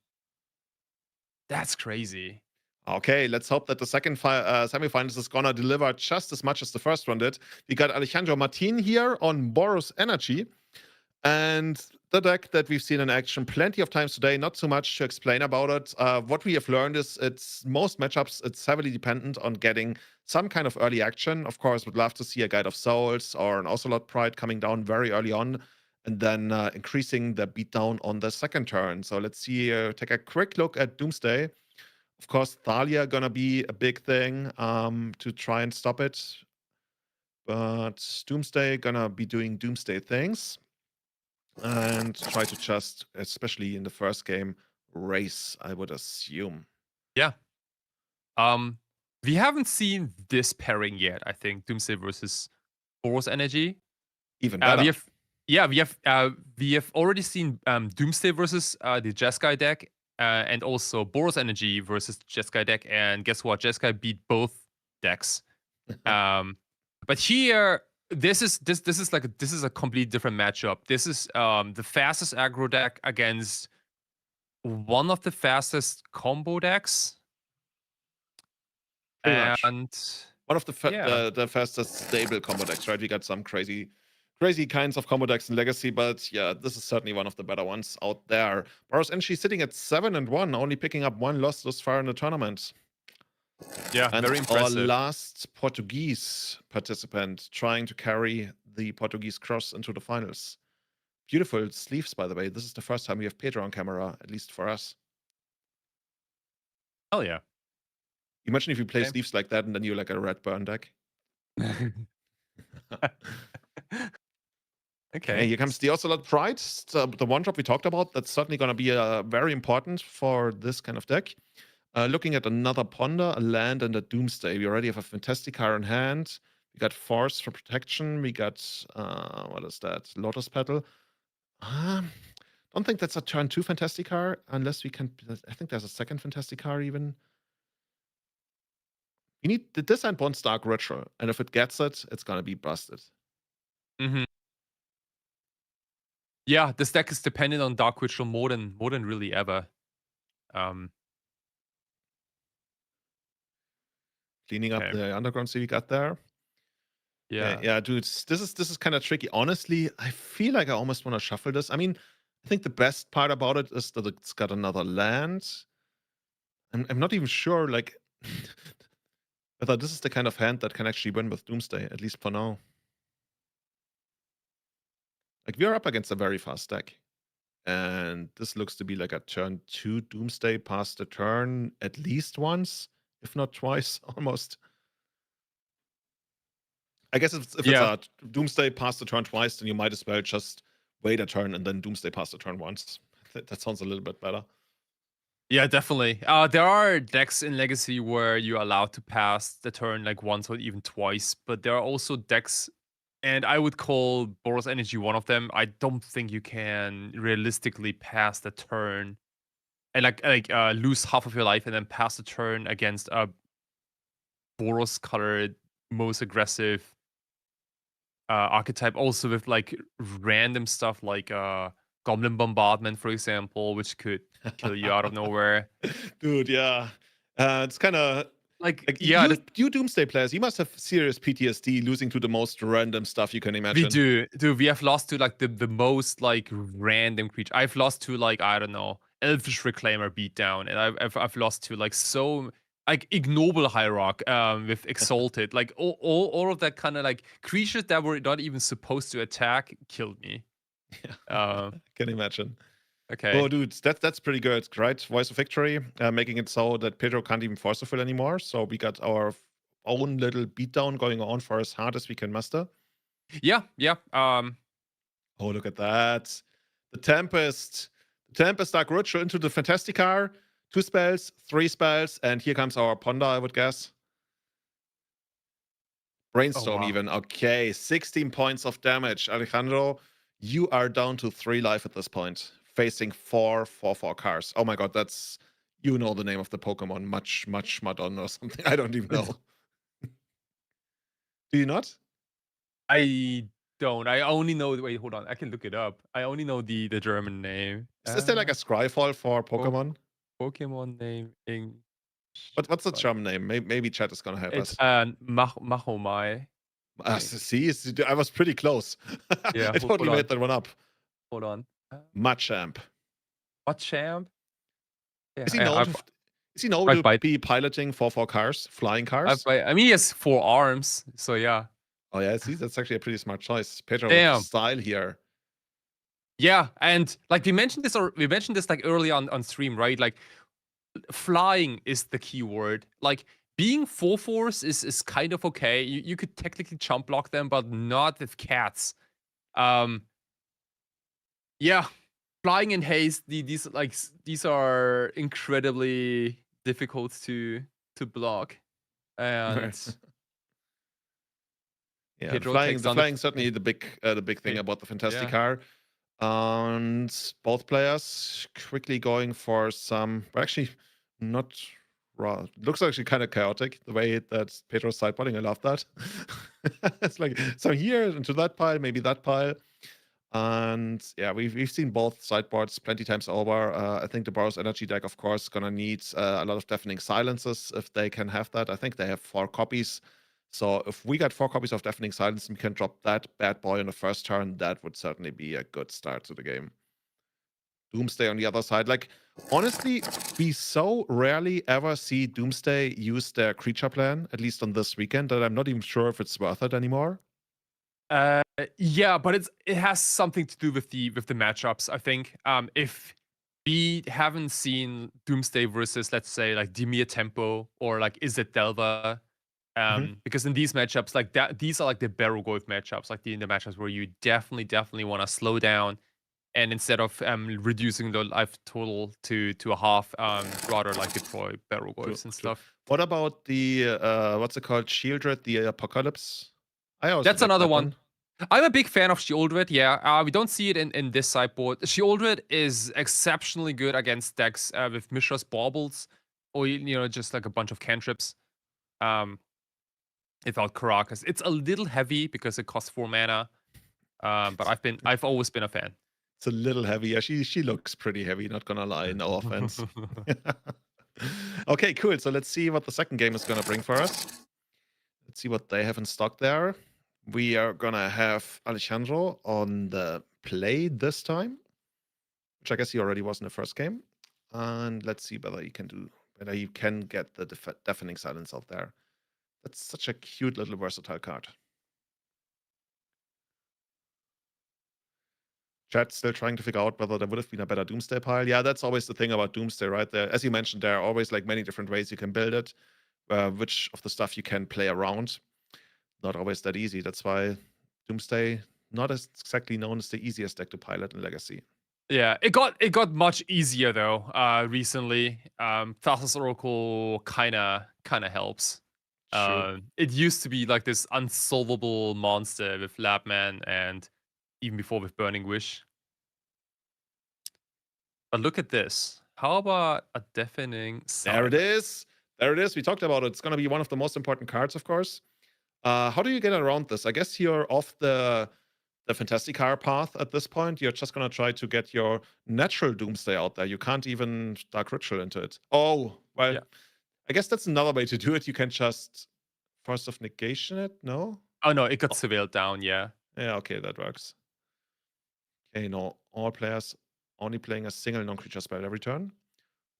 that's crazy. Okay, let's hope that the second semifinals is gonna deliver just as much as the first one did. We got Alejandro Martin here on Boros Energy. And the deck that we've seen in action plenty of times today. Not too much to explain about it. What we have learned is it's most matchups, it's heavily dependent on getting some kind of early action. Of course, would love to see a Guide of Souls or an Ocelot Pride coming down very early on and then increasing the beatdown on the second turn. So let's see, take a quick look at Doomsday. Of course, Thalia gonna be a big thing to try and stop it. But Doomsday gonna be doing Doomsday things. And try to just, especially in the first game, race, I would assume. Yeah. We haven't seen this pairing yet, I think. Doomsday versus Boros Energy. Even better. We have already seen Doomsday versus the Jeskai deck, and also Boros Energy versus the Jeskai deck. And guess what? Jeskai beat both decks. But here, this is a completely different matchup. This is the fastest aggro deck against one of the fastest combo decks. Pretty much. And one of the fastest stable combo decks, right? We got some crazy kinds of combo decks in Legacy, but yeah, this is certainly one of the better ones out there. Boros Energy sitting at 7-1, only picking up one loss thus far in the tournament. Yeah, and very impressive. Our last Portuguese participant trying to carry the Portuguese cross into the finals. Beautiful sleeves, by the way. This is the first time we have Pedro on camera, at least for us. Hell yeah. Imagine if you play sleeves like that and then you're like a red burn deck. Okay. Here comes the Ocelot Pride, the one drop we talked about. That's certainly going to be very important for this kind of deck. Looking at another Ponder, a land, and a Doomsday. We already have a Fantastic Car in hand. We got Force for protection. We got, what is that? Lotus Petal. Don't think that's a turn 2 Fantastic Car, unless we can. I think there's a second Fantastic Car even. We need this and one Stark Retro, and if it gets it, it's gonna be busted. Mm-hmm. Yeah, this deck is dependent on Dark Ritual more than really ever. Cleaning up the underground sea we got there. Yeah, dude, this is kind of tricky. Honestly, I feel like I almost want to shuffle this. I mean, I think the best part about it is that it's got another land. I'm not even sure, like, whether this is the kind of hand that can actually win with Doomsday, at least for now. Like, we are up against a very fast deck. And this looks to be like a turn 2 Doomsday past the turn at least once, if not twice, almost. I guess if it's a Doomsday past the turn twice, then you might as well just wait a turn and then Doomsday past the turn once. That sounds a little bit better. Yeah, definitely. There are decks in Legacy where you're allowed to pass the turn like once or even twice, but there are also decks, and I would call Boros Energy one of them. I don't think you can realistically pass the turn and lose half of your life and then pass the turn against a Boros colored most aggressive archetype, also with like random stuff like Goblin Bombardment, for example, which could kill you out of nowhere. Dude, yeah. It's kind of you Doomsday players, you must have serious PTSD losing to the most random stuff you can imagine. We do. We have lost to like the most like random creature. I've lost to like, I don't know, Elfish Reclaimer beatdown, and I've lost to like so like Ignoble Hierarch with Exalted. Like all of that kind of like creatures that were not even supposed to attack killed me. Yeah, I can imagine. Okay. Oh, dude, that's pretty good, right? Voice of Victory, making it so that Pedro can't even force a fill anymore. So we got our own little beatdown going on for as hard as we can muster. Yeah. Oh, look at that. The Tempest Dark Ritual into the Fantastic Car. 2 spells, 3 spells, and here comes our Ponder, I would guess. Brainstorm even. Okay, 16 points of damage. Alejandro, you are down to 3 life at this point, facing 4 4/4 cars. Oh my god, that's, you know the name of the Pokemon, much Madonna or something. I don't even know. Do you not? I don't. I only know. Wait, hold on. I can look it up. I only know the German name. Is there like a Scryfall for Pokemon? Pokemon name in. What's the German name? Maybe chat is gonna help us. Mahomai. See, I was pretty close. Yeah, I totally made that one up. Hold on. Machamp. Machamp? Yeah, Is he known to, is he known to be piloting 4x4 cars, flying cars? I mean, he has 4 arms, so yeah. Oh yeah, see, that's actually a pretty smart choice. Pedro Damn. with style here. Yeah, and like we mentioned this like early on stream, right? Like flying is the key word. Like being 4-4s is kind of okay. You could technically jump block them, but not with cats. Yeah, flying in haste, these are incredibly difficult to block. And yeah, the flying certainly the big thing about the Fantastic car. And both players quickly going for some, actually not raw. Looks actually kind of chaotic the way that Pedro's sideboarding. I love that. It's like so here into that pile, maybe that pile. And yeah, we've seen both sideboards plenty times over. I think the Boros Energy deck, of course, gonna need a lot of Deafening Silences if they can have that. I think they have 4 copies. So if we got 4 copies of Deafening Silence and we can drop that bad boy on the first turn, that would certainly be a good start to the game. Doomsday on the other side. Like, honestly, we so rarely ever see Doomsday use their creature plan, at least on this weekend, that I'm not even sure if it's worth it anymore. Yeah, but it has something to do with the matchups, I think. If we haven't seen Doomsday versus, let's say, like Dimir Tempo or like Izzet Delva, because in these matchups, like that, these are like the Barrow Golf matchups, like the matchups where you definitely want to slow down, and instead of reducing the life total to a half, rather like deploy Barrow Golfs and stuff. What about the what's it called, Shieldred, the Apocalypse? That's another one. I'm a big fan of Shieldred, yeah. We don't see it in this sideboard. Shieldred is exceptionally good against decks with Mishra's Baubles, or just like a bunch of cantrips. Without Karakas. It's a little heavy because it costs 4 mana. But I've always been a fan. It's a little heavy. Yeah, she looks pretty heavy, not gonna lie, no offense. Okay, cool. So let's see what the second game is gonna bring for us. Let's see what they have in stock there. We are gonna have Alejandro on the play this time, which I guess he already was in the first game. And let's see whether you can get the Deafening Silence out there. That's such a cute little versatile card. Chat's still trying to figure out whether there would have been a better Doomsday pile. Yeah, that's always the thing about Doomsday, right? There, as you mentioned, there are always like many different ways you can build it, which of the stuff you can play around. Not always that easy. That's why Doomsday not as exactly known as the easiest deck to pilot in Legacy. Yeah, it got much easier though recently. Thassa's Oracle kinda helps. It used to be like this unsolvable monster with Labman and even before with Burning Wish. But look at this. How about a Deafening Silence? There it is. There it is. We talked about it. It's going to be one of the most important cards, of course. How do you get around this? I guess you're off the Fantastic Car path at this point. You're just going to try to get your natural Doomsday out there. You can't even Dark Ritual into it. Oh, well, yeah. I guess that's another way to do it. You can just Force of Negation it, no? Oh, no, it got surveilled down, yeah. Yeah, okay, that works. Okay, no, all players only playing a single non-creature spell every turn.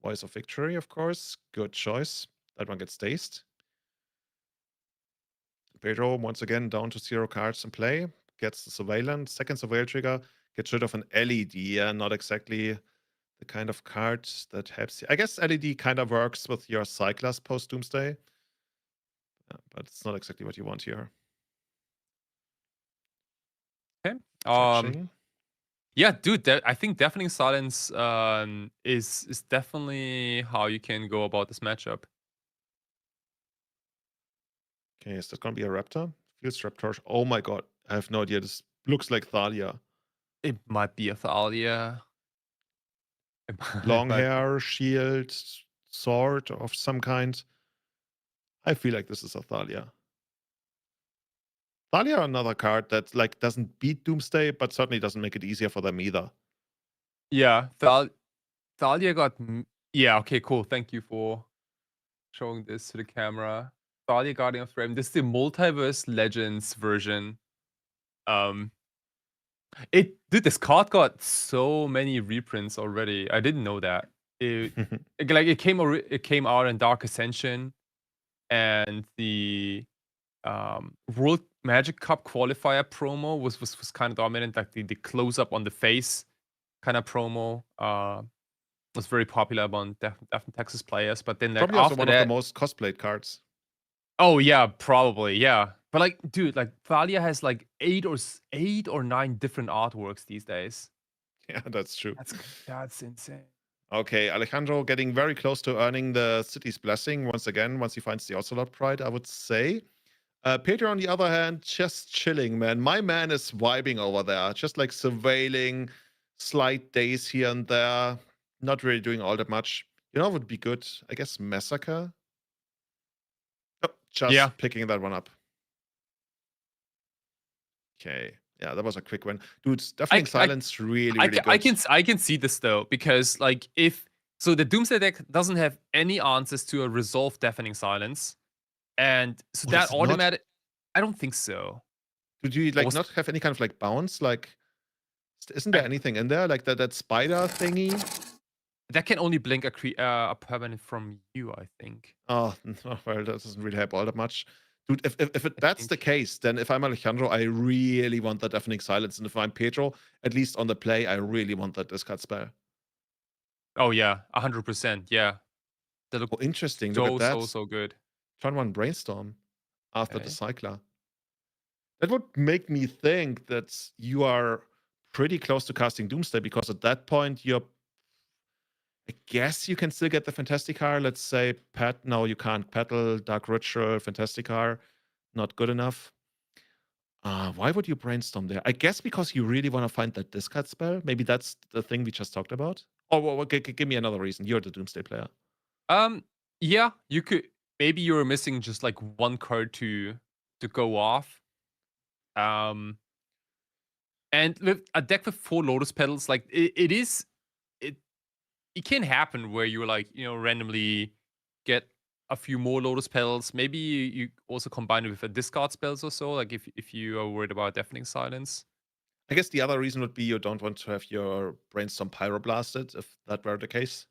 Voice of Victory, of course. Good choice. That one gets dazed. Pedro, once again, down to 0 cards in play. Gets the Surveillance. Second Surveil trigger. Gets rid of an LED. Yeah, not exactly the kind of card that helps you. I guess LED kind of works with your Cyclers post-Doomsday. Yeah, but it's not exactly what you want here. Okay. Yeah, dude, I think Deafening Silence is definitely how you can go about this matchup. Okay, is that going to be a Raptor? Feels Raptor. Oh my god, I have no idea. This looks like Thalia. It might be a Thalia. Long hair, shield, sword of some kind. I feel like this is a Thalia. Thalia, another card that like doesn't beat Doomsday, but certainly doesn't make it easier for them either. Yeah, Thalia got... Yeah, okay, cool. Thank you for showing this to the camera. Thalia Guardian of Frame. This is the Multiverse Legends version. Dude, this card got so many reprints already. I didn't know that. It came out in Dark Ascension, and the World Magic Cup qualifier promo was kind of dominant. Like the close up on the face kind of promo was very popular among definitely Texas players. But then like Probably also after one that, of the most cosplayed cards. oh yeah, probably yeah. But like, dude, like Valia has like 8 or 9 different artworks these days. Yeah, that's true. That's insane. Okay, Alejandro getting very close to earning the city's blessing once again, once he finds the Ocelot Pride, I would say. Peter, on the other hand, just chilling, man. My man is vibing over there, just like surveilling, slight days here and there, not really doing all that much. You know what would be good? I guess Massacre? Oh, just picking that one up. Okay. Yeah, that was a quick one. Dude, Deafening Silence really good. I can see this though, because like so the Doomsday deck doesn't have any answers to a resolve Deafening Silence. And so that automatic I don't think so. Did you like not have any kind of like bounce? Like isn't there anything in there? Like that spider thingy? That can only blink a permanent from you, I think. Oh, well, that doesn't really help all that much. Dude, if that's the case, then if I'm Alejandro, I really want that Deafening Silence. And if I'm Pedro, at least on the play, I really want that discard spell. Oh, yeah. 100%. Yeah. That look interesting. So, look at that. So good. Turn 1 Brainstorm after the Cycler. That would make me think that you are pretty close to casting Doomsday, because at that point, I guess you can still get the Fantasticar. Let's say no, you can't. Petal, Dark Ritual, Fantasticar, not good enough. Why would you Brainstorm there? I guess because you really want to find that discard spell. Maybe that's the thing we just talked about. Oh, well, give me another reason. You're the Doomsday player. Yeah, you could. Maybe you're missing just like one card to go off. And with a deck with 4 Lotus Petals, like it can happen where you like, randomly get a few more Lotus Petals. Maybe you also combine it with a discard spells or so, like if you are worried about Deafening Silence. I guess the other reason would be you don't want to have your Brainstorm Pyroblasted, if that were the case.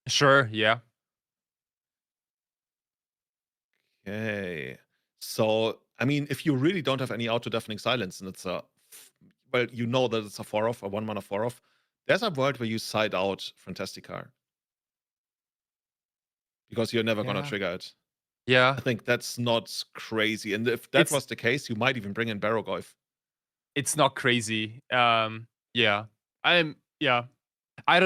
Sure, yeah. Okay. So, I mean, if you really don't have any auto Deafening Silence, and it's well, you know that it's a 4-off, a 1-mana 4-off, there's a world where you side out Fantasticar. Because you're never going to trigger it. Yeah. I think that's not crazy. And if that was the case, you might even bring in Barrogoyf. It's not crazy. Yeah. I don't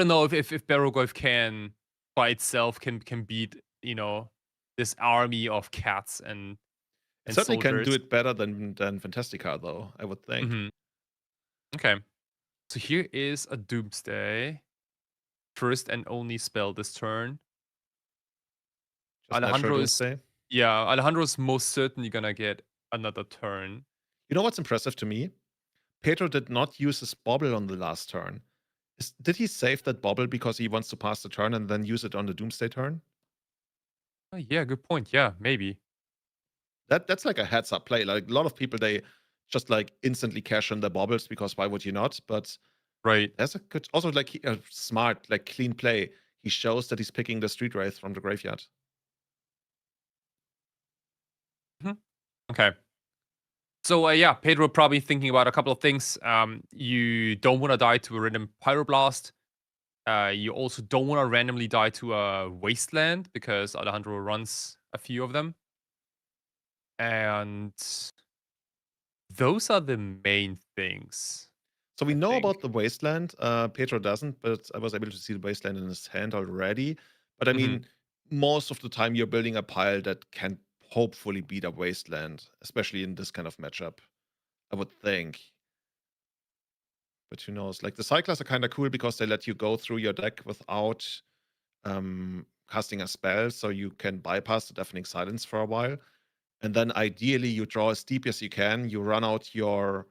know if Barrogoyf can by itself can beat, this army of cats and certainly soldiers. Can do it better than Fantasticar, though, I would think. Mm-hmm. Okay. So here is a Doomsday. First and only spell this turn. Alejandro's most certainly gonna get another turn. You know what's impressive to me? Pedro did not use his bobble on the last turn. Did he save that bobble because he wants to pass the turn and then use it on the Doomsday turn? Oh, yeah, good point. Yeah, maybe. That's like a heads-up play. Like a lot of people, they just like instantly cash in their bobbles because why would you not? But right, that's a good, also like a smart, like clean play. He shows that he's picking the Street Wraith from the graveyard. Okay. So yeah, Pedro probably thinking about a couple of things. You don't want to die to a random Pyroblast. You also don't want to randomly die to a Wasteland because Alejandro runs a few of them. And those are the main things. So we know about the Wasteland. Pedro doesn't, but I was able to see the Wasteland in his hand already. But I mean, most of the time you're building a pile that can hopefully beat a Wasteland, especially in this kind of matchup, I would think. But who knows? Like the Cyclers are kind of cool because they let you go through your deck without casting a spell, so you can bypass the Deafening Silence for a while. And then ideally you draw as deep as you can. You run out your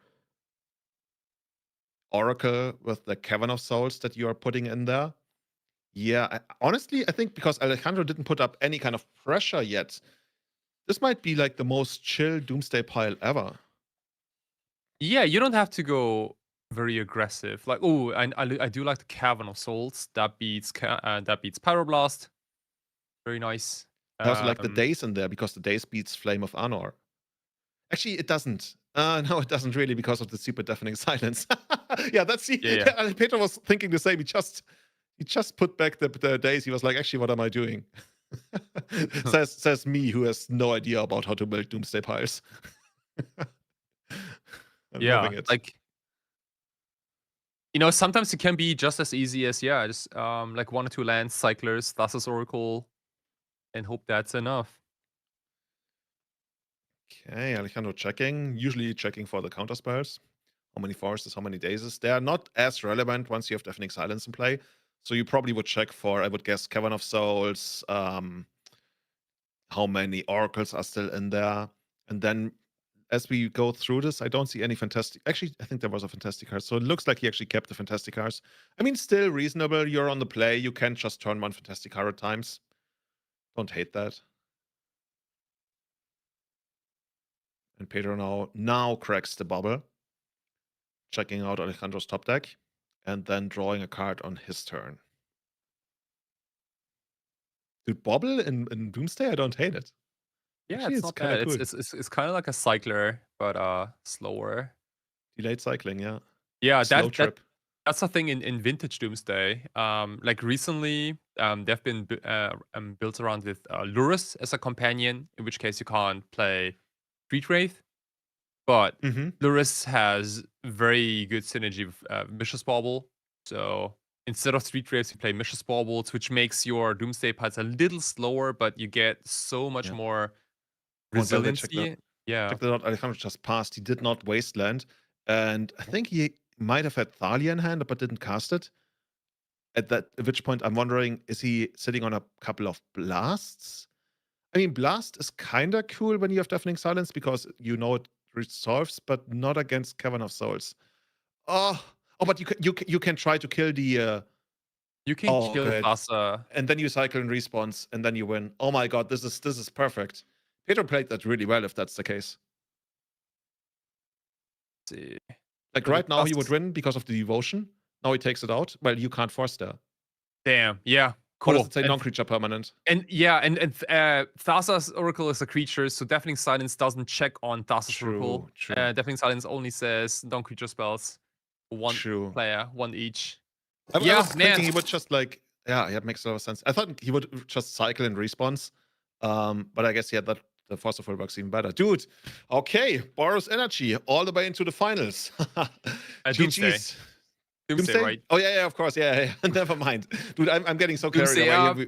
Oracle with the Cavern of Souls that you are putting in there. Yeah, honestly, I think because Alejandro didn't put up any kind of pressure yet, this might be like the most chill Doomsday pile ever. Yeah, you don't have to go very aggressive. Like, oh, I do like the Cavern of Souls. That beats Pyroblast. Very nice. I also like the Daze in there because the Daze beats Flame of Anor. Actually, it doesn't. No, it doesn't really because of the super deafening silence. Yeah, that's Yeah. Peter was thinking the same. He just put back the Daze. He was like, actually, what am I doing? says me, who has no idea about how to build Doomsday piles. I'm loving it. Like, sometimes it can be just as easy as just like 1 or 2 lands, cyclers, Thassa's Oracle, and hope that's enough. Okay, Alejandro checking. Usually checking for the counter spells. How many forests, how many dazes. They are not as relevant once you have Deafening Silence in play. So you probably would check for, I would guess, Cavern of Souls, how many oracles are still in there. And then as we go through this, I don't see any fantastic. Actually, I think there was a fantastic card. So it looks like he actually kept the fantastic cards. I mean, still reasonable. You're on the play. You can just turn 1 fantastic card at times. Don't hate that. And Pedro now cracks the bubble. Checking out Alejandro's top deck. And then drawing a card on his turn. Dude, bobble in Doomsday? I don't hate it. Yeah, Actually, it's not bad. cool. It's kind of like a cycler, but slower. Delayed cycling, yeah. Yeah, Slow trip. that's the thing in Vintage Doomsday. Like recently, they've been built around with Lurrus as a companion, in which case you can't play Street Wraith. But Lurrus has very good synergy with Vicious Bauble. So instead of Street Wraiths, you play Vicious Baubles, which makes your Doomsday piles a little slower, but you get so much more resiliency. Check that out. Alejandro just passed. He did not Wasteland. And I think he might have had Thalia in hand, but didn't cast it. At which point I'm wondering, is he sitting on a couple of blasts? I mean, blast is kind of cool when you have Deafening Silence because it resolves, but not against Cavern of Souls. Oh, but you can try to kill the. You can kill Thassa, and then you cycle in response, and then you win. Oh my god, this is perfect. Pedro played that really well, if that's the case. See. Like right now, he would win because of the devotion. Now he takes it out. Well, you can't force there. Damn. Yeah. Cool. What does it say? Non-creature permanent. And Thassa's Oracle is a creature, so Deafening Silence doesn't check on Thassa's Oracle. True. Deafening Silence only says non-creature spells. 1 player, 1 each. I was thinking he would just like, it makes a lot of sense. I thought he would just cycle in response. But I guess, the Force of Will works even better. Dude, okay, Boros Energy, all the way into the finals. GG's. Doomsday, right? Oh, yeah, of course. Yeah. Never mind. Dude, I'm getting so carried away.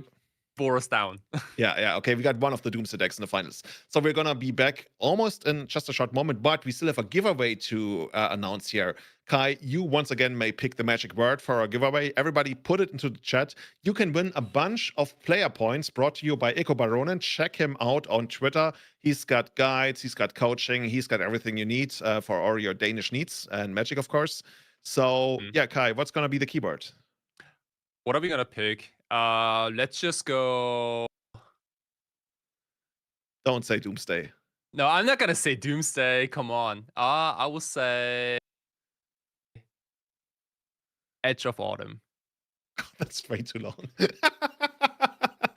Boros down. Yeah. Okay, we got one of the Doomsday decks in the finals. So we're going to be back almost in just a short moment, but we still have a giveaway to announce here. Kai, you once again may pick the magic word for our giveaway. Everybody put it into the chat. You can win a bunch of player points brought to you by Echo Baronin. Check him out on Twitter. He's got guides, he's got coaching, he's got everything you need for all your Danish needs and magic, of course. So, Kai, what's going to be the keyword? What are we going to pick? Let's just go. Don't say Doomsday. No, I'm not going to say Doomsday. Come on. I will say Edge of Autumn. That's way too long.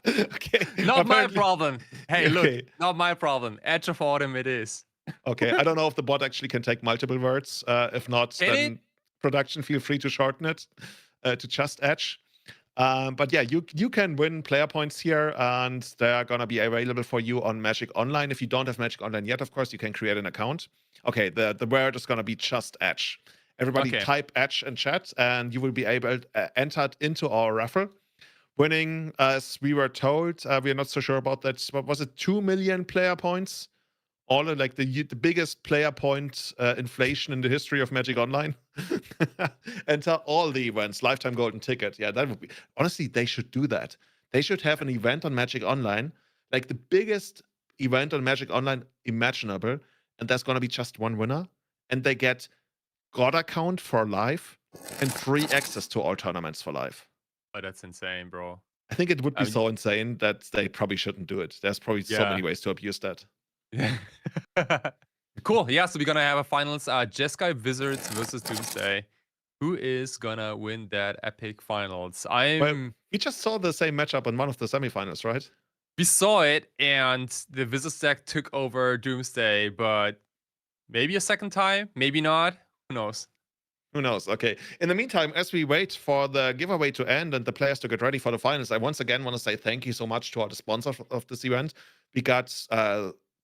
Okay. Not my problem. Hey, look, not my problem. Edge of Autumn it is. Okay, I don't know if the bot actually can take multiple words. If not, then production, feel free to shorten it to just Edge. But yeah, you can win player points here, and they are going to be available for you on Magic Online. If you don't have Magic Online yet, of course, you can create an account. Okay, the word is going to be just Edge. Everybody type Edge in chat, and you will be able entered into our raffle. Winning, as we were told, we are not so sure about that. What was it? 2 million player points? All like the biggest player point inflation in the history of Magic Online. Enter all the events, lifetime golden ticket. Yeah, that would be, honestly, they should do that. They should have an event on Magic Online, like the biggest event on Magic Online imaginable, and there's going to be just one winner, and they get God account for life and free access to all tournaments for life. Oh, that's insane, bro. I think it would be so insane that they probably shouldn't do it. There's probably so many ways to abuse that. Cool. Yeah, so we're gonna have a finals Jeskai Wizards versus Doomsday. who is gonna win that epic finals? Well, we just saw the same matchup in one of the semifinals, right? We saw it, and the Wizards deck took over Doomsday, but maybe a second time, maybe not. Who knows? Who knows? Okay. In the meantime, as we wait for the giveaway to end and the players to get ready for the finals, I once again want to say thank you so much to all the sponsors of this event. We got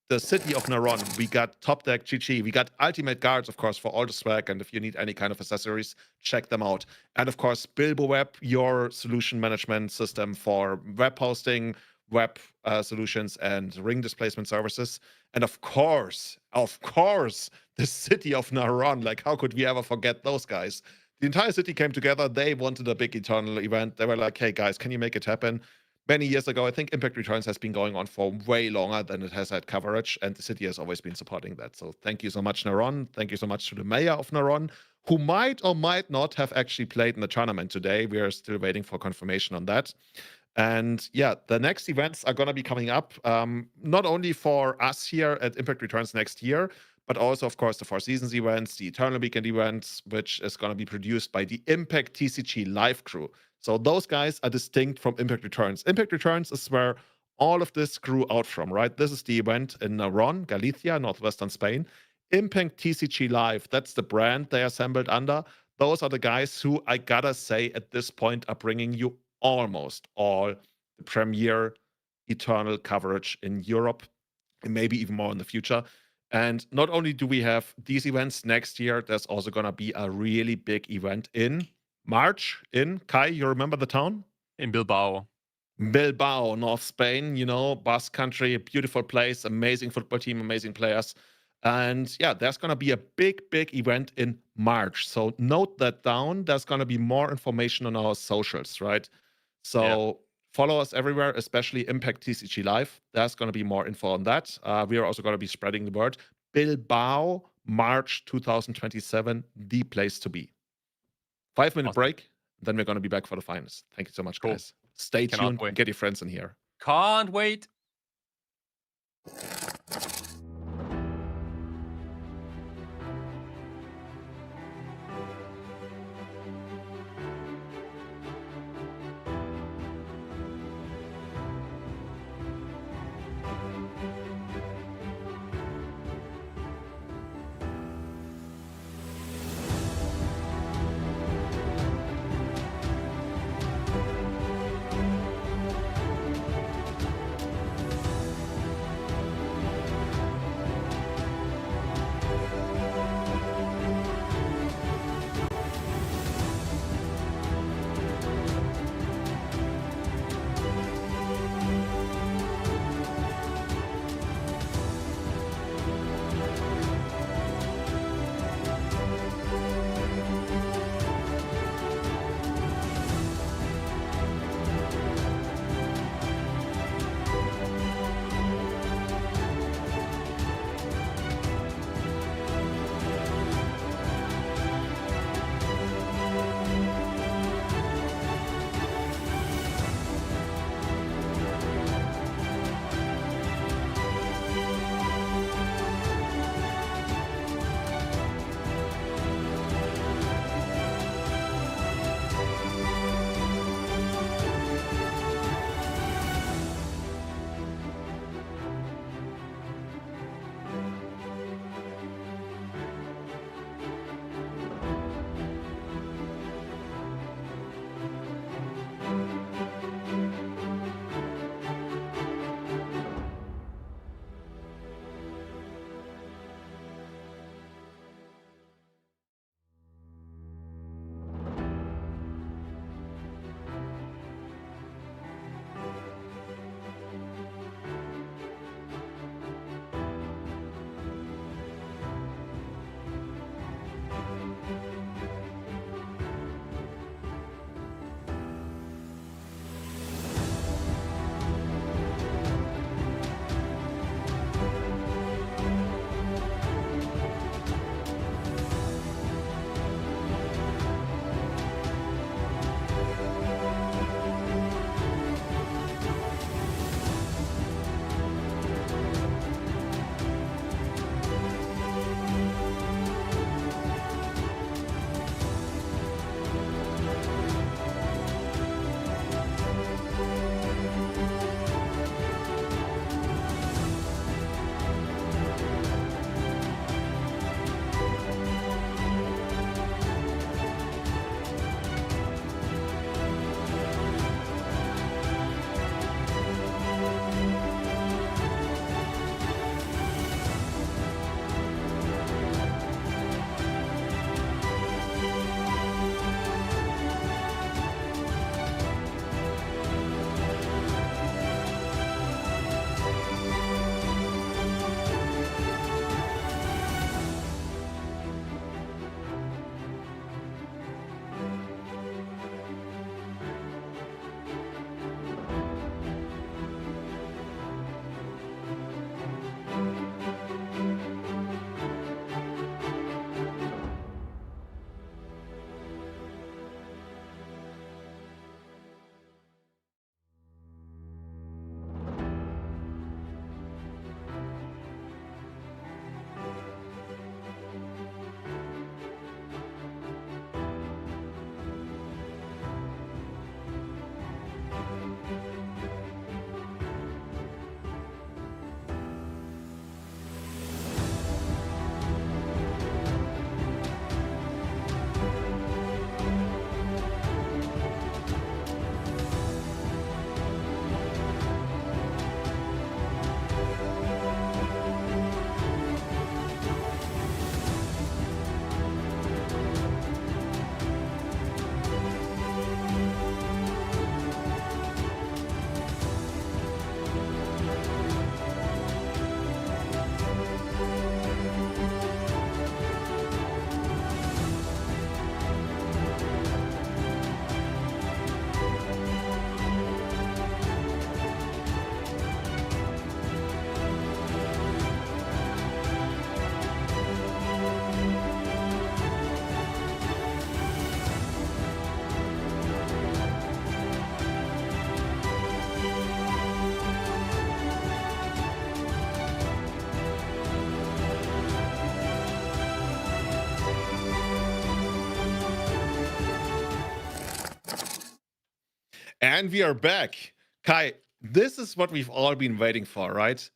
the city of Narón. We got Top Deck GG. We got Ultimate Guards, of course, for all the swag. And if you need any kind of accessories, check them out. And of course, BilboWeb, your solution management system for web hosting, web solutions, and ring displacement services. And of course, the city of Narón. Like, how could we ever forget those guys? The entire city came together. They wanted a big Eternal event. They were like, hey, guys, can you make it happen? Many years ago, I think Impact Returns has been going on for way longer than it has had coverage, and the city has always been supporting that. So thank you so much, Narón. Thank you so much to the mayor of Narón, who might or might not have actually played in the tournament today. We are still waiting for confirmation on that. And yeah, the next events are going to be coming up, not only for us here at Impact Returns next year, but also, of course, the Four Seasons events, the Eternal Weekend events, which is going to be produced by the Impact TCG live crew. So those guys are distinct from Impact Returns. Impact Returns is where all of this grew out from, right? This is the event in Narón, Galicia, northwestern Spain. Impact TCG Live, that's the brand they assembled under. Those are the guys who, I gotta say, at this point are bringing you almost all the premier Eternal coverage in Europe, and maybe even more in the future. And not only do we have these events next year, there's also going to be a really big event in March in Kai. You remember the town? In Bilbao. Bilbao, North Spain, you know, Basque country, a beautiful place, amazing football team, amazing players. And yeah, there's going to be a big event in March. So note that down. There's going to be more information on our socials, right? So follow us everywhere, especially Impact TCG Live. There's going to be more info on that. We are also going to be spreading the word. Bilbao, March 2027, the place to be. 5-minute break, then we're going to be back for the finals. Thank you so much, guys. Stay tuned. Get your friends in here. Can't wait. And we are back. Kai, this is what we've all been waiting for, right?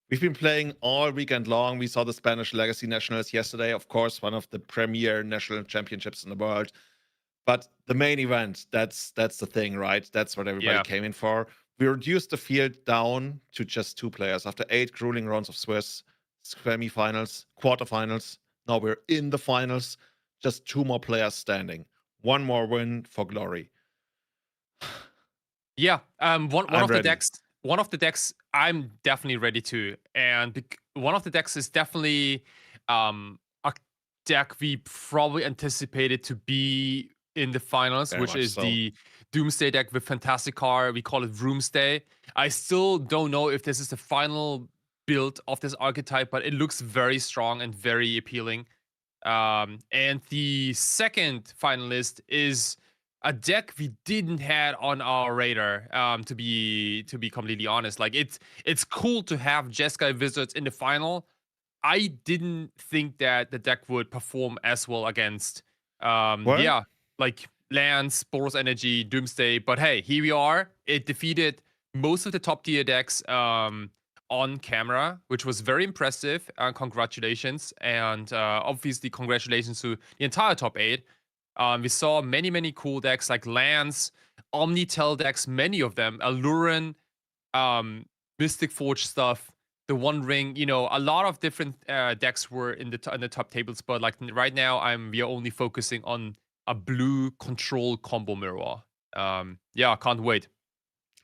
We've been playing all weekend long. We saw the Spanish Legacy Nationals yesterday, of course, one of the premier national championships in the world. But the main event, that's the thing, right? That's what everybody came in for. We reduced the field down to just 2 players after 8 grueling rounds of Swiss, semi-finals, quarterfinals. Now we're in the finals. Just 2 more players standing. 1 more win for glory. Yeah, one of ready. the decks I'm definitely ready to, and one of the decks is definitely a deck we probably anticipated to be in the finals, Very which much is so. the Doomsday deck with Fantastic Car. We call it Roomsday. I still don't know if this is the final build of this archetype, but it looks very strong and very appealing. And the second finalist is a deck we didn't had on our radar. To be completely honest, like it's cool to have Jeskai Wizards in the final. I didn't think that the deck would perform as well against, like Lance, Boros Energy, Doomsday. But hey, here we are. It defeated most of the top tier decks on camera, which was very impressive. Congratulations. And obviously, congratulations to the entire top 8. We saw many cool decks like Lance, Omnitel decks, many of them, Alluran, Mystic Forge stuff, the One Ring. You know, a lot of different decks were in the top tables, but like right now, we are only focusing on a blue control combo mirror. Yeah, can't wait.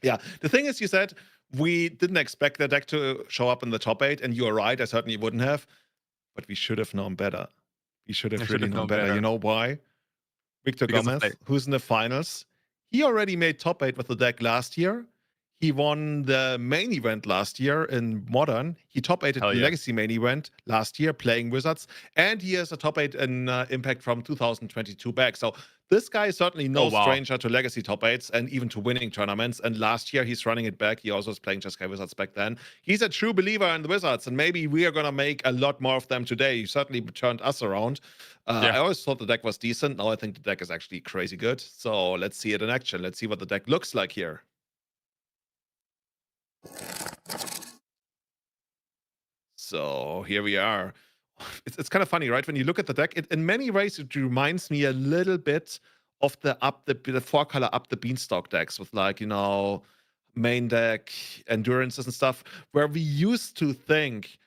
Yeah, the thing is, you said we didn't expect the deck to show up in the top 8, and you are right. I certainly wouldn't have, but we should have known better. We should have really known better. You know why? Victor Gomez, who's in the finals, he already made top 8 with the deck last year. He won the main event last year in Modern. He top 8'd the Legacy main event last year playing Wizards. And he has a top 8 in Impact from 2022 back. So this guy is certainly no stranger to Legacy top 8s and even to winning tournaments. And last year he's running it back. He also was playing Jeskai Wizards back then. He's a true believer in the Wizards. And maybe we are going to make a lot more of them today. He certainly turned us around. I always thought the deck was decent. Now I think the deck is actually crazy good. So let's see it in action. Let's see what the deck looks like here. So here we are. It's kind of funny, right? When you look at the deck, in many ways it reminds me a little bit of the 4-color Up the Beanstalk decks with, like, you know, main deck endurances and stuff, where we used to think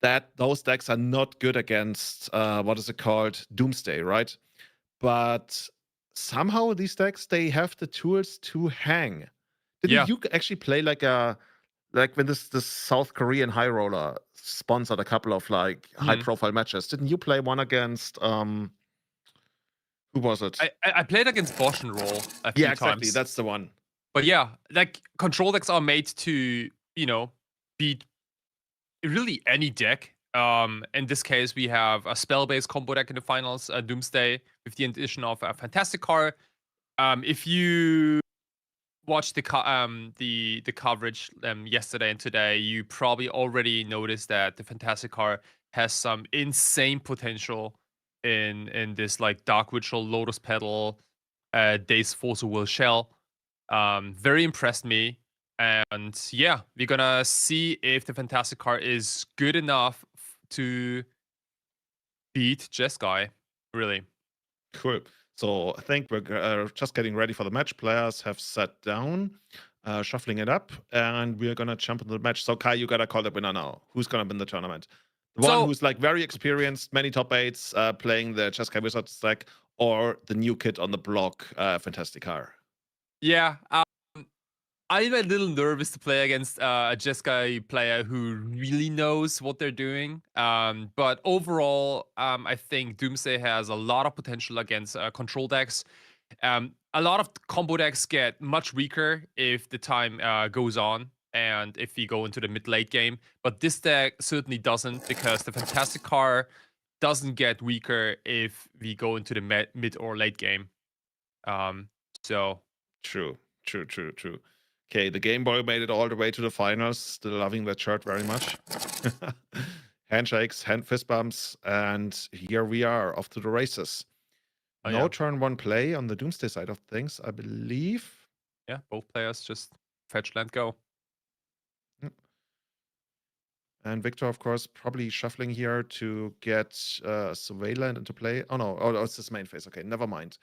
that those decks are not good against what is it called, Doomsday, right? But somehow these decks, they have the tools to hang. Didn't you actually play like when this South Korean high roller sponsored a couple of like high profile matches? Didn't you play one against who was it? I played against Bosch and Roll a few times. That's the one. But yeah, like control decks are made to, you know, beat really any deck. In this case, we have a spell-based combo deck in the finals, Doomsday, with the addition of a Fantastic Car. If you watched the coverage yesterday and today, you probably already noticed that the Fantastic Car has some insane potential in this like Dark Ritual, Lotus Petal, Days Force of Will Shell. Very impressed me. And yeah, we're gonna see if the Fantastic Car is good enough to beat Jeskai, really. Cool. So I think we're just getting ready for the match. Players have sat down, shuffling it up, and we're gonna jump into the match. So Kai, you gotta call the winner now. Who's gonna win the tournament? The one who's like very experienced, many top 8s, playing the Jeskai Wizards deck, or the new kid on the block, Fantastic Car? Yeah, I'm a little nervous to play against a Jeskai player who really knows what they're doing. But overall, I think Doomsday has a lot of potential against control decks. A lot of combo decks get much weaker if the time goes on and if we go into the mid-late game. But this deck certainly doesn't, because the Fantastic Car doesn't get weaker if we go into the mid or late game. So True. Okay, the Game Boy made it all the way to the finals. Still loving that shirt very much. Handshakes, fist bumps, and here we are, off to the races. No turn 1 play on the Doomsday side of things, I believe. yeah, both players just fetch land go. And Victor, of course, probably shuffling here to get Surveillant into play. Oh no, oh, it's his main phase. Okay, never mind.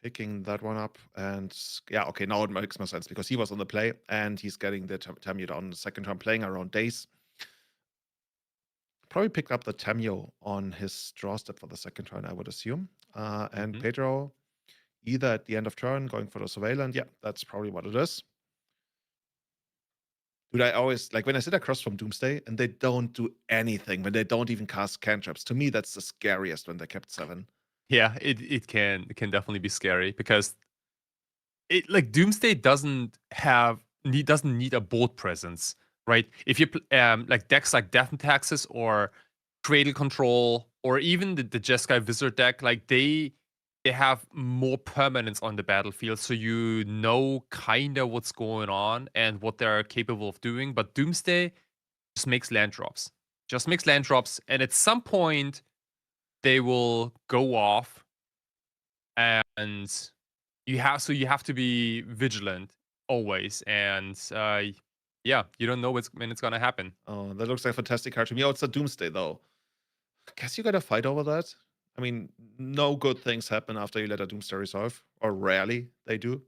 Picking that one up, and yeah, okay, now it makes more sense because he was on the play and he's getting the Tamio on the second turn, playing around days. Probably picked up the Tamio on his draw step for the second turn, I would assume. And Pedro, either at the end of turn, going for the Surveillant. Yeah, that's probably what it is. Dude, I always, like, when I sit across from Doomsday and they don't do anything, when they don't even cast cantrips, to me, that's the scariest when they kept 7. Yeah, it can definitely be scary because it like Doomsday doesn't need a board presence, right? If you like decks like Death and Taxes or Cradle Control or even the Jeskai Wizard deck, like they have more permanence on the battlefield, so you know kind of what's going on and what they're capable of doing. But Doomsday just makes land drops, and at some point they will go off, and you have to be vigilant always. And yeah, you don't know when it's gonna happen. Oh, that looks like a fantastic card to me. Oh, it's a Doomsday, though. Guess you gotta fight over that. I mean, no good things happen after you let a Doomsday resolve, or rarely they do.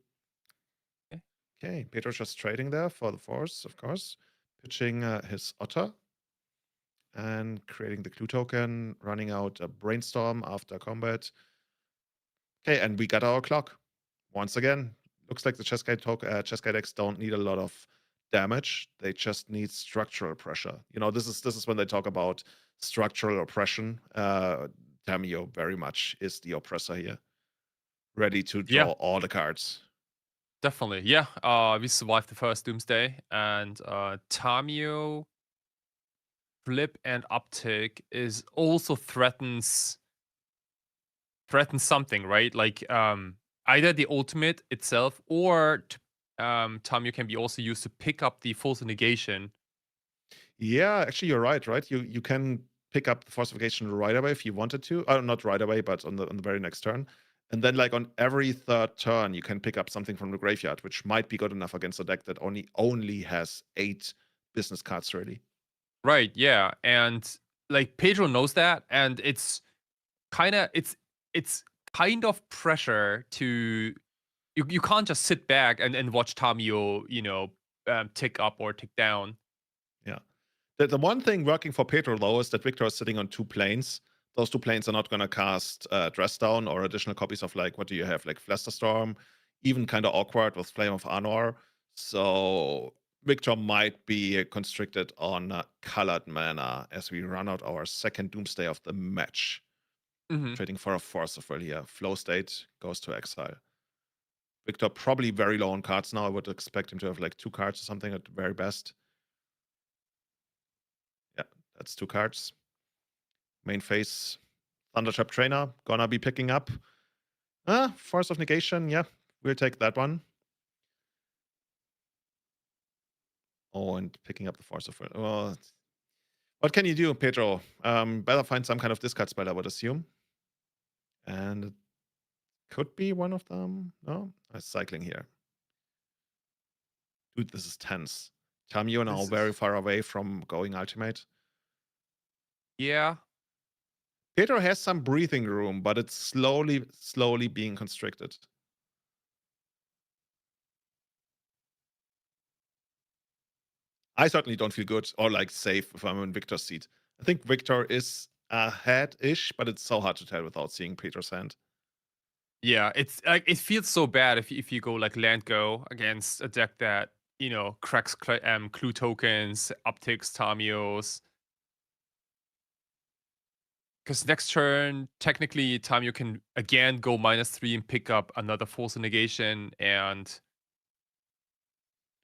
Okay, Pedro's just trading there for the Force, of course. Pitching his Otter. And creating the clue token, running out a Brainstorm after combat. Okay, and we got our clock. Once again, looks like the Jeskai decks don't need a lot of damage. They just need structural pressure. You know, this is when they talk about structural oppression. Tamio very much is the oppressor here. Ready to draw all the cards. Definitely, yeah. We survived the first Doomsday, and Tamio flip and uptick is also threatens something, right? Like either the ultimate itself or Tamio can be also used to pick up the Force of Negation. Yeah, actually, you're right. You can pick up the Force of Negation right away if you wanted to. Not right away, but on the very next turn. And then, like, on every third turn, you can pick up something from the graveyard, which might be good enough against a deck that only has 8 business cards, really. Right, yeah. And like Pedro knows that, and it's kind of pressure to you can't just sit back and watch Tamio, tick up or tick down. Yeah. The one thing working for Pedro, though, is that Victor is sitting on 2 planes. Those 2 planes are not going to cast Dress Down or additional copies of, like, what do you have? Like Flusterstorm, even kind of awkward with Flame of Anor. So Victor might be constricted on colored mana as we run out our second Doomsday of the match. Trading for a Force of Will here. Flow State goes to exile. Victor probably very low on cards now. I would expect him to have like 2 cards or something at the very best. Yeah, that's 2 cards. Main phase, Thundertrap Trainer, gonna be picking up. Force of Negation, yeah, we'll take that one. Oh, and picking up the Force of Will. Well, what can you do, Pedro? Better find some kind of discard spell, I would assume. And it could be one of them. No, I'm cycling here. Dude, this is tense. Tamio now very far away from going ultimate. Yeah. Pedro has some breathing room, but it's slowly being constricted. I certainly don't feel good or like safe if I'm in Victor's seat. I think Victor is ahead-ish, but it's so hard to tell without seeing Pedro's hand. Yeah, it's like it feels so bad if you go like land go against a deck that cracks clue tokens, upticks Tamios. Because next turn, technically, Tamio can again go -3 and pick up another Force of Negation, and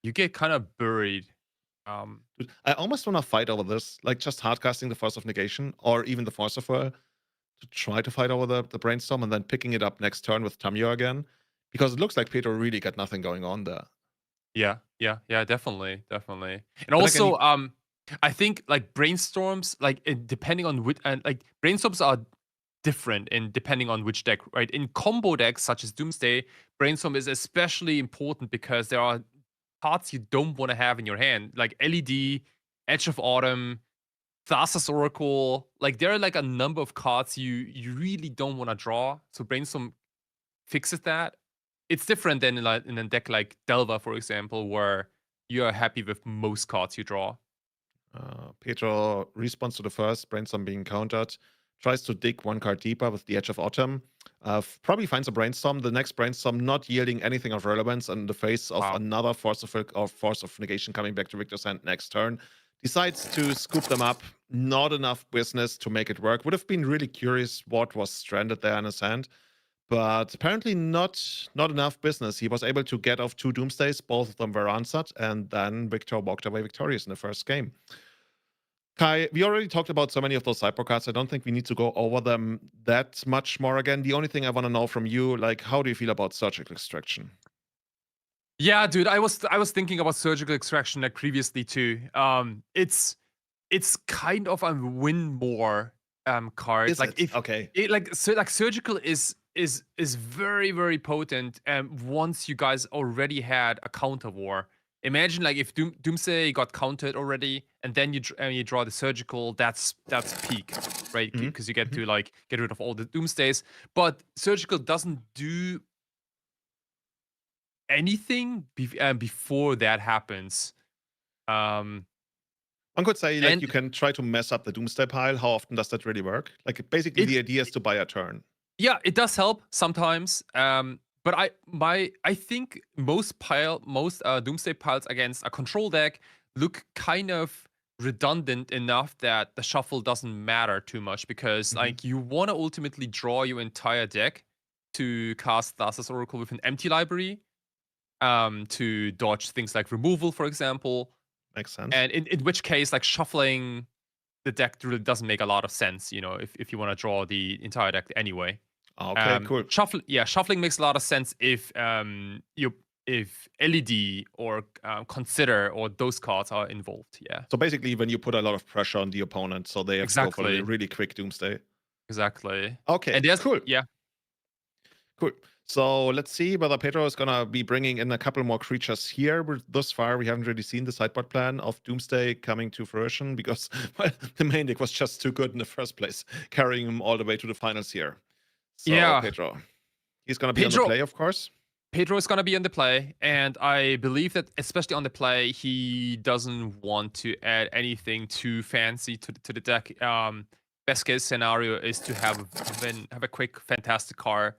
you get kind of buried. Dude, I almost want to fight over this, like just hardcasting the Force of Negation or even the Force of Will to try to fight over the Brainstorm and then picking it up next turn with Tamio again, because it looks like Pedro really got nothing going on there. Yeah, definitely. And also, I think like brainstorms, like depending on which, and like brainstorms are different in depending on which deck, right? In combo decks such as Doomsday, Brainstorm is especially important because there are cards you don't want to have in your hand, like LED, Edge of Autumn, Thassa's Oracle. Like there are like a number of cards you really don't want to draw. So Brainstorm fixes that. It's different than in a deck like Delva, for example, where you are happy with most cards you draw. Pedro responds to the first Brainstorm being countered, tries to dig one card deeper with the Edge of Autumn. Probably finds a Brainstorm. The next Brainstorm not yielding anything of relevance in the face of another Force of Negation coming back to Victor's hand next turn. Decides to scoop them up. Not enough business to make it work. Would have been really curious what was stranded there in his hand. But apparently not enough business. He was able to get off 2 Doomsdays. Both of them were answered. And then Victor walked away victorious in the first game. Kai, we already talked about so many of those sideboard cards. I don't think we need to go over them that much more again. The only thing I want to know from you, like, how do you feel about Surgical Extraction? Yeah, dude, I was thinking about Surgical Extraction like previously too. It's kind of a win more card. Is like it? If Okay. like Surgical is very, very potent. And once you guys already had a counter war, imagine like if Doomsday got countered already, and then you draw the Surgical. That's peak, right? Because you get to like get rid of all the Doomsdays. But Surgical doesn't do anything before that happens. One could say like you can try to mess up the Doomsday pile. How often does that really work? Like basically the idea is to buy a turn. Yeah, it does help sometimes. But I think most Doomsday piles against a control deck look kind of redundant enough that the shuffle doesn't matter too much, because like you want to ultimately draw your entire deck to cast Thassa's Oracle with an empty library, to dodge things like removal, for example. Makes sense. And in which case, like shuffling the deck really doesn't make a lot of sense, you know, if you want to draw the entire deck anyway. Okay, cool. Shuffling makes a lot of sense if LED or Consider or those cards are involved. Yeah. So basically, when you put a lot of pressure on the opponent, so they have to go for a really quick Doomsday. Exactly. Okay. And there's cool. Yeah. Cool. So let's see whether Pedro is gonna be bringing in a couple more creatures here. Thus far, we haven't really seen the sideboard plan of Doomsday coming to fruition because well, the main deck was just too good in the first place, carrying him all the way to the finals here. So, yeah, Pedro. He's going to be on the play, of course. Pedro is going to be on the play, and I believe that especially on the play, he doesn't want to add anything too fancy to the deck. Best case scenario is to have a quick fantastic card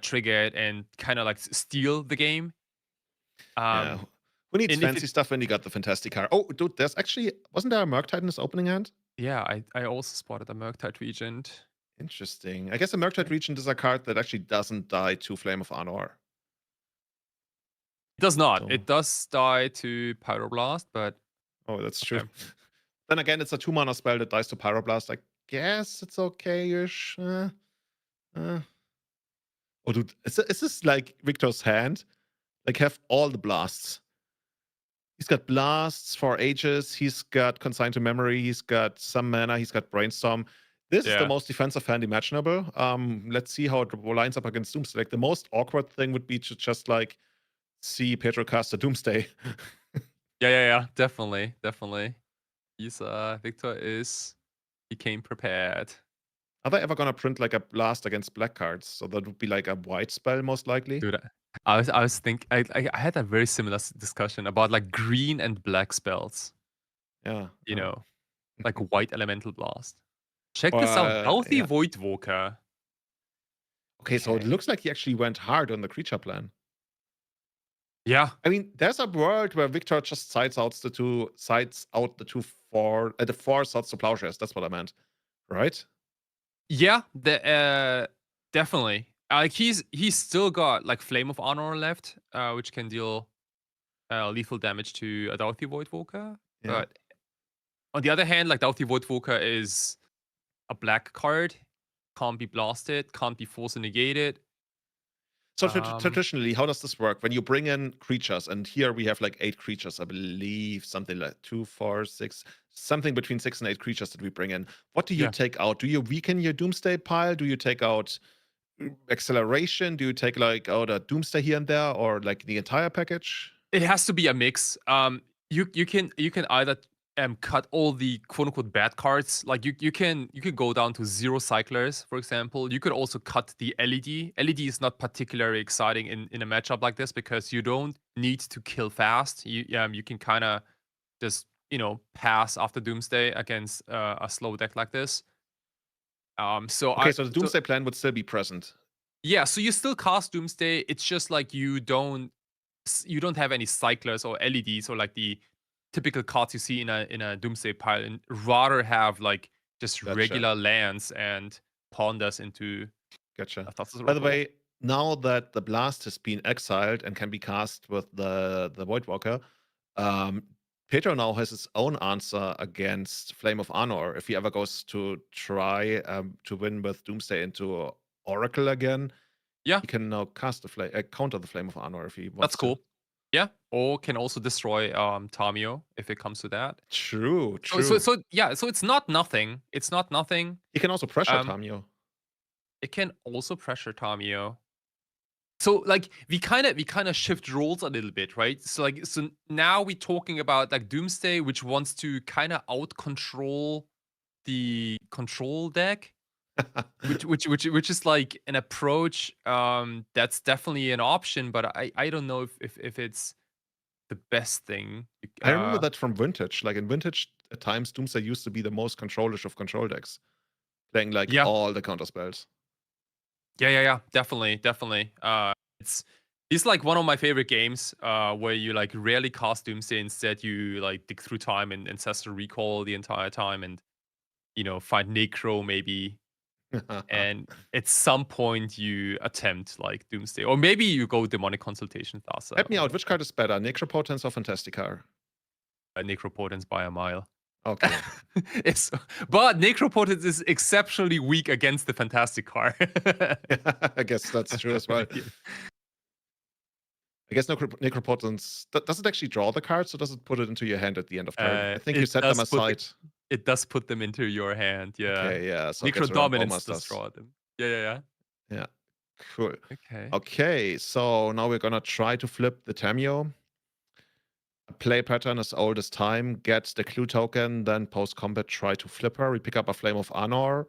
trigger it and kind of like steal the game. Yeah. Who needs fancy stuff when you got the fantastic card? Oh, dude, there's actually... Wasn't there a Murktide in his opening hand? Yeah, I also spotted a Murktide Regent. Interesting. I guess a Murktide Regent is a card that actually doesn't die to Flame of Honor. It does not. So. It does die to Pyroblast, but... Oh, that's true. Then again, it's a 2-mana spell that dies to Pyroblast. I guess it's okay-ish. Oh, dude. Is this like Victor's hand? Like, have all the blasts. He's got blasts for ages. He's got Consign to Memory. He's got some mana. He's got Brainstorm. This is the most defensive hand imaginable. Let's see how it lines up against Doomsday. Like, the most awkward thing would be to just, like, see Pedro cast a Doomsday. Yeah. Definitely. He's, Victor became prepared. Are they ever gonna print, like, a blast against black cards? So that would be, like, a white spell, most likely? Dude, I was thinking... I had a very similar discussion about, like, green and black spells. Yeah. You know, like white elemental blast. Check this out. Healthy Voidwalker. Okay, so it looks like he actually went hard on the creature plan. Yeah. I mean, there's a world where Victor just sides out the two the 4 swords to plowshares. That's what I meant. Right? Yeah, definitely. Like he's still got like Flame of Honor left, which can deal lethal damage to a Dauthi Voidwalker. Yeah. But on the other hand, like Dauthi Voidwalker is a black card, can't be blasted, can't be force negated. So traditionally, how does this work? When you bring in creatures, and here we have like 8 creatures, I believe, something like 2, 4, 6, something between 6 and 8 creatures that we bring in. What do you Yeah. take out? Do you weaken your Doomsday pile? Do you take out acceleration? Do you take like out a Doomsday here and there, or like the entire package? It has to be a mix. You can either cut all the quote unquote bad cards. Like you can go down to 0 cyclers, for example. You could also cut the LED. LED is not particularly exciting in a matchup like this because you don't need to kill fast. You can kind of just pass after Doomsday against a slow deck like this. So the Doomsday plan would still be present. Yeah, so you still cast Doomsday. It's just like you don't have any cyclers or LEDs or like the typical cards you see in a Doomsday pile, and rather have like just regular lands and ponders into. Gotcha. By the way, now that the Blast has been exiled and can be cast with the Voidwalker, Pedro now has his own answer against Flame of Honor. If he ever goes to try to win with Doomsday into Oracle again, yeah, he can now cast counter the Flame of Honor if he wants. That's cool. Yeah, or can also destroy Tamio if it comes to that. True. So it's not nothing. It's not nothing. He can also pressure Tamio. It can also pressure Tamio. So like we kind of shift roles a little bit, right? So now we're talking about like Doomsday, which wants to kind of out control the control deck. which is like an approach that's definitely an option, but I don't know if it's the best thing. I remember that from Vintage. Like in Vintage, at times Doomsday used to be the most controlish of control decks, playing like all the counter spells. Yeah, definitely. It's like one of my favorite games where you like rarely cast Doomsday. Instead, you like dig through time and Ancestral Recall the entire time, and find Necro maybe. And at some point you attempt like Doomsday, or maybe you go Demonic Consultation Thassa. Help me out. Which card is better, Necropotence or Fantastica? Necropotence by a mile. Okay. But Necropotence is exceptionally weak against the Fantastic card. I guess that's true as well. I guess Necropotence, does it actually draw the cards, or does it put it into your hand at the end of turn? I think you set them aside. It does put them into your hand, yeah. Okay, yeah. So Necrodominance does draw them. Yeah. Yeah, cool. Okay, so now we're gonna try to flip the Tamio. A play pattern as old as time, get the clue token, then post-combat try to flip her. We pick up a Flame of Honor.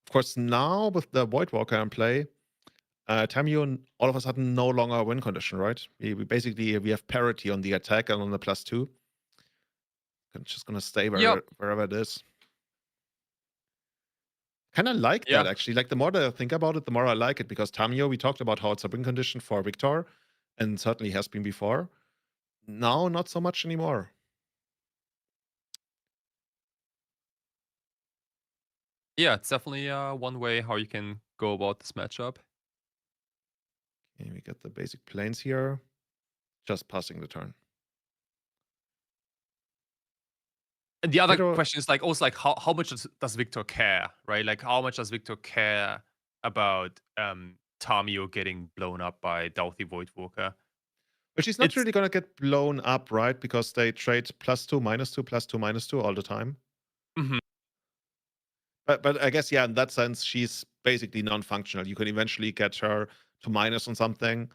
Of course, now with the Voidwalker in play, Tamio all of a sudden no longer a win condition, right? We have parity on the attack and on the +2. I'm just gonna stay wherever it is. Kind of like that actually. Like the more that I think about it, the more I like it, because Tamio, we talked about how it's a win condition for Victor, and certainly has been before. Now, not so much anymore. Yeah, it's definitely one way how you can go about this matchup. Okay, we get the basic planes here. Just passing the turn. And the other question is like also like how much does Victor care, right? Like how much does Victor care about Tamio getting blown up by Doughty Voidwalker? But she's not really gonna get blown up, right? Because they trade +2, -2, +2, -2 all the time. Mm-hmm. But I guess in that sense, she's basically non-functional. You can eventually get her to minus on something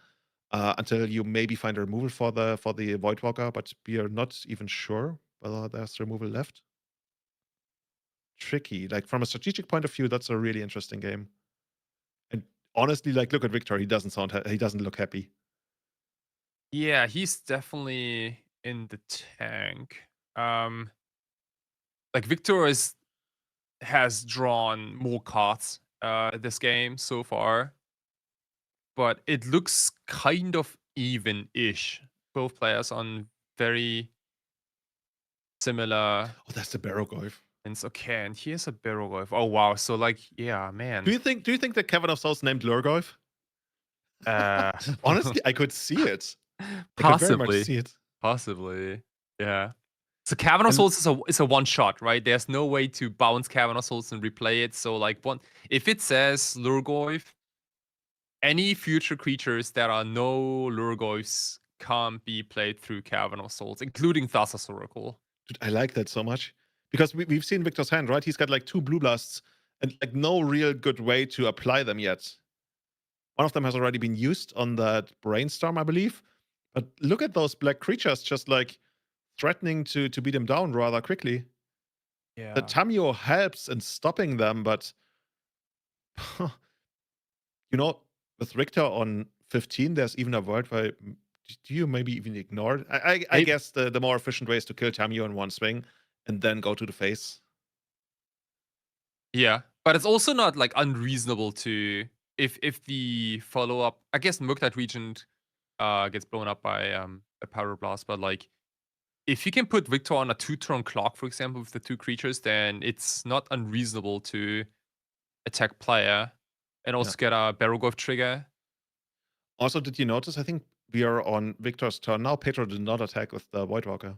until you maybe find a removal for the Voidwalker, but we are not even sure whether there's removal left. Tricky. Like from a strategic point of view, that's a really interesting game. And honestly, like look at Victor. He doesn't look happy. Yeah, he's definitely in the tank. Like Victor has drawn more cards this game so far, but it looks kind of even-ish. Both players on very similar. Oh, that's the Barrowgoyf. It's okay, and here's a Barrowgoyf. Oh wow! So like, yeah, man. Do you think that Kevin of Souls named Lurgoyf? Honestly, I could see it. Possibly. I could very much see it. Possibly. Yeah. So Cavern of And- Souls is a one shot, right? There's no way to bounce Cavern of Souls and replay it. So like if it says Lurgoyf, any future creatures that are no Lurgoyfs can't be played through Cavern of Souls, including Thassa's Oracle. Dude, I like that so much. Because we've seen Victor's hand, right? He's got like 2 blue blasts and like no real good way to apply them yet. One of them has already been used on that brainstorm, I believe. But look at those black creatures just like threatening to beat him down rather quickly. Yeah. The Tamio helps in stopping them, but you know, with Richter on 15, there's even a world where do you maybe even ignore it? I guess the more efficient way is to kill Tamio in one swing and then go to the face. Yeah, but it's also not like unreasonable to if the follow up. I guess Murktide Regent gets blown up by a Pyroblast, but like if you can put Victor on a 2-turn clock, for example, with the 2 creatures, then it's not unreasonable to attack player and also get a Barrowgolf trigger. Also, did you notice? I think we are on Victor's turn now. Pedro did not attack with the Voidwalker.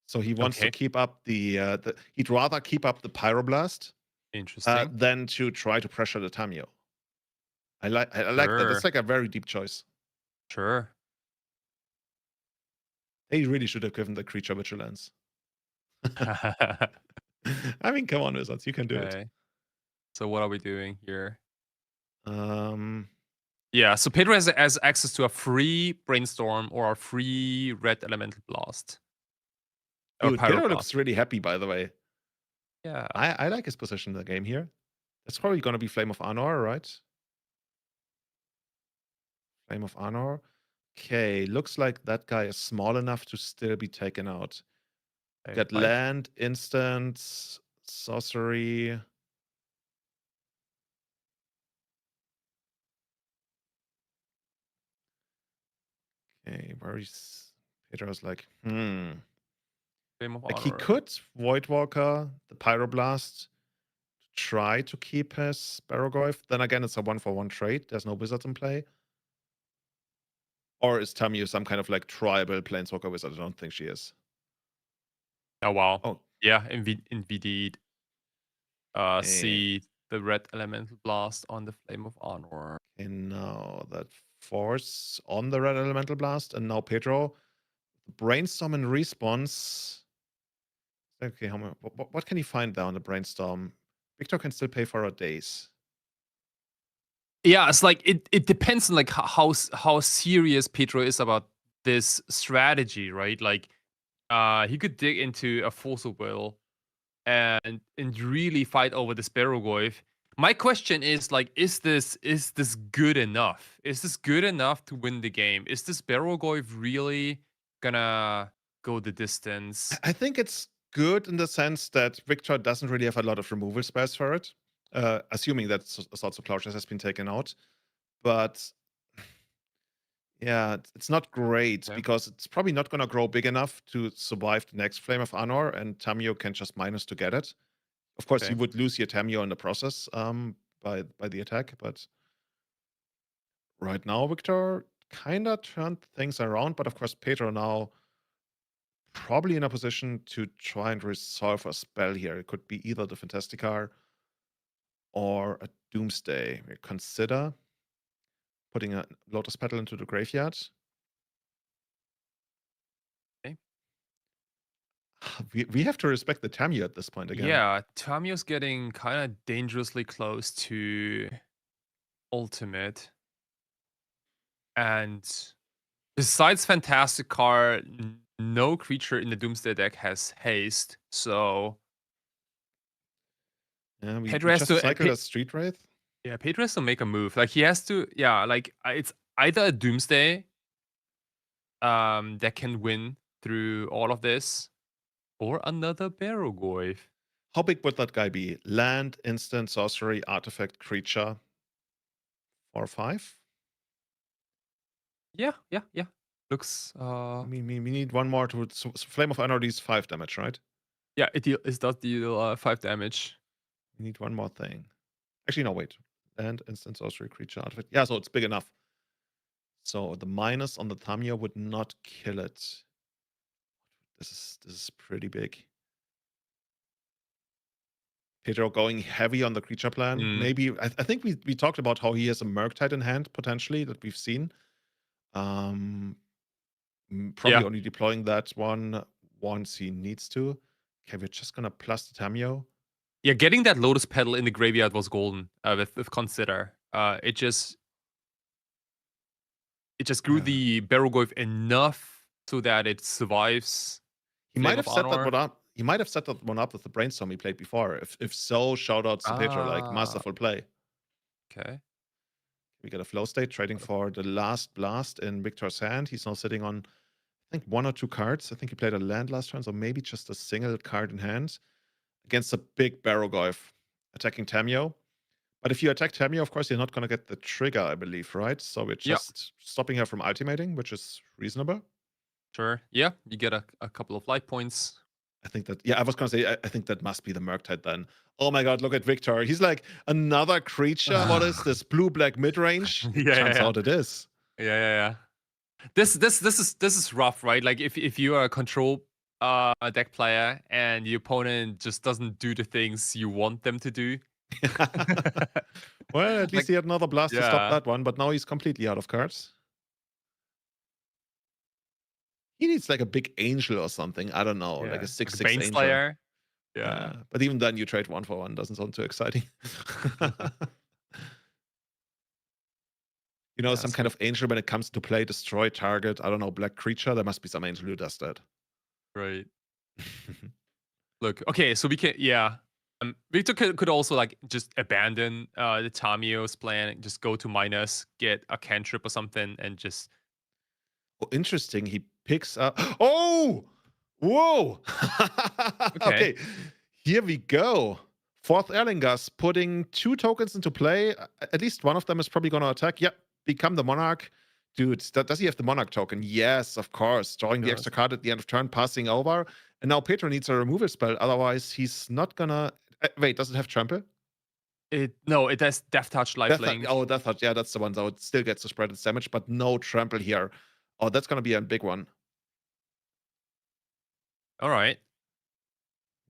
So he wants to keep up the he'd rather keep up the Pyroblast Interesting. than to try to pressure the Tamio. I like that. That's like a very deep choice. Sure. They really should have given the creature vigilance. I mean, come on, Wizards, you can do it. So what are we doing here? Um, Yeah, so Pedro has access to a free Brainstorm or a free Red Elemental Blast. dude, Pedro looks really happy, by the way. Yeah. I like his position in the game here. That's probably going to be Flame of Anor, right? Flame of Anor. Okay, looks like that guy is small enough to still be taken out. Get land, instant, sorcery. Okay, where is Pedro's like, Like he could Voidwalker, the Pyroblast, try to keep his Barrowglyph. Then again, it's a 1-for-1 trade. There's no wizards in play. Or is Tamiyo some kind of like tribal planeswalker wizard? I don't think she is. Oh wow. Oh. Yeah, indeed. See the Red Elemental Blast on the Flame of Anor. And now that force on the Red Elemental Blast, and now Pedro. Brainstorm and response. Okay, what can he find there on the Brainstorm? Victor can still pay for a days. Yeah, it's like it depends on like how serious Pedro is about this strategy, right? Like he could dig into a Force of Will and really fight over this Barrowglyph. My question is like, is this good enough? Is this good enough to win the game? Is this Barrowglyph really gonna go the distance? I think it's good in the sense that Victor doesn't really have a lot of removal spells for it, assuming that Swords of Plowshares has been taken out. But yeah, it's not great because it's probably not going to grow big enough to survive the next Flame of Anor, and Tamiyo can just minus to get it. Of course, you would lose your Tamiyo in the process by the attack, but right now Victor kind of turned things around. But of course, Pedro now probably in a position to try and resolve a spell here. It could be either the Fantasticar or a Doomsday. We consider putting a Lotus Petal into the graveyard. Okay. We have to respect the Tamiyo at this point again. Yeah, Tamiyo's getting kind of dangerously close to ultimate. And besides Fantastic Card, no creature in the Doomsday deck has haste, so yeah, we Pedro has just to cycle a Street Wraith. Yeah, Pedro has to make a move. Like he has to, yeah, like it's either a Doomsday that can win through all of this, or another Barrowglyph. How big would that guy be? Land, instant, sorcery, artifact, creature. 4 or 5? Yeah. Looks. I mean, we need one more to. So Flame of Anor is 5 damage, right? Yeah, it does deal 5 damage. We need one more thing. Actually, no, wait. Land, instant, sorcery, creature, artifact. Yeah, so it's big enough. So the minus on the Tamiyo would not kill it. This is pretty big. Pedro going heavy on the creature plan. Maybe I think we talked about how he has a Murktide in hand potentially that we've seen. Probably only deploying that one once he needs to. Okay, we're just gonna plus the Tamio. Yeah, getting that Lotus Petal in the graveyard was golden with Consider. It just grew the Barrow enough so that it survives. He might have set that one up. He might have set that one up with the brainstorm he played before. If so, shout out to Pedro, like masterful play. Okay. We get a flow state trading for the last blast in Victor's hand. He's now sitting on, I think, 1 or 2 cards. I think he played a land last turn, so maybe just a single card in hand against a big Barrow attacking Tamio. But if you attack Tamio, of course, you're not going to get the trigger, I believe, right? So we're just stopping her from ultimating, which is reasonable. Sure. Yeah, you get a couple of life points. I think that, I was going to say, I think that must be the Murktide then. Oh my god, look at Victor. He's like another creature. What is this? Blue-black mid-range? Turns out it is. Yeah. This is rough, right? Like if you are a control deck player and the opponent just doesn't do the things you want them to do. Well, at least he had another blast to stop that one, but now he's completely out of cards. He needs like a big angel or something. I don't know, like a 6/6 Bane angel. Slayer. Yeah. But even then, you trade 1 for 1. Doesn't sound too exciting. Some kind of angel when it comes to play, destroy target, I don't know, black creature. There must be some angel who does that. Right. Look, okay, so we can, Victor could also like just abandon the Tamio's plan and just go to minus, get a cantrip or something, and just. Oh, interesting. He picks up. Oh, whoa. Okay, here we go. 4th Erlingas putting 2 tokens into play. At least one of them is probably going to attack. Yep, become the Monarch. Dude, does he have the Monarch token? Yes, of course. Drawing the extra card at the end of turn, passing over. And now Pedro needs a removal spell. Otherwise, he's not going to. Wait, does it have Trample? No, it has Death Touch, Lifelink. Death Touch. Yeah, that's the one. So it still gets to spread its damage, but no Trample here. Oh, that's going to be a big one. All right.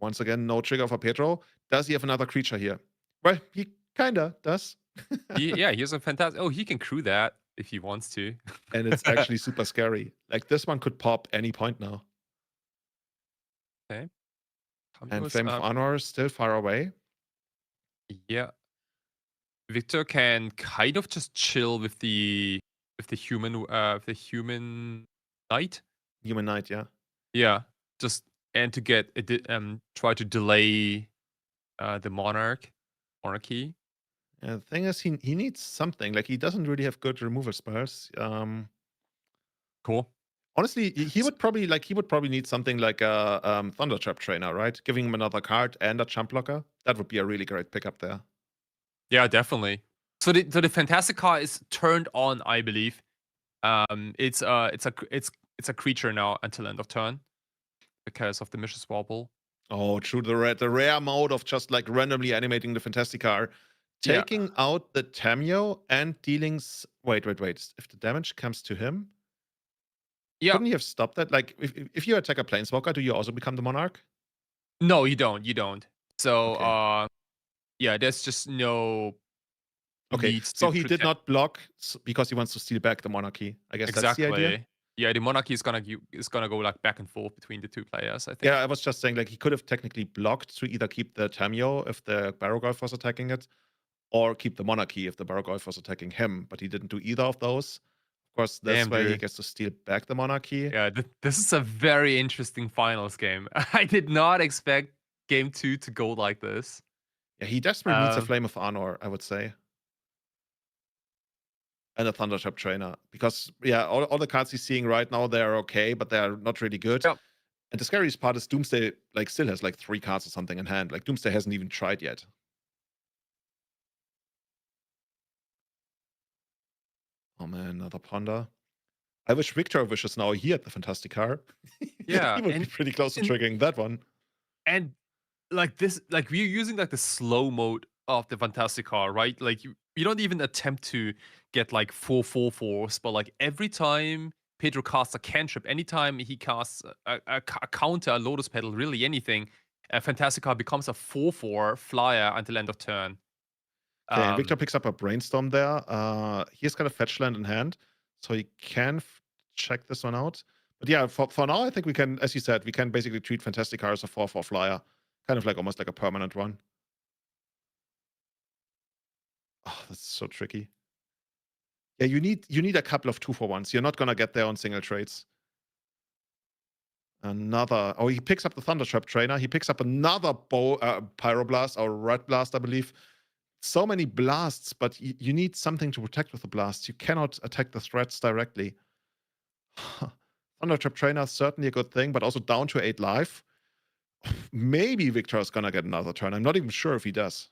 Once again, no trigger for Pedro. Does he have another creature here? Well, he kind of does. He has a fantastic. Oh, he can crew that if he wants to. And it's actually super scary. Like, this one could pop any point now. Okay. And Flame of Honor is still far away. Yeah. Victor can kind of just chill with the human knight. Human Knight, yeah. Yeah. Just and to get try to delay the monarchy. Yeah, the thing is, he needs something. Like, he doesn't really have good removal spells. Cool. Honestly, he would probably need something like a Thundertrap Trainer, right? Giving him another card and a Chump Blocker. That would be a really great pickup there. Yeah, definitely. So the Fantastic card is turned on, I believe. It's a creature now until end of turn because of the Mishra's Wobble. Oh, true. The rare mode of just like randomly animating the Fantastic card, taking out the Tamio and dealing. Wait. If the damage comes to him, couldn't he have stopped that? Like, if you attack a Planeswalker, do you also become the Monarch? No, you don't. So, there's just no. Okay, so he did not block because he wants to steal back the Monarchy. I guess that's the idea. Yeah, the Monarchy is gonna go like back and forth between the 2 players, I think. Yeah, I was just saying, like, he could have technically blocked to either keep the Tamio if the Barrow was attacking it, or keep the Monarchy if the Barrow was attacking him, but he didn't do either of those. Of course, this way he gets to steal back the Monarchy. Yeah, this is a very interesting finals game. I did not expect game 2 to go like this. Yeah, he desperately needs a Flame of Honor, I would say. And a Thundertrap Trainer. Because, all the cards he's seeing right now, they're okay, but they're not really good. Yep. And the scariest part is Doomsday like still has like 3 cards or something in hand. Like, Doomsday hasn't even tried yet. Oh man, another Ponder. I wish Victor wishes now he had the Fantastic card. Yeah. He would be pretty close to triggering that one. And like this, like we're using like the slow mode of the Fantastic card, right? Like you don't even attempt to get like 4/4/4s, but like every time Pedro casts a cantrip, anytime he casts a counter, a Lotus Petal, really anything, Fantastica becomes a 4/4 flyer until end of turn. Okay, and Victor picks up a Brainstorm there. He's got a fetch land in hand, so he can check this one out. But yeah, for now, I think we can, as you said, we can basically treat Fantastica as a 4/4 flyer, kind of like almost like a permanent one. Oh, that's so tricky. Yeah, you need a couple of 2-for-1s. You're not gonna get there on single trades. Another. Oh, he picks up the Thundertrap Trainer. He picks up another Pyroblast or Red Blast, I believe. So many blasts, but you need something to protect with the blast. You cannot attack the threats directly. Thundertrap Trainer is certainly a good thing, but also down to 8 life. Maybe Victor is gonna get another turn. I'm not even sure if he does.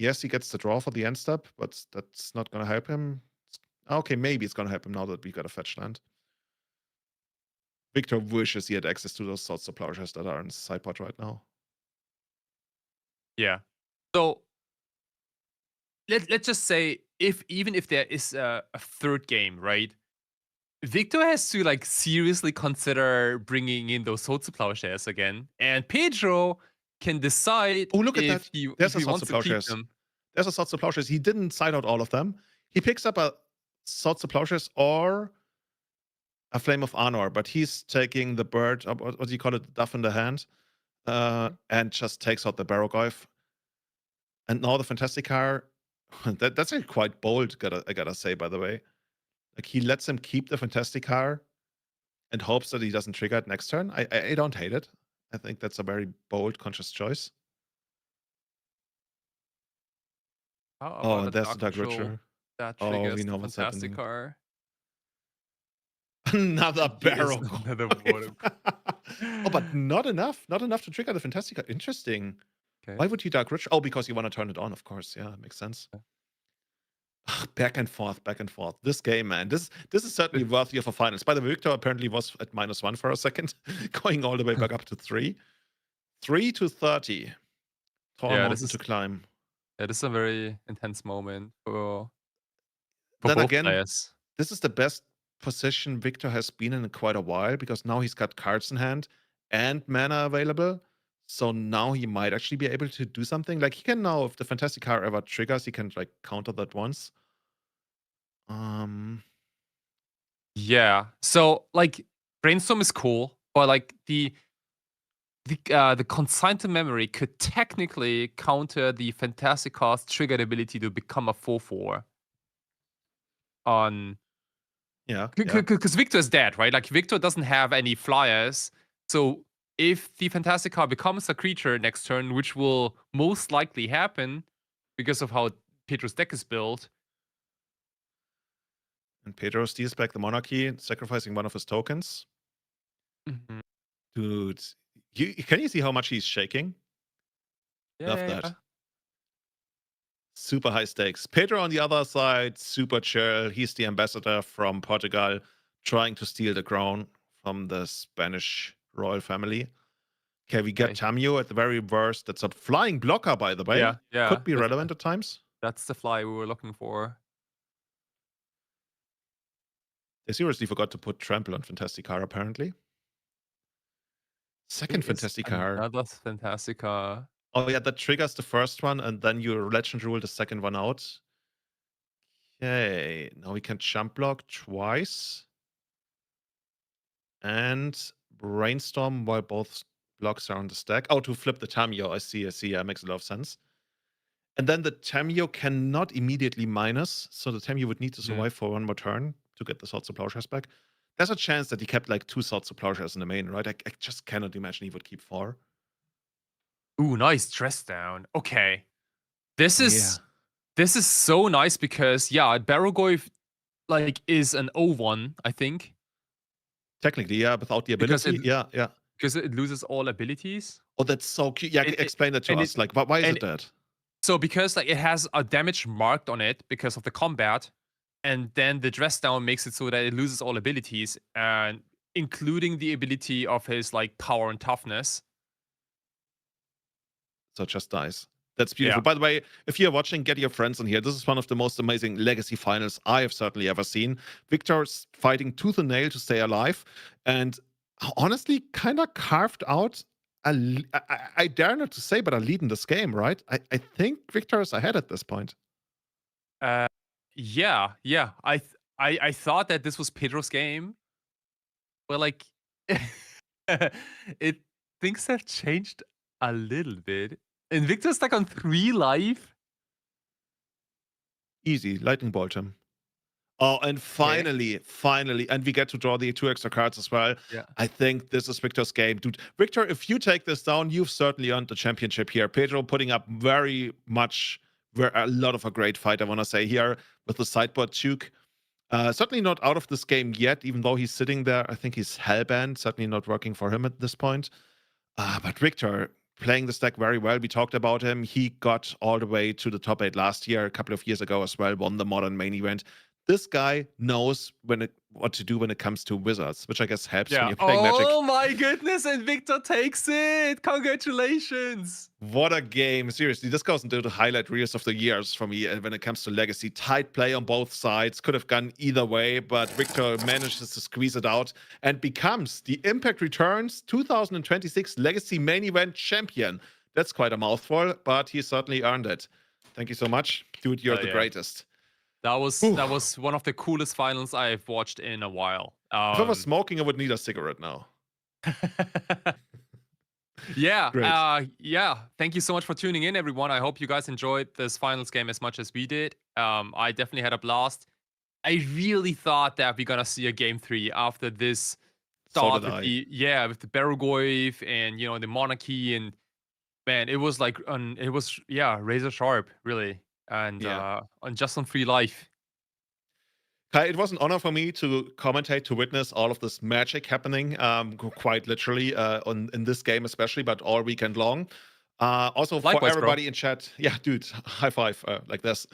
Yes, he gets the draw for the end step, but that's not gonna help him. Okay, maybe it's gonna help him now that we got a fetch land. Victor wishes he had access to those sorts of plowshares that are in sideboard right now. Yeah. So let's just say even if there is a third game, right? Victor has to like seriously consider bringing in those Swords to Plowshares again, and Pedro can decide. Oh, look at if that! he, There's if a he wants Swords to to keep Plowshares. them. There's a Swords to Plowshares. He didn't side out all of them. He picks up a Swords to Plowshares or a Flame of Honor, but he's taking the bird, what do you call it, the duff in the hand, and just takes out the Barrogoyf. And now the Fantastica, that's actually quite bold, I gotta say, by the way. Like, he lets him keep the Fantastica and hopes that he doesn't trigger it next turn. I don't hate it. I think that's a very bold, conscious choice. Oh, and there's the Dark Ritual. That Oh, triggers we the know what's happening. Fantastica. Another barrel. Another Oh, but not enough. Not enough to trigger the Fantastica. Interesting. Okay. Why would you Dark Ritual? Oh, because you want to turn it on, of course. Yeah, makes sense. Back and forth, back and forth. This game, man. This is certainly worthy of a finals. By the way, Victor apparently was at -1 for a second, going all the way back up to 3. 3 to 30. For a mountain to climb. Yeah, this is a very intense moment for then both again, players. This is the best position Victor has been in quite a while, because now he's got cards in hand and mana available. So now he might actually be able to do something. Like, he can now, if the Fantastica ever triggers, he can like counter that once. Yeah. So like Brainstorm is cool, but like the Consign to Memory could technically counter the Fantastica's triggered ability to become a 4/4 on. Yeah. Because Victor is dead, right? Like, Victor doesn't have any flyers. So if the Fantastica becomes a creature next turn, which will most likely happen because of how Pedro's deck is built. And Pedro steals back the Monarchy, sacrificing one of his tokens. Dude, can you see how much he's shaking? Love that. Yeah. Super high stakes. Pedro on the other side, super chill. He's the ambassador from Portugal, trying to steal the crown from the Spanish royal family. Okay, we get Tamio at the very worst. That's a flying blocker, by the way. Yeah. Could be relevant at times. That's the fly we were looking for. They seriously forgot to put Trample on Fantastica, apparently. Second Fantastica. Another Fantastica. Oh, yeah, that triggers the first one, and then you Legend Rule the second one out. Okay, now we can jump block twice. And Brainstorm while both blocks are on the stack. Oh, to flip the Tamio. I see. Yeah, makes a lot of sense. And then the Tamio cannot immediately minus, so the Tamio would need to survive for one more turn to get the Swords to Plowshares back. There's a chance that he kept like 2 Swords to Plowshares in the main, right? I just cannot imagine he would keep 4. Ooh, nice dress down. Okay. This is so nice because Barrogoyf like is an 0/1, I think. Technically, yeah, without the ability. Yeah. Because it loses all abilities. Oh, that's so cute. Yeah, explain that to us. Like, why is it that? So because like it has a damage marked on it because of the combat, and then the dress down makes it so that it loses all abilities, and including the ability of his like power and toughness. So it just dies. That's beautiful. By the way, if you're watching, get your friends in here. This is one of the most amazing Legacy finals I have certainly ever seen. Victor's fighting tooth and nail to stay alive, and honestly, kind of carved out. I dare not to say, but a lead in this game, right? I think Victor is ahead at this point. Yeah. I thought that this was Pedro's game, but like, things have changed a little bit. And Victor's stuck on 3 life. Easy, lightning bolt him. Oh, and finally, and we get to draw the 2 extra cards as well. Yeah. I think this is Victor's game. Dude, Victor, if you take this down, you've certainly earned the championship here. Pedro putting up a lot of a great fight, I want to say, here with the sideboard juke. Certainly not out of this game yet, even though he's sitting there. I think he's hellbent, certainly not working for him at this point. But Victor playing this deck very well. We talked about him. He got all the way to the top 8 last year, a couple of years ago as well, won the Modern main event. This guy knows what to do when it comes to Wizards, which I guess helps when you're playing Magic. Oh my goodness, and Victor takes it! Congratulations! What a game. Seriously, this goes into the highlight reels of the years for me when it comes to Legacy. Tight play on both sides. Could have gone either way, but Victor manages to squeeze it out and becomes the Impact Returns 2026 Legacy main event champion. That's quite a mouthful, but he certainly earned it. Thank you so much. Dude, you're the greatest. That was one of the coolest finals I've watched in a while. If I was smoking, I would need a cigarette now. Yeah. Thank you so much for tuning in, everyone. I hope you guys enjoyed this finals game as much as we did. I definitely had a blast. I really thought that we're gonna see a game 3 after this start with the Berugoyf and the Monarchy, and man, it was like razor sharp, really. And on just on 3 life. Kai, it was an honor for me to commentate, to witness all of this magic happening, quite literally, in this game especially, but all weekend long. Also, likewise, for everybody in chat, dude, high five like this.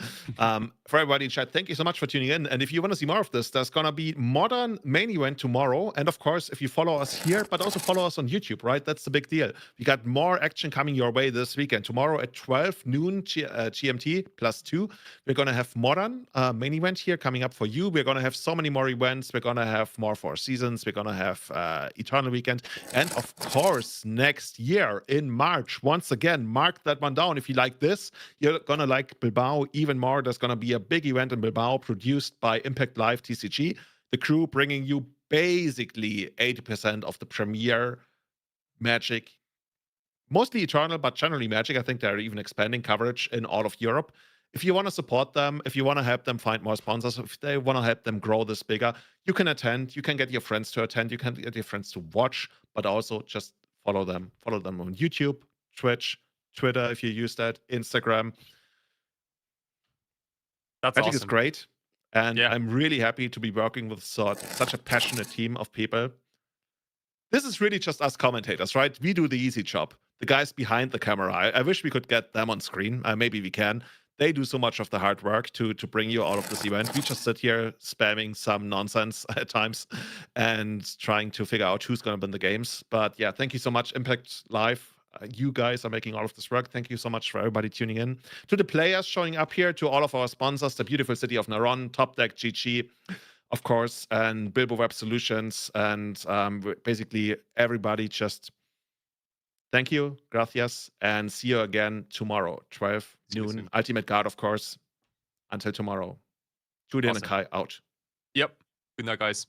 For everybody in chat, thank you so much for tuning in. And if you want to see more of this, there's gonna be Modern main event tomorrow. And of course, if you follow us here, but also follow us on YouTube, right? That's the big deal. We got more action coming your way this weekend. Tomorrow at 12 noon GMT +2, we're gonna have Modern main event here coming up for you. We're gonna have so many more events. We're gonna have more 4 seasons. We're gonna have Eternal Weekend, and of course, next year in March, once again, mark that one down. If you like this, you're gonna like Bilbao even more. There's gonna be a big event in Bilbao produced by Impact Live TCG, the crew bringing you basically 80% of the premier Magic, mostly Eternal, but generally Magic. I think they're even expanding coverage in all of Europe. If you want to support them, if you want to help them find more sponsors, if they want to help them grow this bigger, you can attend. You can get your friends to attend. You can get your friends to watch, but also just follow them. Follow them on YouTube, Twitch, Twitter, if you use that, Instagram. That's Magic awesome. is great. And I'm really happy to be working with such a passionate team of people. This is really just us commentators, right? We do the easy job. The guys behind the camera, I wish we could get them on screen. Maybe we can. They do so much of the hard work to bring you out of this event. We just sit here spamming some nonsense at times and trying to figure out who's going to win the games. But yeah, thank you so much, Impact Live. You guys are making all of this work. Thank you so much for everybody tuning in. To the players showing up here, to all of our sponsors, the beautiful city of Narón, Top Deck GG, of course, and BilboWeb Solutions, and basically everybody, just thank you, gracias, and see you again tomorrow, 12 noon. Ultimate Guard, of course. Until tomorrow. Julian and Kai out. Yep. Good night, guys.